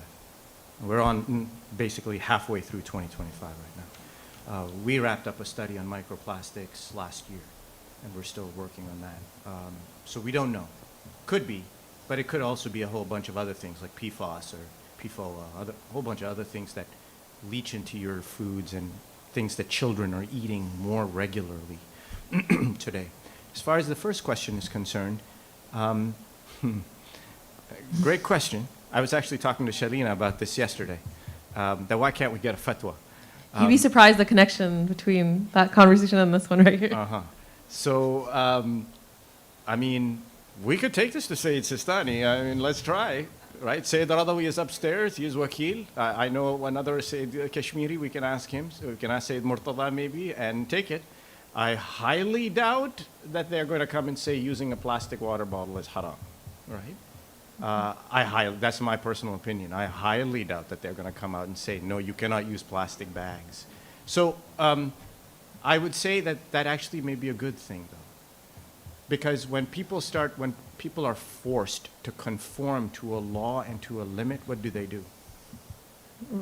We're on basically halfway through 2025 right now. We wrapped up a study on microplastics last year, and we're still working on that. So we don't know. Could be, but it could also be a whole bunch of other things like PFAS or PFOA, a whole bunch of other things that leach into your foods and things that children are eating more regularly today. As far as the first question is concerned, great question. I was actually talking to Shalina about this yesterday, that why can't we get a fatwa? You'd be surprised the connection between that conversation and this one right here. So, we could take this to Sayyid Sistani. Let's try, right? Sayyid Radawi is upstairs. He is Wakil. I know another Sayyid Kashmiri. We can ask him. So we can ask Sayyid Murtada maybe and take it. I highly doubt that they're going to come and say using a plastic water bottle is haram, right? That's my personal opinion. I highly doubt that they're going to come out and say, no, you cannot use plastic bags. So, I would say that actually may be a good thing, though. Because when people are forced to conform to a law and to a limit, what do?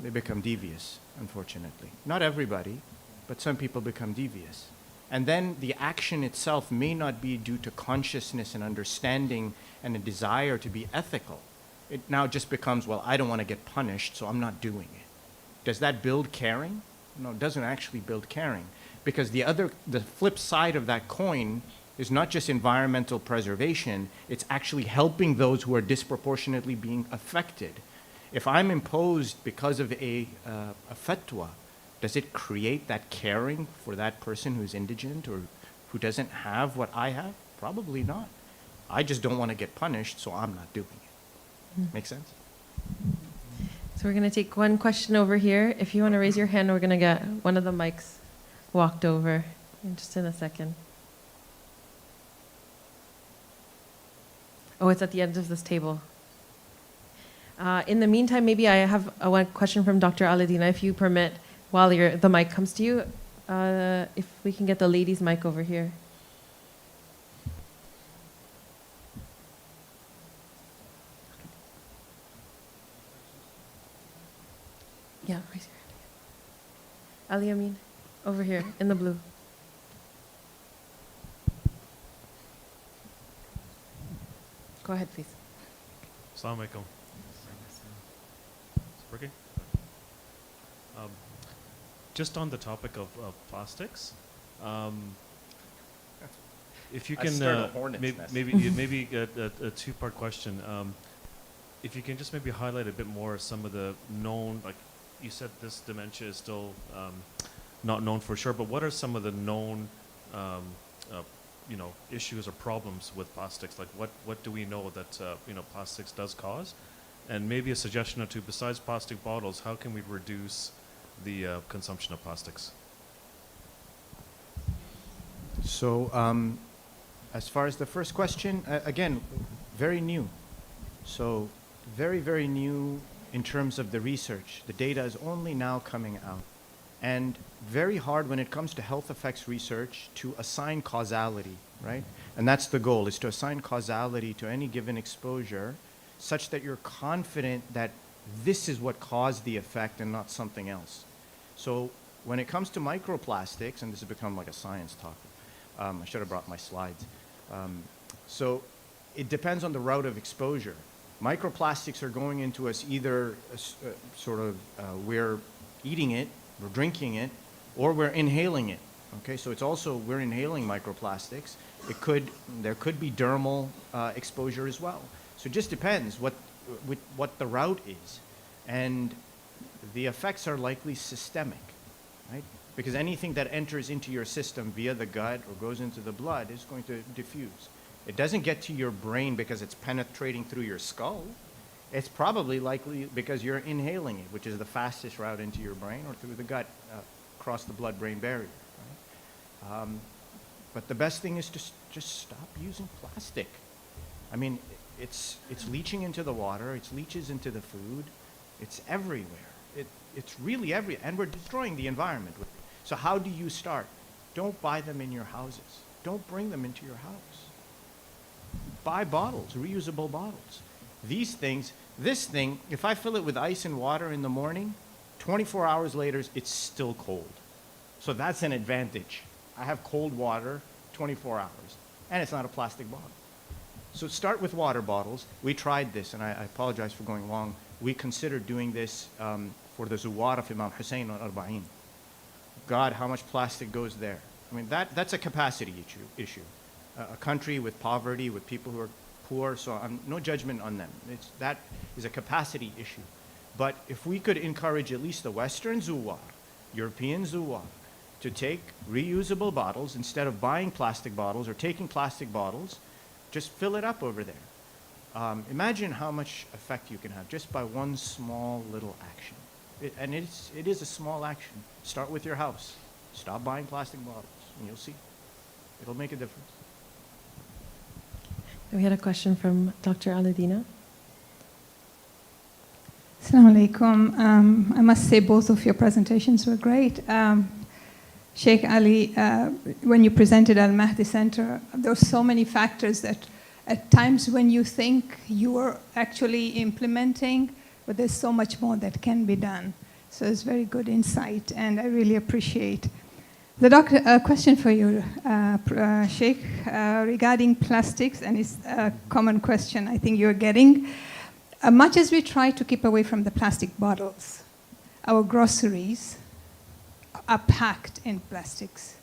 They become devious, unfortunately. Not everybody, but some people become devious. And then the action itself may not be due to consciousness and understanding and a desire to be ethical. It now just becomes, well, I don't want to get punished, so I'm not doing it. Does that build caring? No, it doesn't actually build caring. Because the flip side of that coin is not just environmental preservation, it's actually helping those who are disproportionately being affected. If I'm imposed because of a fatwa, does it create that caring for that person who's indigent or who doesn't have what I have? Probably not. I just don't want to get punished, so I'm not doing it. Make sense? So So we're going to take one question over here. If you want to raise your hand, we're going to get one of the mics walked over just in a second. Oh, it's at the end of this table. In the meantime, maybe I have one question from Dr. Aladina, if you permit, while the mic comes to you. If we can get the ladies' mic over here. Yeah, raise your hand again. Ali Amin, over here in the blue. Go ahead, please. Assalamu alaikum. It's working? Just on the topic of plastics, if you I can, stirred a hornet's nest. maybe a two-part question. If you can just maybe highlight a bit more some of the known, like you said, this dementia is still not known for sure, but what are some of the known, issues or problems with plastics? Like what do we know that plastics does cause? And maybe a suggestion or two, besides plastic bottles, how can we reduce the consumption of plastics? So, as far as the first question, again, very new. So, very, very new in terms of the research. The data is only now coming out. And very hard when it comes to health effects research to assign causality, right? And that's the goal, is to assign causality to any given exposure such that you're confident that this is what caused the effect and not something else. So when it comes to microplastics, and this has become like a science talk, I should have brought my slides. So it depends on the route of exposure. Microplastics are going into us either we're eating it, we're drinking it, or we're inhaling it. Okay, so it's also, we're inhaling microplastics. There could be dermal exposure as well. So it just depends what the route is. And the effects are likely systemic, right? Because anything that enters into your system via the gut or goes into the blood is going to diffuse. It doesn't get to your brain because it's penetrating through your skull. It's probably likely because you're inhaling it, which is the fastest route into your brain, or through the gut, across the blood-brain barrier. Right? But the best thing is to just stop using plastic. I mean, it's leaching into the water, it leaches into the food, it's everywhere. It's really everywhere, and we're destroying the environment with it. So how do you start? Don't buy them in your houses. Don't bring them into your house. Buy bottles, reusable bottles. These things, this thing, if I fill it with ice and water in the morning, 24 hours later, it's still cold. So that's an advantage. I have cold water 24 hours, and it's not a plastic bottle. So start with water bottles. We tried this, and I apologize for going long. We considered doing this for the Zuwar of Imam Hussein on Arba'in. God, how much plastic goes there? I mean, that's a capacity issue. A country with poverty, with people who are poor, so no judgment on them. That is a capacity issue. But if we could encourage at least the Western Zuwar, European Zuwar, to take reusable bottles instead of buying plastic bottles or taking plastic bottles, just fill it up over there. Imagine how much effect you can have just by one small little action. It is a small action. Start with your house. Stop buying plastic bottles, and you'll see. It'll make a difference. We had a question from Dr. Aladina. Assalamu alaikum. I must say both of your presentations were great. Sheikh Ali, when you presented Al Mahdi Center, there were so many factors that at times when you think you are actually implementing, but there's so much more that can be done. So it's very good insight, and I really appreciate. The doctor, a question for you, Sheikh, regarding plastics, and it's a common question I think you're getting. Much as we try to keep away from the plastic bottles, our groceries are packed in plastics.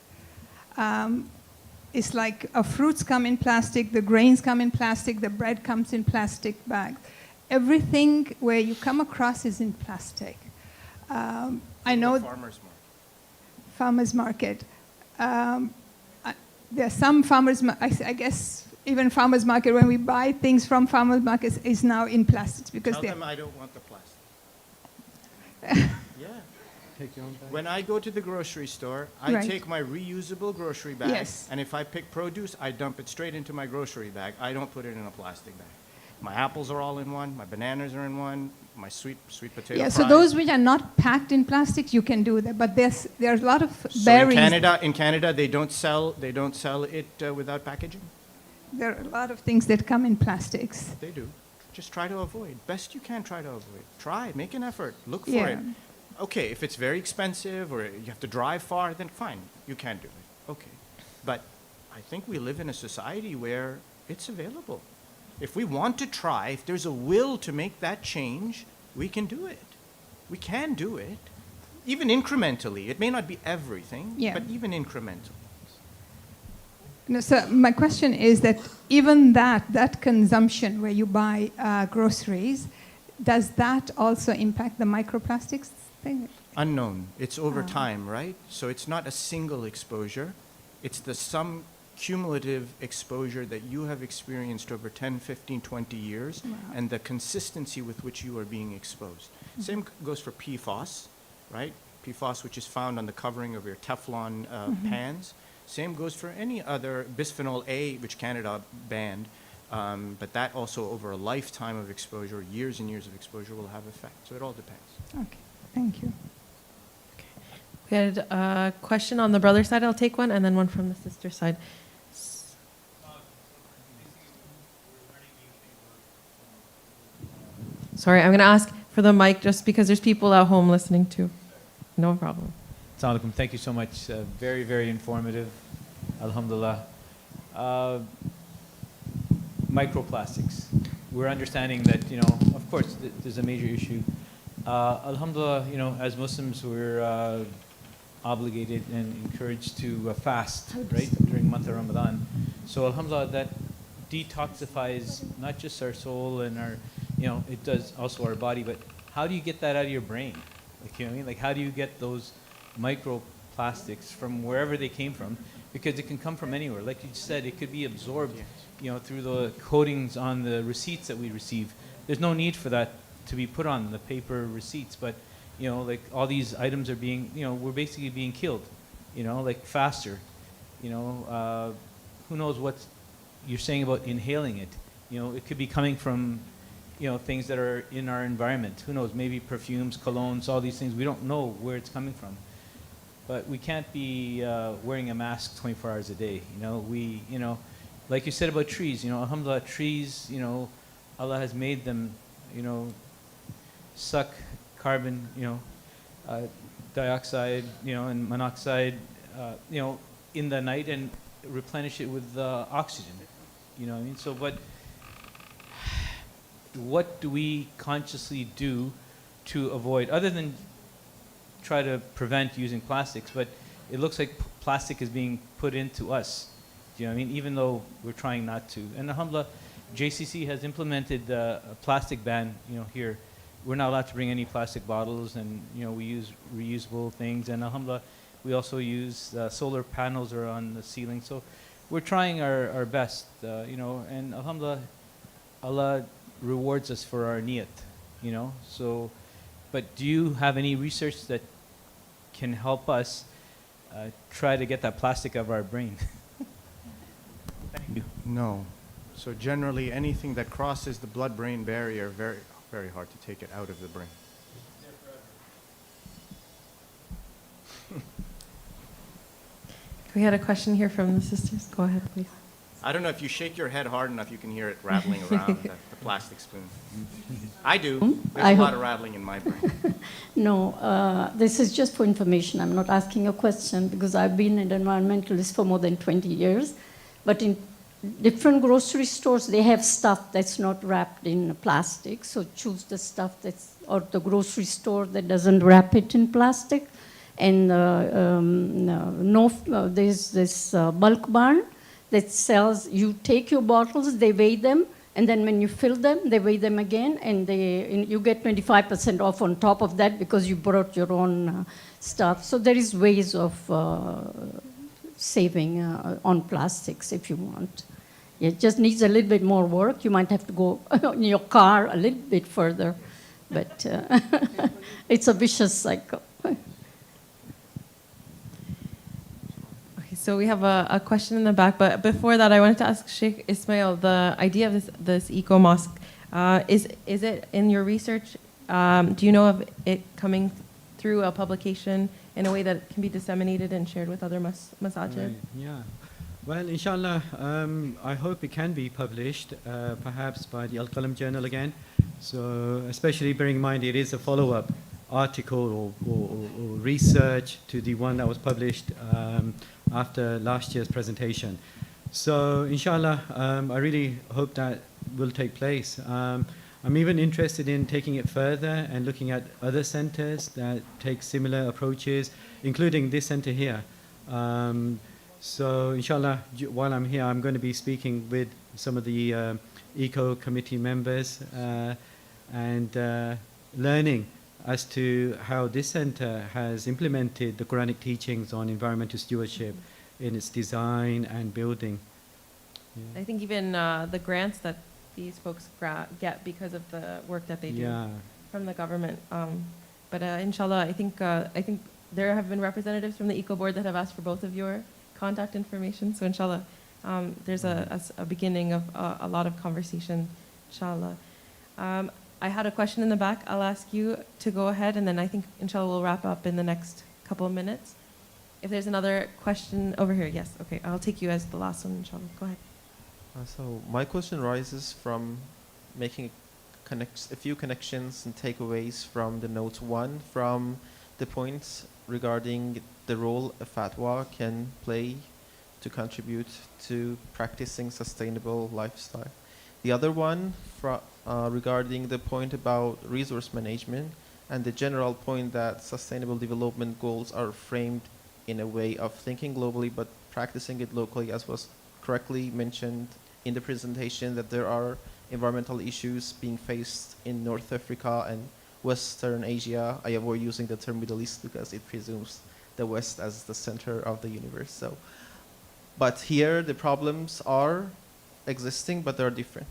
It's like fruits come in plastic, the grains come in plastic, the bread comes in plastic bags. Everything where you come across is in plastic. I know farmers market. There are some farmers, I guess, even farmers market, when we buy things from farmers markets, is now in plastics because Tell them I don't want the plastic. When I go to the grocery store, I Right. take my reusable grocery bag, Yes. and if I pick produce, I dump it straight into my grocery bag. I don't put it in a plastic bag. My apples are all in one, my bananas are in one, my sweet potato Yeah, so fries. those which are not packed in plastics, you can do that. But there's a lot of So berries. in Canada, they don't sell it without packaging. There are a lot of things that come in plastics. They do. Just try to avoid. Best you can try to avoid. Try, make an effort, look for Yeah. it. Okay, if it's very expensive or you have to drive far, then fine, you can do it. Okay. But I think we live in a society where it's available. If we want to try, if there's a will to make that change, we can do it. We can do it. Even incrementally. It may not be everything, Yeah. but even incrementally. No, so my question is that even that consumption where you buy groceries, does that also impact the microplastics thing? Unknown. It's over time, right? So it's not a single exposure. It's the sum cumulative exposure that you have experienced over 10, 15, 20 years, Wow. and the consistency with which you are being exposed. Same goes for PFOS, right? PFOS, which is found on the covering of your Teflon pans. Same goes for any other bisphenol A, which Canada banned, but that also over a lifetime of exposure, years and years of exposure, will have effect. So it all depends. Okay, thank you. We had a question on the brother side. I'll take one, and then one from the sister side. Sorry, I'm going to ask for the mic just because there's people at home listening too. No problem. Assalamu alaikum. Thank you so much. Very, very informative. Alhamdulillah. Microplastics. We're understanding that, of course, there's a major issue. Alhamdulillah, as Muslims, we're obligated and encouraged to fast, right, during month of Ramadan. So alhamdulillah, that detoxifies not just our soul and our, it does also our body, but how do you get that out of your brain? Like, you know what I mean? Like, how do you get those microplastics from wherever they came from? Because it can come from anywhere. Like you said, it could be absorbed, through the coatings on the receipts that we receive. There's no need for that to be put on the paper receipts, but like all these items are being, we're basically being killed, like faster. Who knows what you're saying about inhaling it? It could be coming from, things that are in our environment. Who knows? Maybe perfumes, colognes, all these things. We don't know where it's coming from. But we can't be wearing a mask 24 hours a day. Like you said about trees. Alhamdulillah, trees. Allah has made them. Suck carbon. Dioxide. And monoxide. In the night and replenish it with oxygen. You know what I mean? So, but what do we consciously do to avoid, other than try to prevent using plastics? But it looks like plastic is being put into us. Do you know what I mean? Even though we're trying not to. And alhamdulillah, JCC has implemented a plastic ban. Here, we're not allowed to bring any plastic bottles, and we use reusable things. And alhamdulillah, we also use solar panels are on the ceiling. So we're trying our best. And alhamdulillah, Allah rewards us for our niyat. So, but do you have any research that can help us try to get that plastic out of our brain? Thank you. No. So generally, anything that crosses the blood-brain barrier, very, very hard to take it out of the brain. We had a question here from the sisters. Go ahead, please. I don't know if you shake your head hard enough, you can hear it rattling around the plastic spoon. I do. There's a lot of rattling in my brain. No, this is just for information. I'm not asking a question because I've been an environmentalist for more than 20 years. But in different grocery stores, they have stuff that's not wrapped in plastic. So choose the stuff that's, or the grocery store that doesn't wrap it in plastic. And there's this bulk barn that sells, you take your bottles, they weigh them, and then when you fill them, they weigh them again, and you get 25% off on top of that because you brought your own stuff. So there is ways of saving on plastics if you want. It just needs a little bit more work. You might have to go in your car a little bit further But it's a vicious cycle. Okay, so we have a question in the back, but before that, I wanted to ask Sheikh Ismail, the idea of this eco mosque, is it in your research? Do you know of it coming through a publication in a way that can be disseminated and shared with other masajid? Right, yeah. Well, inshallah, I hope it can be published, perhaps by the Al-Qalam Journal again. So, especially bearing in mind it is a follow-up article or research to the one that was published after last year's presentation. So, inshallah, I really hope that will take place. I'm even interested in taking it further and looking at other centers that take similar approaches, including this center here. So, inshallah, while I'm here, I'm going to be speaking with some of the eco committee members and learning as to how this center has implemented the Quranic teachings on environmental stewardship in its design and building. I think even the grants that these folks get because of the work that they do from the government. But inshallah, I think there have been representatives from the Eco Board that have asked for both of your contact information. So inshallah, there's a beginning of a lot of conversation, inshallah. I had a question in the back. I'll ask you to go ahead, and then I think inshallah we'll wrap up in the next couple of minutes. If there's another question over here, yes, okay, I'll take you as the last one, inshallah. Go ahead. So my question rises from making a few connections and takeaways from the note 1, from the points regarding the role a fatwa can play to contribute to practicing sustainable lifestyle. The other one regarding the point about resource management and the general point that sustainable development goals are framed in a way of thinking globally but practicing it locally, as was correctly mentioned in the presentation, that there are environmental issues being faced in North Africa and Western Asia. I avoid using the term Middle East because it presumes the West as the center of the universe. So, but here the problems are existing, but they're different.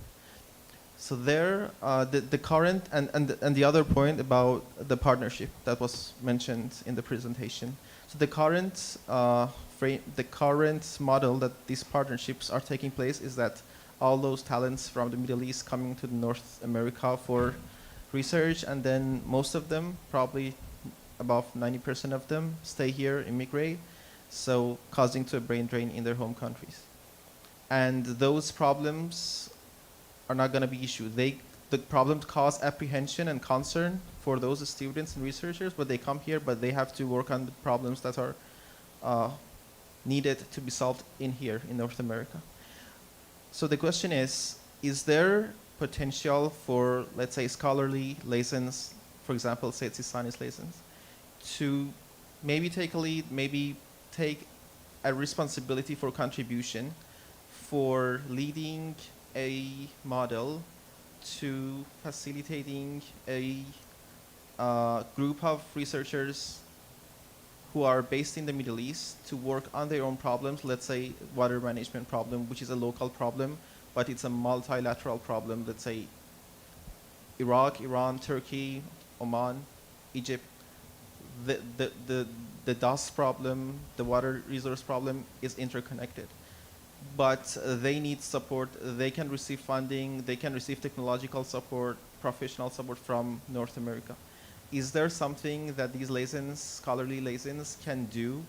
So there, the current and the other point about the partnership that was mentioned in the presentation. So the current the current model that these partnerships are taking place is that all those talents from the Middle East coming to North America for research, and then most of them, probably above 90% of them, stay here, immigrate, so causing to a brain drain in their home countries. And those problems are not going to be issued. The problems cause apprehension and concern for those students and researchers, but they come here, but they have to work on the problems that are needed to be solved in here in North America. So the question is there potential for, let's say, scholarly lessons, for example, say Tsisanis lessons, to maybe take a lead, maybe take a responsibility for contribution for leading a model to facilitating a group of researchers who are based in the Middle East to work on their own problems, let's say water management problem, which is a local problem, but it's a multilateral problem, let's say Iraq, Iran, Turkey, Oman, Egypt. The dust problem, the water resource problem is interconnected. But they need support. They can receive funding. They can receive technological support, professional support from North America. Is there something that these lessons, scholarly lessons, can do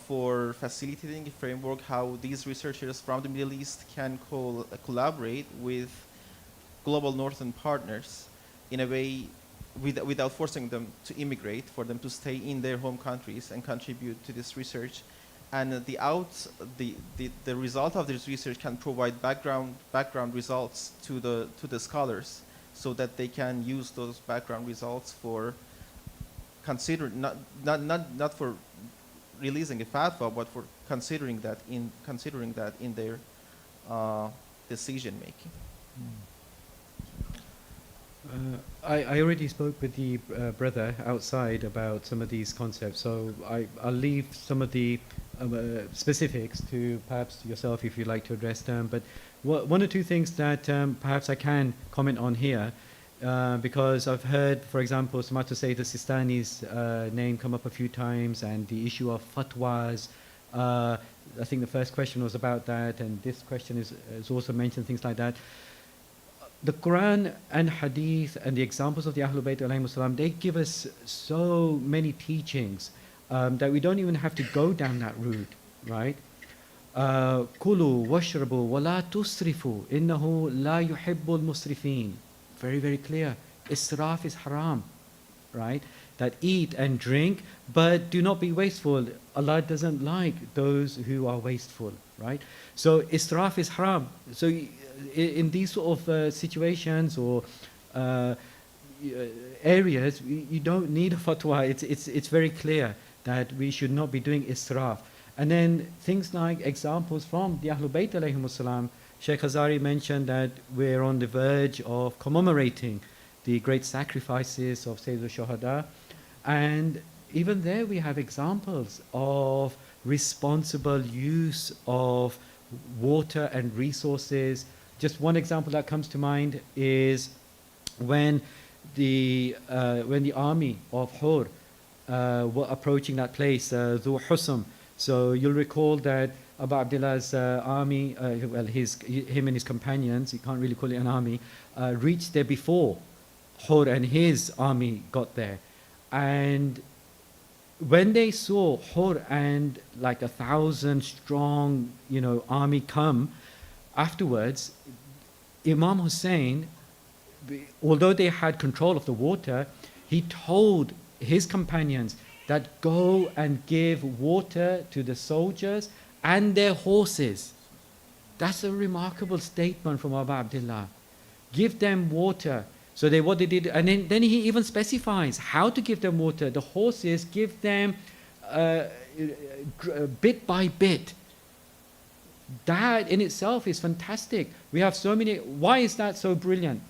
for facilitating a framework how these researchers from the Middle East can collaborate with global Northern partners in a way without forcing them to immigrate, for them to stay in their home countries and contribute to this research? And the result of this research can provide background results to the scholars, so that they can use those background results for not for releasing a fatwa, but for considering that in their decision making. I already spoke with the brother outside about some of these concepts, so I'll leave some of the specifics to perhaps yourself if you'd like to address them. But one or two things that perhaps I can comment on here because I've heard, for example, Samata Sayyid al-Sistani's name come up a few times, and the issue of fatwas. I think the first question was about that, and this question is also mentioned, things like that. The Quran and Hadith and the examples of the Ahlul Bayt alayhimus salam, they give us so many teachings that we don't even have to go down that route, right? Kulu washrabu wa la tusrifu innahu la yuhibbul musrifin. Very, very clear. Israf is haram, right? That eat and drink, but do not be wasteful. Allah doesn't like those who are wasteful, right? So israf is haram. So in these sort of situations or areas, you don't need a fatwa. It's very clear that we should not be doing israf. And then things like examples from the Ahlul Bayt alayhimus salam. Sheikh Hazari mentioned that we're on the verge of commemorating the great sacrifices of Sayyid al-Shuhada. And even there we have examples of responsible use of water and resources. Just one example that comes to mind is when the army of Hur were approaching that place, Dhu Husam. So you'll recall that Abu Abdullah's army, well, him and his companions, you can't really call it an army, reached there before Hur and his army got there. And when they saw Hur and like 1,000 strong, army come, afterwards, Imam Hussein, although they had control of the water, he told his companions that go and give water to the soldiers and their horses. That's a remarkable statement from Abu Abdullah. Give them water. So what they did, and then he even specifies how to give them water. The horses, give them bit by bit. That in itself is fantastic. We have so many. Why is that so brilliant?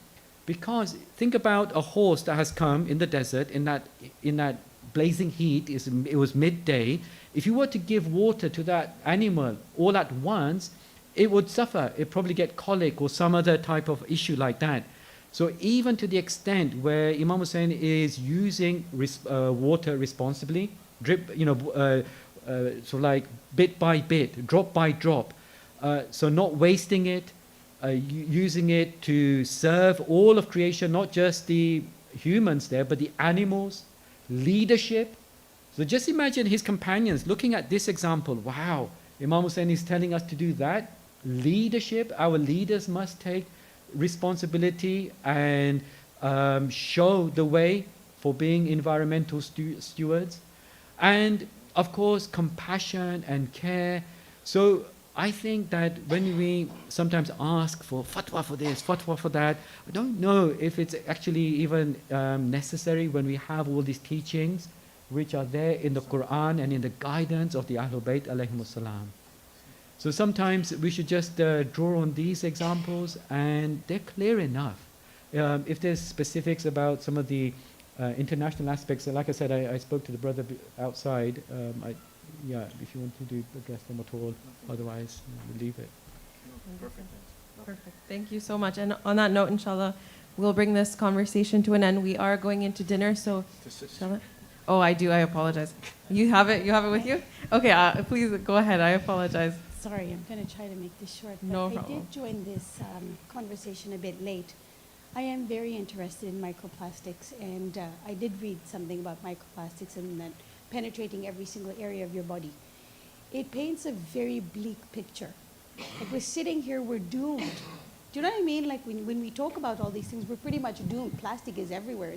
Because think about a horse that has come in the desert in that blazing heat. It was midday. If you were to give water to that animal all at once, it would suffer. It'd probably get colic or some other type of issue like that. So even to the extent where Imam Hussein is using water responsibly, drip, sort of like bit by bit, drop by drop, so not wasting it, using it to serve all of creation, not just the humans there, but the animals, leadership. So just imagine his companions looking at this example. Wow, Imam Hussein is telling us to do that. Leadership, our leaders must take responsibility and show the way for being environmental stewards. And of course, compassion and care. So I think that when we sometimes ask for fatwa for this, fatwa for that, I don't know if it's actually even necessary when we have all these teachings which are there in the Quran and in the guidance of the Ahlul Bayt alayhimus salam. So sometimes we should just draw on these examples, and they're clear enough. If there's specifics about some of the international aspects, like I said, I spoke to the brother outside. If you want to address them at all, otherwise we'll leave it. Perfect. Thank you so much. And on that note, inshallah, we'll bring this conversation to an end. We are going into dinner, so. Oh, I do. I apologize. You have it. You have it with you. Okay. Please go ahead. I apologize. Sorry, I'm going to try to make this short. But No I problem. did join this conversation a bit late. I am very interested in microplastics, and I did read something about microplastics and that penetrating every single area of your body. It paints a very bleak picture. Like we're sitting here, we're doomed. Do you know what I mean? Like when we talk about all these things, we're pretty much doomed. Plastic is everywhere.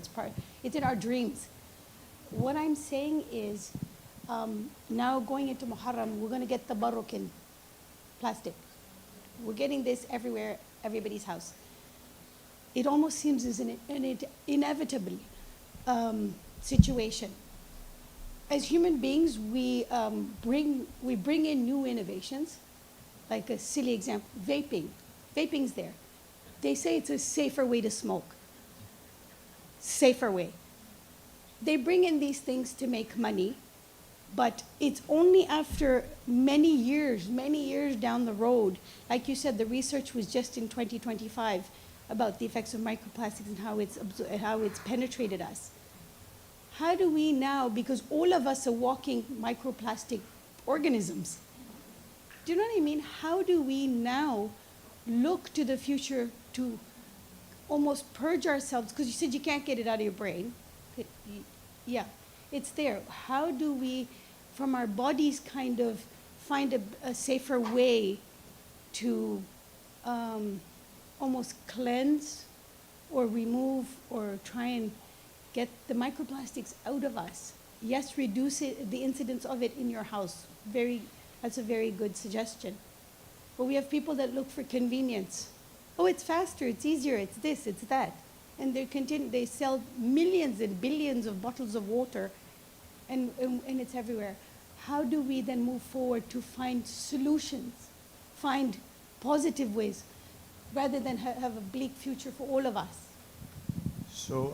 It's in our dreams. What I'm saying is, now going into Muharram, we're going to get tabarruk in plastic. We're getting this everywhere, everybody's house. It almost seems as an inevitable situation. As human beings, we bring in new innovations. Like a silly example, vaping. Vaping's there. They say it's a safer way to smoke. Safer way. They bring in these things to make money, but it's only after many years down the road. Like you said, the research was just in 2025. about the effects of microplastics and how it's penetrated us. How do we now, because all of us are walking microplastic organisms, do you know what I mean? How do we now look to the future to almost purge ourselves? Because you said you can't get it out of your brain. Yeah, it's there. How do we, from our bodies, kind of find a safer way to almost cleanse or remove or try and get the microplastics out of us? Yes, reduce the incidence of it in your house. That's a very good suggestion. But we have people that look for convenience. Oh, it's faster, it's easier, it's this, it's that. And they sell millions and billions of bottles of water, and it's everywhere. How do we then move forward to find solutions, find positive ways, rather than have a bleak future for all of us? So,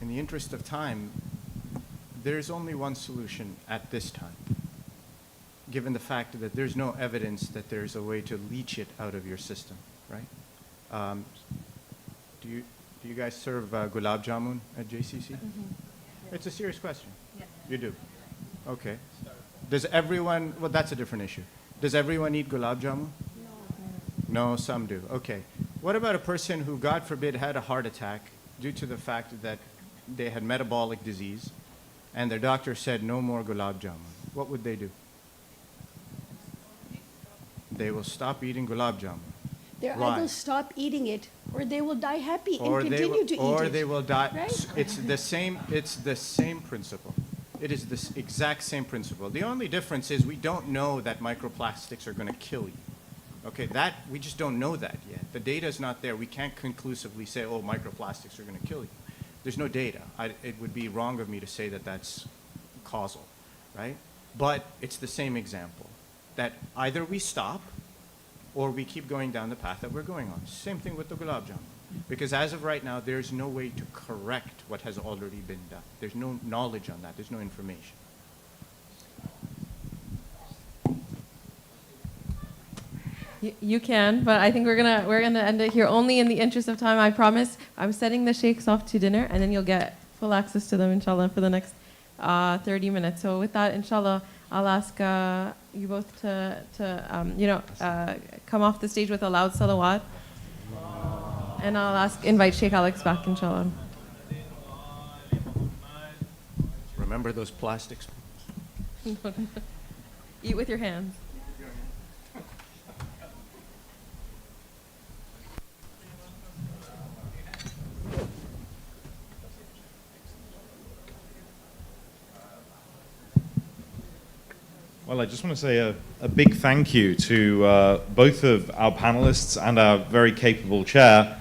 in the interest of time, there's only one solution at this time, given the fact that there's no evidence that there's a way to leach it out of your system, right? Do you guys serve gulab jamun at JCC? Mm-hmm. It's a serious question. Yes. You do? Okay. Does everyone, well, that's a different issue. Does everyone eat gulab jamun? No, some do. Okay. What about a person who, God forbid, had a heart attack due to the fact that they had metabolic disease and their doctor said no more gulab jamun? What would they do? They will stop eating gulab jamun. They'll Why? either stop eating it, or they will die happy Or and they continue to eat or it. they will die. Right? It's the same principle. It is the exact same principle. The only difference is we don't know that microplastics are going to kill you. Okay, that we just don't know that yet. The data is not there. We can't conclusively say, oh, microplastics are going to kill you. There's no data. It would be wrong of me to say that that's causal, right? But it's the same example, that either we stop or we keep going down the path that we're going on. Same thing with the gulab jamun. Because as of right now, there's no way to correct what has already been done. There's no knowledge on that. There's no information. You can, but I think we're gonna end it here only in the interest of time. I promise. I'm setting the sheikhs off to dinner, and then you'll get full access to them, inshallah, for the next 30 minutes. So with that, inshallah, I'll ask you both to come off the stage with a loud salawat, and I'll invite Sheikh Alex back, inshallah. Remember those plastics? Eat with your hands. Well, I just want to say a big thank you to both of our panelists and our very capable chair.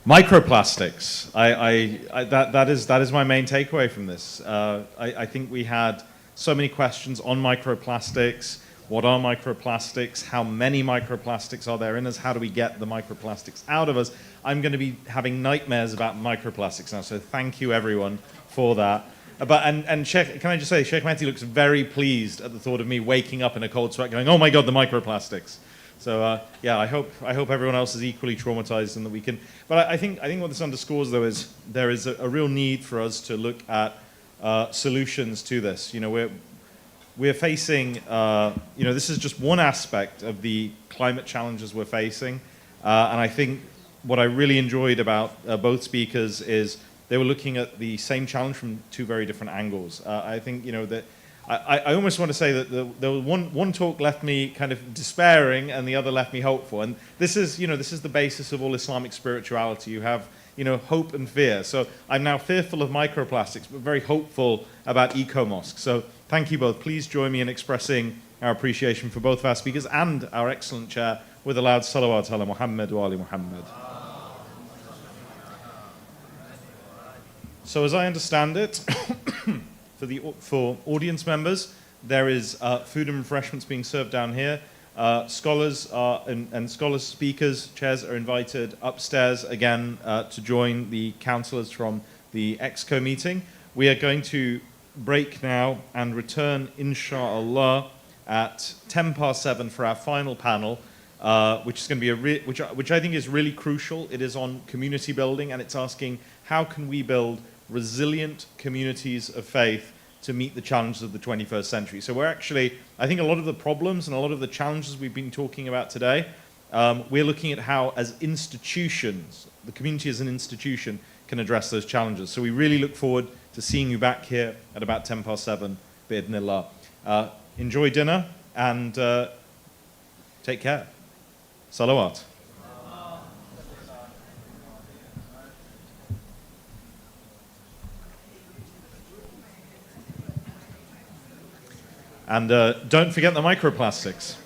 Microplastics, that is my main takeaway from this. I think we had so many questions on microplastics. What are microplastics? How many microplastics are there in us? How do we get the microplastics out of us? I'm going to be having nightmares about microplastics now, so thank you everyone for that. And Sheikh, can I just say, Sheikh Mehdi looks very pleased at the thought of me waking up in a cold sweat going, oh my God, the microplastics. So yeah, I hope everyone else is equally traumatized and that we can. But I think what this underscores though is there is a real need for us to look at solutions to this. You know, we're facing, this is just one aspect of the climate challenges we're facing. And I think what I really enjoyed about both speakers is they were looking at the same challenge from two very different angles. I think, that I almost want to say that the one talk left me kind of despairing and the other left me hopeful. And this is the basis of all Islamic spirituality. You have, hope and fear. So I'm now fearful of microplastics, but very hopeful about eco-mosques. So thank you both. Please join me in expressing our appreciation for both of our speakers and our excellent chair with a loud salawat ala Muhammad wa ali Muhammad. So as I understand it, for audience members, there is food and refreshments being served down here. Scholars and scholars, speakers, chairs are invited upstairs again to join the councillors from the EXCO meeting. We are going to break now and return, inshallah, at 7:10 for our final panel. which is going to be which I think is really crucial. It is on community building, and it's asking how can we build resilient communities of faith to meet the challenges of the 21st century. So we're actually, I think a lot of the problems and a lot of the challenges we've been talking about today, we're looking at how as institutions, the community as an institution can address those challenges. So we really look forward to seeing you back here at about 7:10, bi'idhnillah. Enjoy dinner and take care. Salawat. And don't forget the microplastics.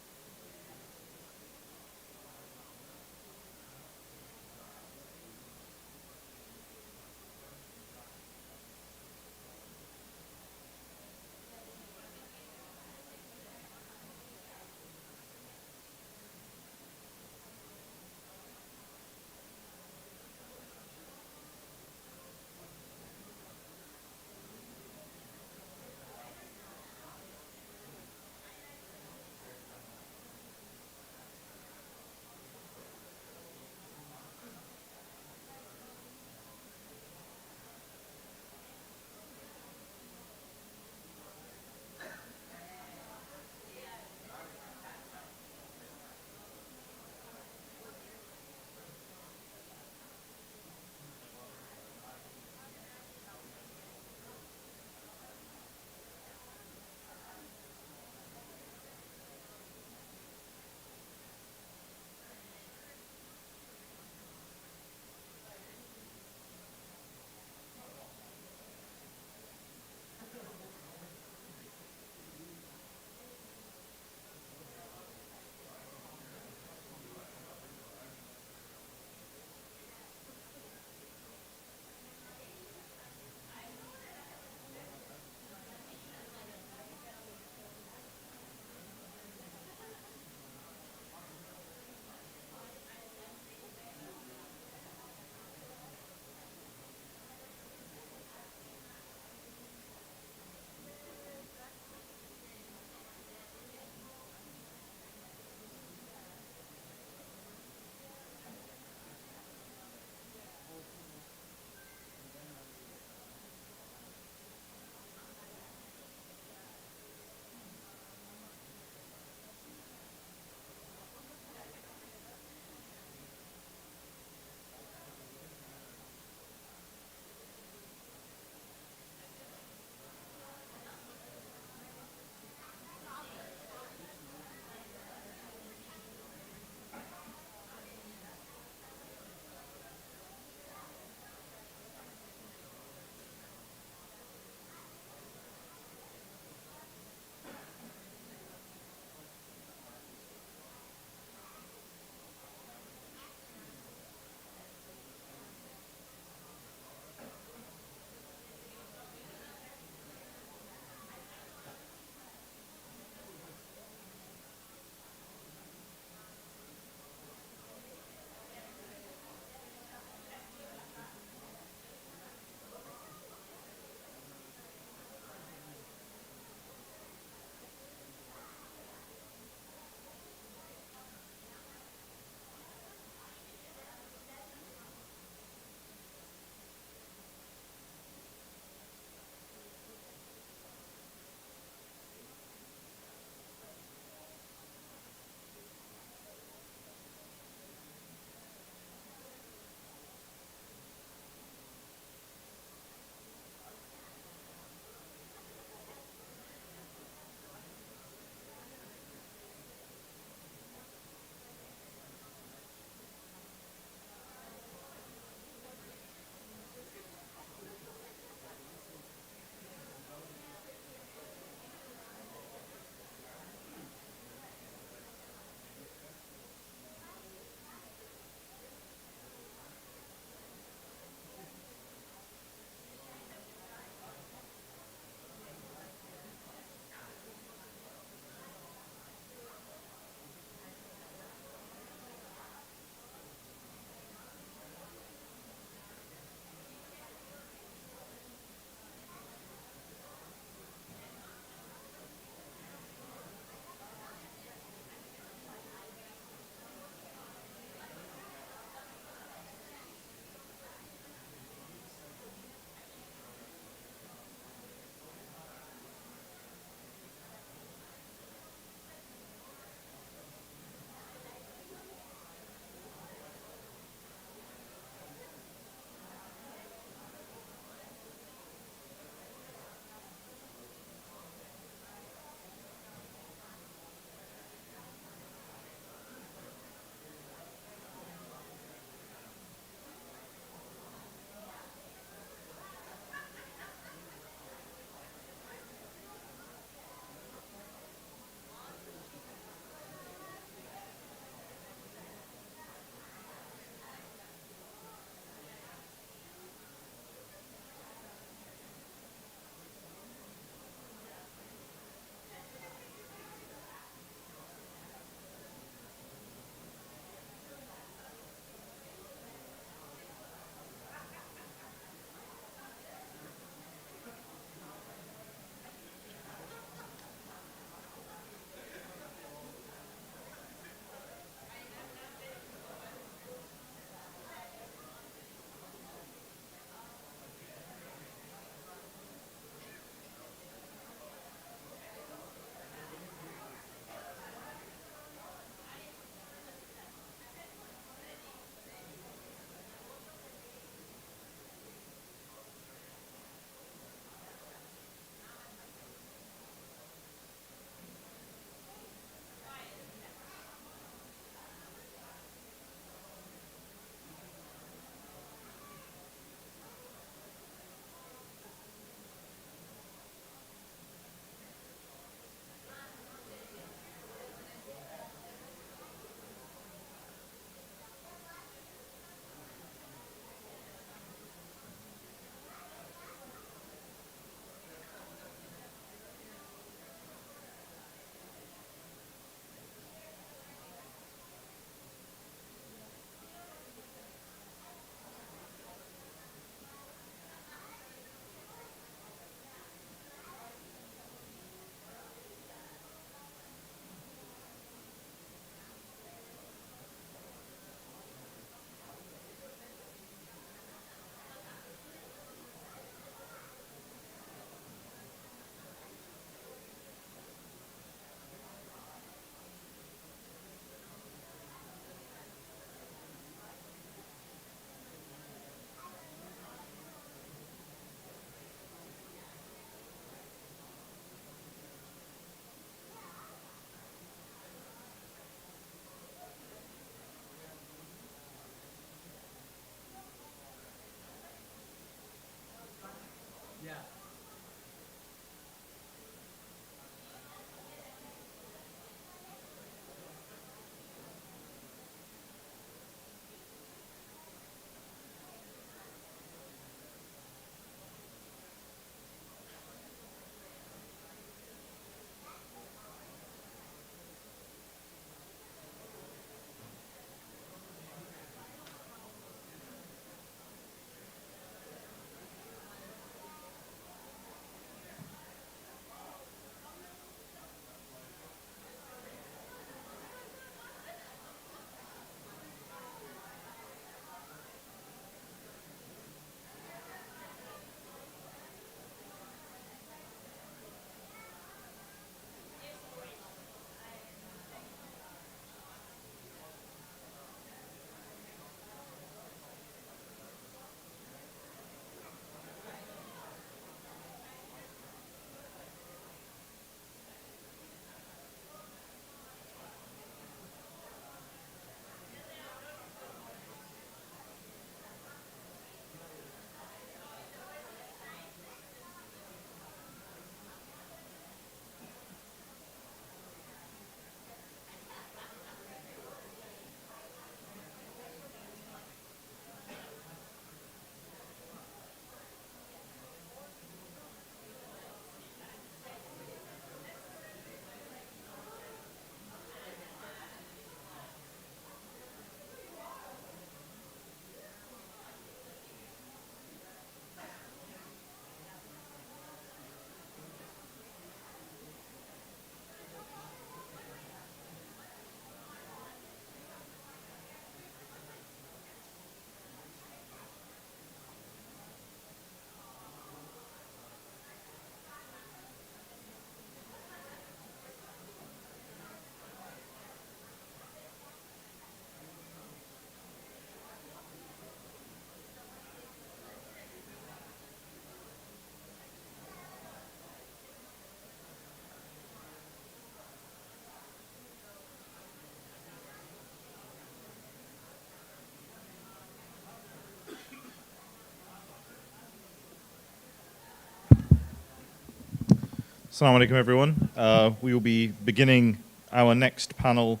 Assalamu alaikum, everyone. We will be beginning our next panel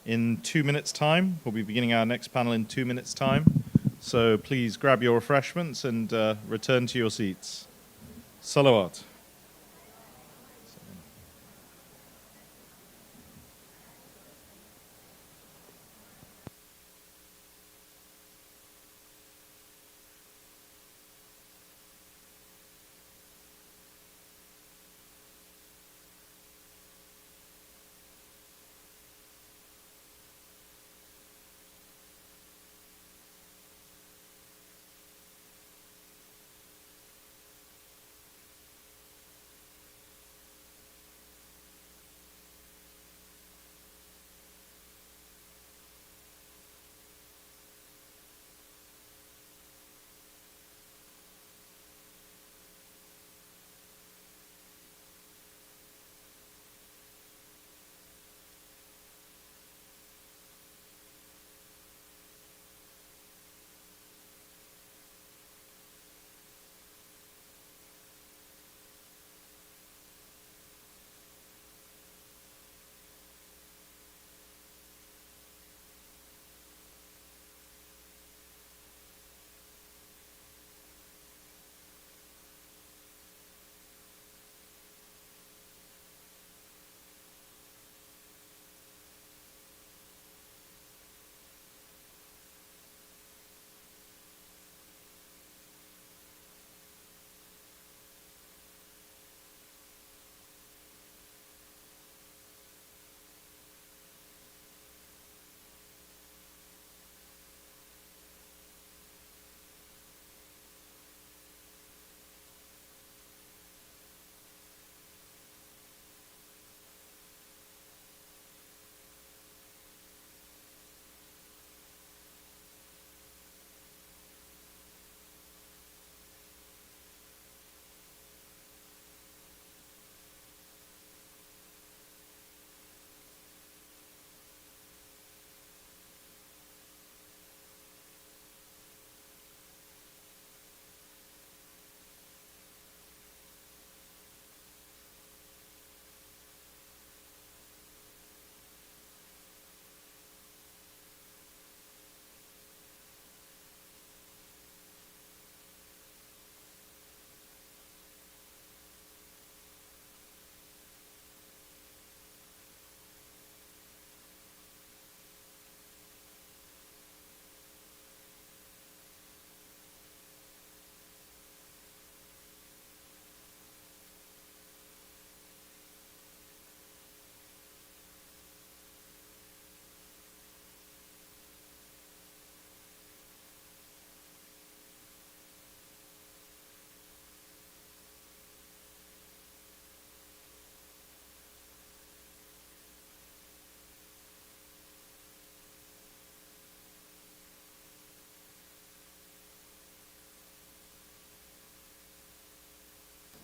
in 2 minutes' time. We'll be beginning our next panel in 2 minutes' time. So please grab your refreshments and return to your seats. Salawat.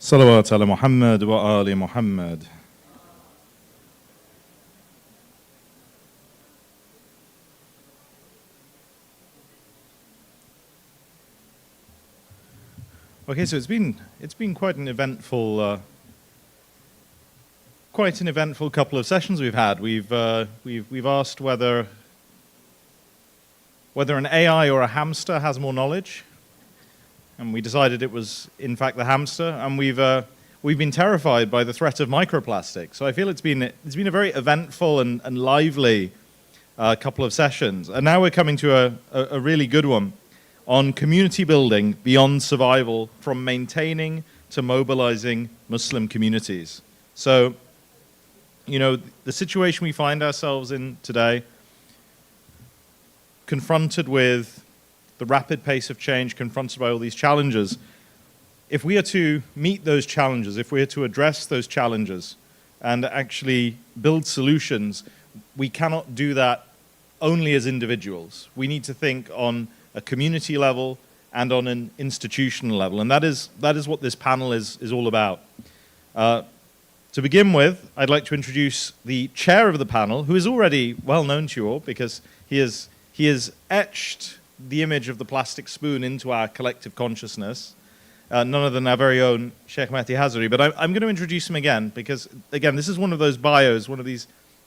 صلوات على محمد وآل محمد. Okay, so it's been quite an eventful couple of sessions we've had. We've asked whether an AI or a hamster has more knowledge, and we decided it was in fact the hamster. And we've been terrified by the threat of microplastic. So I feel it's been a very eventful and lively couple of sessions. And now we're coming to a really good one on community building beyond survival, from maintaining to mobilizing Muslim communities. So, you know, the situation we find ourselves in today, confronted with the rapid pace of change, confronted by all these challenges, if we are to meet those challenges, if we are to address those challenges and actually build solutions, we cannot do that only as individuals. We need to think on a community level and on an institutional level. And that is what this panel is all about. To begin with, I'd like to introduce the chair of the panel, who is already well known to you all because he has etched the image of the plastic spoon into our collective consciousness. None other than our very own Sheikh Mehdi Hazari. But I'm going to introduce him again because, again, this is one of those bios,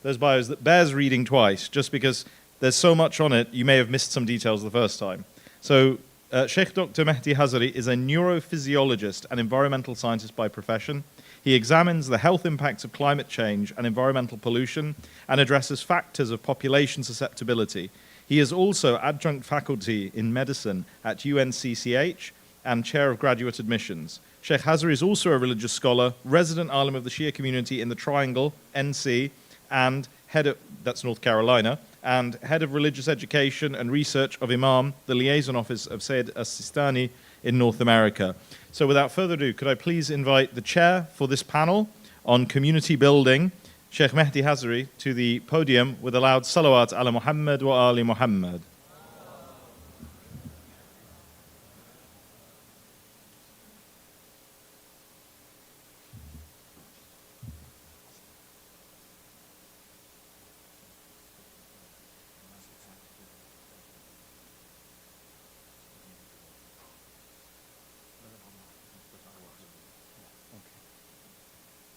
those bios that bears reading twice, just because there's so much on it, you may have missed some details the first time. So, Sheikh Dr. Mehdi Hazari is a neurophysiologist and environmental scientist by profession. He examines the health impacts of climate change and environmental pollution and addresses factors of population susceptibility. He is also adjunct faculty in medicine at UNCCH and chair of graduate admissions. Sheikh Hazari is also a religious scholar, resident alim of the Shia community in the Triangle, NC, and head of, that's North Carolina, and head of religious education and research of Imam, the liaison office of Sayyid As-Sistani in North America. So without further ado, could I please invite the chair for this panel on community building, Sheikh Mehdi Hazari, to the podium with a loud salawat ala Muhammad wa ali Muhammad.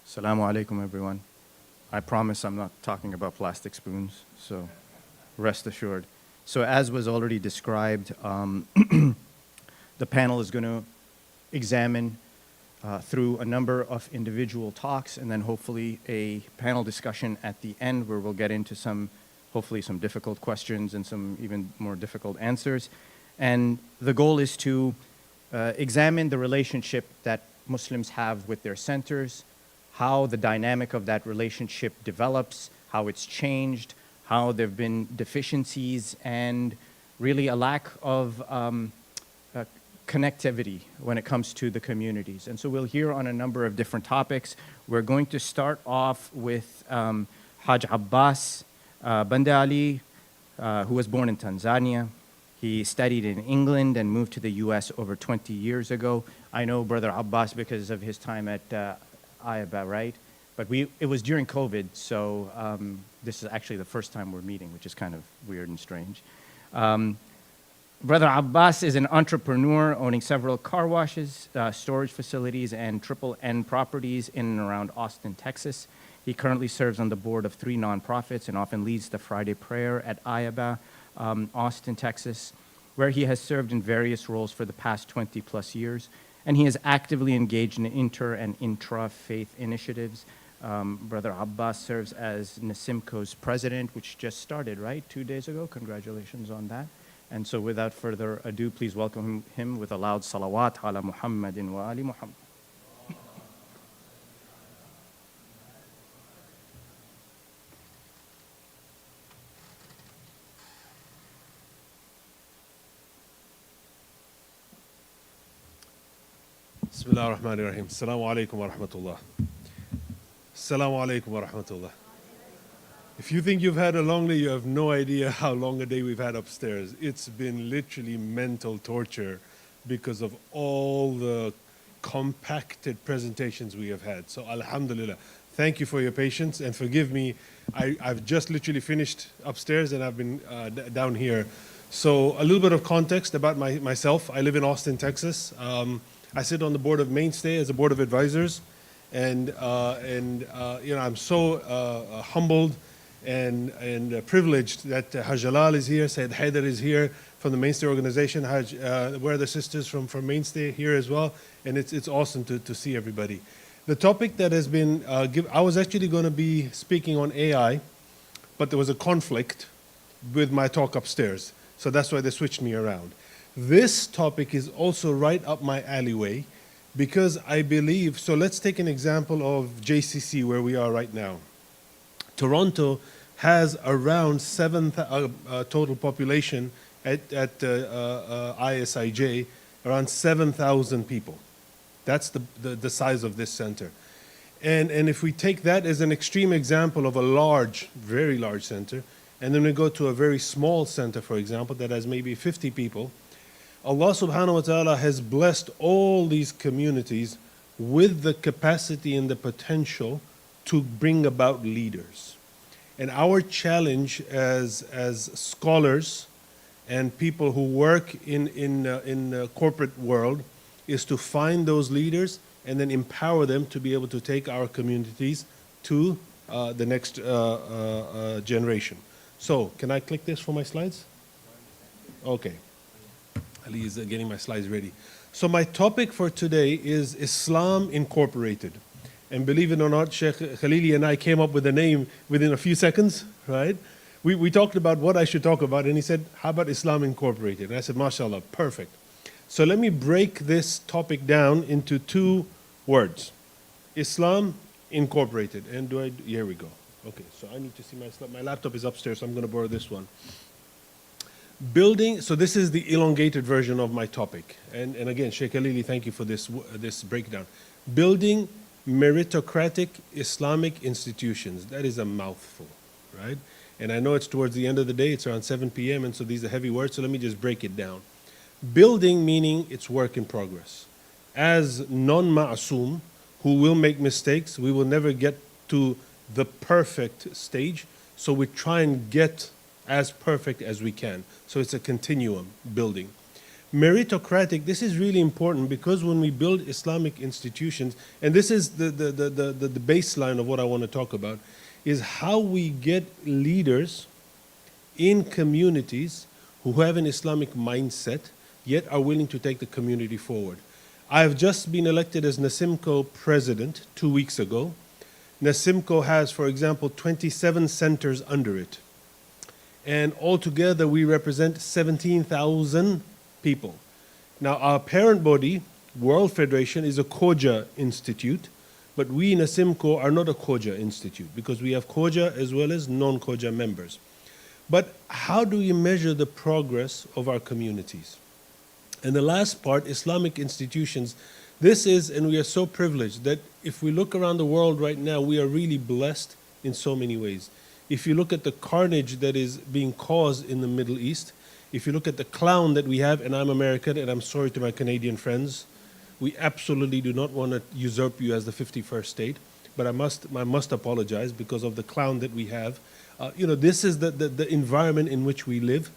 Assalamu alaikum, everyone. I promise I'm not talking about plastic spoons, so rest assured. So as was already described, the panel is going to examine through a number of individual talks and then hopefully a panel discussion at the end where we'll get into hopefully some difficult questions and some even more difficult answers. And the goal is to examine the relationship that Muslims have with their centers, how the dynamic of that relationship develops, how it's changed, how there have been deficiencies, and really a lack of connectivity when it comes to the communities. And so we'll hear on a number of different topics. We're going to start off with Haj Abbas Bande Ali, who was born in Tanzania. He studied in England and moved to the US over 20 years ago. I know Brother Abbas because of his time at Icair, right? But it was during COVID, so this is actually the first time we're meeting, which is kind of weird and strange. Brother Abbas is an entrepreneur owning several car washes, storage facilities, and triple N properties in and around Austin, Texas. He currently serves on the board of 3 nonprofits and often leads the Friday prayer at Icair, Austin, Texas, where he has served in various roles for the past 20 plus years. And he is actively engaged in inter and intra-faith initiatives. Brother Abbas serves as Nasimco's president, which just started, right, 2 days ago. Congratulations on that. And so without further ado, please welcome him with a loud salawat ala Muhammadin wa ali Muhammad. Bismillah ar-Rahman ar-Rahim. Assalamu alaikum wa rahmatullah. Assalamu alaikum wa rahmatullah. If you think you've had a long day, you have no idea how long a day we've had upstairs. It's been literally mental torture because of all the compacted presentations we have had. So alhamdulillah, thank you for your patience and forgive me. I've just literally finished upstairs and I've been down here. So a little bit of context about myself. I live in Austin, Texas. I sit on the board of Mainstay as a board of advisors. And you know, I'm so humbled and privileged that Haj Jalal is here, Sayyid Haider is here from the Mainstay organization. Where the sisters from Mainstay here as well, and it's awesome to see everybody. The topic that has been I was actually going to be speaking on AI, but there was a conflict with my talk upstairs, so that's why they switched me around. This topic is also right up my alleyway, because I believe, so let's take an example of JCC where we are right now. Toronto has around total population at Isij, around 7,000 people. That's the size of this center. And if we take that as an extreme example of a large, very large center, and then we go to a very small center, for example, that has maybe 50 people, Allah subhanahu wa ta'ala has blessed all these communities with the capacity and the potential to bring about leaders. And our challenge as scholars and people who work in the corporate world is to find those leaders and then empower them to be able to take our communities to the next generation. So, can I click this for my slides? Okay. Ali is getting my slides ready. So my topic for today is Islam Incorporated. And believe it or not, Sheikh Khalili and I came up with a name within a few seconds, right? We talked about what I should talk about, and he said, how about Islam Incorporated? And I said, mashallah, perfect. So let me break this topic down into two words. Islam Incorporated. And here we go. Okay, so I need to see my laptop is upstairs, so I'm going to borrow this one. Building, so this is the elongated version of my topic. And again, Sheikh Khalili, thank you for this breakdown. Building meritocratic Islamic institutions. That is a mouthful, right? And I know it's towards the end of the day, it's around 7 p.m., and so these are heavy words, so let me just break it down. Building meaning it's work in progress. As non-ma'asum, who will make mistakes, we will never get to the perfect stage, so we try and get as perfect as we can. So it's a continuum building. Meritocratic, this is really important because when we build Islamic institutions, and this is the baseline of what I want to talk about, is how we get leaders in communities who have an Islamic mindset, yet are willing to take the community forward. I've just been elected as Nasimco president 2 weeks ago. Nasimco has, for example, 27 centers under it. And altogether, we represent 17,000 people. Now, our parent body, World Federation, is a Khoja institute, but we, Nasimco, are not a Khoja institute because we have Khoja as well as non-Khoja members. But how do we measure the progress of our communities? And the last part, Islamic institutions, this is, and we are so privileged that if we look around the world right now, we are really blessed in so many ways. If you look at the carnage that is being caused in the Middle East, if you look at the clown that we have, and I'm American, and I'm sorry to my Canadian friends, we absolutely do not want to usurp you as the 51st state, but I must apologize because of the clown that we have. This is the environment in which we live,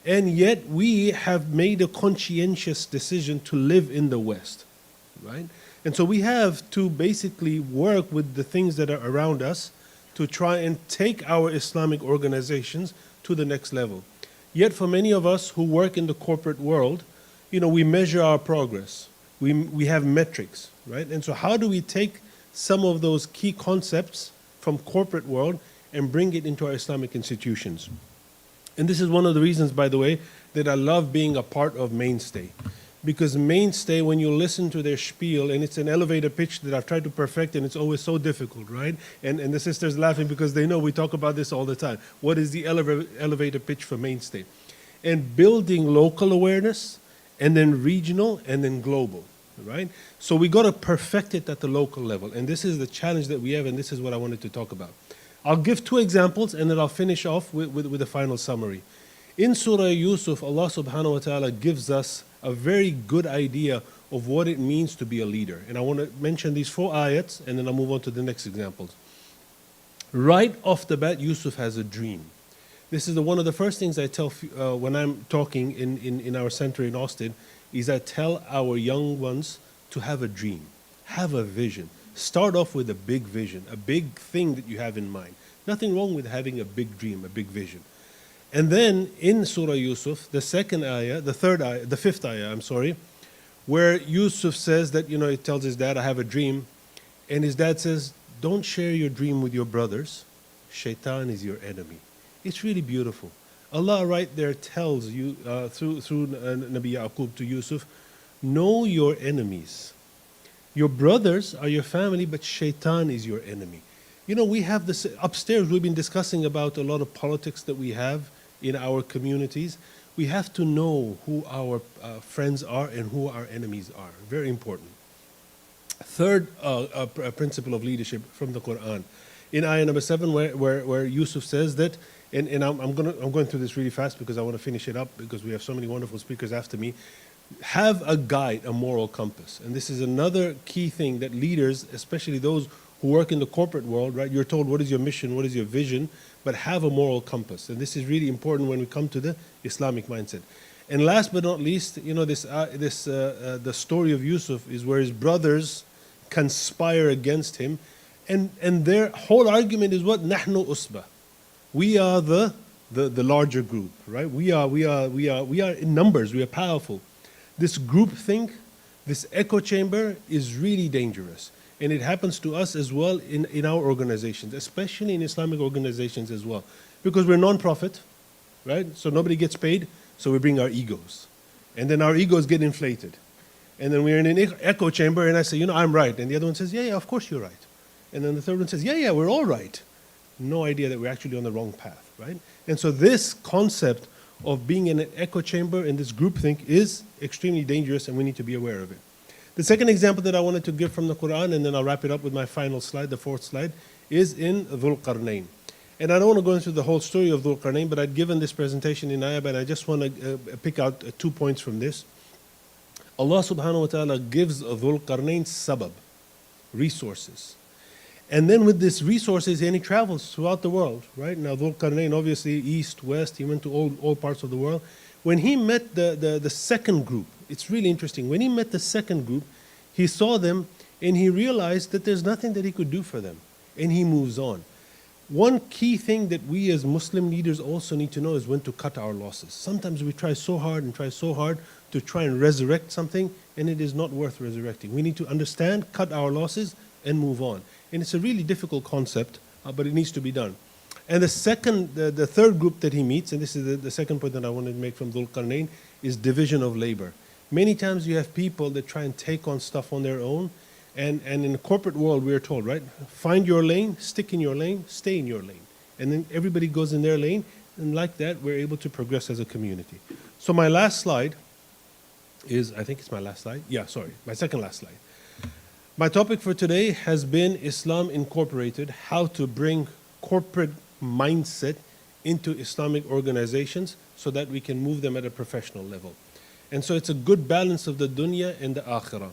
and yet we have made a conscientious decision to live in the West, right? And so we have to basically work with the things that are around us to try and take our Islamic organizations to the next level. Yet for many of us who work in the corporate world, we measure our progress. We have metrics, right? And so how do we take some of those key concepts from corporate world and bring it into our Islamic institutions? And this is one of the reasons, by the way, that I love being a part of Mainstay. Because Mainstay, when you listen to their spiel, and it's an elevator pitch that I've tried to perfect, and it's always so difficult, right? And the sisters laughing because they know we talk about this all the time. What is the elevator pitch for Mainstay? And building local awareness, and then regional, and then global, right? So we got to perfect it at the local level. And this is the challenge that we have, and this is what I wanted to talk about. I'll give 2 examples, and then I'll finish off with a final summary. In Surah Yusuf, Allah subhanahu wa ta'ala gives us a very good idea of what it means to be a leader. And I want to mention these 4 ayats, and then I'll move on to the next examples. Right off the bat, Yusuf has a dream. This is one of the first things I tell when I'm talking in our center in Austin, is I tell our young ones to have a dream, have a vision. Start off with a big vision, a big thing that you have in mind. Nothing wrong with having a big dream, a big vision. And then in Surah Yusuf, the 5th ayah, where Yusuf says that, he tells his dad, I have a dream. And his dad says, don't share your dream with your brothers. Shaitan is your enemy. It's really beautiful. Allah right there tells you, through Nabi Yaqub to Yusuf, know your enemies. Your brothers are your family, but Shaitan is your enemy. We have this, upstairs we've been discussing about a lot of politics that we have in our communities. We have to know who our friends are and who our enemies are. Very important. Third principle of leadership from the Quran. In ayah number 7, where Yusuf says that, and I'm going through this really fast because I want to finish it up because we have so many wonderful speakers after me. Have a guide, a moral compass. And this is another key thing that leaders, especially those who work in the corporate world, right? You're told what is your mission, what is your vision, but have a moral compass. And this is really important when we come to the Islamic mindset. And last but not least, the story of Yusuf is where his brothers conspire against him, and their whole argument is what? Nahnu usba. We are the larger group, right? We are in numbers, we are powerful. This group think, this echo chamber is really dangerous. And it happens to us as well in our organizations, especially in Islamic organizations as well. Because we're non-profit, right? So nobody gets paid, so we bring our egos. And then our egos get inflated. And then we're in an echo chamber, and I say, I'm right. And the other one says, yeah, of course you're right. And then the third one says, yeah, we're all right. No idea that we're actually on the wrong path, right? And so this concept of being in an echo chamber in this groupthink is extremely dangerous, and we need to be aware of it. The second example that I wanted to give from the Quran, and then I'll wrap it up with my final slide, the 4th slide, is in Dhul Qarnayn. And I don't want to go into the whole story of Dhul Qarnayn, but I'd given this presentation in ayah, and I just want to pick out 2 points from this. Allah subhanahu wa ta'ala gives Dhul Qarnayn sabab, resources. And then with these resources, and he travels throughout the world, right? Now Dhul Qarnayn, obviously, east, west, he went to all parts of the world. When he met the second group, it's really interesting. When he met the second group, he saw them and he realized that there's nothing that he could do for them. And he moves on. One key thing that we as Muslim leaders also need to know is when to cut our losses. Sometimes we try so hard to try and resurrect something, and it is not worth resurrecting. We need to understand, cut our losses, and move on. And it's a really difficult concept, but it needs to be done. And the third group that he meets, and this is the second point that I wanted to make from Dhul Qarnayn, is division of labor. Many times you have people that try and take on stuff on their own, and in the corporate world we are told, right, find your lane, stick in your lane, stay in your lane. And then everybody goes in their lane, and like that we're able to progress as a community. So my last slide is, I think it's my last slide. Yeah, sorry, my second last slide. My topic for today has been Islam Incorporated, how to bring corporate mindset into Islamic organizations so that we can move them at a professional level. And so it's a good balance of the dunya and the akhirah.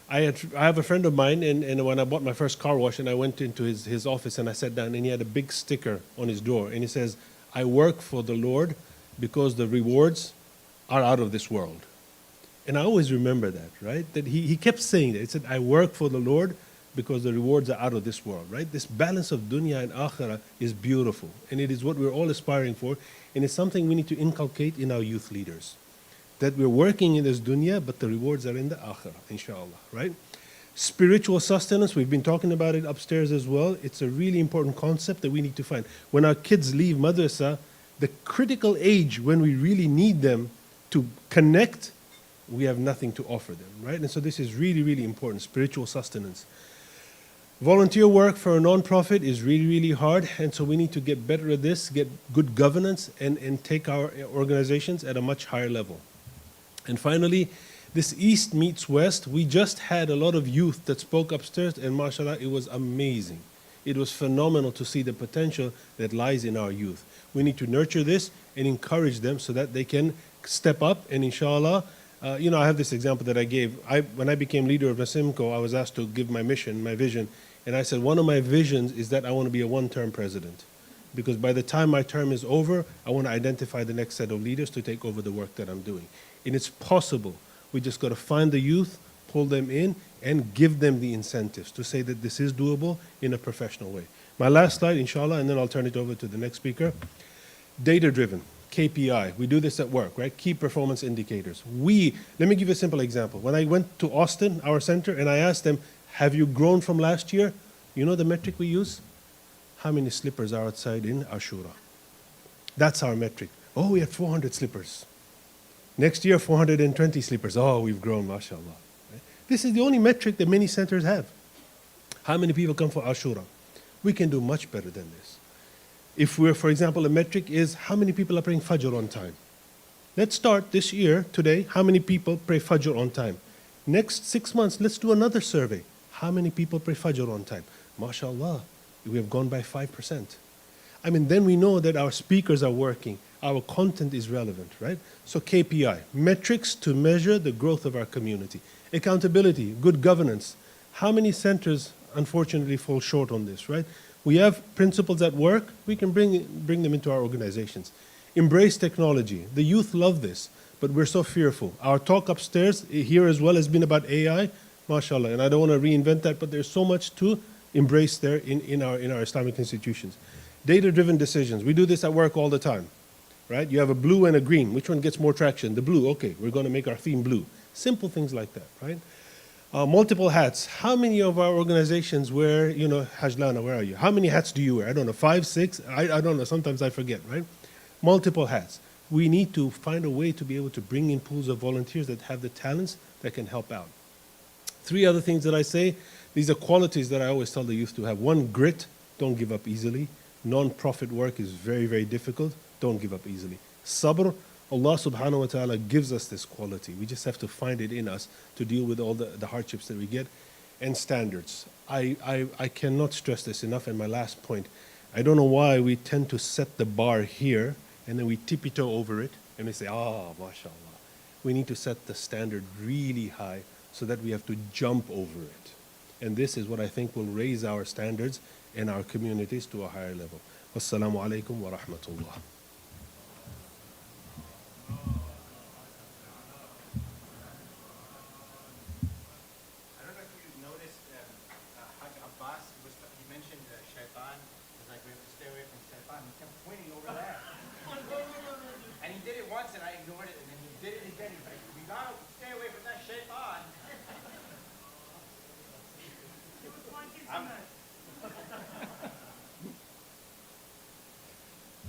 I have a friend of mine, and when I bought my first car wash and I went into his office and I sat down, and he had a big sticker on his door, and he says, I work for the Lord because the rewards are out of this world. And I always remember that, right? That he kept saying that. He said, I work for the Lord because the rewards are out of this world, right? This balance of dunya and akhirah is beautiful. And it is what we're all aspiring for. And it's something we need to inculcate in our youth leaders. That we're working in this dunya, but the rewards are in the akhirah, inshallah, right? Spiritual sustenance, we've been talking about it upstairs as well. It's a really important concept that we need to find. When our kids leave madrasa, the critical age when we really need them to connect, we have nothing to offer them, right? And so this is really, really important, spiritual sustenance. Volunteer work for a non-profit is really, really hard, and so we need to get better at this, get good governance, and take our organizations at a much higher level. And finally, this East meets West. We just had a lot of youth that spoke upstairs, and mashallah, it was amazing. It was phenomenal to see the potential that lies in our youth. We need to nurture this and encourage them so that they can step up and inshallah I have this example that I gave. When I became leader of Nasimco, I was asked to give my mission, my vision, and I said one of my visions is that I want to be a one-term president, because by the time my term is over, I want to identify the next set of leaders to take over the work that I'm doing. And it's possible. We just got to find the youth, pull them in, and give them the incentives to say that this is doable in a professional way. My last slide, inshallah, and then I'll turn it over to the next speaker. Data-driven. KPI. We do this at work, right? Key performance indicators. Let me give you a simple example. When I went to Austin, our center, and I asked them, have you grown from last year? You know the metric we use? How many slippers are outside in Ashura? That's our metric. Oh, we had 400 slippers. Next year, 420 slippers. Oh, we've grown, mashallah. Right? This is the only metric that many centers have. How many people come for Ashura? We can do much better than this. If we're, for example, a metric is how many people are praying Fajr on time. Let's start this year, today, how many people pray Fajr on time. Next 6 months, let's do another survey. How many people pray Fajr on time? MashaAllah, we have gone by 5%. Then we know that our speakers are working, our content is relevant, right? So KPI, metrics to measure the growth of our community. Accountability, good governance. How many centers, unfortunately, fall short on this, right? We have principles at work, we can bring them into our organizations. Embrace technology. The youth love this, but we're so fearful. Our talk upstairs here as well has been about AI, mashallah, and I don't want to reinvent that, but there's so much to embrace there in our Islamic institutions. Data-driven decisions. We do this at work all the time, right? You have a blue and a green. Which one gets more traction? The blue. Okay, we're going to make our theme blue. Simple things like that, right? Multiple hats. How many of our organizations wear, Hajlana, where are you? How many hats do you wear? I don't know, 5, 6? I don't know. Sometimes I forget, right? Multiple hats. We need to find a way to be able to bring in pools of volunteers that have the talents that can help out. 3 other things that I say, these are qualities that I always tell the youth to have. 1, grit, don't give up easily. Non-profit work is very, very difficult. Don't give up easily. Sabr, Allah subhanahu wa ta'ala gives us this quality. We just have to find it in us to deal with all the hardships that we get. And standards. I cannot stress this enough. And my last point, I don't know why we tend to set the bar here and then we tippy-toe over it and we say, mashallah. We need to set the standard really high so that we have to jump over it. And this is what I think will raise our standards and our communities to a higher level. Wassalamu alaikum wa rahmatullah.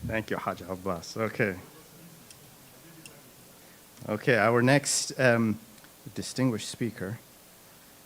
Thank you, Hajj Abbas. Okay, our next distinguished speaker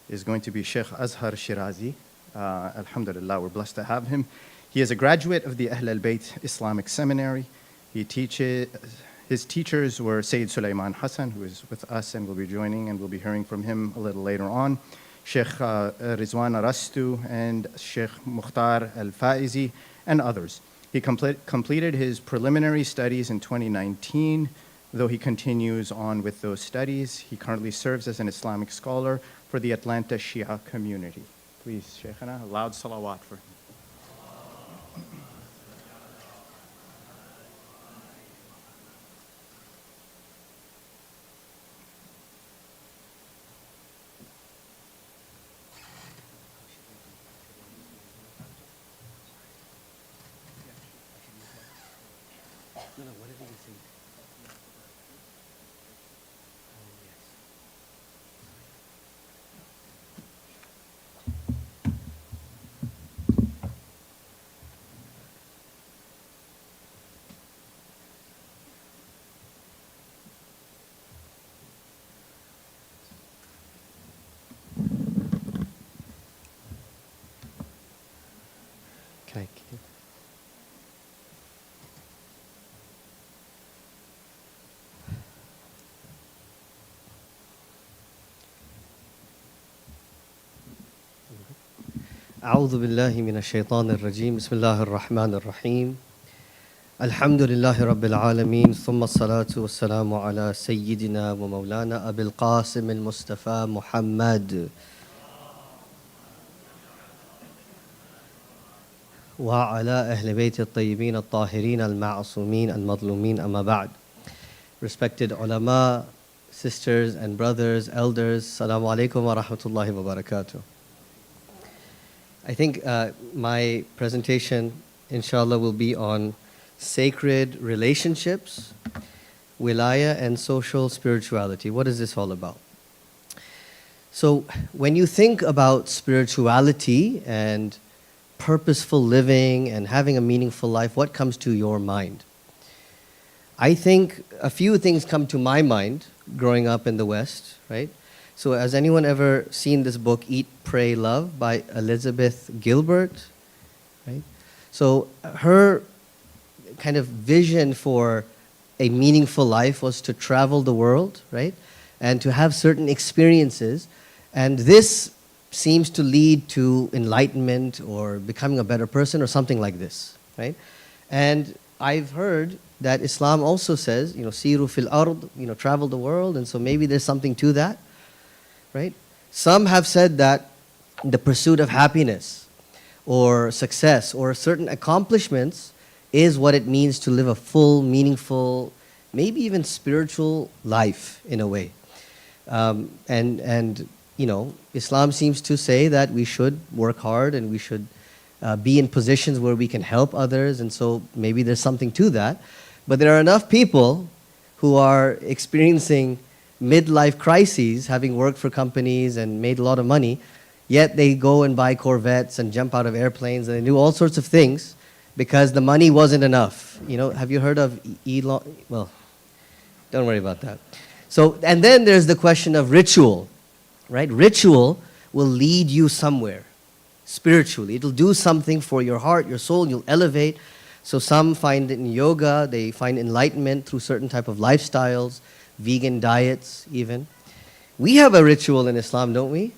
is going to be Sheikh Azhar Shirazi. Alhamdulillah, we're blessed to have him. He is a graduate of the Ahl al-Bayt Islamic Seminary. His teachers were Sayyid Sulaiman Hassan, who is with us and will be joining, and we'll be hearing from him a little later on. Sheikh Rizwan Arastu and Sheikh Mukhtar Al-Faizi and others. He completed his preliminary studies in 2019, though he continues on with those studies. He currently serves as an Islamic scholar for the Atlanta Shia community. Please, Shaykhana, a loud salawat for him. Thank you. أعوذ بالله من الشيطان الرجيم بسم الله الرحمن الرحيم الحمد لله رب العالمين ثم الصلاة والسلام على سيدنا ومولانا أبي القاسم المصطفى محمد وعلى أهل بيت الطيبين الطاهرين المعصومين المظلومين أما بعد. Respected ulama, sisters and brothers, elders, Assalamu alaikum wa rahmatullahi wa barakatuh. I think my presentation, inshallah, will be on sacred relationships, wilaya, and social spirituality. What is this all about? So, when you think about spirituality and purposeful living and having a meaningful life, what comes to your mind? I think a few things come to my mind growing up in the West, right? So has anyone ever seen this book, Eat, Pray, Love, by Elizabeth Gilbert, right? So her kind of vision for a meaningful life was to travel the world, right? And to have certain experiences. And this seems to lead to enlightenment or becoming a better person or something like this, right? And I've heard that Islam also says, siru fil ard, travel the world, and so maybe there's something to that, right? Some have said that the pursuit of happiness or success or certain accomplishments is what it means to live a full, meaningful, maybe even spiritual life in a way. Islam seems to say that we should work hard and we should be in positions where we can help others, and so maybe there's something to that. But there are enough people who are experiencing midlife crises, having worked for companies and made a lot of money, yet they go and buy Corvettes and jump out of airplanes and they do all sorts of things because the money wasn't enough. Have you heard of Elon? Well, don't worry about that. So, and then there's the question of ritual, right? Ritual will lead you somewhere spiritually. It'll do something for your heart, your soul, you'll elevate. So some find it in yoga, they find enlightenment through certain type of lifestyles, vegan diets even. We have a ritual in Islam, don't we?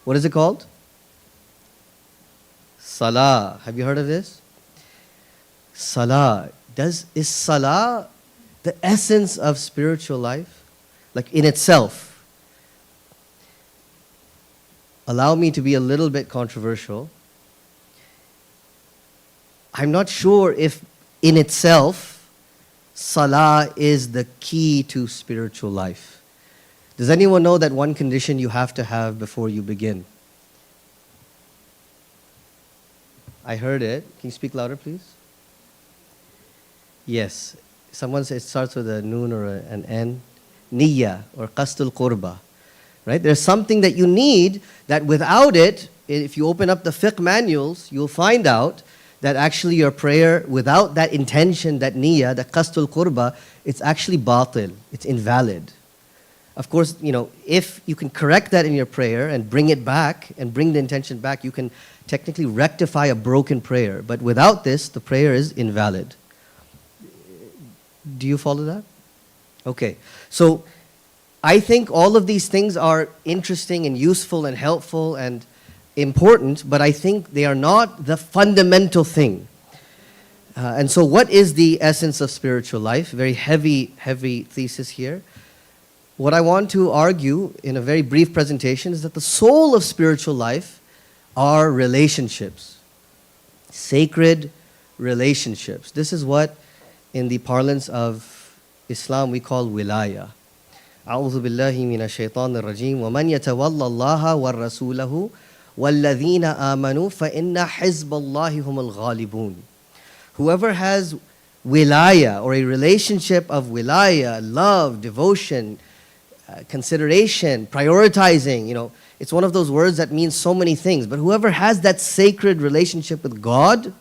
What is it called? Salah. Have you heard of this? Salah. Is Salah the essence of spiritual life? Like in itself? Allow me to be a little bit controversial. I'm not sure if in itself Salah is the key to spiritual life. Does anyone know that one condition you have to have before you begin? I heard it. Can you speak louder, please? Yes. Someone says it starts with a noon or an N. Niyya or qasdul qurba. Right? There's something that you need that without it, if you open up the fiqh manuals, you'll find out that actually your prayer, without that intention, that niyyah, that qasdul qurba, it's actually batil, it's invalid. Of course, if you can correct that in your prayer and bring it back and bring the intention back, you can technically rectify a broken prayer. But without this, the prayer is invalid. Do you follow that? Okay. So I think all of these things are interesting and useful and helpful and important, but I think they are not the fundamental thing. And so what is the essence of spiritual life? Very heavy thesis here. What I want to argue in a very brief presentation is that the soul of spiritual life are relationships, sacred relationships. This is what, in the parlance of Islam, we call wilaya. أعوذ بالله من الشيطان الرجيم ومن يتولى الله ورسوله وَالَّذِينَ آمَنُوا فَإِنَّ حِزْبَ اللَّهِ هُمُ الْغَالِبُونَ. Whoever has wilaya or a relationship of wilaya, love, devotion, consideration, prioritizing, it's one of those words that means so many things. But whoever has that sacred relationship with God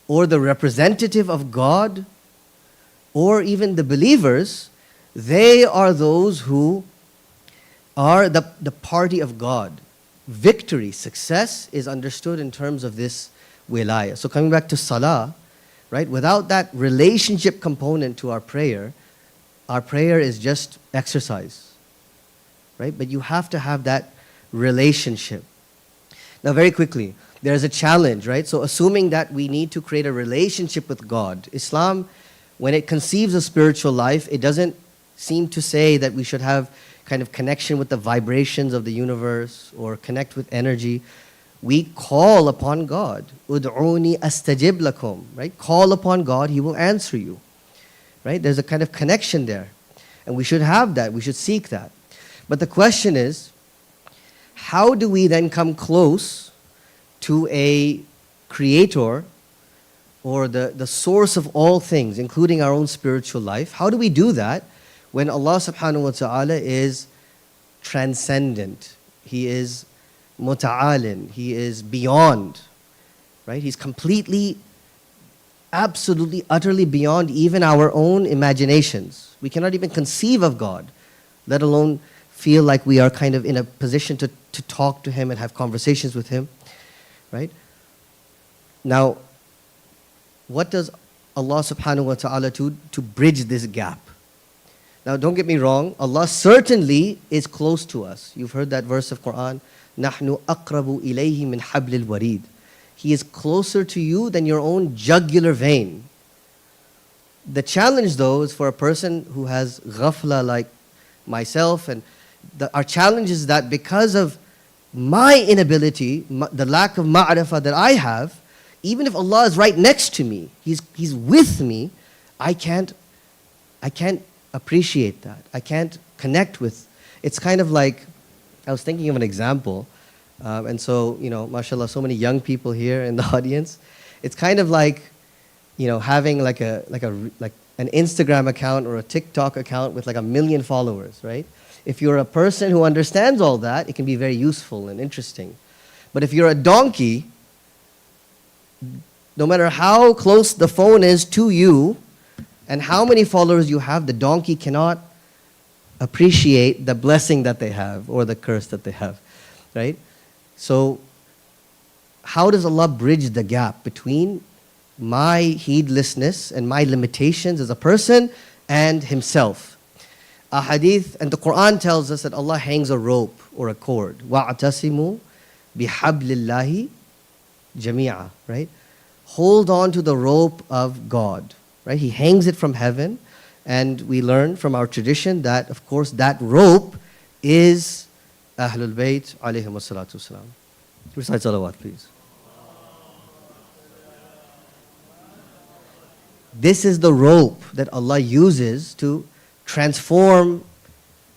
or the representative of God or even the believers, they are those who are the party of God. Victory, success is understood in terms of this wilaya. So coming back to salah, right? Without that relationship component to our prayer is just exercise, right? But you have to have that relationship. Now very quickly, there's a challenge, right? So assuming that we need to create a relationship with God, Islam, when it conceives a spiritual life, it doesn't seem to say that we should have kind of connection with the vibrations of the universe or connect with energy. We call upon God. Ud'uni astajib lakum, right? Call upon God, He will answer you, right? There's a kind of connection there. And we should have that, we should seek that. But the question is, how do we then come close to a creator or the source of all things, including our own spiritual life? How do we do that when Allah subhanahu wa ta'ala is transcendent? He is muta'alin, He is beyond, right? He's completely, absolutely, utterly beyond even our own imaginations. We cannot even conceive of God, let alone feel like we are kind of in a position to talk to Him and have conversations with Him, right? Now, what does Allah subhanahu wa ta'ala do to bridge this gap? Now, don't get me wrong, Allah certainly is close to us. You've heard that verse of Quran, نَحْنُ أَقْرَبُ إِلَيْهِ مِنْ حَبْلِ الْوَرِيدِ. He is closer to you than your own jugular vein. The challenge, though, is for a person who has ghafla like myself, and our challenge is that because of my inability, the lack of ma'rifah that I have, even if Allah is right next to me, He's with me, I can't appreciate that. I can't connect with. It's kind of like, I was thinking of an example, and so, mashallah, so many young people here in the audience. It's kind of like, having like an Instagram account or a TikTok account with like 1 million followers, right? If you're a person who understands all that, it can be very useful and interesting. But if you're a donkey, no matter how close the phone is to you and how many followers you have, the donkey cannot appreciate the blessing that they have or the curse that they have, right? So how does Allah bridge the gap between my heedlessness and my limitations as a person and Himself? A hadith, and the Quran tells us that Allah hangs a rope or a cord. وَاعْتَصِمُوا بِحَبْلِ اللَّهِ جَمِيعًا, right? Hold on to the rope of God, right? He hangs it from heaven, and we learn from our tradition that, of course, that rope is Ahlul Bayt alayhim wassalatu wassalam. Recite salawat, please. This is the rope that Allah uses to transform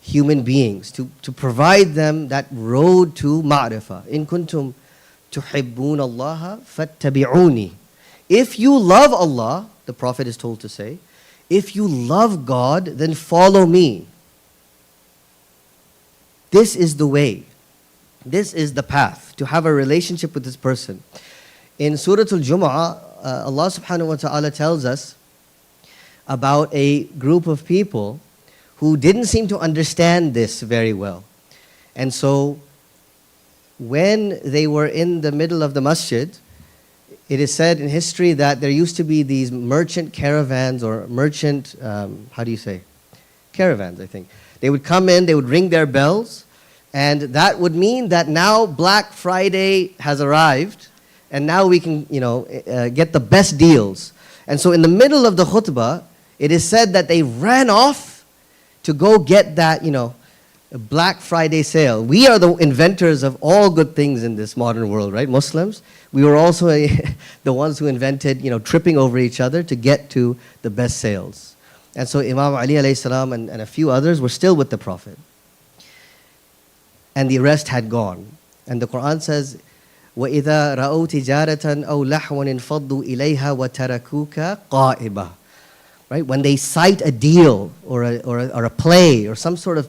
human beings, to provide them that road to ma'rifah. In kuntum tuhibbun Allah fattabi'uni. If you love Allah, the Prophet is told to say, if you love God, then follow me. This is the way. This is the path to have a relationship with this person. In Surah Al-Jumu'ah, Allah subhanahu wa ta'ala tells us about a group of people who didn't seem to understand this very well. And so when they were in the middle of the masjid, it is said in history that there used to be these merchant caravans or merchant, caravans, I think. They would come in, they would ring their bells, and that would mean that now Black Friday has arrived, and now we can, get the best deals. And so in the middle of the khutbah, it is said that they ran off to go get that, Black Friday sale. We are the inventors of all good things in this modern world, right? Muslims. We were also the ones who invented, tripping over each other to get to the best sales. And so Imam Ali alayhi salam and a few others were still with the Prophet. And the rest had gone. And the Quran says, وَإِذَا رَأَوْا تِجَارَةً أَوْ لَحْوًا انْفَضُّوا إِلَيْهَا وَتَرَكُوكَ قَائِبًا. Right? When they cite a deal or a play or some sort of,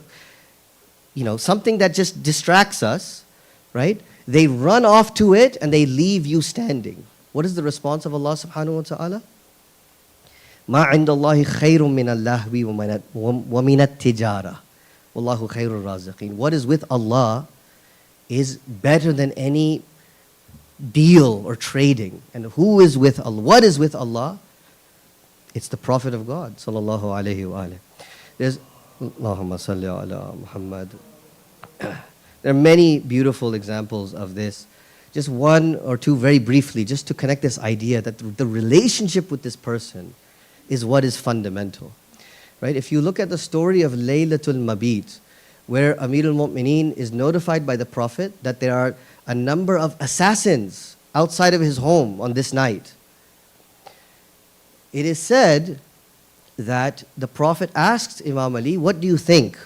something that just distracts us, right? They run off to it and they leave you standing. What is the response of Allah subhanahu wa ta'ala? مَا عِنْدَ اللَّهِ خَيْرٌ مِّنَ اللَّهْوِ وَمِنَ التِّجَارَةِ وَاللَّهُ خَيْرُ الرَّازِقِينَ. What is with Allah is better than any deal or trading. And who is with Allah? What is with Allah? It's the Prophet of God, sallallahu alayhi wa alayhi. There's, Allahumma salli ala Muhammad. There are many beautiful examples of this. Just one or two very briefly, just to connect this idea that the relationship with this person is what is fundamental. Right? If you look at the story of Laylatul Mabit, where Amir al-Mu'mineen is notified by the Prophet that there are a number of assassins outside of his home on this night. It is said that the Prophet asks Imam Ali, what do you think?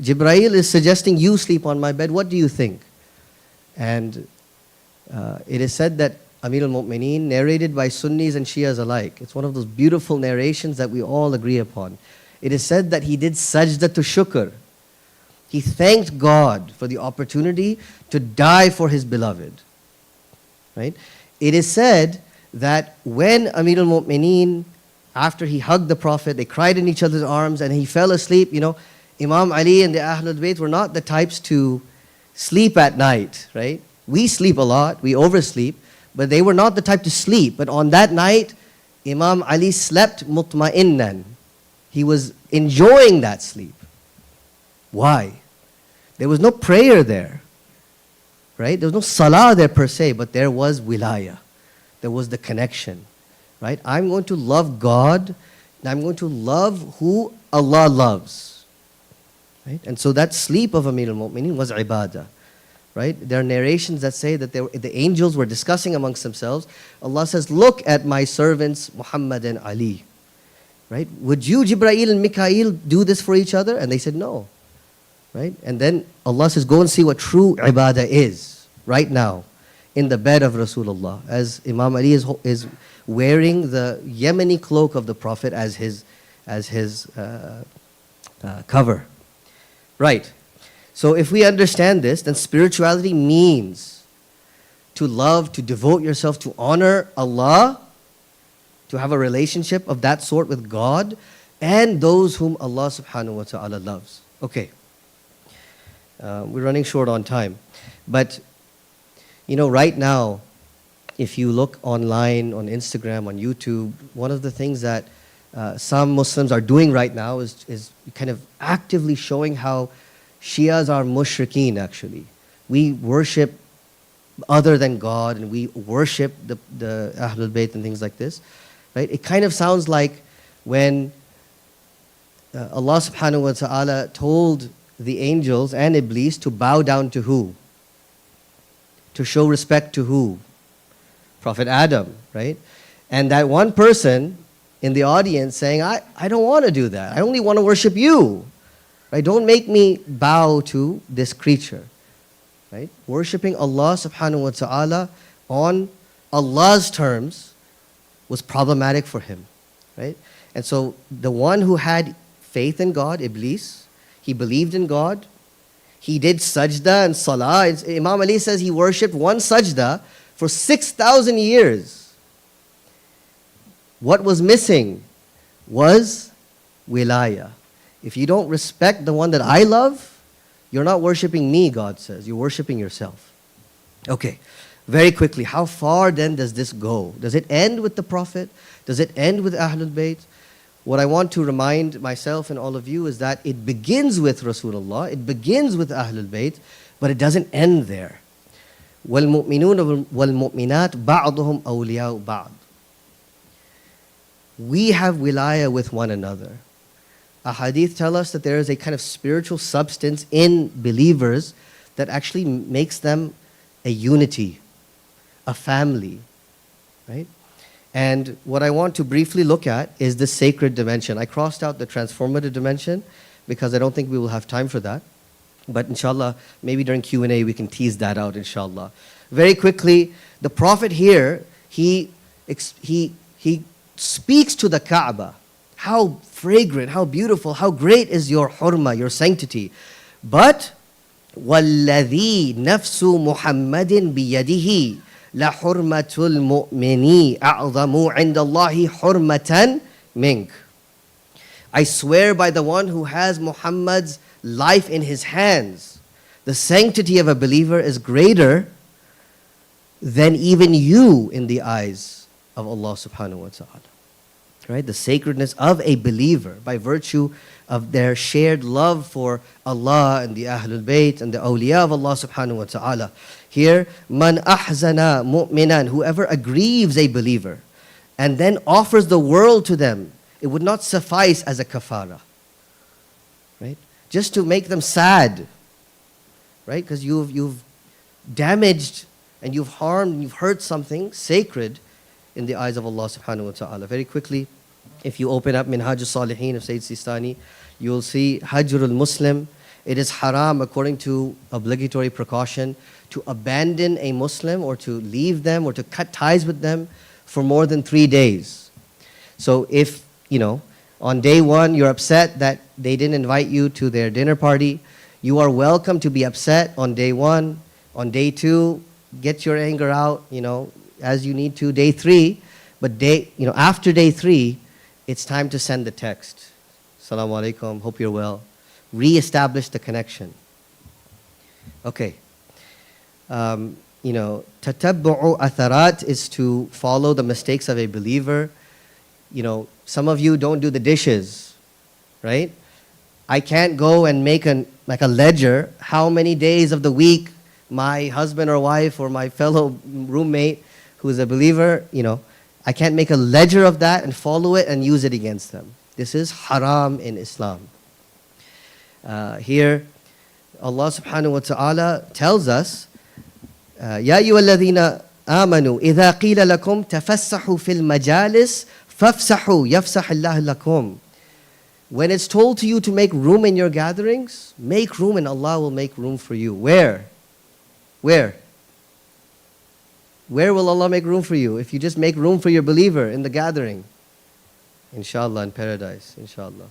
Jibreel is suggesting you sleep on my bed, what do you think? And it is said that Amir al-Mu'mineen, narrated by Sunnis and Shias alike, it's one of those beautiful narrations that we all agree upon. It is said that he did sajda to shukr. He thanked God for the opportunity to die for his beloved. Right? It is said that when Amir al-Mu'mineen, after he hugged the Prophet, they cried in each other's arms and he fell asleep, Imam Ali and the Ahlul Bayt were not the types to sleep at night, right? We sleep a lot, we oversleep, but they were not the type to sleep. But on that night, Imam Ali slept mutma'innan. He was enjoying that sleep. Why? There was no prayer there, right? There was no salah there per se, but there was wilayah. There was the connection, right? I'm going to love God, and I'm going to love who Allah loves, right? And so that sleep of Amir al-Mu'mineen was ibadah. Right? There are narrations that say that the angels were discussing amongst themselves. Allah says, look at my servants Muhammad and Ali. Right? Would you, Jibreel and Mikael, do this for each other? And they said no. Right? And then Allah says, go and see what true ibadah is right now in the bed of Rasulullah, as Imam Ali is wearing the Yemeni cloak of the Prophet as his cover. Right. So if we understand this, then spirituality means to love, to devote yourself, to honor Allah, to have a relationship of that sort with God and those whom Allah subhanahu wa ta'ala loves. Okay. We're running short on time. But, right now, if you look online, on Instagram, on YouTube, one of the things that some Muslims are doing right now is kind of actively showing how Shias are mushrikeen, actually. We worship other than God, and we worship the Ahlul Bayt and things like this. Right? It kind of sounds like when Allah subhanahu wa ta'ala told the angels and Iblis to bow down to who? To show respect to who? Prophet Adam, right? And that one person in the audience saying, I don't want to do that. I only want to worship you. Right? Don't make me bow to this creature. Right? Worshipping Allah subhanahu wa ta'ala on Allah's terms was problematic for him. Right? And so the one who had faith in God, Iblis, he believed in God, he did sajda and salah. Imam Ali says he worshipped one sajda for 6,000 years. What was missing was wilayah. If you don't respect the one that I love, you're not worshiping me, God says. You're worshiping yourself. Okay, very quickly, how far then does this go? Does it end with the Prophet? Does it end with Ahlul Bayt? What I want to remind myself and all of you is that it begins with Rasulullah, it begins with Ahlul Bayt, but it doesn't end there. وَالْمُؤْمِنُونَ وَالْمُؤْمِنَاتِ بَعْضُهُمْ أَوْلِيَاءُ بَعْضٍ. We have wilayah with one another. Ahadith tell us that there is a kind of spiritual substance in believers that actually makes them a unity, a family, right? And what I want to briefly look at is the sacred dimension. I crossed out the transformative dimension because I don't think we will have time for that. But inshallah, maybe during Q&A we can tease that out, inshallah. Very quickly, the Prophet here, he speaks to the Kaaba. How fragrant, how beautiful, how great is your hurma, your sanctity. But, وَالَّذِي نَفْسُ مُحَمَّدٍ بِيَدِهِ لَحُرْمَةُ الْمُؤْمِنِي أَعْظَمُ عِنْدَ اللَّهِ حُرْمَةً مِنْكَ. I swear by the one who has Muhammad's life in his hands, the sanctity of a believer is greater than even you in the eyes of Allah subhanahu wa ta'ala. right? The sacredness of a believer by virtue of their shared love for Allah and the Ahlul Bayt and the awliya of Allah subhanahu wa ta'ala. Here, man ahzana mu'minan, whoever aggrieves a believer and then offers the world to them, it would not suffice as a kafara, right? Just to make them sad, right? Because you've damaged and you've harmed and you've hurt something sacred in the eyes of Allah subhanahu wa ta'ala. Very quickly, if you open up Minhaj al-Salihin of Sayyid Sistani, you'll see Hajrul Muslim. It is haram according to obligatory precaution to abandon a Muslim or to leave them or to cut ties with them for more than 3 days. So if, on day one you're upset that they didn't invite you to their dinner party, you are welcome to be upset on day one. On day two, get your anger out, as you need to. Day three, but after day three, it's time to send the text. Assalamu alaikum, hope you're well. Re-establish the connection. Okay. Tatabbu'u atharat is to follow the mistakes of a believer. Some of you don't do the dishes, right? I can't go and make a ledger how many days of the week my husband or wife or my fellow roommate who is a believer, I can't make a ledger of that and follow it and use it against them. This is haram in Islam. Here, Allah subhanahu wa ta'ala tells us, Ya ayyuhalladhina amanu, idha qila lakum tafassahu fil majalis, fafsahu yafsahillahu lakum. When it's told to you to make room in your gatherings, make room and Allah will make room for you. Where? Where will Allah make room for you? If you just make room for your believer in the gathering. Inshallah, in paradise, inshallah.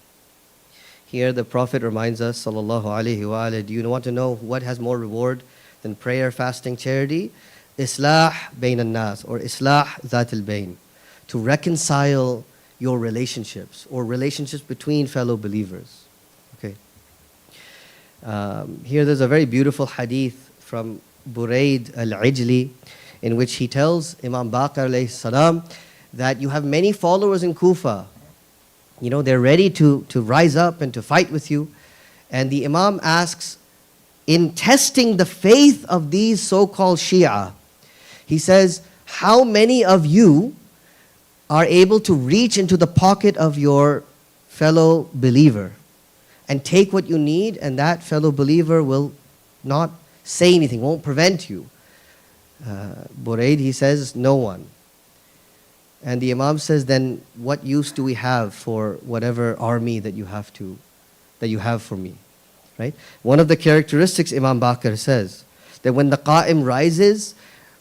Here the Prophet reminds us, sallallahu alayhi wa alayhi, do you want to know what has more reward than prayer, fasting, charity? Islah bayn al-nas, or islah zat al-bayn. To reconcile your relationships, or relationships between fellow believers. Okay. Here there's a very beautiful hadith from Burayd al-Ijli, in which he tells Imam Baqir alayhi salam that you have many followers in Kufa. They're ready to rise up and to fight with you. And the Imam asks, in testing the faith of these so-called Shia, he says, how many of you are able to reach into the pocket of your fellow believer and take what you need, and that fellow believer will not say anything, won't prevent you? Burayd, he says, no one. And the Imam says, then what use do we have for whatever army that you have for me? Right? One of the characteristics Imam Baqir says, that when the Qa'im rises,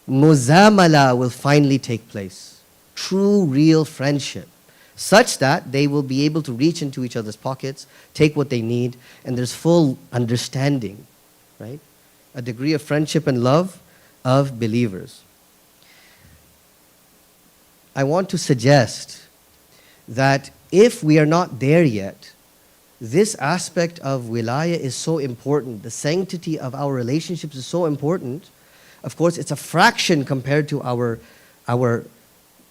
muzamala will finally take place. True, real friendship. Such that they will be able to reach into each other's pockets, take what they need, and there's full understanding. Right? A degree of friendship and love of believers. I want to suggest that if we are not there yet, this aspect of wilayah is so important. The sanctity of our relationships is so important. Of course, it's a fraction compared to our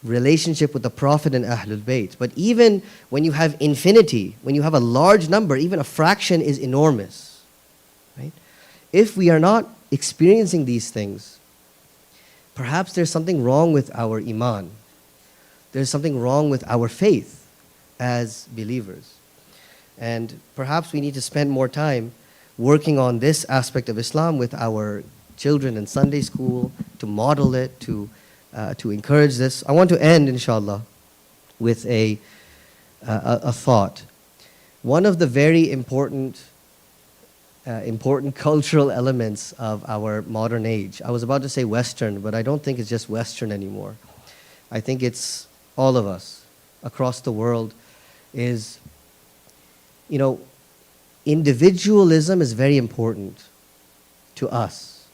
relationship with the Prophet and Ahlul Bayt. But even when you have infinity, when you have a large number, even a fraction is enormous. Right? If we are not experiencing these things, perhaps there's something wrong with our iman. There's something wrong with our faith as believers. And perhaps we need to spend more time working on this aspect of Islam with our children in Sunday school, to model it, to encourage this. I want to end, inshallah, with a thought. One of the very important cultural elements of our modern age, I was about to say Western, but I don't think it's just Western anymore. I think it's all of us across the world, is, individualism is very important to us,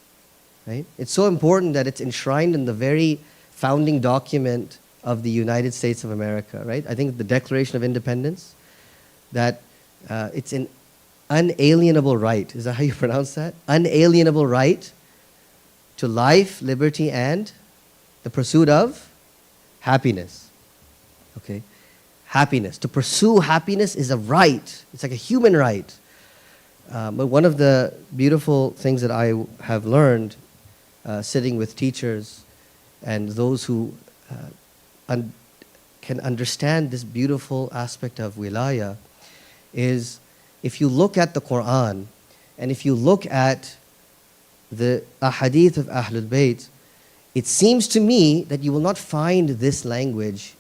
right? It's so important that it's enshrined in the very founding document of the United States of America, right? I think the Declaration of Independence, that it's an unalienable right. Is that how you pronounce that? Unalienable right to life, liberty, and the pursuit of happiness. Okay? happiness. To pursue happiness is a right. It's like a human right. But one of the beautiful things that I have learned sitting with teachers and those who can understand this beautiful aspect of wilaya is if you look at the Quran and if you look at the ahadith of Ahlul Bayt, it seems to me that you will not find this language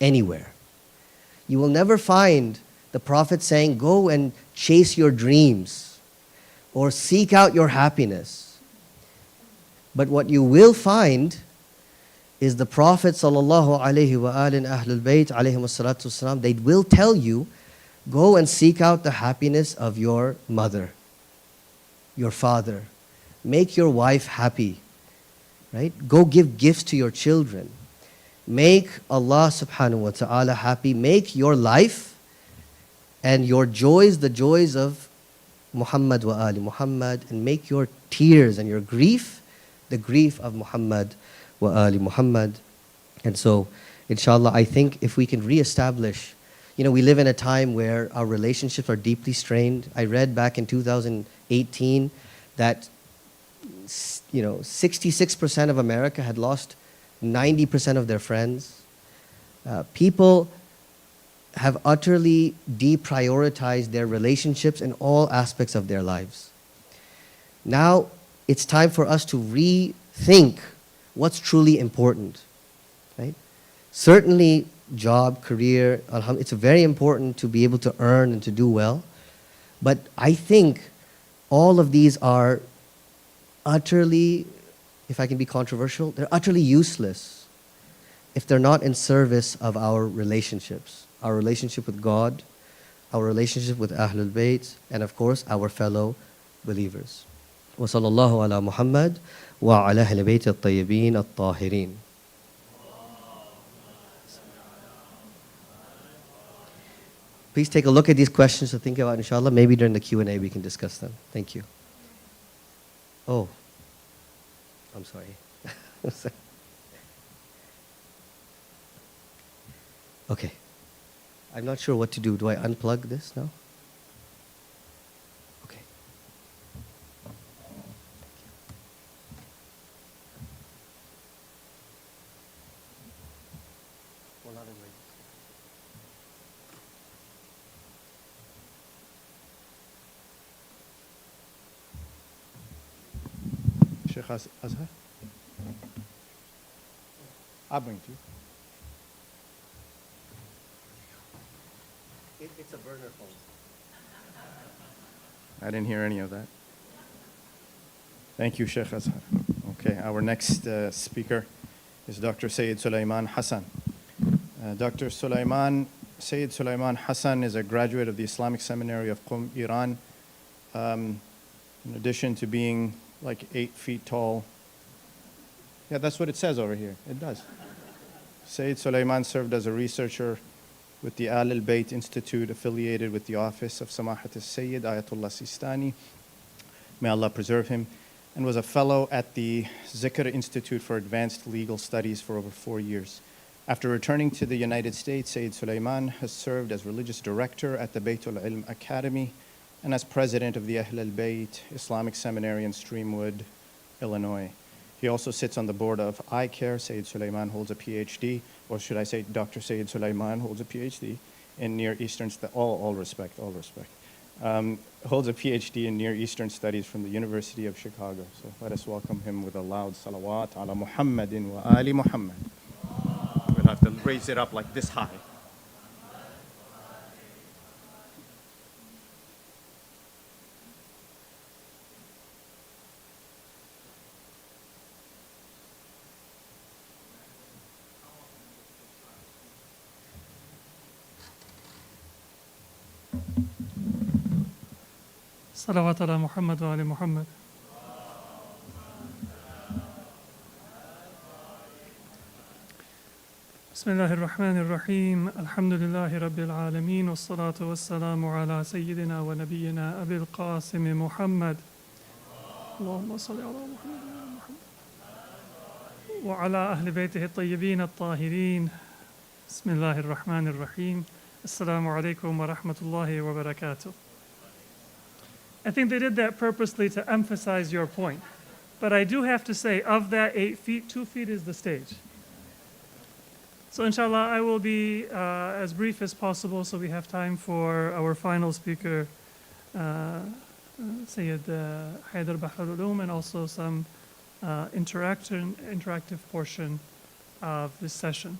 anywhere. You will never find the Prophet saying, go and chase your dreams or seek out your happiness. But what you will find is the Prophet sallallahu alaihi wasallam, Ahlul Bayt alayhim wassalatu wassalam, they will tell you, go and seek out the happiness of your mother, your father. Make your wife happy, right? Go give gifts to your children. Make Allah subhanahu wa ta'ala happy. Make your life and your joys the joys of Muhammad wa ali Muhammad, and make your tears and your grief the grief of Muhammad wa ali Muhammad. And so, inshallah, I think if we can reestablish, we live in a time where our relationships are deeply strained. I read back in 2018 that 66% of America had lost 90% of their friends. People have utterly deprioritized their relationships in all aspects of their lives. Now it's time for us to rethink what's truly important, right? Certainly job, career, it's very important to be able to earn and to do well. But I think all of these are utterly, if I can be controversial, they're utterly useless if they're not in service of our relationships. Our relationship with God, our relationship with Ahlul Bayt, and of course our fellow believers. Wa sallallahu ala Muhammad wa ala Ahlul Bayt at-tayyibin at-tahirin. Please take a look at these questions to think about, inshallah. Maybe during the Q&A we can discuss them. Thank you. Oh, I'm sorry. Okay. I'm not sure what to do. Do I unplug this now? Okay. Sheikh Azhar? I'll bring it to you. It's a burner phone. I didn't hear any of that. Thank you, Sheikh Azhar. Okay, our next speaker is Dr. Sayyid Sulaiman Hassan. Dr. Sayyid Sulaiman Hassan is a graduate of the Islamic Seminary of Qum, Iran. In addition to being like 8 feet tall. Yeah, that's what it says over here. It does. Sayyid Sulaiman served as a researcher with the Ahlul Bayt Institute affiliated with the office of Samahat al-Sayyid Ayatollah Sistani. May Allah preserve him. And was a fellow at the Zikr Institute for Advanced Legal Studies for over 4 years. After returning to the United States, Sayyid Sulaiman has served as religious director at the Baytul Ilm Academy and as president of the Ahlul Bayt Islamic Seminary in Streamwood, Illinois. He also sits on the board of Icair. Sayyid Sulaiman holds a PhD, or should I say Dr. Sayyid Sulaiman holds a PhD in Near Eastern, all respect. Holds a PhD in Near Eastern Studies from the University of Chicago. So let us welcome him with a loud salawat ala Muhammadin wa ali Muhammad. We'll have to raise it up like this high. صلوات على محمد وآل محمد. بسم الله الرحمن الرحيم. الحمد لله رب العالمين والصلاة والسلام على سيدنا ونبينا أبي القاسم محمد. اللهم صل على محمد وعلى أهل بيته الطيبين الطاهرين. بسم الله الرحمن الرحيم. Assalamu alaikum wa rahmatullahi wa barakatuh. I think they did that purposely to emphasize your point. But I do have to say, of that 8 feet, 2 feet is the stage. So inshallah, I will be as brief as possible so we have time for our final speaker, Sayyid Haidar Baharulum, and also some interactive portion of this session.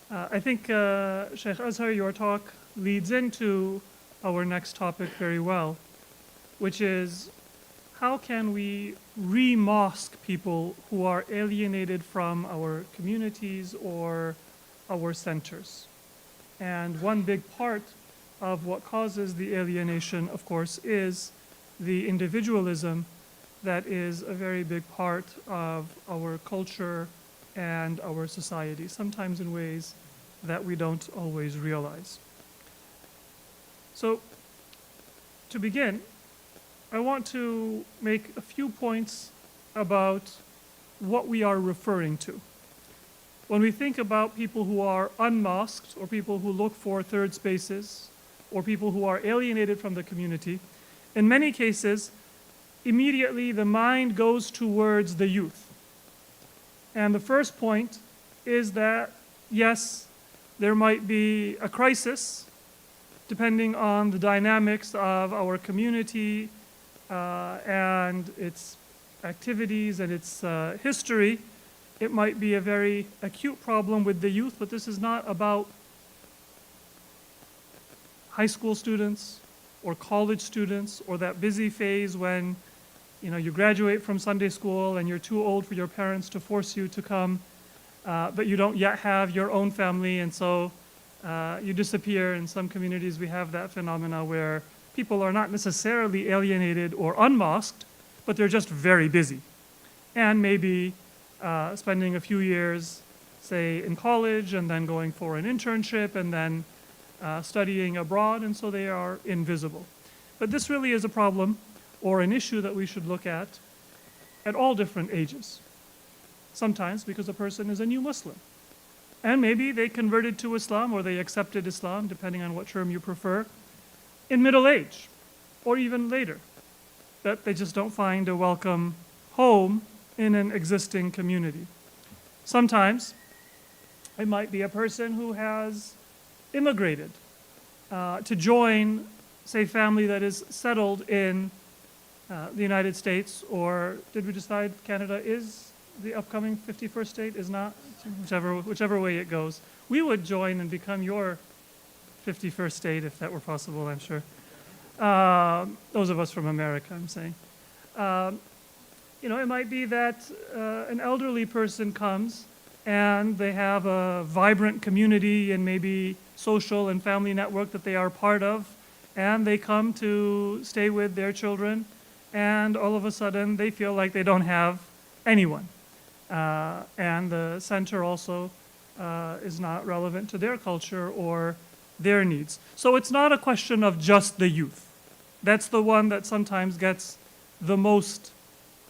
I think, Sheikh Azhar, your talk leads into our next topic very well, which is how can we re-mosque people who are alienated from our communities or our centers? And one big part of what causes the alienation, of course, is the individualism that is a very big part of our culture and our society, sometimes in ways that we don't always realize. So, to begin, I want to make a few points about what we are referring to. When we think about people who are unmasked, or people who look for third spaces, or people who are alienated from the community, in many cases, immediately the mind goes towards the youth. And the first point is that, yes, there might be a crisis depending on the dynamics of our community and its activities and its history. It might be a very acute problem with the youth, but this is not about high school students or college students or that busy phase when you graduate from Sunday school and you're too old for your parents to force you to come, but you don't yet have your own family, and so you disappear. In some communities we have that phenomena where people are not necessarily alienated or unmasked, but they're just very busy. And maybe spending a few years, say, in college, and then going for an internship, and then studying abroad, and so they are invisible. But this really is a problem or an issue that we should look at all different ages. Sometimes because a person is a new Muslim, and maybe they converted to Islam or they accepted Islam, depending on what term you prefer, in middle age or even later, that they just don't find a welcome home in an existing community. Sometimes it might be a person who has immigrated to join, say, family that is settled in the United States, or did we decide Canada is the upcoming 51st state? Is not? Whichever way it goes. We would join and become your 51st state if that were possible, I'm sure. Those of us from America, I'm saying. It might be that an elderly person comes and they have a vibrant community and maybe social and family network that they are part of, and they come to stay with their children, and all of a sudden they feel like they don't have anyone. And the center also is not relevant to their culture or their needs. So it's not a question of just the youth. That's the one that sometimes gets the most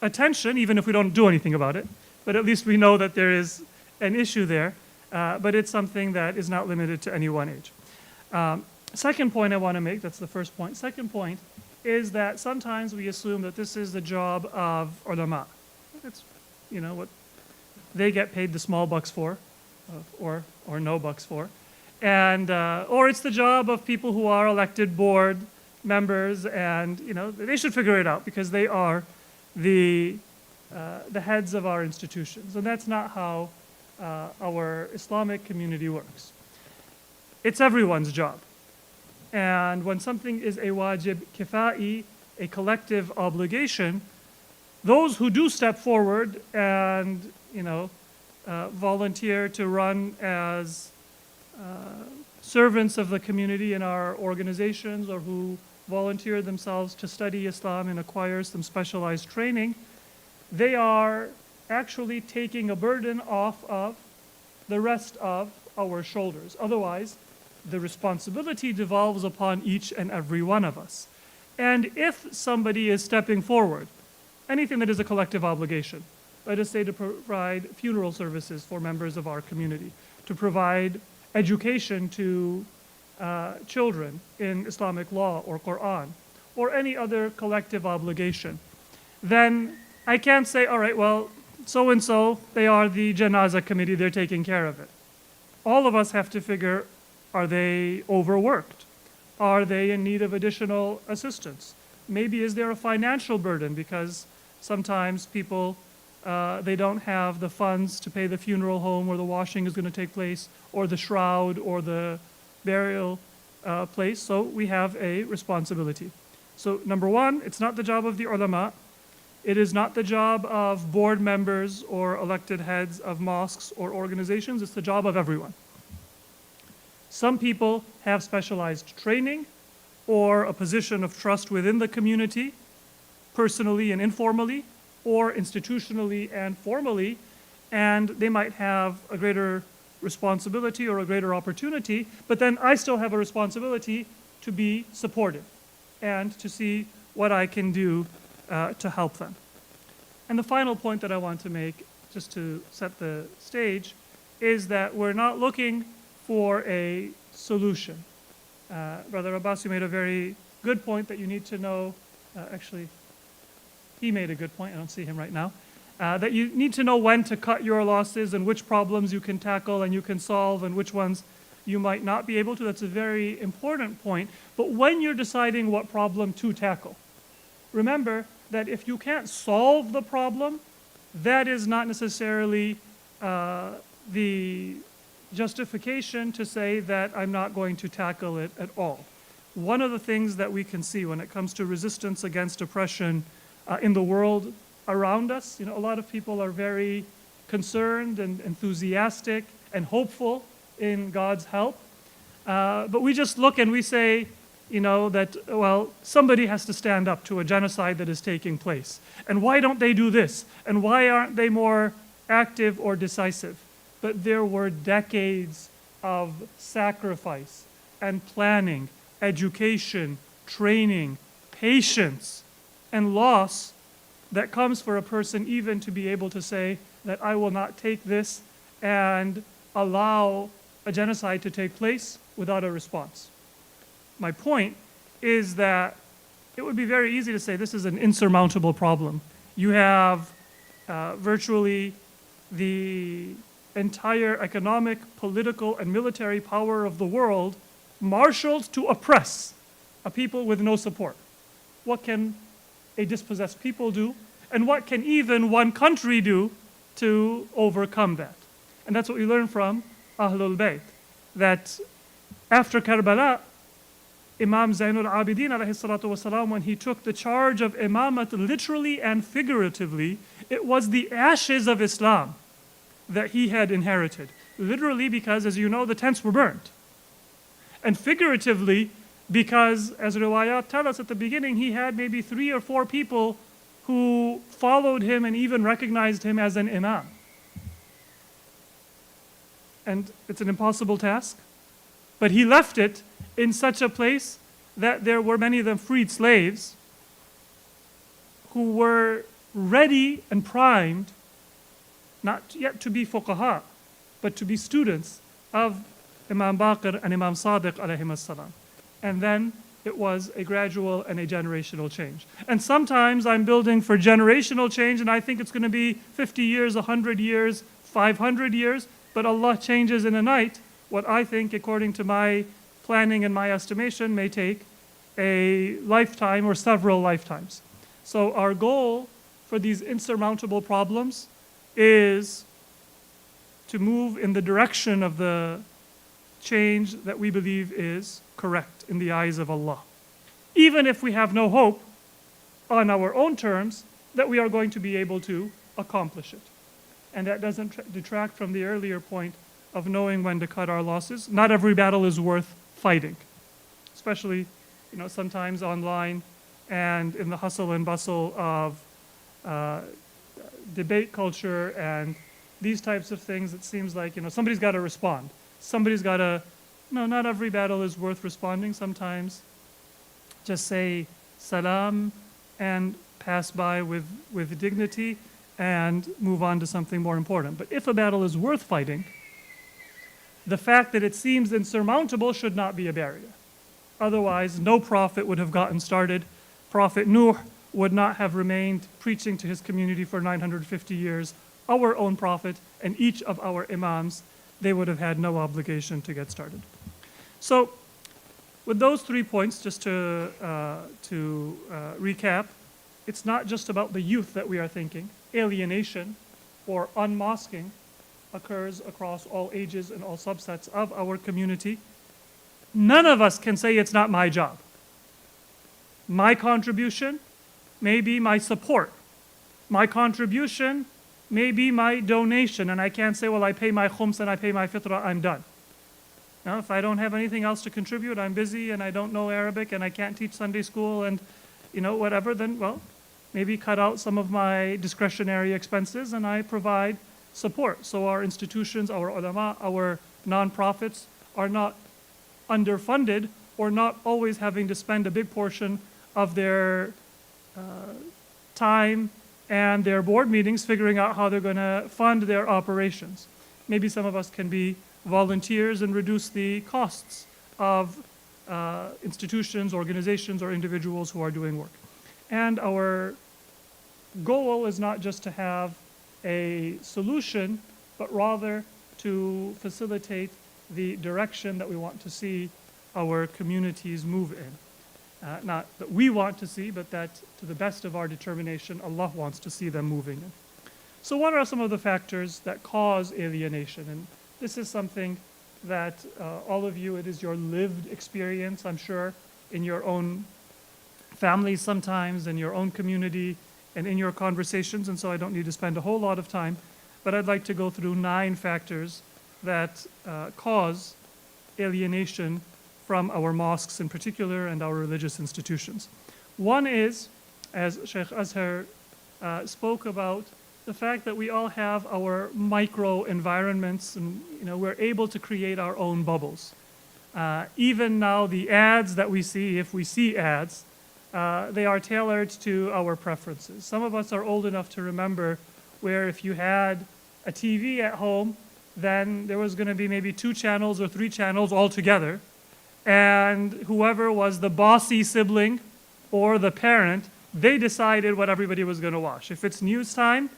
attention, even if we don't do anything about it. But at least we know that there is an issue there. But it's something that is not limited to any one age. Second point I want to make, that's the first point. Second point is that sometimes we assume that this is the job of ulama. That's, what they get paid the small bucks for, or no bucks for. And, or it's the job of people who are elected board members, and, they should figure it out because they are the heads of our institutions. And that's not how our Islamic community works. It's everyone's job. And when something is a wajib kifa'i, a collective obligation, those who do step forward and volunteer to run as servants of the community in our organizations, or who volunteer themselves to study Islam and acquire some specialized training, they are actually taking a burden off of the rest of our shoulders. Otherwise, the responsibility devolves upon each and every one of us. And if somebody is stepping forward, anything that is a collective obligation, let us say to provide funeral services for members of our community, to provide education to children in Islamic law or Quran or any other collective obligation, then I can't say, all right, well, so-and-so, they are the janazah committee, they're taking care of it. All of us have to figure, are they overworked? Are they in need of additional assistance? Maybe is there a financial burden because sometimes people, they don't have the funds to pay the funeral home where the washing is going to take place or the shroud or the burial place, so we have a responsibility. So number one, it's not the job of the ulama. It is not the job of board members or elected heads of mosques or organizations. It's the job of everyone. Some people have specialized training or a position of trust within the community, personally and informally, or institutionally and formally, and they might have a greater responsibility or a greater opportunity, but then I still have a responsibility to be supportive and to see what I can do to help them. And the final point that I want to make, just to set the stage, is that we're not looking for a solution. Brother Abbas, you made a very good point that you need to know, actually, he made a good point, I don't see him right now, that you need to know when to cut your losses and which problems you can tackle and you can solve and which ones you might not be able to. That's a very important point. But when you're deciding what problem to tackle, remember that if you can't solve the problem, that is not necessarily the justification to say that I'm not going to tackle it at all. One of the things that we can see when it comes to resistance against oppression in the world around us, a lot of people are very concerned and enthusiastic and hopeful in God's help. But we just look and we say, that, well, somebody has to stand up to a genocide that is taking place. And why don't they do this? And why aren't they more active or decisive? But there were decades of sacrifice and planning, education, training, patience, and loss that comes for a person even to be able to say that I will not take this and allow a genocide to take place without a response. My point is that it would be very easy to say this is an insurmountable problem. You have virtually the entire economic, political, and military power of the world marshaled to oppress a people with no support. What can a dispossessed people do? And what can even one country do to overcome that? And that's what we learn from Ahlul Bayt, that after Karbala, Imam Zainul Abidin alayhi salatu wasalam, when he took the charge of imamat literally and figuratively, it was the ashes of Islam that he had inherited. Literally because, as you know, the tents were burned. And figuratively because, as riwayat tell us at the beginning, he had maybe 3 or 4 people who followed him and even recognized him as an imam. And it's an impossible task. But he left it in such a place that there were many of them freed slaves who were ready and primed, not yet to be fuqaha, but to be students of Imam Baqir and Imam Sadiq alayhim salam. And then it was a gradual and a generational change. And sometimes I'm building for generational change and I think it's going to be 50 years, 100 years, 500 years, but Allah changes in a night. What I think, according to my planning and my estimation, may take a lifetime or several lifetimes. So our goal for these insurmountable problems is to move in the direction of the change that we believe is correct in the eyes of Allah. Even if we have no hope on our own terms that we are going to be able to accomplish it. And that doesn't detract from the earlier point of knowing when to cut our losses. Not every battle is worth fighting, especially sometimes online and in the hustle and bustle of debate culture and these types of things. It seems like somebody's got to respond. Somebody's got to. No, not every battle is worth responding. Sometimes just say salam and pass by with dignity and move on to something more important. But if a battle is worth fighting, the fact that it seems insurmountable should not be a barrier. Otherwise, no prophet would have gotten started. Prophet Nuh would not have remained preaching to his community for 950 years. Our own prophet and each of our imams, they would have had no obligation to get started. So, with those 3 points, just to recap, it's not just about the youth that we are thinking. Alienation or unmosking occurs across all ages and all subsets of our community. None of us can say it's not my job. My contribution may be my support. My contribution may be my donation, and I can't say, well, I pay my khums and I pay my fitrah, I'm done. Now, if I don't have anything else to contribute, I'm busy and I don't know Arabic and I can't teach Sunday school and, whatever, then, well, maybe cut out some of my discretionary expenses and I provide support. So our institutions, our ulama, our non-profits are not underfunded or not always having to spend a big portion of their time and their board meetings figuring out how they're going to fund their operations. Maybe some of us can be volunteers and reduce the costs of institutions, organizations, or individuals who are doing work. And our goal is not just to have a solution, but rather to facilitate the direction that we want to see our communities move in. Not that we want to see, but that to the best of our determination, Allah wants to see them moving in. So what are some of the factors that cause alienation? And this is something that all of you, it is your lived experience, I'm sure, in your own families sometimes, in your own community, and in your conversations, and so I don't need to spend a whole lot of time, but I'd like to go through 9 factors that cause alienation from our mosques in particular and our religious institutions. One is, as Sheikh Azhar spoke about, the fact that we all have our micro environments and we're able to create our own bubbles. Even now the ads that we see, if we see ads, they are tailored to our preferences. Some of us are old enough to remember where if you had a TV at home, then there was going to be maybe 2 channels or 3 channels all together, and whoever was the bossy sibling or the parent, they decided what everybody was going to watch. If it's news time,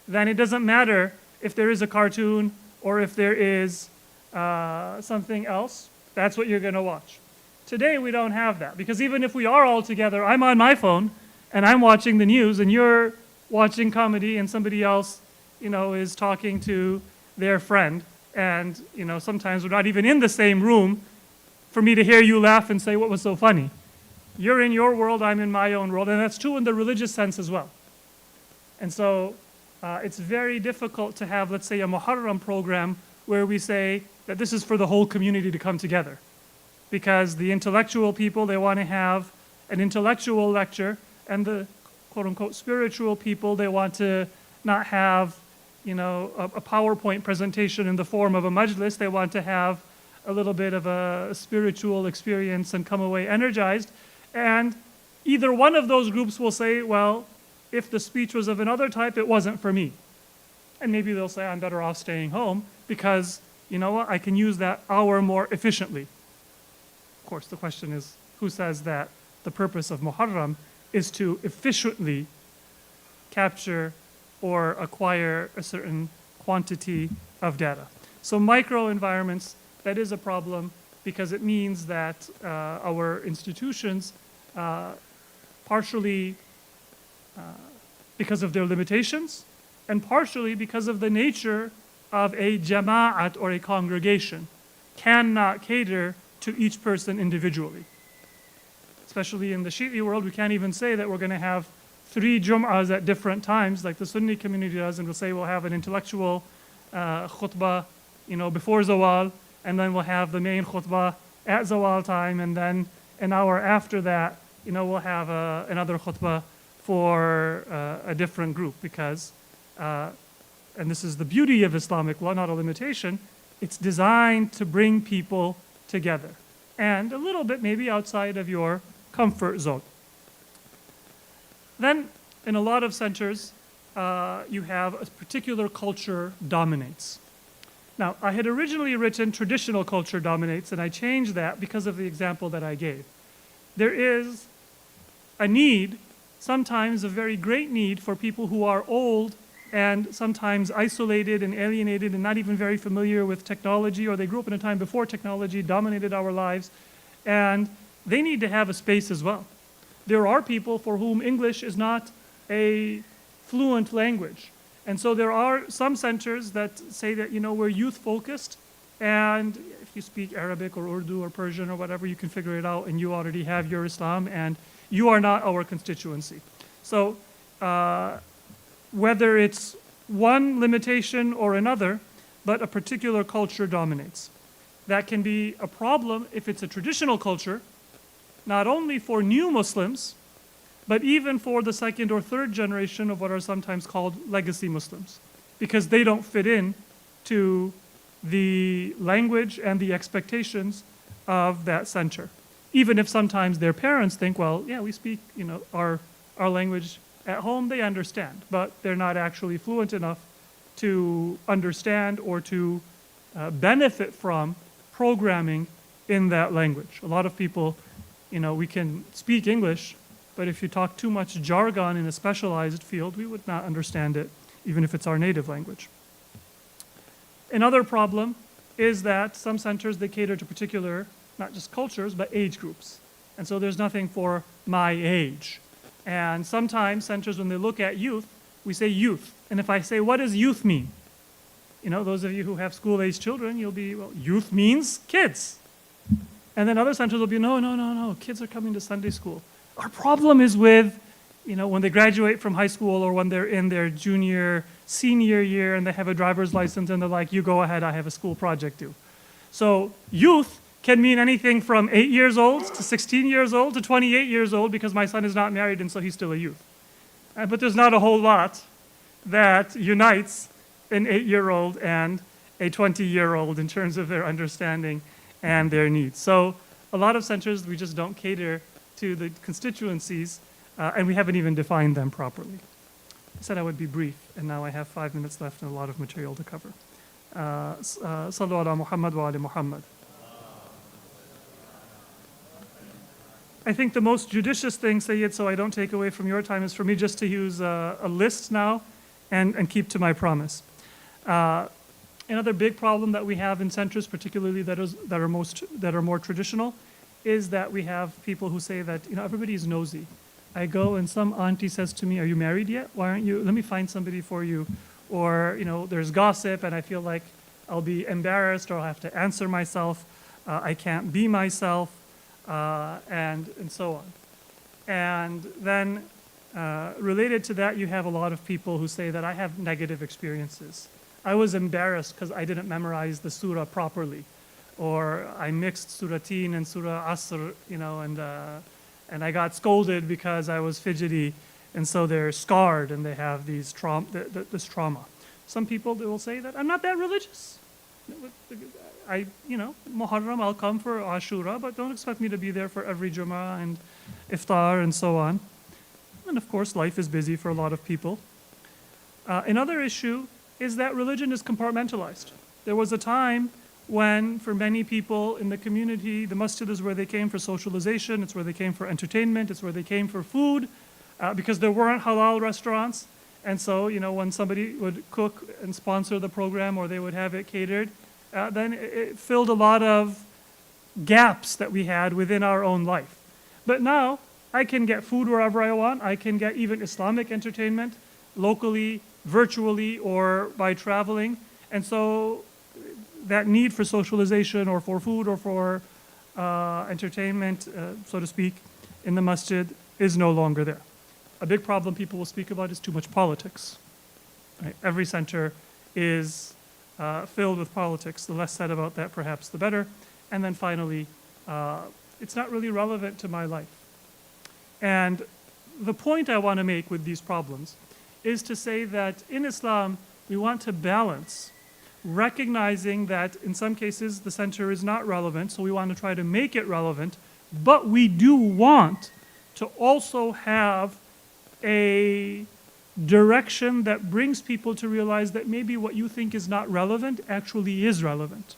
then it doesn't matter if there is a cartoon or if there is something else, that's what you're going to watch. Today we don't have that, because even if we are all together, I'm on my phone and I'm watching the news and you're watching comedy and somebody else, is talking to their friend, and sometimes we're not even in the same room for me to hear you laugh and say what was so funny. You're in your world, I'm in my own world, and that's true in the religious sense as well. And so it's very difficult to have, let's say, a Muharram program where we say that this is for the whole community to come together. Because the intellectual people, they want to have an intellectual lecture, and the quote-unquote spiritual people, they want to not have a PowerPoint presentation in the form of a majlis. They want to have a little bit of a spiritual experience and come away energized. And either one of those groups will say, well, if the speech was of another type, it wasn't for me. And maybe they'll say, I'm better off staying home because, I can use that hour more efficiently. Of course, the question is, who says that the purpose of Muharram is to efficiently capture or acquire a certain quantity of data? So microenvironments, that is a problem because it means that our institutions, partially because of their limitations, and partially because of the nature of a jama'at or a congregation, cannot cater to each person individually. Especially in the Shi'i world, we can't even say that we're going to have 3 Jum'ahs at different times, like the Sunni community does, and we'll say we'll have an intellectual khutbah, before Zawal, and then we'll have the main khutbah at Zawal time, and then an hour after that, we'll have another khutbah for a different group, because, and this is the beauty of Islamic law, not a limitation, it's designed to bring people together, and a little bit maybe outside of your comfort zone. Then, in a lot of centers, you have a particular culture dominates. Now, I had originally written traditional culture dominates, and I changed that because of the example that I gave. There is a need, sometimes a very great need, for people who are old and sometimes isolated and alienated and not even very familiar with technology, or they grew up in a time before technology dominated our lives, and they need to have a space as well. There are people for whom English is not a fluent language. And so there are some centers that say that, we're youth focused, and if you speak Arabic or Urdu or Persian or whatever, you can figure it out and you already have your Islam and you are not our constituency. So whether it's one limitation or another, but a particular culture dominates. That can be a problem if it's a traditional culture, not only for new Muslims, but even for the second or third generation of what are sometimes called legacy Muslims, because they don't fit in to the language and the expectations of that center. Even if sometimes their parents think, well, yeah, we speak, our language at home, they understand, but they're not actually fluent enough to understand or to benefit from programming in that language. A lot of people, we can speak English, but if you talk too much jargon in a specialized field, we would not understand it, even if it's our native language. Another problem is that some centers, they cater to particular, not just cultures, but age groups. And so there's nothing for my age. And sometimes centers, when they look at youth, we say youth. And if I say, what does youth mean? Those of you who have school-age children, you'll be, well, youth means kids. And then other centers will be, no, kids are coming to Sunday school. Our problem is with, when they graduate from high school or when they're in their junior, senior year and they have a driver's license and they're like, you go ahead, I have a school project due. So youth can mean anything from 8 years old to 16 years old to 28 years old, because my son is not married and so he's still a youth. But there's not a whole lot that unites an 8-year-old and a 20-year-old in terms of their understanding and their needs. So a lot of centers, we just don't cater to the constituencies, and we haven't even defined them properly. I said I would be brief, and now I have 5 minutes left and a lot of material to cover. Sallu ala Muhammad wa ali Muhammad. I think the most judicious thing, Sayyid, so I don't take away from your time, is for me just to use a list now and keep to my promise. Another big problem that we have in centers, particularly that are more traditional, is that we have people who say that, everybody is nosy. I go and some auntie says to me, are you married yet? Why aren't you? Let me find somebody for you. Or, there's gossip and I feel like I'll be embarrassed or I'll have to answer myself. I can't be myself, and so on. And then related to that, you have a lot of people who say that I have negative experiences. I was embarrassed because I didn't memorize the surah properly. Or I mixed Surah Teen and Surah Asr, and I got scolded because I was fidgety, and so they're scarred and they have this trauma. Some people, they will say that I'm not that religious. Muharram, I'll come for Ashura, but don't expect me to be there for every Jummah and Iftar and so on. And of course, life is busy for a lot of people. Another issue is that religion is compartmentalized. There was a time when, for many people in the community, the masjid is where they came for socialization, it's where they came for entertainment, it's where they came for food, because there weren't halal restaurants. And so, when somebody would cook and sponsor the program or they would have it catered, then it filled a lot of gaps that we had within our own life. But now, I can get food wherever I want. I can get even Islamic entertainment locally, virtually, or by traveling. And so that need for socialization or for food or for entertainment, so to speak, in the masjid is no longer there. A big problem people will speak about is too much politics. Right? Every center is filled with politics. The less said about that, perhaps, the better. And then finally, it's not really relevant to my life. And the point I want to make with these problems is to say that in Islam, we want to balance recognizing that in some cases the center is not relevant, so we want to try to make it relevant, but we do want to also have a direction that brings people to realize that maybe what you think is not relevant actually is relevant.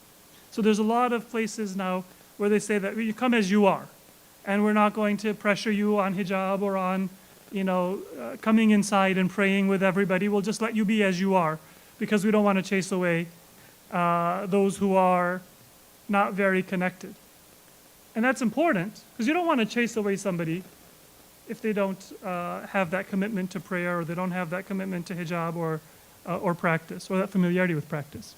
So there's a lot of places now where they say that you come as you are, and we're not going to pressure you on hijab or on, coming inside and praying with everybody. We'll just let you be as you are, because we don't want to chase away those who are not very connected. And that's important, because you don't want to chase away somebody if they don't have that commitment to prayer, or they don't have that commitment to hijab or practice, or that familiarity with practice.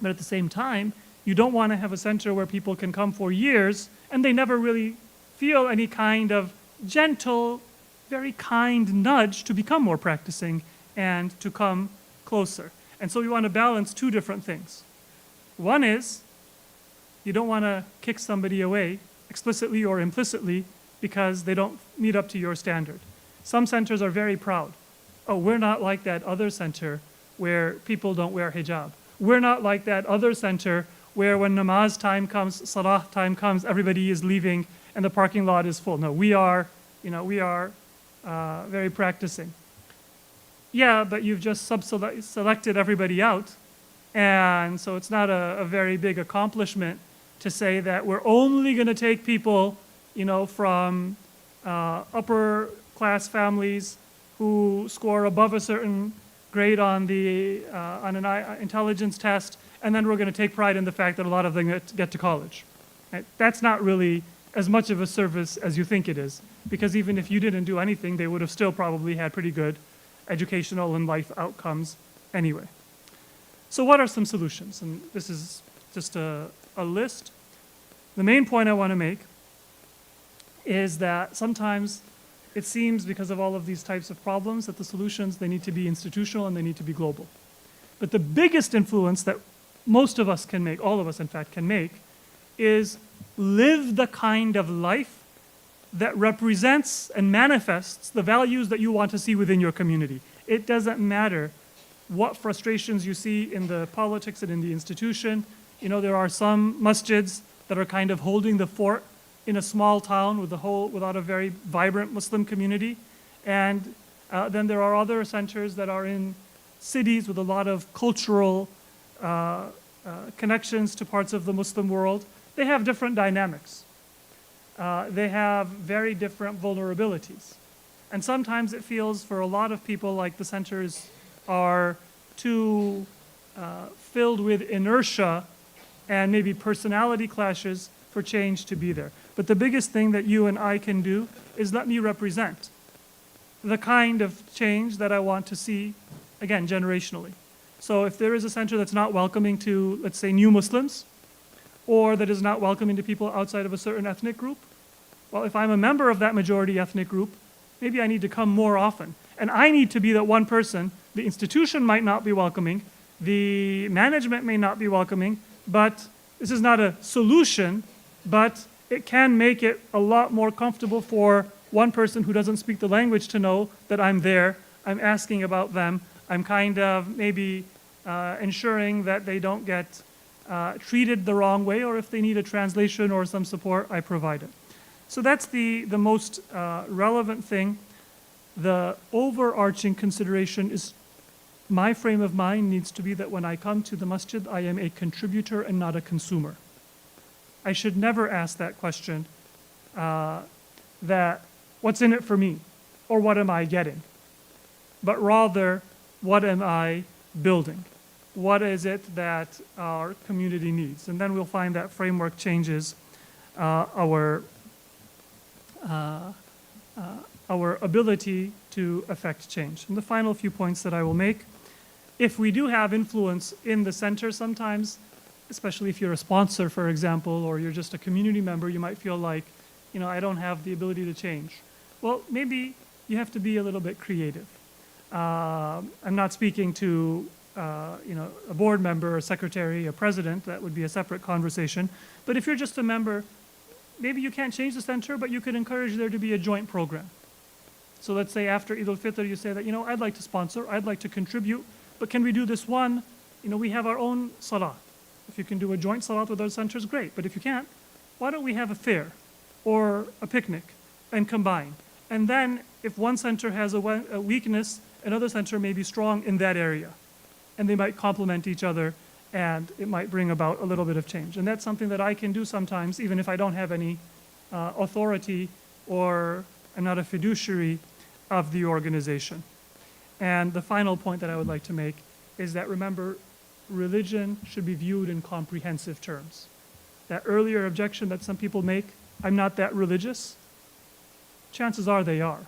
But at the same time, you don't want to have a center where people can come for years and they never really feel any kind of gentle, very kind nudge to become more practicing and to come closer. And so we want to balance two different things. One is, you don't want to kick somebody away, explicitly or implicitly, because they don't meet up to your standard. Some centers are very proud. Oh, we're not like that other center where people don't wear hijab. We're not like that other center where when namaz time comes, salah time comes, everybody is leaving and the parking lot is full. No, we are very practicing. Yeah, but you've just selected everybody out, and so it's not a very big accomplishment to say that we're only going to take people, from upper class families who score above a certain grade on an intelligence test, and then we're going to take pride in the fact that a lot of them get to college. Right? That's not really as much of a service as you think it is, because even if you didn't do anything, they would have still probably had pretty good educational and life outcomes anyway. So what are some solutions? And this is just a list. The main point I want to make is that sometimes it seems, because of all of these types of problems, that the solutions, they need to be institutional and they need to be global. But the biggest influence that most of us can make, all of us in fact can make, is live the kind of life that represents and manifests the values that you want to see within your community. It doesn't matter what frustrations you see in the politics and in the institution. There are some masjids that are kind of holding the fort in a small town without a very vibrant Muslim community. And then there are other centers that are in cities with a lot of cultural connections to parts of the Muslim world. They have different dynamics. They have very different vulnerabilities. And sometimes it feels for a lot of people like the centers are too filled with inertia and maybe personality clashes for change to be there. But the biggest thing that you and I can do is let me represent the kind of change that I want to see, again, generationally. So if there is a center that's not welcoming to, let's say, new Muslims, or that is not welcoming to people outside of a certain ethnic group, well, if I'm a member of that majority ethnic group, maybe I need to come more often. And I need to be that one person. The institution might not be welcoming, the management may not be welcoming, but this is not a solution, but it can make it a lot more comfortable for one person who doesn't speak the language to know that I'm there, I'm asking about them, I'm kind of maybe ensuring that they don't get treated the wrong way, or if they need a translation or some support, I provide it. So that's the most relevant thing. The overarching consideration is my frame of mind needs to be that when I come to the masjid, I am a contributor and not a consumer. I should never ask that question, that what's in it for me, or what am I getting? But rather, what am I building? What is it that our community needs? And then we'll find that framework changes our ability to affect change. And the final few points that I will make, if we do have influence in the center sometimes, especially if you're a sponsor, for example, or you're just a community member, you might feel like, I don't have the ability to change. Well, maybe you have to be a little bit creative. I'm not speaking to a board member, a secretary, a president. That would be a separate conversation. But if you're just a member, maybe you can't change the center, but you could encourage there to be a joint program. So let's say after Eid al-Fitr, you say that, I'd like to sponsor, I'd like to contribute, but can we do this one? We have our own salat. If you can do a joint salat with those centers, great. But if you can't, why don't we have a fair or a picnic and combine? And then if one center has a weakness, another center may be strong in that area. And they might complement each other, and it might bring about a little bit of change. And that's something that I can do sometimes, even if I don't have any authority or I'm not a fiduciary of the organization. And the final point that I would like to make is that, remember, religion should be viewed in comprehensive terms. That earlier objection that some people make, I'm not that religious, chances are they are.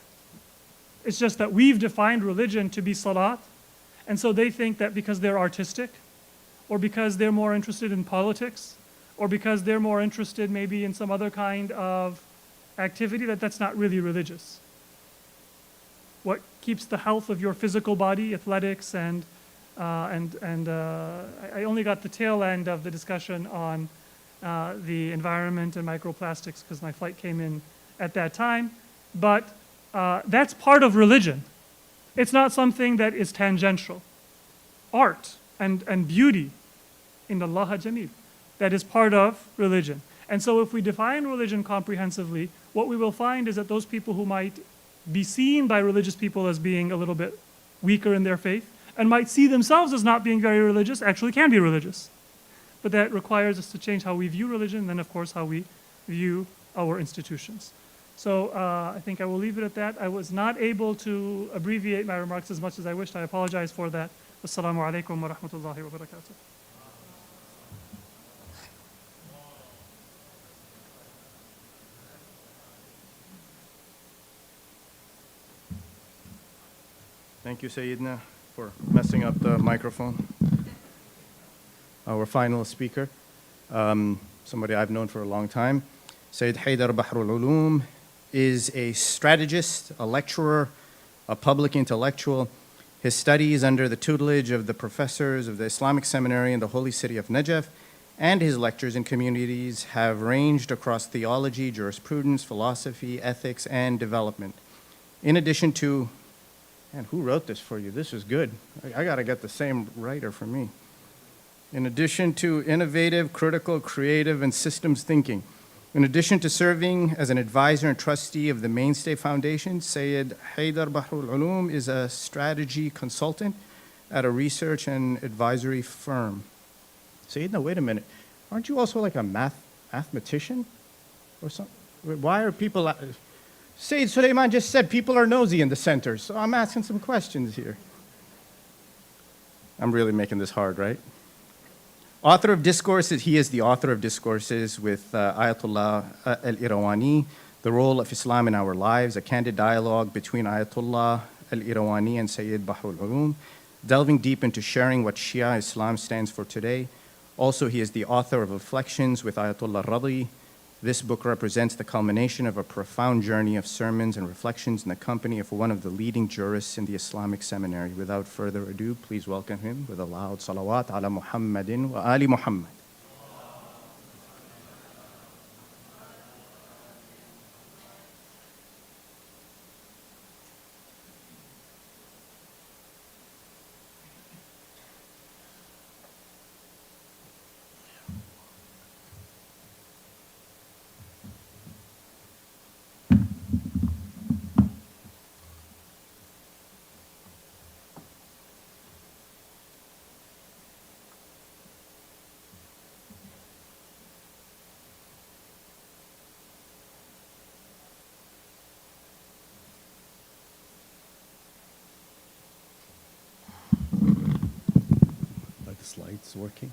It's just that we've defined religion to be salat, and so they think that because they're artistic, or because they're more interested in politics, or because they're more interested maybe in some other kind of activity, that that's not really religious. What keeps the health of your physical body, athletics, and I only got the tail end of the discussion on the environment and microplastics because my flight came in at that time, but that's part of religion. It's not something that is tangential. Art and beauty, in Allah Jamil, that is part of religion. And so if we define religion comprehensively, what we will find is that those people who might be seen by religious people as being a little bit weaker in their faith and might see themselves as not being very religious actually can be religious. But that requires us to change how we view religion and then, of course, how we view our institutions. So I think I will leave it at that. I was not able to abbreviate my remarks as much as I wished. I apologize for that. Assalamu alaikum wa rahmatullahi wa barakatuh. Thank you, Sayyidina, for messing up the microphone. Our final speaker, somebody I've known for a long time, Sayyid Haydar Bahrul Ulum, is a strategist, a lecturer, a public intellectual. His studies under the tutelage of the professors of the Islamic seminary in the holy city of Najaf, and his lectures in communities have ranged across theology, jurisprudence, philosophy, ethics, and development. In addition to, and who wrote this for you? This is good. I got to get the same writer for me. In addition to innovative, critical, creative, and systems thinking, in addition to serving as an advisor and trustee of the Mainstay Foundation, Sayyid Haydar Bahrul Ulum is a strategy consultant at a research and advisory firm. Sayyidina, wait a minute. Aren't you also like a mathematician or something? Why are people... Sayyid Sulaiman just said people are nosy in the center, so I'm asking some questions here. I'm really making this hard, right? Author of Discourses, he is the author of Discourses with Ayatollah al-Irawani, The Role of Islam in Our Lives, a candid dialogue between Ayatollah al-Irawani and Sayyid Bahrul Ulum, delving deep into sharing what Shia Islam stands for today. Also, he is the author of Reflections with Ayatollah Radi. This book represents the culmination of a profound journey of sermons and reflections in the company of one of the leading jurists in the Islamic seminary. Without further ado, please welcome him with a loud salawat ala Muhammadin wa ali Muhammad. Slides working?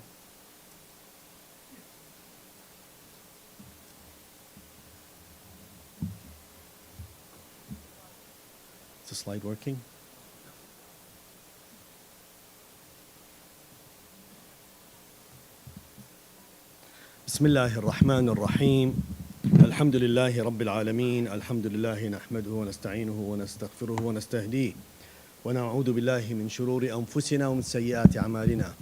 Is the slide working? بسم الله الرحمن الرحيم الحمد لله رب العالمين الحمد لله نحمده ونستعينه ونستغفره ونستهديه ونعوذ بالله من شرور أنفسنا ومن سيئات أعمالنا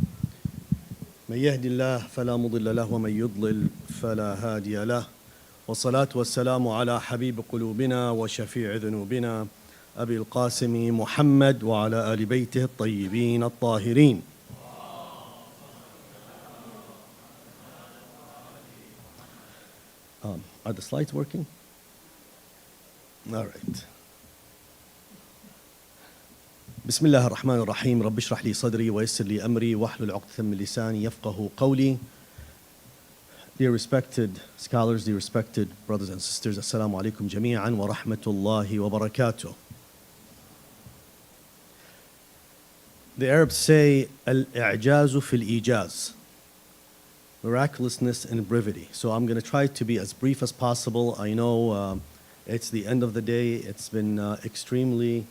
من يهد الله فلا مضل له ومن يضلل فلا هادي له والصلاة والسلام على حبيب قلوبنا وشفيع ذنوبنا أبي القاسم محمد وعلى آل بيته الطيبين الطاهرين. Are the slides working? All right. بسم الله الرحمن الرحيم رب اشرح لي صدري ويسر لي أمري واحلل عقدة من لساني يفقه قولي. Dear respected scholars, dear respected brothers and sisters, Assalamu alaikum jami'an wa rahmatullahi wa barakatuh. The Arabs say al-i'jazu fil-ijaz, miraculousness and brevity. So I'm going to try to be as brief as possible. I know it's the end of the day. It's been extremely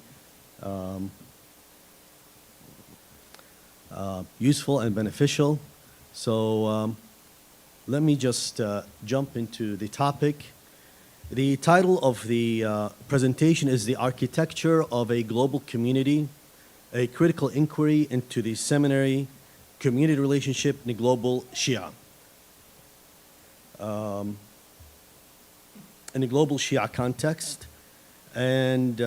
useful and beneficial. So let me just jump into the topic. The title of the presentation is The Architecture of a Global Community, a Critical Inquiry into the Seminary Community Relationship in the Global Shia. In a global Shia context, and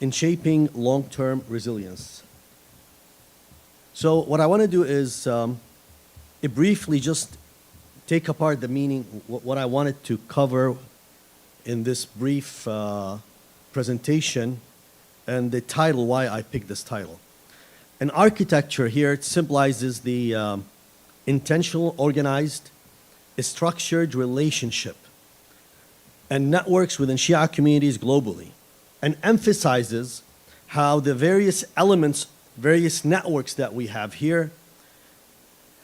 in shaping long-term resilience. So what I want to do is briefly just take apart the meaning, what I wanted to cover in this brief presentation, and the title, why I picked this title. An architecture here, it symbolizes the intentional, organized, structured relationship and networks within Shia communities globally, and emphasizes how the various elements, various networks that we have here,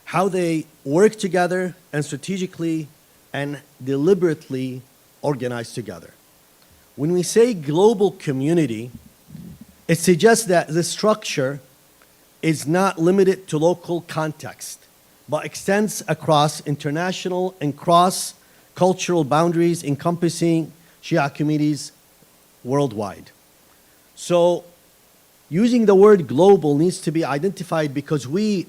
how they work together and strategically and deliberately organize together. When we say global community, it suggests that the structure is not limited to local context, but extends across international and cross-cultural boundaries encompassing Shia communities worldwide. So using the word global needs to be identified because we,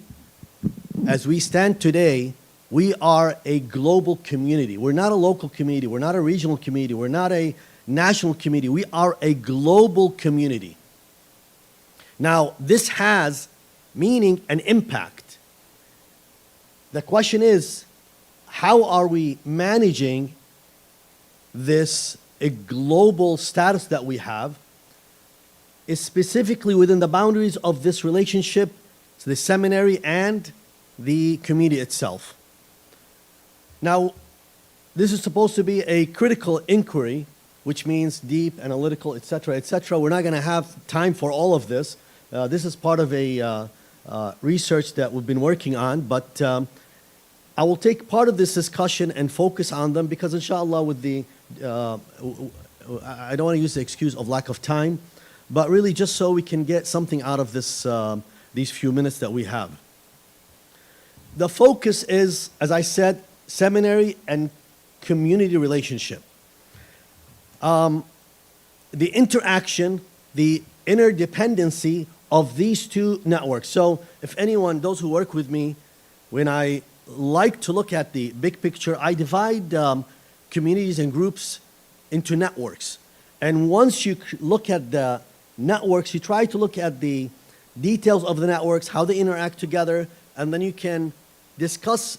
as we stand today, we are a global community. We're not a local community. We're not a regional community. We're not a national community. We are a global community. Now, this has meaning and impact. The question is, how are we managing this global status that we have, is specifically within the boundaries of this relationship, so the seminary and the community itself. Now, this is supposed to be a critical inquiry, which means deep, analytical, etc., etc. We're not going to have time for all of this. This is part of a research that we've been working on, but I will take part of this discussion and focus on them because, inshallah, with the I don't want to use the excuse of lack of time, but really just so we can get something out of this these few minutes that we have. The focus is, as I said, seminary and community relationship. The interaction, the interdependency of these two networks. So if anyone, those who work with me, when I like to look at the big picture, I divide communities and groups into networks. And once you look at the networks, you try to look at the details of the networks, how they interact together, and then you can discuss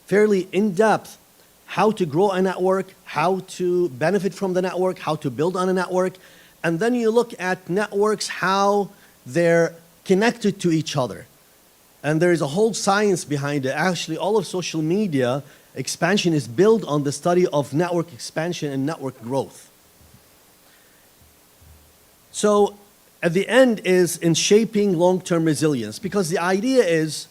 fairly in depth how to grow a network, how to benefit from the network, how to build on a network. And then you look at networks, how they're connected to each other. And there is a whole science behind it. Actually, all of social media expansion is built on the study of network expansion and network growth. So at the end is in shaping long-term resilience, because the idea is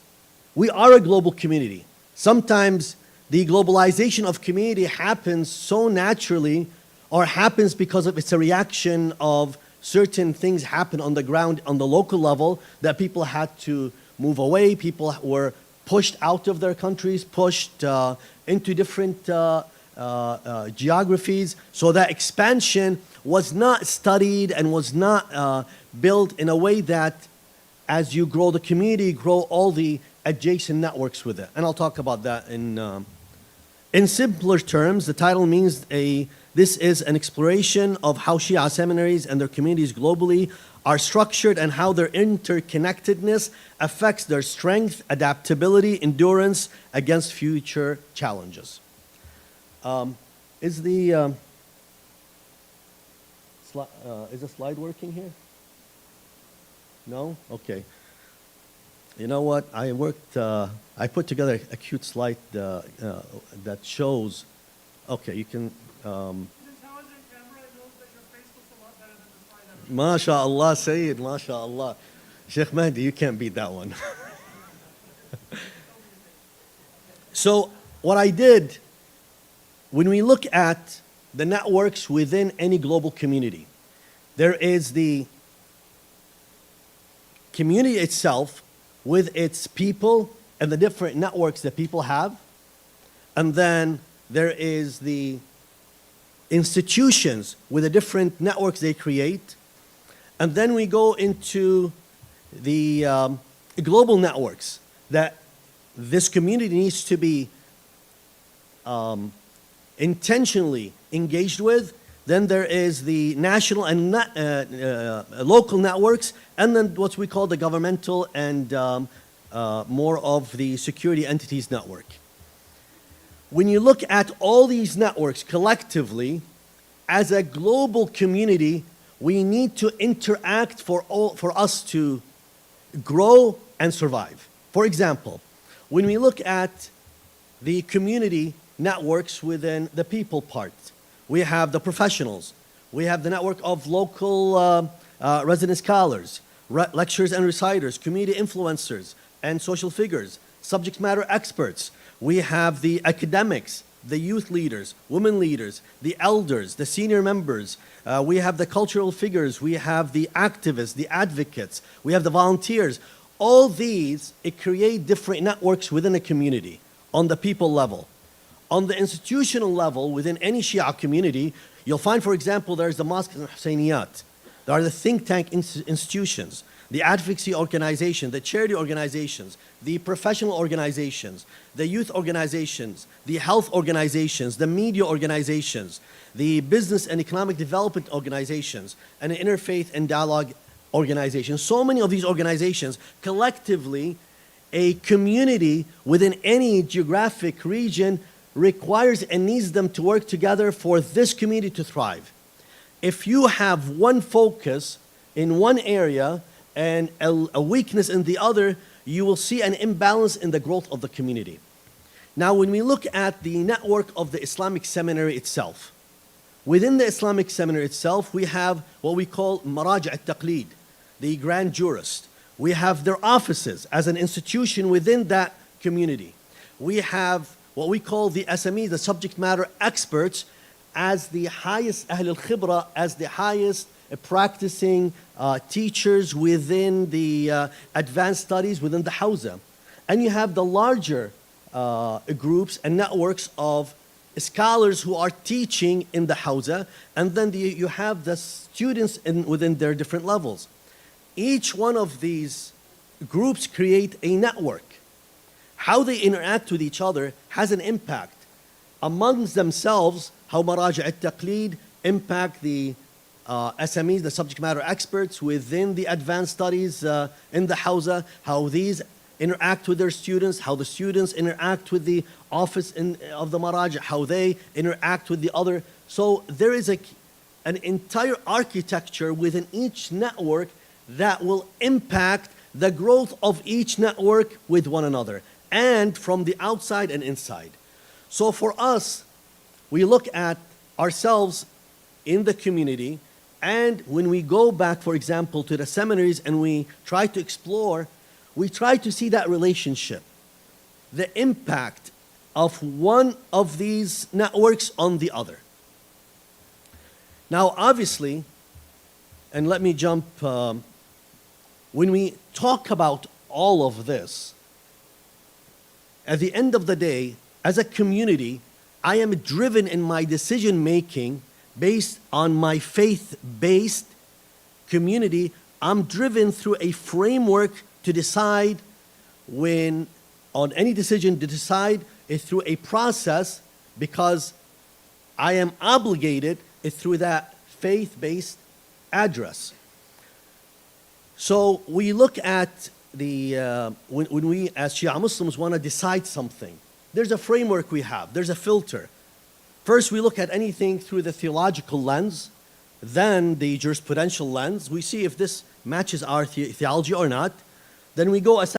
we are a global community. Sometimes the globalization of community happens so naturally, or happens because of it's a reaction of certain things happen on the ground, on the local level, that people had to move away, people were pushed out of their countries, pushed into different geographies. So that expansion was not studied and was not built in a way that as you grow the community, grow all the adjacent networks with it. And I'll talk about that in simpler terms. The title means this is an exploration of how Shia seminaries and their communities globally are structured and how their interconnectedness affects their strength, adaptability, endurance against future challenges. Is the slide working here? No? Okay. You know what? I worked, I put together a cute slide that shows, okay, you can, MashaAllah, Sayyid, MashaAllah. Sheikh Mahdi, you can't beat that one. So what I did, when we look at the networks within any global community, there is the community itself with its people and the different networks that people have. And then there is the institutions with the different networks they create. And then we go into the global networks that this community needs to be intentionally engaged with. Then there is the national and local networks, and then what we call the governmental and more of the security entities network. When you look at all these networks collectively, as a global community, we need to interact for us to grow and survive. For example, when we look at the community networks within the people part, we have the professionals, we have the network of local resident scholars, lecturers and reciters, community influencers and social figures, subject matter experts. We have the academics, the youth leaders, women leaders, the elders, the senior members. We have the cultural figures, we have the activists, the advocates, we have the volunteers. All these, it create different networks within a community on the people level. On the institutional level, within any Shia community, you'll find, for example, there's the mosques and Husseyniyat. There are the think tank institutions, the advocacy organization, the charity organizations, the professional organizations, the youth organizations, the health organizations, the media organizations, the business and economic development organizations, and the interfaith and dialogue organizations. So many of these organizations, collectively, a community within any geographic region requires and needs them to work together for this community to thrive. If you have one focus in one area and a weakness in the other, you will see an imbalance in the growth of the community. Now, when we look at the network of the Islamic seminary itself, within the Islamic seminary itself, we have what we call Maraj' al-Taqlid, the grand jurist. We have their offices as an institution within that community. We have what we call the SME, the subject matter experts, as the highest Ahl al-Khibra, as the highest practicing teachers within the advanced studies within the Hawza. And you have the larger groups and networks of scholars who are teaching in the Hawza, and then you have the students within their different levels. Each one of these groups create a network. How they interact with each other has an impact. Amongst themselves, how Maraj' al-Taqlid impact the SMEs, the subject matter experts within the advanced studies in the Hawza, how these interact with their students, how the students interact with the office of the Maraj', how they interact with the other. So there is an entire architecture within each network that will impact the growth of each network with one another, and from the outside and inside. So for us, we look at ourselves in the community, and when we go back, for example, to the seminaries and we try to explore, we try to see that relationship, the impact of one of these networks on the other. Now, obviously, and let me jump, when we talk about all of this, at the end of the day, as a community, I am driven in my decision making based on my faith-based community. I'm driven through a framework to decide when, on any decision to decide is through a process, because I am obligated through that faith-based address. So we look at the, when we as Shia Muslims want to decide something, there's a framework we have, there's a filter. First, we look at anything through the theological lens, then the jurisprudential lens, we see if this matches our theology or not. Then we go